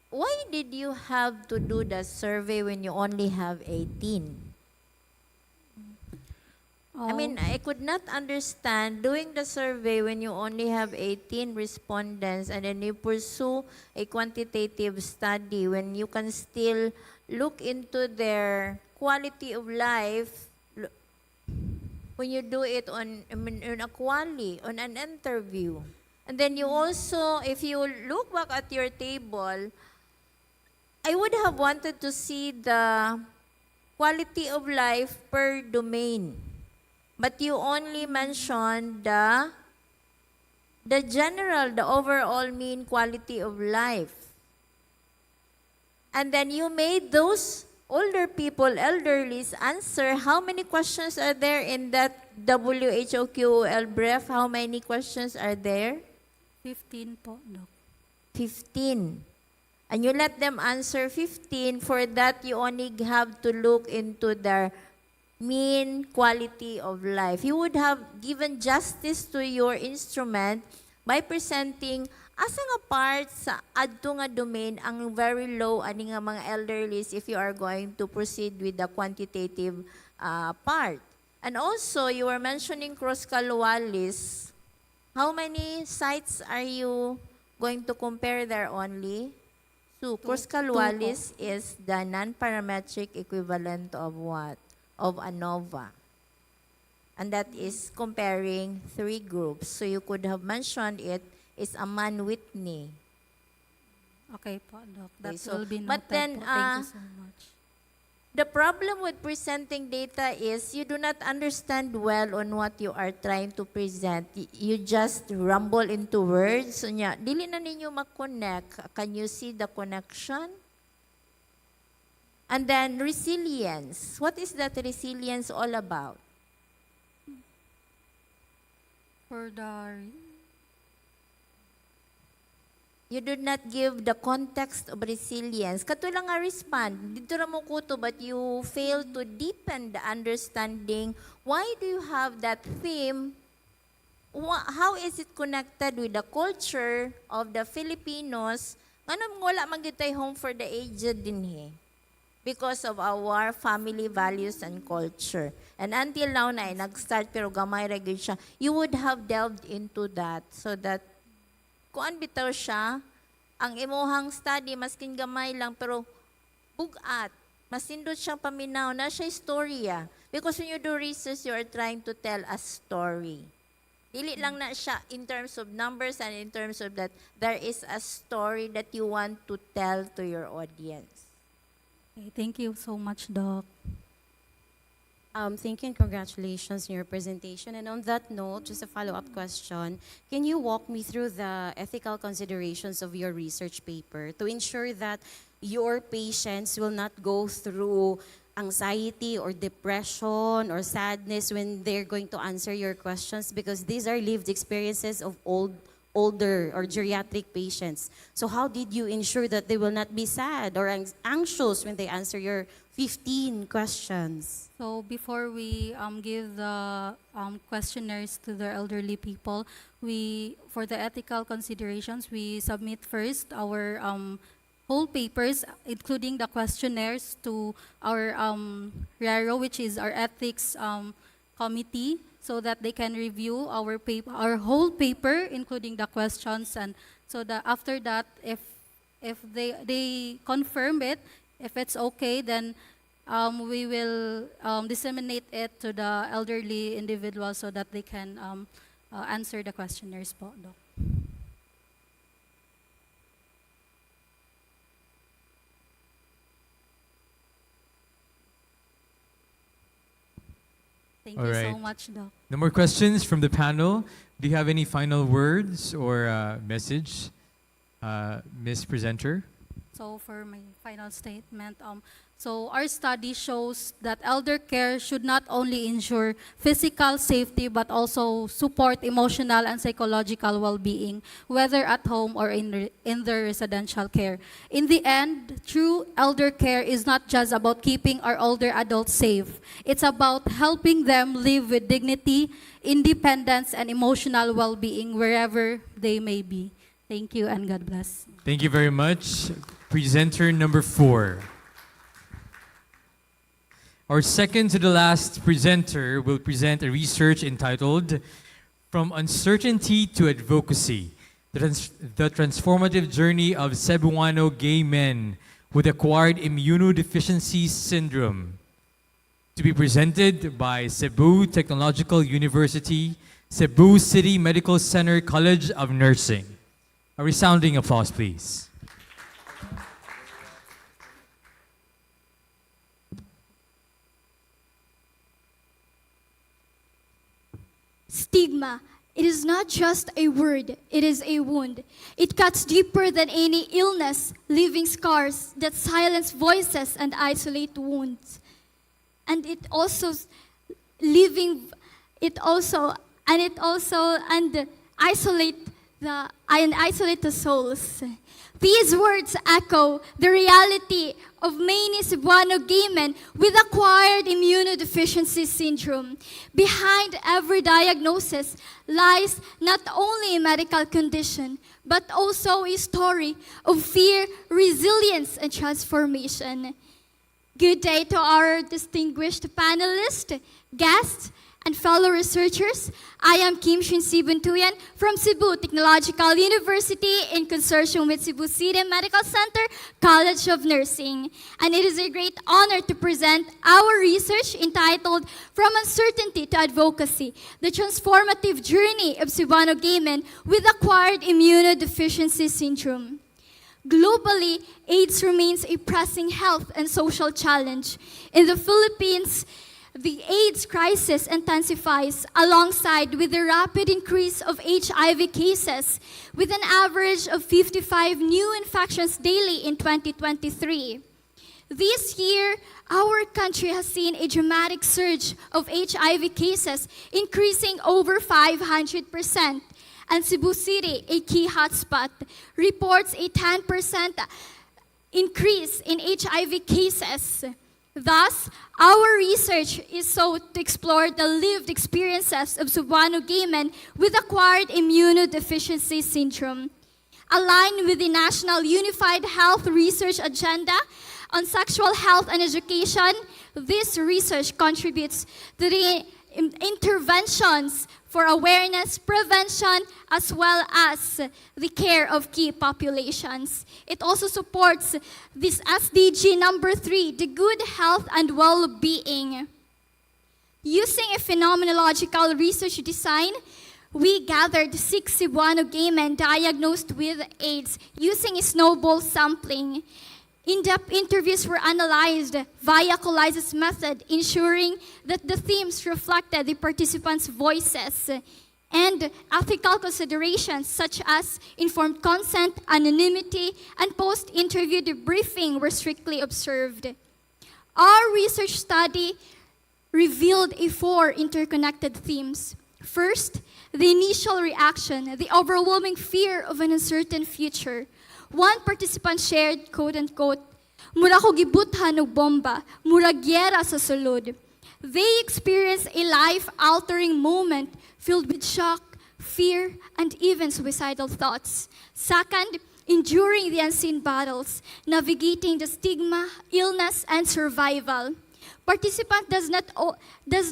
why did you have to do the survey when you only have 18? I mean, I could not understand doing the survey when you only have 18 respondents and then you pursue a quantitative study when you can still look into their quality of life when you do it on a quali, on an interview. And then you also, if you look back at your table, I would have wanted to see the quality of life per domain. But you only mentioned the general, the overall mean quality of life. And then you made those older people, elderlies, answer how many questions are there in that WHOQOL brief? How many questions are there? 15 po, Doc. 15. And you let them answer 15. For that, you only have to look into their mean quality of life. You would have given justice to your instrument by presenting asa nga part sa adto nga domain ang very low ani nga mga elderlies if you are going to proceed with the quantitative part. And also, you were mentioning Cross-Calwalis. How many sites are you going to compare there only? So, Cross-Calwalis is the non-parametric equivalent of what? Of ANOVA. And that is comparing 3 groups. So you could have mentioned it is a Mann-Whitney. Okay po, Doc. That Okay, will be noted but then, po. Thank you so much. The problem with presenting data is you do not understand well on what you are trying to present. You just rumble into words. So, dili na ninyo mag-connect. Can you see the connection? And then resilience. What is that resilience all about? For the... You did not give the context of resilience. Katulang nga respond. Dito ra mo kuto, but you fail to deepen the understanding. Why do you have that theme? How is it connected with the culture of the Filipinos? Anong wala magitay home for the aged din he? Because of our family values and culture. And until now na nag-start pero gamay ra gyud siya, you would have delved into that so that kuan bitaw siya, ang imuhang study maskin gamay lang pero bugat, masindot siyang paminaw na siya istorya. Because when you do research, you are trying to tell a story. Dili lang na siya in terms of numbers and in terms of that there is a story that you want to tell to your audience. Okay, thank you so much, Doc. Thank you and congratulations on your presentation. And on that note, just a follow-up question. Can you walk me through the ethical considerations of your research paper to ensure that your patients will not go through anxiety or depression or sadness when they're going to answer your questions? Because these are lived experiences of older or geriatric patients. So how did you ensure that they will not be sad or anxious when they answer your 15 questions? So before we give the questionnaires to the elderly people, for the ethical considerations, we submit first our whole papers, including the questionnaires, to our RERO, which is our ethics committee, so that they can review our paper, our whole paper, including the questions, and so that after that, if they confirm it, if it's okay, then we will disseminate it to the elderly individuals so that they can answer the questionnaires po, Doc. Thank All you right. so much, Doc. No more questions from the panel. Do you have any final words or message, Ms. Presenter? So for my final statement, so our study shows that elder care should not only ensure physical safety but also support emotional and psychological well-being, whether at home or in their residential care. In the end, true elder care is not just about keeping our older adults safe. It's about helping them live with dignity, independence, and emotional well-being wherever they may be. Thank you and God bless. Thank you very much. Presenter number 4. Our second to the last presenter will present a research entitled From Uncertainty to Advocacy, the Transformative Journey of Cebuano Gay Men with Acquired Immunodeficiency Syndrome. To be presented by Cebu Technological University, Cebu City Medical Center College of Nursing. A resounding applause, please. Stigma. It is not just a word, it is a wound. It cuts deeper than any illness, leaving scars that silence voices and isolate wounds. And it also isolate the souls. These words echo the reality of many Cebuano gay men with acquired immunodeficiency syndrome. Behind every diagnosis lies not only a medical condition, but also a story of fear, resilience, and transformation. Good day to our distinguished panelists, guests, and fellow researchers. I am Kim Shinsi Buntuyan from Cebu Technological University in consortium with Cebu City Medical Center College of Nursing. And it is a great honor to present our research entitled From Uncertainty to Advocacy, the Transformative Journey of Cebuano Gay Men with Acquired Immunodeficiency Syndrome. Globally, AIDS remains a pressing health and social challenge. In the Philippines, the AIDS crisis intensifies alongside with the rapid increase of HIV cases, with an average of 55 new infections daily in 2023. This year, our country has seen a dramatic surge of HIV cases, increasing over 500%. And Cebu City, a key hotspot, reports a 10% increase in HIV cases. Thus, our research is sought to explore the lived experiences of Cebuano gay men with acquired immunodeficiency syndrome. Aligned with the National Unified Health Research Agenda on Sexual Health and Education, this research contributes to the interventions for awareness, prevention, as well as the care of key populations. It also supports this SDG number 3, the good health and well-being. Using a phenomenological research design, we gathered 6 Cebuano gay men diagnosed with AIDS using a snowball sampling. In-depth interviews were analyzed via colysis method, ensuring that the themes reflected the participants' voices, and ethical considerations such as informed consent, anonymity, and post-interview debriefing were strictly observed. Our research study revealed 4 interconnected themes. First, the initial reaction, the overwhelming fear of an uncertain future. One participant shared, quote-unquote, "Mura ko gibuthan og bomba, mura gyera sa sulod." They experienced a life-altering moment filled with shock, fear, and even suicidal thoughts. Second, enduring the unseen battles, navigating the stigma, illness, and survival. Participant does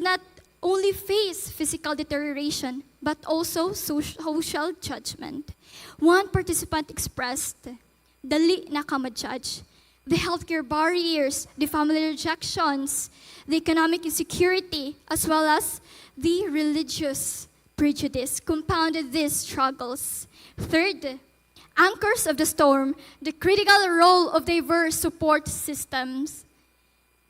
not only face physical deterioration, but also social judgment. One participant expressed, "Dali na ka ma-judge." The healthcare barriers, the family rejections, the economic insecurity, as well as the religious prejudice compounded these struggles. Third, anchors of the storm, the critical role of diverse support systems.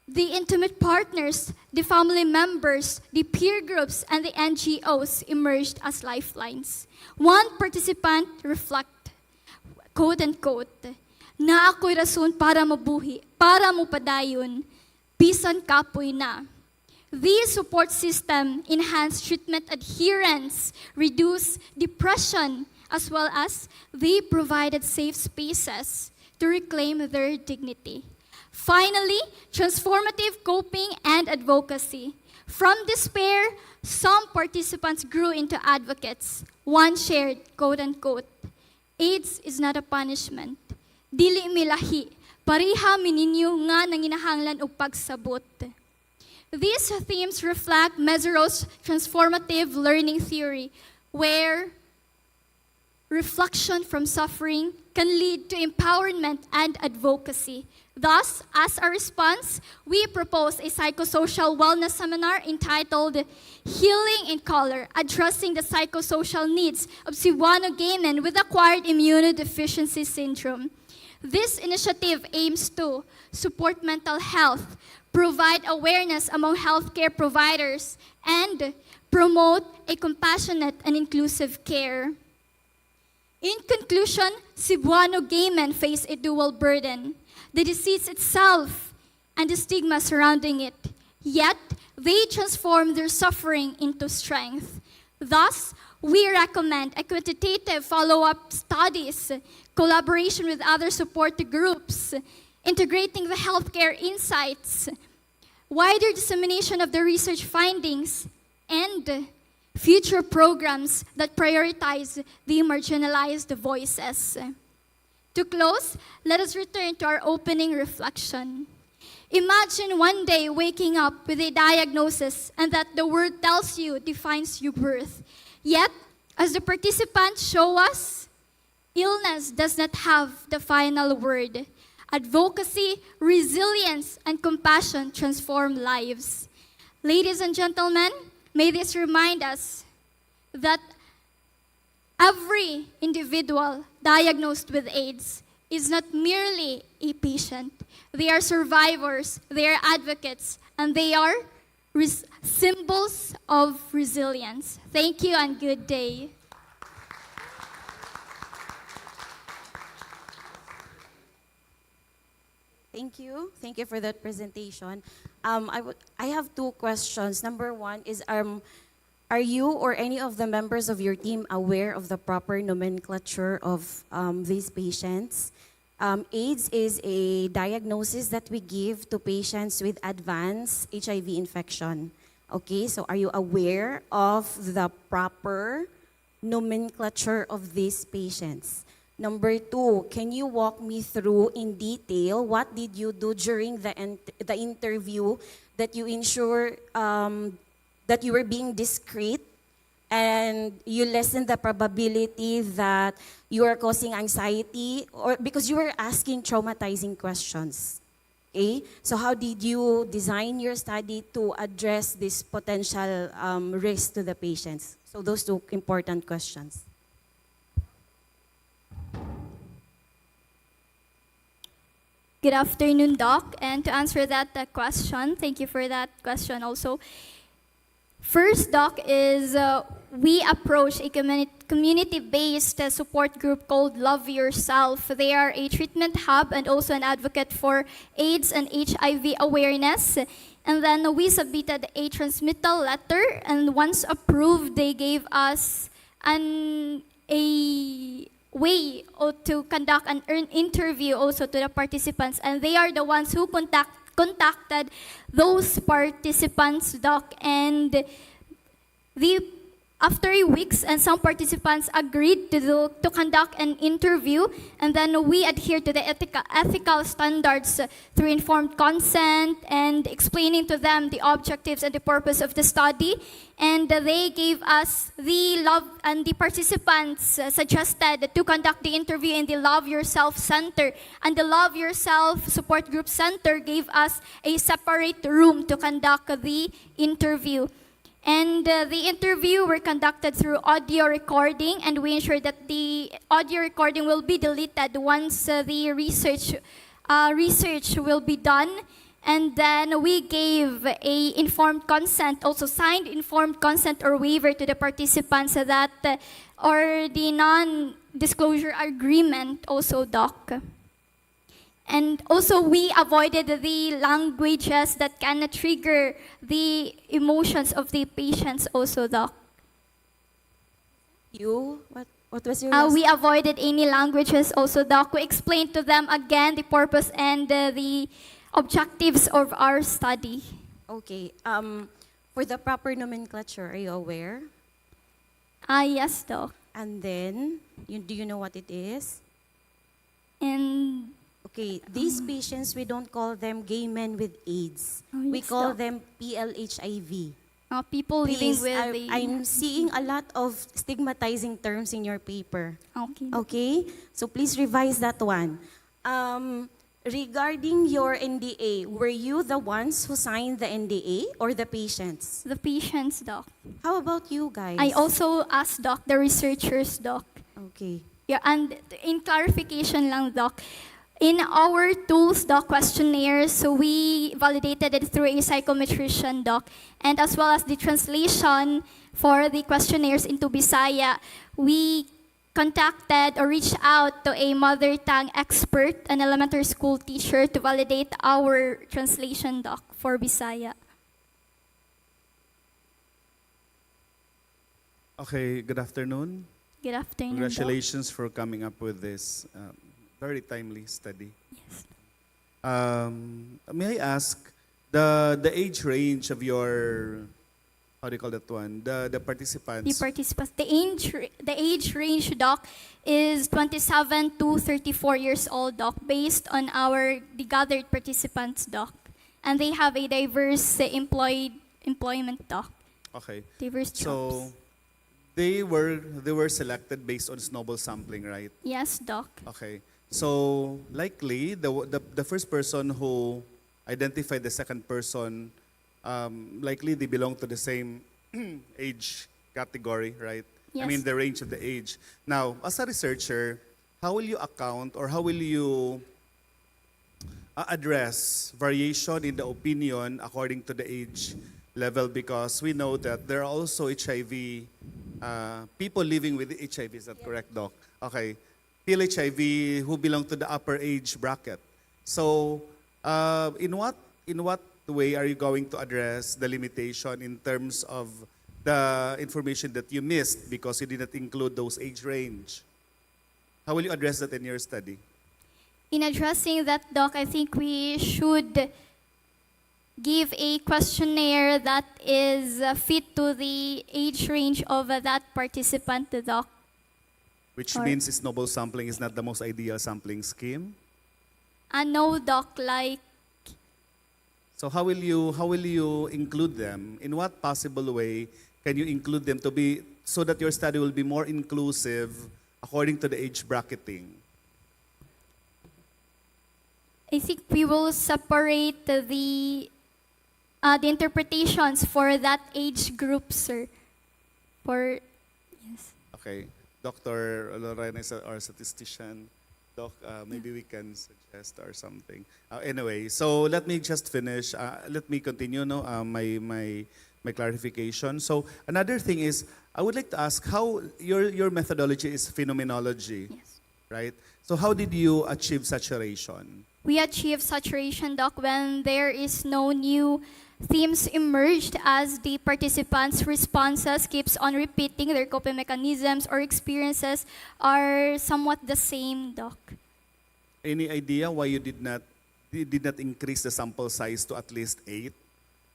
The intimate partners, the family members, the peer groups, and the NGOs emerged as lifelines. One participant reflected, quote-unquote, Na ako'y rason para mabuhi, para mo padayon, bisan kapoy na. These support system enhance treatment adherence, reduce depression, as well as they provided safe spaces to reclaim their dignity. Finally, transformative coping and advocacy. From despair, some participants grew into advocates. One shared, quote unquote, AIDS is not a punishment. Dili milahi, pariha mininyo nga nanginahanglan og pagsabot. These themes reflect Mesereau's transformative learning theory, where reflection from suffering can lead to empowerment and advocacy. Thus, as a response, we propose a psychosocial wellness seminar entitled Healing in Color, Addressing the Psychosocial Needs of Cebuano Gay Men with Acquired Immunodeficiency Syndrome. This initiative aims to support mental health, provide awareness among healthcare providers, and promote a compassionate and inclusive care. In conclusion, Cebuano gay men face a dual burden, the disease itself and the stigma surrounding it. Yet, they transform their suffering into strength. Thus, we recommend a quantitative follow-up studies, collaboration with other support groups, integrating the healthcare insights, wider dissemination of the research findings, and future programs that prioritize the marginalized voices. To close, let us return to our opening reflection. Imagine one day waking up with a diagnosis and that the word tells you defines your worth. Yet, as the participants show us, illness does not have the final word. Advocacy, resilience, and compassion transform lives. Ladies and gentlemen, may this remind us that every individual diagnosed with AIDS is not merely a patient. They are survivors, they are advocates, and they are symbols of resilience. Thank you and good day. Thank you. Thank you for that presentation. I have two questions. Number one is, are you or any of the members of your team aware of the proper nomenclature of these patients? AIDS is a diagnosis that we give to patients with advanced HIV infection. Okay, so are you aware of the proper nomenclature of these patients? Number two, can you walk me through in detail what did you do during the interview that you ensure that you were being discreet and you lessen the probability that you are causing anxiety, or because you were asking traumatizing questions? Okay, so how did you design your study to address this potential risk to the patients? So those two important questions. Good afternoon, Doc. And to answer that question, thank you for that question also. First, Doc, is we approach a community-based support group called Love Yourself. They are a treatment hub and also an advocate for AIDS and HIV awareness. And then we submitted a transmittal letter, and once approved, they gave us a way to conduct an interview also to the participants, and they are the ones who contacted those participants, Doc, and after weeks, and some participants agreed to conduct an interview, and then we adhere to the ethical standards through informed consent and explaining to them the objectives and the purpose of the study. And they gave us the love, and the participants suggested to conduct the interview in the Love Yourself Center. And the Love Yourself Support Group Center gave us a separate room to conduct the interview. And the interview were conducted through audio recording, and we ensured that the audio recording will be deleted once the research will be done. And then we gave a informed consent, also signed informed consent or waiver to the participants or the non-disclosure agreement also, Doc. And also, we avoided the languages that can trigger the emotions of the patients also, Doc. What was your last? We avoided any languages also, Doc. We explained to them again the purpose and the objectives of our study. Okay. For the proper nomenclature, are you aware? Yes, Doc. And then, do you know what it is? And okay, these patients, we don't call them gay men with AIDS. We yes, call Doc. them PLHIV. People living Please, with the... I'm seeing a lot of stigmatizing terms in your paper. Okay. Okay? So please revise that one. Regarding your NDA, were you the ones who signed the NDA or the patients? The patients, Doc. How about you guys? I also asked, Doc, the researchers, Doc. Okay. Yeah, and in clarification lang, Doc, in our tools, Doc, questionnaires, so we validated it through a psychometrician, Doc, and as well as the translation for the questionnaires into Bisaya, we contacted or reached out to a mother tongue expert, an elementary school teacher, to validate our translation, Doc, for Bisaya. Okay, good afternoon. Good afternoon, Congratulations for coming up with this very timely study. Yes. May I ask the age range of your, how do you call that one? The participants. The participants, the age range, Doc, is 27 to 34 years old, Doc, based on the gathered participants, Doc, and they have a diverse employment, Doc. Okay. Diverse jobs. So they were selected based on snowball sampling, right? Yes, Doc. Okay. So likely the first person who identified the second person, likely they belong to the same age category, right? I Yes. mean the range of the age. Now, as a researcher, how will you account or how will you address variation in the opinion according to the age level? Because we know that there are also HIV people living with HIV. Is that correct, Doc? Okay. PLHIV who belong to the upper age bracket. So, in what way are you going to address the limitation in terms of the information that you missed because you did not include those age range? How will you address that in your study? In addressing that, Doc, I think we should give a questionnaire that is fit to the age range of that participant, Doc. Which means snowball sampling is not the most ideal sampling scheme? No, Doc, like... So how will you include them? In what possible way can you include them to be so that your study will be more inclusive according to the age bracketing? I think we will separate the interpretations for that age group, sir. Yes. Okay. Dr. Lorena is our statistician. Doc, maybe we can suggest or something. Anyway, so let me just finish. Let me continue my clarification. So another thing is, I would like to ask how your methodology is phenomenology, yes, right? So how did you achieve saturation? We achieve saturation, Doc, when there is no new themes emerged as the participants' responses keeps on repeating, their coping mechanisms or experiences are somewhat the same, Doc. Any idea why you did not increase the sample size to at least 8?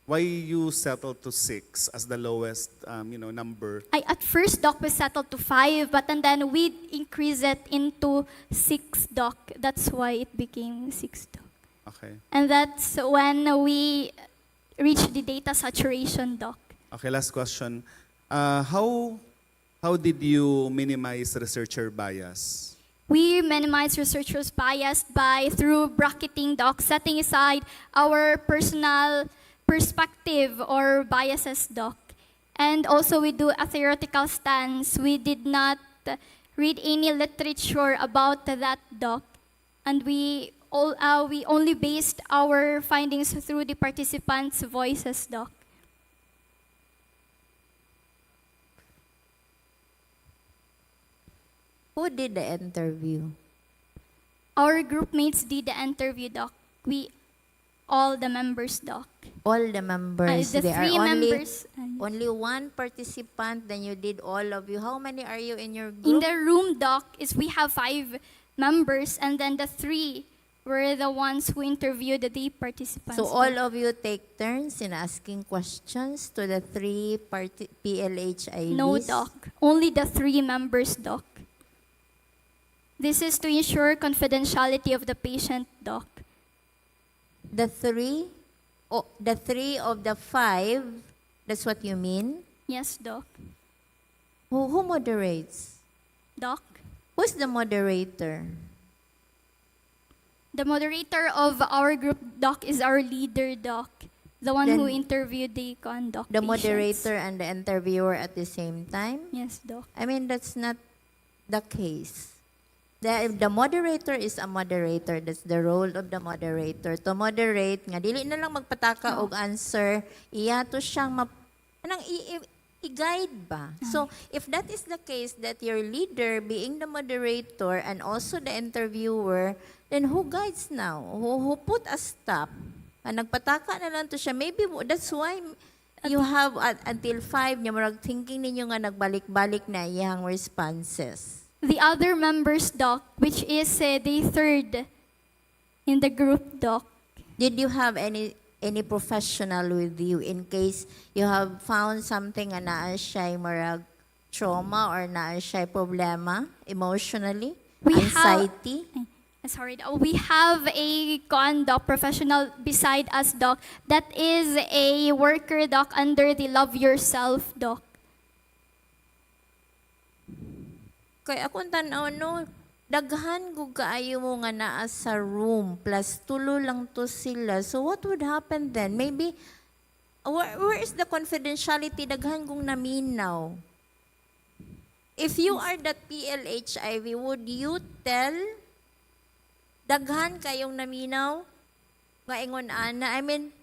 Why you settled to 6 as the lowest number? At first, Doc, we settled to 5, but then we increased it into 6, Doc. That's why it became 6, Doc. Okay. And that's when we reached the data saturation, Doc. Okay, last question. How did you minimize researcher bias? We minimize researchers' bias through bracketing, Doc, setting aside our personal perspective or biases, Doc. And also we do a theoretical stance. We did not read any literature about that, Doc. And we only based our findings through the participants' voices, Doc. Who did the interview? Our group mates did the interview, Doc. All the members, Doc. All the members. The There are three only, members. only one participant, then you did all of you. How many are you in your group? In the room, Doc, we have 5 members, and then the 3 were the ones who interviewed the participants. So all of you take turns in asking questions to the 3 PLHIVs? No, Doc. Only the 3 members, Doc. This is to ensure confidentiality of the patient, Doc. The 3? Oh, the 3 of the 5, that's what you mean? Yes, Doc. Who moderates? Doc? Who's the moderator? The moderator of our group, Doc, is our leader, Doc. The one Then who interviewed the conduct The patients. moderator and the interviewer at the same time? Yes, Doc. I mean, that's not the case. The moderator is a moderator. That's the role of the moderator. To moderate, nga dili na lang magpataka og answer, iyato siyang i-guide ba? So, if that is the case, that your leader being the moderator and also the interviewer, then who guides now? Who put a stop? Nagpataka na lang to siya. Maybe that's why you have until 5, niya marag thinking ninyo nga nagbalik-balik na iyang responses. The other members, Doc, which is the 3rd in the group, Doc. Did you have any professional with you in case you have found something na naa siya'y marag trauma or naa siya'y problema emotionally, anxiety? We have a conduct professional beside us, Doc. That is a worker, Doc, under the Love Yourself, Doc. Kaya akong tanaw, no, daghan ko kaayo mo nga naa sa room, plus tulo lang to sila. So what would happen then? Maybe, where is the confidentiality? Daghan kong naminaw. If you are that PLHIV, would you tell daghan kayong naminaw? Nga ingon ana, I mean,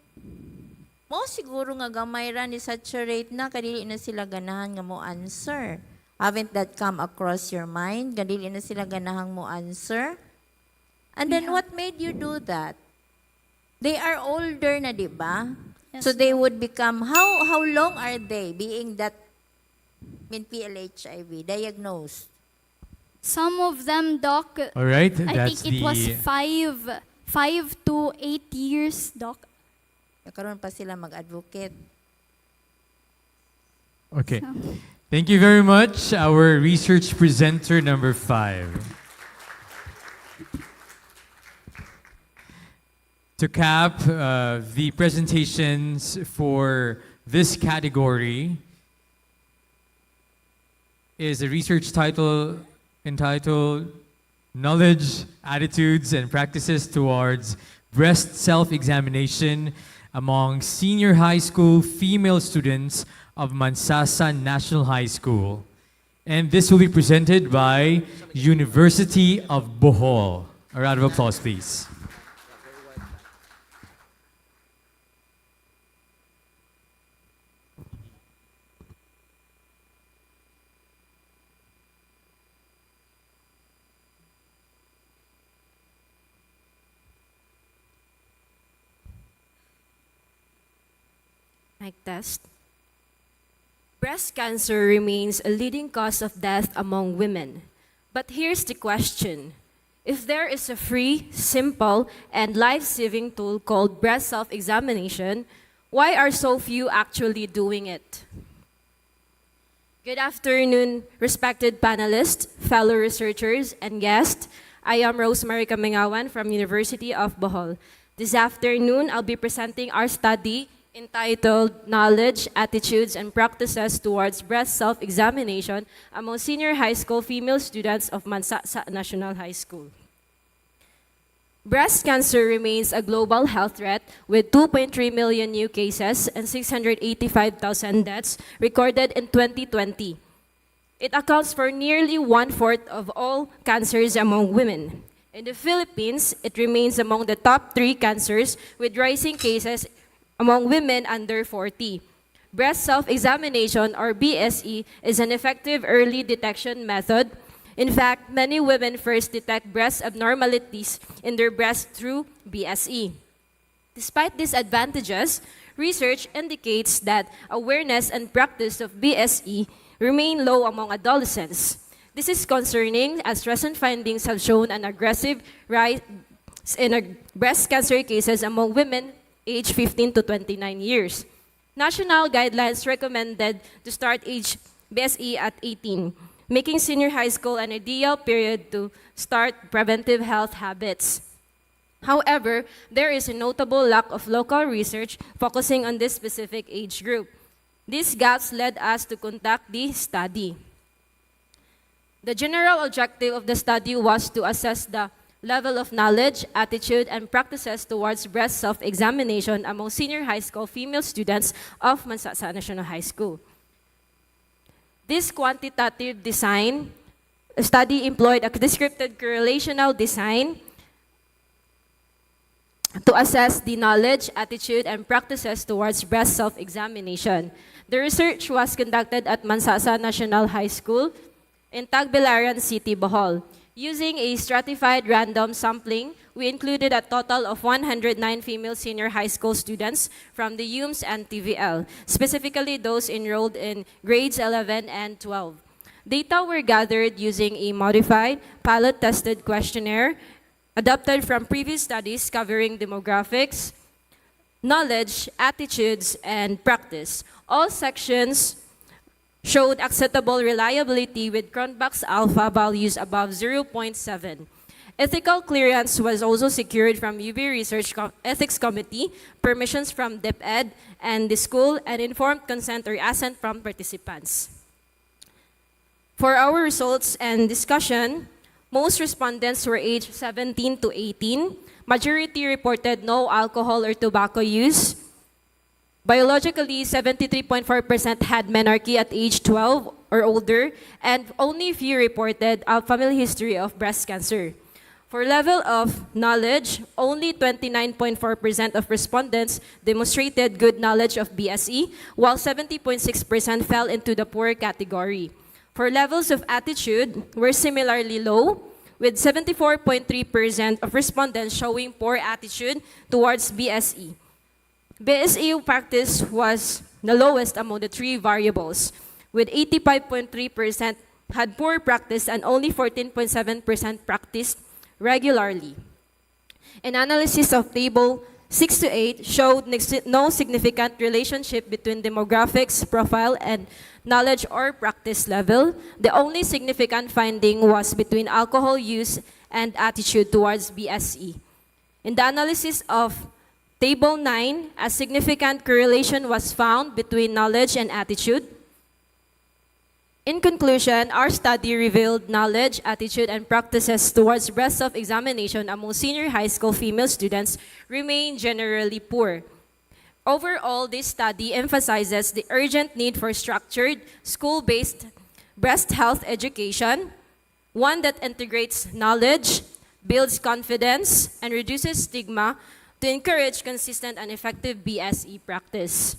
mo siguro nga gamay ra ni saturate na, kadili na sila ganahan nga mo answer. Haven't that come across your mind? Kadili na sila ganahang mo answer? And then what made you do that? They are older na, di ba? Yes, So they would become, how long are they being that PLHIV diagnosed? Some of them, Doc, All right, I that's think it was the- 5 to 8 years, Doc. Karon pa sila mag-advocate. Okay. Thank you very much, our research presenter number 5. To cap the presentations for this category is a research title entitled Knowledge, Attitudes, and Practices Towards Breast Self-Examination among Senior High School Female Students of Mansasa National High School. And this will be presented by University of Bohol. A round of applause, please. Mic test. Breast cancer remains a leading cause of death among women. But here's the question. If there is a free, simple, and life-saving tool called breast self-examination, why are so few actually doing it? Good afternoon, respected panelists, fellow researchers, and guests. I am Rosemary Kamingawan from University of Bohol. This afternoon, I'll be presenting our study entitled Knowledge, Attitudes, and Practices Towards Breast Self-Examination among Senior High School Female Students of Mansasa National High School. Breast cancer remains a global health threat with 2.3 million new cases and 685,000 deaths recorded in 2020. It accounts for nearly 1/4 of all cancers among women. In the Philippines, it remains among the top 3 cancers with rising cases among women under 40. Breast self-examination, or BSE, is an effective early detection method In fact, many women first detect breast abnormalities in their breast through BSE. Despite these advantages, research indicates that awareness and practice of BSE remain low among adolescents. This is concerning as recent findings have shown an aggressive rise in breast cancer cases among women aged 15 to 29 years. National guidelines recommended to start age BSE at 18, making senior high school an ideal period to start preventive health habits. However, there is a notable lack of local research focusing on this specific age group. These gaps led us to conduct the study. The general objective of the study was to assess the level of knowledge, attitude, and practices towards breast self-examination among senior high school female students of Mandaue National High School. This quantitative design study employed a descriptive correlational design to assess the knowledge, attitude, and practices towards breast self-examination. The research was conducted at Mandaue National High School in Tagbilaran City, Bohol. Using a stratified random sampling, we included a total of 109 female senior high school students from the UMS and TVL, specifically those enrolled in grades 11 and 12. Data were gathered using a modified, pilot-tested questionnaire adapted from previous studies covering demographics, knowledge, attitudes, and practice. All sections showed acceptable reliability with Cronbach's alpha values above 0.7. Ethical clearance was also secured from UB Research Ethics Committee, permissions from DepEd and the school, and informed consent or assent from participants. For our results and discussion, most respondents were aged 17 to 18. Majority reported no alcohol or tobacco use. Biologically, 73.4% had menarche at age 12 or older, and only few reported a family history of breast cancer. For level of knowledge, only 29.4% of respondents demonstrated good knowledge of BSE, while 70.6% fell into the poor category. For levels of attitude, were similarly low, with 74.3% of respondents showing poor attitude towards BSE. BSE practice was the lowest among the three variables, with 85.3% had poor practice and only 14.7% practiced regularly. An analysis of table 6 to 8 showed no significant relationship between demographics, profile, and knowledge or practice level. The only significant finding was between alcohol use and attitude towards BSE. In the analysis of Table 9, a significant correlation was found between knowledge and attitude. In conclusion, our study revealed knowledge, attitude, and practices towards breast self-examination among senior high school female students remain generally poor. Overall, this study emphasizes the urgent need for structured, school-based breast health education, one that integrates knowledge, builds confidence, and reduces stigma to encourage consistent and effective BSE practice.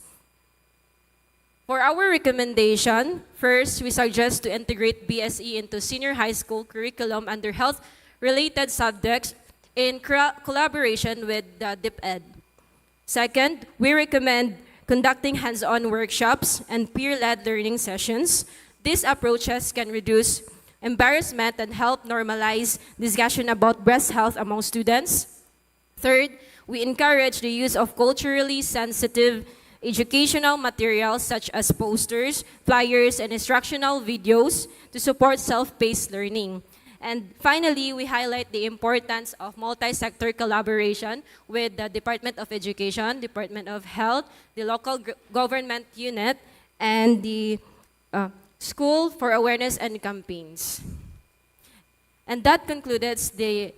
For our recommendation, first, we suggest to integrate BSE into senior high school curriculum under health-related subjects in collaboration with the DepEd. Second, we recommend conducting hands-on workshops and peer-led learning sessions. These approaches can reduce embarrassment and help normalize discussion about breast health among students. Third, we encourage the use of culturally sensitive educational materials such as posters, flyers, and instructional videos to support self-paced learning. And finally, we highlight the importance of multi-sector collaboration with the Department of Education, Department of Health, the local government unit, and the School for Awareness and Campaigns. And that concludes the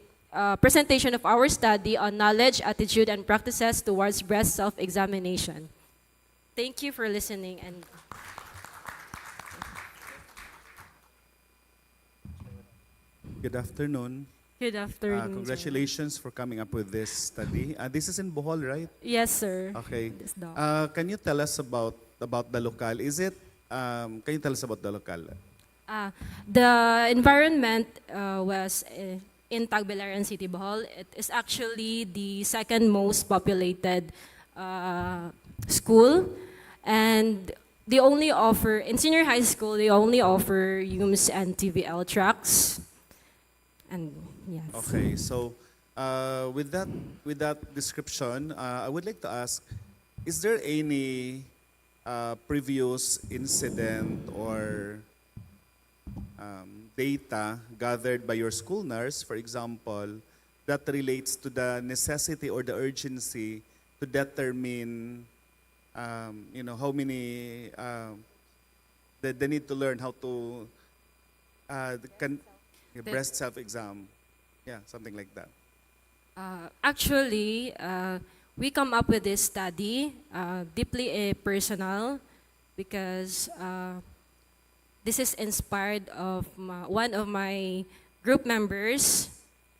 presentation of our study on knowledge, attitude, and practices towards breast self-examination. Thank you for listening. And good afternoon. Good afternoon. Congratulations for coming up with this study. This is in Bohol, right? Yes, sir. Okay. Can you tell us about the local? Is it? Can you tell us about the local? The environment was in Tagbilaran City, Bohol. It is actually the second most populated school, and they only offer, in senior high school, they only offer UMS and TVL tracks. And yes. Okay, so with that description, I would like to ask, is there any previous incident or data gathered by your school nurse, for example, that relates to the necessity or the urgency to determine, how many, they need to learn how to breast self-exam. Yeah, something like that. Actually, we come up with this study, deeply personal, because this is inspired of one of my group members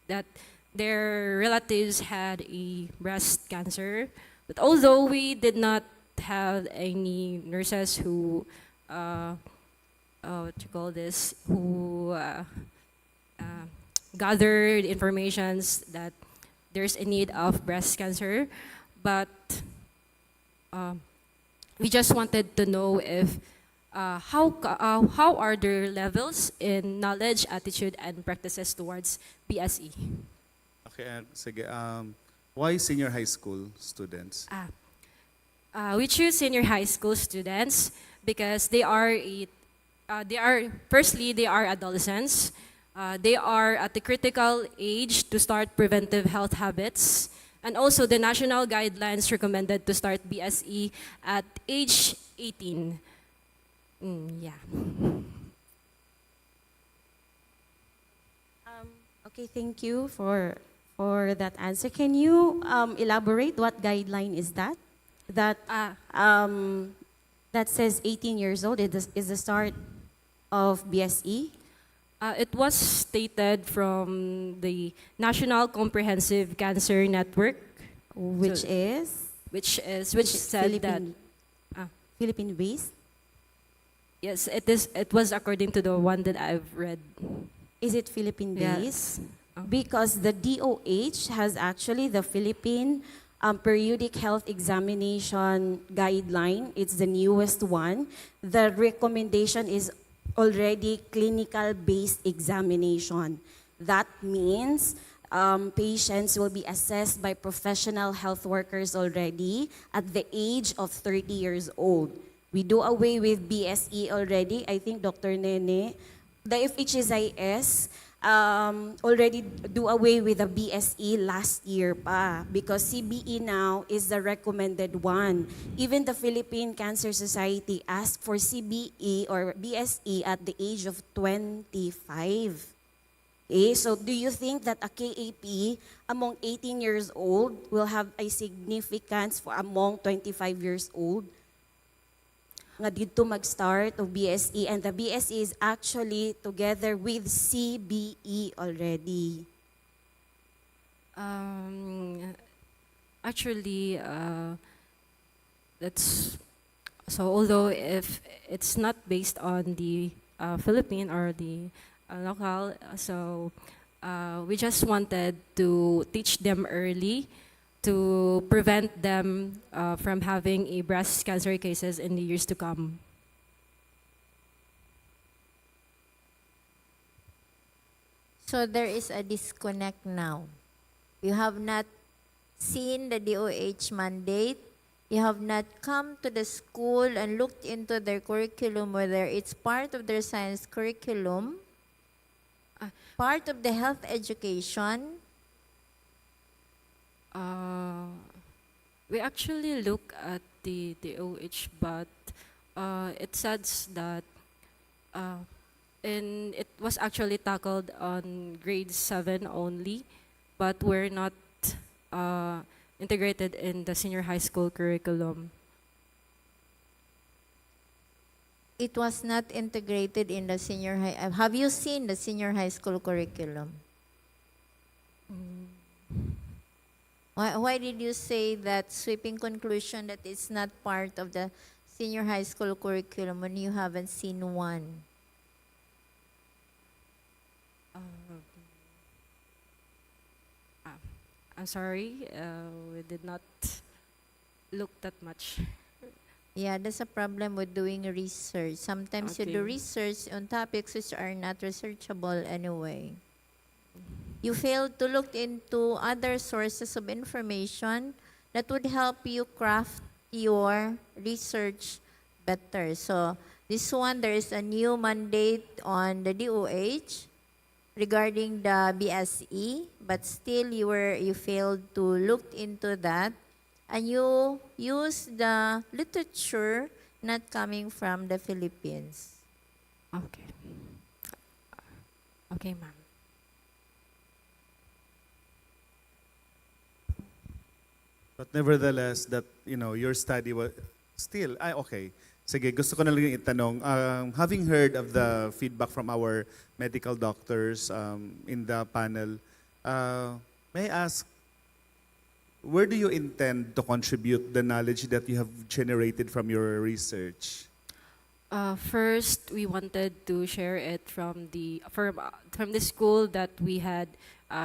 that their relatives had a breast cancer. But although we did not have any nurses who, what you call this, who gathered informations that there's a need of breast cancer, but we just wanted to know if how are their levels in knowledge, attitude, and practices towards BSE. Okay, sige. Why senior high school students? We choose senior high school students because they are firstly they are adolescents. They are at the critical age to start preventive health habits, and also the national guidelines recommended to start BSE at age 18. Yeah. Okay, thank you for that answer. Can you elaborate what guideline is that? That says 18 years old is the start of BSE? It was stated from the National Comprehensive Cancer Network, which said that Philippine based. Yes, it is. It was according to the one that I've read. Is it Philippine Yes. based? Because the DOH has actually the Philippine Periodic Health Examination Guideline. It's the newest one. The recommendation is already clinical-based examination. That means patients will be assessed by professional health workers already at the age of 30 years old. We do away with BSE already. I think Dr. Nene, the FHSIS already do away with the BSE last year pa because CBE now is the recommended one. Even the Philippine Cancer Society asked for CBE or BSE at the age of 25. Okay, so do you think that a KAP among 18 years old will have a significance for among 25 years old? Nga dito mag-start of BSE, and the BSE is actually together with CBE already. Actually, that's so. Although if it's not based on the Philippine or the local, so we just wanted to teach them early to prevent them from having a breast cancer cases in the years to come. So there is a disconnect now. You have not seen the DOH mandate. You have not come to the school and looked into their curriculum, whether it's part of their science curriculum, part of the health education. We actually look at the DOH, but it says that it was actually tackled on grade 7 only, but we're not integrated in the senior high school curriculum. It was not integrated in the senior high. Have you seen the senior high school curriculum? Why did you say that sweeping conclusion that it's not part of the senior high school curriculum when you haven't seen one? I'm sorry, we did not look that much. Yeah, that's a problem with doing research. Sometimes you do Okay. research on topics which are not researchable anyway. You failed to look into other sources of information that would help you craft your research better. So this one, there is a new mandate on the DOH regarding the BSE, but still you failed to look into that, and you use the literature not coming from the Philippines. Okay. Okay, ma'am. But nevertheless, that, your study was still, okay. Sige, gusto ko na lang itanong, having heard of the feedback from our medical doctors in the panel, may I ask, where do you intend to contribute the knowledge that you have generated from your research? First, we wanted to share it from the school that we had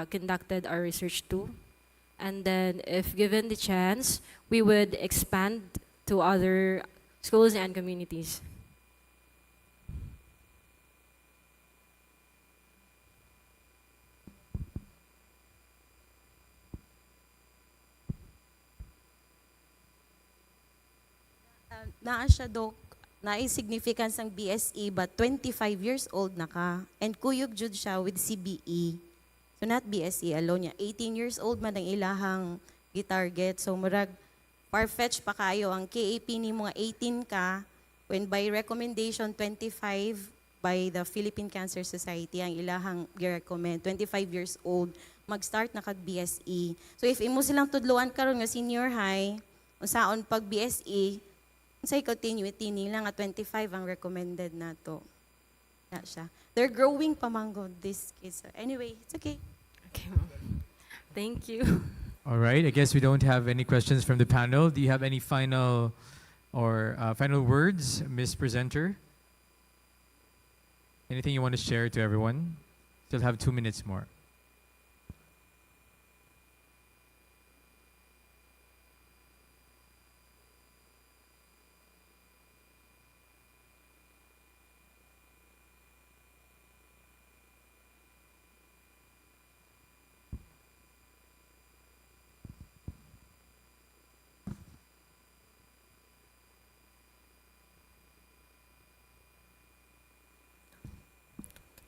conducted our research to. And then, if given the chance, we would expand to other schools and communities. Naa siya, Dok, naay significance ng BSE, but 25 years old na ka. And kuyog jud siya with CBE. So not BSE alone niya. 18 years old man ang ilahang gitarget. So murag far-fetched pa kayo. Ang KAP ni mga 18 ka, when by recommendation 25 by the Philippine Cancer Society, ang ilahang gi-recommend, 25 years old, mag-start na kag BSE. So if imo silang tudluan karon nga senior high, unsaon pag BSE, unsay continuity nila nga 25 ang recommended nato. Na siya. They're growing pa manggod this kids. Anyway, it's okay. Okay. Thank you. All right. I guess we don't have any questions from the panel. Do you have any final words, Ms. Presenter? Anything you want to share to everyone? Still have 2 minutes more.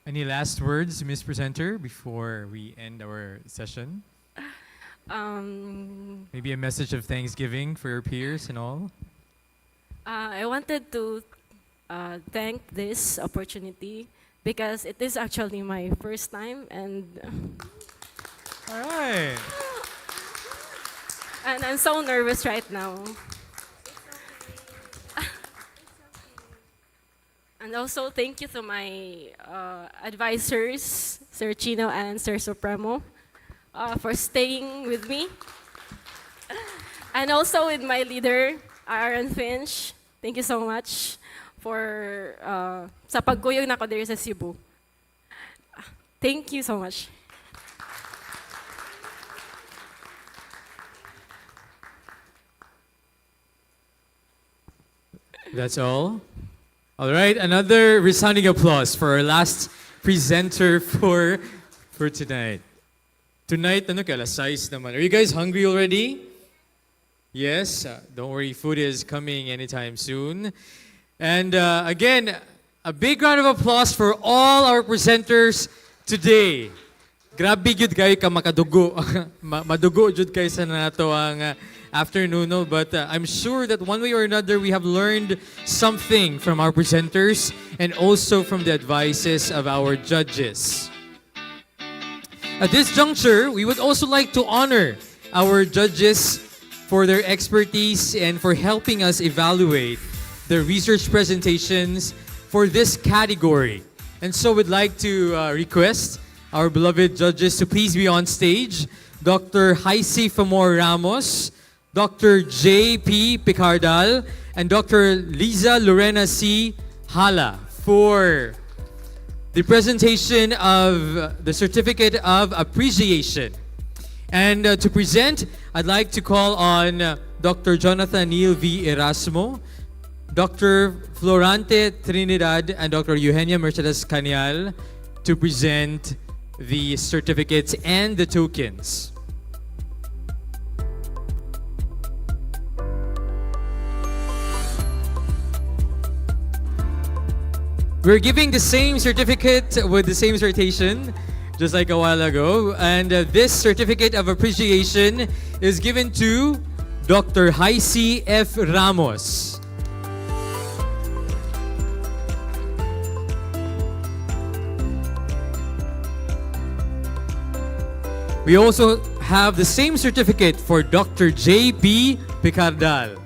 Any last words, Ms. Presenter, before we end our session? Maybe a message of thanksgiving for your peers and all? I wanted to thank this opportunity because it is actually my first time, and all right. And I'm so nervous right now. And also, thank you to my advisors, Sir Chino and Sir Supremo, for staying with me. And also with my leader, Aaron Finch. Thank you so much for sa pagkuyog na ko diri sa Cebu. Thank you so much. That's all? All right, another resounding applause for our last presenter for tonight. Tonight, ano ka, alas 6 naman. Are you guys hungry already? Yes, don't worry, food is coming anytime soon. And again, a big round of applause for all our presenters today. Grabe gyud kayo ka makadugo. Madugo jud kayo sa nato ang afternoon, no? But I'm sure that one way or another we have learned something from our presenters and also from the advices of our judges. At this juncture, we would also like to honor our judges for their expertise and for helping us evaluate the research presentations for this category. And so we'd like to request our beloved judges to please be on stage. Dr. Heisi Famor Ramos, Dr. J.P. Picardal, and Dr. Liza Lorena C. Hala for the presentation of the Certificate of Appreciation. And to present, I'd like to call on Dr. Jonathan Neil V. Erasmo, Dr. Florante Trinidad, and Dr. Eugenia Mercedes Canial to present the certificates and the tokens. We're giving the same certificate with the same citation, just like a while ago. And this certificate of appreciation is given to Dr. Haisi F. Ramos. We also have the same certificate for Dr. J.P. Picardal.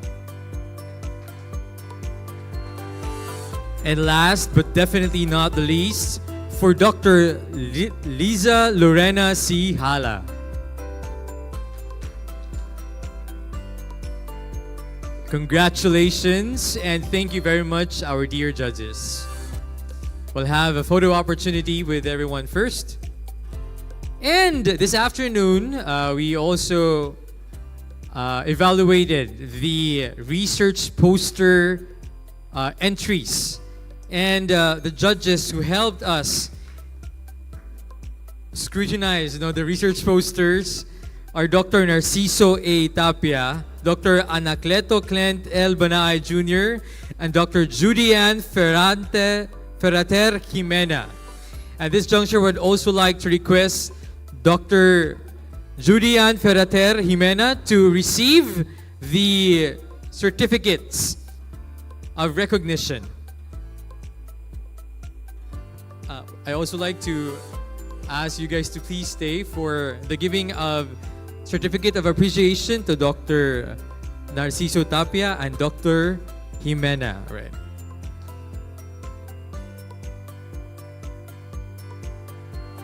And last but definitely not the least, for Dr. Liza Lorena C. Hala. Congratulations and thank you very much, our dear judges. We'll have a photo opportunity with everyone first. And this afternoon, we also evaluated the research poster entries. And the judges who helped us scrutinize the research posters are Dr. Narciso A. Tapia, Dr. Anacleto Clent L. Banaay Jr., and Dr. Judian Ferrater Jimena. At this juncture, would also like to request Dr. Judian Ferrater Jimena to receive the certificates of recognition. I also like to ask you guys to please stay for the giving of certificate of appreciation to Dr. Narciso Tapia and Dr. Jimena. Right.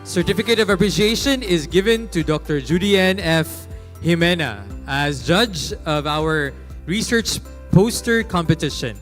Certificate of appreciation is given to Dr. Judian F. Jimena as judge of our research poster competition.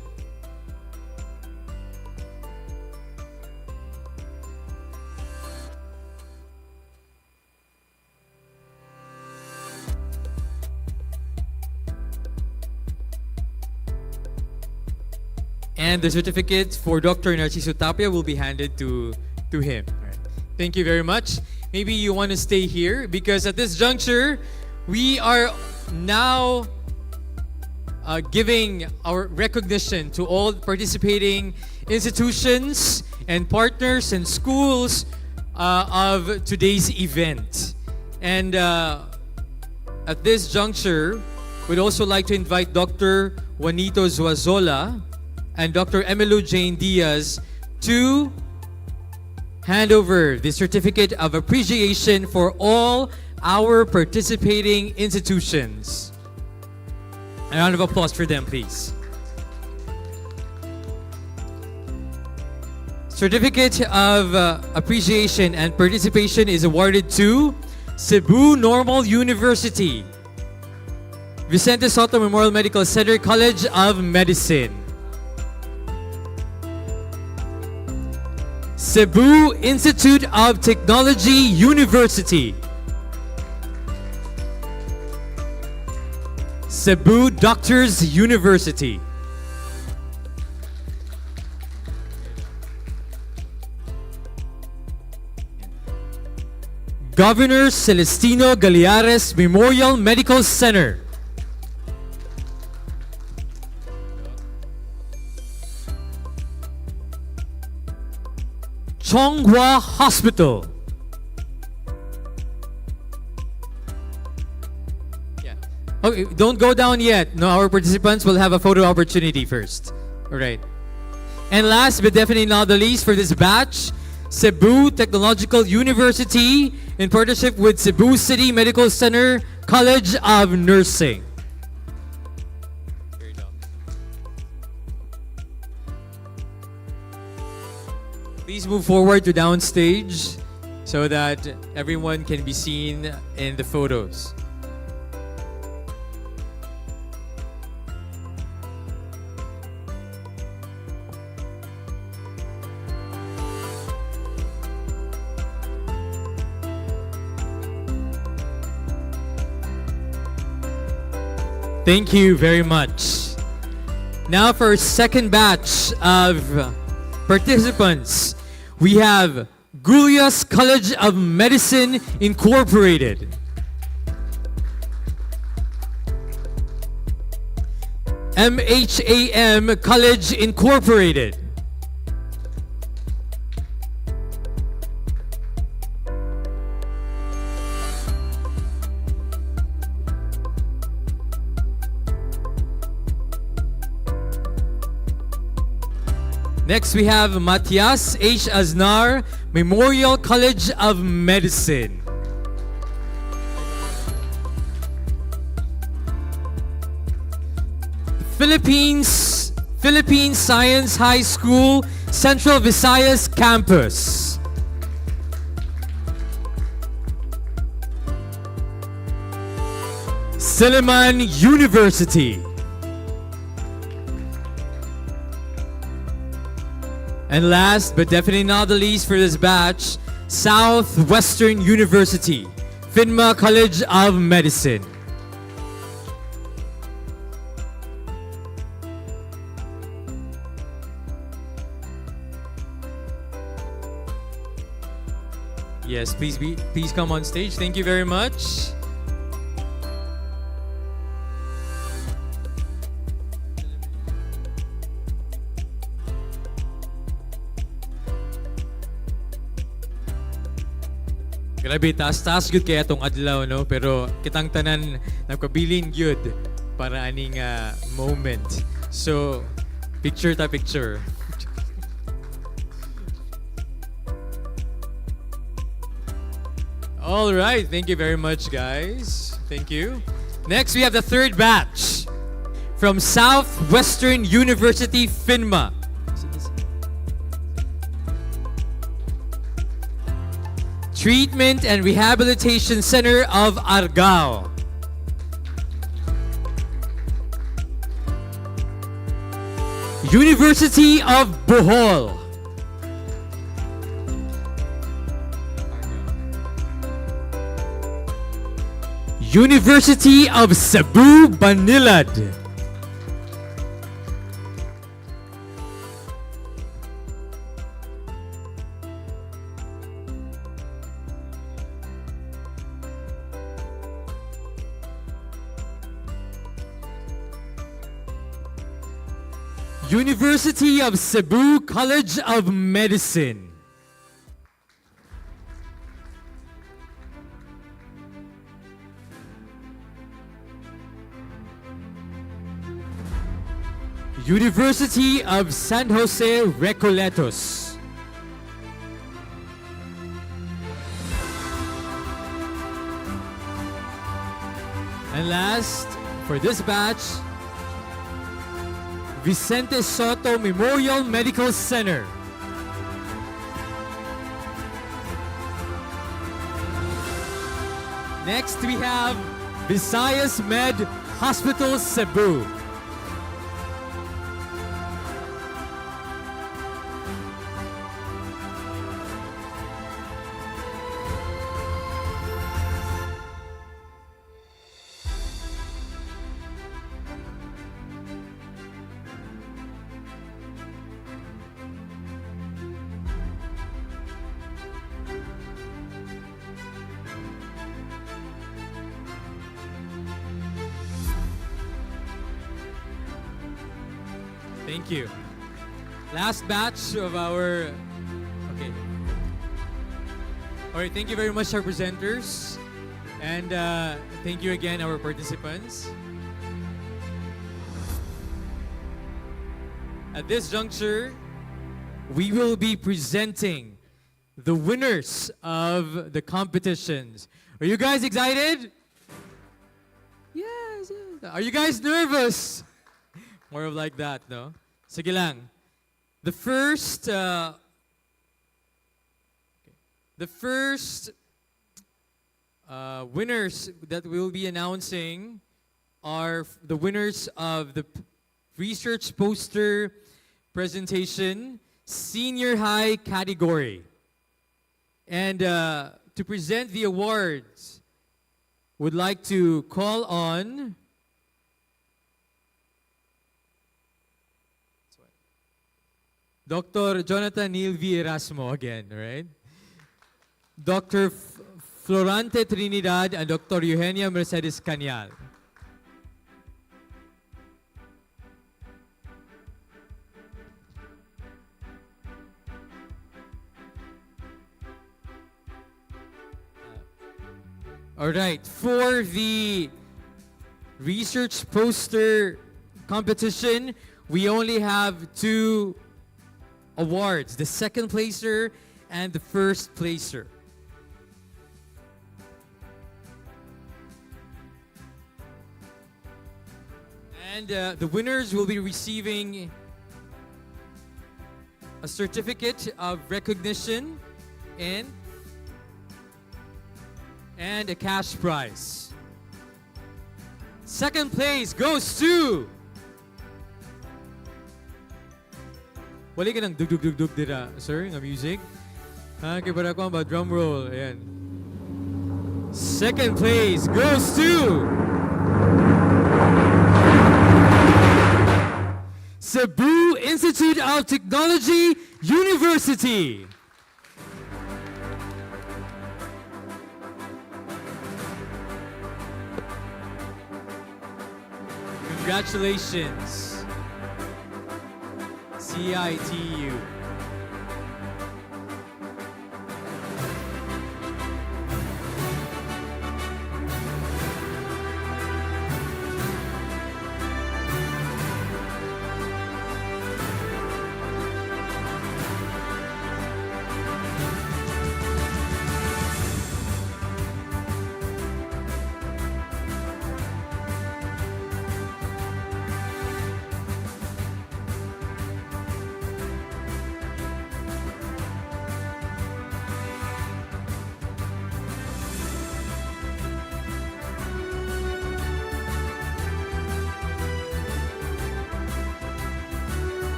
And the certificate for Dr. Narciso Tapia will be handed to him. All right. Thank you very much. Maybe you want to stay here because at this juncture, we are now giving our recognition to all participating institutions and partners and schools of today's event. And at this juncture, we'd also like to invite Dr. Juanito Zuazola and Dr. Emilu Jane Diaz to hand over the certificate of appreciation for all our participating institutions. A round of applause for them, please. Certificate of appreciation and participation is awarded to Cebu Normal University, Vicente Soto Memorial Medical Center, College of Medicine, Cebu Institute of Technology University, Cebu Doctors University, Governor Celestino Galeares Memorial Medical Center, Chonghua Hospital, okay, don't go down yet. No, our participants will have a photo opportunity first. All right. And last but definitely not the least for this batch, Cebu Technological University in partnership with Cebu City Medical Center, College of Nursing. Please move forward to downstage so that everyone can be seen in the photos. Thank you very much. Now for our second batch of participants, we have Gulyas College of Medicine Incorporated. MHAM College Incorporated. Next, we have Matias H. Aznar Memorial College of Medicine. Philippine Science High School, Central Visayas Campus. Silliman University. And last but definitely not the least for this batch, Southwestern University, FINMA College of Medicine. Yes, please come on stage. Thank you very much. Grabe, taas-taas gud kaya itong adlaw, no? Pero kitang tanan nagkabilin gyud para aning moment. So, picture ta picture. All right, thank you very much, guys. Thank you. Next, we have the third batch from Southwestern University, FINMA. Treatment and Rehabilitation Center of Argao. University of Bohol. University of Cebu, Banilad. University of Cebu College of Medicine. University of San Jose Recoletos. And last, for this batch, Vicente Soto Memorial Medical Center. Next, we have Visayas Med Hospital, Cebu. Thank you. Last batch of our... Okay. All right, thank you very much, our presenters. And thank you again, our participants. At this juncture, we will be presenting the winners of the competitions. Are you guys excited? Yes, yes. Are you guys nervous? More of like that, no? Sige lang. The first winners that we'll be announcing are the winners of the research poster presentation senior high category. And to present the awards, would like to call on Dr. Jonathan Neil V. Erasmo again, right? Dr. Florante Trinidad and Dr. Eugenia Mercedes Cañal. All right, for the research poster competition, we only have 2 awards, the second placer and the first placer. And the winners will be receiving a certificate of recognition and a cash prize. Second place goes to... Wali ka ng dug-dug-dug-dug dira, sir, ng music. Kaya para ko ba drum roll. Ayan. Second place goes to... Cebu Institute of Technology University. Congratulations, CITU.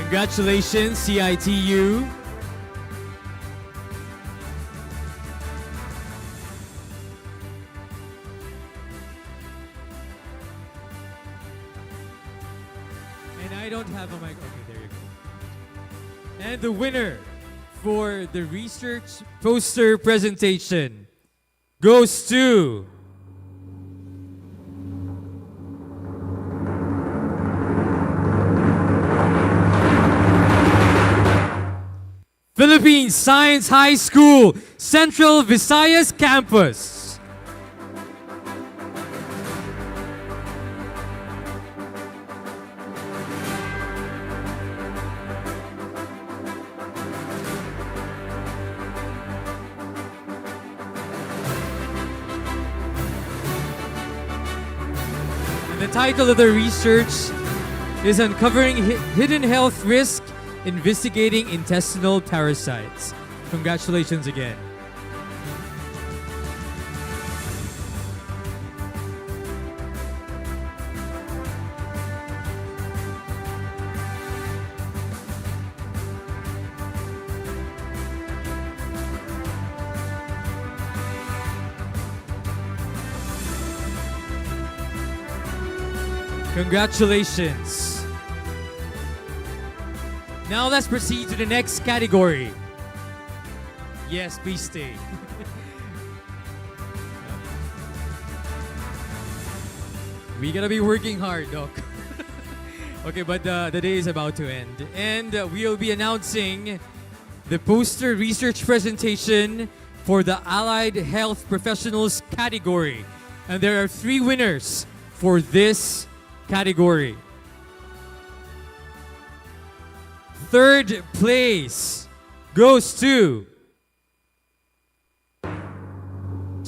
Congratulations, CITU. And I don't have a mic. Okay, there you go. And the winner for the research poster presentation goes to... Philippines Science High School, Central Visayas Campus. And the title of the research is Uncovering Hidden Health Risk Investigating Intestinal Parasites. Congratulations again. Congratulations. Now let's proceed to the next category. Yes, please stay. We gotta be working hard, Doc. Okay, but the day is about to end. And we'll be announcing the poster research presentation for the Allied Health Professionals category. And there are 3 winners for this category. Third place goes to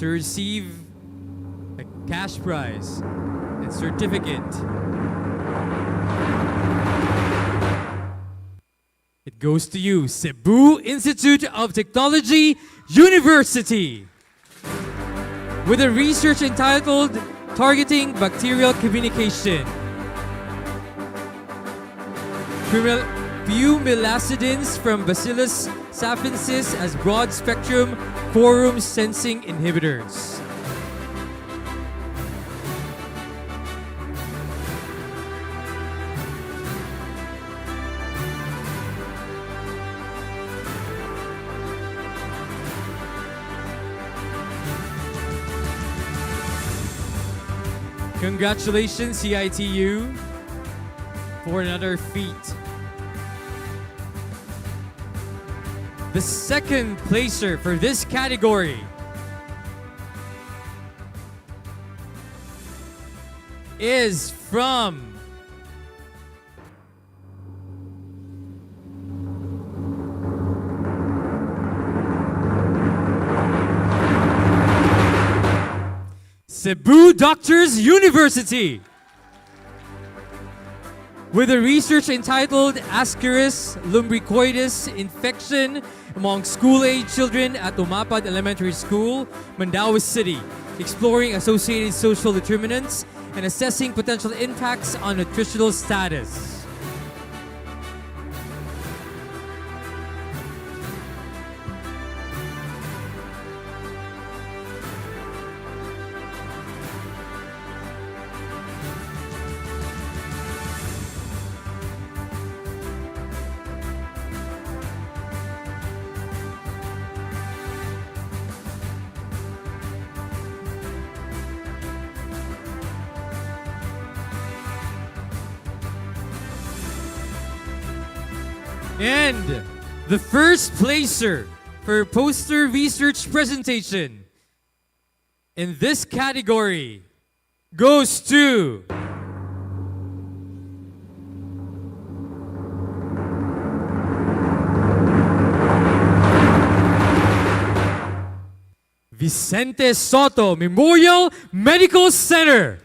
receive a cash prize and certificate. It goes to you, Cebu Institute of Technology University, with a research entitled Targeting Bacterial Communication. Fumelacidins from Bacillus saphensis as broad-spectrum quorum sensing inhibitors. Congratulations, CITU, for another feat. The second placer for this category is from Cebu Doctors University, with a research entitled Ascaris lumbricoides infection among school-age children at Umapad Elementary School, Mandaue City, exploring associated social determinants and assessing potential impacts on nutritional status. And the first placer for poster research presentation in this category goes to Vicente Soto Memorial Medical Center,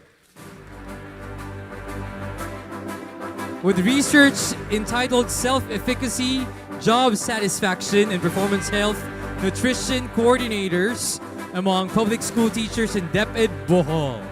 with research entitled Self-Efficacy, Job Satisfaction, and Performance Health Nutrition Coordinators among Public School Teachers in DepEd, Bohol.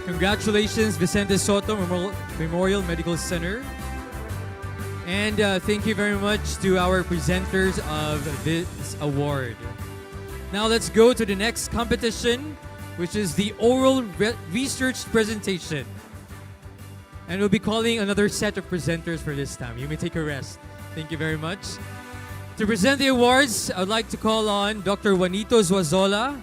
Congratulations, Vicente Soto Memorial Medical Center. And thank you very much to our presenters of this award. Now let's go to the next competition, which is the oral research presentation. And we'll be calling another set of presenters for this time. You may take a rest. Thank you very much. To present the awards, I would like to call on Dr. Juanito Zuazola,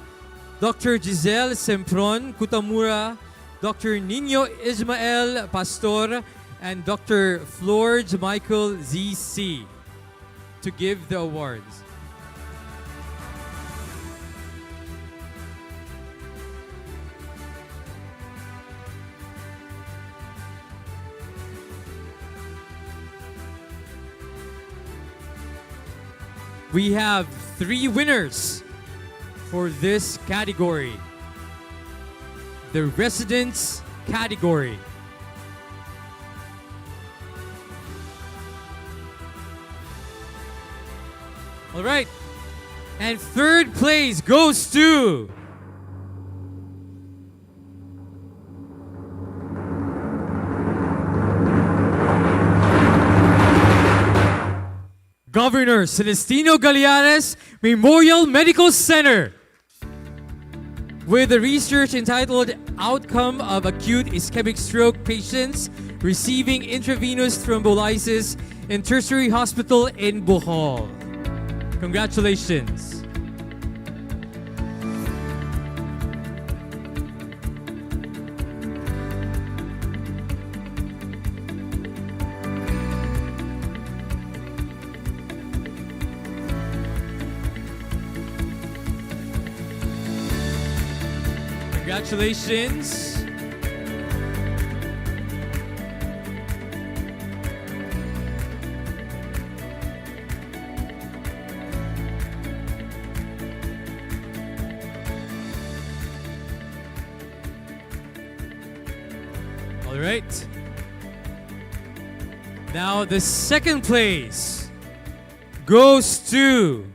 Dr. Giselle Sempron Kutamura, Dr. Nino Ismael Pastor, and Dr. Florge Michael Z.C. to give the awards. We have 3 winners for this category. The residence category. All right. And third place goes to Governor Celestino Galianes Memorial Medical Center, with a research entitled Outcome of Acute Ischemic Stroke Patients Receiving Intravenous Thrombolysis in Tertiary Hospital in Bohol. Congratulations. Congratulations. All right. Now, the second place goes to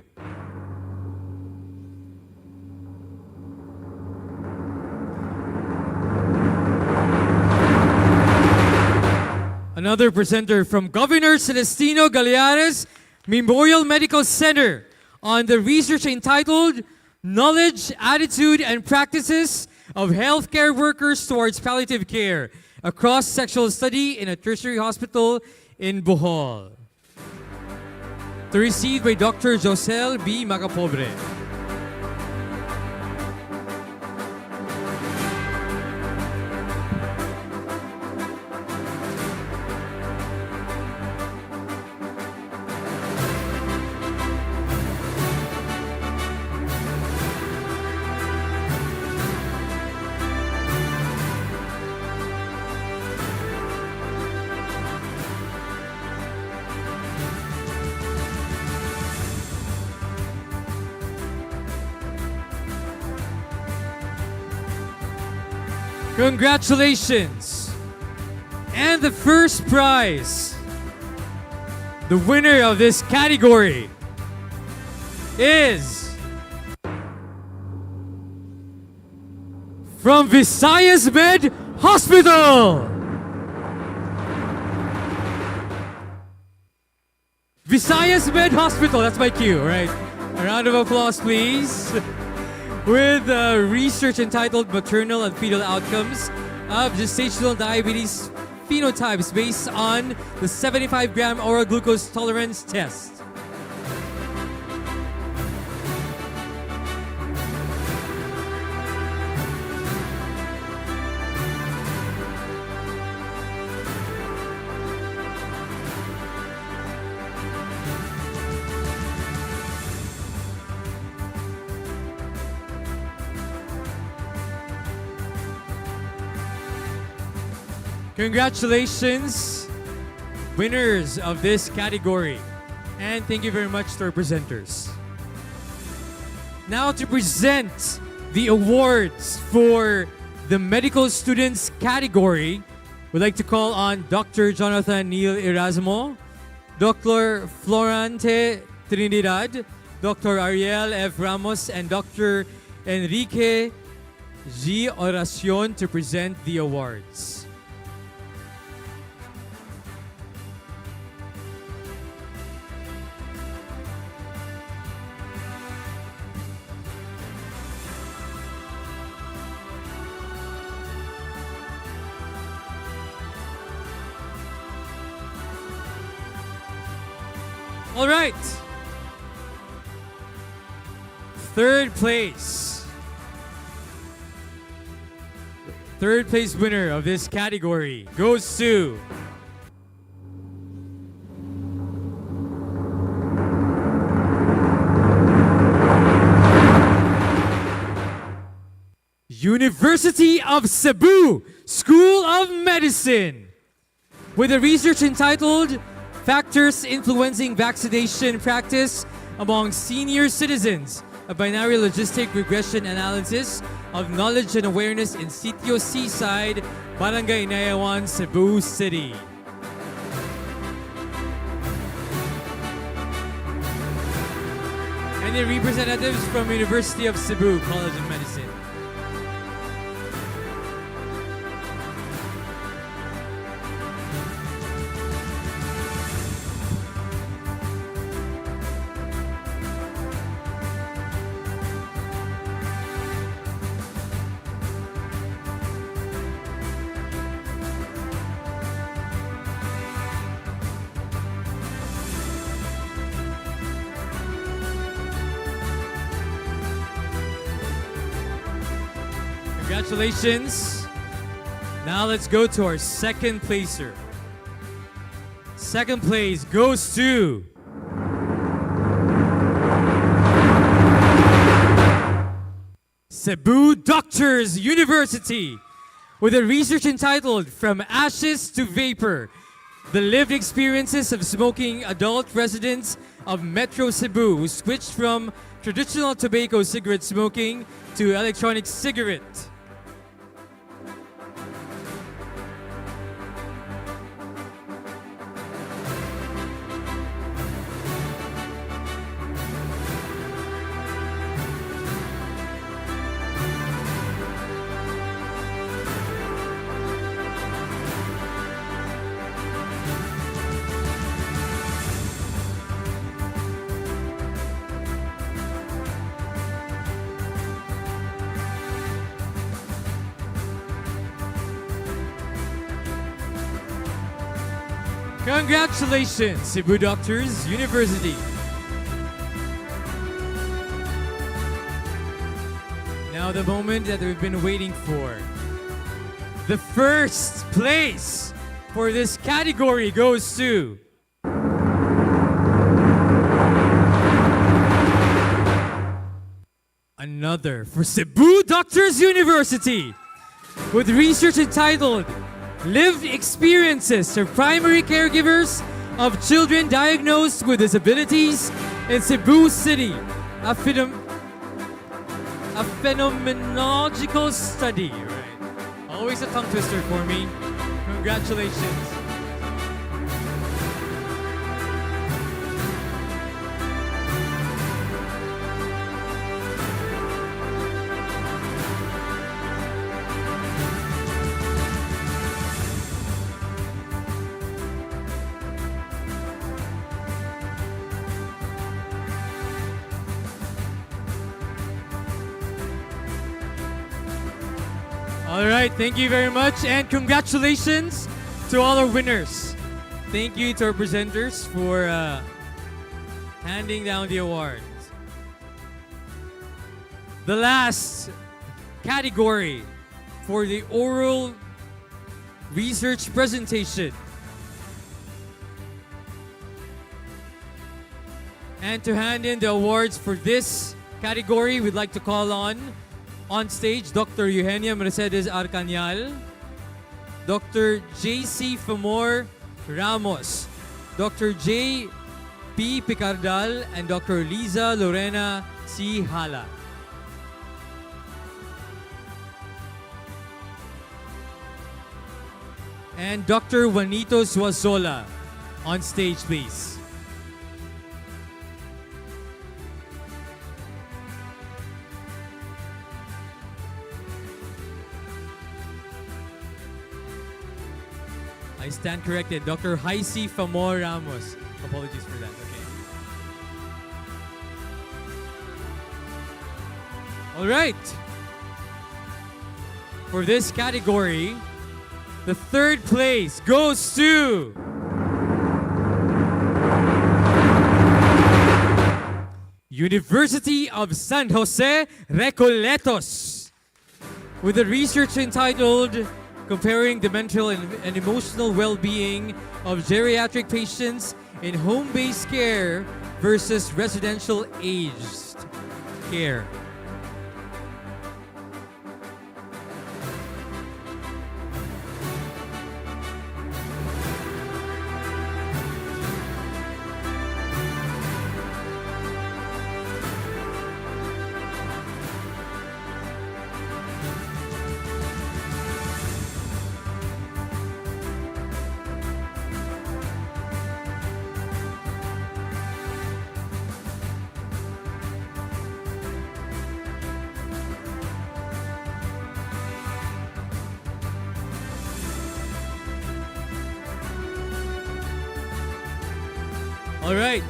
another presenter from Governor Celestino Galeares Memorial Medical Center on the research entitled Knowledge, Attitude, and Practices of Healthcare Workers Towards Palliative Care, a cross-sectional study in a tertiary hospital in Bohol. To receive by Dr. Josel B. Macapobre. Congratulations! And the first prize, the winner of this category, is from Visayas Med Hospital. Visayas Med Hospital, that's my cue, all right? A round of applause, please. With research entitled Maternal and Fetal Outcomes of Gestational Diabetes Phenotypes based on the 75-gram oral glucose tolerance test. Congratulations, winners of this category. And thank you very much to our presenters. Now to present the awards for the medical students category, we'd like to call on Dr. Jonathan Neil Erasmo, Dr. Florante Trinidad, Dr. Ariel F. Ramos, and Dr. Enrique G. Oracion to present the awards. All right. Third place. Third place winner of this category goes to University of Cebu School of Medicine with a research entitled Factors Influencing Vaccination Practice Among Senior Citizens, a binary logistic regression analysis of knowledge and awareness in Sitio Seaside, Barangay Nayawan, Cebu City. And the representatives from University of Cebu College of Medicine. Congratulations. Now let's go to our second placer. Second place goes to Cebu Doctors University with a research entitled From Ashes to Vapor, the lived experiences of smoking adult residents of Metro Cebu who switched from traditional tobacco cigarette smoking to electronic cigarette. Congratulations, Cebu Doctors University. Now the moment that we've been waiting for. The first place for this category goes to another for Cebu Doctors University with research entitled Lived Experiences of Primary Caregivers of Children Diagnosed with Disabilities in Cebu City, a phenomenological study. Right? Always a tongue twister for me. Congratulations. All right, thank you very much, and congratulations to all our winners. Thank you to our presenters for handing down the awards. The last category for the oral research presentation. And to hand in the awards for this category, we'd like to call on stage, Dr. Eugenia Mercedes Arcanyal, Dr. J.C. Famor Ramos, Dr. J. P. Picardal, and Dr. Liza Lorena C. Hala. And Dr. Juanito Suazola on stage, please. I stand corrected. Dr. Jaisi Famor Ramos. Apologies for that. Okay. All right. For this category, the third place goes to University of San Jose Recoletos with a research entitled Comparing the Mental and Emotional Well-Being of Geriatric Patients in Home-Based Care versus Residential Aged Care. All right.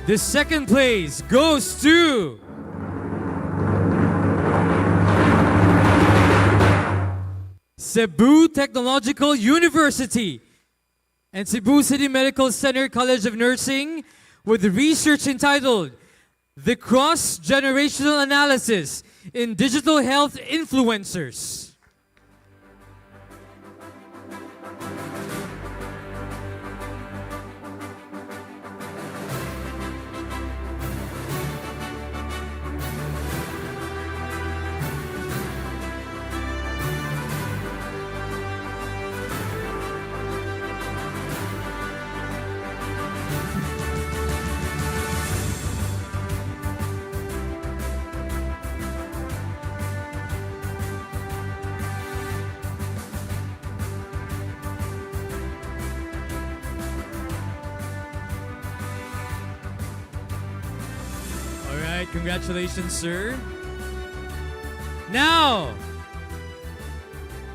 The second place goes to Cebu Technological University and Cebu City Medical Center College of Nursing with research entitled The Cross-Generational Analysis in Digital Health Influencers. Congratulations, sir. Now,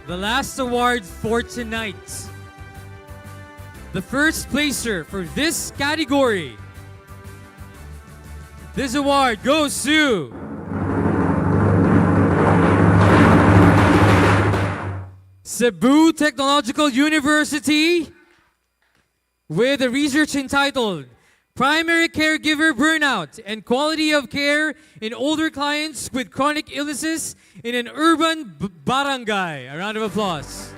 the last award for tonight. The first placer for this category. This award goes to Cebu Technological University with a research entitled Primary Caregiver Burnout and Quality of Care in Older Clients with Chronic Illnesses in an Urban Barangay. A round of applause.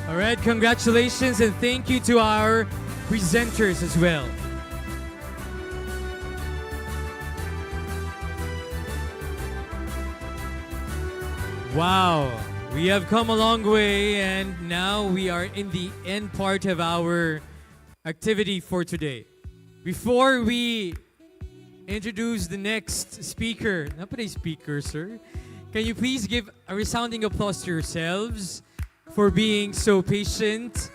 All right, congratulations and thank you to our presenters as well. Wow, we have come a long way and now we are in the end part of our activity for today. Before we introduce the next speaker, not a speaker, sir, can you please give a resounding applause to yourselves for being so patient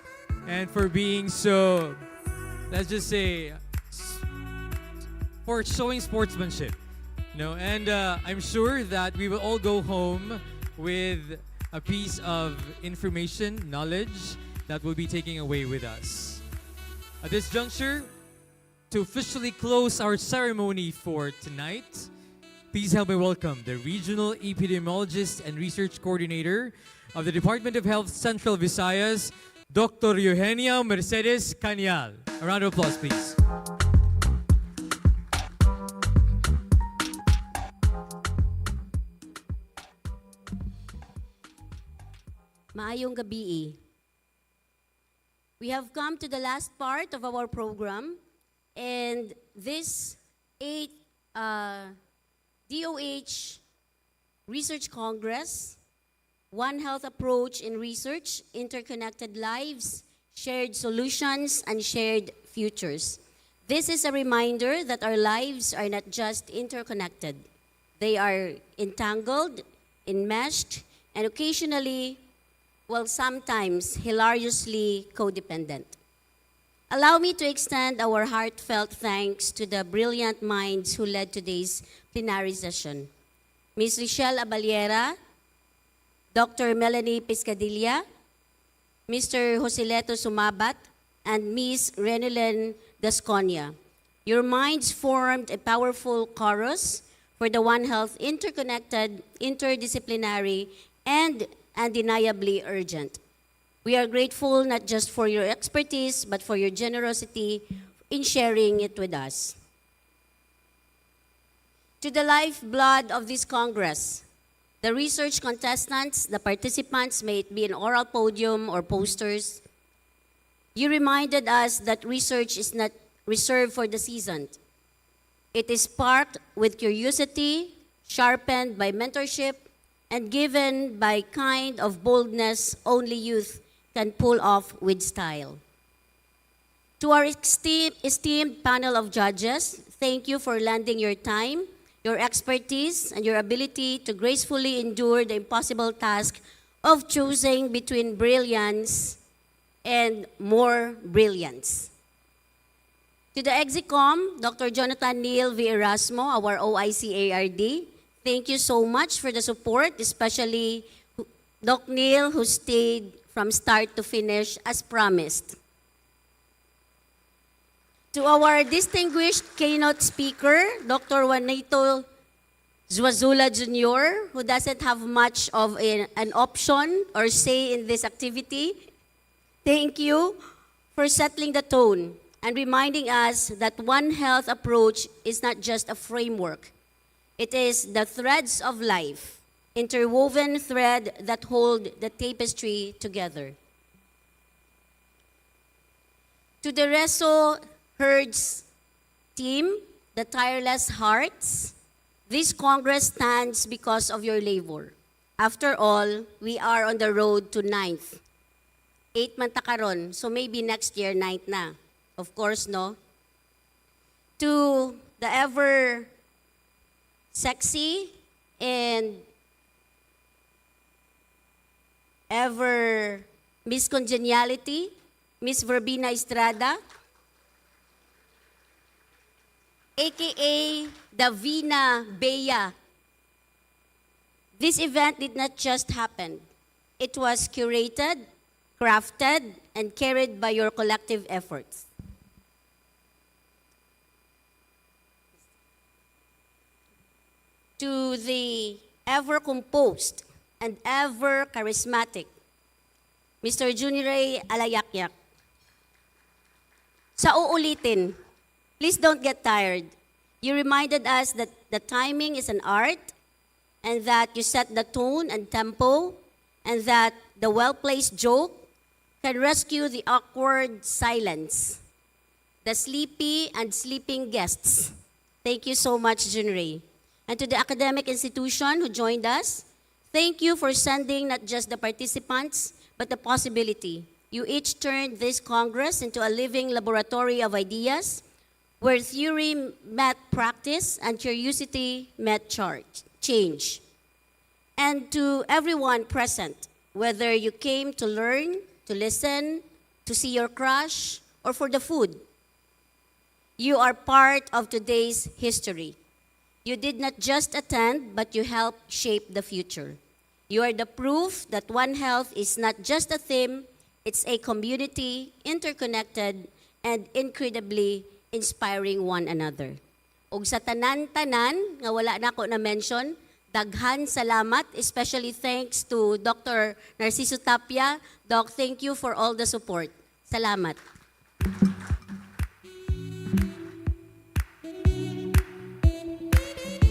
and for being so, let's just say, for showing sportsmanship. And I'm sure that we will all go home with a piece of information, knowledge that we'll be taking away with us. At this juncture, to officially close our ceremony for tonight, please help me welcome the Regional Epidemiologist and Research Coordinator of the Department of Health Central Visayas, Dr. Eugenia Mercedes Cañal. A round of applause, please. Maayong gabi. We have come to the last part of our program, and this 8th DOH Research Congress, One Health Approach in Research, Interconnected Lives, Shared Solutions, and Shared Futures. This is a reminder that our lives are not just interconnected. They are entangled, enmeshed, and occasionally, well, sometimes hilariously codependent. Allow me to extend our heartfelt thanks to the brilliant minds who led today's plenary session. Ms. Richelle Abaliera, Dr. Melanie Piscadilla, Mr. Joseleto Sumabat, and Ms. Renilyn Dasconia. Your minds formed a powerful chorus for the One Health interconnected, interdisciplinary, and undeniably urgent. We are grateful not just for your expertise, but for your generosity in sharing it with us. To the lifeblood of this Congress, the research contestants, the participants, may it be an oral podium or posters, you reminded us that research is not reserved for the seasoned. It is sparked with curiosity, sharpened by mentorship, and given by kind of boldness only youth can pull off with style. To our esteemed panel of judges, thank you for lending your time, your expertise, and your ability to gracefully endure the impossible task of choosing between brilliance and more brilliance. To the Exicom, Dr. Jonathan Neil V. Erasmo, our OICARD, thank you so much for the support, especially Doc Neil, who stayed from start to finish as promised. To our distinguished keynote speaker, Dr. Juanito Zuazula Jr., who doesn't have much of an option or say in this activity, thank you for settling the tone and reminding us that One Health approach is not just a framework. It is the threads of life, interwoven thread that hold the tapestry together. To the Reso Herds team, the tireless hearts, this Congress stands because of your labor. After all, we are on the road to 9th. 8 man ta karon, so maybe next year 9th na. Of course, no? to the ever sexy and ever Miss Congeniality, Miss Verbena Estrada, aka Davina Bea. This event did not just happen. It was curated, crafted, and carried by your collective efforts. To the ever composed and ever charismatic Mr. Juniray Alayakyak. Sa uulitin, please don't get tired. You reminded us that the timing is an art, and that you set the tone and tempo, and that the well-placed joke can rescue the awkward silence, the sleepy and sleeping guests. Thank you so much, Junrei. And to the academic institution who joined us, thank you for sending not just the participants, but the possibility. You each turned this Congress into a living laboratory of ideas, where theory met practice and curiosity met change. And to everyone present, whether you came to learn, to listen, to see your crush, or for the food, you are part of today's history. You did not just attend, but you helped shape the future. You are the proof that One Health is not just a theme, it's a community, interconnected, and incredibly inspiring one another. Ug sa tanan-tanan, nga wala na ako na-mention, daghan salamat, especially thanks to Dr. Narciso Tapia. Doc, thank you for all the support. Salamat.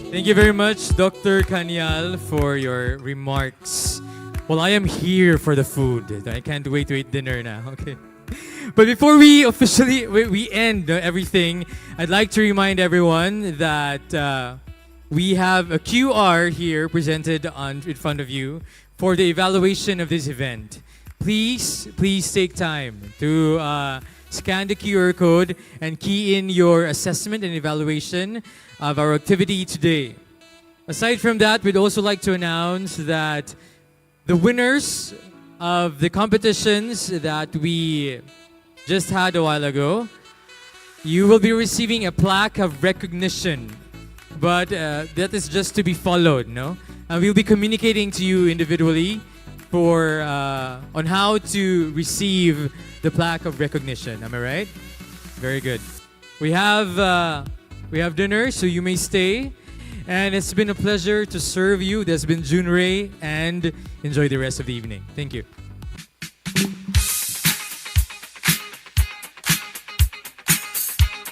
Thank you very much, Dr. Kanyal, for your remarks. Well, I am here for the food. I can't wait to eat dinner now. Okay. But before we officially we end everything, I'd like to remind everyone that we have a QR here presented in front of you for the evaluation of this event. Please take time to scan the QR code and key in your assessment and evaluation of our activity today. Aside from that, we'd also like to announce that the winners of the competitions that we just had a while ago, you will be receiving a plaque of recognition. But that is just to be followed, no? And we'll be communicating to you individually for on how to receive the plaque of recognition. Am I right? Very good. We have dinner, so you may stay. And it's been a pleasure to serve you. This has been Junrei, and enjoy the rest of the evening. Thank you.